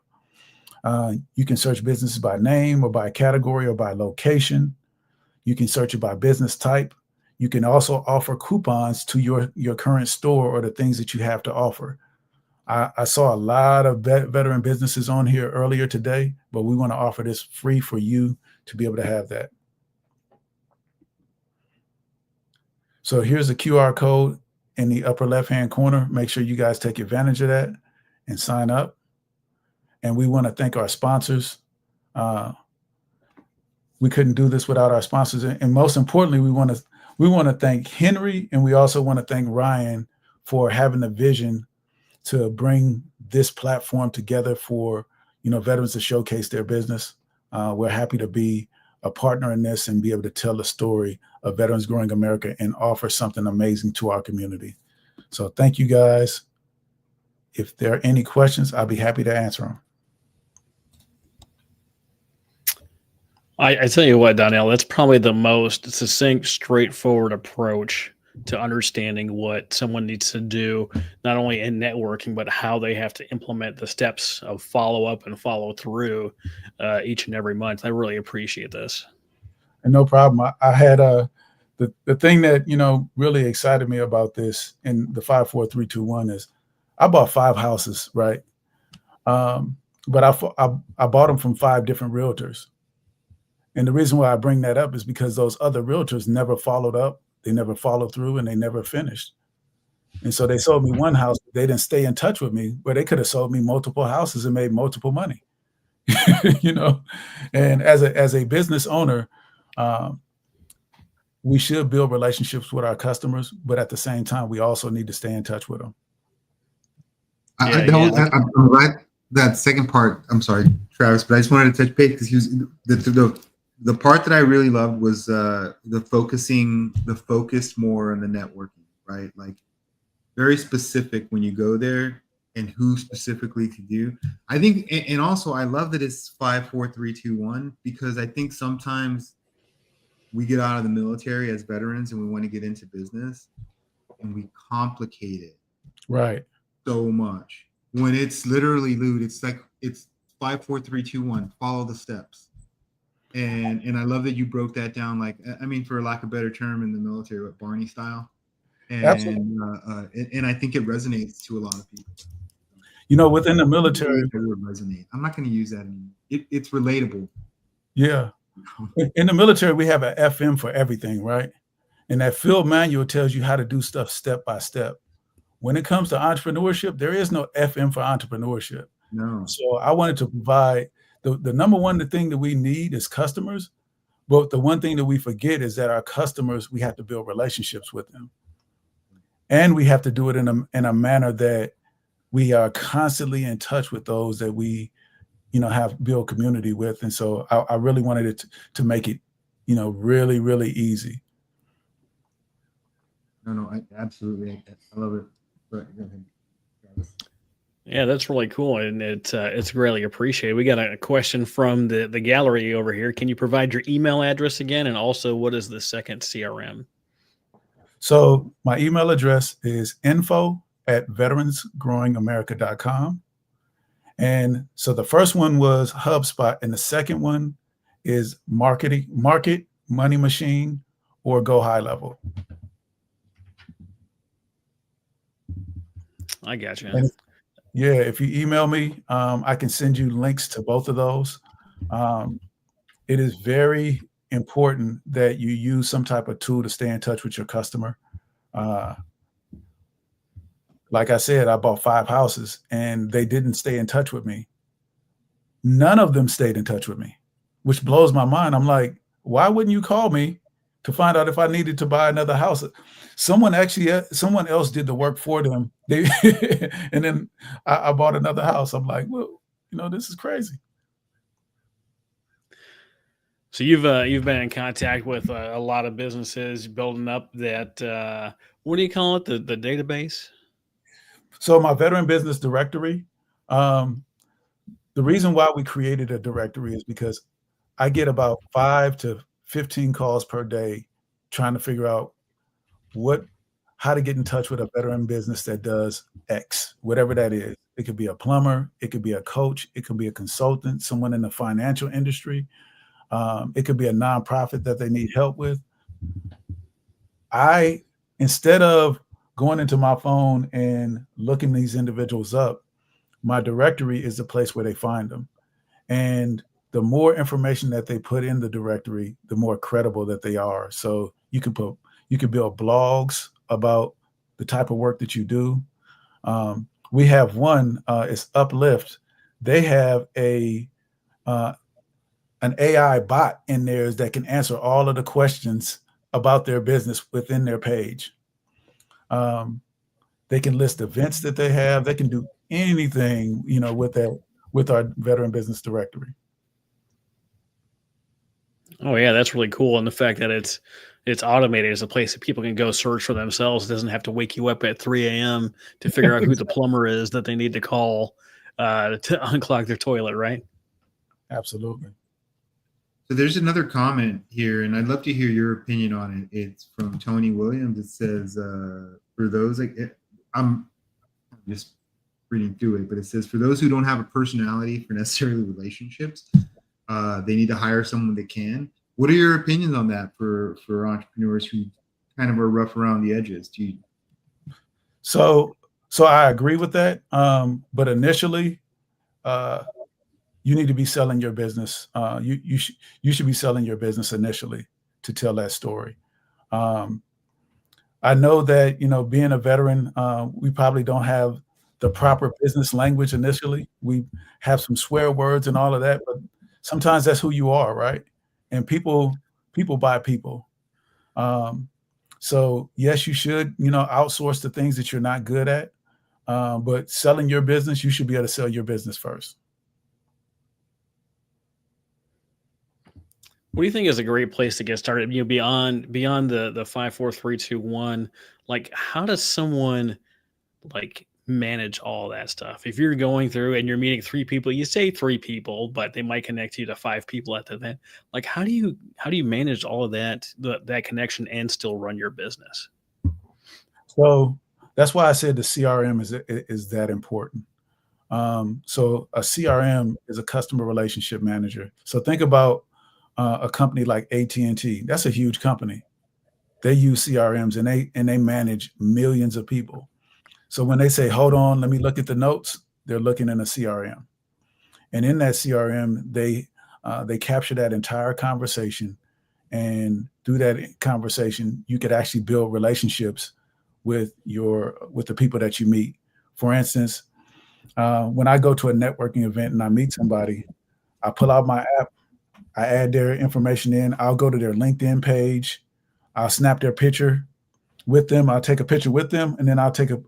You can search businesses by name or by category or by location. You can search it by business type. You can also offer coupons to your current store or the things that you have to offer. I saw a lot of veteran businesses on here earlier today, but we want to offer this free for you to be able to have that. So here's a QR code in the upper left-hand corner. Make sure you guys take advantage of that and sign up. And we want to thank our sponsors. We couldn't do this without our sponsors. And most importantly, we want to thank Henry, and we also want to thank Ryan for having the vision to bring this platform together for veterans to showcase their business. We're happy to be a partner in this and be able to tell the story of Veterans Growing America and offer something amazing to our community. So thank you guys. If there are any questions, I'll be happy to answer them. I tell you what, Donnell, that's probably the most succinct, straightforward approach to understanding what someone needs to do, not only in networking, but how they have to implement the steps of follow up and follow through each and every month. I really appreciate this. And no problem. I had the thing that, you know, really excited me about this in the 5, 4, 3, 2, 1 is I bought 5 houses, right? But I bought them from 5 different realtors. And the reason why I bring that up is because those other realtors never followed up, they never followed through, and they never finished. And so they sold me one house, but they didn't stay in touch with me, where they could have sold me multiple houses and made multiple money. You know, and as a business owner, we should build relationships with our customers, but at the same time, we also need to stay in touch with them. I'm glad that second part. I'm sorry, Travis, but I just wanted to touch base because he was the part that I really loved was the focus more on the networking, right? Like very specific when you go there and who specifically to do. I think, and also I love that it's 5, 4, 3, 2, 1 because I think sometimes we get out of the military as veterans and we want to get into business and we complicate it. Right. So much. When it's literally, Lude, it's like it's 5, 4, 3, 2, 1. Follow the steps. And I love that you broke that down, like, I mean, for lack of a better term in the military, what Barney style. And and I think it resonates to a lot of people. You know, within the military, it would resonate. I'm not going to use that anymore. It's relatable. Yeah. In the military, we have an FM for everything, right? And that field manual tells you how to do stuff step by step. When it comes to entrepreneurship, there is no FM for entrepreneurship. No. So I wanted to provide the number one thing that we need is customers. But the one thing that we forget is that our customers, we have to build relationships with them. And we have to do it in a manner that we are constantly in touch with those that we, you know, have build community with. And so I really wanted it to make it, you know, really, really easy. No, absolutely. I love it. But go ahead, Travis. Yeah, that's really cool, and it's greatly appreciated. We got a question from the gallery over here. Can you provide your email address again, and also what is the second CRM? So my email address is info@veteransgrowingamerica.com. And so the first one was HubSpot, and the second one is Market, Money Machine, or Go High Level. I got you. And yeah, if you email me, I can send you links to both of those. It is very important that you use some type of tool to stay in touch with your customer. Like I said, I bought 5 houses and they didn't stay in touch with me. None of them stayed in touch with me, which blows my mind. I'm like, why wouldn't you call me to find out if I needed to buy another house? Someone else did the work for them. And then I bought another house. I'm like, well, you know, this is crazy. So you've been in contact with a lot of businesses building up that, what do you call it? The database? So my veteran business directory, the reason why we created a directory is because I get about 5 to 15 calls per day trying to figure out how to get in touch with a veteran business that does X, whatever that is. It could be a plumber, it could be a coach, it could be a consultant, someone in the financial industry. It could be a nonprofit that they need help with. Instead of going into my phone and looking these individuals up, my directory is the place where they find them. And the more information that they put in the directory, the more credible that they are. So you can build blogs about the type of work that you do. We have one, it's Uplift. They have an AI bot in there that can answer all of the questions about their business within their page. They can list events that they have. They can do anything, you know, with our veteran business directory. Oh yeah, that's really cool. And the fact that it's automated as a place that people can go search for themselves. It doesn't have to wake you up at 3 a.m. to figure out who the plumber is that they need to call to unclog their toilet, right? Absolutely. So there's another comment here, and I'd love to hear your opinion on it. It's from Tony Williams. It says, for those, I'm just reading through it, but it says, for those who don't have a personality for necessarily relationships, they need to hire someone that can. What are your opinions on that for entrepreneurs who kind of are rough around the edges? So I agree with that. But initially, you need to be selling your business. You should be selling your business initially to tell that story. I know that, being a veteran, we probably don't have the proper business language initially. We have some swear words and all of that, but sometimes that's who you are, right? And people buy people. So yes, you should, outsource the things that you're not good at. But selling your business, you should be able to sell your business first. What do you think is a great place to get started? Beyond the 5, 4, 3, 2, 1. Like, how does someone manage all that stuff? If you're going through and you're meeting 3 people, you say 3 people, but they might connect you to 5 people at the event. Like, how do you manage all of that connection and still run your business? So that's why I said the CRM is that important. So a CRM is a customer relationship manager. So think about a company like AT&T. That's a huge company. They use CRMs and they manage millions of people. So when they say, hold on, let me look at the notes, they're looking in a CRM. And in that CRM, they capture that entire conversation. And through that conversation, you could actually build relationships with the people that you meet. For instance, when I go to a networking event and I meet somebody, I pull out my app, I add their information in, I'll go to their LinkedIn page, I'll snap their picture with them, I'll take a picture with them, and then I'll take their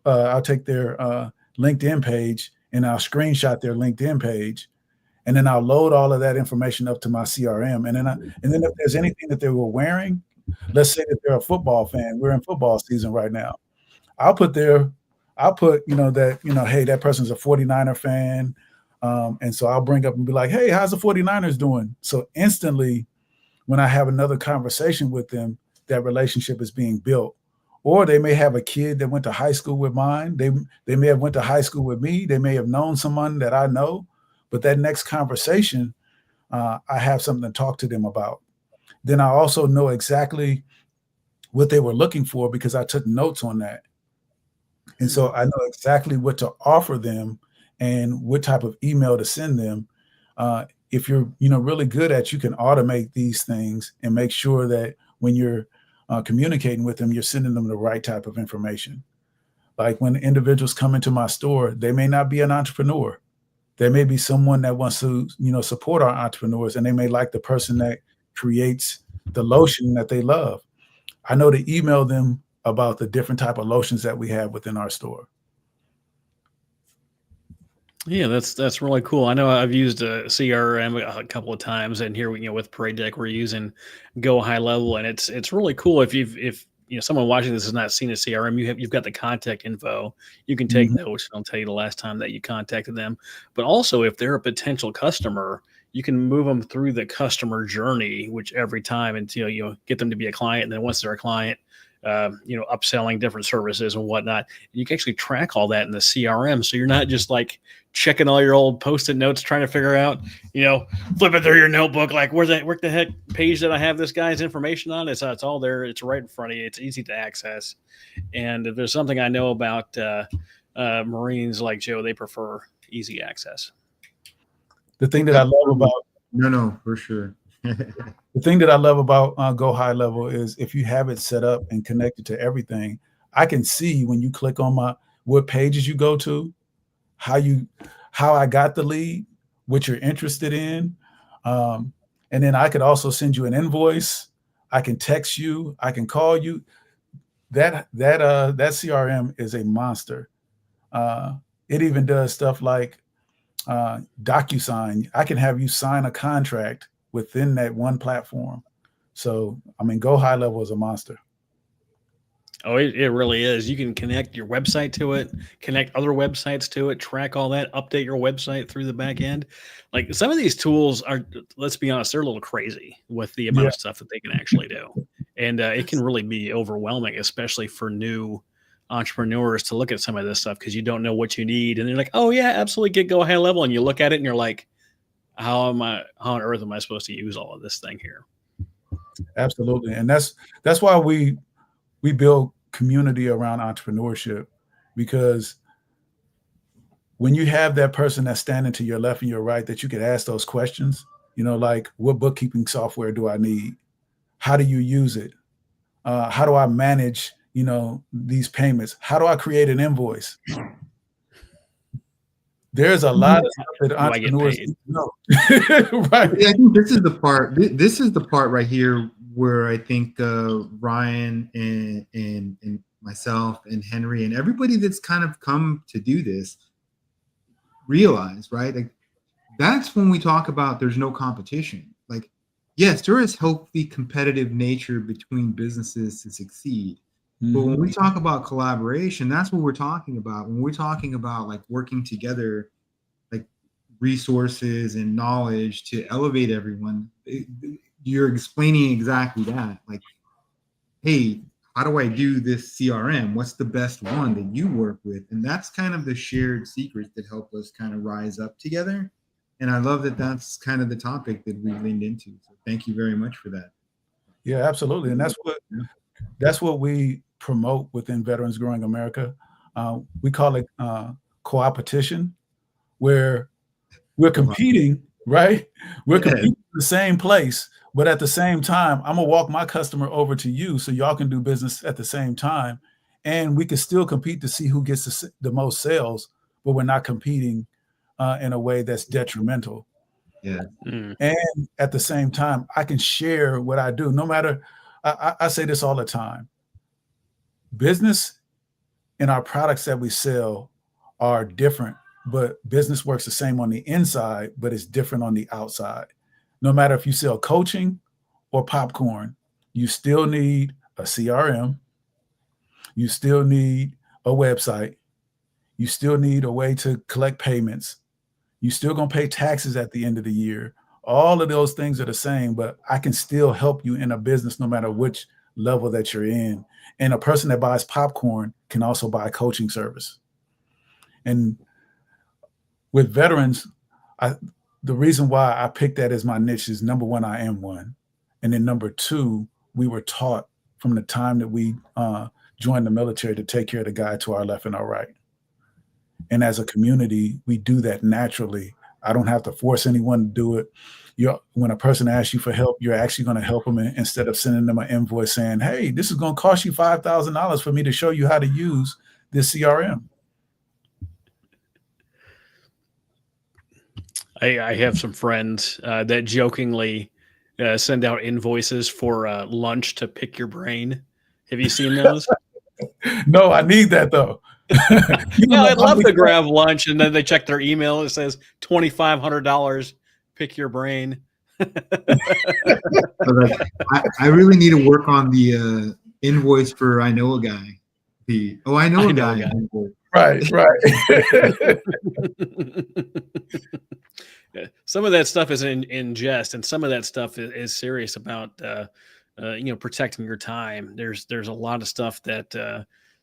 LinkedIn page and I'll screenshot their LinkedIn page, and then I'll load all of that information up to my CRM. And then if there's anything that they were wearing, let's say that they're a football fan, we're in football season right now, I'll put that, hey, that person's a 49er fan. And so I'll bring up and be like, hey, how's the 49ers doing? So instantly, when I have another conversation with them, that relationship is being built. Or they may have a kid that went to high school with mine. They may have went to high school with me. They may have known someone that I know. But that next conversation, I have something to talk to them about. Then I also know exactly what they were looking for because I took notes on that. And so I know exactly what to offer them and what type of email to send them. If you're really good at, you can automate these things and make sure that when you're communicating with them, you're sending them the right type of information. Like when individuals come into my store, they may not be an entrepreneur. There may be someone that wants to, support our entrepreneurs, and they may like the person that creates the lotion that they love. I know to email them about the different type of lotions that we have within our store. Yeah, that's really cool. I know I've used a CRM a couple of times, and here with Parade Deck we're using Go High Level, and it's really cool if someone watching this has not seen a CRM. You've got the contact info. You can take notes. It'll tell you the last time that you contacted them. But also, if they're a potential customer, you can move them through the customer journey, which every time until you get them to be a client, and then once they're a client, upselling different services and whatnot. You can actually track all that in the CRM. So you're not just like checking all your old Post-it notes, trying to figure out, flipping through your notebook, like where the heck page that I have this guy's information on? It's all there. It's right in front of you. It's easy to access. And if there's something I know about Marines like Joe, they prefer easy access. The thing that I love about no, for sure. The thing that I love about Go High Level is if you have it set up and connected to everything, I can see when you click on what pages you go to, how I got the lead, what you're interested in. And then I could also send you an invoice. I can text you. I can call you. That CRM is a monster. It even does stuff like DocuSign. I can have you sign a contract within that one platform. So, Go High Level is a monster. Oh, it really is. You can connect your website to it, connect other websites to it, track all that, update your website through the back end. Like some of these tools are, let's be honest, they're a little crazy with the amount Yeah. of stuff that they can actually do. And it can really be overwhelming, especially for new entrepreneurs to look at some of this stuff because you don't know what you need. And they're like, oh, yeah, absolutely, go high level. And you look at it and you're like, how on earth am I supposed to use all of this thing here? Absolutely. And that's why we build community around entrepreneurship, because when you have that person that's standing to your left and your right that you could ask those questions, like what bookkeeping software do I need? How do you use it? How do I manage, these payments? How do I create an invoice? There's a lot of stuff that entrepreneurs need to know. Right. Yeah, I think this is the part. This is the part right here where I think Ryan and myself and Henry and everybody that's kind of come to do this realize, right? Like that's when we talk about there's no competition. Like, yes, there is healthy competitive nature between businesses to succeed. But when we talk about collaboration, that's what we're talking about. When we're talking about like working together, like resources and knowledge to elevate everyone, you're explaining exactly that. Like, hey, how do I do this CRM? What's the best one that you work with? And that's kind of the shared secrets that help us kind of rise up together. And I love that that's kind of the topic that we leaned into. So thank you very much for that. Yeah, absolutely. And that's what we promote within Veterans Growing America. We call it co-opetition, where we're competing, right? We're competing in the same place, but at the same time, I'm gonna walk my customer over to you so y'all can do business at the same time. And we can still compete to see who gets the most sales, but we're not competing in a way that's detrimental. Yeah. And at the same time, I can share what I do. No matter, I say this all the time. Business and our products that we sell are different, but business works the same on the inside, but it's different on the outside. No matter if you sell coaching or popcorn, you still need a CRM. You still need a website. You still need a way to collect payments. You still gonna pay taxes at the end of the year. All of those things are the same, but I can still help you in a business no matter which level that you're in. And a person that buys popcorn can also buy a coaching service. And with veterans, the reason why I picked that as my niche is, number one, I am one. And then number two, we were taught from the time that we joined the military to take care of the guy to our left and our right. And as a community, we do that naturally. I don't have to force anyone to do it. When a person asks you for help, you're actually going to help them instead of sending them an invoice saying, hey, this is going to cost you $5,000 for me to show you how to use this CRM. I have some friends that jokingly send out invoices for lunch to pick your brain. Have you seen those? No, I need that though. No, I'd love to grab lunch and then they check their email. It says $2,500. Pick your brain. I really need to work on the invoice for I know a guy. I know a guy. Right. Some of that stuff is in jest, and some of that stuff is serious about protecting your time. There's a lot of stuff that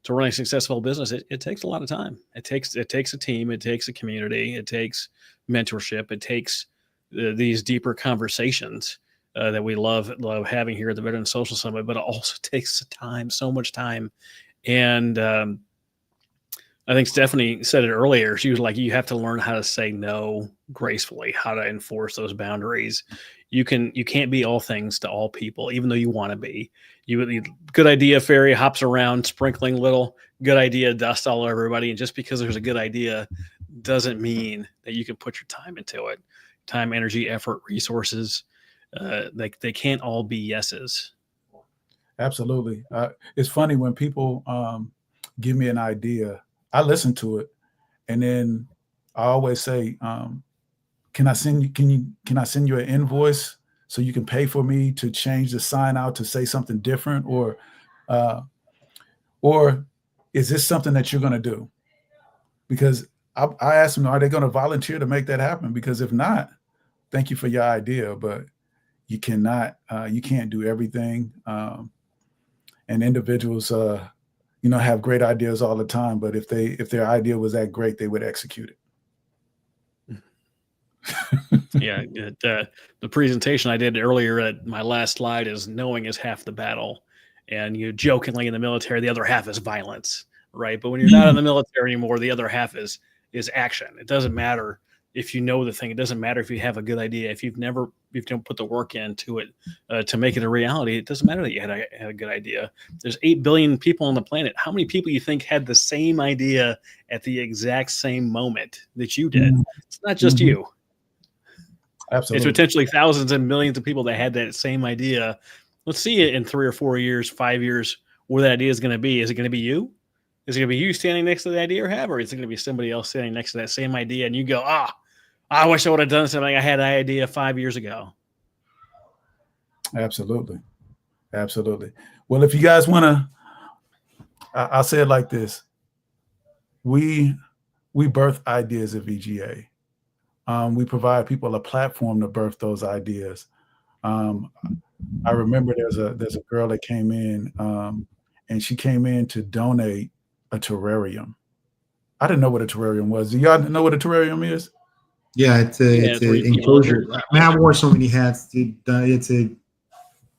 to run a successful business, it takes a lot of time. It takes a team, it takes a community, it takes mentorship, it takes these deeper conversations that we love having here at the Veteran Social Summit, but it also takes time, so much time. And I think Stephanie said it earlier. She was like, you have to learn how to say no gracefully, how to enforce those boundaries. You can't be all things to all people, even though you want to be. Good idea, fairy hops around, sprinkling little good idea dust all over everybody. And just because there's a good idea doesn't mean that you can put your time into it. Time, energy, effort, resources. They can't all be yeses. Absolutely. It's funny when people give me an idea, I listen to it, and then I always say, can I send you an invoice so you can pay for me to change the sign out to say something different? Or Or is this something that you're going to do? Because I asked them, are they going to volunteer to make that happen? Because if not, thank you for your idea, but you cannot, you can't do everything. And individuals, have great ideas all the time, but if their idea was that great, they would execute it. Yeah, the presentation I did earlier at my last slide is knowing is half the battle. And you jokingly in the military, the other half is violence, right? But when you're not in the military anymore, the other half is action. It doesn't matter if you know the thing. It doesn't matter if you have a good idea. If you don't put the work into it to make it a reality, it doesn't matter that you had a good idea. There's 8 billion people on the planet. How many people you think had the same idea at the exact same moment that you did? It's not just you. Absolutely. It's potentially thousands and millions of people that had that same idea. Let's see it in 3 or 4 years, 5 years, where that idea is going to be. Is it going to be you? Is it going to be you standing next to the idea or is it going to be somebody else standing next to that same idea? And you go, I wish I would have done something. I had an idea 5 years ago. Absolutely. Absolutely. Well, if you guys want to, I'll say it like this. We birth ideas at VGA. We provide people a platform to birth those ideas. I remember there's a girl that came in, and she came in to donate a terrarium. I didn't know what a terrarium was. Do y'all know what a terrarium is? Yeah, it's an enclosure. I wore so many hats. It's an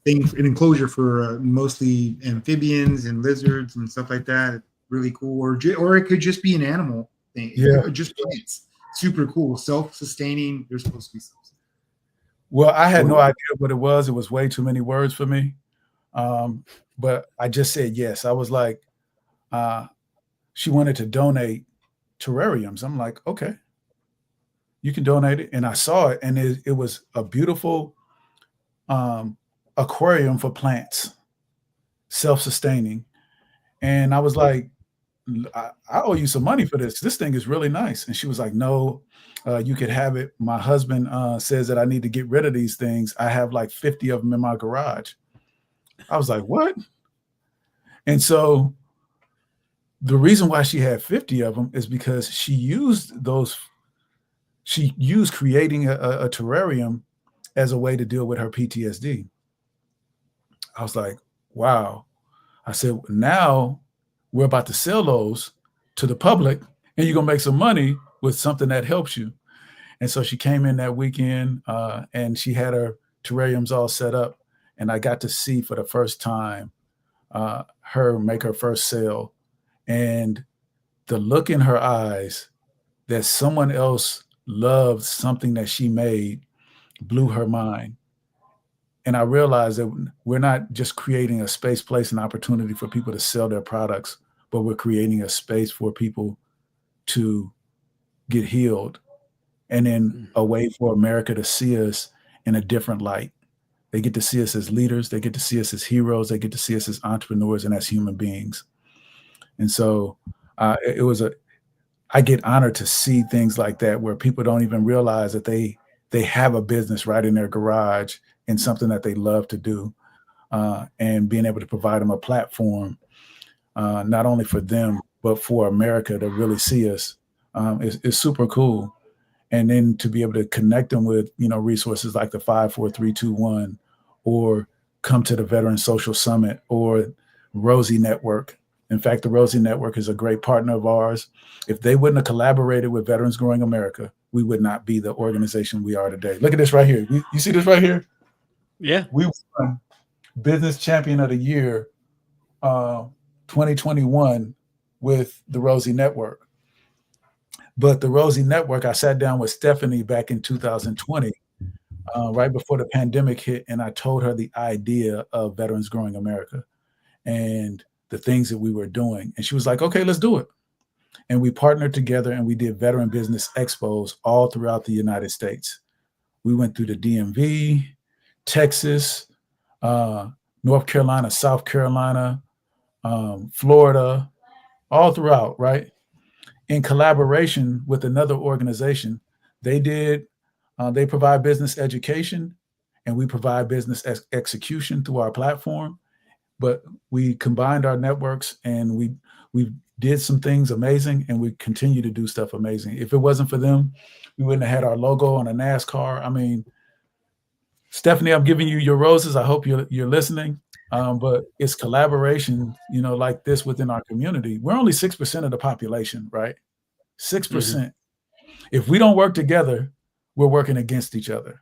enclosure for mostly amphibians and lizards and stuff like that. Really cool. Or it could just be an animal thing. Yeah. Just plants. Super cool. Self-sustaining. They're supposed to be self-sustaining. Well, I had no idea what it was. It was way too many words for me. But I just said yes. I was like, she wanted to donate terrariums. I'm like, okay, you can donate it. And I saw it, and it was a beautiful aquarium for plants, self-sustaining. And I was like, I owe you some money for this. This thing is really nice. And she was like, no, you could have it. My husband says that I need to get rid of these things. I have like 50 of them in my garage. I was like, what? And so the reason why she had 50 of them is because she used creating a terrarium as a way to deal with her PTSD. I was like, wow. I said, now we're about to sell those to the public, and you're going to make some money with something that helps you. And so she came in that weekend, and she had her terrariums all set up. And I got to see for the first time her make her first sale. And the look in her eyes that someone else loved something that she made blew her mind. And I realized that we're not just creating a space, place, and opportunity for people to sell their products, but we're creating a space for people to get healed, and then a way for America to see us in a different light. They get to see us as leaders. They get to see us as heroes. They get to see us as entrepreneurs and as human beings. And so I get honored to see things like that, where people don't even realize that they have a business right in their garage and something that they love to do, and being able to provide them a platform, not only for them, but for America to really see us is super cool. And then to be able to connect them with, resources like the 54321, or come to the Veteran Social Summit, or Rosie Network. In fact, the Rosie Network is a great partner of ours. If they wouldn't have collaborated with Veterans Growing America, we would not be the organization we are today. Look at this right here. You see this right here? Yeah. We won Business Champion of the Year 2021 with the Rosie Network. But the Rosie Network, I sat down with Stephanie back in 2020, right before the pandemic hit, and I told her the idea of Veterans Growing America and the things that we were doing. And she was like, okay, let's do it. And we partnered together, and we did veteran business expos all throughout the United States. We went through the DMV, Texas, North Carolina, South Carolina, Florida, all throughout, right? In collaboration with another organization. They provide business education, and we provide business execution through our platform. but we combined our networks and we did some things amazing, and we continue to do stuff amazing. If it wasn't for them, we wouldn't have had our logo on a NASCAR. I mean, Stephanie, I'm giving you your roses. I hope you're listening. But it's collaboration, like this within our community. We're only 6% of the population, right? 6%. Mm-hmm. If we don't work together, we're working against each other.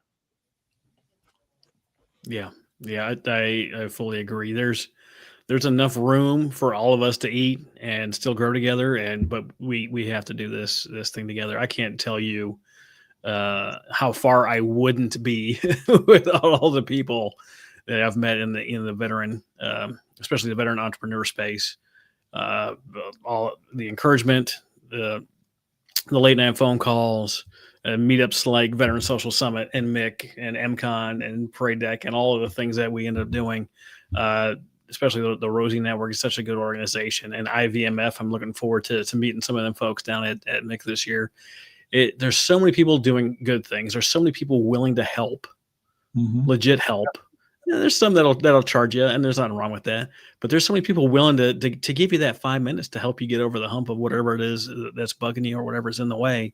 Yeah, I fully agree. There's enough room for all of us to eat and still grow together, but we have to do this thing together. I can't tell you how far I wouldn't be with all the people that I've met in the veteran, especially the veteran entrepreneur space. All the encouragement, the late night phone calls, meetups like Veteran Social Summit and MIC and MCon and Parade Deck and all of the things that we end up doing. Especially the Rosie Network is such a good organization, and IVMF. I'm looking forward to meeting some of them folks down at MIC this year. There's so many people doing good things. There's so many people willing to help, legit help. There's some that'll charge you, and there's nothing wrong with that. But there's so many people willing to give you that 5 minutes to help you get over the hump of whatever it is that's bugging you or whatever's in the way.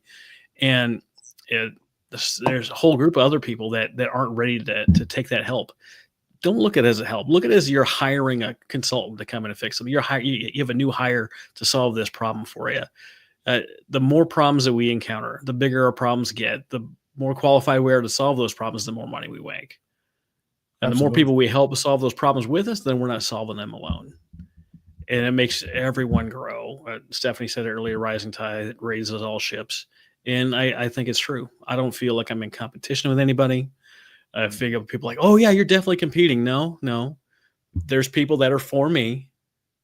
And there's a whole group of other people that aren't ready to take that help. Don't look at it as a help. Look at it as you're hiring a consultant to come in and fix them. You have a new hire to solve this problem for you. The more problems that we encounter, the bigger our problems get, the more qualified we are to solve those problems, the more money we make. And the more people we help solve those problems with us, then we're not solving them alone. And it makes everyone grow. Stephanie said it earlier, rising tide raises all ships. And I think it's true. I don't feel like I'm in competition with anybody. I figure people like, oh yeah, you're definitely competing. No. There's people that are for me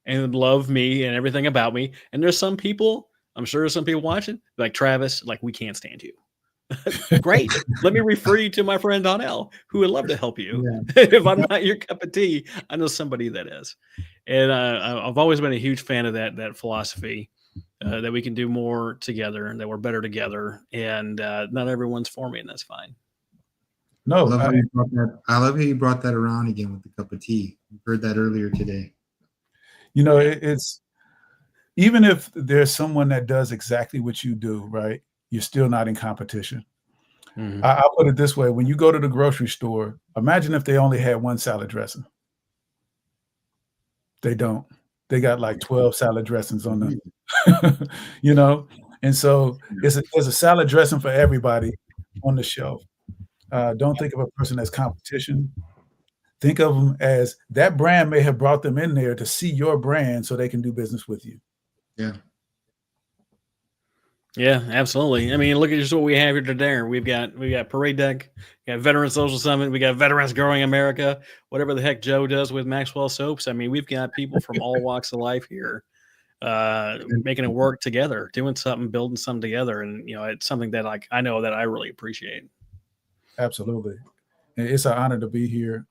and love me and everything about me. And there's some people, I'm sure there's some people watching, like Travis, like, we can't stand you. Great. Let me refer you to my friend Donnell, who would love to help you. Yeah. If I'm not your cup of tea, I know somebody that is. And I've always been a huge fan of that philosophy, that we can do more together and that we're better together. And not everyone's for me, and that's fine. No, I love how you brought that around again with the cup of tea. We heard that earlier today. It's even if there's someone that does exactly what you do, right? You're still not in competition. Mm-hmm. I'll put it this way. When you go to the grocery store, imagine if they only had one salad dressing. They don't. They got like 12 salad dressings on them, And so there's a salad dressing for everybody on the shelf. Don't think of a person as competition. Think of them as that brand may have brought them in there to see your brand so they can do business with you. Yeah. Yeah, absolutely. I mean, look at just what we have here today. We've got Parade Deck, we got Veteran Social Summit, we got Veterans Growing America, whatever the heck Joe does with Maxwell Soaps. I mean, we've got people from all walks of life here, making it work together, doing something, building something together. And, it's something that I know that I really appreciate. Absolutely. It's an honor to be here.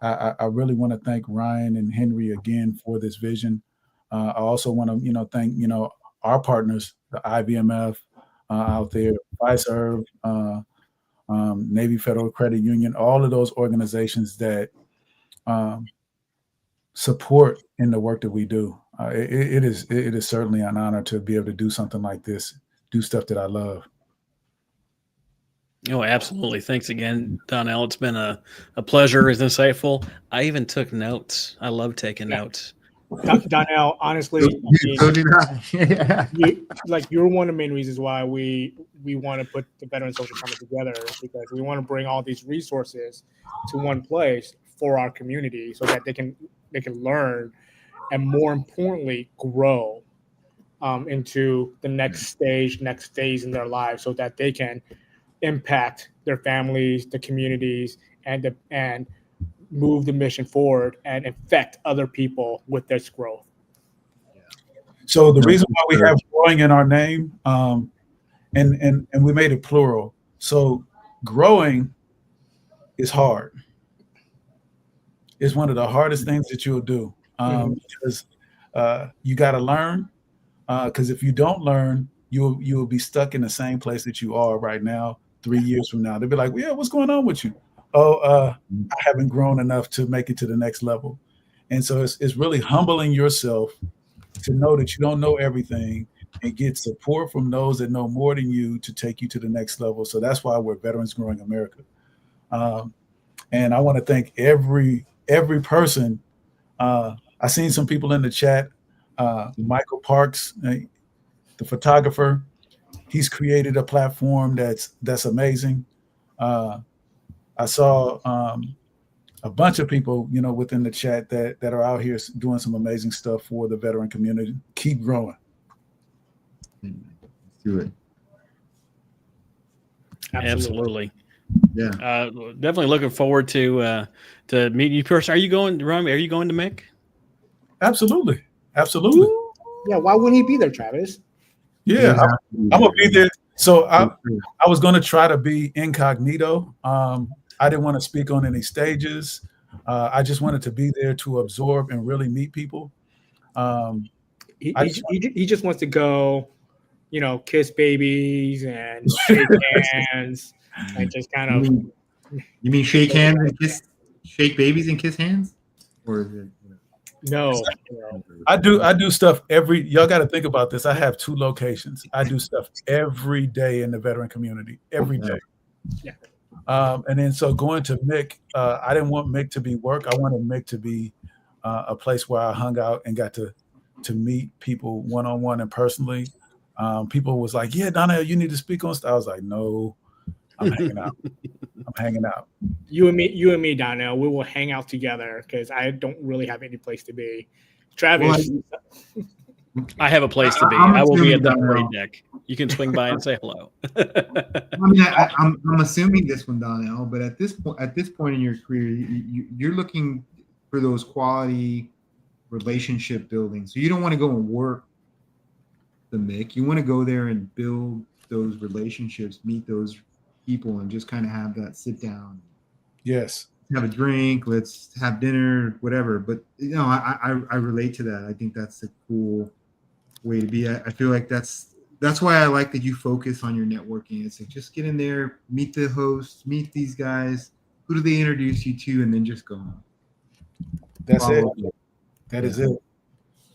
I really want to thank Ryan and Henry again for this vision. I also want to, thank, our partners, the IVMF out there, FISERV, Navy Federal Credit Union, all of those organizations that support in the work that we do. It is certainly an honor to be able to do something like this, do stuff that I love. Oh, absolutely. Thanks again, Donnell. It's been a pleasure. It's insightful. I even took notes. I love taking notes. Donnell, honestly, you're one of the main reasons why we want to put the Veteran Social Summit together, because we want to bring all these resources to one place for our community so that they can learn and, more importantly, grow into the next phase in their lives, so that they can impact their families, the communities, and move the mission forward and affect other people with this growth. So the reason why we have growing in our name, and we made it plural. So growing is hard. It's one of the hardest things that you'll do, because you got to learn. Because if you don't learn, you'll be stuck in the same place that you are right now. 3 years from now, they'll be like, "Yeah, what's going on with you?" "Oh, I haven't grown enough to make it to the next level." And so it's really humbling yourself to know that you don't know everything and get support from those that know more than you to take you to the next level. So that's why we're Veterans Growing America. And I want to thank every person. I seen some people in the chat. Michael Parks, the photographer, he's created a platform that's amazing. I saw a bunch of people, within the chat that are out here doing some amazing stuff for the veteran community. Keep growing. Let's do it. Absolutely. Yeah. Definitely looking forward to meeting you first. Are you going, Rami? Are you going to Mick? Absolutely. Yeah. Why wouldn't he be there, Travis? Yeah, I'm gonna be there. So I was gonna try to be incognito. I didn't want to speak on any stages. I just wanted to be there to absorb and really meet people. He just wants to go, kiss babies and shake hands and just kind of. You mean shake hands and shake babies and kiss hands, or is it? No. I do stuff y'all got to think about this. I have 2 locations. I do stuff every day in the veteran community, every day. Yeah. And then so going to Mick, I didn't want Mick to be work. I wanted Mick to be a place where I hung out and got to meet people one-on-one and personally. People was like, yeah, Donnell, you need to speak on stuff. I was like, no, I'm hanging out. You and me, Donnell, we will hang out together because I don't really have any place to be. Travis. I have a place to be. I will be at the parade deck. You can swing by and say hello. I'm assuming this one, Donnell, but at this point in your career, you're looking for those quality relationship building. So you don't want to go and work the Mick. You want to go there and build those relationships, meet those people, and just kind of have that sit down. Yes. Have a drink, let's have dinner, whatever. But I relate to that. I think that's a cool way to be. I feel like that's why I like that you focus on your networking. It's like just get in there, meet the hosts, meet these guys. Who do they introduce you to, and then just go on. That's it. That is it.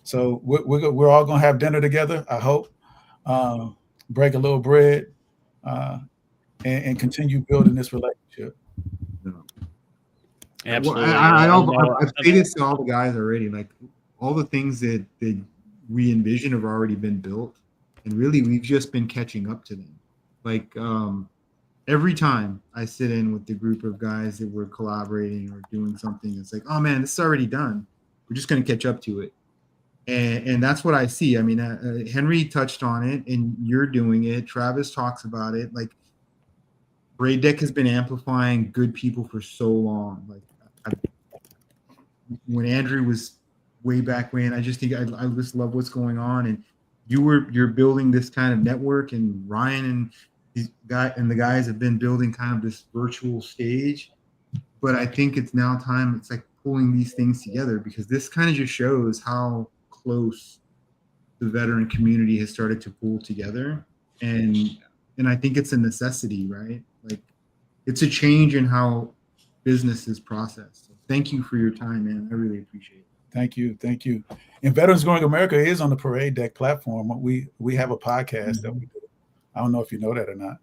So we're all gonna have dinner together, I hope. Break a little bread, and continue building this relationship. Absolutely. I've said this to all the guys already. Like all the things that we envision have already been built, and really we've just been catching up to them. Like every time I sit in with the group of guys that we're collaborating or doing something, it's like, oh man, this is already done. We're just going to catch up to it. And that's what I see. I mean, Henry touched on it, and you're doing it. Travis talks about it. Like, Parade Deck has been amplifying good people for so long. Like, when Andrew was way back when, I just think I just love what's going on. And you're building this kind of network, and Ryan and the guys have been building kind of this virtual stage. But I think it's now time. It's like pulling these things together, because this kind of just shows how close the veteran community has started to pull together. And I think it's a necessity, right? Like, it's a change in how business is processed. So thank you for your time, man. I really appreciate it. Thank you. And Veterans Growing America is on the Parade Deck platform. We have a podcast that we do. I don't know if you know that or not.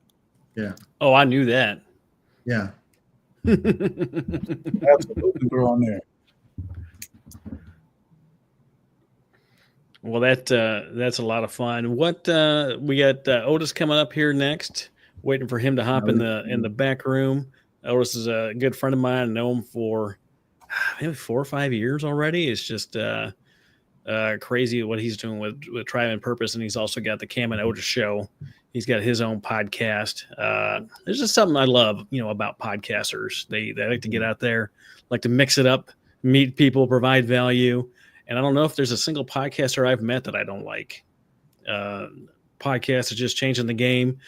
Yeah. Oh, I knew that. Yeah. Absolutely, we're on there. Well, that's a lot of fun. What we got Otis coming up here next. Waiting for him to hop in the back room. Otis is a good friend of mine. I know him for maybe 4 or 5 years already. It's just crazy what he's doing with Tribe and Purpose, and he's also got the Cam and Otis show. He's got his own podcast. There's just something I love, about podcasters. They like to get out there, like to mix it up, meet people, provide value. And I don't know if there's a single podcaster I've met that I don't like. Podcast is just changing the game.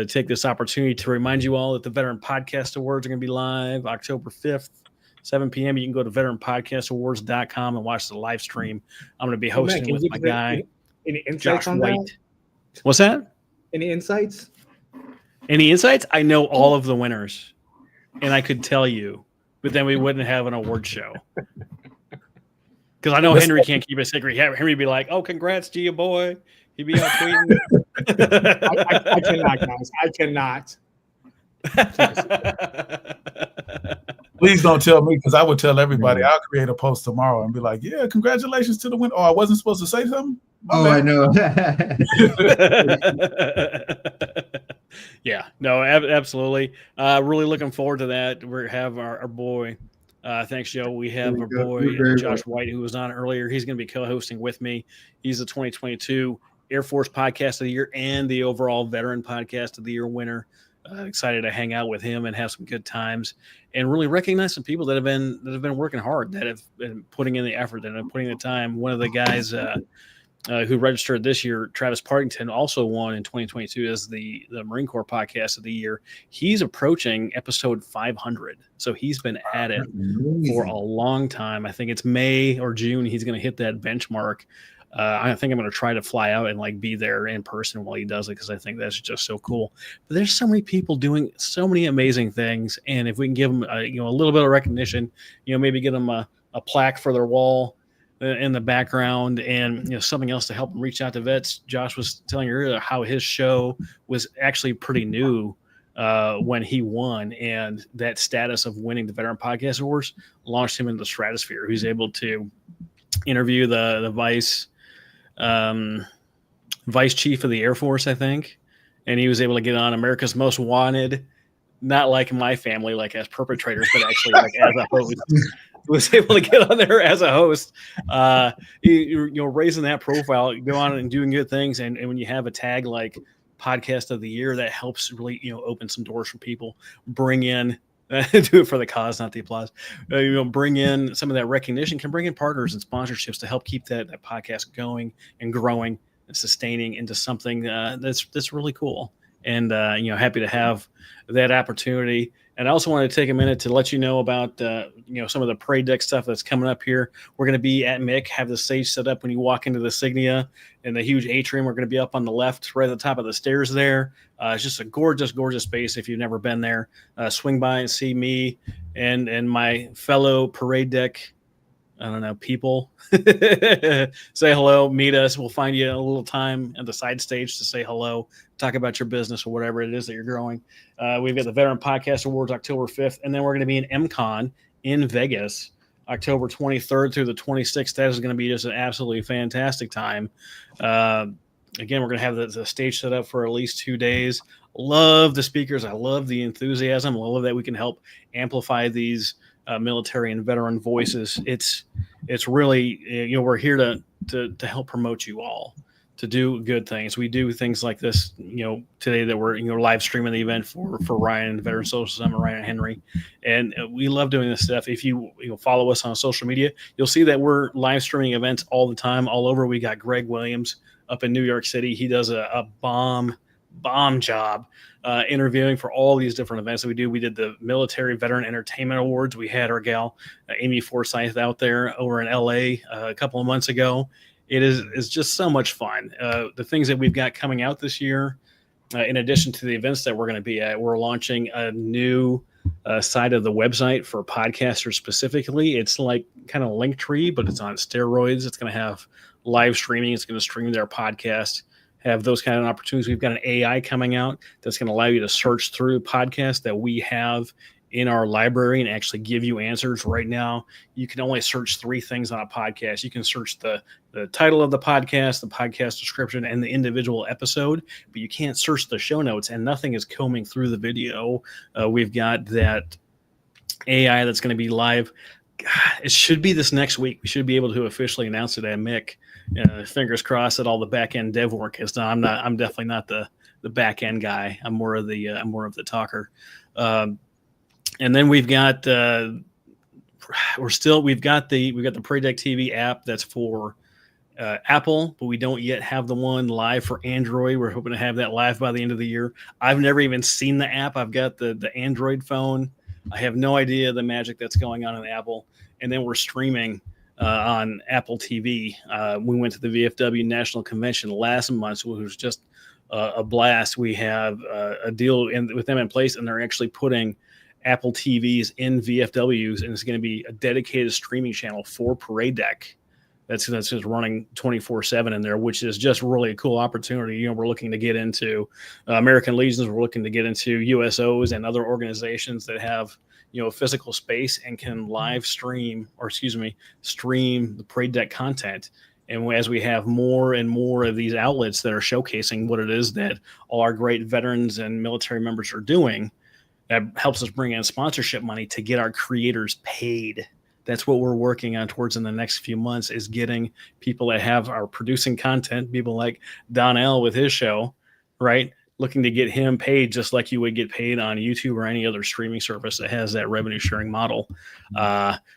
Take this opportunity to remind you all that the Veteran Podcast Awards are going to be live October 5th, 7 p.m. You can go to veteranpodcastawards.com and watch the live stream. I'm going to be hosting with my guy, any insights Josh on White. that? What's that? Any insights? Any insights? I know all of the winners, and I could tell you, but then we wouldn't have an award show. Because I know Henry can't keep a secret. Henry would be like, "Oh, congrats to you, boy." He'd be out tweeting. I cannot, guys. I cannot. Please don't tell me, because I would tell everybody. I'll create a post tomorrow and be like, "Yeah, congratulations to the win." Oh, I wasn't supposed to say something. I know. Yeah, no, absolutely. Really looking forward to that. We have our boy. Thanks, Joe. We have our boy Josh White, who was on earlier. He's going to be co-hosting with me. He's the 2022 Air Force Podcast of the Year and the overall Veteran Podcast of the Year winner. Excited to hang out with him and have some good times, and really recognize some people that have been working hard, that have been putting in the effort, that have been putting the time. One of the guys who registered this year, Travis Partington, also won in 2022 as the Marine Corps Podcast of the Year. He's approaching episode 500, so he's been at it for a long time. I think it's May or June he's going to hit that benchmark. I think I'm going to try to fly out and like be there in person while he does it, because I think that's just so cool. But there's so many people doing so many amazing things, and if we can give them a little bit of recognition, maybe get them a plaque for their wall in the background, and something else to help them reach out to vets. Josh was telling you earlier how his show was actually pretty new when he won, and that status of winning the Veteran Podcast Awards launched him into the stratosphere. He's able to interview the vice chief of the Air Force, I think, and he was able to get on America's Most Wanted, not like my family, like as perpetrators, but actually like as a host. Was able to get on there as a host, raising that profile, go on and doing good things. And when you have a tag like Podcast of the Year, that helps really, open some doors for people, bring in, do it for the cause, not the applause, bring in some of that recognition, can bring in partners and sponsorships to help keep that podcast going and growing and sustaining into something that's really cool. And, happy to have that opportunity. And I also want to take a minute to let you know about, some of the parade deck stuff that's coming up here. We're going to be at MIC, have the stage set up when you walk into the Signia and the huge atrium. We're going to be up on the left, right at the top of the stairs there. It's just a gorgeous, gorgeous space. If you've never been there, swing by and see me and my fellow parade deck, people. Say hello, meet us. We'll find you a little time at the side stage to say hello, talk about your business or whatever it is that you're growing. We've got the Veteran Podcast Awards October 5th, and then we're going to be in MCon in Vegas October 23rd through the 26th. That is going to be just an absolutely fantastic time. Again, we're going to have the stage set up for at least 2 days. Love the speakers. I love the enthusiasm. I love that we can help amplify these military and veteran voices. It's really, we're here to help promote you all, to do good things. We do things like this, today that we're live streaming the event for Ryan, Veteran Social Summit, Ryan and Henry, and we love doing this stuff. If you follow us on social media, you'll see that we're live streaming events all the time, all over. We got Greg Williams up in New York City. He does a bomb job interviewing for all these different events that we do. We did the Military Veteran Entertainment Awards. We had our gal Amy Forsyth out there over in LA a couple of months ago. It's just so much fun. The things that we've got coming out this year, in addition to the events that we're going to be at, we're launching a new side of the website for podcasters specifically. It's like kind of Linktree, but it's on steroids. It's going to have live streaming. It's going to stream their podcast, have those kind of opportunities. We've got an AI coming out that's going to allow you to search through podcasts that we have in our library and actually give you answers. Right now, you can only search 3 things on a podcast. You can search the title of the podcast, the podcast description, and the individual episode, but you can't search the show notes, and nothing is combing through the video. We've got that AI that's going to be live. God, it should be this next week. We should be able to officially announce it at MIC. Fingers crossed that all the back end dev work is done. I'm definitely not the back end guy. I'm more of the talker. And then we've got we've got the Parade Deck TV app that's for Apple, but we don't yet have the one live for Android. We're hoping to have that live by the end of the year. I've never even seen the app. I've got the Android phone. I have no idea the magic that's going on in Apple. And then we're streaming on Apple TV. We went to the VFW National Convention last month, which was just a blast. We have a deal with them in place, and they're actually putting Apple TVs in VFWs, and it's going to be a dedicated streaming channel for Parade Deck that's just running 24/7 in there, which is just really a cool opportunity. You know, we're looking to get into American Legions. We're looking to get into USOs and other organizations that have, you know, physical space and can live stream, or stream the Parade Deck content. And as we have more and more of these outlets that are showcasing what it is that all our great veterans and military members are doing, that helps us bring in sponsorship money to get our creators paid. That's what we're working on towards in the next few months, is getting people that are producing content, people like Donnell with his show, right? Looking to get him paid just like you would get paid on YouTube or any other streaming service that has that revenue sharing model.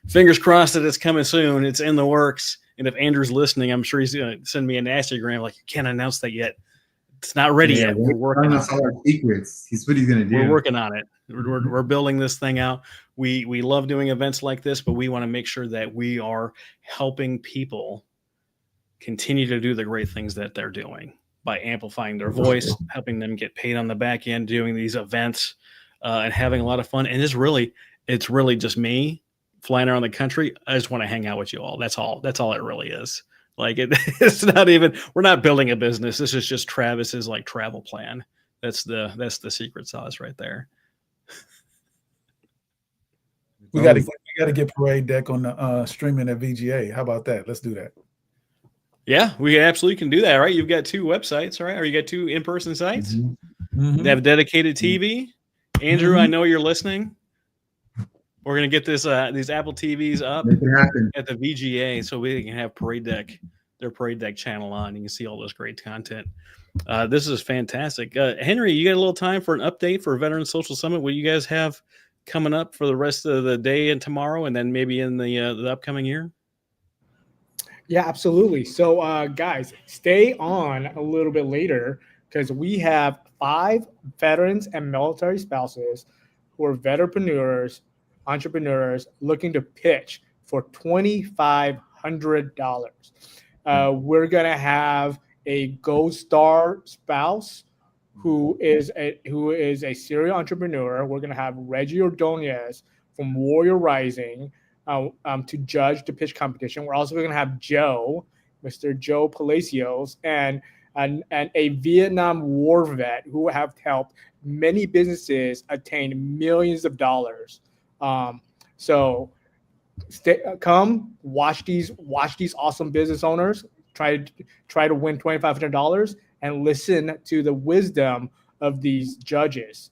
Fingers crossed that it's coming soon. It's in the works. And if Andrew's listening, I'm sure he's going to send me an Instagram like, you can't announce that yet. It's not ready yet. We're working on all our secrets. He's what he's going to do. We're working on it. We're building this thing out. We love doing events like this, but we want to make sure that we are helping people continue to do the great things that they're doing by amplifying their voice, helping them get paid on the back end, doing these events, and having a lot of fun. And it's really just me flying around the country. I just want to hang out with you all. That's all it really is. Like it's not even, we're not building a business. This is just Travis's like travel plan. That's the secret sauce right there. We got to get Parade Deck on the streaming at VGA. How about that? Let's do that. Yeah, we absolutely can do that. Right? You've got 2 websites, right? Or you got 2 in-person sites. Mm-hmm. They have dedicated TV. Andrew, I know you're listening. We're gonna get these Apple TVs up at the VGA so we can have their Parade Deck channel on. You can see all this great content. This is fantastic. Henry, you got a little time for an update for Veterans Social Summit? What you guys have coming up for the rest of the day and tomorrow, and then maybe in the upcoming year? Yeah, absolutely. So, guys, stay on a little bit later because we have 5 veterans and military spouses who are vetrepreneurs, entrepreneurs looking to pitch for $2,500. We're gonna have a Gold Star spouse who is a serial entrepreneur. We're gonna have Reggie Ordonez from Warrior Rising to judge the pitch competition. We're also gonna have Mr. Joe Palacios, and a Vietnam War vet who have helped many businesses attain millions of dollars. So come watch these awesome business owners try to win $2,500 and listen to the wisdom of these judges,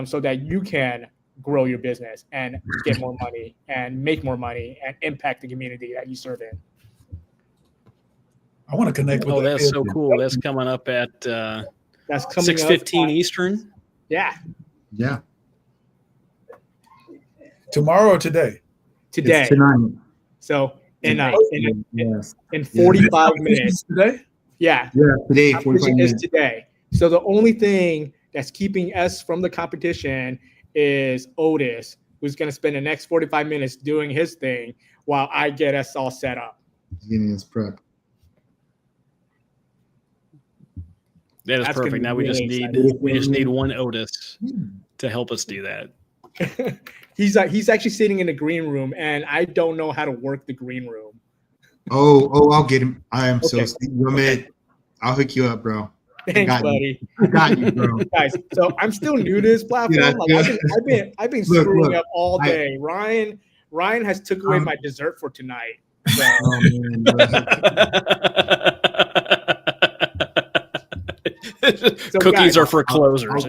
so that you can grow your business and get more money and make more money and impact the community that you serve in. I want to connect with. Oh, that's so cool. That's coming up at 6:15 Eastern. Yeah. Yeah. Tomorrow or today? Today. It's tonight. So in 45 minutes. Today? Yeah. Yeah, today. 45 minutes today. So the only thing that's keeping us from the competition is Otis, who's going to spend the next 45 minutes doing his thing while I get us all set up. Getting his prep. That is perfect. Now we just need one Otis to help us do that. He's actually sitting in the green room, and I don't know how to work the green room. Oh, I'll get him. I am so. I'll hook you up, bro. Thanks, buddy. I got you, bro. Guys, so I'm still new to this platform. I've been screwing up all day. Ryan has took away my dessert for tonight. So. Cookies are for closers.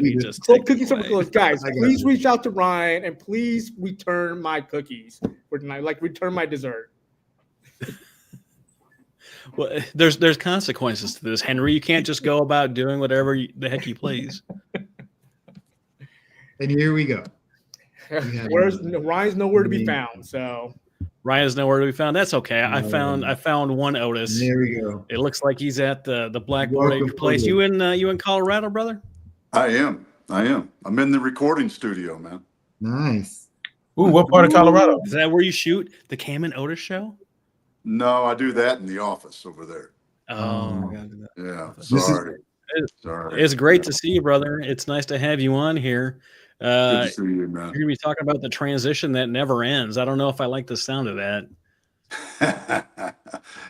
Cookies are for closers. Guys, please reach out to Ryan and please return my cookies for tonight. Like, return my dessert. Well, there's consequences to this, Henry. You can't just go about doing whatever the heck you please. And here we go. Ryan's nowhere to be found. So Ryan's nowhere to be found. That's okay. I found one Otis. There we go. It looks like he's at the Blackboard at your place. You in Colorado, brother? I am. I'm in the recording studio, man. Nice. Ooh, what part of Colorado? Is that where you shoot the Cam and Otis show? No, I do that in the office over there. Oh, yeah. Sorry. It's great to see you, brother. It's nice to have you on here. Good to see you, man. You're gonna be talking about the transition that never ends. I don't know if I like the sound of that.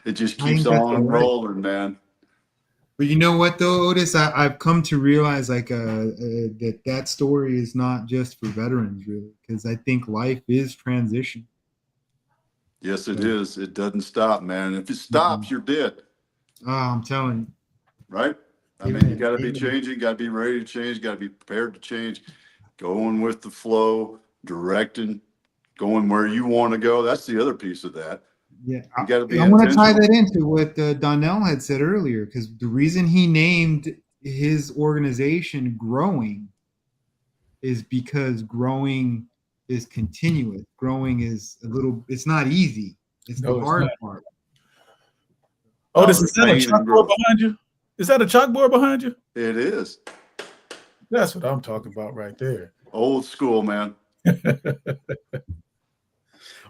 It just I think keeps that's all on right. rolling, man. But you know what, though, Otis, I've come to realize that story is not just for veterans, really, because I think life is transition. Yes, it is. It doesn't stop, man. If it stops, you're dead. Oh, I'm telling you. Right? I mean, you Amen. got to be Amen. changing, got to be ready to change, got to be prepared to change, going with the flow, directing, going where you want to go. That's the other piece of that. Yeah, You got to be I want to tie intentional. that into what Donnell had said earlier, because the reason he named his organization Growing is because growing is continuous. Growing is it's not easy. It's the No, it's hard not. part. Otis, is that a Pain and chalkboard growth. behind you? Is that a chalkboard behind you? It is. That's what I'm talking about right there. Old school, man.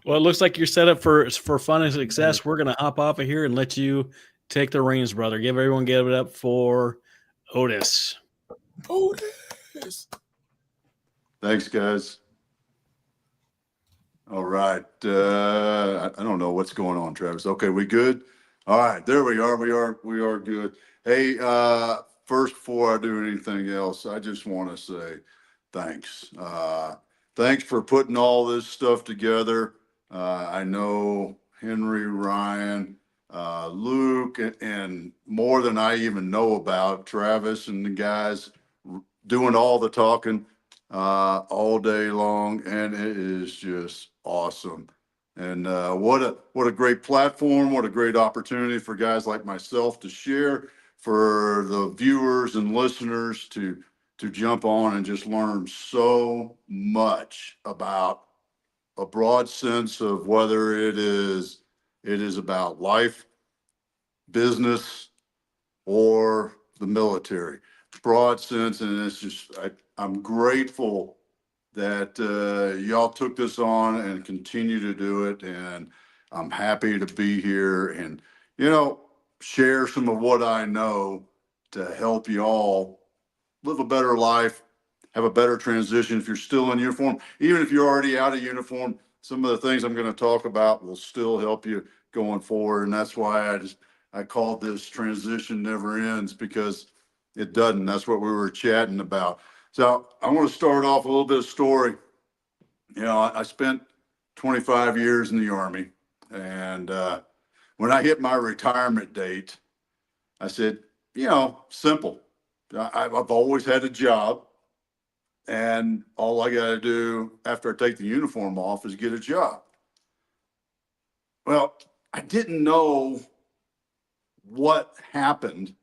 Well, it looks like you're set up for fun and success. We're gonna hop off of here and let you take the reins, brother. Give it up for Otis. Otis. Thanks, guys. All right. I don't know what's going on, Travis. Okay, we good? All right, there we are. We are good. Hey, first, before I do anything else, I just want to say thanks. Thanks for putting all this stuff together. I know Henry, Ryan, Luke, and more than I even know about, Travis and the guys doing all the talking all day long, and it is just awesome. And what a great platform, what a great opportunity for guys like myself to share, for the viewers and listeners to jump on and just learn so much about a broad sense of whether it is about life, business, or the military. Broad sense, and it's just I'm grateful that y'all took this on and continue to do it, and I'm happy to be here and share some of what I know to help y'all live a better life, have a better transition. If you're still in uniform, even if you're already out of uniform, some of the things I'm going to talk about will still help you going forward. And that's why I called this Transition Never Ends, because it doesn't. That's what we were chatting about. So I want to start off a little bit of story. I spent 25 years in the Army, and when I hit my retirement date, I said, simple. I've always had a job, and all I got to do after I take the uniform off is get a job. Well, I didn't know what happened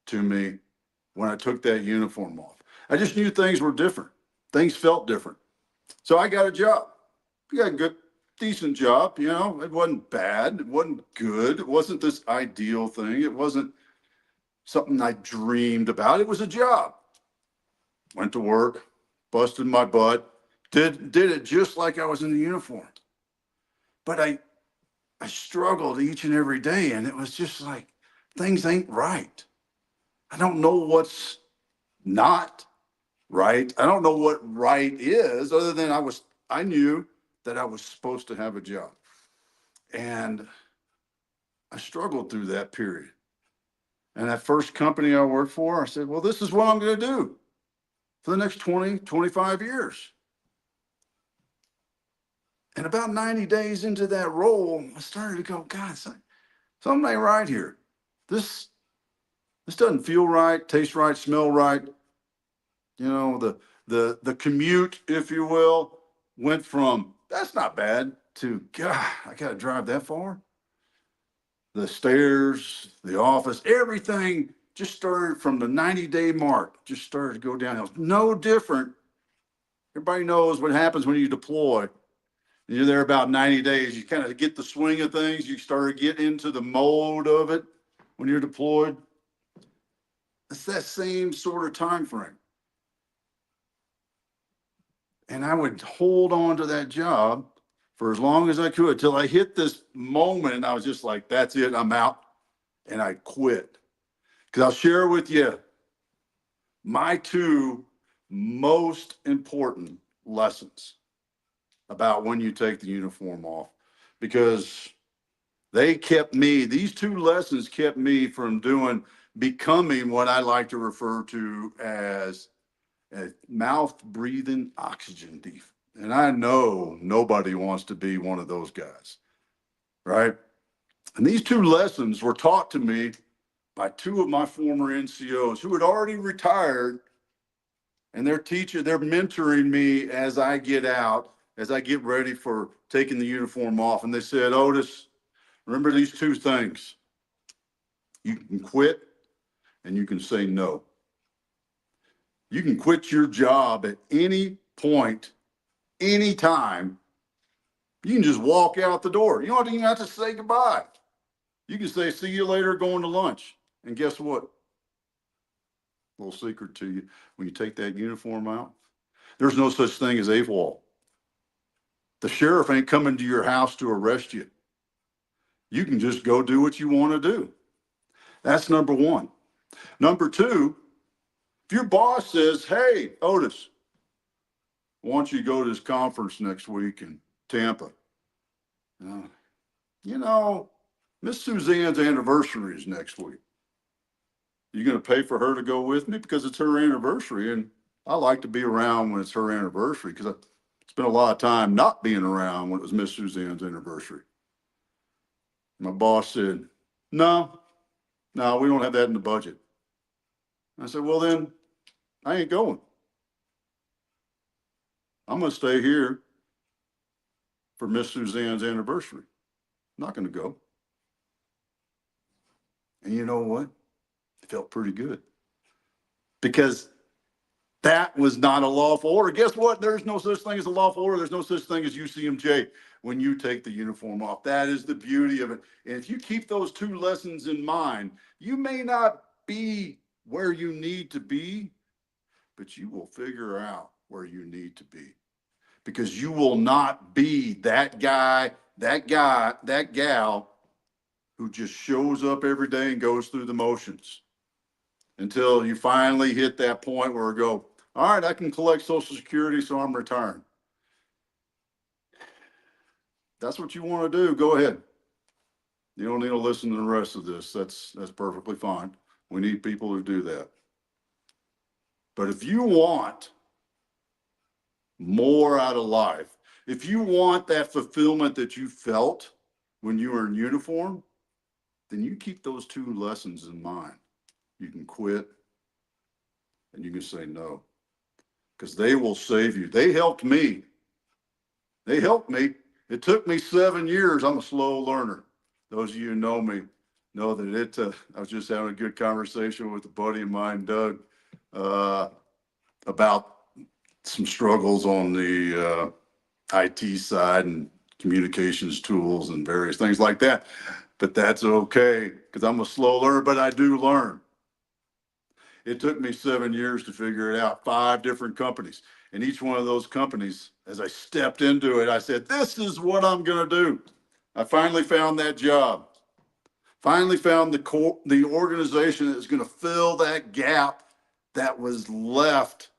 to me when I took that uniform off. I just knew things were different. Things felt different. So I got a job. I got a good, decent job. It wasn't bad. It wasn't good. It wasn't this ideal thing. It wasn't something I dreamed about. It was a job. Went to work, busted my butt, did it just like I was in the uniform. But I struggled each and every day, and it was just like, things ain't right. I don't know what's not right. I don't know what right is, other than I knew that I was supposed to have a job. And I struggled through that period. And that first company I worked for, I said, well, this is what I'm going to do for the next 20, 25 years. And about 90 days into that role, I started to go, God, something ain't right here. This doesn't feel right, taste right, smell right. The commute, if you will, went from that's not bad to God, I got to drive that far. The stairs, the office, everything just started from the 90-day mark, just started to go downhill. No different. Everybody knows what happens when you deploy. You're there about 90 days. You kind of get the swing of things. You start to get into the mode of it when you're deployed. It's that same sort of time frame. And I would hold on to that job for as long as I could till I hit this moment. And I was just like, that's it, I'm out. And I quit. Because I'll share with you my two most important lessons about when you take the uniform off. Because They kept me, these two lessons kept me from becoming what I like to refer to as a mouth breathing oxygen thief. And I know nobody wants to be one of those guys, right? And these two lessons were taught to me by two of my former NCOs who had already retired, and they're mentoring me as I get out, as I get ready for taking the uniform off. And they said, Otis, remember these two things. You can quit and you can say no. You can quit your job at any point, any time. You can just walk out the door. You don't even have to say goodbye. You can say, see you later, going to lunch. And guess what? Little secret to you. When you take that uniform out, there's no such thing as AWOL. The sheriff ain't coming to your house to arrest you. You can just go do what you want to do. That's number one. Number two, if your boss says, hey, Otis, I want you to go to this conference next week in Tampa. You know, Miss Suzanne's anniversary is next week. You going to pay for her to go with me? Because it's her anniversary, and I like to be around when it's her anniversary because I spent a lot of time not being around when it was Miss Suzanne's anniversary. My boss said, no, we don't have that in the budget. I said, well, then I ain't going. I'm going to stay here for Miss Suzanne's anniversary. I'm not going to go. And you know what? It felt pretty good because that was not a lawful order. Guess what? There's no such thing as a lawful order. There's no such thing as UCMJ when you take the uniform off. That is the beauty of it. And if you keep those two lessons in mind, you may not be where you need to be, but you will figure out where you need to be because you will not be that guy, that gal who just shows up every day and goes through the motions until you finally hit that point where you go, all right, I can collect Social Security, so I'm retiring. That's what you want to do. Go ahead. You don't need to listen to the rest of this. That's perfectly fine. We need people who do that. But if you want more out of life, if you want that fulfillment that you felt when you were in uniform, then you keep those two lessons in mind. You can quit and you can say no because they will save you. They helped me. It took me 7 years. I'm a slow learner. Those of you who know me know that I was just having a good conversation with a buddy of mine, Doug, about some struggles on the IT side and communications tools and various things like that. But that's okay because I'm a slow learner, but I do learn. It took me 7 years to figure it out, 5 different companies. And each one of those companies, as I stepped into it, I said, this is what I'm going to do. I finally found that job. Finally found the organization that is going to fill that gap that was left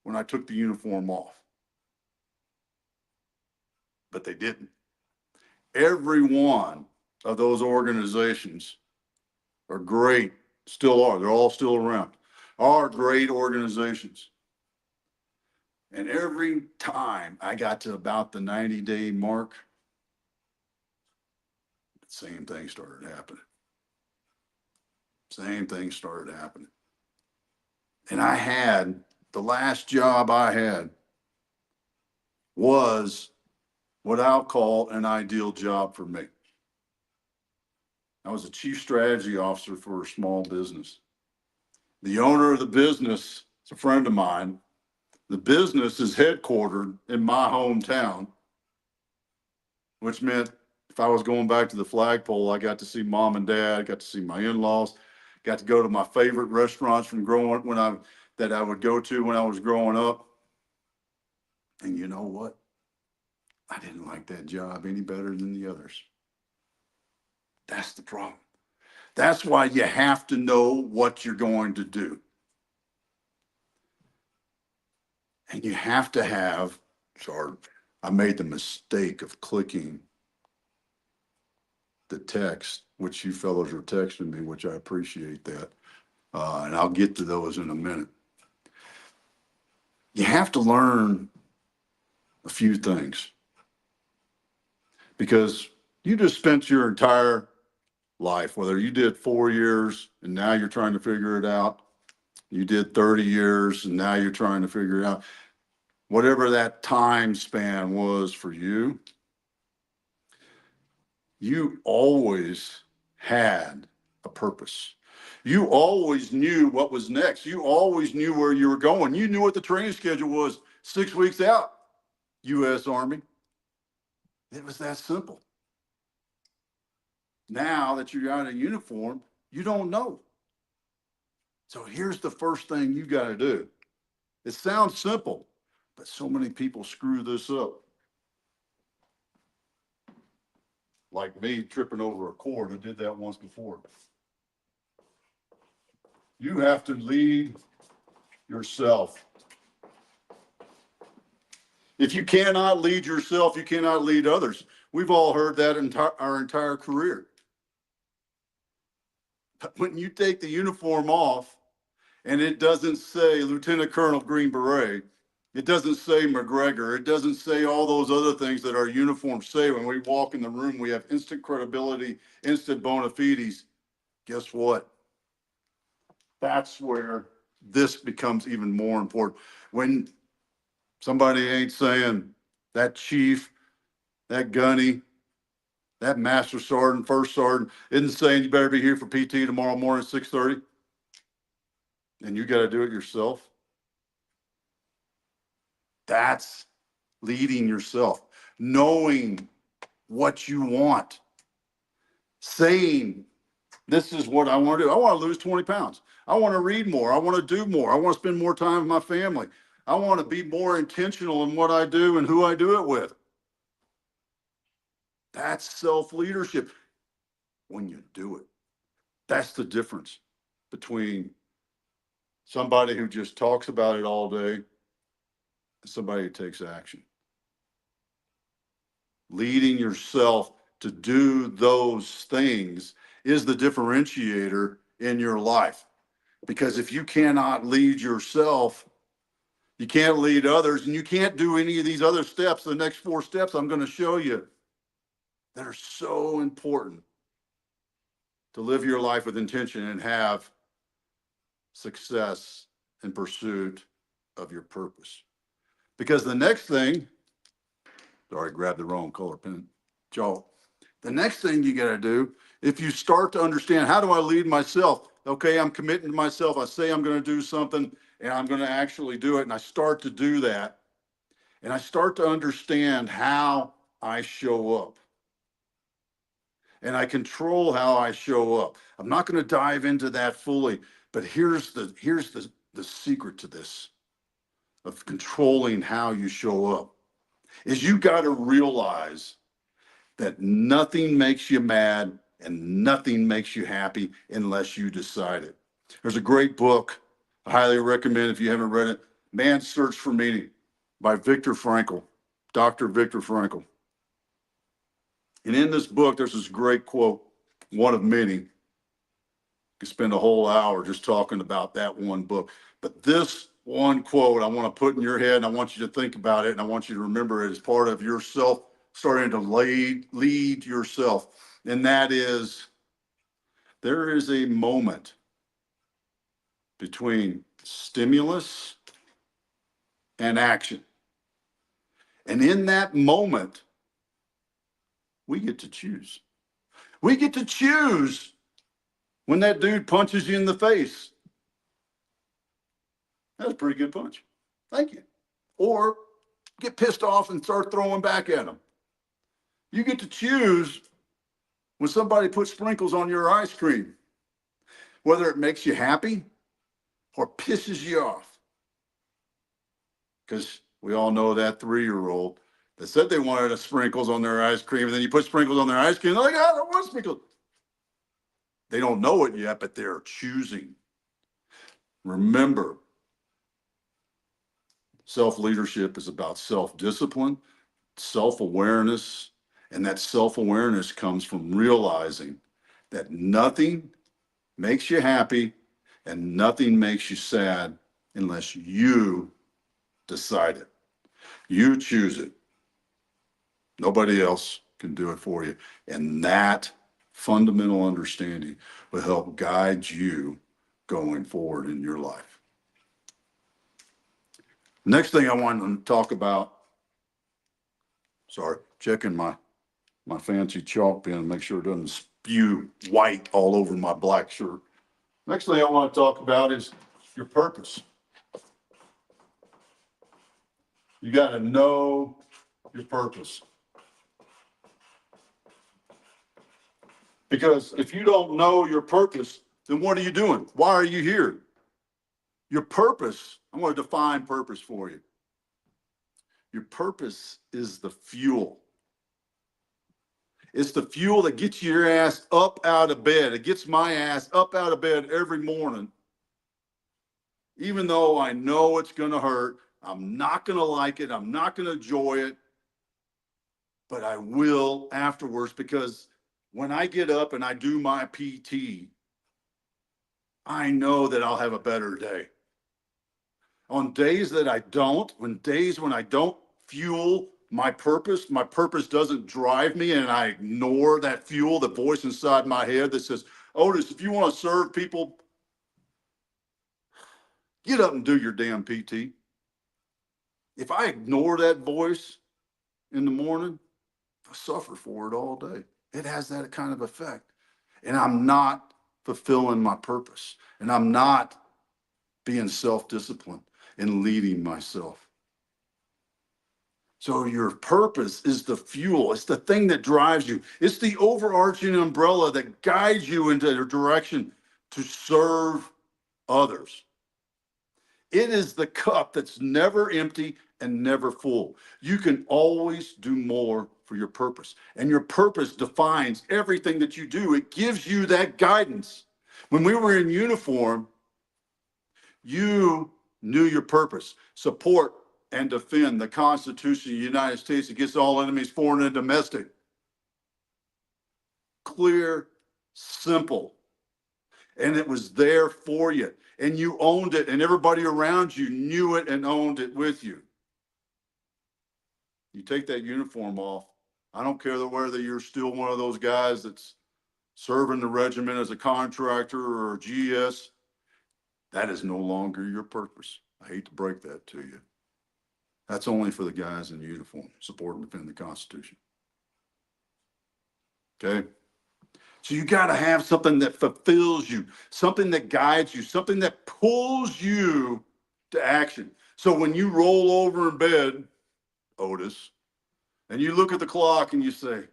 when I took the uniform off. But they didn't. Every one of those organizations are great, still are. They're all still around. Are great organizations. And every time I got to about the 90-day mark, the same thing started happening. And the last job I had was what I'll call an ideal job for me. I was a chief strategy officer for a small business. The owner of the business is a friend of mine. The business is headquartered in my hometown, which meant if I was going back to the flagpole, I got to see mom and dad, got to see my in-laws, got to go to my favorite restaurants that I would go to when I was growing up. And you know what? I didn't like that job any better than the others. That's the problem. That's why you have to know what you're going to do. And you have to have, sorry, I made the mistake of clicking the text, which you fellows are texting me, which I appreciate that. And I'll get to those in a minute. You have to learn a few things because you just spent your entire life, whether you did 4 years and now you're trying to figure it out, you did 30 years and now you're trying to figure it out, whatever that time span was for you, you always had a purpose. You always knew what was next. You always knew where you were going. You knew what the training schedule was 6 weeks out, U.S. Army. It was that simple. Now that you're out of uniform, you don't know. So here's the first thing you got to do. It sounds simple, but so many people screw this up. Like me tripping over a cord. I did that once before. You have to lead yourself. If you cannot lead yourself, you cannot lead others. We've all heard that our entire career. But when you take the uniform off and it doesn't say Lieutenant Colonel Green Beret, it doesn't say McGregor, it doesn't say all those other things that our uniforms say. When we walk in the room, we have instant credibility, instant bona fides. Guess what? That's where this becomes even more important. When somebody ain't saying that chief, that gunny, that master sergeant, first sergeant isn't saying you better be here for PT tomorrow morning at 6:30, and you got to do it yourself. That's leading yourself, knowing what you want, saying, this is what I want to do. I want to lose 20 pounds. I want to read more. I want to do more. I want to spend more time with my family. I want to be more intentional in what I do and who I do it with. That's self-leadership when you do it. That's the difference between somebody who just talks about it all day and somebody who takes action. Leading yourself to do those things is the differentiator in your life. Because if you cannot lead yourself, you can't lead others, and you can't do any of these other steps, the next 4 steps I'm going to show you, that are so important to live your life with intention and have success in pursuit of your purpose. Because the next thing, sorry, I grabbed the wrong color pen, Joe. The next thing you got to do, if you start to understand, how do I lead myself? Okay, I'm committing to myself. I say I'm going to do something and I'm going to actually do it. And I start to do that. And I start to understand how I show up. And I control how I show up. I'm not going to dive into that fully, but here's the secret to this, of controlling how you show up, is you got to realize that nothing makes you mad and nothing makes you happy unless you decide it. There's a great book I highly recommend if you haven't read it, Man's Search for Meaning by Viktor Frankl, Dr. Viktor Frankl. And in this book, there's this great quote, one of many. You could spend a whole hour just talking about that one book. But this one quote I want to put in your head, and I want you to think about it, and I want you to remember it as part of yourself starting to lead yourself. And that is, there is a moment between stimulus and action. And in that moment, we get to choose. We get to choose when that dude punches you in the face. That's a pretty good punch. Thank you. Or get pissed off and start throwing back at him. You get to choose when somebody puts sprinkles on your ice cream, whether it makes you happy or pisses you off. Because we all know that 3-year-old that said they wanted sprinkles on their ice cream, and then you put sprinkles on their ice cream, they're like, I don't want sprinkles. They don't know it yet, but they're choosing. Remember, self-leadership is about self-discipline, self-awareness, And that self-awareness comes from realizing that nothing makes you happy and nothing makes you sad unless you decide it. You choose it. Nobody else can do it for you. And that fundamental understanding will help guide you going forward in your life. Next thing I want to talk about, sorry, checking my fancy chalk pen, make sure it doesn't spew white all over my black shirt. Next thing I want to talk about is your purpose. You got to know your purpose. Because if you don't know your purpose, then what are you doing? Why are you here? Your purpose, I'm going to define purpose for you. Your purpose is the fuel. It's the fuel that gets your ass up out of bed. It gets my ass up out of bed every morning. Even though I know it's going to hurt, I'm not going to like it, I'm not going to enjoy it, but I will afterwards, because when I get up and I do my PT, I know that I'll have a better day. On days that I don't, when I don't fuel my purpose doesn't drive me, and I ignore that fuel, the voice inside my head that says, Otis, if you want to serve people, get up and do your damn PT. If I ignore that voice in the morning, I suffer for it all day. It has that kind of effect. And I'm not fulfilling my purpose. And I'm not being self-disciplined and leading myself. So your purpose is the fuel. It's the thing that drives you. It's the overarching umbrella that guides you into the direction to serve others. It is the cup that's never empty and never full. You can always do more for your purpose. And your purpose defines everything that you do. It gives you that guidance. When we were in uniform, you knew your purpose. Support and defend the Constitution of the United States against all enemies, foreign and domestic. Clear, simple. And it was there for you. And you owned it, and everybody around you knew it and owned it with you. You take that uniform off. I don't care whether you're still one of those guys that's serving the regiment as a contractor or a GS. That is no longer your purpose. I hate to break that to you. That's only for the guys in uniform, support and defend the Constitution. Okay? So you got to have something that fulfills you, something that guides you, something that pulls you to action. So when you roll over in bed, Otis, and you look at the clock and you say,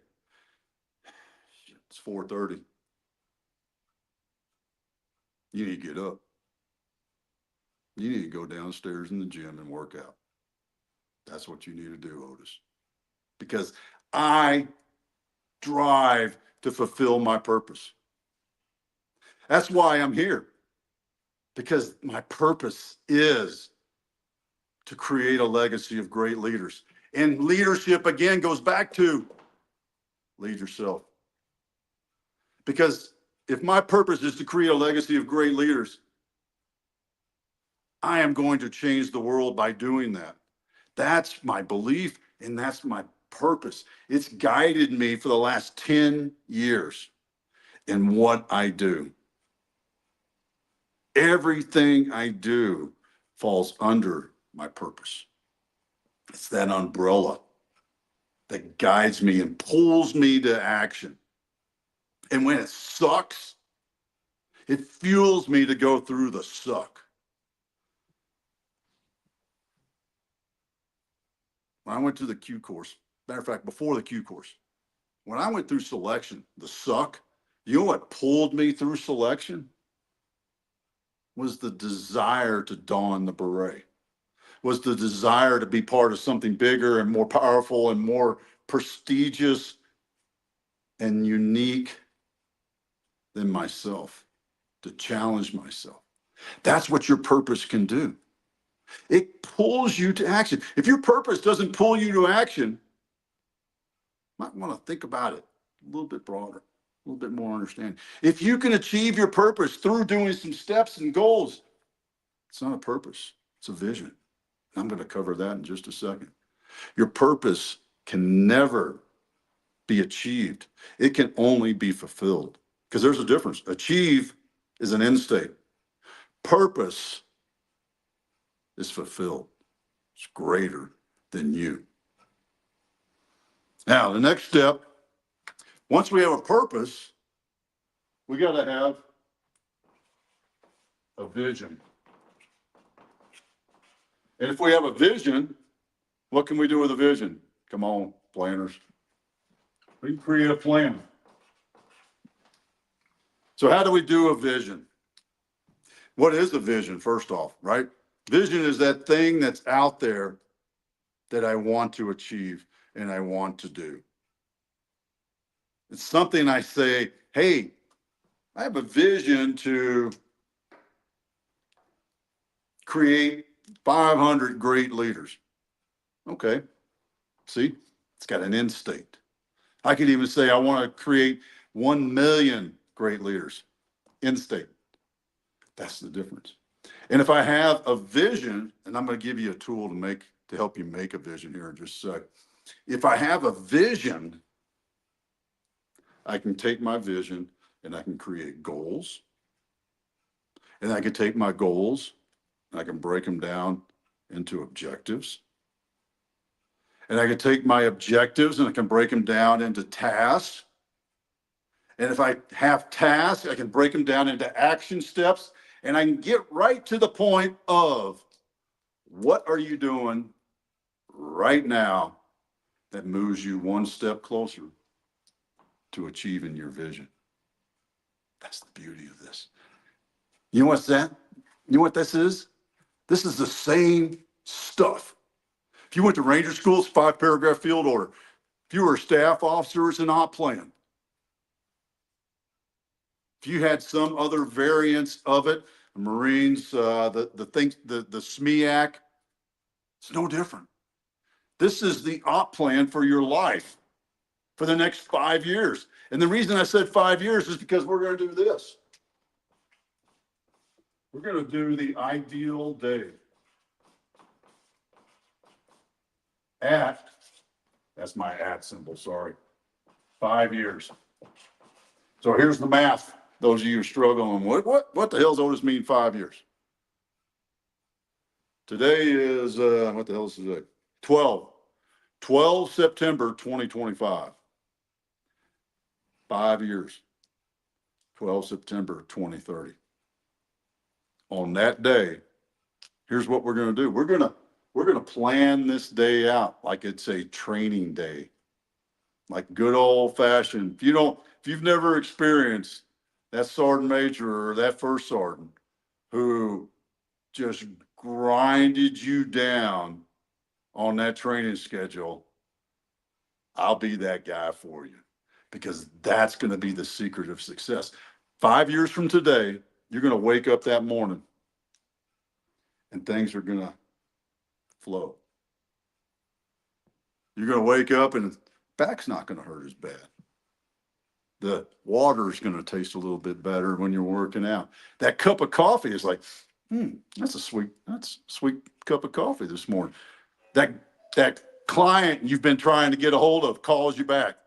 it's 4:30. You need to get up. You need to go downstairs in the gym and work out. That's what you need to do, Otis. Because I drive to fulfill my purpose. That's why I'm here. Because my purpose is to create a legacy of great leaders. And leadership, again, goes back to lead yourself. Because if my purpose is to create a legacy of great leaders, I am going to change the world by doing that. That's my belief, and that's my purpose. It's guided me for the last 10 years in what I do. Everything I do falls under my purpose. It's that umbrella that guides me and pulls me to action. And when it sucks, it fuels me to go through the suck. When I went to the Q course, matter of fact, before the Q course, when I went through selection, the suck, you know what pulled me through selection? Was the desire to don the beret, was the desire to be part of something bigger and more powerful and more prestigious and unique than myself, to challenge myself. That's what your purpose can do. It pulls you to action. If your purpose doesn't pull you to action, Might want to think about it a little bit broader, a little bit more understanding. If you can achieve your purpose through doing some steps and goals, it's not a purpose, it's a vision. I'm going to cover that in just a second. Your purpose can never be achieved. It can only be fulfilled, because there's a difference. Achieve is an end state. Purpose is fulfilled. It's greater than you. Now, the next step, once we have a purpose, we got to have a vision. And if we have a vision, what can we do with a vision? Come on, planners. We can create a plan. So how do we do a vision? What is a vision, first off, right? Vision is that thing that's out there that I want to achieve and I want to do. It's something I say, hey, I have a vision to create 500 great leaders. Okay, see, it's got an end state. I could even say I want to create 1 million great leaders. End state. That's the difference. And if I have a vision, and I'm going to give you a tool to help you make a vision here in just a sec. If I have a vision, I can take my vision and I can create goals. And I can take my goals and I can break them down into objectives. And I can take my objectives and I can break them down into tasks. And if I have tasks, I can break them down into action steps, and I can get right to the point of what are you doing right now that moves you one step closer to achieving your vision. That's the beauty of this. You know what's that? You know what this is? This is the same stuff. If you went to Ranger School, it's 5-paragraph field order. If you were a staff officer, it's an op plan. If you had some other variants of it, the Marines, the SMEAC, it's no different. This is the op plan for your life for the next 5 years. And the reason I said 5 years is because we're going to do this. We're going to do the ideal day. That's my @ symbol, sorry. 5 years. So here's the math. Those of you struggling, what the hell does this mean 5 years? Today is, what the hell is today? 12 September 2025. 5 years. 12 September 2030. On that day, here's what we're going to do. We're going to plan this day out like it's a training day. Like good old fashioned. If you've never experienced that sergeant major or that first sergeant who just grinded you down on that training schedule, I'll be that guy for you, because that's going to be the secret of success. 5 years from today, you're going to wake up that morning and things are going to flow. You're going to wake up and back's not going to hurt as bad. The water is going to taste a little bit better when you're working out. That cup of coffee is like, that's a sweet cup of coffee this morning. That client you've been trying to get a hold of calls you back.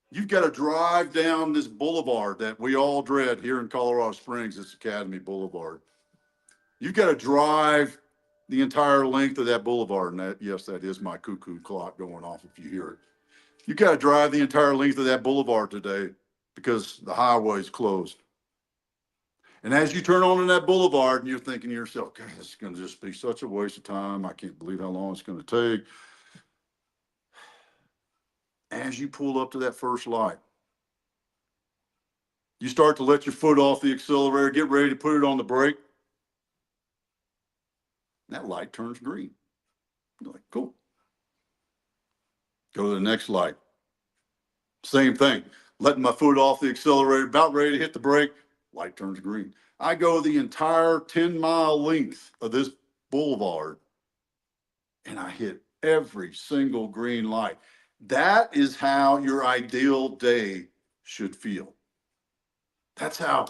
You've got to drive down this boulevard that we all dread here in Colorado Springs. It's Academy Boulevard. You've got to drive the entire length of that boulevard. And that is my cuckoo clock going off if you hear it. You got to drive the entire length of that boulevard today because the highway is closed. And as you turn onto that boulevard and you're thinking to yourself, God, this is going to just be such a waste of time. I can't believe how long it's going to take. As you pull up to that first light, you start to let your foot off the accelerator, get ready to put it on the brake. That light turns green. You're like, cool. Go to the next light. Same thing. Letting my foot off the accelerator, about ready to hit the brake, light turns green. I go the entire 10-mile length of this boulevard and I hit every single green light. That is how your ideal day should feel. That's how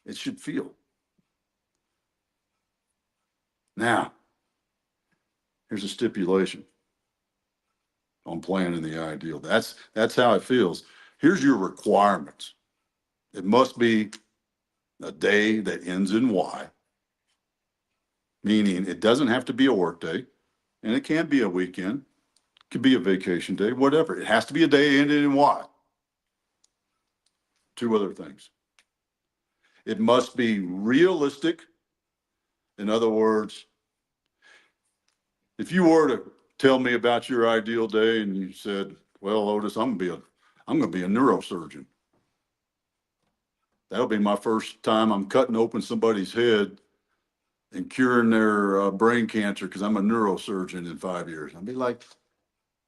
it should feel. Now, here's a stipulation on planning the ideal. That's how it feels. Here's your requirements. It must be a day that ends in Y, meaning it doesn't have to be a work day, and it can be a weekend, it could be a vacation day, whatever. It has to be a day ending in Y. Two other things. It must be realistic. In other words, if you were to tell me about your ideal day and you said, well, Otis, I'm gonna be a neurosurgeon. That'll be my first time I'm cutting open somebody's head and curing their brain cancer because I'm a neurosurgeon in 5 years. I'd be like,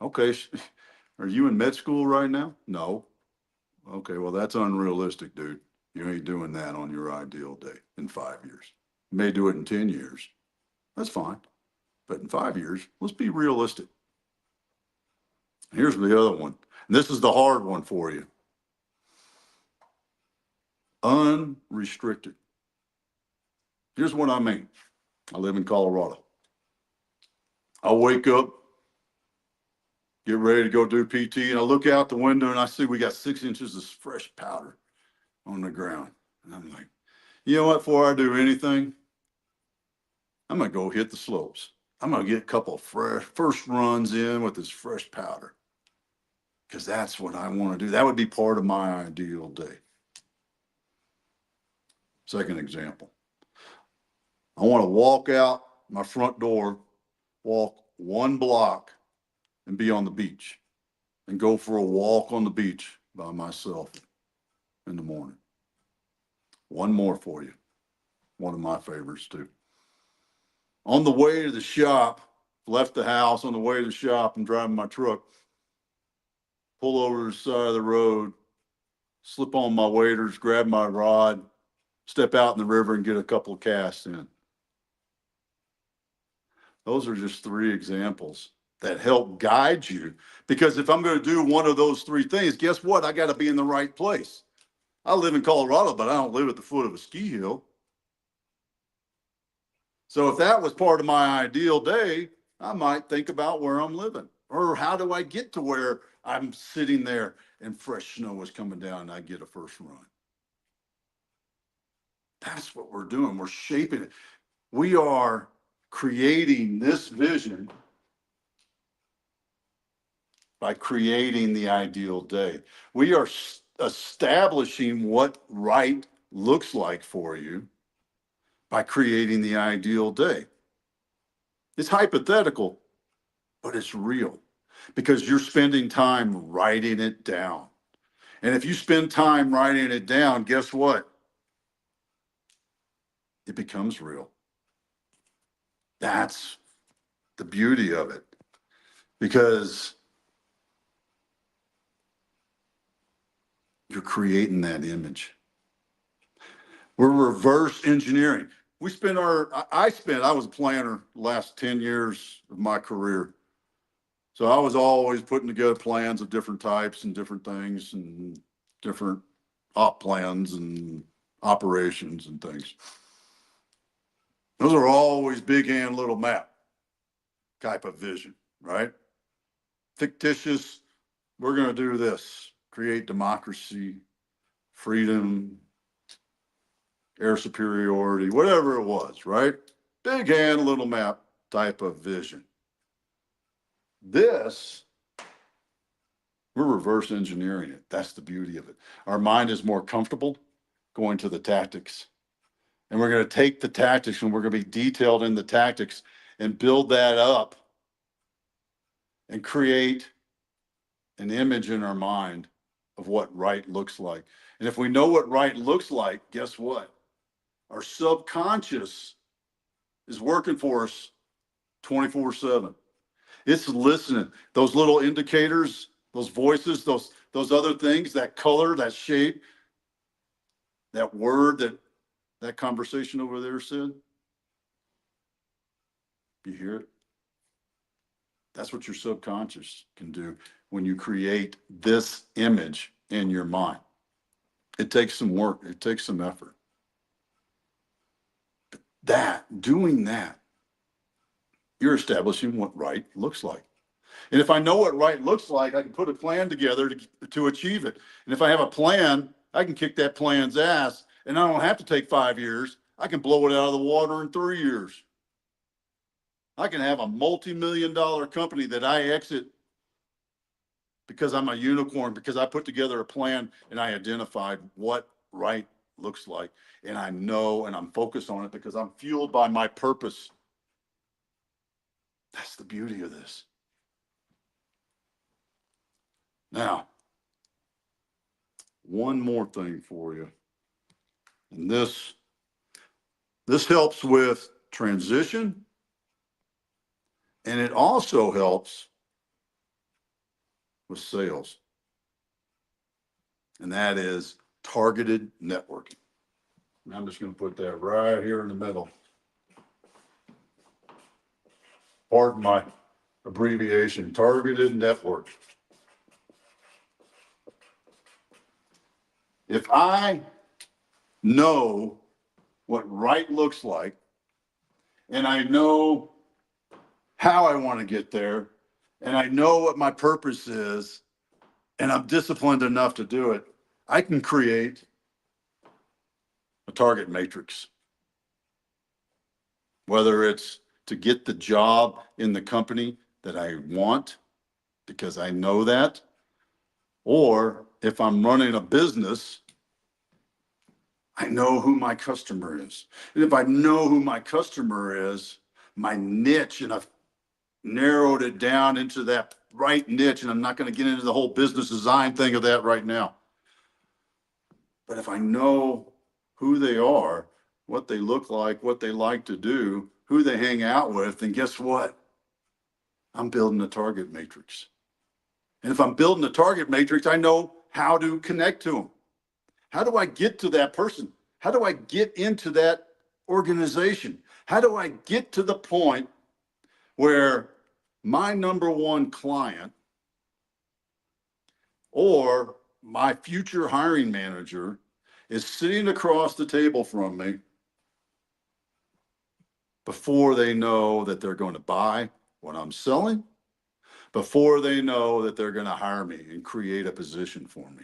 okay, are you in med school right now? No. Okay, well, that's unrealistic, dude. You ain't doing that on your ideal day in 5 years. You may do it in 10 years. That's fine. But in 5 years, let's be realistic. Here's the other one. And this is the hard one for you. Unrestricted. Here's what I mean. I live in Colorado. I wake up, get ready to go do PT, and I look out the window and I see we got 6 inches of fresh powder on the ground. And I'm like, you know what, before I do anything, I'm gonna go hit the slopes. I'm gonna get a couple of first runs in with this fresh powder. Because that's what I want to do. That would be part of my ideal day. Second example. I want to walk out my front door, walk 1 block, and be on the beach, and go for a walk on the beach by myself in the morning. One more for you. One of my favorites too. On the way to the shop, left the house, on the way to the shop and driving my truck, pull over to the side of the road, slip on my waders, grab my rod, step out in the river and get a couple of casts in. Those are just 3 examples that help guide you. Because if I'm going to do one of those 3 things, guess what? I got to be in the right place. I live in Colorado, but I don't live at the foot of a ski hill. So if that was part of my ideal day, I might think about where I'm living. Or how do I get to where I'm sitting there and fresh snow is coming down and I get a first run? That's what we're doing. We're shaping it. We are creating this vision by creating the ideal day. We are establishing what right looks like for you by creating the ideal day. It's hypothetical, but it's real because you're spending time writing it down. And if you spend time writing it down, guess what? It becomes real. That's the beauty of it, because you're creating that image. We're reverse engineering. I was a planner the last 10 years of my career. So I was always putting together plans of different types and different things and different op plans and operations and things. Those are always big hand, little map type of vision, right? Fictitious, we're going to do this, create democracy, freedom, air superiority, whatever it was, right? Big hand, little map type of vision. This, we're reverse engineering it. That's the beauty of it. Our mind is more comfortable going to the tactics. And we're going to take the tactics and we're going to be detailed in the tactics and build that up and create an image in our mind of what right looks like. And if we know what right looks like, guess what? Our subconscious is working for us 24/7. It's listening. Those little indicators, those voices, those other things, that color, that shape, that word that conversation over there said. You hear it? That's what your subconscious can do. when you create this image in your mind. It takes some work. It takes some effort. Doing that, you're establishing what right looks like. And if I know what right looks like, I can put a plan together to achieve it. And if I have a plan, I can kick that plan's ass, and I don't have to take 5 years. I can blow it out of the water in 3 years. I can have a multi-million-dollar company that I exit because I'm a unicorn, because I put together a plan and I identified what right looks like. And I know, and I'm focused on it because I'm fueled by my purpose. That's the beauty of this. Now, one more thing for you. And this helps with transition, and it also helps with sales. And that is targeted networking. And I'm just going to put that right here in the middle. Pardon my abbreviation, targeted network. If I know what right looks like, and I know how I want to get there, and I know what my purpose is, and I'm disciplined enough to do it, I can create a target matrix. Whether it's to get the job in the company that I want, because I know that, or if I'm running a business, I know who my customer is. And if I know who my customer is, my niche, and I've narrowed it down into that right niche, and I'm not going to get into the whole business design thing of that right now. But if I know who they are, what they look like, what they like to do, who they hang out with, then guess what? I'm building a target matrix. And if I'm building a target matrix, I know how to connect to them. How do I get to that person? How do I get into that organization? How do I get to the point where my number one client or my future hiring manager is sitting across the table from me before they know that they're going to buy what I'm selling, before they know that they're going to hire me and create a position for me?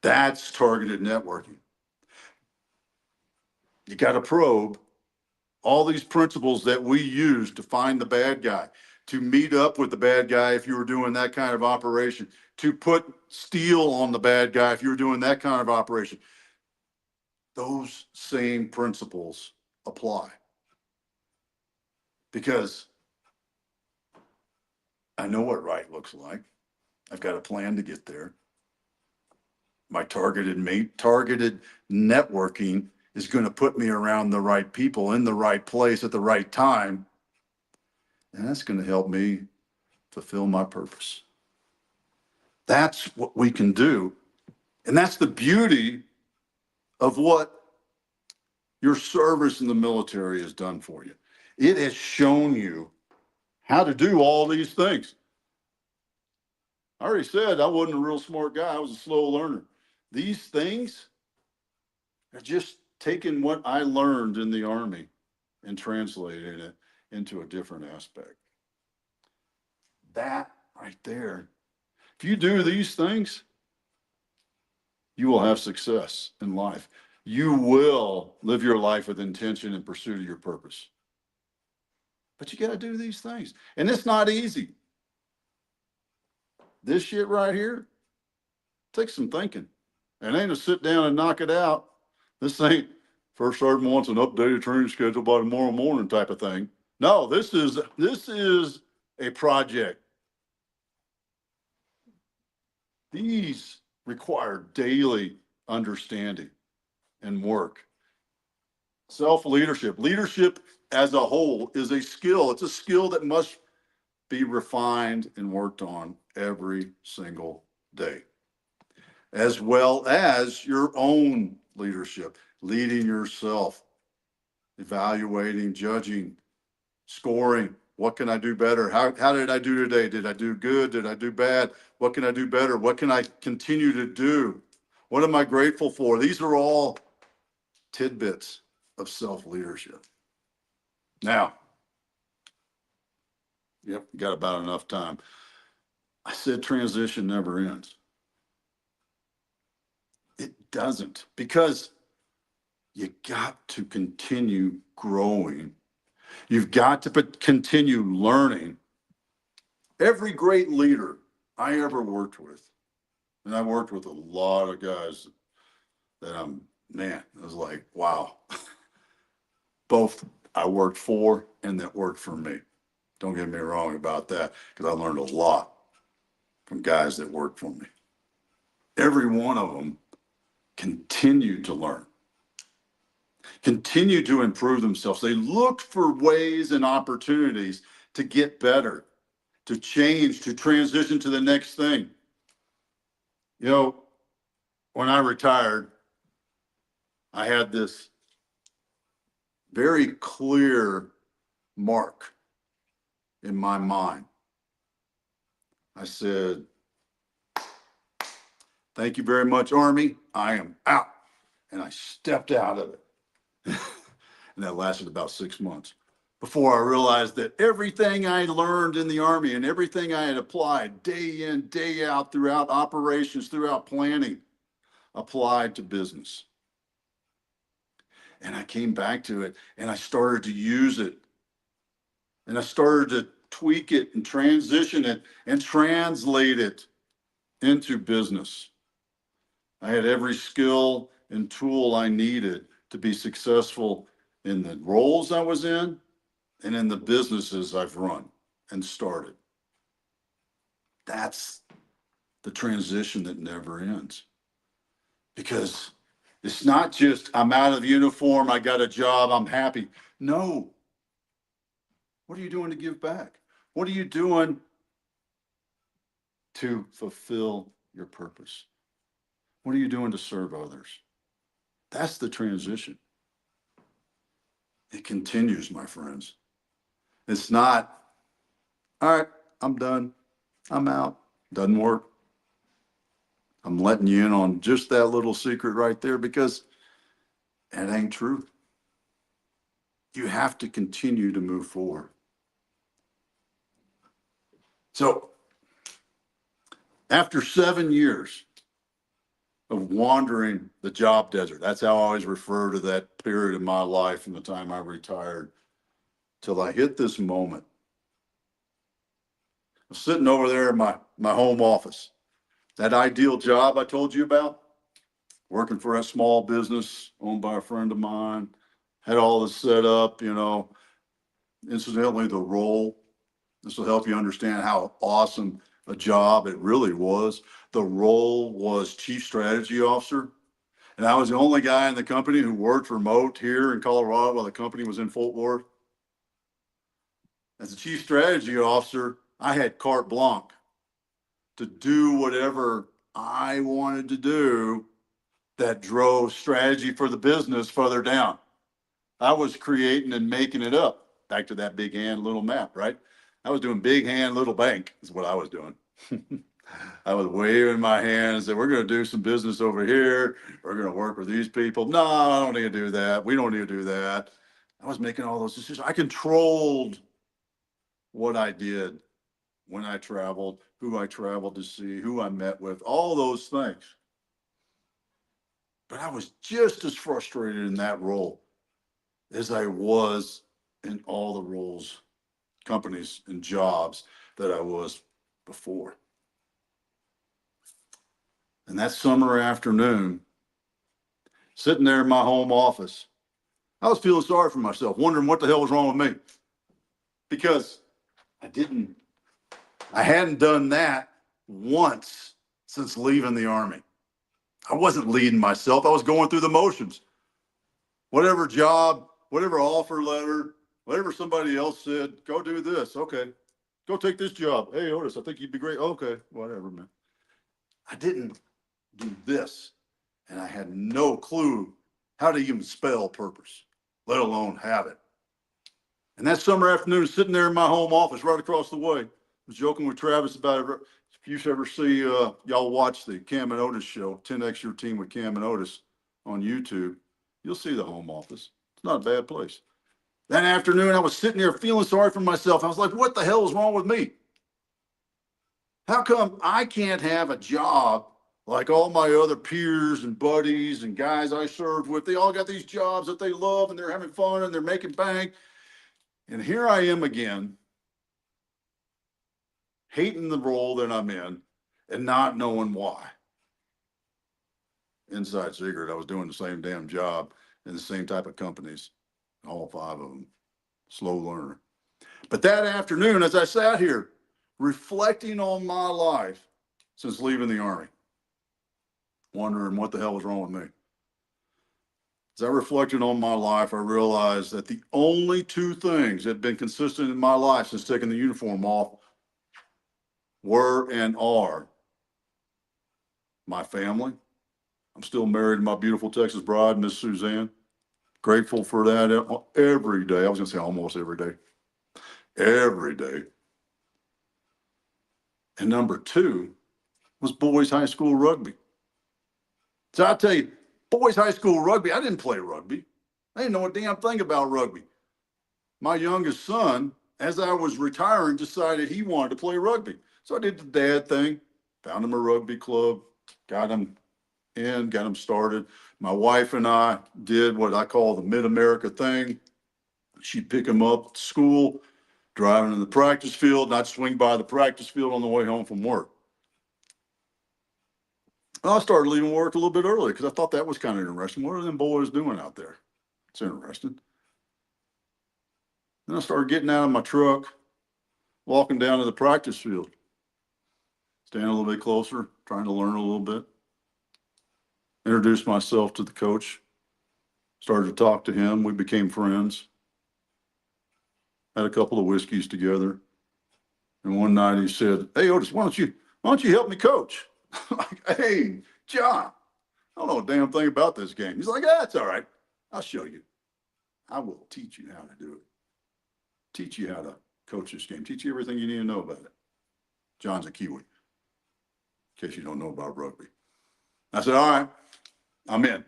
That's targeted networking. You got to probe all these principles that we use to find the bad guy, to meet up with the bad guy if you were doing that kind of operation, to put steel on the bad guy if you were doing that kind of operation. Those same principles apply. Because I know what right looks like. I've got a plan to get there. My targeted networking is going to put me around the right people in the right place at the right time. And that's going to help me fulfill my purpose. That's what we can do. And that's the beauty of what your service in the military has done for you. It has shown you how to do all these things. I already said I wasn't a real smart guy. I was a slow learner. These things are just taking what I learned in the Army and translating it into a different aspect. That right there, if you do these things, you will have success in life. You will live your life with intention and pursuit of your purpose. But you got to do these things. And it's not easy. This shit right here takes some thinking. And ain't a sit down and knock it out. This ain't first sergeant wants an updated training schedule by tomorrow morning type of thing. No, this is a project. These require daily understanding and work. Self-leadership. Leadership as a whole is a skill. It's a skill that must be refined and worked on every single day. As well as your own leadership, leading yourself, evaluating, judging, scoring, What can I do better? How did I do today? Did I do good? Did I do bad? What can I do better? What can I continue to do? What am I grateful for? These are all tidbits of self-leadership. Now, yep, got about enough time. I said transition never ends. It doesn't, because you got to continue growing. You've got to continue learning. Every great leader I ever worked with, and I worked with a lot of guys that it was like, wow. Both I worked for and that worked for me. Don't get me wrong about that, because I learned a lot from guys that worked for me. Every one of them continued to learn, continued to improve themselves. They looked for ways and opportunities to get better, to change, to transition to the next thing. You know, when I retired, I had this very clear mark in my mind. I said, thank you very much, Army. I am out. And I stepped out of it. And that lasted about 6 months before I realized that everything I learned in the Army and everything I had applied day in, day out, throughout operations, throughout planning, applied to business. And I came back to it and I started to use it. And I started to tweak it and transition it and translate it into business. I had every skill and tool I needed to be successful in the roles I was in and in the businesses I've run and started. That's the transition that never ends. Because it's not just, I'm out of uniform, I got a job, I'm happy. No. What are you doing to give back? What are you doing to fulfill your purpose? What are you doing to serve others? That's the transition. It continues, my friends. It's not, all right, I'm done. I'm out. Doesn't work. I'm letting you in on just that little secret right there, because it ain't true. You have to continue to move forward. So, after 7 years of wandering the job desert, that's how I always refer to that period of my life from the time I retired till I hit this moment. I'm sitting over there in my home office. That ideal job I told you about, working for a small business owned by a friend of mine, had all this set up, you know. Incidentally, the role, this will help you understand how awesome a job it really was. The role was Chief Strategy Officer. And I was the only guy in the company who worked remote here in Colorado while the company was in Fort Worth. As a Chief Strategy Officer, I had carte blanche to do whatever I wanted to do that drove strategy for the business further down. I was creating and making it up. Back to that big hand, little map, right? I was doing big hand, little bank is what I was doing. I was waving my hands that we're going to do some business over here. We're going to work with these people. No, I don't need to do that. We don't need to do that. I was making all those decisions. I controlled what I did, when I traveled, who I traveled to see, who I met with, all those things. But I was just as frustrated in that role as I was in all the roles, companies, and jobs that I was before. And that summer afternoon, sitting there in my home office, I was feeling sorry for myself, wondering what the hell was wrong with me. Because I hadn't done that once since leaving the Army. I wasn't leading myself. I was going through the motions. Whatever job, whatever offer letter, whatever somebody else said, go do this. Okay. Go take this job. Hey, Otis, I think you'd be great. Okay, whatever, man. I didn't do this. And I had no clue how to even spell purpose, let alone have it. And that summer afternoon, sitting there in my home office right across the way, I was joking with Travis about it. If you ever see, y'all watch the Cam and Otis show, 10X Your Team with Cam and Otis on YouTube, you'll see the home office. It's not a bad place. That afternoon, I was sitting there feeling sorry for myself. I was like, what the hell is wrong with me? How come I can't have a job like all my other peers and buddies and guys I served with? They all got these jobs that they love and they're having fun and they're making bank. And here I am again, hating the role that I'm in and not knowing why. Inside secret, I was doing the same damn job in the same type of companies, all 5 of them. Slow learner. But that afternoon, as I sat here reflecting on my life since leaving the Army, wondering what the hell was wrong with me. As I reflected on my life, I realized that the only 2 things that had been consistent in my life since taking the uniform off were and are my family. I'm still married to my beautiful Texas bride, Miss Suzanne. Grateful for that every day. I was going to say almost every day. Every day. And number 2 was boys high school rugby. So I'll tell you, boys high school rugby, I didn't play rugby. I didn't know a damn thing about rugby. My youngest son, as I was retiring, decided he wanted to play rugby. So I did the dad thing, found him a rugby club, got him in, got him started. My wife and I did what I call the Mid-America thing. She'd pick him up at school, driving to the practice field, and I'd swing by the practice field on the way home from work. I started leaving work a little bit early because I thought that was kind of interesting. What are them boys doing out there? It's interesting. Then I started getting out of my truck, walking down to the practice field, standing a little bit closer, trying to learn a little bit. Introduced myself to the coach, started to talk to him. We became friends. Had a couple of whiskeys together. And one night he said, "Hey, Otis, why don't you help me coach?" I'm like, "Hey, John, I don't know a damn thing about this game." He's like, "That's all right. I'll show you. I will teach you how to do it. Teach you how to coach this game. Teach you everything you need to know about it." John's a Kiwi, in case you don't know about rugby. I said, "All right, I'm in."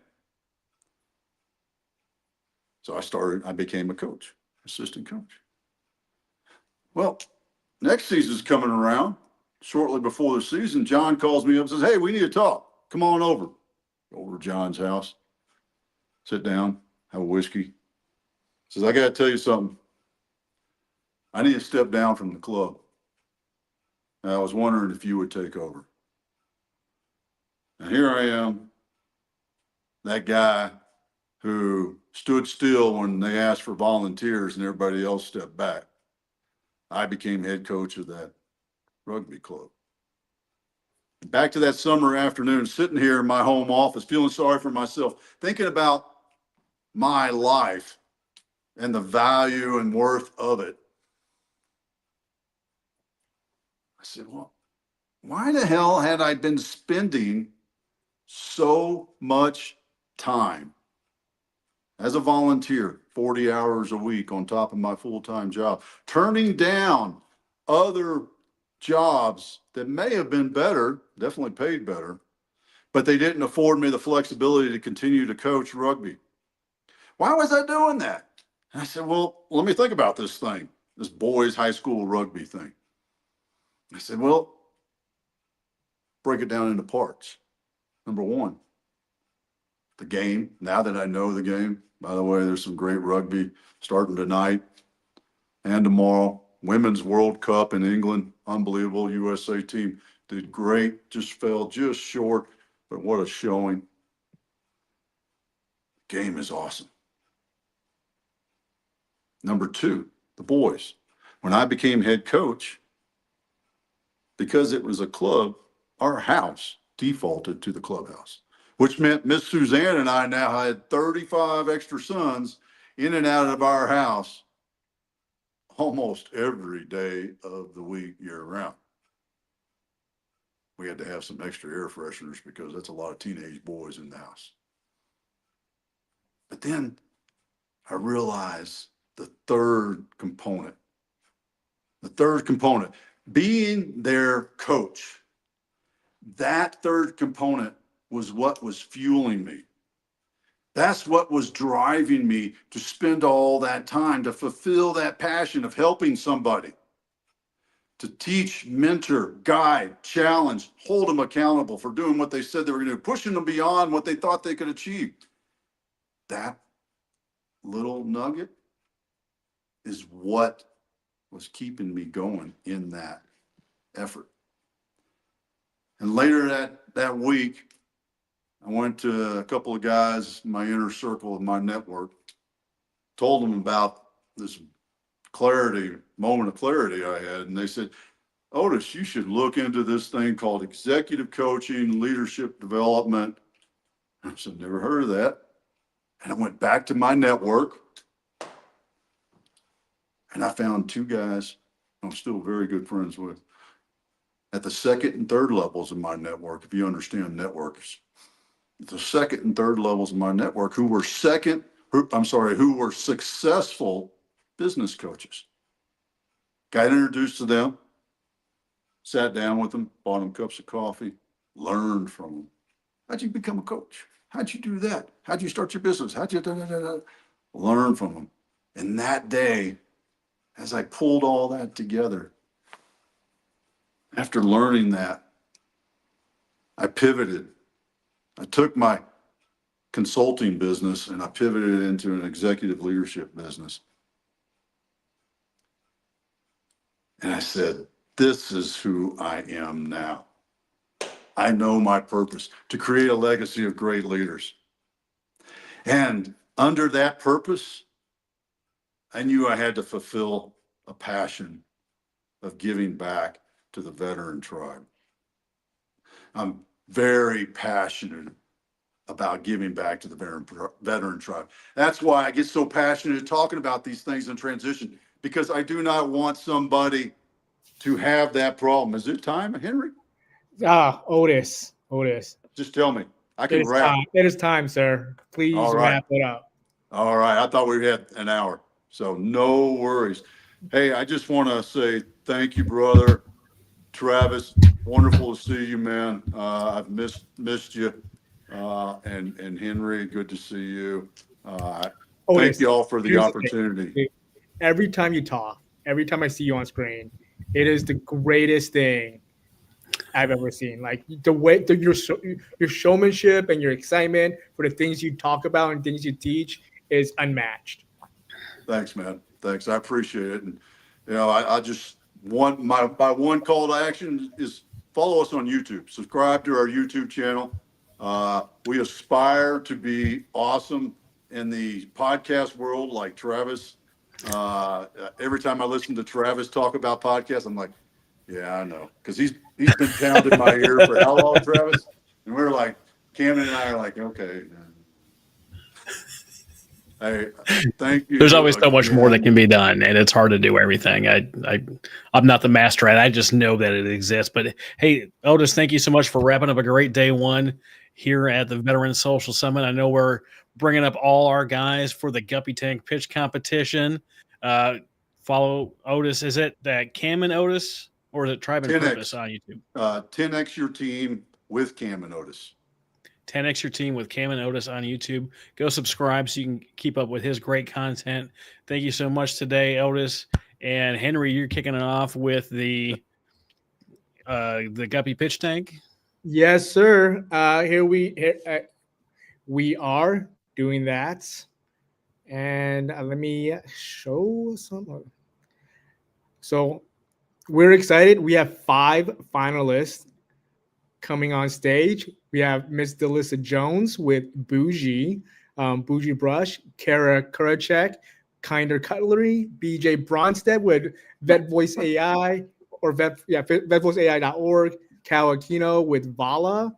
So I became a coach, assistant coach. Well, next season's coming around. Shortly before the season, John calls me up and says, "Hey, we need to talk. Come on over." Go over to John's house, sit down, have a whiskey. Says, "I got to tell you something. I need to step down from the club. And I was wondering if you would take over." And here I am, that guy who stood still when they asked for volunteers and everybody else stepped back. I became head coach of that rugby club. Back to that summer afternoon, sitting here in my home office, feeling sorry for myself, thinking about my life and the value and worth of it. I said, well, why the hell had I been spending so much time as a volunteer, 40 hours a week on top of my full-time job, turning down other jobs that may have been better, definitely paid better, but they didn't afford me the flexibility to continue to coach rugby? Why was I doing that? And I said, well, let me think about this thing, this boys high school rugby thing. I said, well, break it down into parts. Number 1, the game. Now that I know the game, by the way, there's some great rugby starting tonight and tomorrow. Women's World Cup in England, unbelievable. USA team did great, just fell just short, but what a showing. Game is awesome. Number 2, the boys. When I became head coach, because it was a club, our house defaulted to the clubhouse, which meant Miss Suzanne and I now had 35 extra sons in and out of our house almost every day of the week, year round. We had to have some extra air fresheners because that's a lot of teenage boys in the house. But then I realized the third component. The third component, being their coach. That third component was what was fueling me. That's what was driving me to spend all that time to fulfill that passion of helping somebody, to teach, mentor, guide, challenge, hold them accountable for doing what they said they were going to do, pushing them beyond what they thought they could achieve. That little nugget is what was keeping me going in that effort. And later that week, I went to a couple of guys, my inner circle of my network, told them about this moment of clarity I had. And they said, Otis, you should look into this thing called executive coaching, leadership development. I said, never heard of that. And I went back to my network and I found two guys I'm still very good friends with at the second and third levels of my network, if you understand networks. The second and third levels of my network who were successful business coaches. Got introduced to them, sat down with them, bought them cups of coffee, learned from them. How'd you become a coach? How'd you do that? How'd you start your business? How'd you learn from them? And that day, as I pulled all that together, after learning that, I pivoted. I took my consulting business and I pivoted it into an executive leadership business. And I said, this is who I am now. I know my purpose, to create a legacy of great leaders. And under that purpose, I knew I had to fulfill a passion of giving back to the veteran tribe. I'm very passionate about giving back to the veteran tribe. That's why I get so passionate talking about these things in transition, because I do not want somebody to have that problem. Is it time, Henry? Otis. Just tell me. I can wrap. It is time, sir. Please wrap it up. All right. I thought we had an hour, so no worries. Hey, I just want to say thank you, brother. Travis, wonderful to see you, man. I've missed you. And Henry, good to see you. Thank you all for the opportunity. Every time you talk, every time I see you on screen, it is the greatest thing I've ever seen. Like the way your showmanship and your excitement for the things you talk about and things you teach is unmatched. Thanks, man. Thanks. I appreciate it. And I just want my one call to action is follow us on YouTube. Subscribe to our YouTube channel. We aspire to be awesome in the podcast world like Travis. Every time I listen to Travis talk about podcasts, I'm like, yeah, I know. Because he's been pounding my ear for how long, Travis? And we're like, Cameron and I are like, okay. Hey, thank you. There's always so much more that can be done, and it's hard to do everything. I'm not the master at it. I just know that it exists. But hey, Otis, thank you so much for wrapping up a great day one here at the Veteran Social Summit. I know we're bringing up all our guys for the Guppy Tank pitch competition. Follow Otis. Is it that Cam and Otis, or is it Tribe and Purpose on YouTube? 10X your team with Cam and Otis. 10X your team with Cam and Otis on YouTube. Go subscribe so you can keep up with his great content. Thank you so much today, Otis. And Henry, you're kicking it off with the Guppy Pitch Tank. Yes, sir. Here we are doing that. And let me show some. So we're excited. We have 5 finalists coming on stage. We have Miss Delissa Jones with Bougie, Bougie Brush, Kara Kuracek, Kinder Cutlery, BJ Bronstedt with Vet Voice AI or vetvoiceai.org, Cal Aquino with Vala,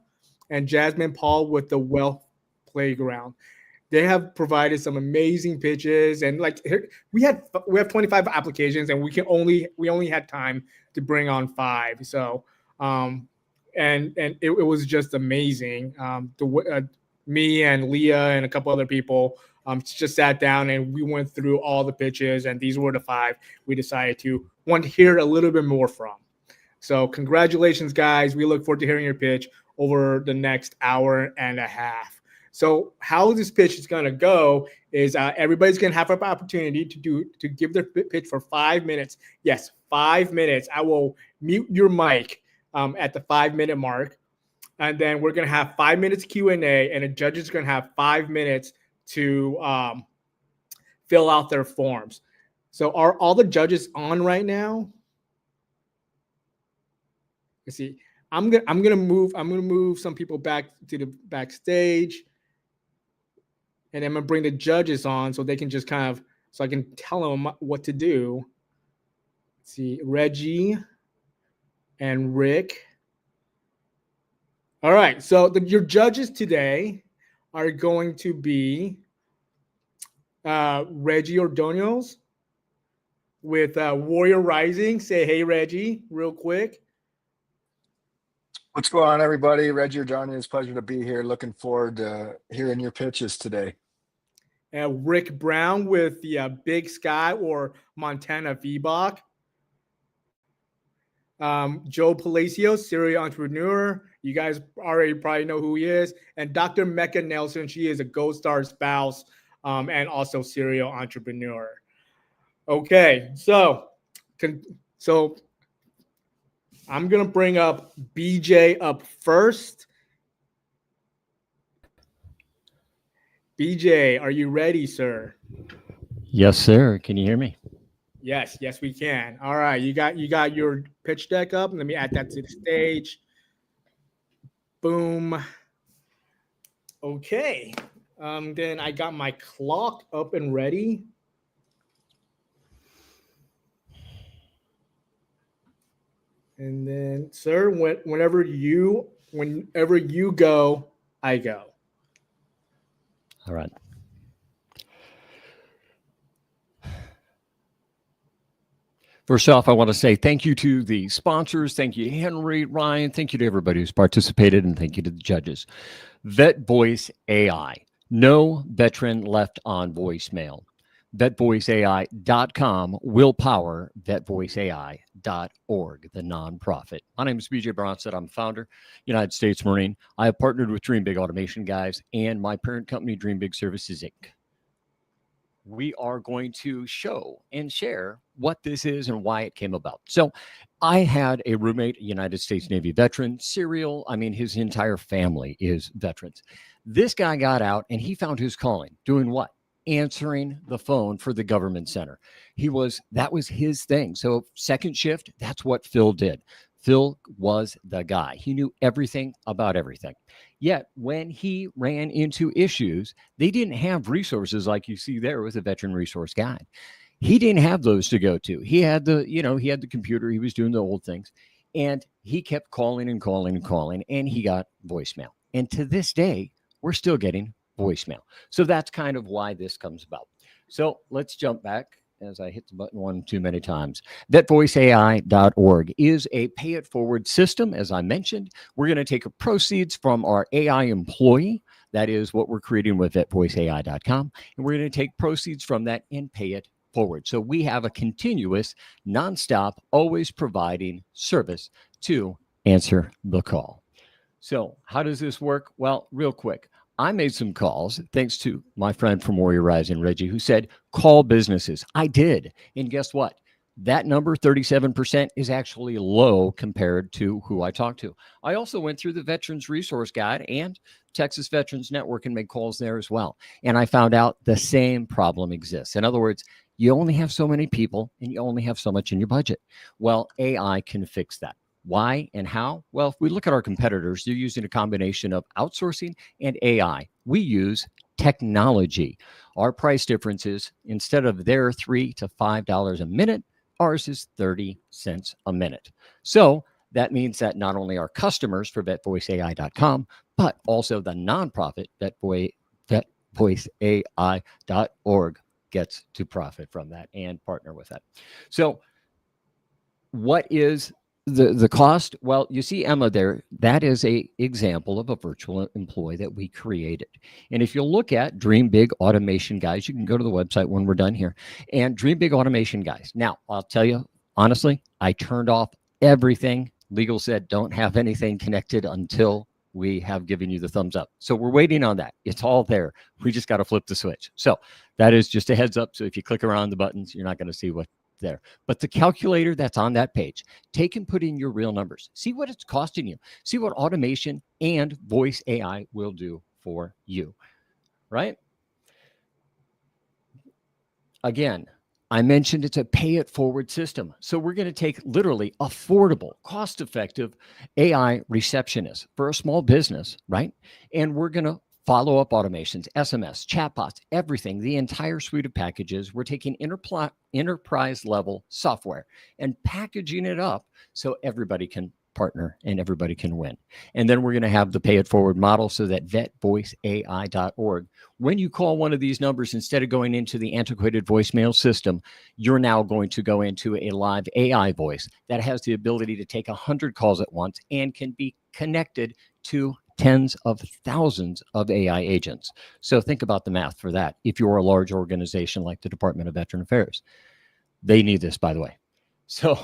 and Jasmine Paul with the Wealth Playground. They have provided some amazing pitches, and like we have 25 applications, and we only had time to bring on 5. So and it was just amazing. Me and Leah and a couple other people just sat down and we went through all the pitches, and these were the 5 we decided to want to hear a little bit more from. So congratulations, guys. We look forward to hearing your pitch over the next hour and a half. So how this pitch is going to go is everybody's going to have an opportunity to give their pitch for 5 minutes. Yes, 5 minutes. I will mute your mic at the 5-minute mark. And then we're going to have 5 minutes Q&A, and the judges are going to have 5 minutes to fill out their forms. So are all the judges on right now? Let's see. I'm gonna move some people back to the backstage, and I'm gonna bring the judges on so they can just so I can tell them what to do. Let's see, Reggie and Rick. All right, so your judges today are going to be Reggie Ordonez with Warrior Rising. Say hey, Reggie, real quick. What's going on, everybody? Reggie Ordonez, it's a pleasure to be here. Looking forward to hearing your pitches today. Rick Brown with the Big Sky or Montana VBOC. Joe Palacios, serial entrepreneur. You guys already probably know who he is. And Dr. Mecca Nelson, she is a Gold Star spouse and also serial entrepreneur. Okay, so I'm going to bring up BJ up first. BJ, are you ready, sir? Yes, sir. Can you hear me? Yes, we can. All right, you got your pitch deck up. Let me add that to the stage. Boom. Okay. Then I got my clock up and ready. And then, sir, whenever you go, I go. All right. First off, I want to say thank you to the sponsors. Thank you, Henry, Ryan. Thank you to everybody who's participated, and thank you to the judges. Vet Voice AI. No veteran left on voicemail. VetVoiceAI.com will power VetVoiceAI.org, the nonprofit. My name is BJ Bronstedt. I'm founder, United States Marine. I have partnered with Dream Big Automation guys and my parent company, Dream Big Services, Inc. We are going to show and share what this is and why it came about. So I had a roommate, a United States Navy veteran, serial. I mean, his entire family is veterans. This guy got out and he found his calling. Doing what? Answering the phone for the government center. That was his thing. So second shift, that's what Phil did. Phil was the guy. He knew everything about everything. Yet when he ran into issues, they didn't have resources like you see there with a veteran resource guide. He didn't have those to go to. He had the computer. He was doing the old things, and he kept calling and calling and calling, and he got voicemail. And to this day, we're still getting voicemail. So that's kind of why this comes about. So let's jump back as I hit the button one too many times. VetVoiceAI.org is a pay it forward system. As I mentioned, we're going to take proceeds from our AI employee. That is what we're creating with VetVoiceAI.com. And we're going to take proceeds from that and pay it forward. So we have a continuous, nonstop, always providing service to answer the call. So how does this work? Well, real quick. I made some calls thanks to my friend from Warrior Rising, Reggie, who said, call businesses. I did. And guess what? That number, 37%, is actually low compared to who I talked to. I also went through the Veterans Resource Guide and Texas Veterans Network and made calls there as well. And I found out the same problem exists. In other words, you only have so many people and you only have so much in your budget. Well, AI can fix that. Why and how? Well, if we look at our competitors, they're using a combination of outsourcing and AI. We use technology. Our price difference is, instead of their $3 to $5 a minute, ours is 30 cents a minute. So that means that not only our customers for VetVoiceAI.com, but also the nonprofit VetVoiceAI.org gets to profit from that and partner with that. So what is The cost, well, you see Emma there, that is a example of a virtual employee that we created. And if you look at Dream Big Automation Guys, you can go to the website when we're done here, and Dream Big Automation Guys. Now, I'll tell you, honestly, I turned off everything. Legal said don't have anything connected until we have given you the thumbs up. So we're waiting on that. It's all there. We just got to flip the switch. So that is just a heads up. So if you click around the buttons, you're not going to see what there. But the calculator that's on that page, take and put in your real numbers. See what it's costing you. See what automation and voice AI will do for you, right? Again, I mentioned it's a pay it forward system. So we're going to take literally affordable, cost-effective AI receptionists for a small business, right? And we're going to follow up automations, SMS, chatbots, everything, the entire suite of packages. We're taking enterprise level software and packaging it up so everybody can partner and everybody can win. And then we're going to have the pay it forward model so that vetvoiceai.org, when you call one of these numbers, instead of going into the antiquated voicemail system, you're now going to go into a live AI voice that has the ability to take 100 calls at once and can be connected to tens of thousands of AI agents. So think about the math for that. If you're a large organization like the Department of Veteran Affairs, they need this, by the way. So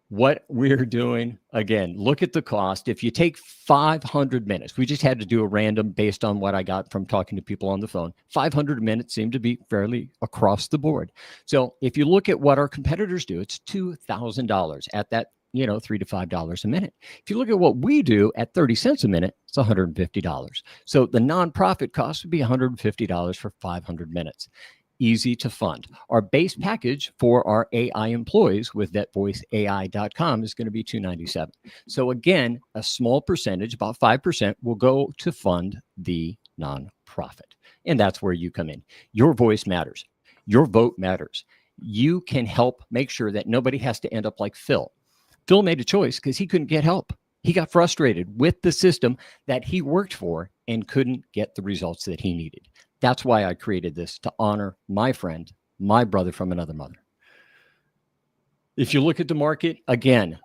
what we're doing, again, look at the cost. If you take 500 minutes, we just had to do a random based on what I got from talking to people on the phone. 500 minutes seem to be fairly across the board. So if you look at what our competitors do, it's $2,000 at that, $3 to $5 a minute. If you look at what we do at 30 cents a minute, it's $150. So the nonprofit cost would be $150 for 500 minutes. Easy to fund. Our base package for our AI employees with vetvoiceai.com is going to be $297. So again, a small percentage, about 5%, will go to fund the nonprofit. And that's where you come in. Your voice matters. Your vote matters. You can help make sure that nobody has to end up like Phil. Phil made a choice because he couldn't get help. He got frustrated with the system that he worked for and couldn't get the results that he needed. That's why I created this, to honor my friend, my brother from another mother. If you look at the market, again,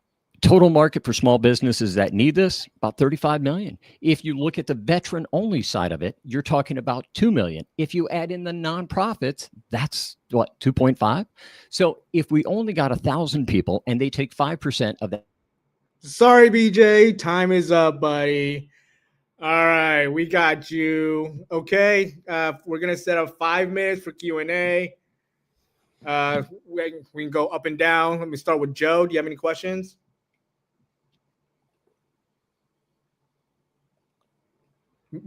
total market for small businesses that need this, about 35 million. If you look at the veteran-only side of it, you're talking about 2 million. If you add in the nonprofits, that's what, 2.5? So if we only got 1,000 people and they take 5% of that. Sorry, BJ, time is up, buddy. All right, we got you. Okay, we're gonna set up 5 minutes for Q&A. We can go up and down. Let me start with Joe. Do you have any questions?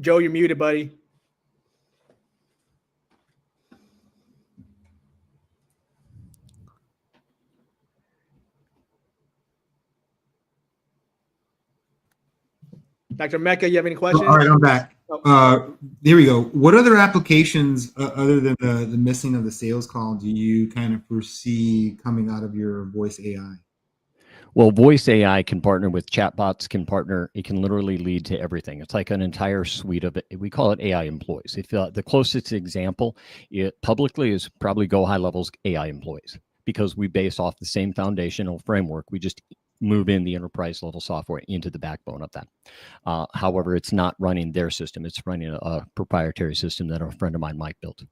Joe, you're muted, buddy. Dr. Mecca, you have any questions? All right, I'm back. There we go. What other applications, other than the missing of the sales call, do you kind of foresee coming out of your voice AI? Well, voice AI can partner with chatbots, it can literally lead to everything. It's like an entire suite of it. We call it AI employees. If the closest example publicly is probably Go High Level's AI employees, because we base off the same foundational framework. We just move in the enterprise level software into the backbone of that. However, it's not running their system. It's running a proprietary system that a friend of mine, Mike, built.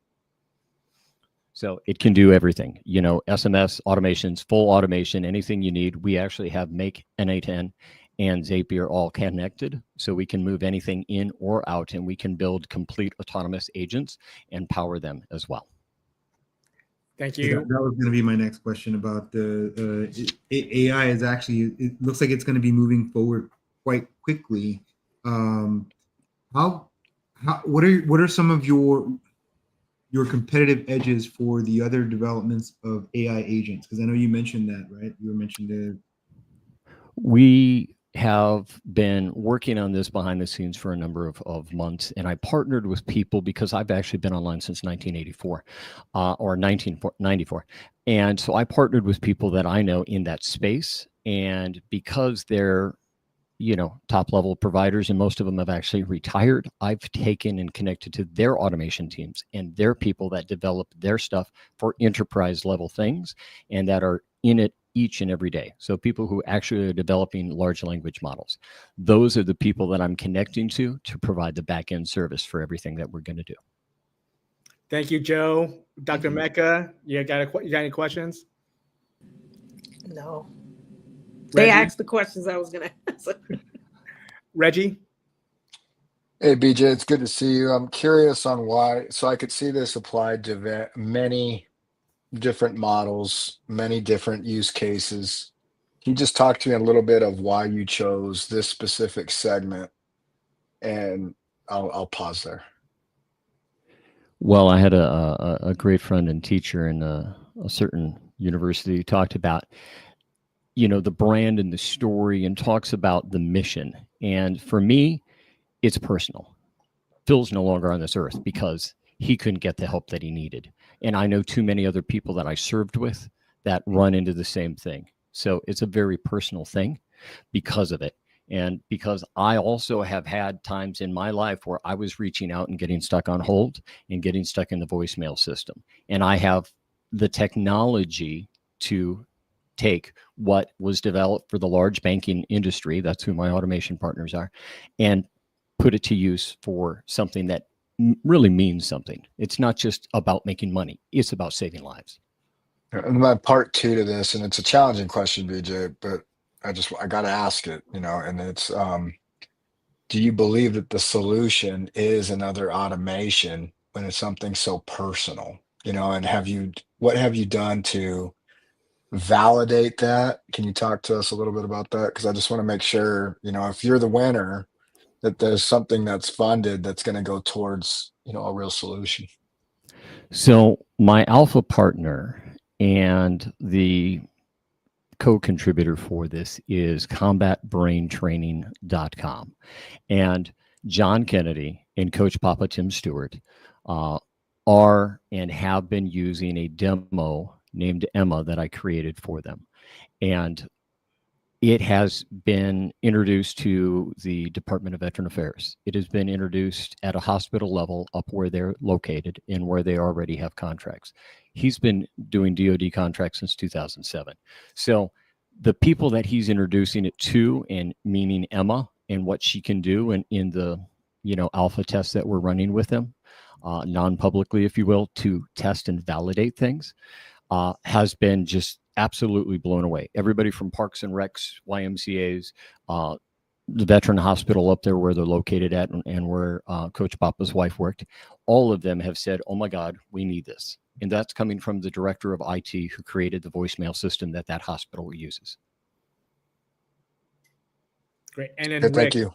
So it can do everything, SMS, automations, full automation, anything you need. We actually have Make, N8N, and Zapier all connected. So we can move anything in or out, and we can build complete autonomous agents and power them as well. Thank you. That was going to be my next question about the AI is actually, it looks like it's going to be moving forward quite quickly. What are some of your competitive edges for the other developments of AI agents? Because I know you mentioned that, right? You mentioned it. We have been working on this behind the scenes for a number of months, and I partnered with people because I've actually been online since 1984 or 1994. And so I partnered with people that I know in that space, and because they're top level providers, and most of them have actually retired, I've taken and connected to their automation teams and their people that develop their stuff for enterprise level things and that are in it each and every day. So people who actually are developing large language models, those are the people that I'm connecting to provide the back end service for everything that we're going to do. Thank you, Joe. Dr. Mecca, you got any questions? No. Reggie? They asked the questions I was going to answer. Reggie? Hey, BJ, it's good to see you. I'm curious on why. So I could see this applied to many different models, many different use cases. Can you just talk to me a little bit of why you chose this specific segment? And I'll pause there. Well, I had a great friend and teacher in a certain university who talked about, you know, the brand and the story, and talks about the mission. And for me, it's personal. Phil's no longer on this earth because he couldn't get the help that he needed. And I know too many other people that I served with that run into the same thing. So it's a very personal thing because of it. And because I also have had times in my life where I was reaching out and getting stuck on hold and getting stuck in the voicemail system. And I have the technology to take what was developed for the large banking industry, that's who my automation partners are, and put it to use for something that really means something. It's not just about making money. It's about saving lives. And my part two to this, and it's a challenging question, BJ, but I got to ask it, you know, and it's, do you believe that the solution is another automation when it's something so personal, you know, and what have you done to validate that? Can you talk to us a little bit about that? Because I just want to make sure, you know, if you're the winner, that there's something that's funded that's going to go towards, you know, a real solution. So my alpha partner and the co-contributor for this is combatbraintraining.com. And John Kennedy and Coach Papa Tim Stewart are and have been using a demo named Emma that I created for them. And it has been introduced to the Department of Veteran Affairs. It has been introduced at a hospital level up where they're located and where they already have contracts. He's been doing DoD contracts since 2007. So the people that he's introducing it to, and meaning Emma and what she can do, and in the, you know, alpha tests that we're running with them, non-publicly, if you will, to test and validate things, has been just absolutely blown away. Everybody from Parks and Recs, YMCAs, the veteran hospital up there where they're located at, and where Coach Papa's wife worked, all of them have said, oh my God, we need this. And that's coming from the director of IT who created the voicemail system that hospital uses. Great. And then Good, Rick, thank you.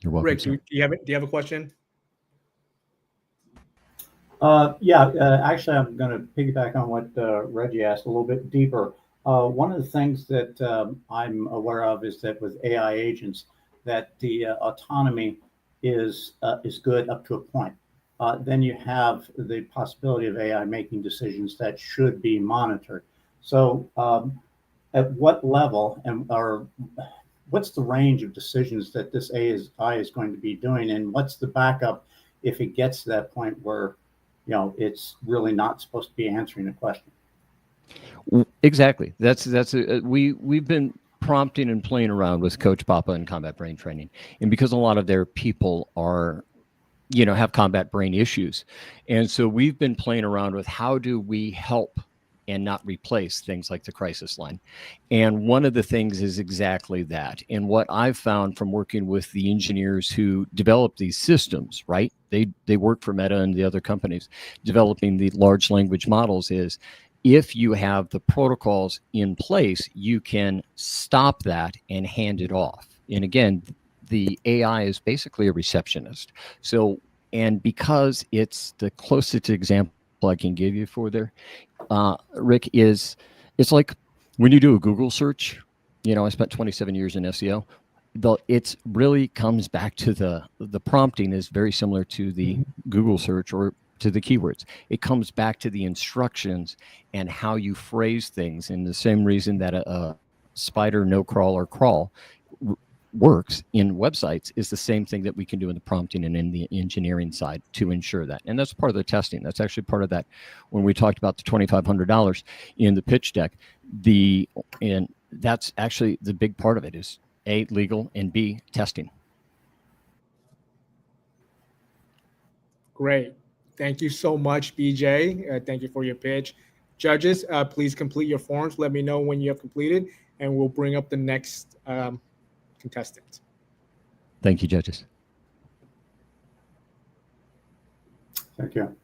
You're welcome. Rick, do you have a question? Actually, I'm going to piggyback on what Reggie asked a little bit deeper. One of the things that I'm aware of is that with AI agents, that the autonomy is good up to a point. Then you have the possibility of AI making decisions that should be monitored. So at what level or what's the range of decisions that this AI is going to be doing, and what's the backup if it gets to that point where, you know, it's really not supposed to be answering a question? Exactly. We've been prompting and playing around with Coach Papa and Combat Brain Training, and because a lot of their people are, you know, have combat brain issues, and so we've been playing around with how do we help and not replace things like the crisis line. And one of the things is exactly that. And what I've found from working with the engineers who develop these systems, right? They work for Meta and the other companies developing the large language models, is if you have the protocols in place, you can stop that and hand it off. And again, the AI is basically a receptionist. So, and because it's the closest example I can give you for there, Rick, it's like when you do a Google search, you know, I spent 27 years in SEO. It really comes back to the prompting is very similar to the Google search or to the keywords. It comes back to the instructions and how you phrase things, in the same reason that a spider no crawl or crawl works in websites is the same thing that we can do in the prompting and in the engineering side to ensure that. And that's part of the testing. That's actually part of that. When we talked about the $2,500 in the pitch deck, and that's actually the big part of it is A, legal, and B, testing. Great. Thank you so much, BJ. Thank you for your pitch. Judges, please complete your forms. Let me know when you have completed, and we'll bring up the next contestant. Thank you, judges. Thank you.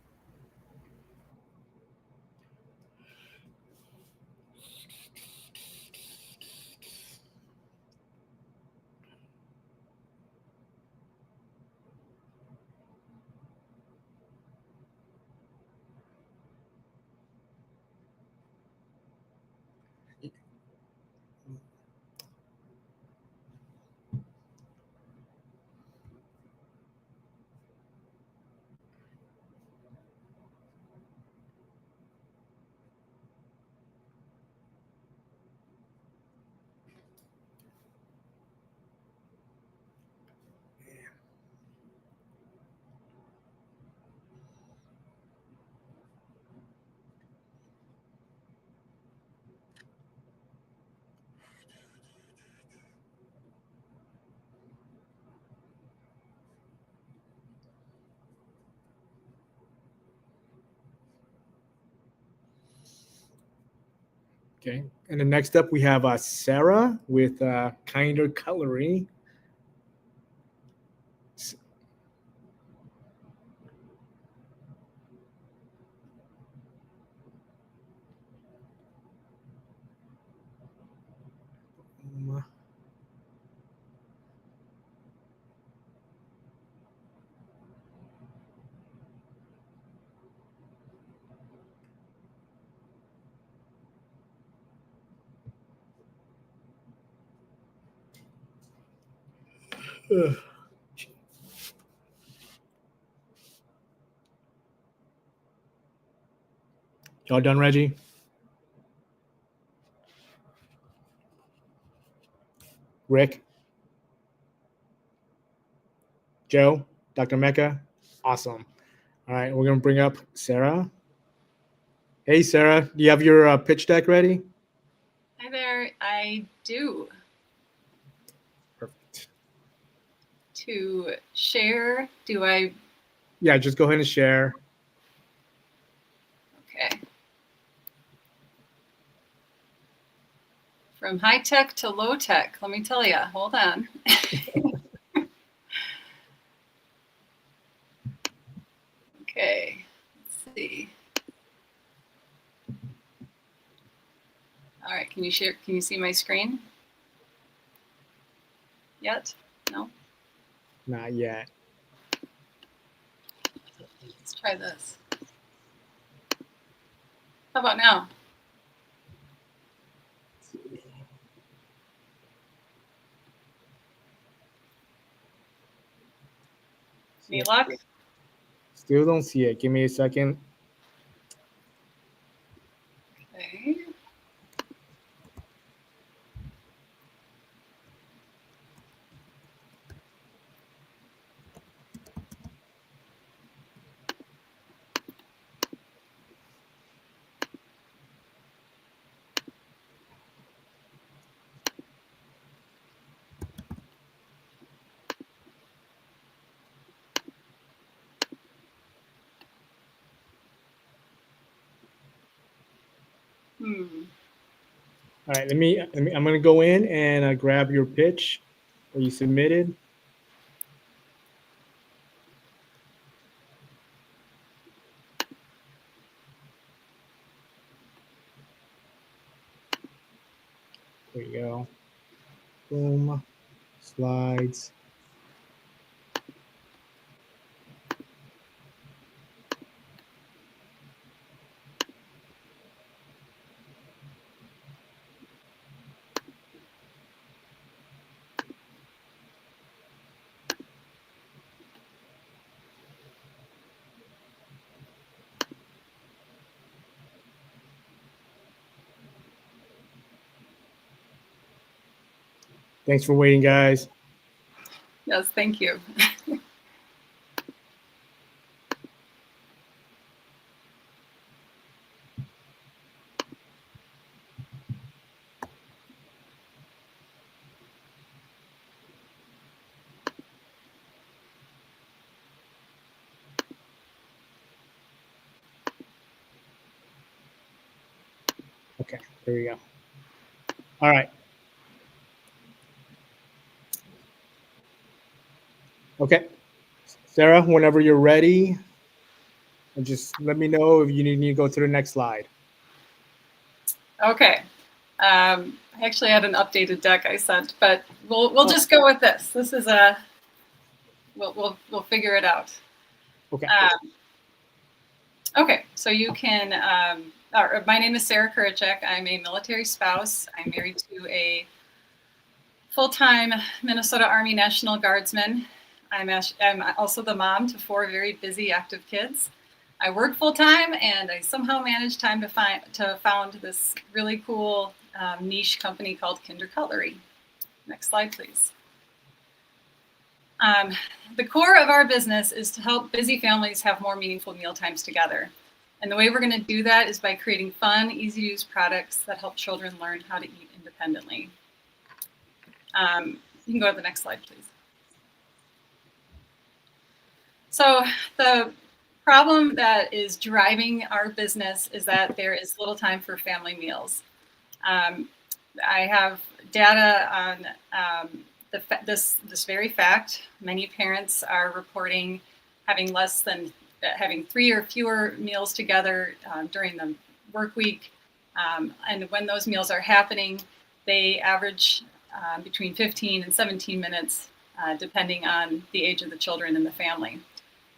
Okay. And then next up, we have Sarah with Kinder Cutlery. Y'all done, Reggie? Rick? Joe? Dr. Mecca? Awesome. All right, we're going to bring up Sarah. Hey, Sarah, do you have your pitch deck ready? Hi there, I do. Perfect. To share, do I? Yeah, just go ahead and share. Okay. From high tech to low tech, let me tell you, hold on. Okay, let's see. All right, can you share? Can you see my screen? Yet? No? Not yet. Let's try this. How about now? Any luck? Still don't see it. Give me a second. Okay. All right, I'm going to go in and grab your pitch that you submitted. There you go. Boom. Slides. Thanks for waiting, guys. Yes, thank you. Okay, there you go. All right. Okay, Sarah, whenever you're ready, and just let me know if you need to go to the next slide. Okay. I actually had an updated deck I sent, but we'll just go with this. This is a we'll figure it out. Okay. Okay, so you can. My name is Sarah Kuracek. I'm a military spouse. I'm married to a full-time Minnesota Army National Guardsman. I'm also the mom to 4 very busy, active kids. I work full-time, and I somehow managed time to found this really cool niche company called Kinder Cutlery. Next slide, please. The core of our business is to help busy families have more meaningful meal times together. And the way we're going to do that is by creating fun, easy-to-use products that help children learn how to eat independently. You can go to the next slide, please. So the problem that is driving our business is that there is little time for family meals. I have data on this very fact. Many parents are reporting having 3 or fewer meals together during the work week. And when those meals are happening, they average between 15 and 17 minutes, depending on the age of the children in the family.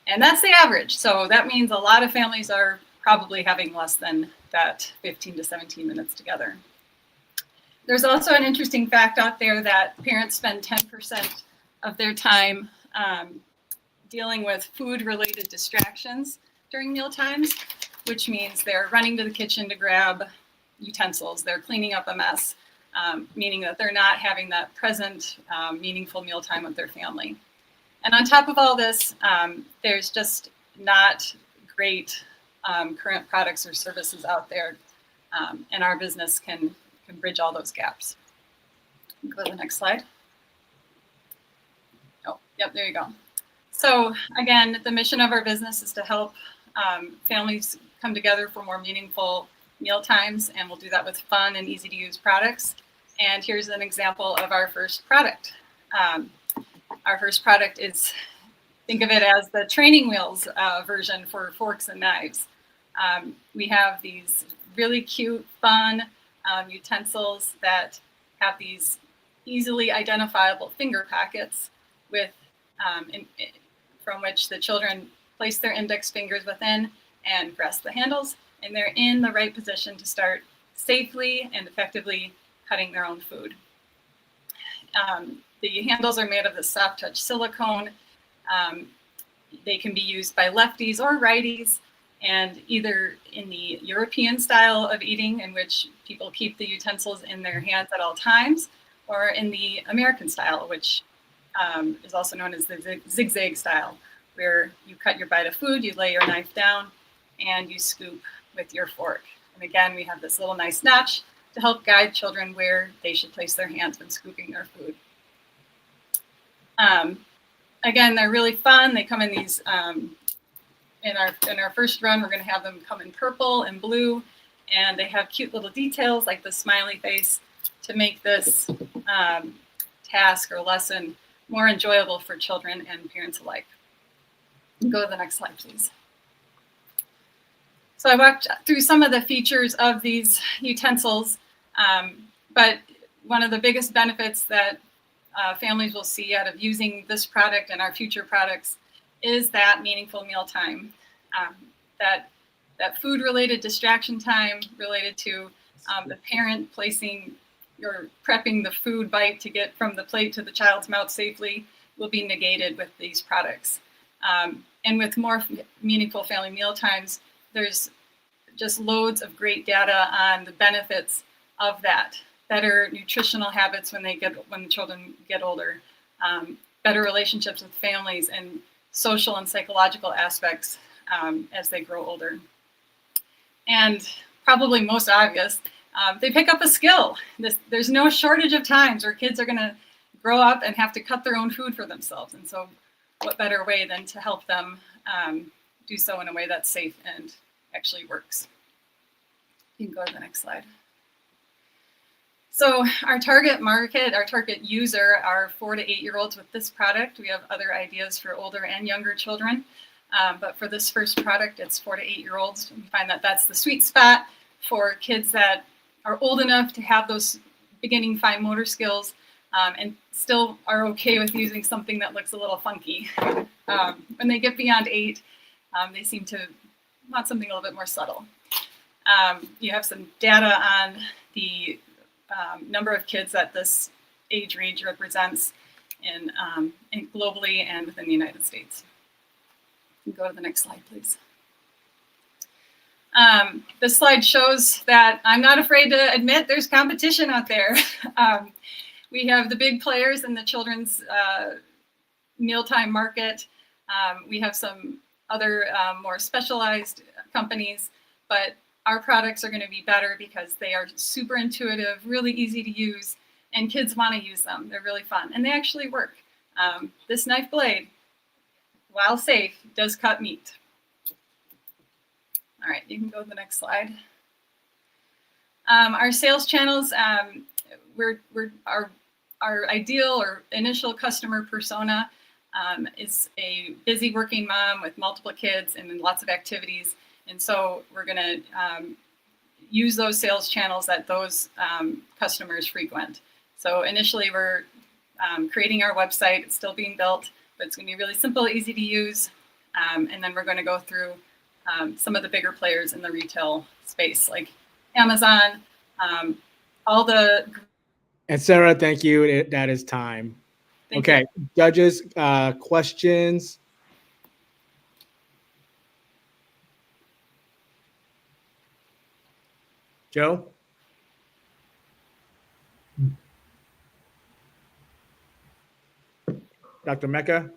And that's the average. So that means a lot of families are probably having less than that 15 to 17 minutes together. There's also an interesting fact out there that parents spend 10% of their time dealing with food-related distractions during meal times, which means they're running to the kitchen to grab utensils, they're cleaning up a mess, meaning that they're not having that present, meaningful mealtime with their family. And on top of all this, there's just not great current products or services out there, and our business can bridge all those gaps. Go to the next slide. Oh, yep, there you go. So again, the mission of our business is to help families come together for more meaningful meal times, and we'll do that with fun and easy to use products. And here's an example of our first product. Our first product is, think of it as the training wheels version for forks and knives. We have these really cute, fun utensils that have these easily identifiable finger pockets with from which the children place their index fingers within and press the handles, and they're in the right position to start safely and effectively cutting their own food. The handles are made of the soft touch silicone. They can be used by lefties or righties, and either in the European style of eating, in which people keep the utensils in their hands at all times, or in the American style, which is also known as the zigzag style, where you cut your bite of food, you lay your knife down, and you scoop with your fork. And again, we have this little nice notch to help guide children where they should place their hands when scooping their food. Again, they're really fun. They come in these, in our first run, we're going to have them come in purple and blue, and they have cute little details like the smiley face to make this task or lesson more enjoyable for children and parents alike. Go to the next slide, please. So I walked through some of the features of these utensils, but one of the biggest benefits that families will see out of using this product and our future products is that meaningful meal time, that food-related distraction time related to the parent placing or prepping the food bite to get from the plate to the child's mouth safely will be negated with these products. And with more meaningful family meal times, there's just loads of great data on the benefits of that. Better nutritional habits when the children get older, better relationships with families and social and psychological aspects as they grow older. And probably most obvious, they pick up a skill. There's no shortage of times where kids are going to grow up and have to cut their own food for themselves. And so what better way than to help them do so in a way that's safe and actually works. You can go to the next slide. So our target market, our target user are 4 to 8-year-olds with this product. We have other ideas for older and younger children. But for this first product, it's 4 to 8-year-olds. We find that that's the sweet spot for kids that are old enough to have those beginning fine motor skills and still are okay with using something that looks a little funky. When they get beyond 8, they seem to want something a little bit more subtle. You have some data on the number of kids that this age range represents in globally and within the United States. You can go to the next slide, please. This slide shows that I'm not afraid to admit there's competition out there. We have the big players in the children's mealtime market. We have some other more specialized companies, but our products are going to be better because they are super intuitive, really easy to use, and kids want to use them. They're really fun, and they actually work. This knife blade, while safe, does cut meat. All right, you can go to the next slide. Our sales channels, our ideal or initial customer persona is a busy working mom with multiple kids and lots of activities. And so we're going to use those sales channels that those customers frequent. So initially we're creating our website. It's still being built, but it's going to be really simple, easy to use. And then we're going to go through some of the bigger players in the retail space, like Amazon, all the... And Sarah, thank you. That is time. Thank okay, you. Judges, questions? Joe? Dr. Mecca?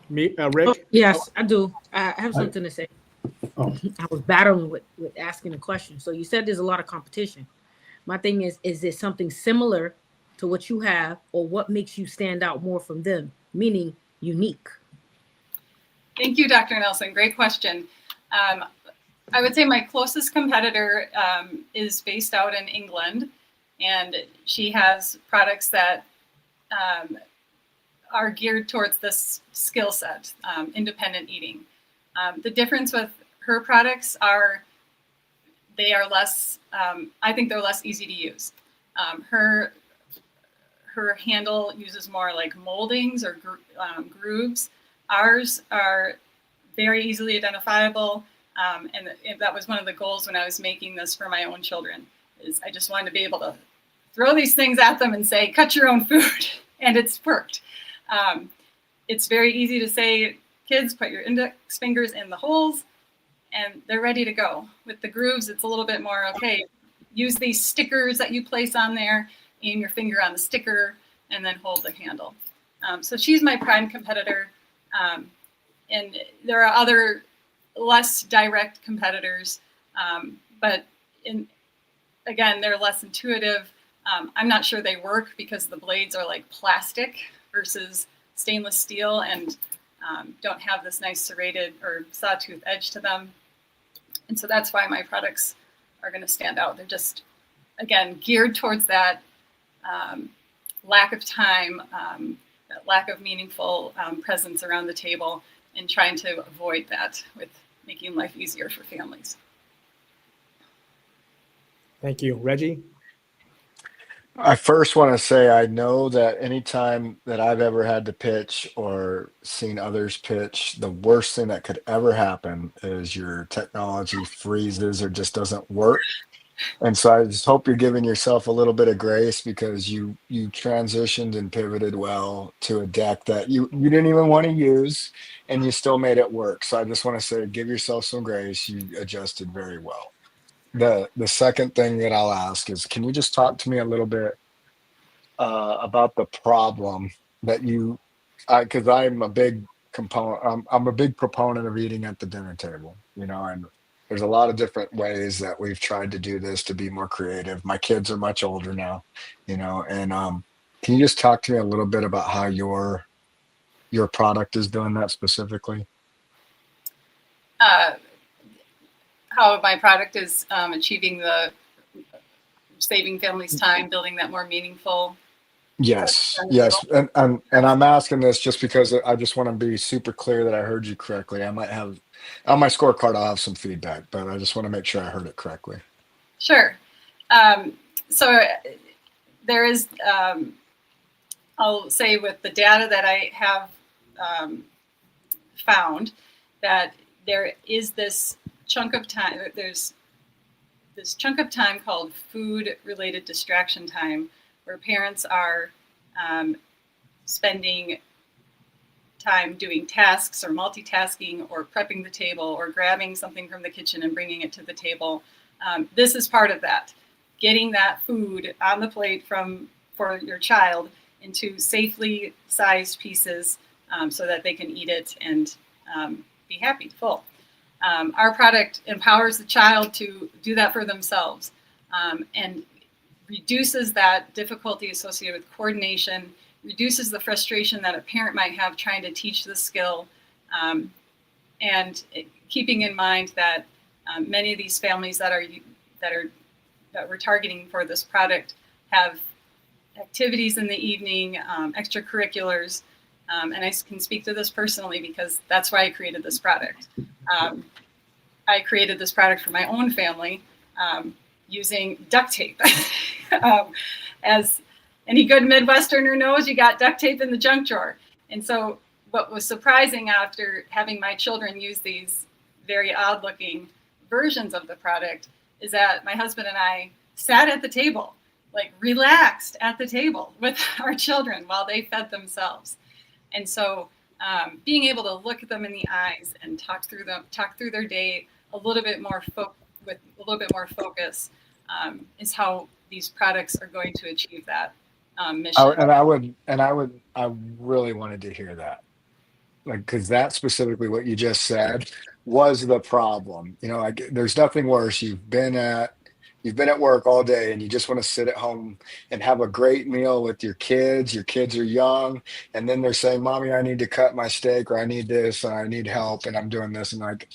Me, Rick? Oh, yes, I do. I have something to say. I was battling with asking a question. So you said there's a lot of competition. My thing is it something similar to what you have, or what makes you stand out more from them, meaning unique? Thank you, Dr. Nelson. Great question. I would say my closest competitor is based out in England, and she has products that are geared towards this skill set, independent eating. The difference with her products are they are less, I think they're less easy to use. Her handle uses more like moldings or grooves. Ours are very easily identifiable. And that was one of the goals when I was making this for my own children, is I just wanted to be able to throw these things at them and say, cut your own food. And it's worked. It's very easy to say, kids, put your index fingers in the holes and they're ready to go. With the grooves, it's a little bit more, okay, use these stickers that you place on there, aim your finger on the sticker, and then hold the handle. So she's my prime competitor. And there are other less direct competitors, but again, they're less intuitive. I'm not sure they work because the blades are like plastic versus stainless steel and don't have this nice serrated or sawtooth edge to them. And so that's why my products are going to stand out. They're just, again, geared towards that lack of time, that lack of meaningful presence around the table, and trying to avoid that with making life easier for families. Thank you. Reggie? I first want to say I know that anytime that I've ever had to pitch or seen others pitch, the worst thing that could ever happen is your technology freezes or just doesn't work. And so I just hope you're giving yourself a little bit of grace, because you transitioned and pivoted well to a deck that you didn't even want to use, and you still made it work. So I just want to say, give yourself some grace. You adjusted very well. the second thing that I'll ask is, can you just talk to me a little bit about the problem that you, because I'm a big component, I'm a big proponent of eating at the dinner table, you know, and there's a lot of different ways that we've tried to do this to be more creative. My kids are much older now, you know, and can you just talk to me a little bit about how your product is doing that specifically? How my product is achieving the saving families time, building that more meaningful. Yes, yes, and I'm asking this just because I just want to be super clear that I heard you correctly. I might have on my scorecard, I'll have some feedback, but I just want to make sure I heard it correctly. Sure. So there is, I'll say with the data that I have found, that there is this chunk of time, there's this chunk of time called food-related distraction time, where parents are spending time doing tasks or multitasking or prepping the table or grabbing something from the kitchen and bringing it to the table. This is part of that. Getting that food on the plate for your child into safely sized pieces so that they can eat it and be happy, full. Our product empowers the child to do that for themselves and reduces that difficulty associated with coordination, reduces the frustration that a parent might have trying to teach the skill, and keeping in mind that many of these families that we're targeting for this product have activities in the evening, extracurriculars, and I can speak to this personally because that's why I created this product. I created this product for my own family using duct tape. As any good Midwesterner knows, you got duct tape in the junk drawer. And so what was surprising after having my children use these very odd looking versions of the product is that my husband and I sat at the table, like relaxed at the table with our children while they fed themselves. And so being able to look at them in the eyes and talk through their day a little bit more with a little bit more focus is how these products are going to achieve that mission. I really wanted to hear that, like, because that specifically what you just said was the problem. You know, like there's nothing worse. You've been at work all day and you just want to sit at home and have a great meal with your kids. Your kids are young, and then they're saying, "Mommy, I need to cut my steak," or "I need this," and "I need help," and I'm doing this, and like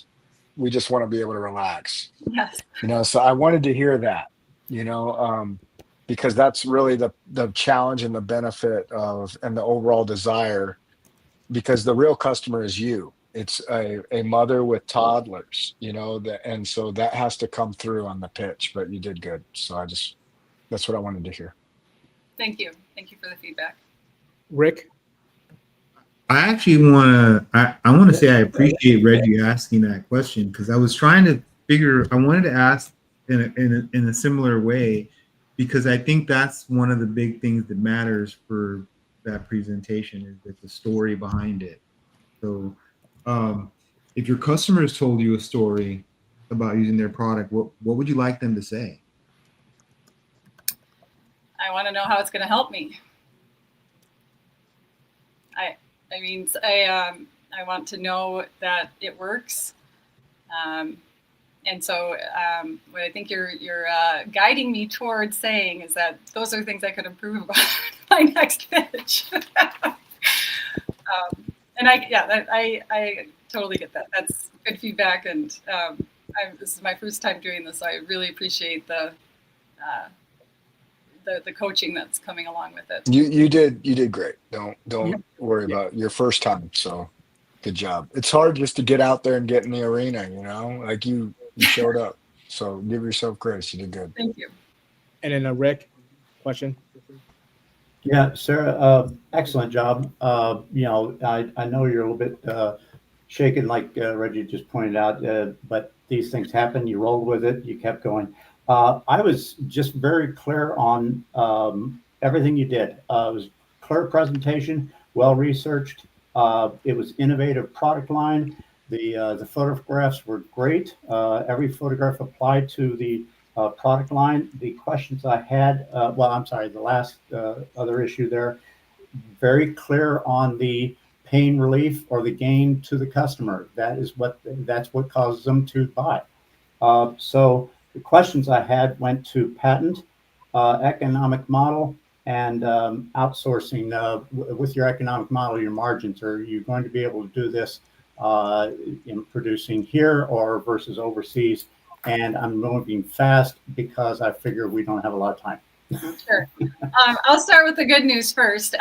we just want to be able to relax. Yes. You know, so I wanted to hear that, you know, because that's really the challenge and the benefit of and the overall desire, because the real customer is you. It's a mother with toddlers, you know, and so that has to come through on the pitch, but you did good. So that's what I wanted to hear. Thank you. Thank you for the feedback. Rick? I actually want to say I appreciate Reggie asking that question, because I was trying to I wanted to ask in a similar way, because I think that's one of the big things that matters for that presentation is that the story behind it. So if your customers told you a story about using their product, what would you like them to say? I want to know how it's going to help me. I want to know that it works. And so what I think you're guiding me towards saying is that those are things I could improve about my next pitch. And I totally get that. That's good feedback. And this is my first time doing this, so I really appreciate the coaching that's coming along with it. You did great. Don't worry about your first time. So good job. It's hard just to get out there and get in the arena, you know, like you showed up. So give yourself grace. You did good. Thank you. And then Rick, question. Yeah, Sarah, excellent job. You know, I know you're a little bit shaken, like Reggie just pointed out, but these things happen. You rolled with it. You kept going. I was just very clear on everything you did. It was clear presentation, well researched. It was innovative product line. The photographs were great. Every photograph applied to the product line. The questions I had, well, I'm sorry, the last other issue there, very clear on the pain relief or the gain to the customer. That's what causes them to buy. So the questions I had went to patent, economic model, and outsourcing. With your economic model, your margins, are you going to be able to do this in producing here or versus overseas? And I'm moving fast because I figure we don't have a lot of time. Sure. I'll start with the good news first.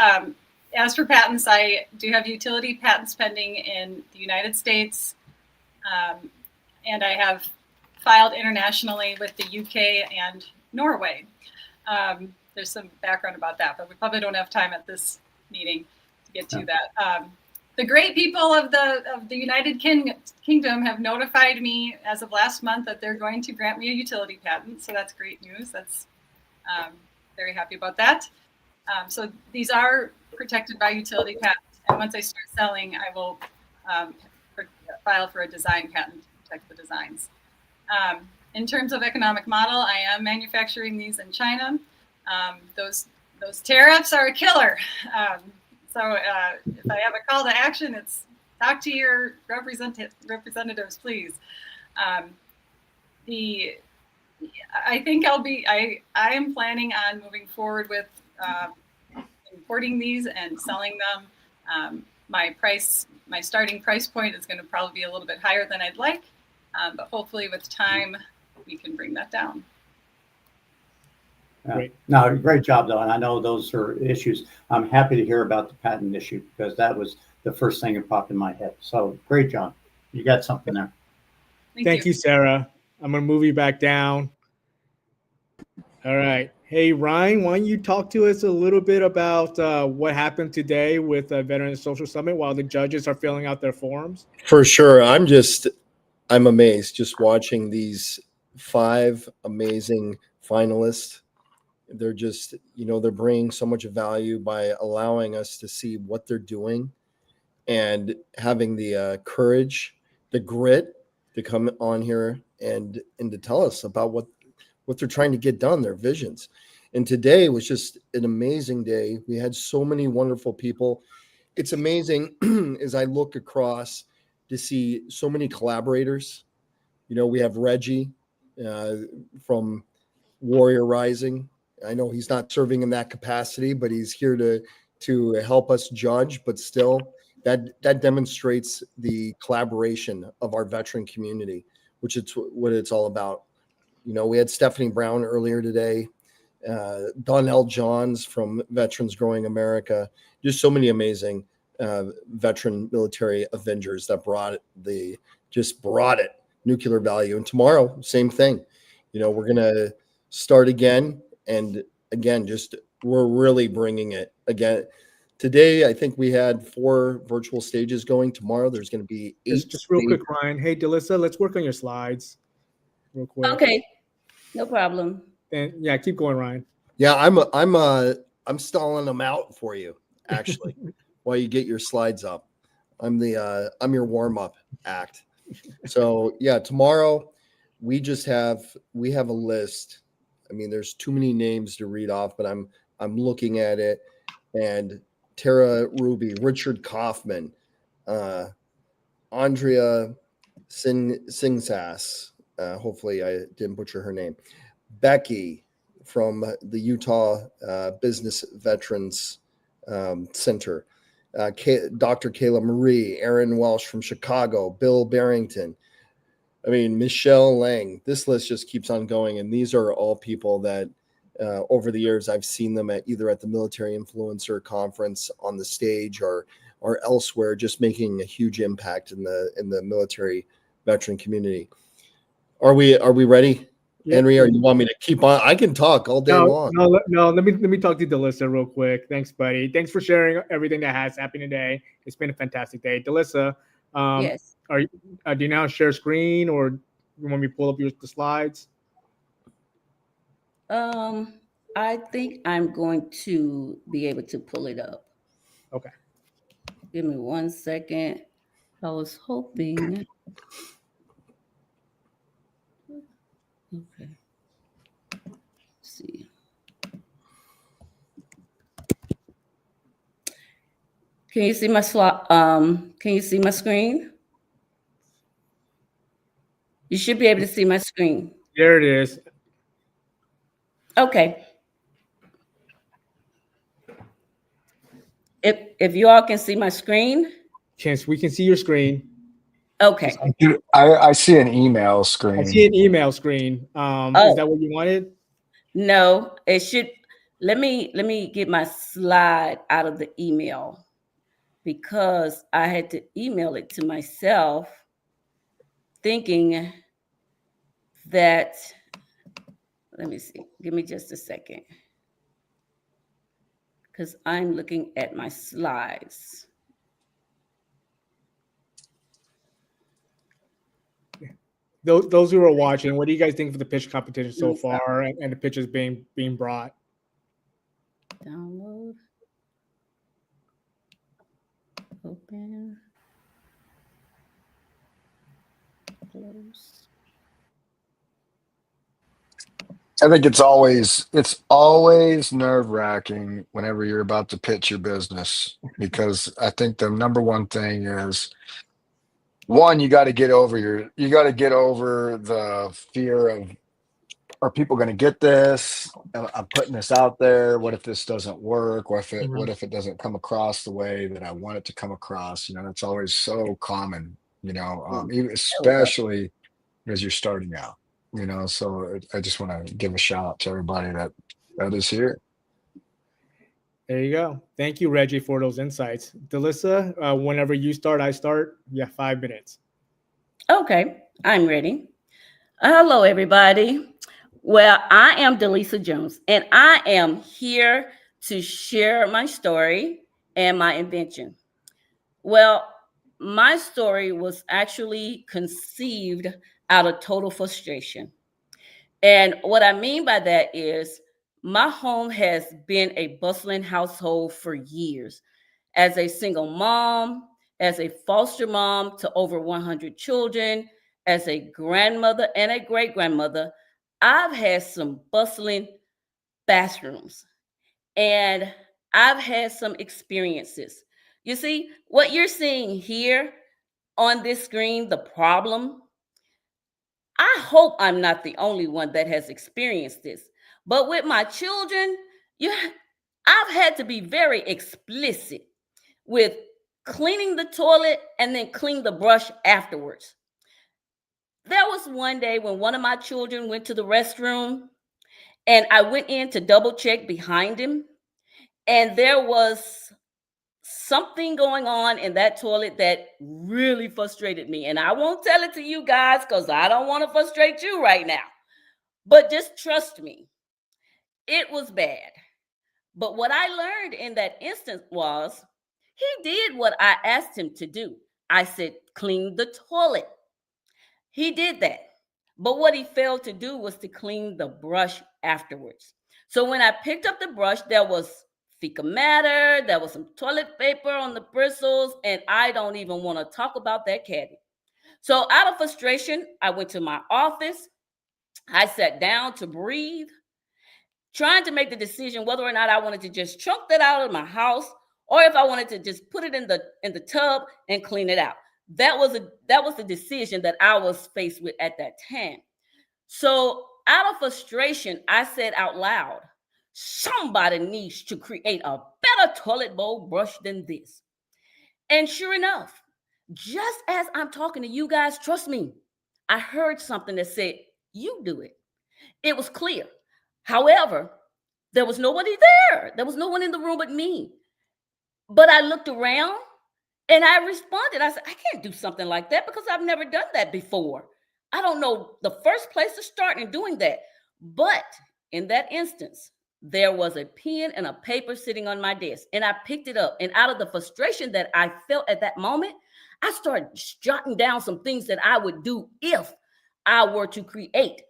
As for patents, I do have utility patents pending in the United States, and I have filed internationally with the UK and Norway. There's some background about that, but we probably don't have time at this meeting to get to that. The great people of the United Kingdom have notified me as of last month that they're going to grant me a utility patent, so that's great news. That's very happy about that. So these are protected by utility patents, and once I start selling, I will file for a design patent to protect the designs. In terms of economic model, I am manufacturing these in China. Those tariffs are a killer. So if I have a call to action, it's talk to your representatives, please. I think I am planning on moving forward with importing these and selling them. My starting price point is going to probably be a little bit higher than I'd like, but hopefully with time we can bring that down. Great. No, great job though, and I know those are issues. I'm happy to hear about the patent issue because that was the first thing that popped in my head. So great job. You got something there. Thank you, Sarah. I'm gonna move you back down. All right. Hey, Ryan, why don't you talk to us a little bit about what happened today with Veterans Social Summit while the judges are filling out their forms? For sure. I'm amazed just watching these 5 amazing finalists. They're just, they're bringing so much value by allowing us to see what they're doing and having the courage, the grit to come on here and to tell us about what they're trying to get done, their visions. And today was just an amazing day. We had so many wonderful people. It's amazing as I look across to see so many collaborators. We have Reggie from Warrior Rising. I know he's not serving in that capacity, but he's here to help us judge. But still, that demonstrates the collaboration of our veteran community, which is what it's all about. We had Stephanie Brown earlier today, Donnell Johns from Veterans Growing America, just so many amazing veteran military Avengers that brought it nuclear value. And tomorrow, same thing. We're going to start again. And again, we're really bringing it again. Today, I think we had 4 virtual stages going. Tomorrow, there's going to be 8. Just real quick, Ryan. Hey, Delissa, let's work on your slides real quick. Okay, no problem. And yeah, keep going, Ryan. Yeah, I'm stalling them out for you, actually, while you get your slides up. I'm your warm-up act. So yeah, tomorrow we have a list. I mean, there's too many names to read off, but I'm looking at it. And Tara Ruby, Richard Kaufman, Andrea Singsas. Hopefully I didn't butcher her name. Becky from the Utah Business Veterans Center. Dr. Kayla Marie, Aaron Welsh from Chicago, Bill Barrington. I mean, Michelle Lang. This list just keeps on going. And these are all people that over the years I've seen them either at the Military Influencer Conference on the stage or elsewhere, just making a huge impact in the military veteran community. Are we ready? Yeah. Henry, or you want me to keep on? I can talk all day long. No. Let me talk to Delissa real quick. Thanks, buddy. Thanks for sharing everything that has happened today. It's been a fantastic day. Delissa, yes. Do you now share screen, or you want me to pull up the slides? I think I'm going to be able to pull it up. Okay. Give me 1 second. I was hoping. Okay. Let's see. Can you see my slot? Can you see my screen? You should be able to see my screen. There it is. Okay. If you all can see my screen. We can see your screen. Okay. I see an email I screen. see an email screen. Is that what you wanted? No, it should. Let me get my slide out of the email because I had to email it to myself thinking that, let me see, give me just a second because I'm looking at my slides. Those who are watching, what do you guys think of the pitch competition so far and the pitches being brought? Download. Open. Close. I think it's always nerve-wracking whenever you're about to pitch your business, because I think the number one thing is, one, you got to get over the fear of, are people going to get this? I'm putting this out there. What if this doesn't work? What if it doesn't come across the way that I want it to come across? That's always so common, especially as you're starting out. So I just want to give a shout out to everybody that is here. There you go. Thank you, Reggie, for those insights. Delissa, whenever you start, I start. You have 5 minutes. Okay, I'm ready. Hello, everybody. Well, I am Delissa Jones, and I am here to share my story and my invention. Well, my story was actually conceived out of total frustration. And what I mean by that is my home has been a bustling household for years. As a single mom, as a foster mom to over 100 children, as a grandmother and a great-grandmother, I've had some bustling bathrooms and I've had some experiences. You see, what you're seeing here on this screen, the problem, I hope I'm not the only one that has experienced this. But with my children, I've had to be very explicit with cleaning the toilet and then clean the brush afterwards. There was one day when one of my children went to the restroom and I went in to double check behind him, and there was something going on in that toilet that really frustrated me. And I won't tell it to you guys because I don't want to frustrate you right now. But just trust me, it was bad. But what I learned in that instance was he did what I asked him to do. I said, clean the toilet. He did that. But what he failed to do was to clean the brush afterwards. So when I picked up the brush, there was fecal matter, there was some toilet paper on the bristles, and I don't even want to talk about that caddy. So out of frustration, I went to my office. I sat down to breathe, trying to make the decision whether or not I wanted to just chunk that out of my house or if I wanted to just put it in the tub and clean it out. That was the decision that I was faced with at that time. So out of frustration, I said out loud, somebody needs to create a better toilet bowl brush than this. And sure enough, just as I'm talking to you guys, trust me, I heard something that said, you do it. It was clear. However, there was nobody there. There was no one in the room but me. But I looked around and I responded. I said, I can't do something like that because I've never done that before. I don't know the first place to start in doing that. But in that instance, there was a pen and a paper sitting on my desk, and I picked it up. And out of the frustration that I felt at that moment, I started jotting down some things that I would do if I were to create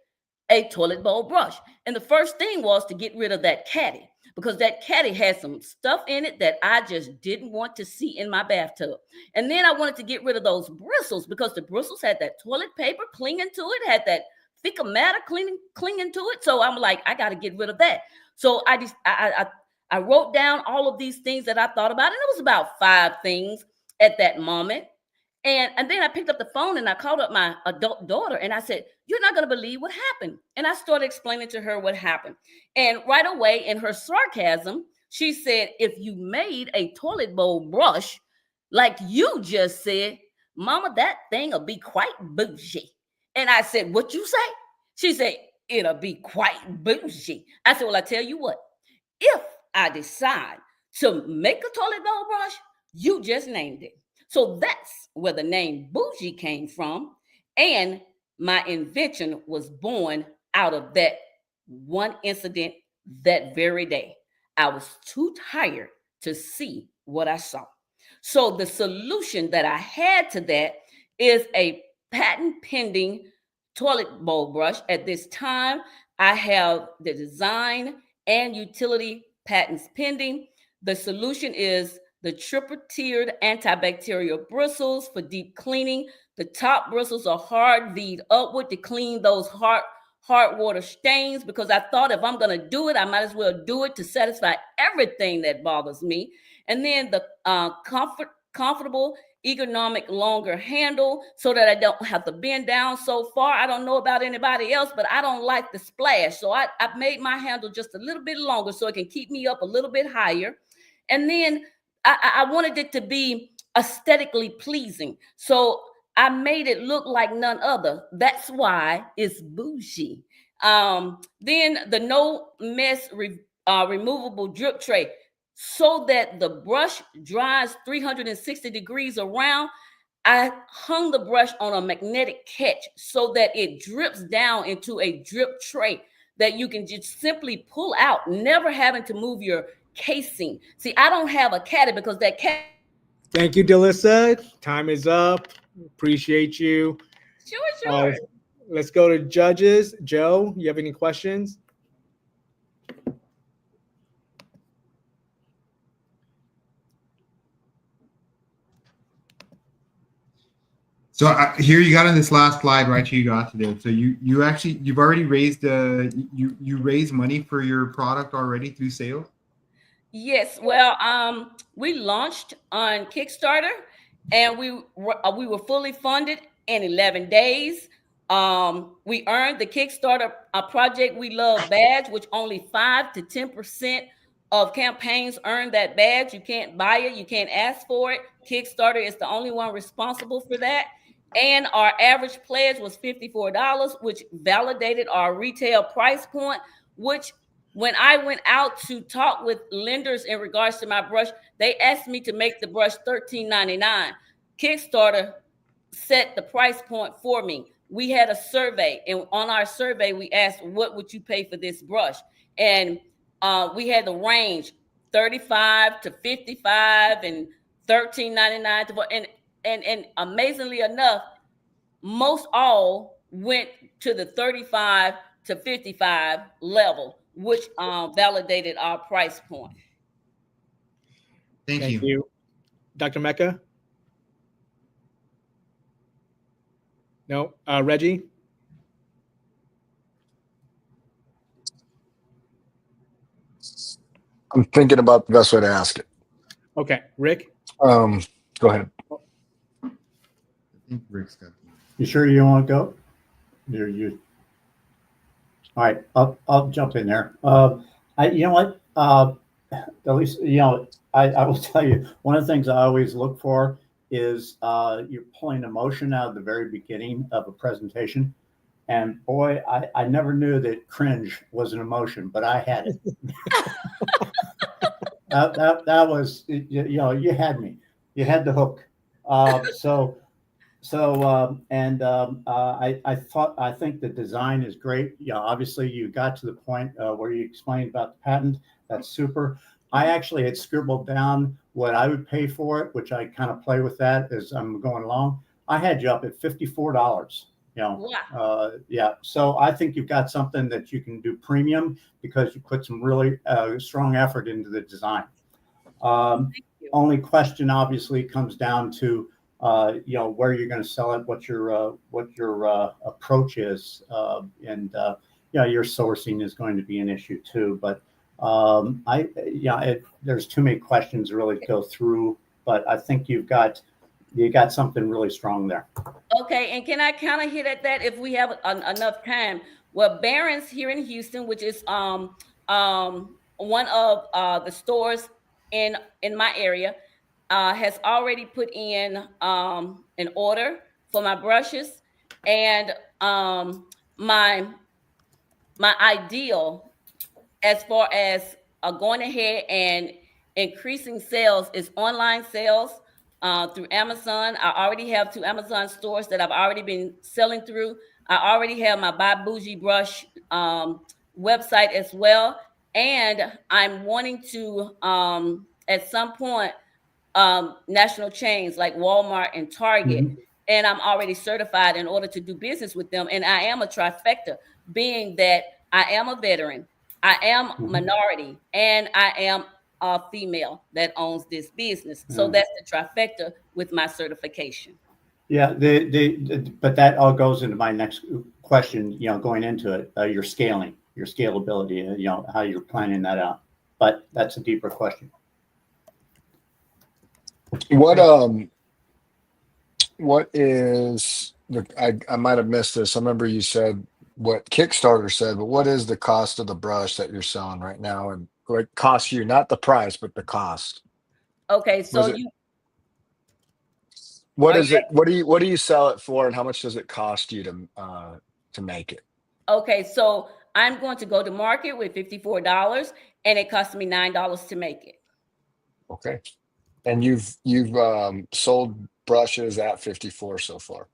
a toilet bowl brush. And the first thing was to get rid of that caddy. because that caddy had some stuff in it that I just didn't want to see in my bathtub. And then I wanted to get rid of those bristles because the bristles had that toilet paper clinging to it, had that fecal matter clinging to it. So I'm like, I got to get rid of that. So I wrote down all of these things that I thought about, and it was about 5 things at that moment. And then I picked up the phone and I called up my adult daughter and I said, "You're not going to believe what happened." And I started explaining to her what happened. And right away, in her sarcasm, she said, "If you made a toilet bowl brush like you just said, Mama, that thing will be quite bougie." And I said, "What you say?" She said, "It'll be quite bougie." I said, "Well, I tell you what, if I decide to make a toilet bowl brush, you just named it." So that's where the name bougie came from. And my invention was born out of that one incident that very day. I was too tired to see what I saw. So the solution that I had to that is a patent pending toilet bowl brush. At this time, I have the design and utility patents pending. The solution is the triple tiered antibacterial bristles for deep cleaning. The top bristles are hard V'd upward to clean those hard water stains, because I thought if I'm going to do it, I might as well do it to satisfy everything that bothers me. And then the comfortable, ergonomic, longer handle so that I don't have to bend down so far. I don't know about anybody else, but I don't like the splash. So I made my handle just a little bit longer so it can keep me up a little bit higher. And then I wanted it to be aesthetically pleasing. So I made it look like none other. That's why it's bougie. Then the no mess removable drip tray, so that the brush dries 360 degrees around. I hung the brush on a magnetic catch so that it drips down into a drip tray that you can just simply pull out, never having to move your casing. See, I don't have a caddy because that caddy. Thank you, Delissa. Time is up. Appreciate you. Sure. Let's go to judges. Joe, you have any questions? So here you got on this last slide, right? You got to there. So you've already raised you raised money for your product already through sales. Yes. Well, we launched on Kickstarter, and we were fully funded in 11 days. We earned the Kickstarter Project We Love badge, which only 5 to 10% of campaigns earn that badge. You can't buy it. You can't ask for it. Kickstarter is the only one responsible for that. And our average pledge was $54, which validated our retail price point, which when I went out to talk with lenders in regards to my brush, they asked me to make the brush $13.99. Kickstarter set the price point for me. We had a survey, and on our survey, we asked, "What would you pay for this brush?" And we had the range $35 to $55 and $13.99 and amazingly enough, most all went to the $35 to $55 level, which validated our price point. Thank you. Dr. Mecca? No. Reggie? I'm thinking about the best way to ask it. Okay. Rick? Go ahead. I think Rick's got. You sure you don't want to go? You. All right, I'll jump in there. You know what? At least I will tell you, one of the things I always look for is you're pulling emotion out of the very beginning of a presentation. And boy, I never knew that cringe was an emotion, but I had it. that was, you had me. You had the hook. I think the design is great. Obviously you got to the point where you explained about the patent. That's super. I actually had scribbled down what I would pay for it, which I kind of play with that as I'm going along. I had you up at $54. Yeah. So I think you've got something that you can do premium because you put some really strong effort into the design. Only question obviously comes down to where you're going to sell it, what your approach is, and your sourcing is going to be an issue too. But there's too many questions to really go through. But I think you got something really strong there. Okay, and can I kind of hit at that if we have enough time? Well, Barron's here in Houston, which is one of the stores in my area, has already put in an order for my brushes, and my ideal as far as going ahead and increasing sales is online sales through Amazon. I already have 2 Amazon stores that I've already been selling through. I already have my Buy Bougie Brush website as well. And I'm wanting to, at some point, national chains like Walmart and Target. Mm-hmm. And I'm already certified in order to do business with them. And I am a trifecta, being that I am a veteran, I am minority, and I am a female that owns this business. So that's the trifecta with my certification. Yeah, but that all goes into my next question, going into it, your scaling, your scalability, how you're planning that out. But that's a deeper question. What is I might have missed this. I remember you said what Kickstarter said, but what is the cost of the brush that you're selling right now, and what costs you, not the price, but the cost? Okay, so what is it? What do you sell it for, and how much does it cost you to make it? Okay, so I'm going to go to market with $54, and it cost me $9 to make it. Okay, and you've sold brushes at 54 so far.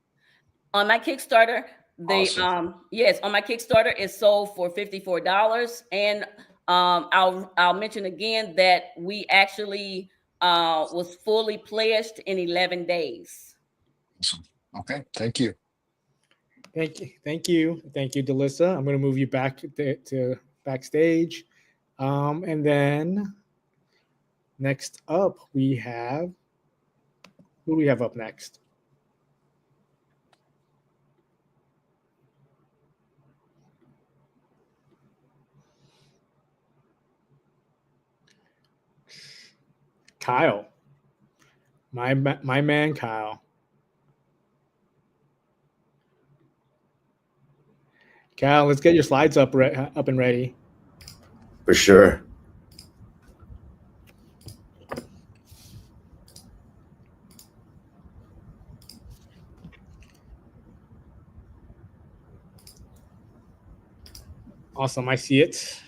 On my Kickstarter, Awesome. yes, on my Kickstarter, it's sold for $54, and I'll mention again that we actually was fully pledged in 11 days. Awesome. Okay, thank you. Thank you, Delissa. I'm going to move you back to backstage, and then next up we have, who do we have up next? Kyle, my man, Kyle. Kyle, let's get your slides up and ready. For sure. Awesome, I see it.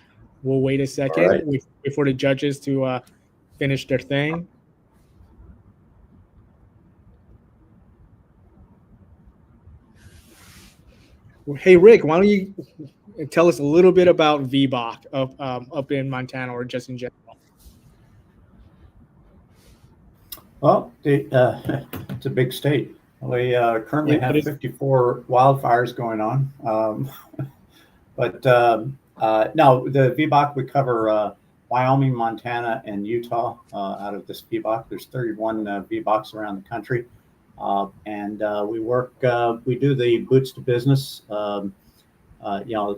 We'll wait a second. Right. Wait for the judges to finish their thing. Hey, Rick, why don't you tell us a little bit about VBOC up in Montana, or just in general? Well, it's a big state. We currently have 54 wildfires going on. No, the VBOC, we cover Wyoming, Montana, and Utah out of this VBOC. There's 31 VBOCs around the country. We work, we do the Boots to Business,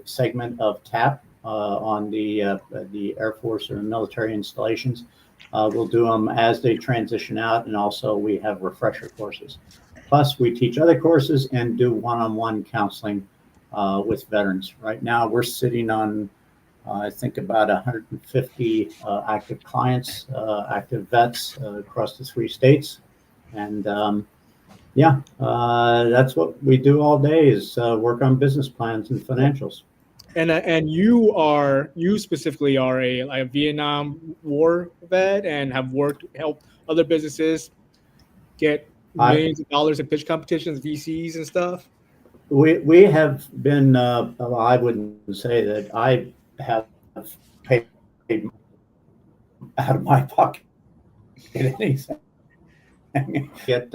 segment of TAP on the Air Force or military installations. We'll do them as they transition out, and also we have refresher courses. Plus, we teach other courses and do one-on-one counseling with veterans. Right now, we're sitting on, I think, about 150 active clients, active vets across the 3 states. And that's what we do all day, is work on business plans and financials. And you specifically are a Vietnam War vet and have helped other businesses get millions of dollars in pitch competitions, VCs and stuff. We have been. I wouldn't say that I have paid out of my pocket anything. Get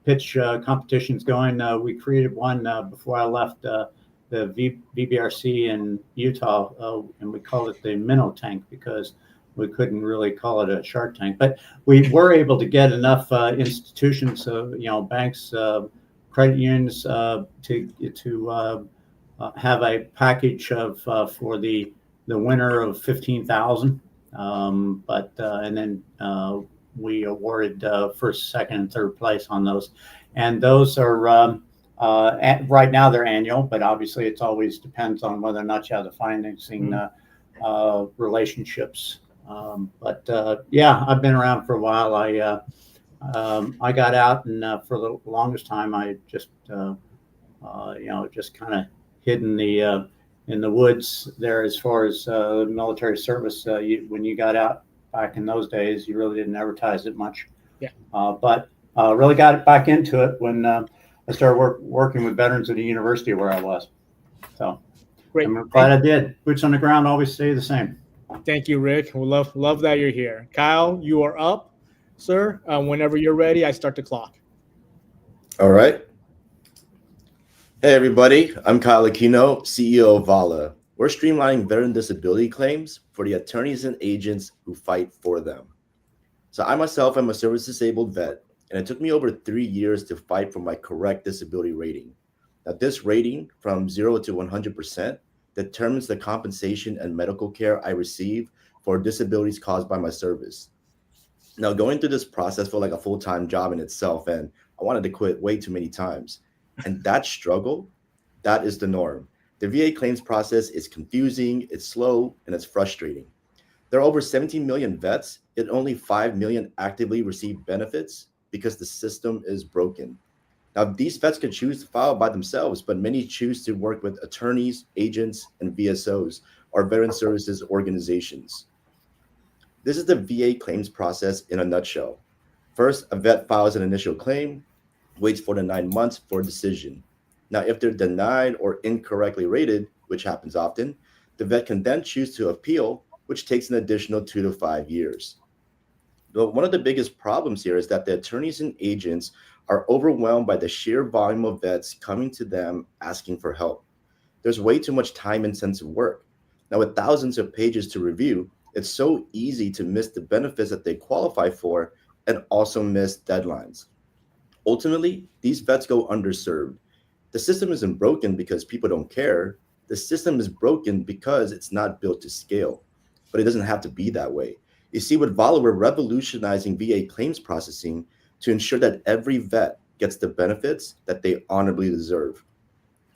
pitch competitions going. We created one before I left the VBRC in Utah, and we called it the Minnow Tank because we couldn't really call it a Shark Tank. But we were able to get enough institutions, banks, credit unions, to have a package of for the winner of 15,000. And then we awarded first, second, and third place on those, and those are right now they're annual, but obviously it always depends on whether or not you have the financing relationships. Yeah, I've been around for a while. I got out, and for the longest time I just just kind of hid in the woods there as far as military service. When you got out back in those days, you really didn't advertise it much. Yeah. But really got it back into it when I started working with veterans at a university where I was. So Great. I'm glad I did. Boots on the ground always stay the same. Thank you, Rick. We love that you're here. Kyle, you are up, sir. Whenever you're ready, I start the clock. All right. Hey, everybody. I'm Kyle Aquino, CEO of VALA. We're streamlining veteran disability claims for the attorneys and agents who fight for them. So I myself am a service-disabled vet, and it took me over 3 years to fight for my correct disability rating. Now, this rating from 0 to 100% determines the compensation and medical care I receive for disabilities caused by my service. Now, going through this process felt like a full-time job in itself, and I wanted to quit way too many times. And that struggle, that is the norm. The VA claims process is confusing, it's slow, and it's frustrating. There are over 17 million vets, yet only 5 million actively receive benefits because the system is broken. Now, these vets can choose to file by themselves, but many choose to work with attorneys, agents, and VSOs, or veteran services organizations. This is the VA claims process in a nutshell. First, a vet files an initial claim, waits 4 to 9 months for a decision. Now, if they're denied or incorrectly rated, which happens often, the vet can then choose to appeal, which takes an additional 2 to 5 years. But one of the biggest problems here is that the attorneys and agents are overwhelmed by the sheer volume of vets coming to them asking for help. There's way too much time-intensive work. Now, with thousands of pages to review, it's so easy to miss the benefits that they qualify for and also miss deadlines. Ultimately, these vets go underserved. The system isn't broken because people don't care. The system is broken because it's not built to scale. But it doesn't have to be that way. You see, with VALA, we're revolutionizing VA claims processing to ensure that every vet gets the benefits that they honorably deserve.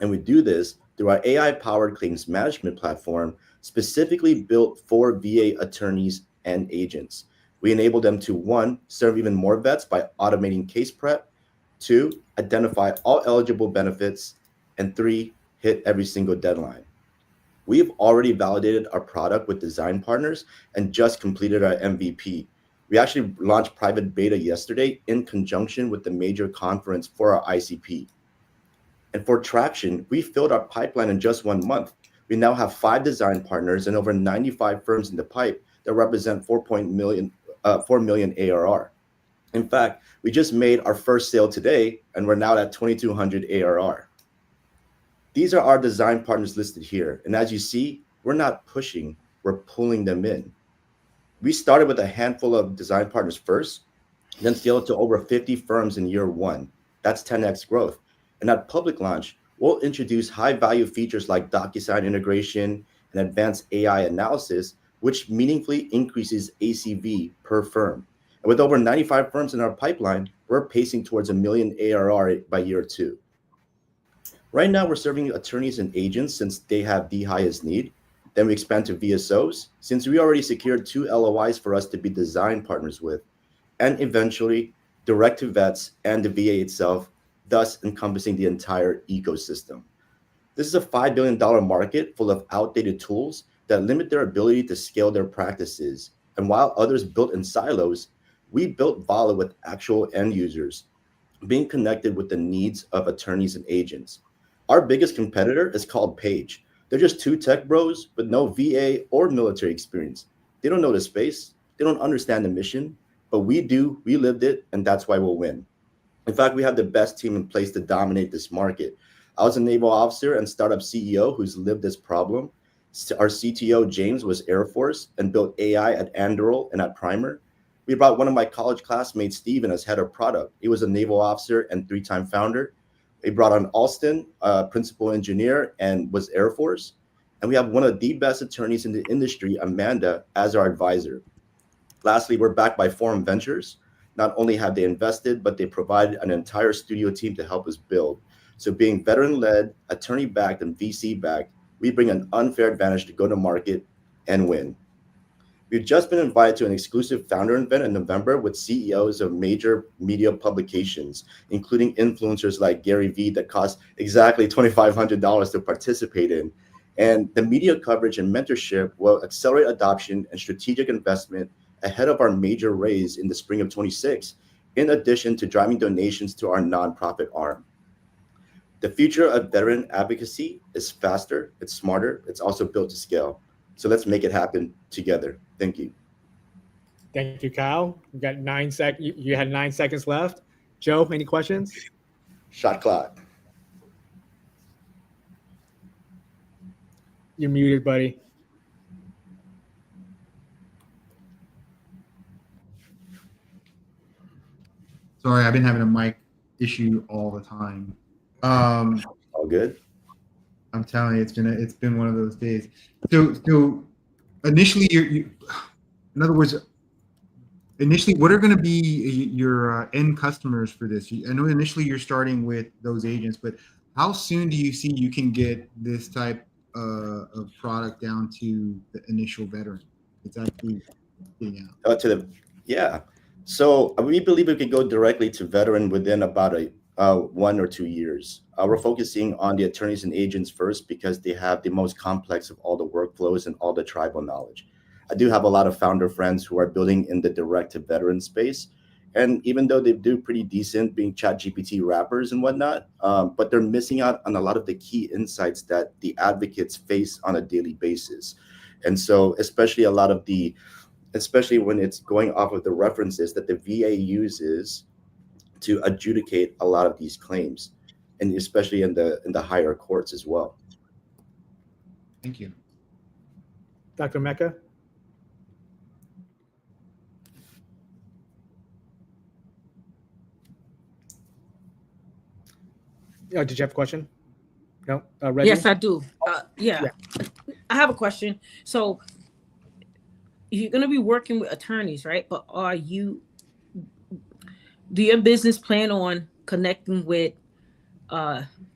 And we do this through our AI-powered claims management platform, specifically built for VA attorneys and agents. We enable them to, 1, serve even more vets by automating case prep, 2, identify all eligible benefits, and 3, hit every single deadline. We've already validated our product with design partners and just completed our MVP. We actually launched private beta yesterday in conjunction with the major conference for our ICP. And for traction, we filled our pipeline in just 1 month. We now have 5 design partners and over 95 firms in the pipe that represent 4 million ARR. In fact, we just made our first sale today, and we're now at 2,200 ARR. These are our design partners listed here. And as you see, we're not pushing, we're pulling them in. We started with a handful of design partners first, then scaled to over 50 firms in year 1. That's 10x growth. And at public launch, we'll introduce high-value features like DocuSign integration and advanced AI analysis, which meaningfully increases ACV per firm. And with over 95 firms in our pipeline, we're pacing towards $1 million ARR by year 2. Right now, we're serving attorneys and agents since they have the highest need. Then we expand to VSOs since we already secured 2 LOIs for us to be design partners with, and eventually direct to vets and the VA itself, thus encompassing the entire ecosystem. This is a $5 billion market full of outdated tools that limit their ability to scale their practices. And while others built in silos, we built VALA with actual end users, being connected with the needs of attorneys and agents. Our biggest competitor is called Page. They're just 2 tech bros with no VA or military experience. They don't know the space. They don't understand the mission, but we do. We lived it, and that's why we'll win. In fact, we have the best team in place to dominate this market. I was a naval officer and startup CEO who's lived this problem. Our CTO, James, was Air Force and built AI at Anduril and at Primer. We brought one of my college classmates, Steven, as head of product. He was a naval officer and 3-time founder. We brought on Alston, principal engineer, and was Air Force. And we have one of the best attorneys in the industry, Amanda, as our advisor. Lastly, we're backed by Forum Ventures. Not only have they invested, but they provided an entire studio team to help us build. So being veteran-led, attorney-backed, and VC-backed, we bring an unfair advantage to go to market and win. We've just been invited to an exclusive founder event in November with CEOs of major media publications, including influencers like Gary Vee that cost exactly $2,500 to participate in. And the media coverage and mentorship will accelerate adoption and strategic investment ahead of our major raise in the spring of 26, in addition to driving donations to our nonprofit arm. The future of veteran advocacy is faster, it's smarter, it's also built to scale. So let's make it happen together. Thank you. Thank you, Kyle. You got 9 seconds. You had 9 seconds left. Joe, any questions? Shot clock. You're muted, buddy. Sorry, I've been having a mic issue all the time. All good. I'm telling you, it's been one of those days. So initially, in other words, what are going to be your end customers for this? I know initially you're starting with those agents, but how soon do you see you can get this type of product down to the initial veteran? It's actually getting out. Yeah. So we believe we could go directly to veteran within about 1 or 2 years. We're focusing on the attorneys and agents first because they have the most complex of all the workflows and all the tribal knowledge. I do have a lot of founder friends who are building in the direct to veteran space. And even though they do pretty decent being ChatGPT rappers and whatnot, but they're missing out on a lot of the key insights that the advocates face on a daily basis. And so especially when it's going off of the references that the VA uses to adjudicate a lot of these claims, and especially in the higher courts as well. Thank you. Dr. Mecca? Did you have a question? No? Reggie? Yes, I do. Yeah. I have a question. So you're going to be working with attorneys, right? But do your business plan on connecting with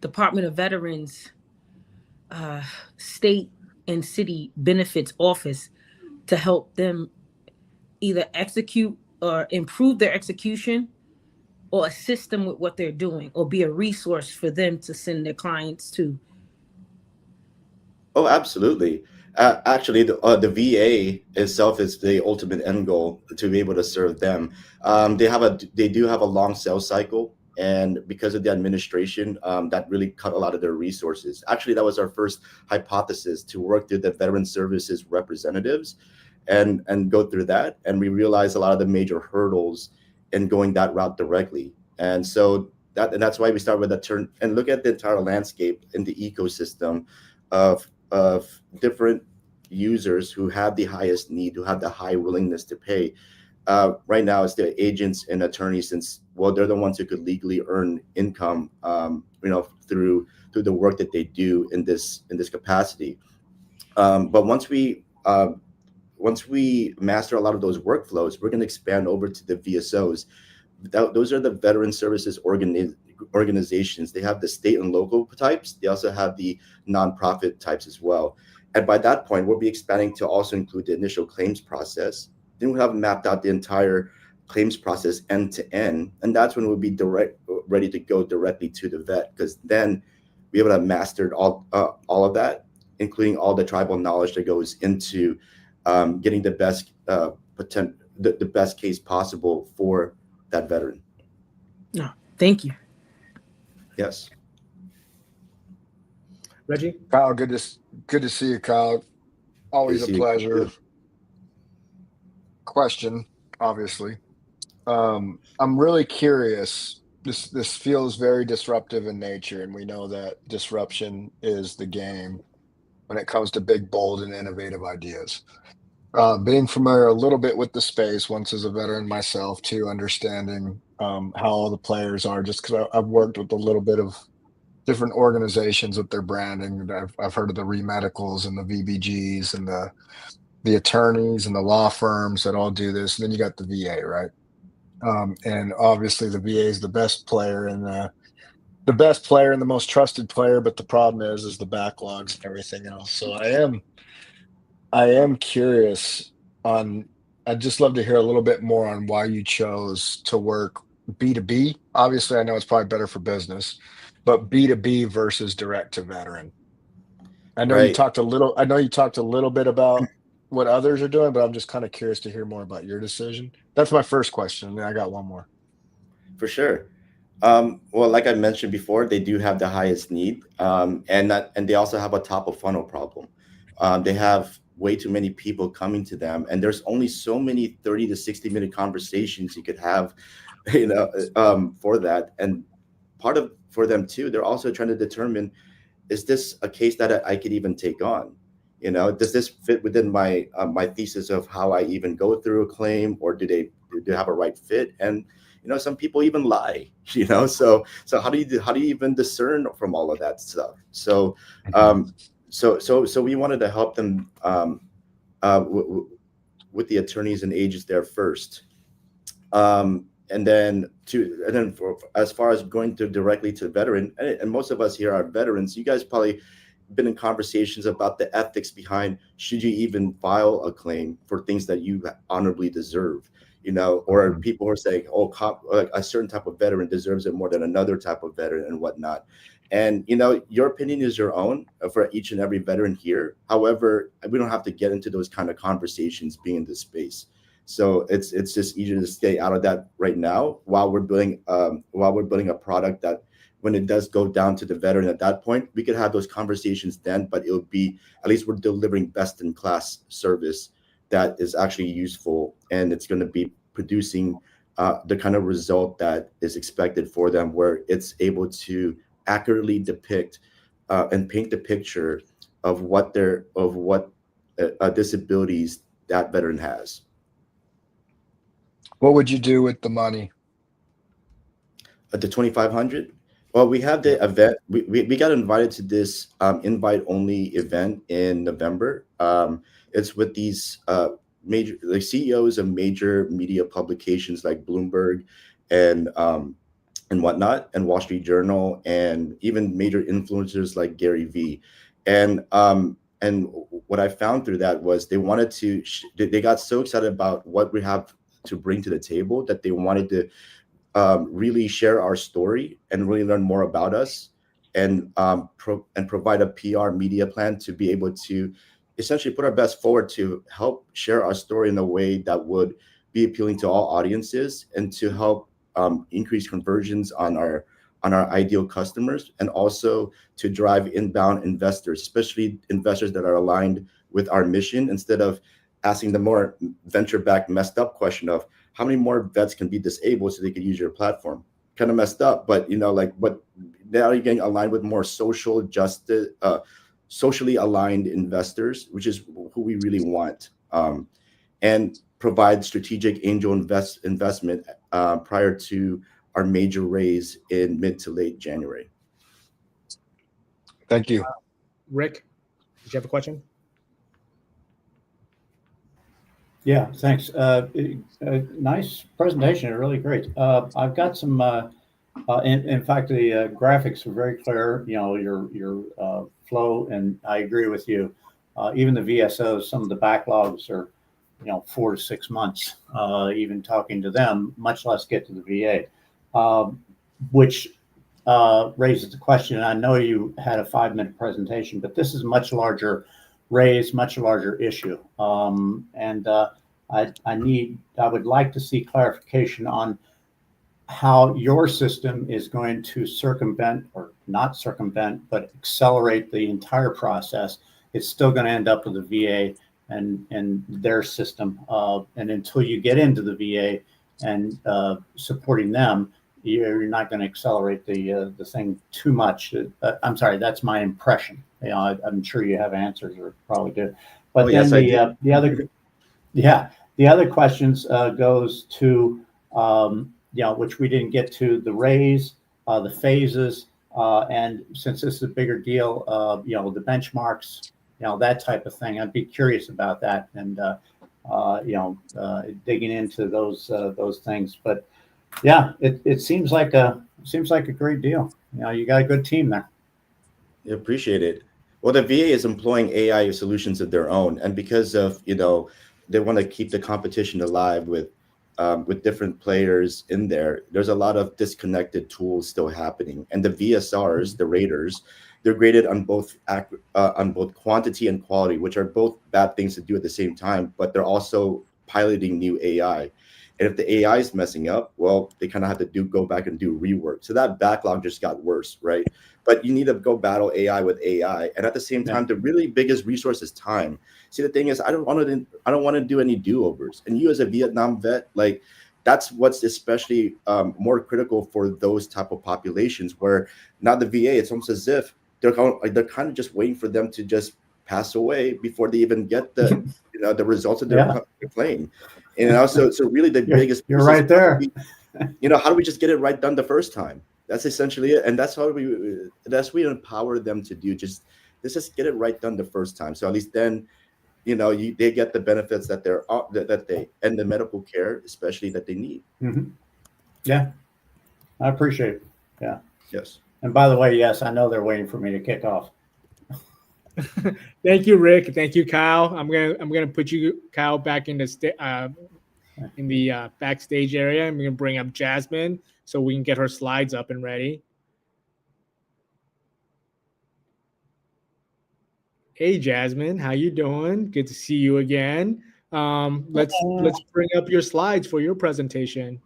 Department of Veterans state and city benefits office to help them either execute or improve their execution, or assist them with what they're doing, or be a resource for them to send their clients to? Oh, absolutely. Actually, the VA itself is the ultimate end goal to be able to serve them. They do have a long sales cycle, and because of the administration, that really cut a lot of their resources. Actually, that was our first hypothesis, to work through the Veteran Services representatives and go through that. And we realized a lot of the major hurdles in going that route directly. And so that's why we start with that turn and look at the entire landscape in the ecosystem of different users who have the highest need, who have the high willingness to pay. Right now, it's the agents and attorneys, since they're the ones who could legally earn income, through the work that they do in this capacity. But once we master a lot of those workflows, we're going to expand over to the VSOs. Those are the Veteran Services organizations. They have the state and local types. They also have the nonprofit types as well. And by that point, we'll be expanding to also include the initial claims process. Then we'll have mapped out the entire claims process end to end. And that's when we'll be ready to go directly to the vet, because then we would have mastered all of that, including all the tribal knowledge that goes into getting the best the best case possible for that veteran. No, thank you. Yes. Reggie? Kyle, good to see you, Kyle. Always a pleasure. Question, obviously. I'm really curious. this feels very disruptive in nature, and we know that disruption is the game when it comes to big, bold, and innovative ideas. Being familiar a little bit with the space, once as a veteran myself, too, understanding how all the players are, just because I've worked with a little bit of different organizations with their branding. I've heard of the Remedicals and the VBGs and the attorneys and the law firms that all do this. And then you got the VA, right? And obviously the VA is the best player and the best player and the most trusted player. But the problem is the backlogs and everything else. So I am curious on. I'd just love to hear a little bit more on why you chose to work B2B. Obviously, I know it's probably better for business, but B2B versus direct to veteran. I know you Right. talked a little. I know you talked a little bit about what others are doing, but I'm just kind of curious to hear more about your decision. That's my first question, and then I got one more. For sure. Well, like I mentioned before, they do have the highest need, and they also have a top of funnel problem. They have way too many people coming to them, and there's only so many 30 to 60-minute conversations you could have, for that. And for them too, they're also trying to determine, is this a case that I could even take on? Does this fit within my thesis of how I even go through a claim, or do they have a right fit? And some people even lie. So how do you even discern from all of that stuff? So so we wanted to help them with the attorneys and agents there first, and then as far as going directly to veteran, and most of us here are veterans. You guys probably been in conversations about the ethics behind, should you even file a claim for things that you honorably deserve, or people are saying, oh, a certain type of veteran deserves it more than another type of veteran and whatnot. And your opinion is your own for each and every veteran here. However, we don't have to get into those kind of conversations being in this space. So it's just easier to stay out of that right now while we're building a product that, when it does go down to the veteran at that point, we could have those conversations then, but it would be, at least we're delivering best in class service that is actually useful, and it's going to be producing the kind of result that is expected for them, where it's able to accurately depict and paint the picture of what disabilities that veteran has. What would you do with the money? At the 2,500. Well, we have the event. We got invited to this invite only event in November. It's with these major CEOs of major media publications like Bloomberg and whatnot, and Wall Street Journal, and even major influencers like Gary Vee. And what I found through that was they wanted to. They got so excited about what we have to bring to the table that they wanted to really share our story and really learn more about us, and provide a PR media plan to be able to essentially put our best forward to help share our story in a way that would be appealing to all audiences, and to help increase conversions on our ideal customers, and also to drive inbound investors, especially investors that are aligned with our mission, instead of asking the more venture-backed messed up question of how many more vets can be disabled so they could use your platform. Kind of messed up, but but now you're getting aligned with more social justice, socially aligned investors, which is who we really want, and provide strategic angel investment prior to our major raise in mid to late January. Thank you. Rick, did you have a question? Yeah, thanks. Nice presentation, really great. I've got some, in fact, the graphics are very clear, your flow, and I agree with you. Even the VSOs, some of the backlogs are, 4 to 6 months, even talking to them, much less get to the VA, which raises the question, and I know you had a 5-minute presentation, but this is much larger raise, much larger issue. I would like to see clarification on how your system is going to circumvent, or not circumvent, but accelerate the entire process. It's still going to end up with the VA and their system. And until you get into the VA and supporting them, you're not going to accelerate the thing too much. I'm sorry, that's my impression. You know, I'm sure you have answers, or probably do. But then yes, I did. the other, yeah, the other questions goes to you know, which we didn't get to, the raise, the phases, and since this is a bigger deal, you know, the benchmarks, you know, that type of thing. I'd be curious about that, and you know, digging into those things. But yeah, it seems like a great deal. You know, you got a good team there. I appreciate it. Well, the VA is employing AI solutions of their own, and because of, you know, they want to keep the competition alive with different players in there. There's a lot of disconnected tools still happening, and the VSRs, the raters, they're graded on both quantity and quality, which are both bad things to do at the same time. But they're also piloting new AI, and if the AI is messing up, well, they kind of have to go back and do rework. So that backlog just got worse, right? But you need to go battle AI with AI, and at the same time, the really biggest resource is time. See, the thing is, I don't want to do any do-overs. And you, as a Vietnam vet, like, that's what's especially more critical for those type of populations, where now the VA, it's almost as if they're kind of just waiting for them to just pass away before they even get the you know, the results of their claim. And also, so really the biggest, you're right there. You know, how do we just get it right done the first time? That's essentially it, and that's we empower them to do. Let's just get it right done the first time. So at least then, you know, they get the benefits that they and the medical care, especially, that they need. Mm-hmm. Yeah, I appreciate it. Yeah. Yes. And by the way, yes, I know they're waiting for me to kick off. Thank you, Rick. Thank you, Kyle. I'm gonna put you, Kyle, back in the backstage area. I'm gonna bring up Jasmine so we can get her slides up and ready. Hey, Jasmine, how you doing? Good to see you again. Let's bring up your slides for your presentation.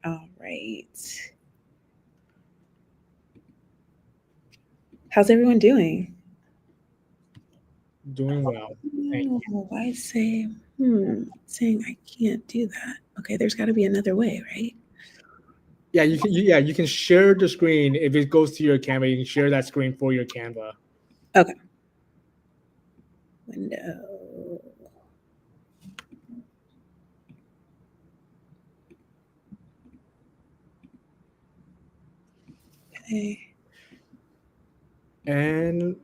All right. How's everyone doing? Doing well. Thank you. Why say saying I can't do that? Okay, there's got to be another way, right? Yeah, you can share the screen. If it goes to your Canva, you can share that screen for your Canva. Okay. Window. Okay. And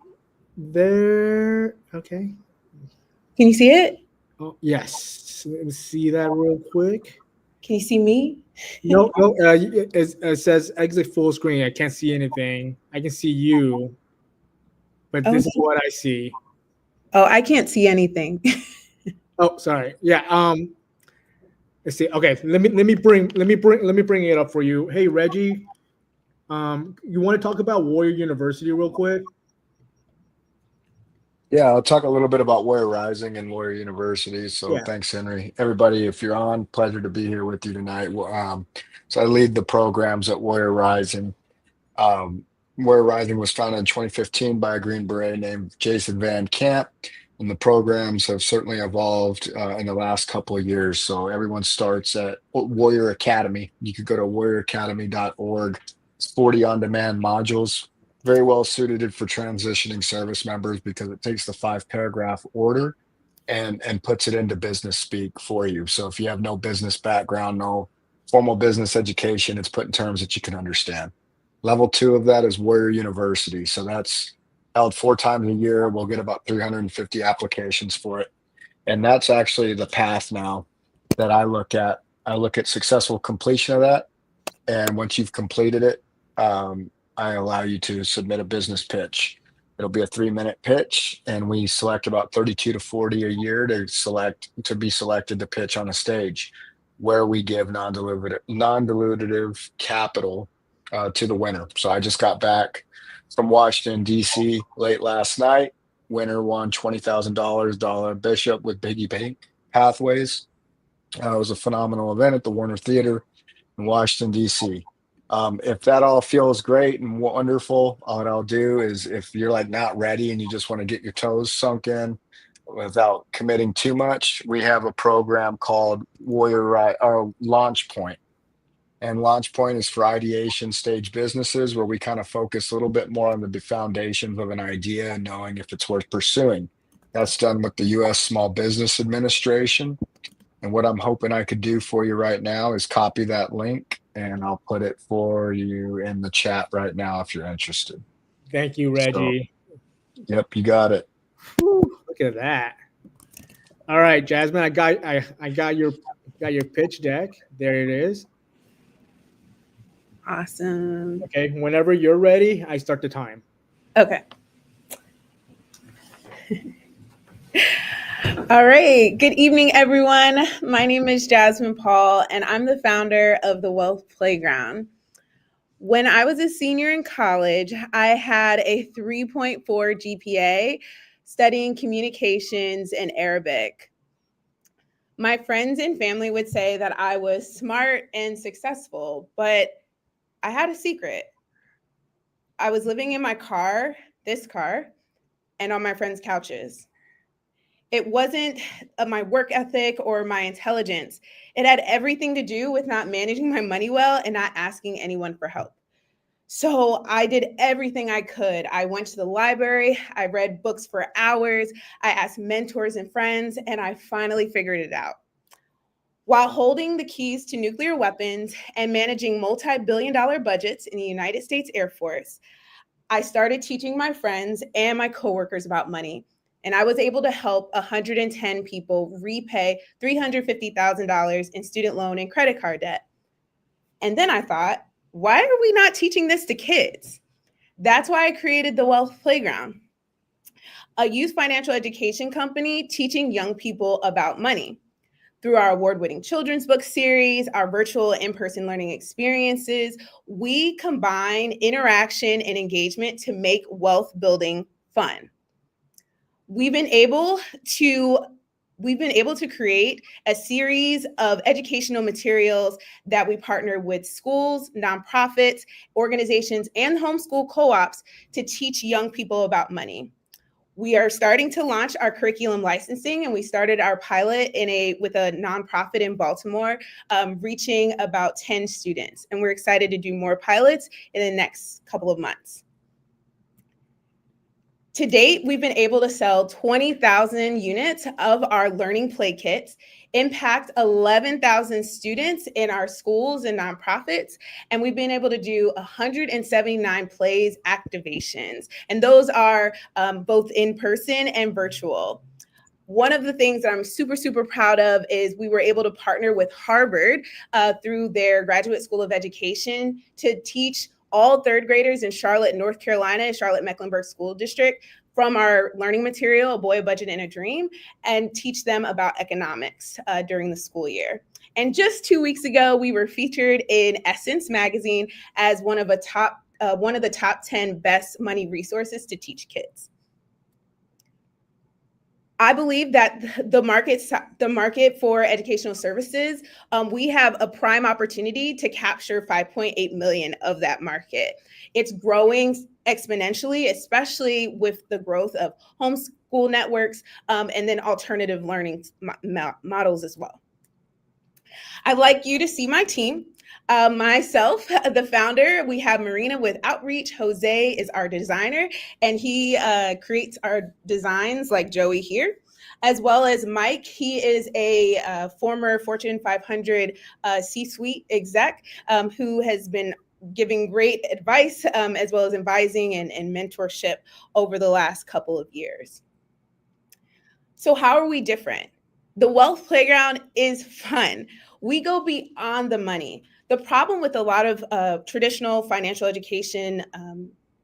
there, okay. Can you see it? Oh, yes. Let me see that real quick. Can you see me? No. It says exit full screen. I can't see anything. I can see you, but this is what I see. Oh, I can't see anything. Oh, sorry. Yeah. Let's see. Okay. Let me bring it up for you. Hey, Reggie. You want to talk about Warrior University real quick? Yeah, I'll talk a little bit about Warrior Rising and Warrior University. So thanks, Henry. Everybody, if you're on, pleasure to be here with you tonight. So I lead the programs at Warrior Rising. Warrior Rising was founded in 2015 by a Green Beret named Jason Van Camp, and the programs have certainly evolved in the last couple of years. So everyone starts at Warrior Academy. You could go to warrioracademy.org. It's 40 on-demand modules. Very well suited for transitioning service members because it takes the 5-paragraph order and puts it into business speak for you. So if you have no business background, no formal business education, it's put in terms that you can understand. Level 2 of that is Warrior University. So that's held 4 times a year. We'll get about 350 applications for it. And that's actually the path now that I look at. I look at successful completion of that. And once you've completed it, I allow you to submit a business pitch. It'll be a 3-minute pitch, and we select about 32 to 40 a year to be selected to pitch on a stage, where we give non-dilutive capital to the winner. So I just got back from Washington, D.C. late last night. Winner won $20,000 Dollar Bishop with Biggie Bank Pathways. It was a phenomenal event at the Warner Theater in Washington, D.C. If that all feels great and wonderful, what I'll do is, if you're like not ready and you just want to get your toes sunk in without committing too much, we have a program called Launch Point. And Launch Point is for ideation stage businesses, where we kind of focus a little bit more on the foundations of an idea and knowing if it's worth pursuing. That's done with the U.S. Small Business Administration. And what I'm hoping I could do for you right now is copy that link, and I'll put it for you in the chat right now if you're interested. Thank you, Reggie. So, yep, you got it. Whew, look at that. All right, Jasmine, I got your pitch deck. There it is. Awesome. Okay, whenever you're ready, I start the time. Okay. All right. Good evening, everyone. My name is Jasmine Paul, and I'm the founder of the Wealth Playground. When I was a senior in college, I had a 3.4 GPA studying communications and Arabic. My friends and family would say that I was smart and successful, but I had a secret. I was living in my car, this car, and on my friends' couches. It wasn't my work ethic or my intelligence. It had everything to do with not managing my money well and not asking anyone for help. So I did everything I could. I went to the library, I read books for hours, I asked mentors and friends, and I finally figured it out. While holding the keys to nuclear weapons and managing multi-billion-dollar budgets in the United States Air Force, I started teaching my friends and my coworkers about money. And I was able to help 110 people repay $350,000 in student loan and credit card debt. And then I thought, why are we not teaching this to kids? That's why I created the Wealth Playground, a youth financial education company teaching young people about money. Through our award-winning children's book series, our virtual in-person learning experiences, we combine interaction and engagement to make wealth building fun. We've been able to create a series of educational materials that we partner with schools, nonprofits, organizations, and homeschool co-ops to teach young people about money. We are starting to launch our curriculum licensing, and we started our pilot with a nonprofit in Baltimore, reaching about 10 students. And we're excited to do more pilots in the next couple of months. To date, we've been able to sell 20,000 units of our learning play kits, impact 11,000 students in our schools and nonprofits, and we've been able to do 179 plays activations. And those are both in person and virtual. One of the things that I'm super, super proud of is we were able to partner with Harvard through their Graduate School of Education to teach all third graders in Charlotte, North Carolina, Charlotte-Mecklenburg School District, from our learning material, A Boy, a Budget, and a Dream, and teach them about economics during the school year. And just 2 weeks ago, we were featured in Essence magazine as one of the top 10 best money resources to teach kids. I believe that the market for educational services, we have a prime opportunity to capture 5.8 million of that market. It's growing exponentially, especially with the growth of homeschool networks and then alternative learning models as well. I'd like you to see my team. Myself, the founder, we have Marina with Outreach. Jose is our designer, and he creates our designs like Joey here, as well as Mike. He is a former Fortune 500 C-suite exec who has been giving great advice as well as advising and mentorship over the last couple of years. So how are we different? The Wealth Playground is fun. We go beyond the money. The problem with a lot of traditional financial education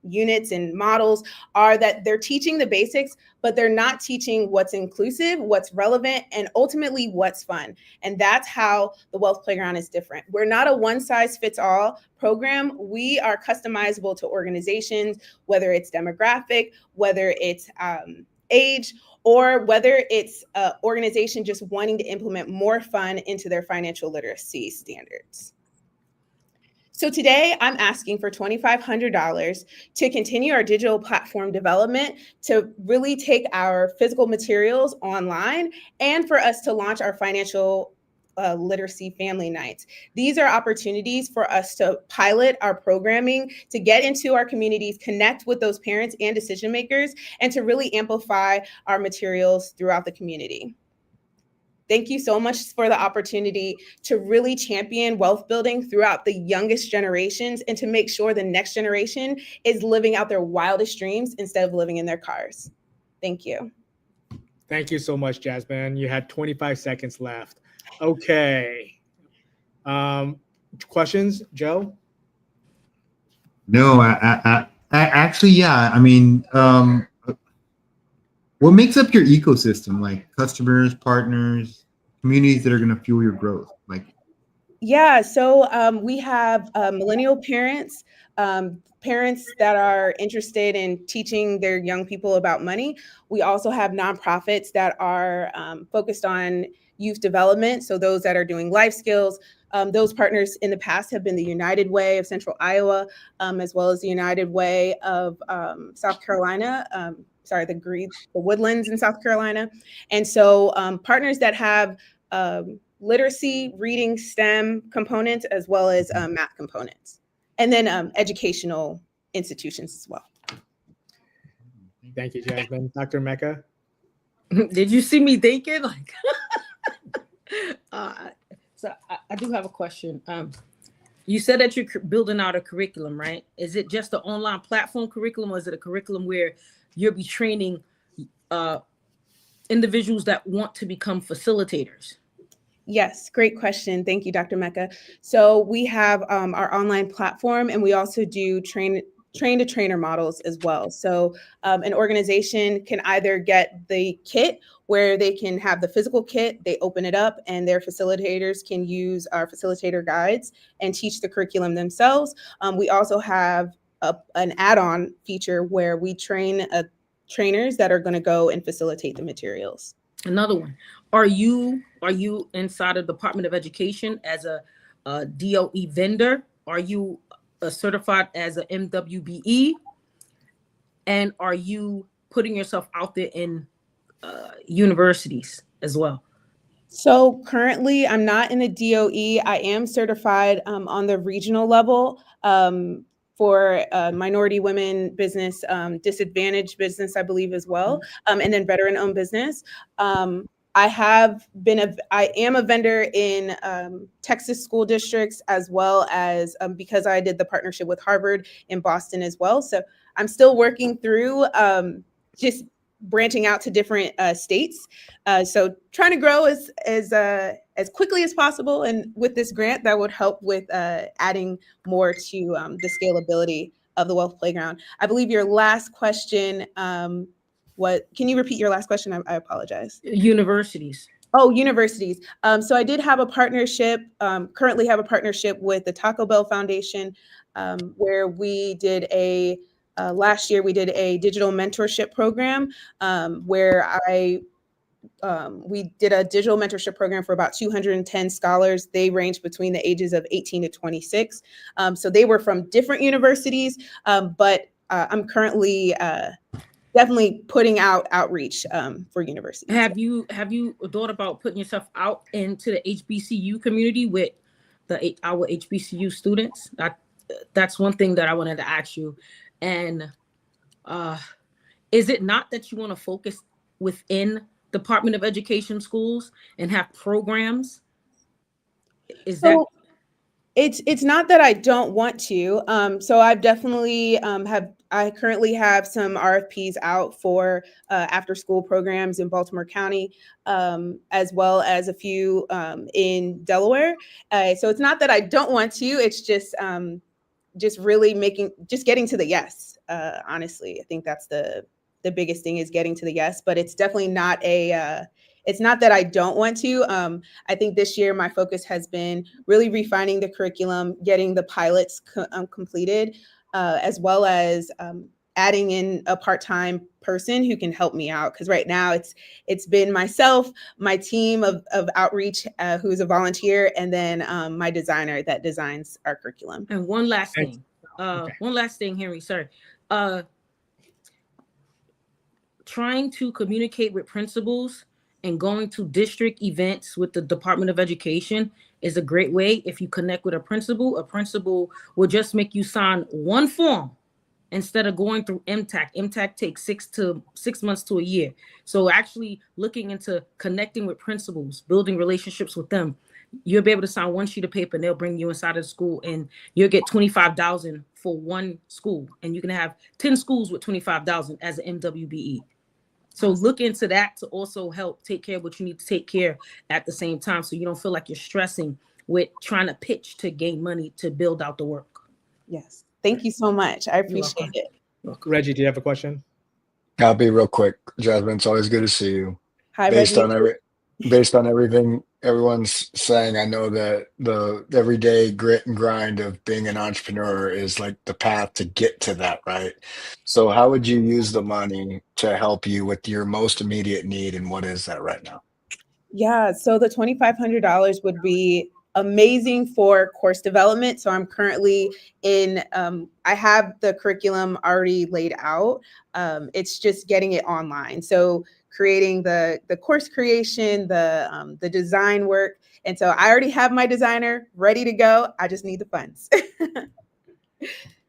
units and models are that they're teaching the basics, but they're not teaching what's inclusive, what's relevant, and ultimately what's fun. And that's how the Wealth Playground is different. We're not a one-size-fits-all program. We are customizable to organizations, whether it's demographic, whether it's age, or whether it's an organization just wanting to implement more fun into their financial literacy standards. So today I'm asking for $2,500 to continue our digital platform development, to really take our physical materials online, and for us to launch our financial literacy family nights. These are opportunities for us to pilot our programming, to get into our communities, connect with those parents and decision makers, and to really amplify our materials throughout the community. Thank you so much for the opportunity to really champion wealth building throughout the youngest generations and to make sure the next generation is living out their wildest dreams instead of living in their cars. Thank you. Thank you so much, Jasmine. You had 25 seconds left. Okay. Questions, Joe? No, I actually, yeah. I mean, what makes up your ecosystem? Like customers, partners, communities that are going to fuel your growth? Like, Yeah, so we have millennial parents, parents that are interested in teaching their young people about money. We also have nonprofits that are focused on youth development. So those that are doing life skills. Those partners in the past have been the United Way of Central Iowa, as well as the United Way of South Carolina. The Woodlands in South Carolina. And so partners that have literacy, reading, STEM components, as well as math components, and then educational institutions as well. Thank you, Jasmine. Dr. Mecca? Did you see me thinking? Like, so I do have a question. You said that you're building out a curriculum, right? Is it just an online platform curriculum, or is it a curriculum where you'll be training individuals that want to become facilitators? Yes, great question. Thank you, Dr. Mecca. So we have our online platform, and we also do train-to-trainer models as well. So an organization can either get the kit where they can have the physical kit, they open it up, and their facilitators can use our facilitator guides and teach the curriculum themselves. We also have an add-on feature where we train trainers that are going to go and facilitate the materials. Another one. Are you inside of the Department of Education as a DOE vendor? Are you certified as a MWBE? And are you putting yourself out there in universities as well? So currently, I'm not in the DOE. I am certified on the regional level for minority women business, disadvantaged business, I believe as well, and then veteran-owned business. I am a vendor in Texas school districts, as well as because I did the partnership with Harvard in Boston as well. So I'm still working through just branching out to different states. So trying to grow as quickly as possible. And with this grant, that would help with adding more to the scalability of the Wealth Playground. I believe your last question, can you repeat your last question? I apologize. Universities. Oh, universities. So I did have a partnership, currently have a partnership with the Taco Bell Foundation, where we did last year we did a digital mentorship program where we did a digital mentorship program for about 210 scholars. They ranged between the ages of 18 to 26. So they were from different universities, but I'm currently definitely putting out outreach for universities. Have you thought about putting yourself out into the HBCU community with our HBCU students? That's one thing that I wanted to ask you. And is it not that you want to focus within Department of Education schools and have programs? It's not that I don't want to. So I've definitely I currently have some RFPs out for after school programs in Baltimore County, as well as a few in Delaware. So it's not that I don't want to. It's just really getting to the yes. Honestly, I think that's the biggest thing, is getting to the yes. But it's definitely not it's not that I don't want to. I think this year my focus has been really refining the curriculum, getting the pilots completed, as well as adding in a part-time person who can help me out. Because right now it's been myself, my team of outreach, who's a volunteer, and then my designer that designs our curriculum. And one last thing, Henry, sorry. Trying to communicate with principals And going to district events with the Department of Education is a great way. If you connect with a principal will just make you sign one form instead of going through MTAC. MTAC takes 6 months to a year. So actually looking into connecting with principals, building relationships with them, you'll be able to sign one sheet of paper and they'll bring you inside of the school and you'll get $25,000 for one school. And you can have 10 schools with $25,000 as an MWBE. So look into that to also help take care of what you need to take care at the same time. So you don't feel like you're stressing with trying to pitch to gain money to build out the work. Yes. Thank you so much. I appreciate it. Reggie, do you have a question? I'll be real quick. Jasmine, it's always good to see you. Hi, Based Reggie. based on everything everyone's saying, I know that the everyday grit and grind of being an entrepreneur is like the path to get to that, right? So how would you use the money to help you with your most immediate need, and what is that right now? Yeah, so the $2,500 would be amazing for course development. So I'm currently in, I have the curriculum already laid out. It's just getting it online. So creating the course creation, the design work. And so I already have my designer ready to go. I just need the funds.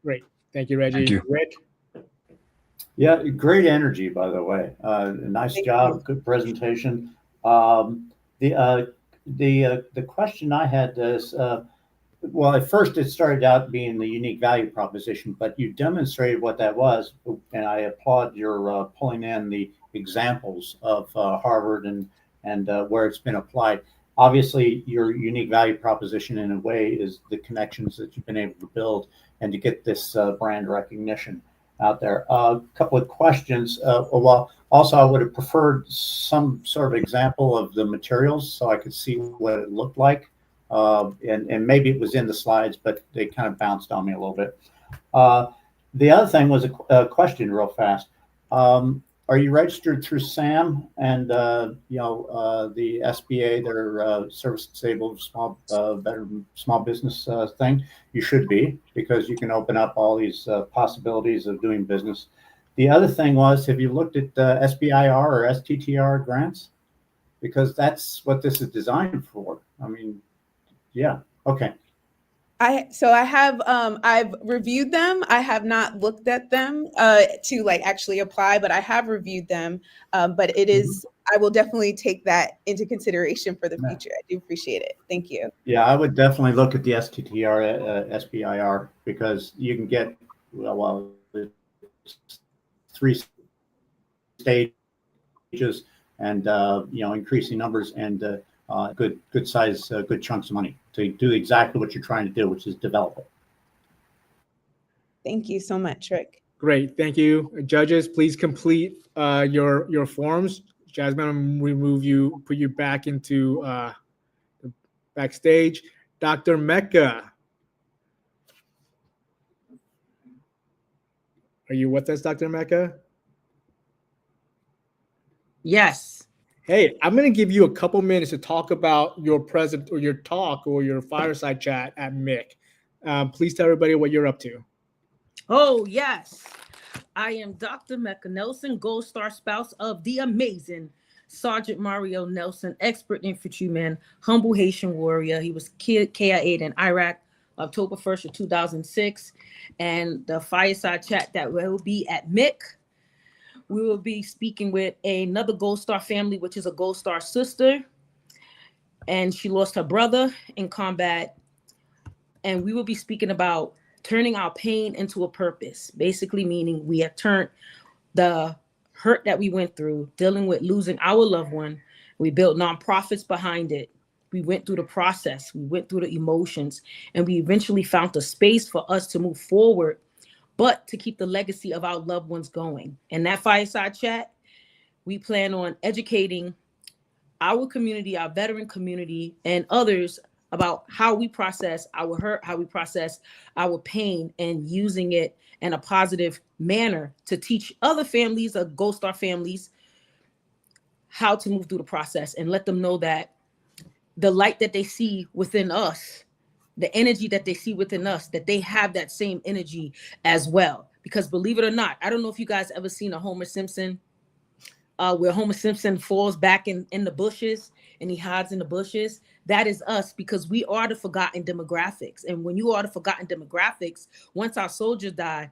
Great. Thank you, Reggie. Thank you. Rick? Yeah, great energy, by the way. Nice job, good presentation. The question I had is, well, at first it started out being the unique value proposition, but you demonstrated what that was, and I applaud your pulling in the examples of Harvard and where it's been applied. Obviously, your unique value proposition in a way is the connections that you've been able to build and to get this brand recognition out there. A couple of questions. Well, also, I would have preferred some sort of example of the materials so I could see what it looked like. And maybe it was in the slides, but they kind of bounced on me a little bit. The other thing was a question real fast. Are you registered through SAM and the SBA, their service disabled small business thing? You should be, because you can open up all these possibilities of doing business. The other thing was, have you looked at SBIR or STTR grants? Because that's what this is designed for. I mean, yeah, okay. I've reviewed them. I have not looked at them to like actually apply, but I have reviewed them. But it is, I will definitely take that into consideration for the future. I do appreciate it. Thank you. Yeah, I would definitely look at the STTR, SBIR, because you can get, well, 3 stages and, increasing numbers and good size, good chunks of money to do exactly what you're trying to do, which is develop it. Thank you so much, Rick. Great. Thank you. Judges, please complete your forms. Jasmine, we put you back into the backstage. Dr. Mecca. Are you with us, Dr. Mecca? Yes. Hey, I'm going to give you a couple minutes to talk about your present or your talk or your fireside chat at MIC. Please tell everybody what you're up to. Oh, yes. I am Dr. Mecca Nelson, Gold Star spouse of the amazing Sergeant Mario Nelson, expert infantryman, humble Haitian warrior. He was KIA'd in Iraq, October 1st of 2006. And the fireside chat that will be at MIC, we will be speaking with another Gold Star family, which is a Gold Star sister. And she lost her brother in combat. And we will be speaking about turning our pain into a purpose, basically meaning we have turned the hurt that we went through, dealing with losing our loved one. We built nonprofits behind it. We went through the process. We went through the emotions, and we eventually found a space for us to move forward, but to keep the legacy of our loved ones going. And that fireside chat, we plan on educating our community, our veteran community, and others about how we process our hurt, how we process our pain, and using it in a positive manner to teach other families, Gold Star families, how to move through the process and let them know that the light that they see within us, the energy that they see within us, that they have that same energy as well. Because believe it or not, I don't know if you guys ever seen a Homer Simpson. where Homer Simpson falls back in the bushes and he hides in the bushes. That is us, because we are the forgotten demographics. And when you are the forgotten demographics, once our soldiers die,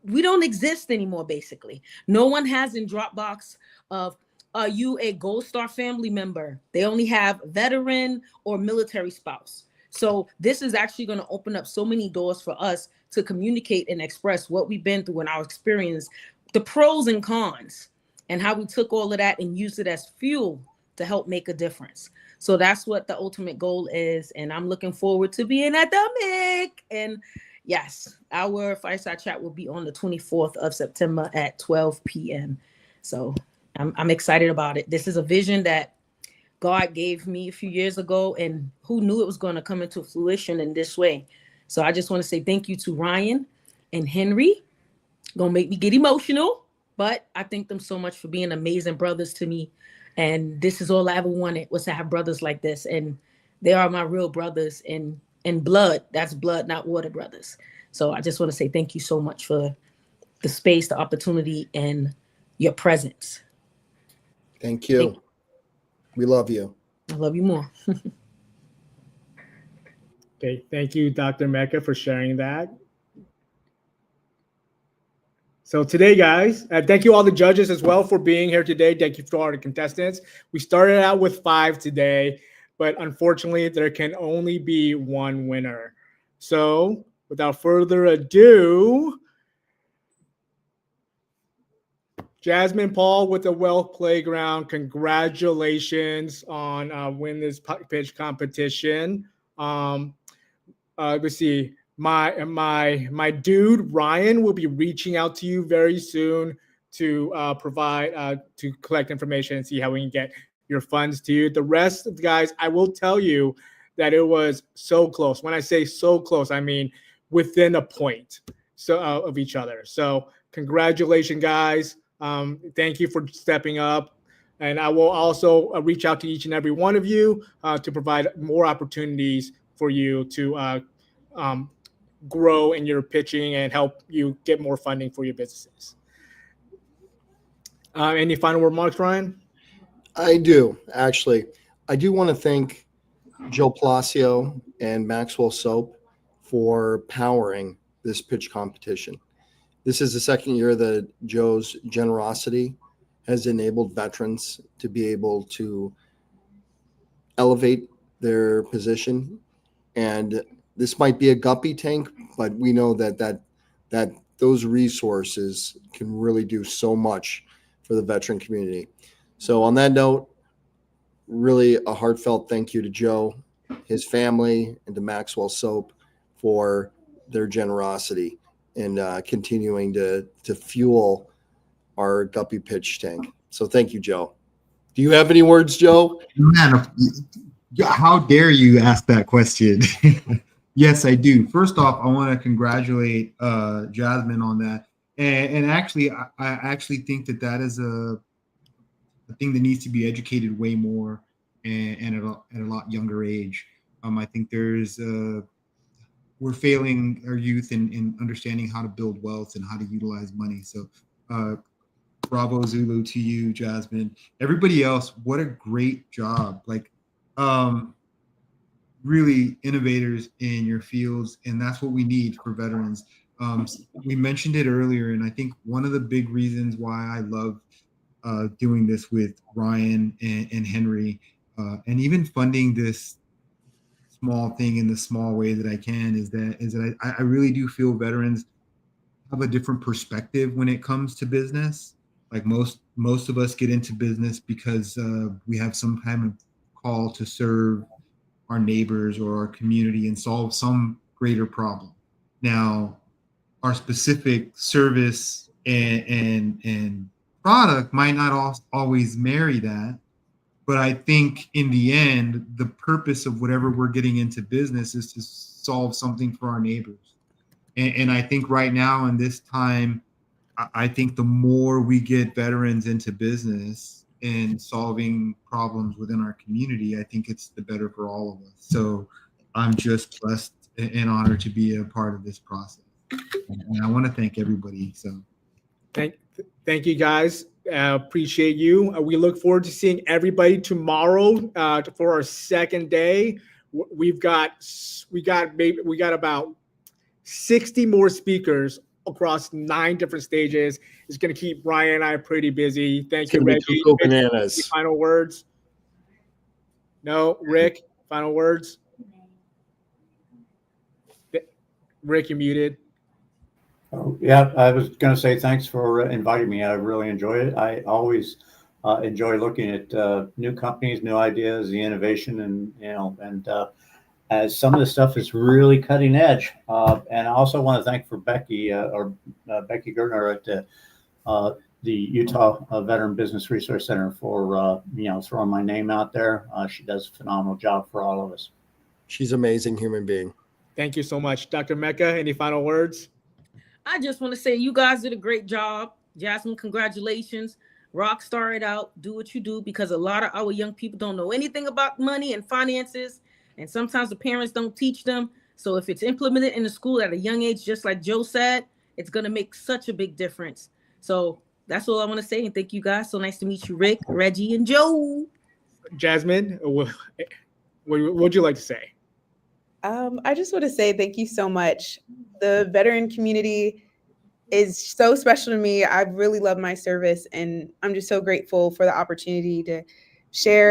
we don't exist anymore, basically. No one has in Dropbox of, are you a Gold Star family member? They only have veteran or military spouse. So this is actually going to open up so many doors for us to communicate and express what we've been through in our experience, the pros and cons, and how we took all of that and used it as fuel to help make a difference. So that's what the ultimate goal is. And I'm looking forward to being at the MIC. And yes, our fireside chat will be on the 24th of September at 12 p.m. So I'm excited about it. This is a vision that God gave me a few years ago, and who knew it was going to come into fruition in this way. So I just want to say thank you to Ryan and Henry. Gonna make me get emotional, but I thank them so much for being amazing brothers to me. And this is all I ever wanted, was to have brothers like this. And they are my real brothers in blood. That's blood, not water brothers. So I just want to say thank you so much for the space, the opportunity, and your presence. Thank you. We love you. I love you more. Okay, thank you, Dr. Mecca, for sharing that. So today, guys, thank you all the judges as well for being here today. Thank you for all the contestants. We started out with 5 today, but unfortunately, there can only be one winner. So without further ado, Jasmine Paul with the Wealth Playground, congratulations on winning this pitch competition. Let's see. My dude Ryan will be reaching out to you very soon to provide to collect information and see how we can get your funds to you. The rest of the guys, I will tell you that it was so close. When I say so close, I mean within a point of each other. So congratulations, guys. Thank you for stepping up. And I will also reach out to each and every one of you to provide more opportunities for you to grow in your pitching and help you get more funding for your businesses. Any final remarks, Ryan? I do, actually. I do want to thank Joe Palacio and Maxwell Soap for powering this pitch competition. This is the second year that Joe's generosity has enabled veterans to be able to elevate their position. And this might be a guppy tank, but we know that those resources can really do so much for the veteran community. So on that note, really a heartfelt thank you to Joe, his family, and to Maxwell Soap for their generosity and continuing to fuel our guppy pitch tank. So thank you, Joe. Do you have any words, Joe? Man, how dare you ask that question? Yes, I do. First off, I want to congratulate Jasmine on that. And actually, I actually think that is a thing that needs to be educated way more and at a lot younger age. I think we're failing our youth in understanding how to build wealth and how to utilize money. So bravo Zulu to you, Jasmine. Everybody else, what a great job. Like really innovators in your fields. And that's what we need for veterans. We mentioned it earlier, and I think one of the big reasons why I love doing this with Ryan and Henry, and even funding this small thing in the small way that I can, is that I really do feel veterans have a different perspective when it comes to business. Like most of us get into business because we have some kind of call to serve our neighbors or our community and solve some greater problem. Now, our specific service and product might not always marry that, but I think in the end, the purpose of whatever we're getting into business is to solve something for our neighbors. And I think right now in this time, I think the more we get veterans into business and solving problems within our community, I think it's the better for all of us. So I'm just blessed and honored to be a part of this process. And I want to thank everybody. So thank you, guys. Appreciate you. We look forward to seeing everybody tomorrow for our second day. We got about 60 more speakers across 9 different stages. It's going to keep Brian and I pretty busy. Thank you, Reggie. Bananas. Any final words? No, Rick. Final words. Rick, you're muted. Oh, yeah, I was going to say thanks for inviting me. I really enjoyed it. I always enjoy looking at new companies, new ideas, the innovation, and as some of the stuff is really cutting edge. And I also want to thank for Becky Becky Gertner at the Utah Veteran Business Resource Center for throwing my name out there. She does a phenomenal job for all of us. She's an amazing human being. Thank you so much, Dr. Mecca. Any final words? I just want to say you guys did a great job. Jasmine, congratulations. Rock star it out. Do what you do, because a lot of our young people don't know anything about money and finances. And sometimes the parents don't teach them. So if it's implemented in the school at a young age, just like Joe said, it's going to make such a big difference. So that's all I want to say. And thank you guys. So nice to meet you, Rick, Reggie, and Joe. Jasmine, what would you like to say? I just want to say thank you so much. The veteran community is so special to me. I really love my service, and I'm just so grateful for the opportunity to share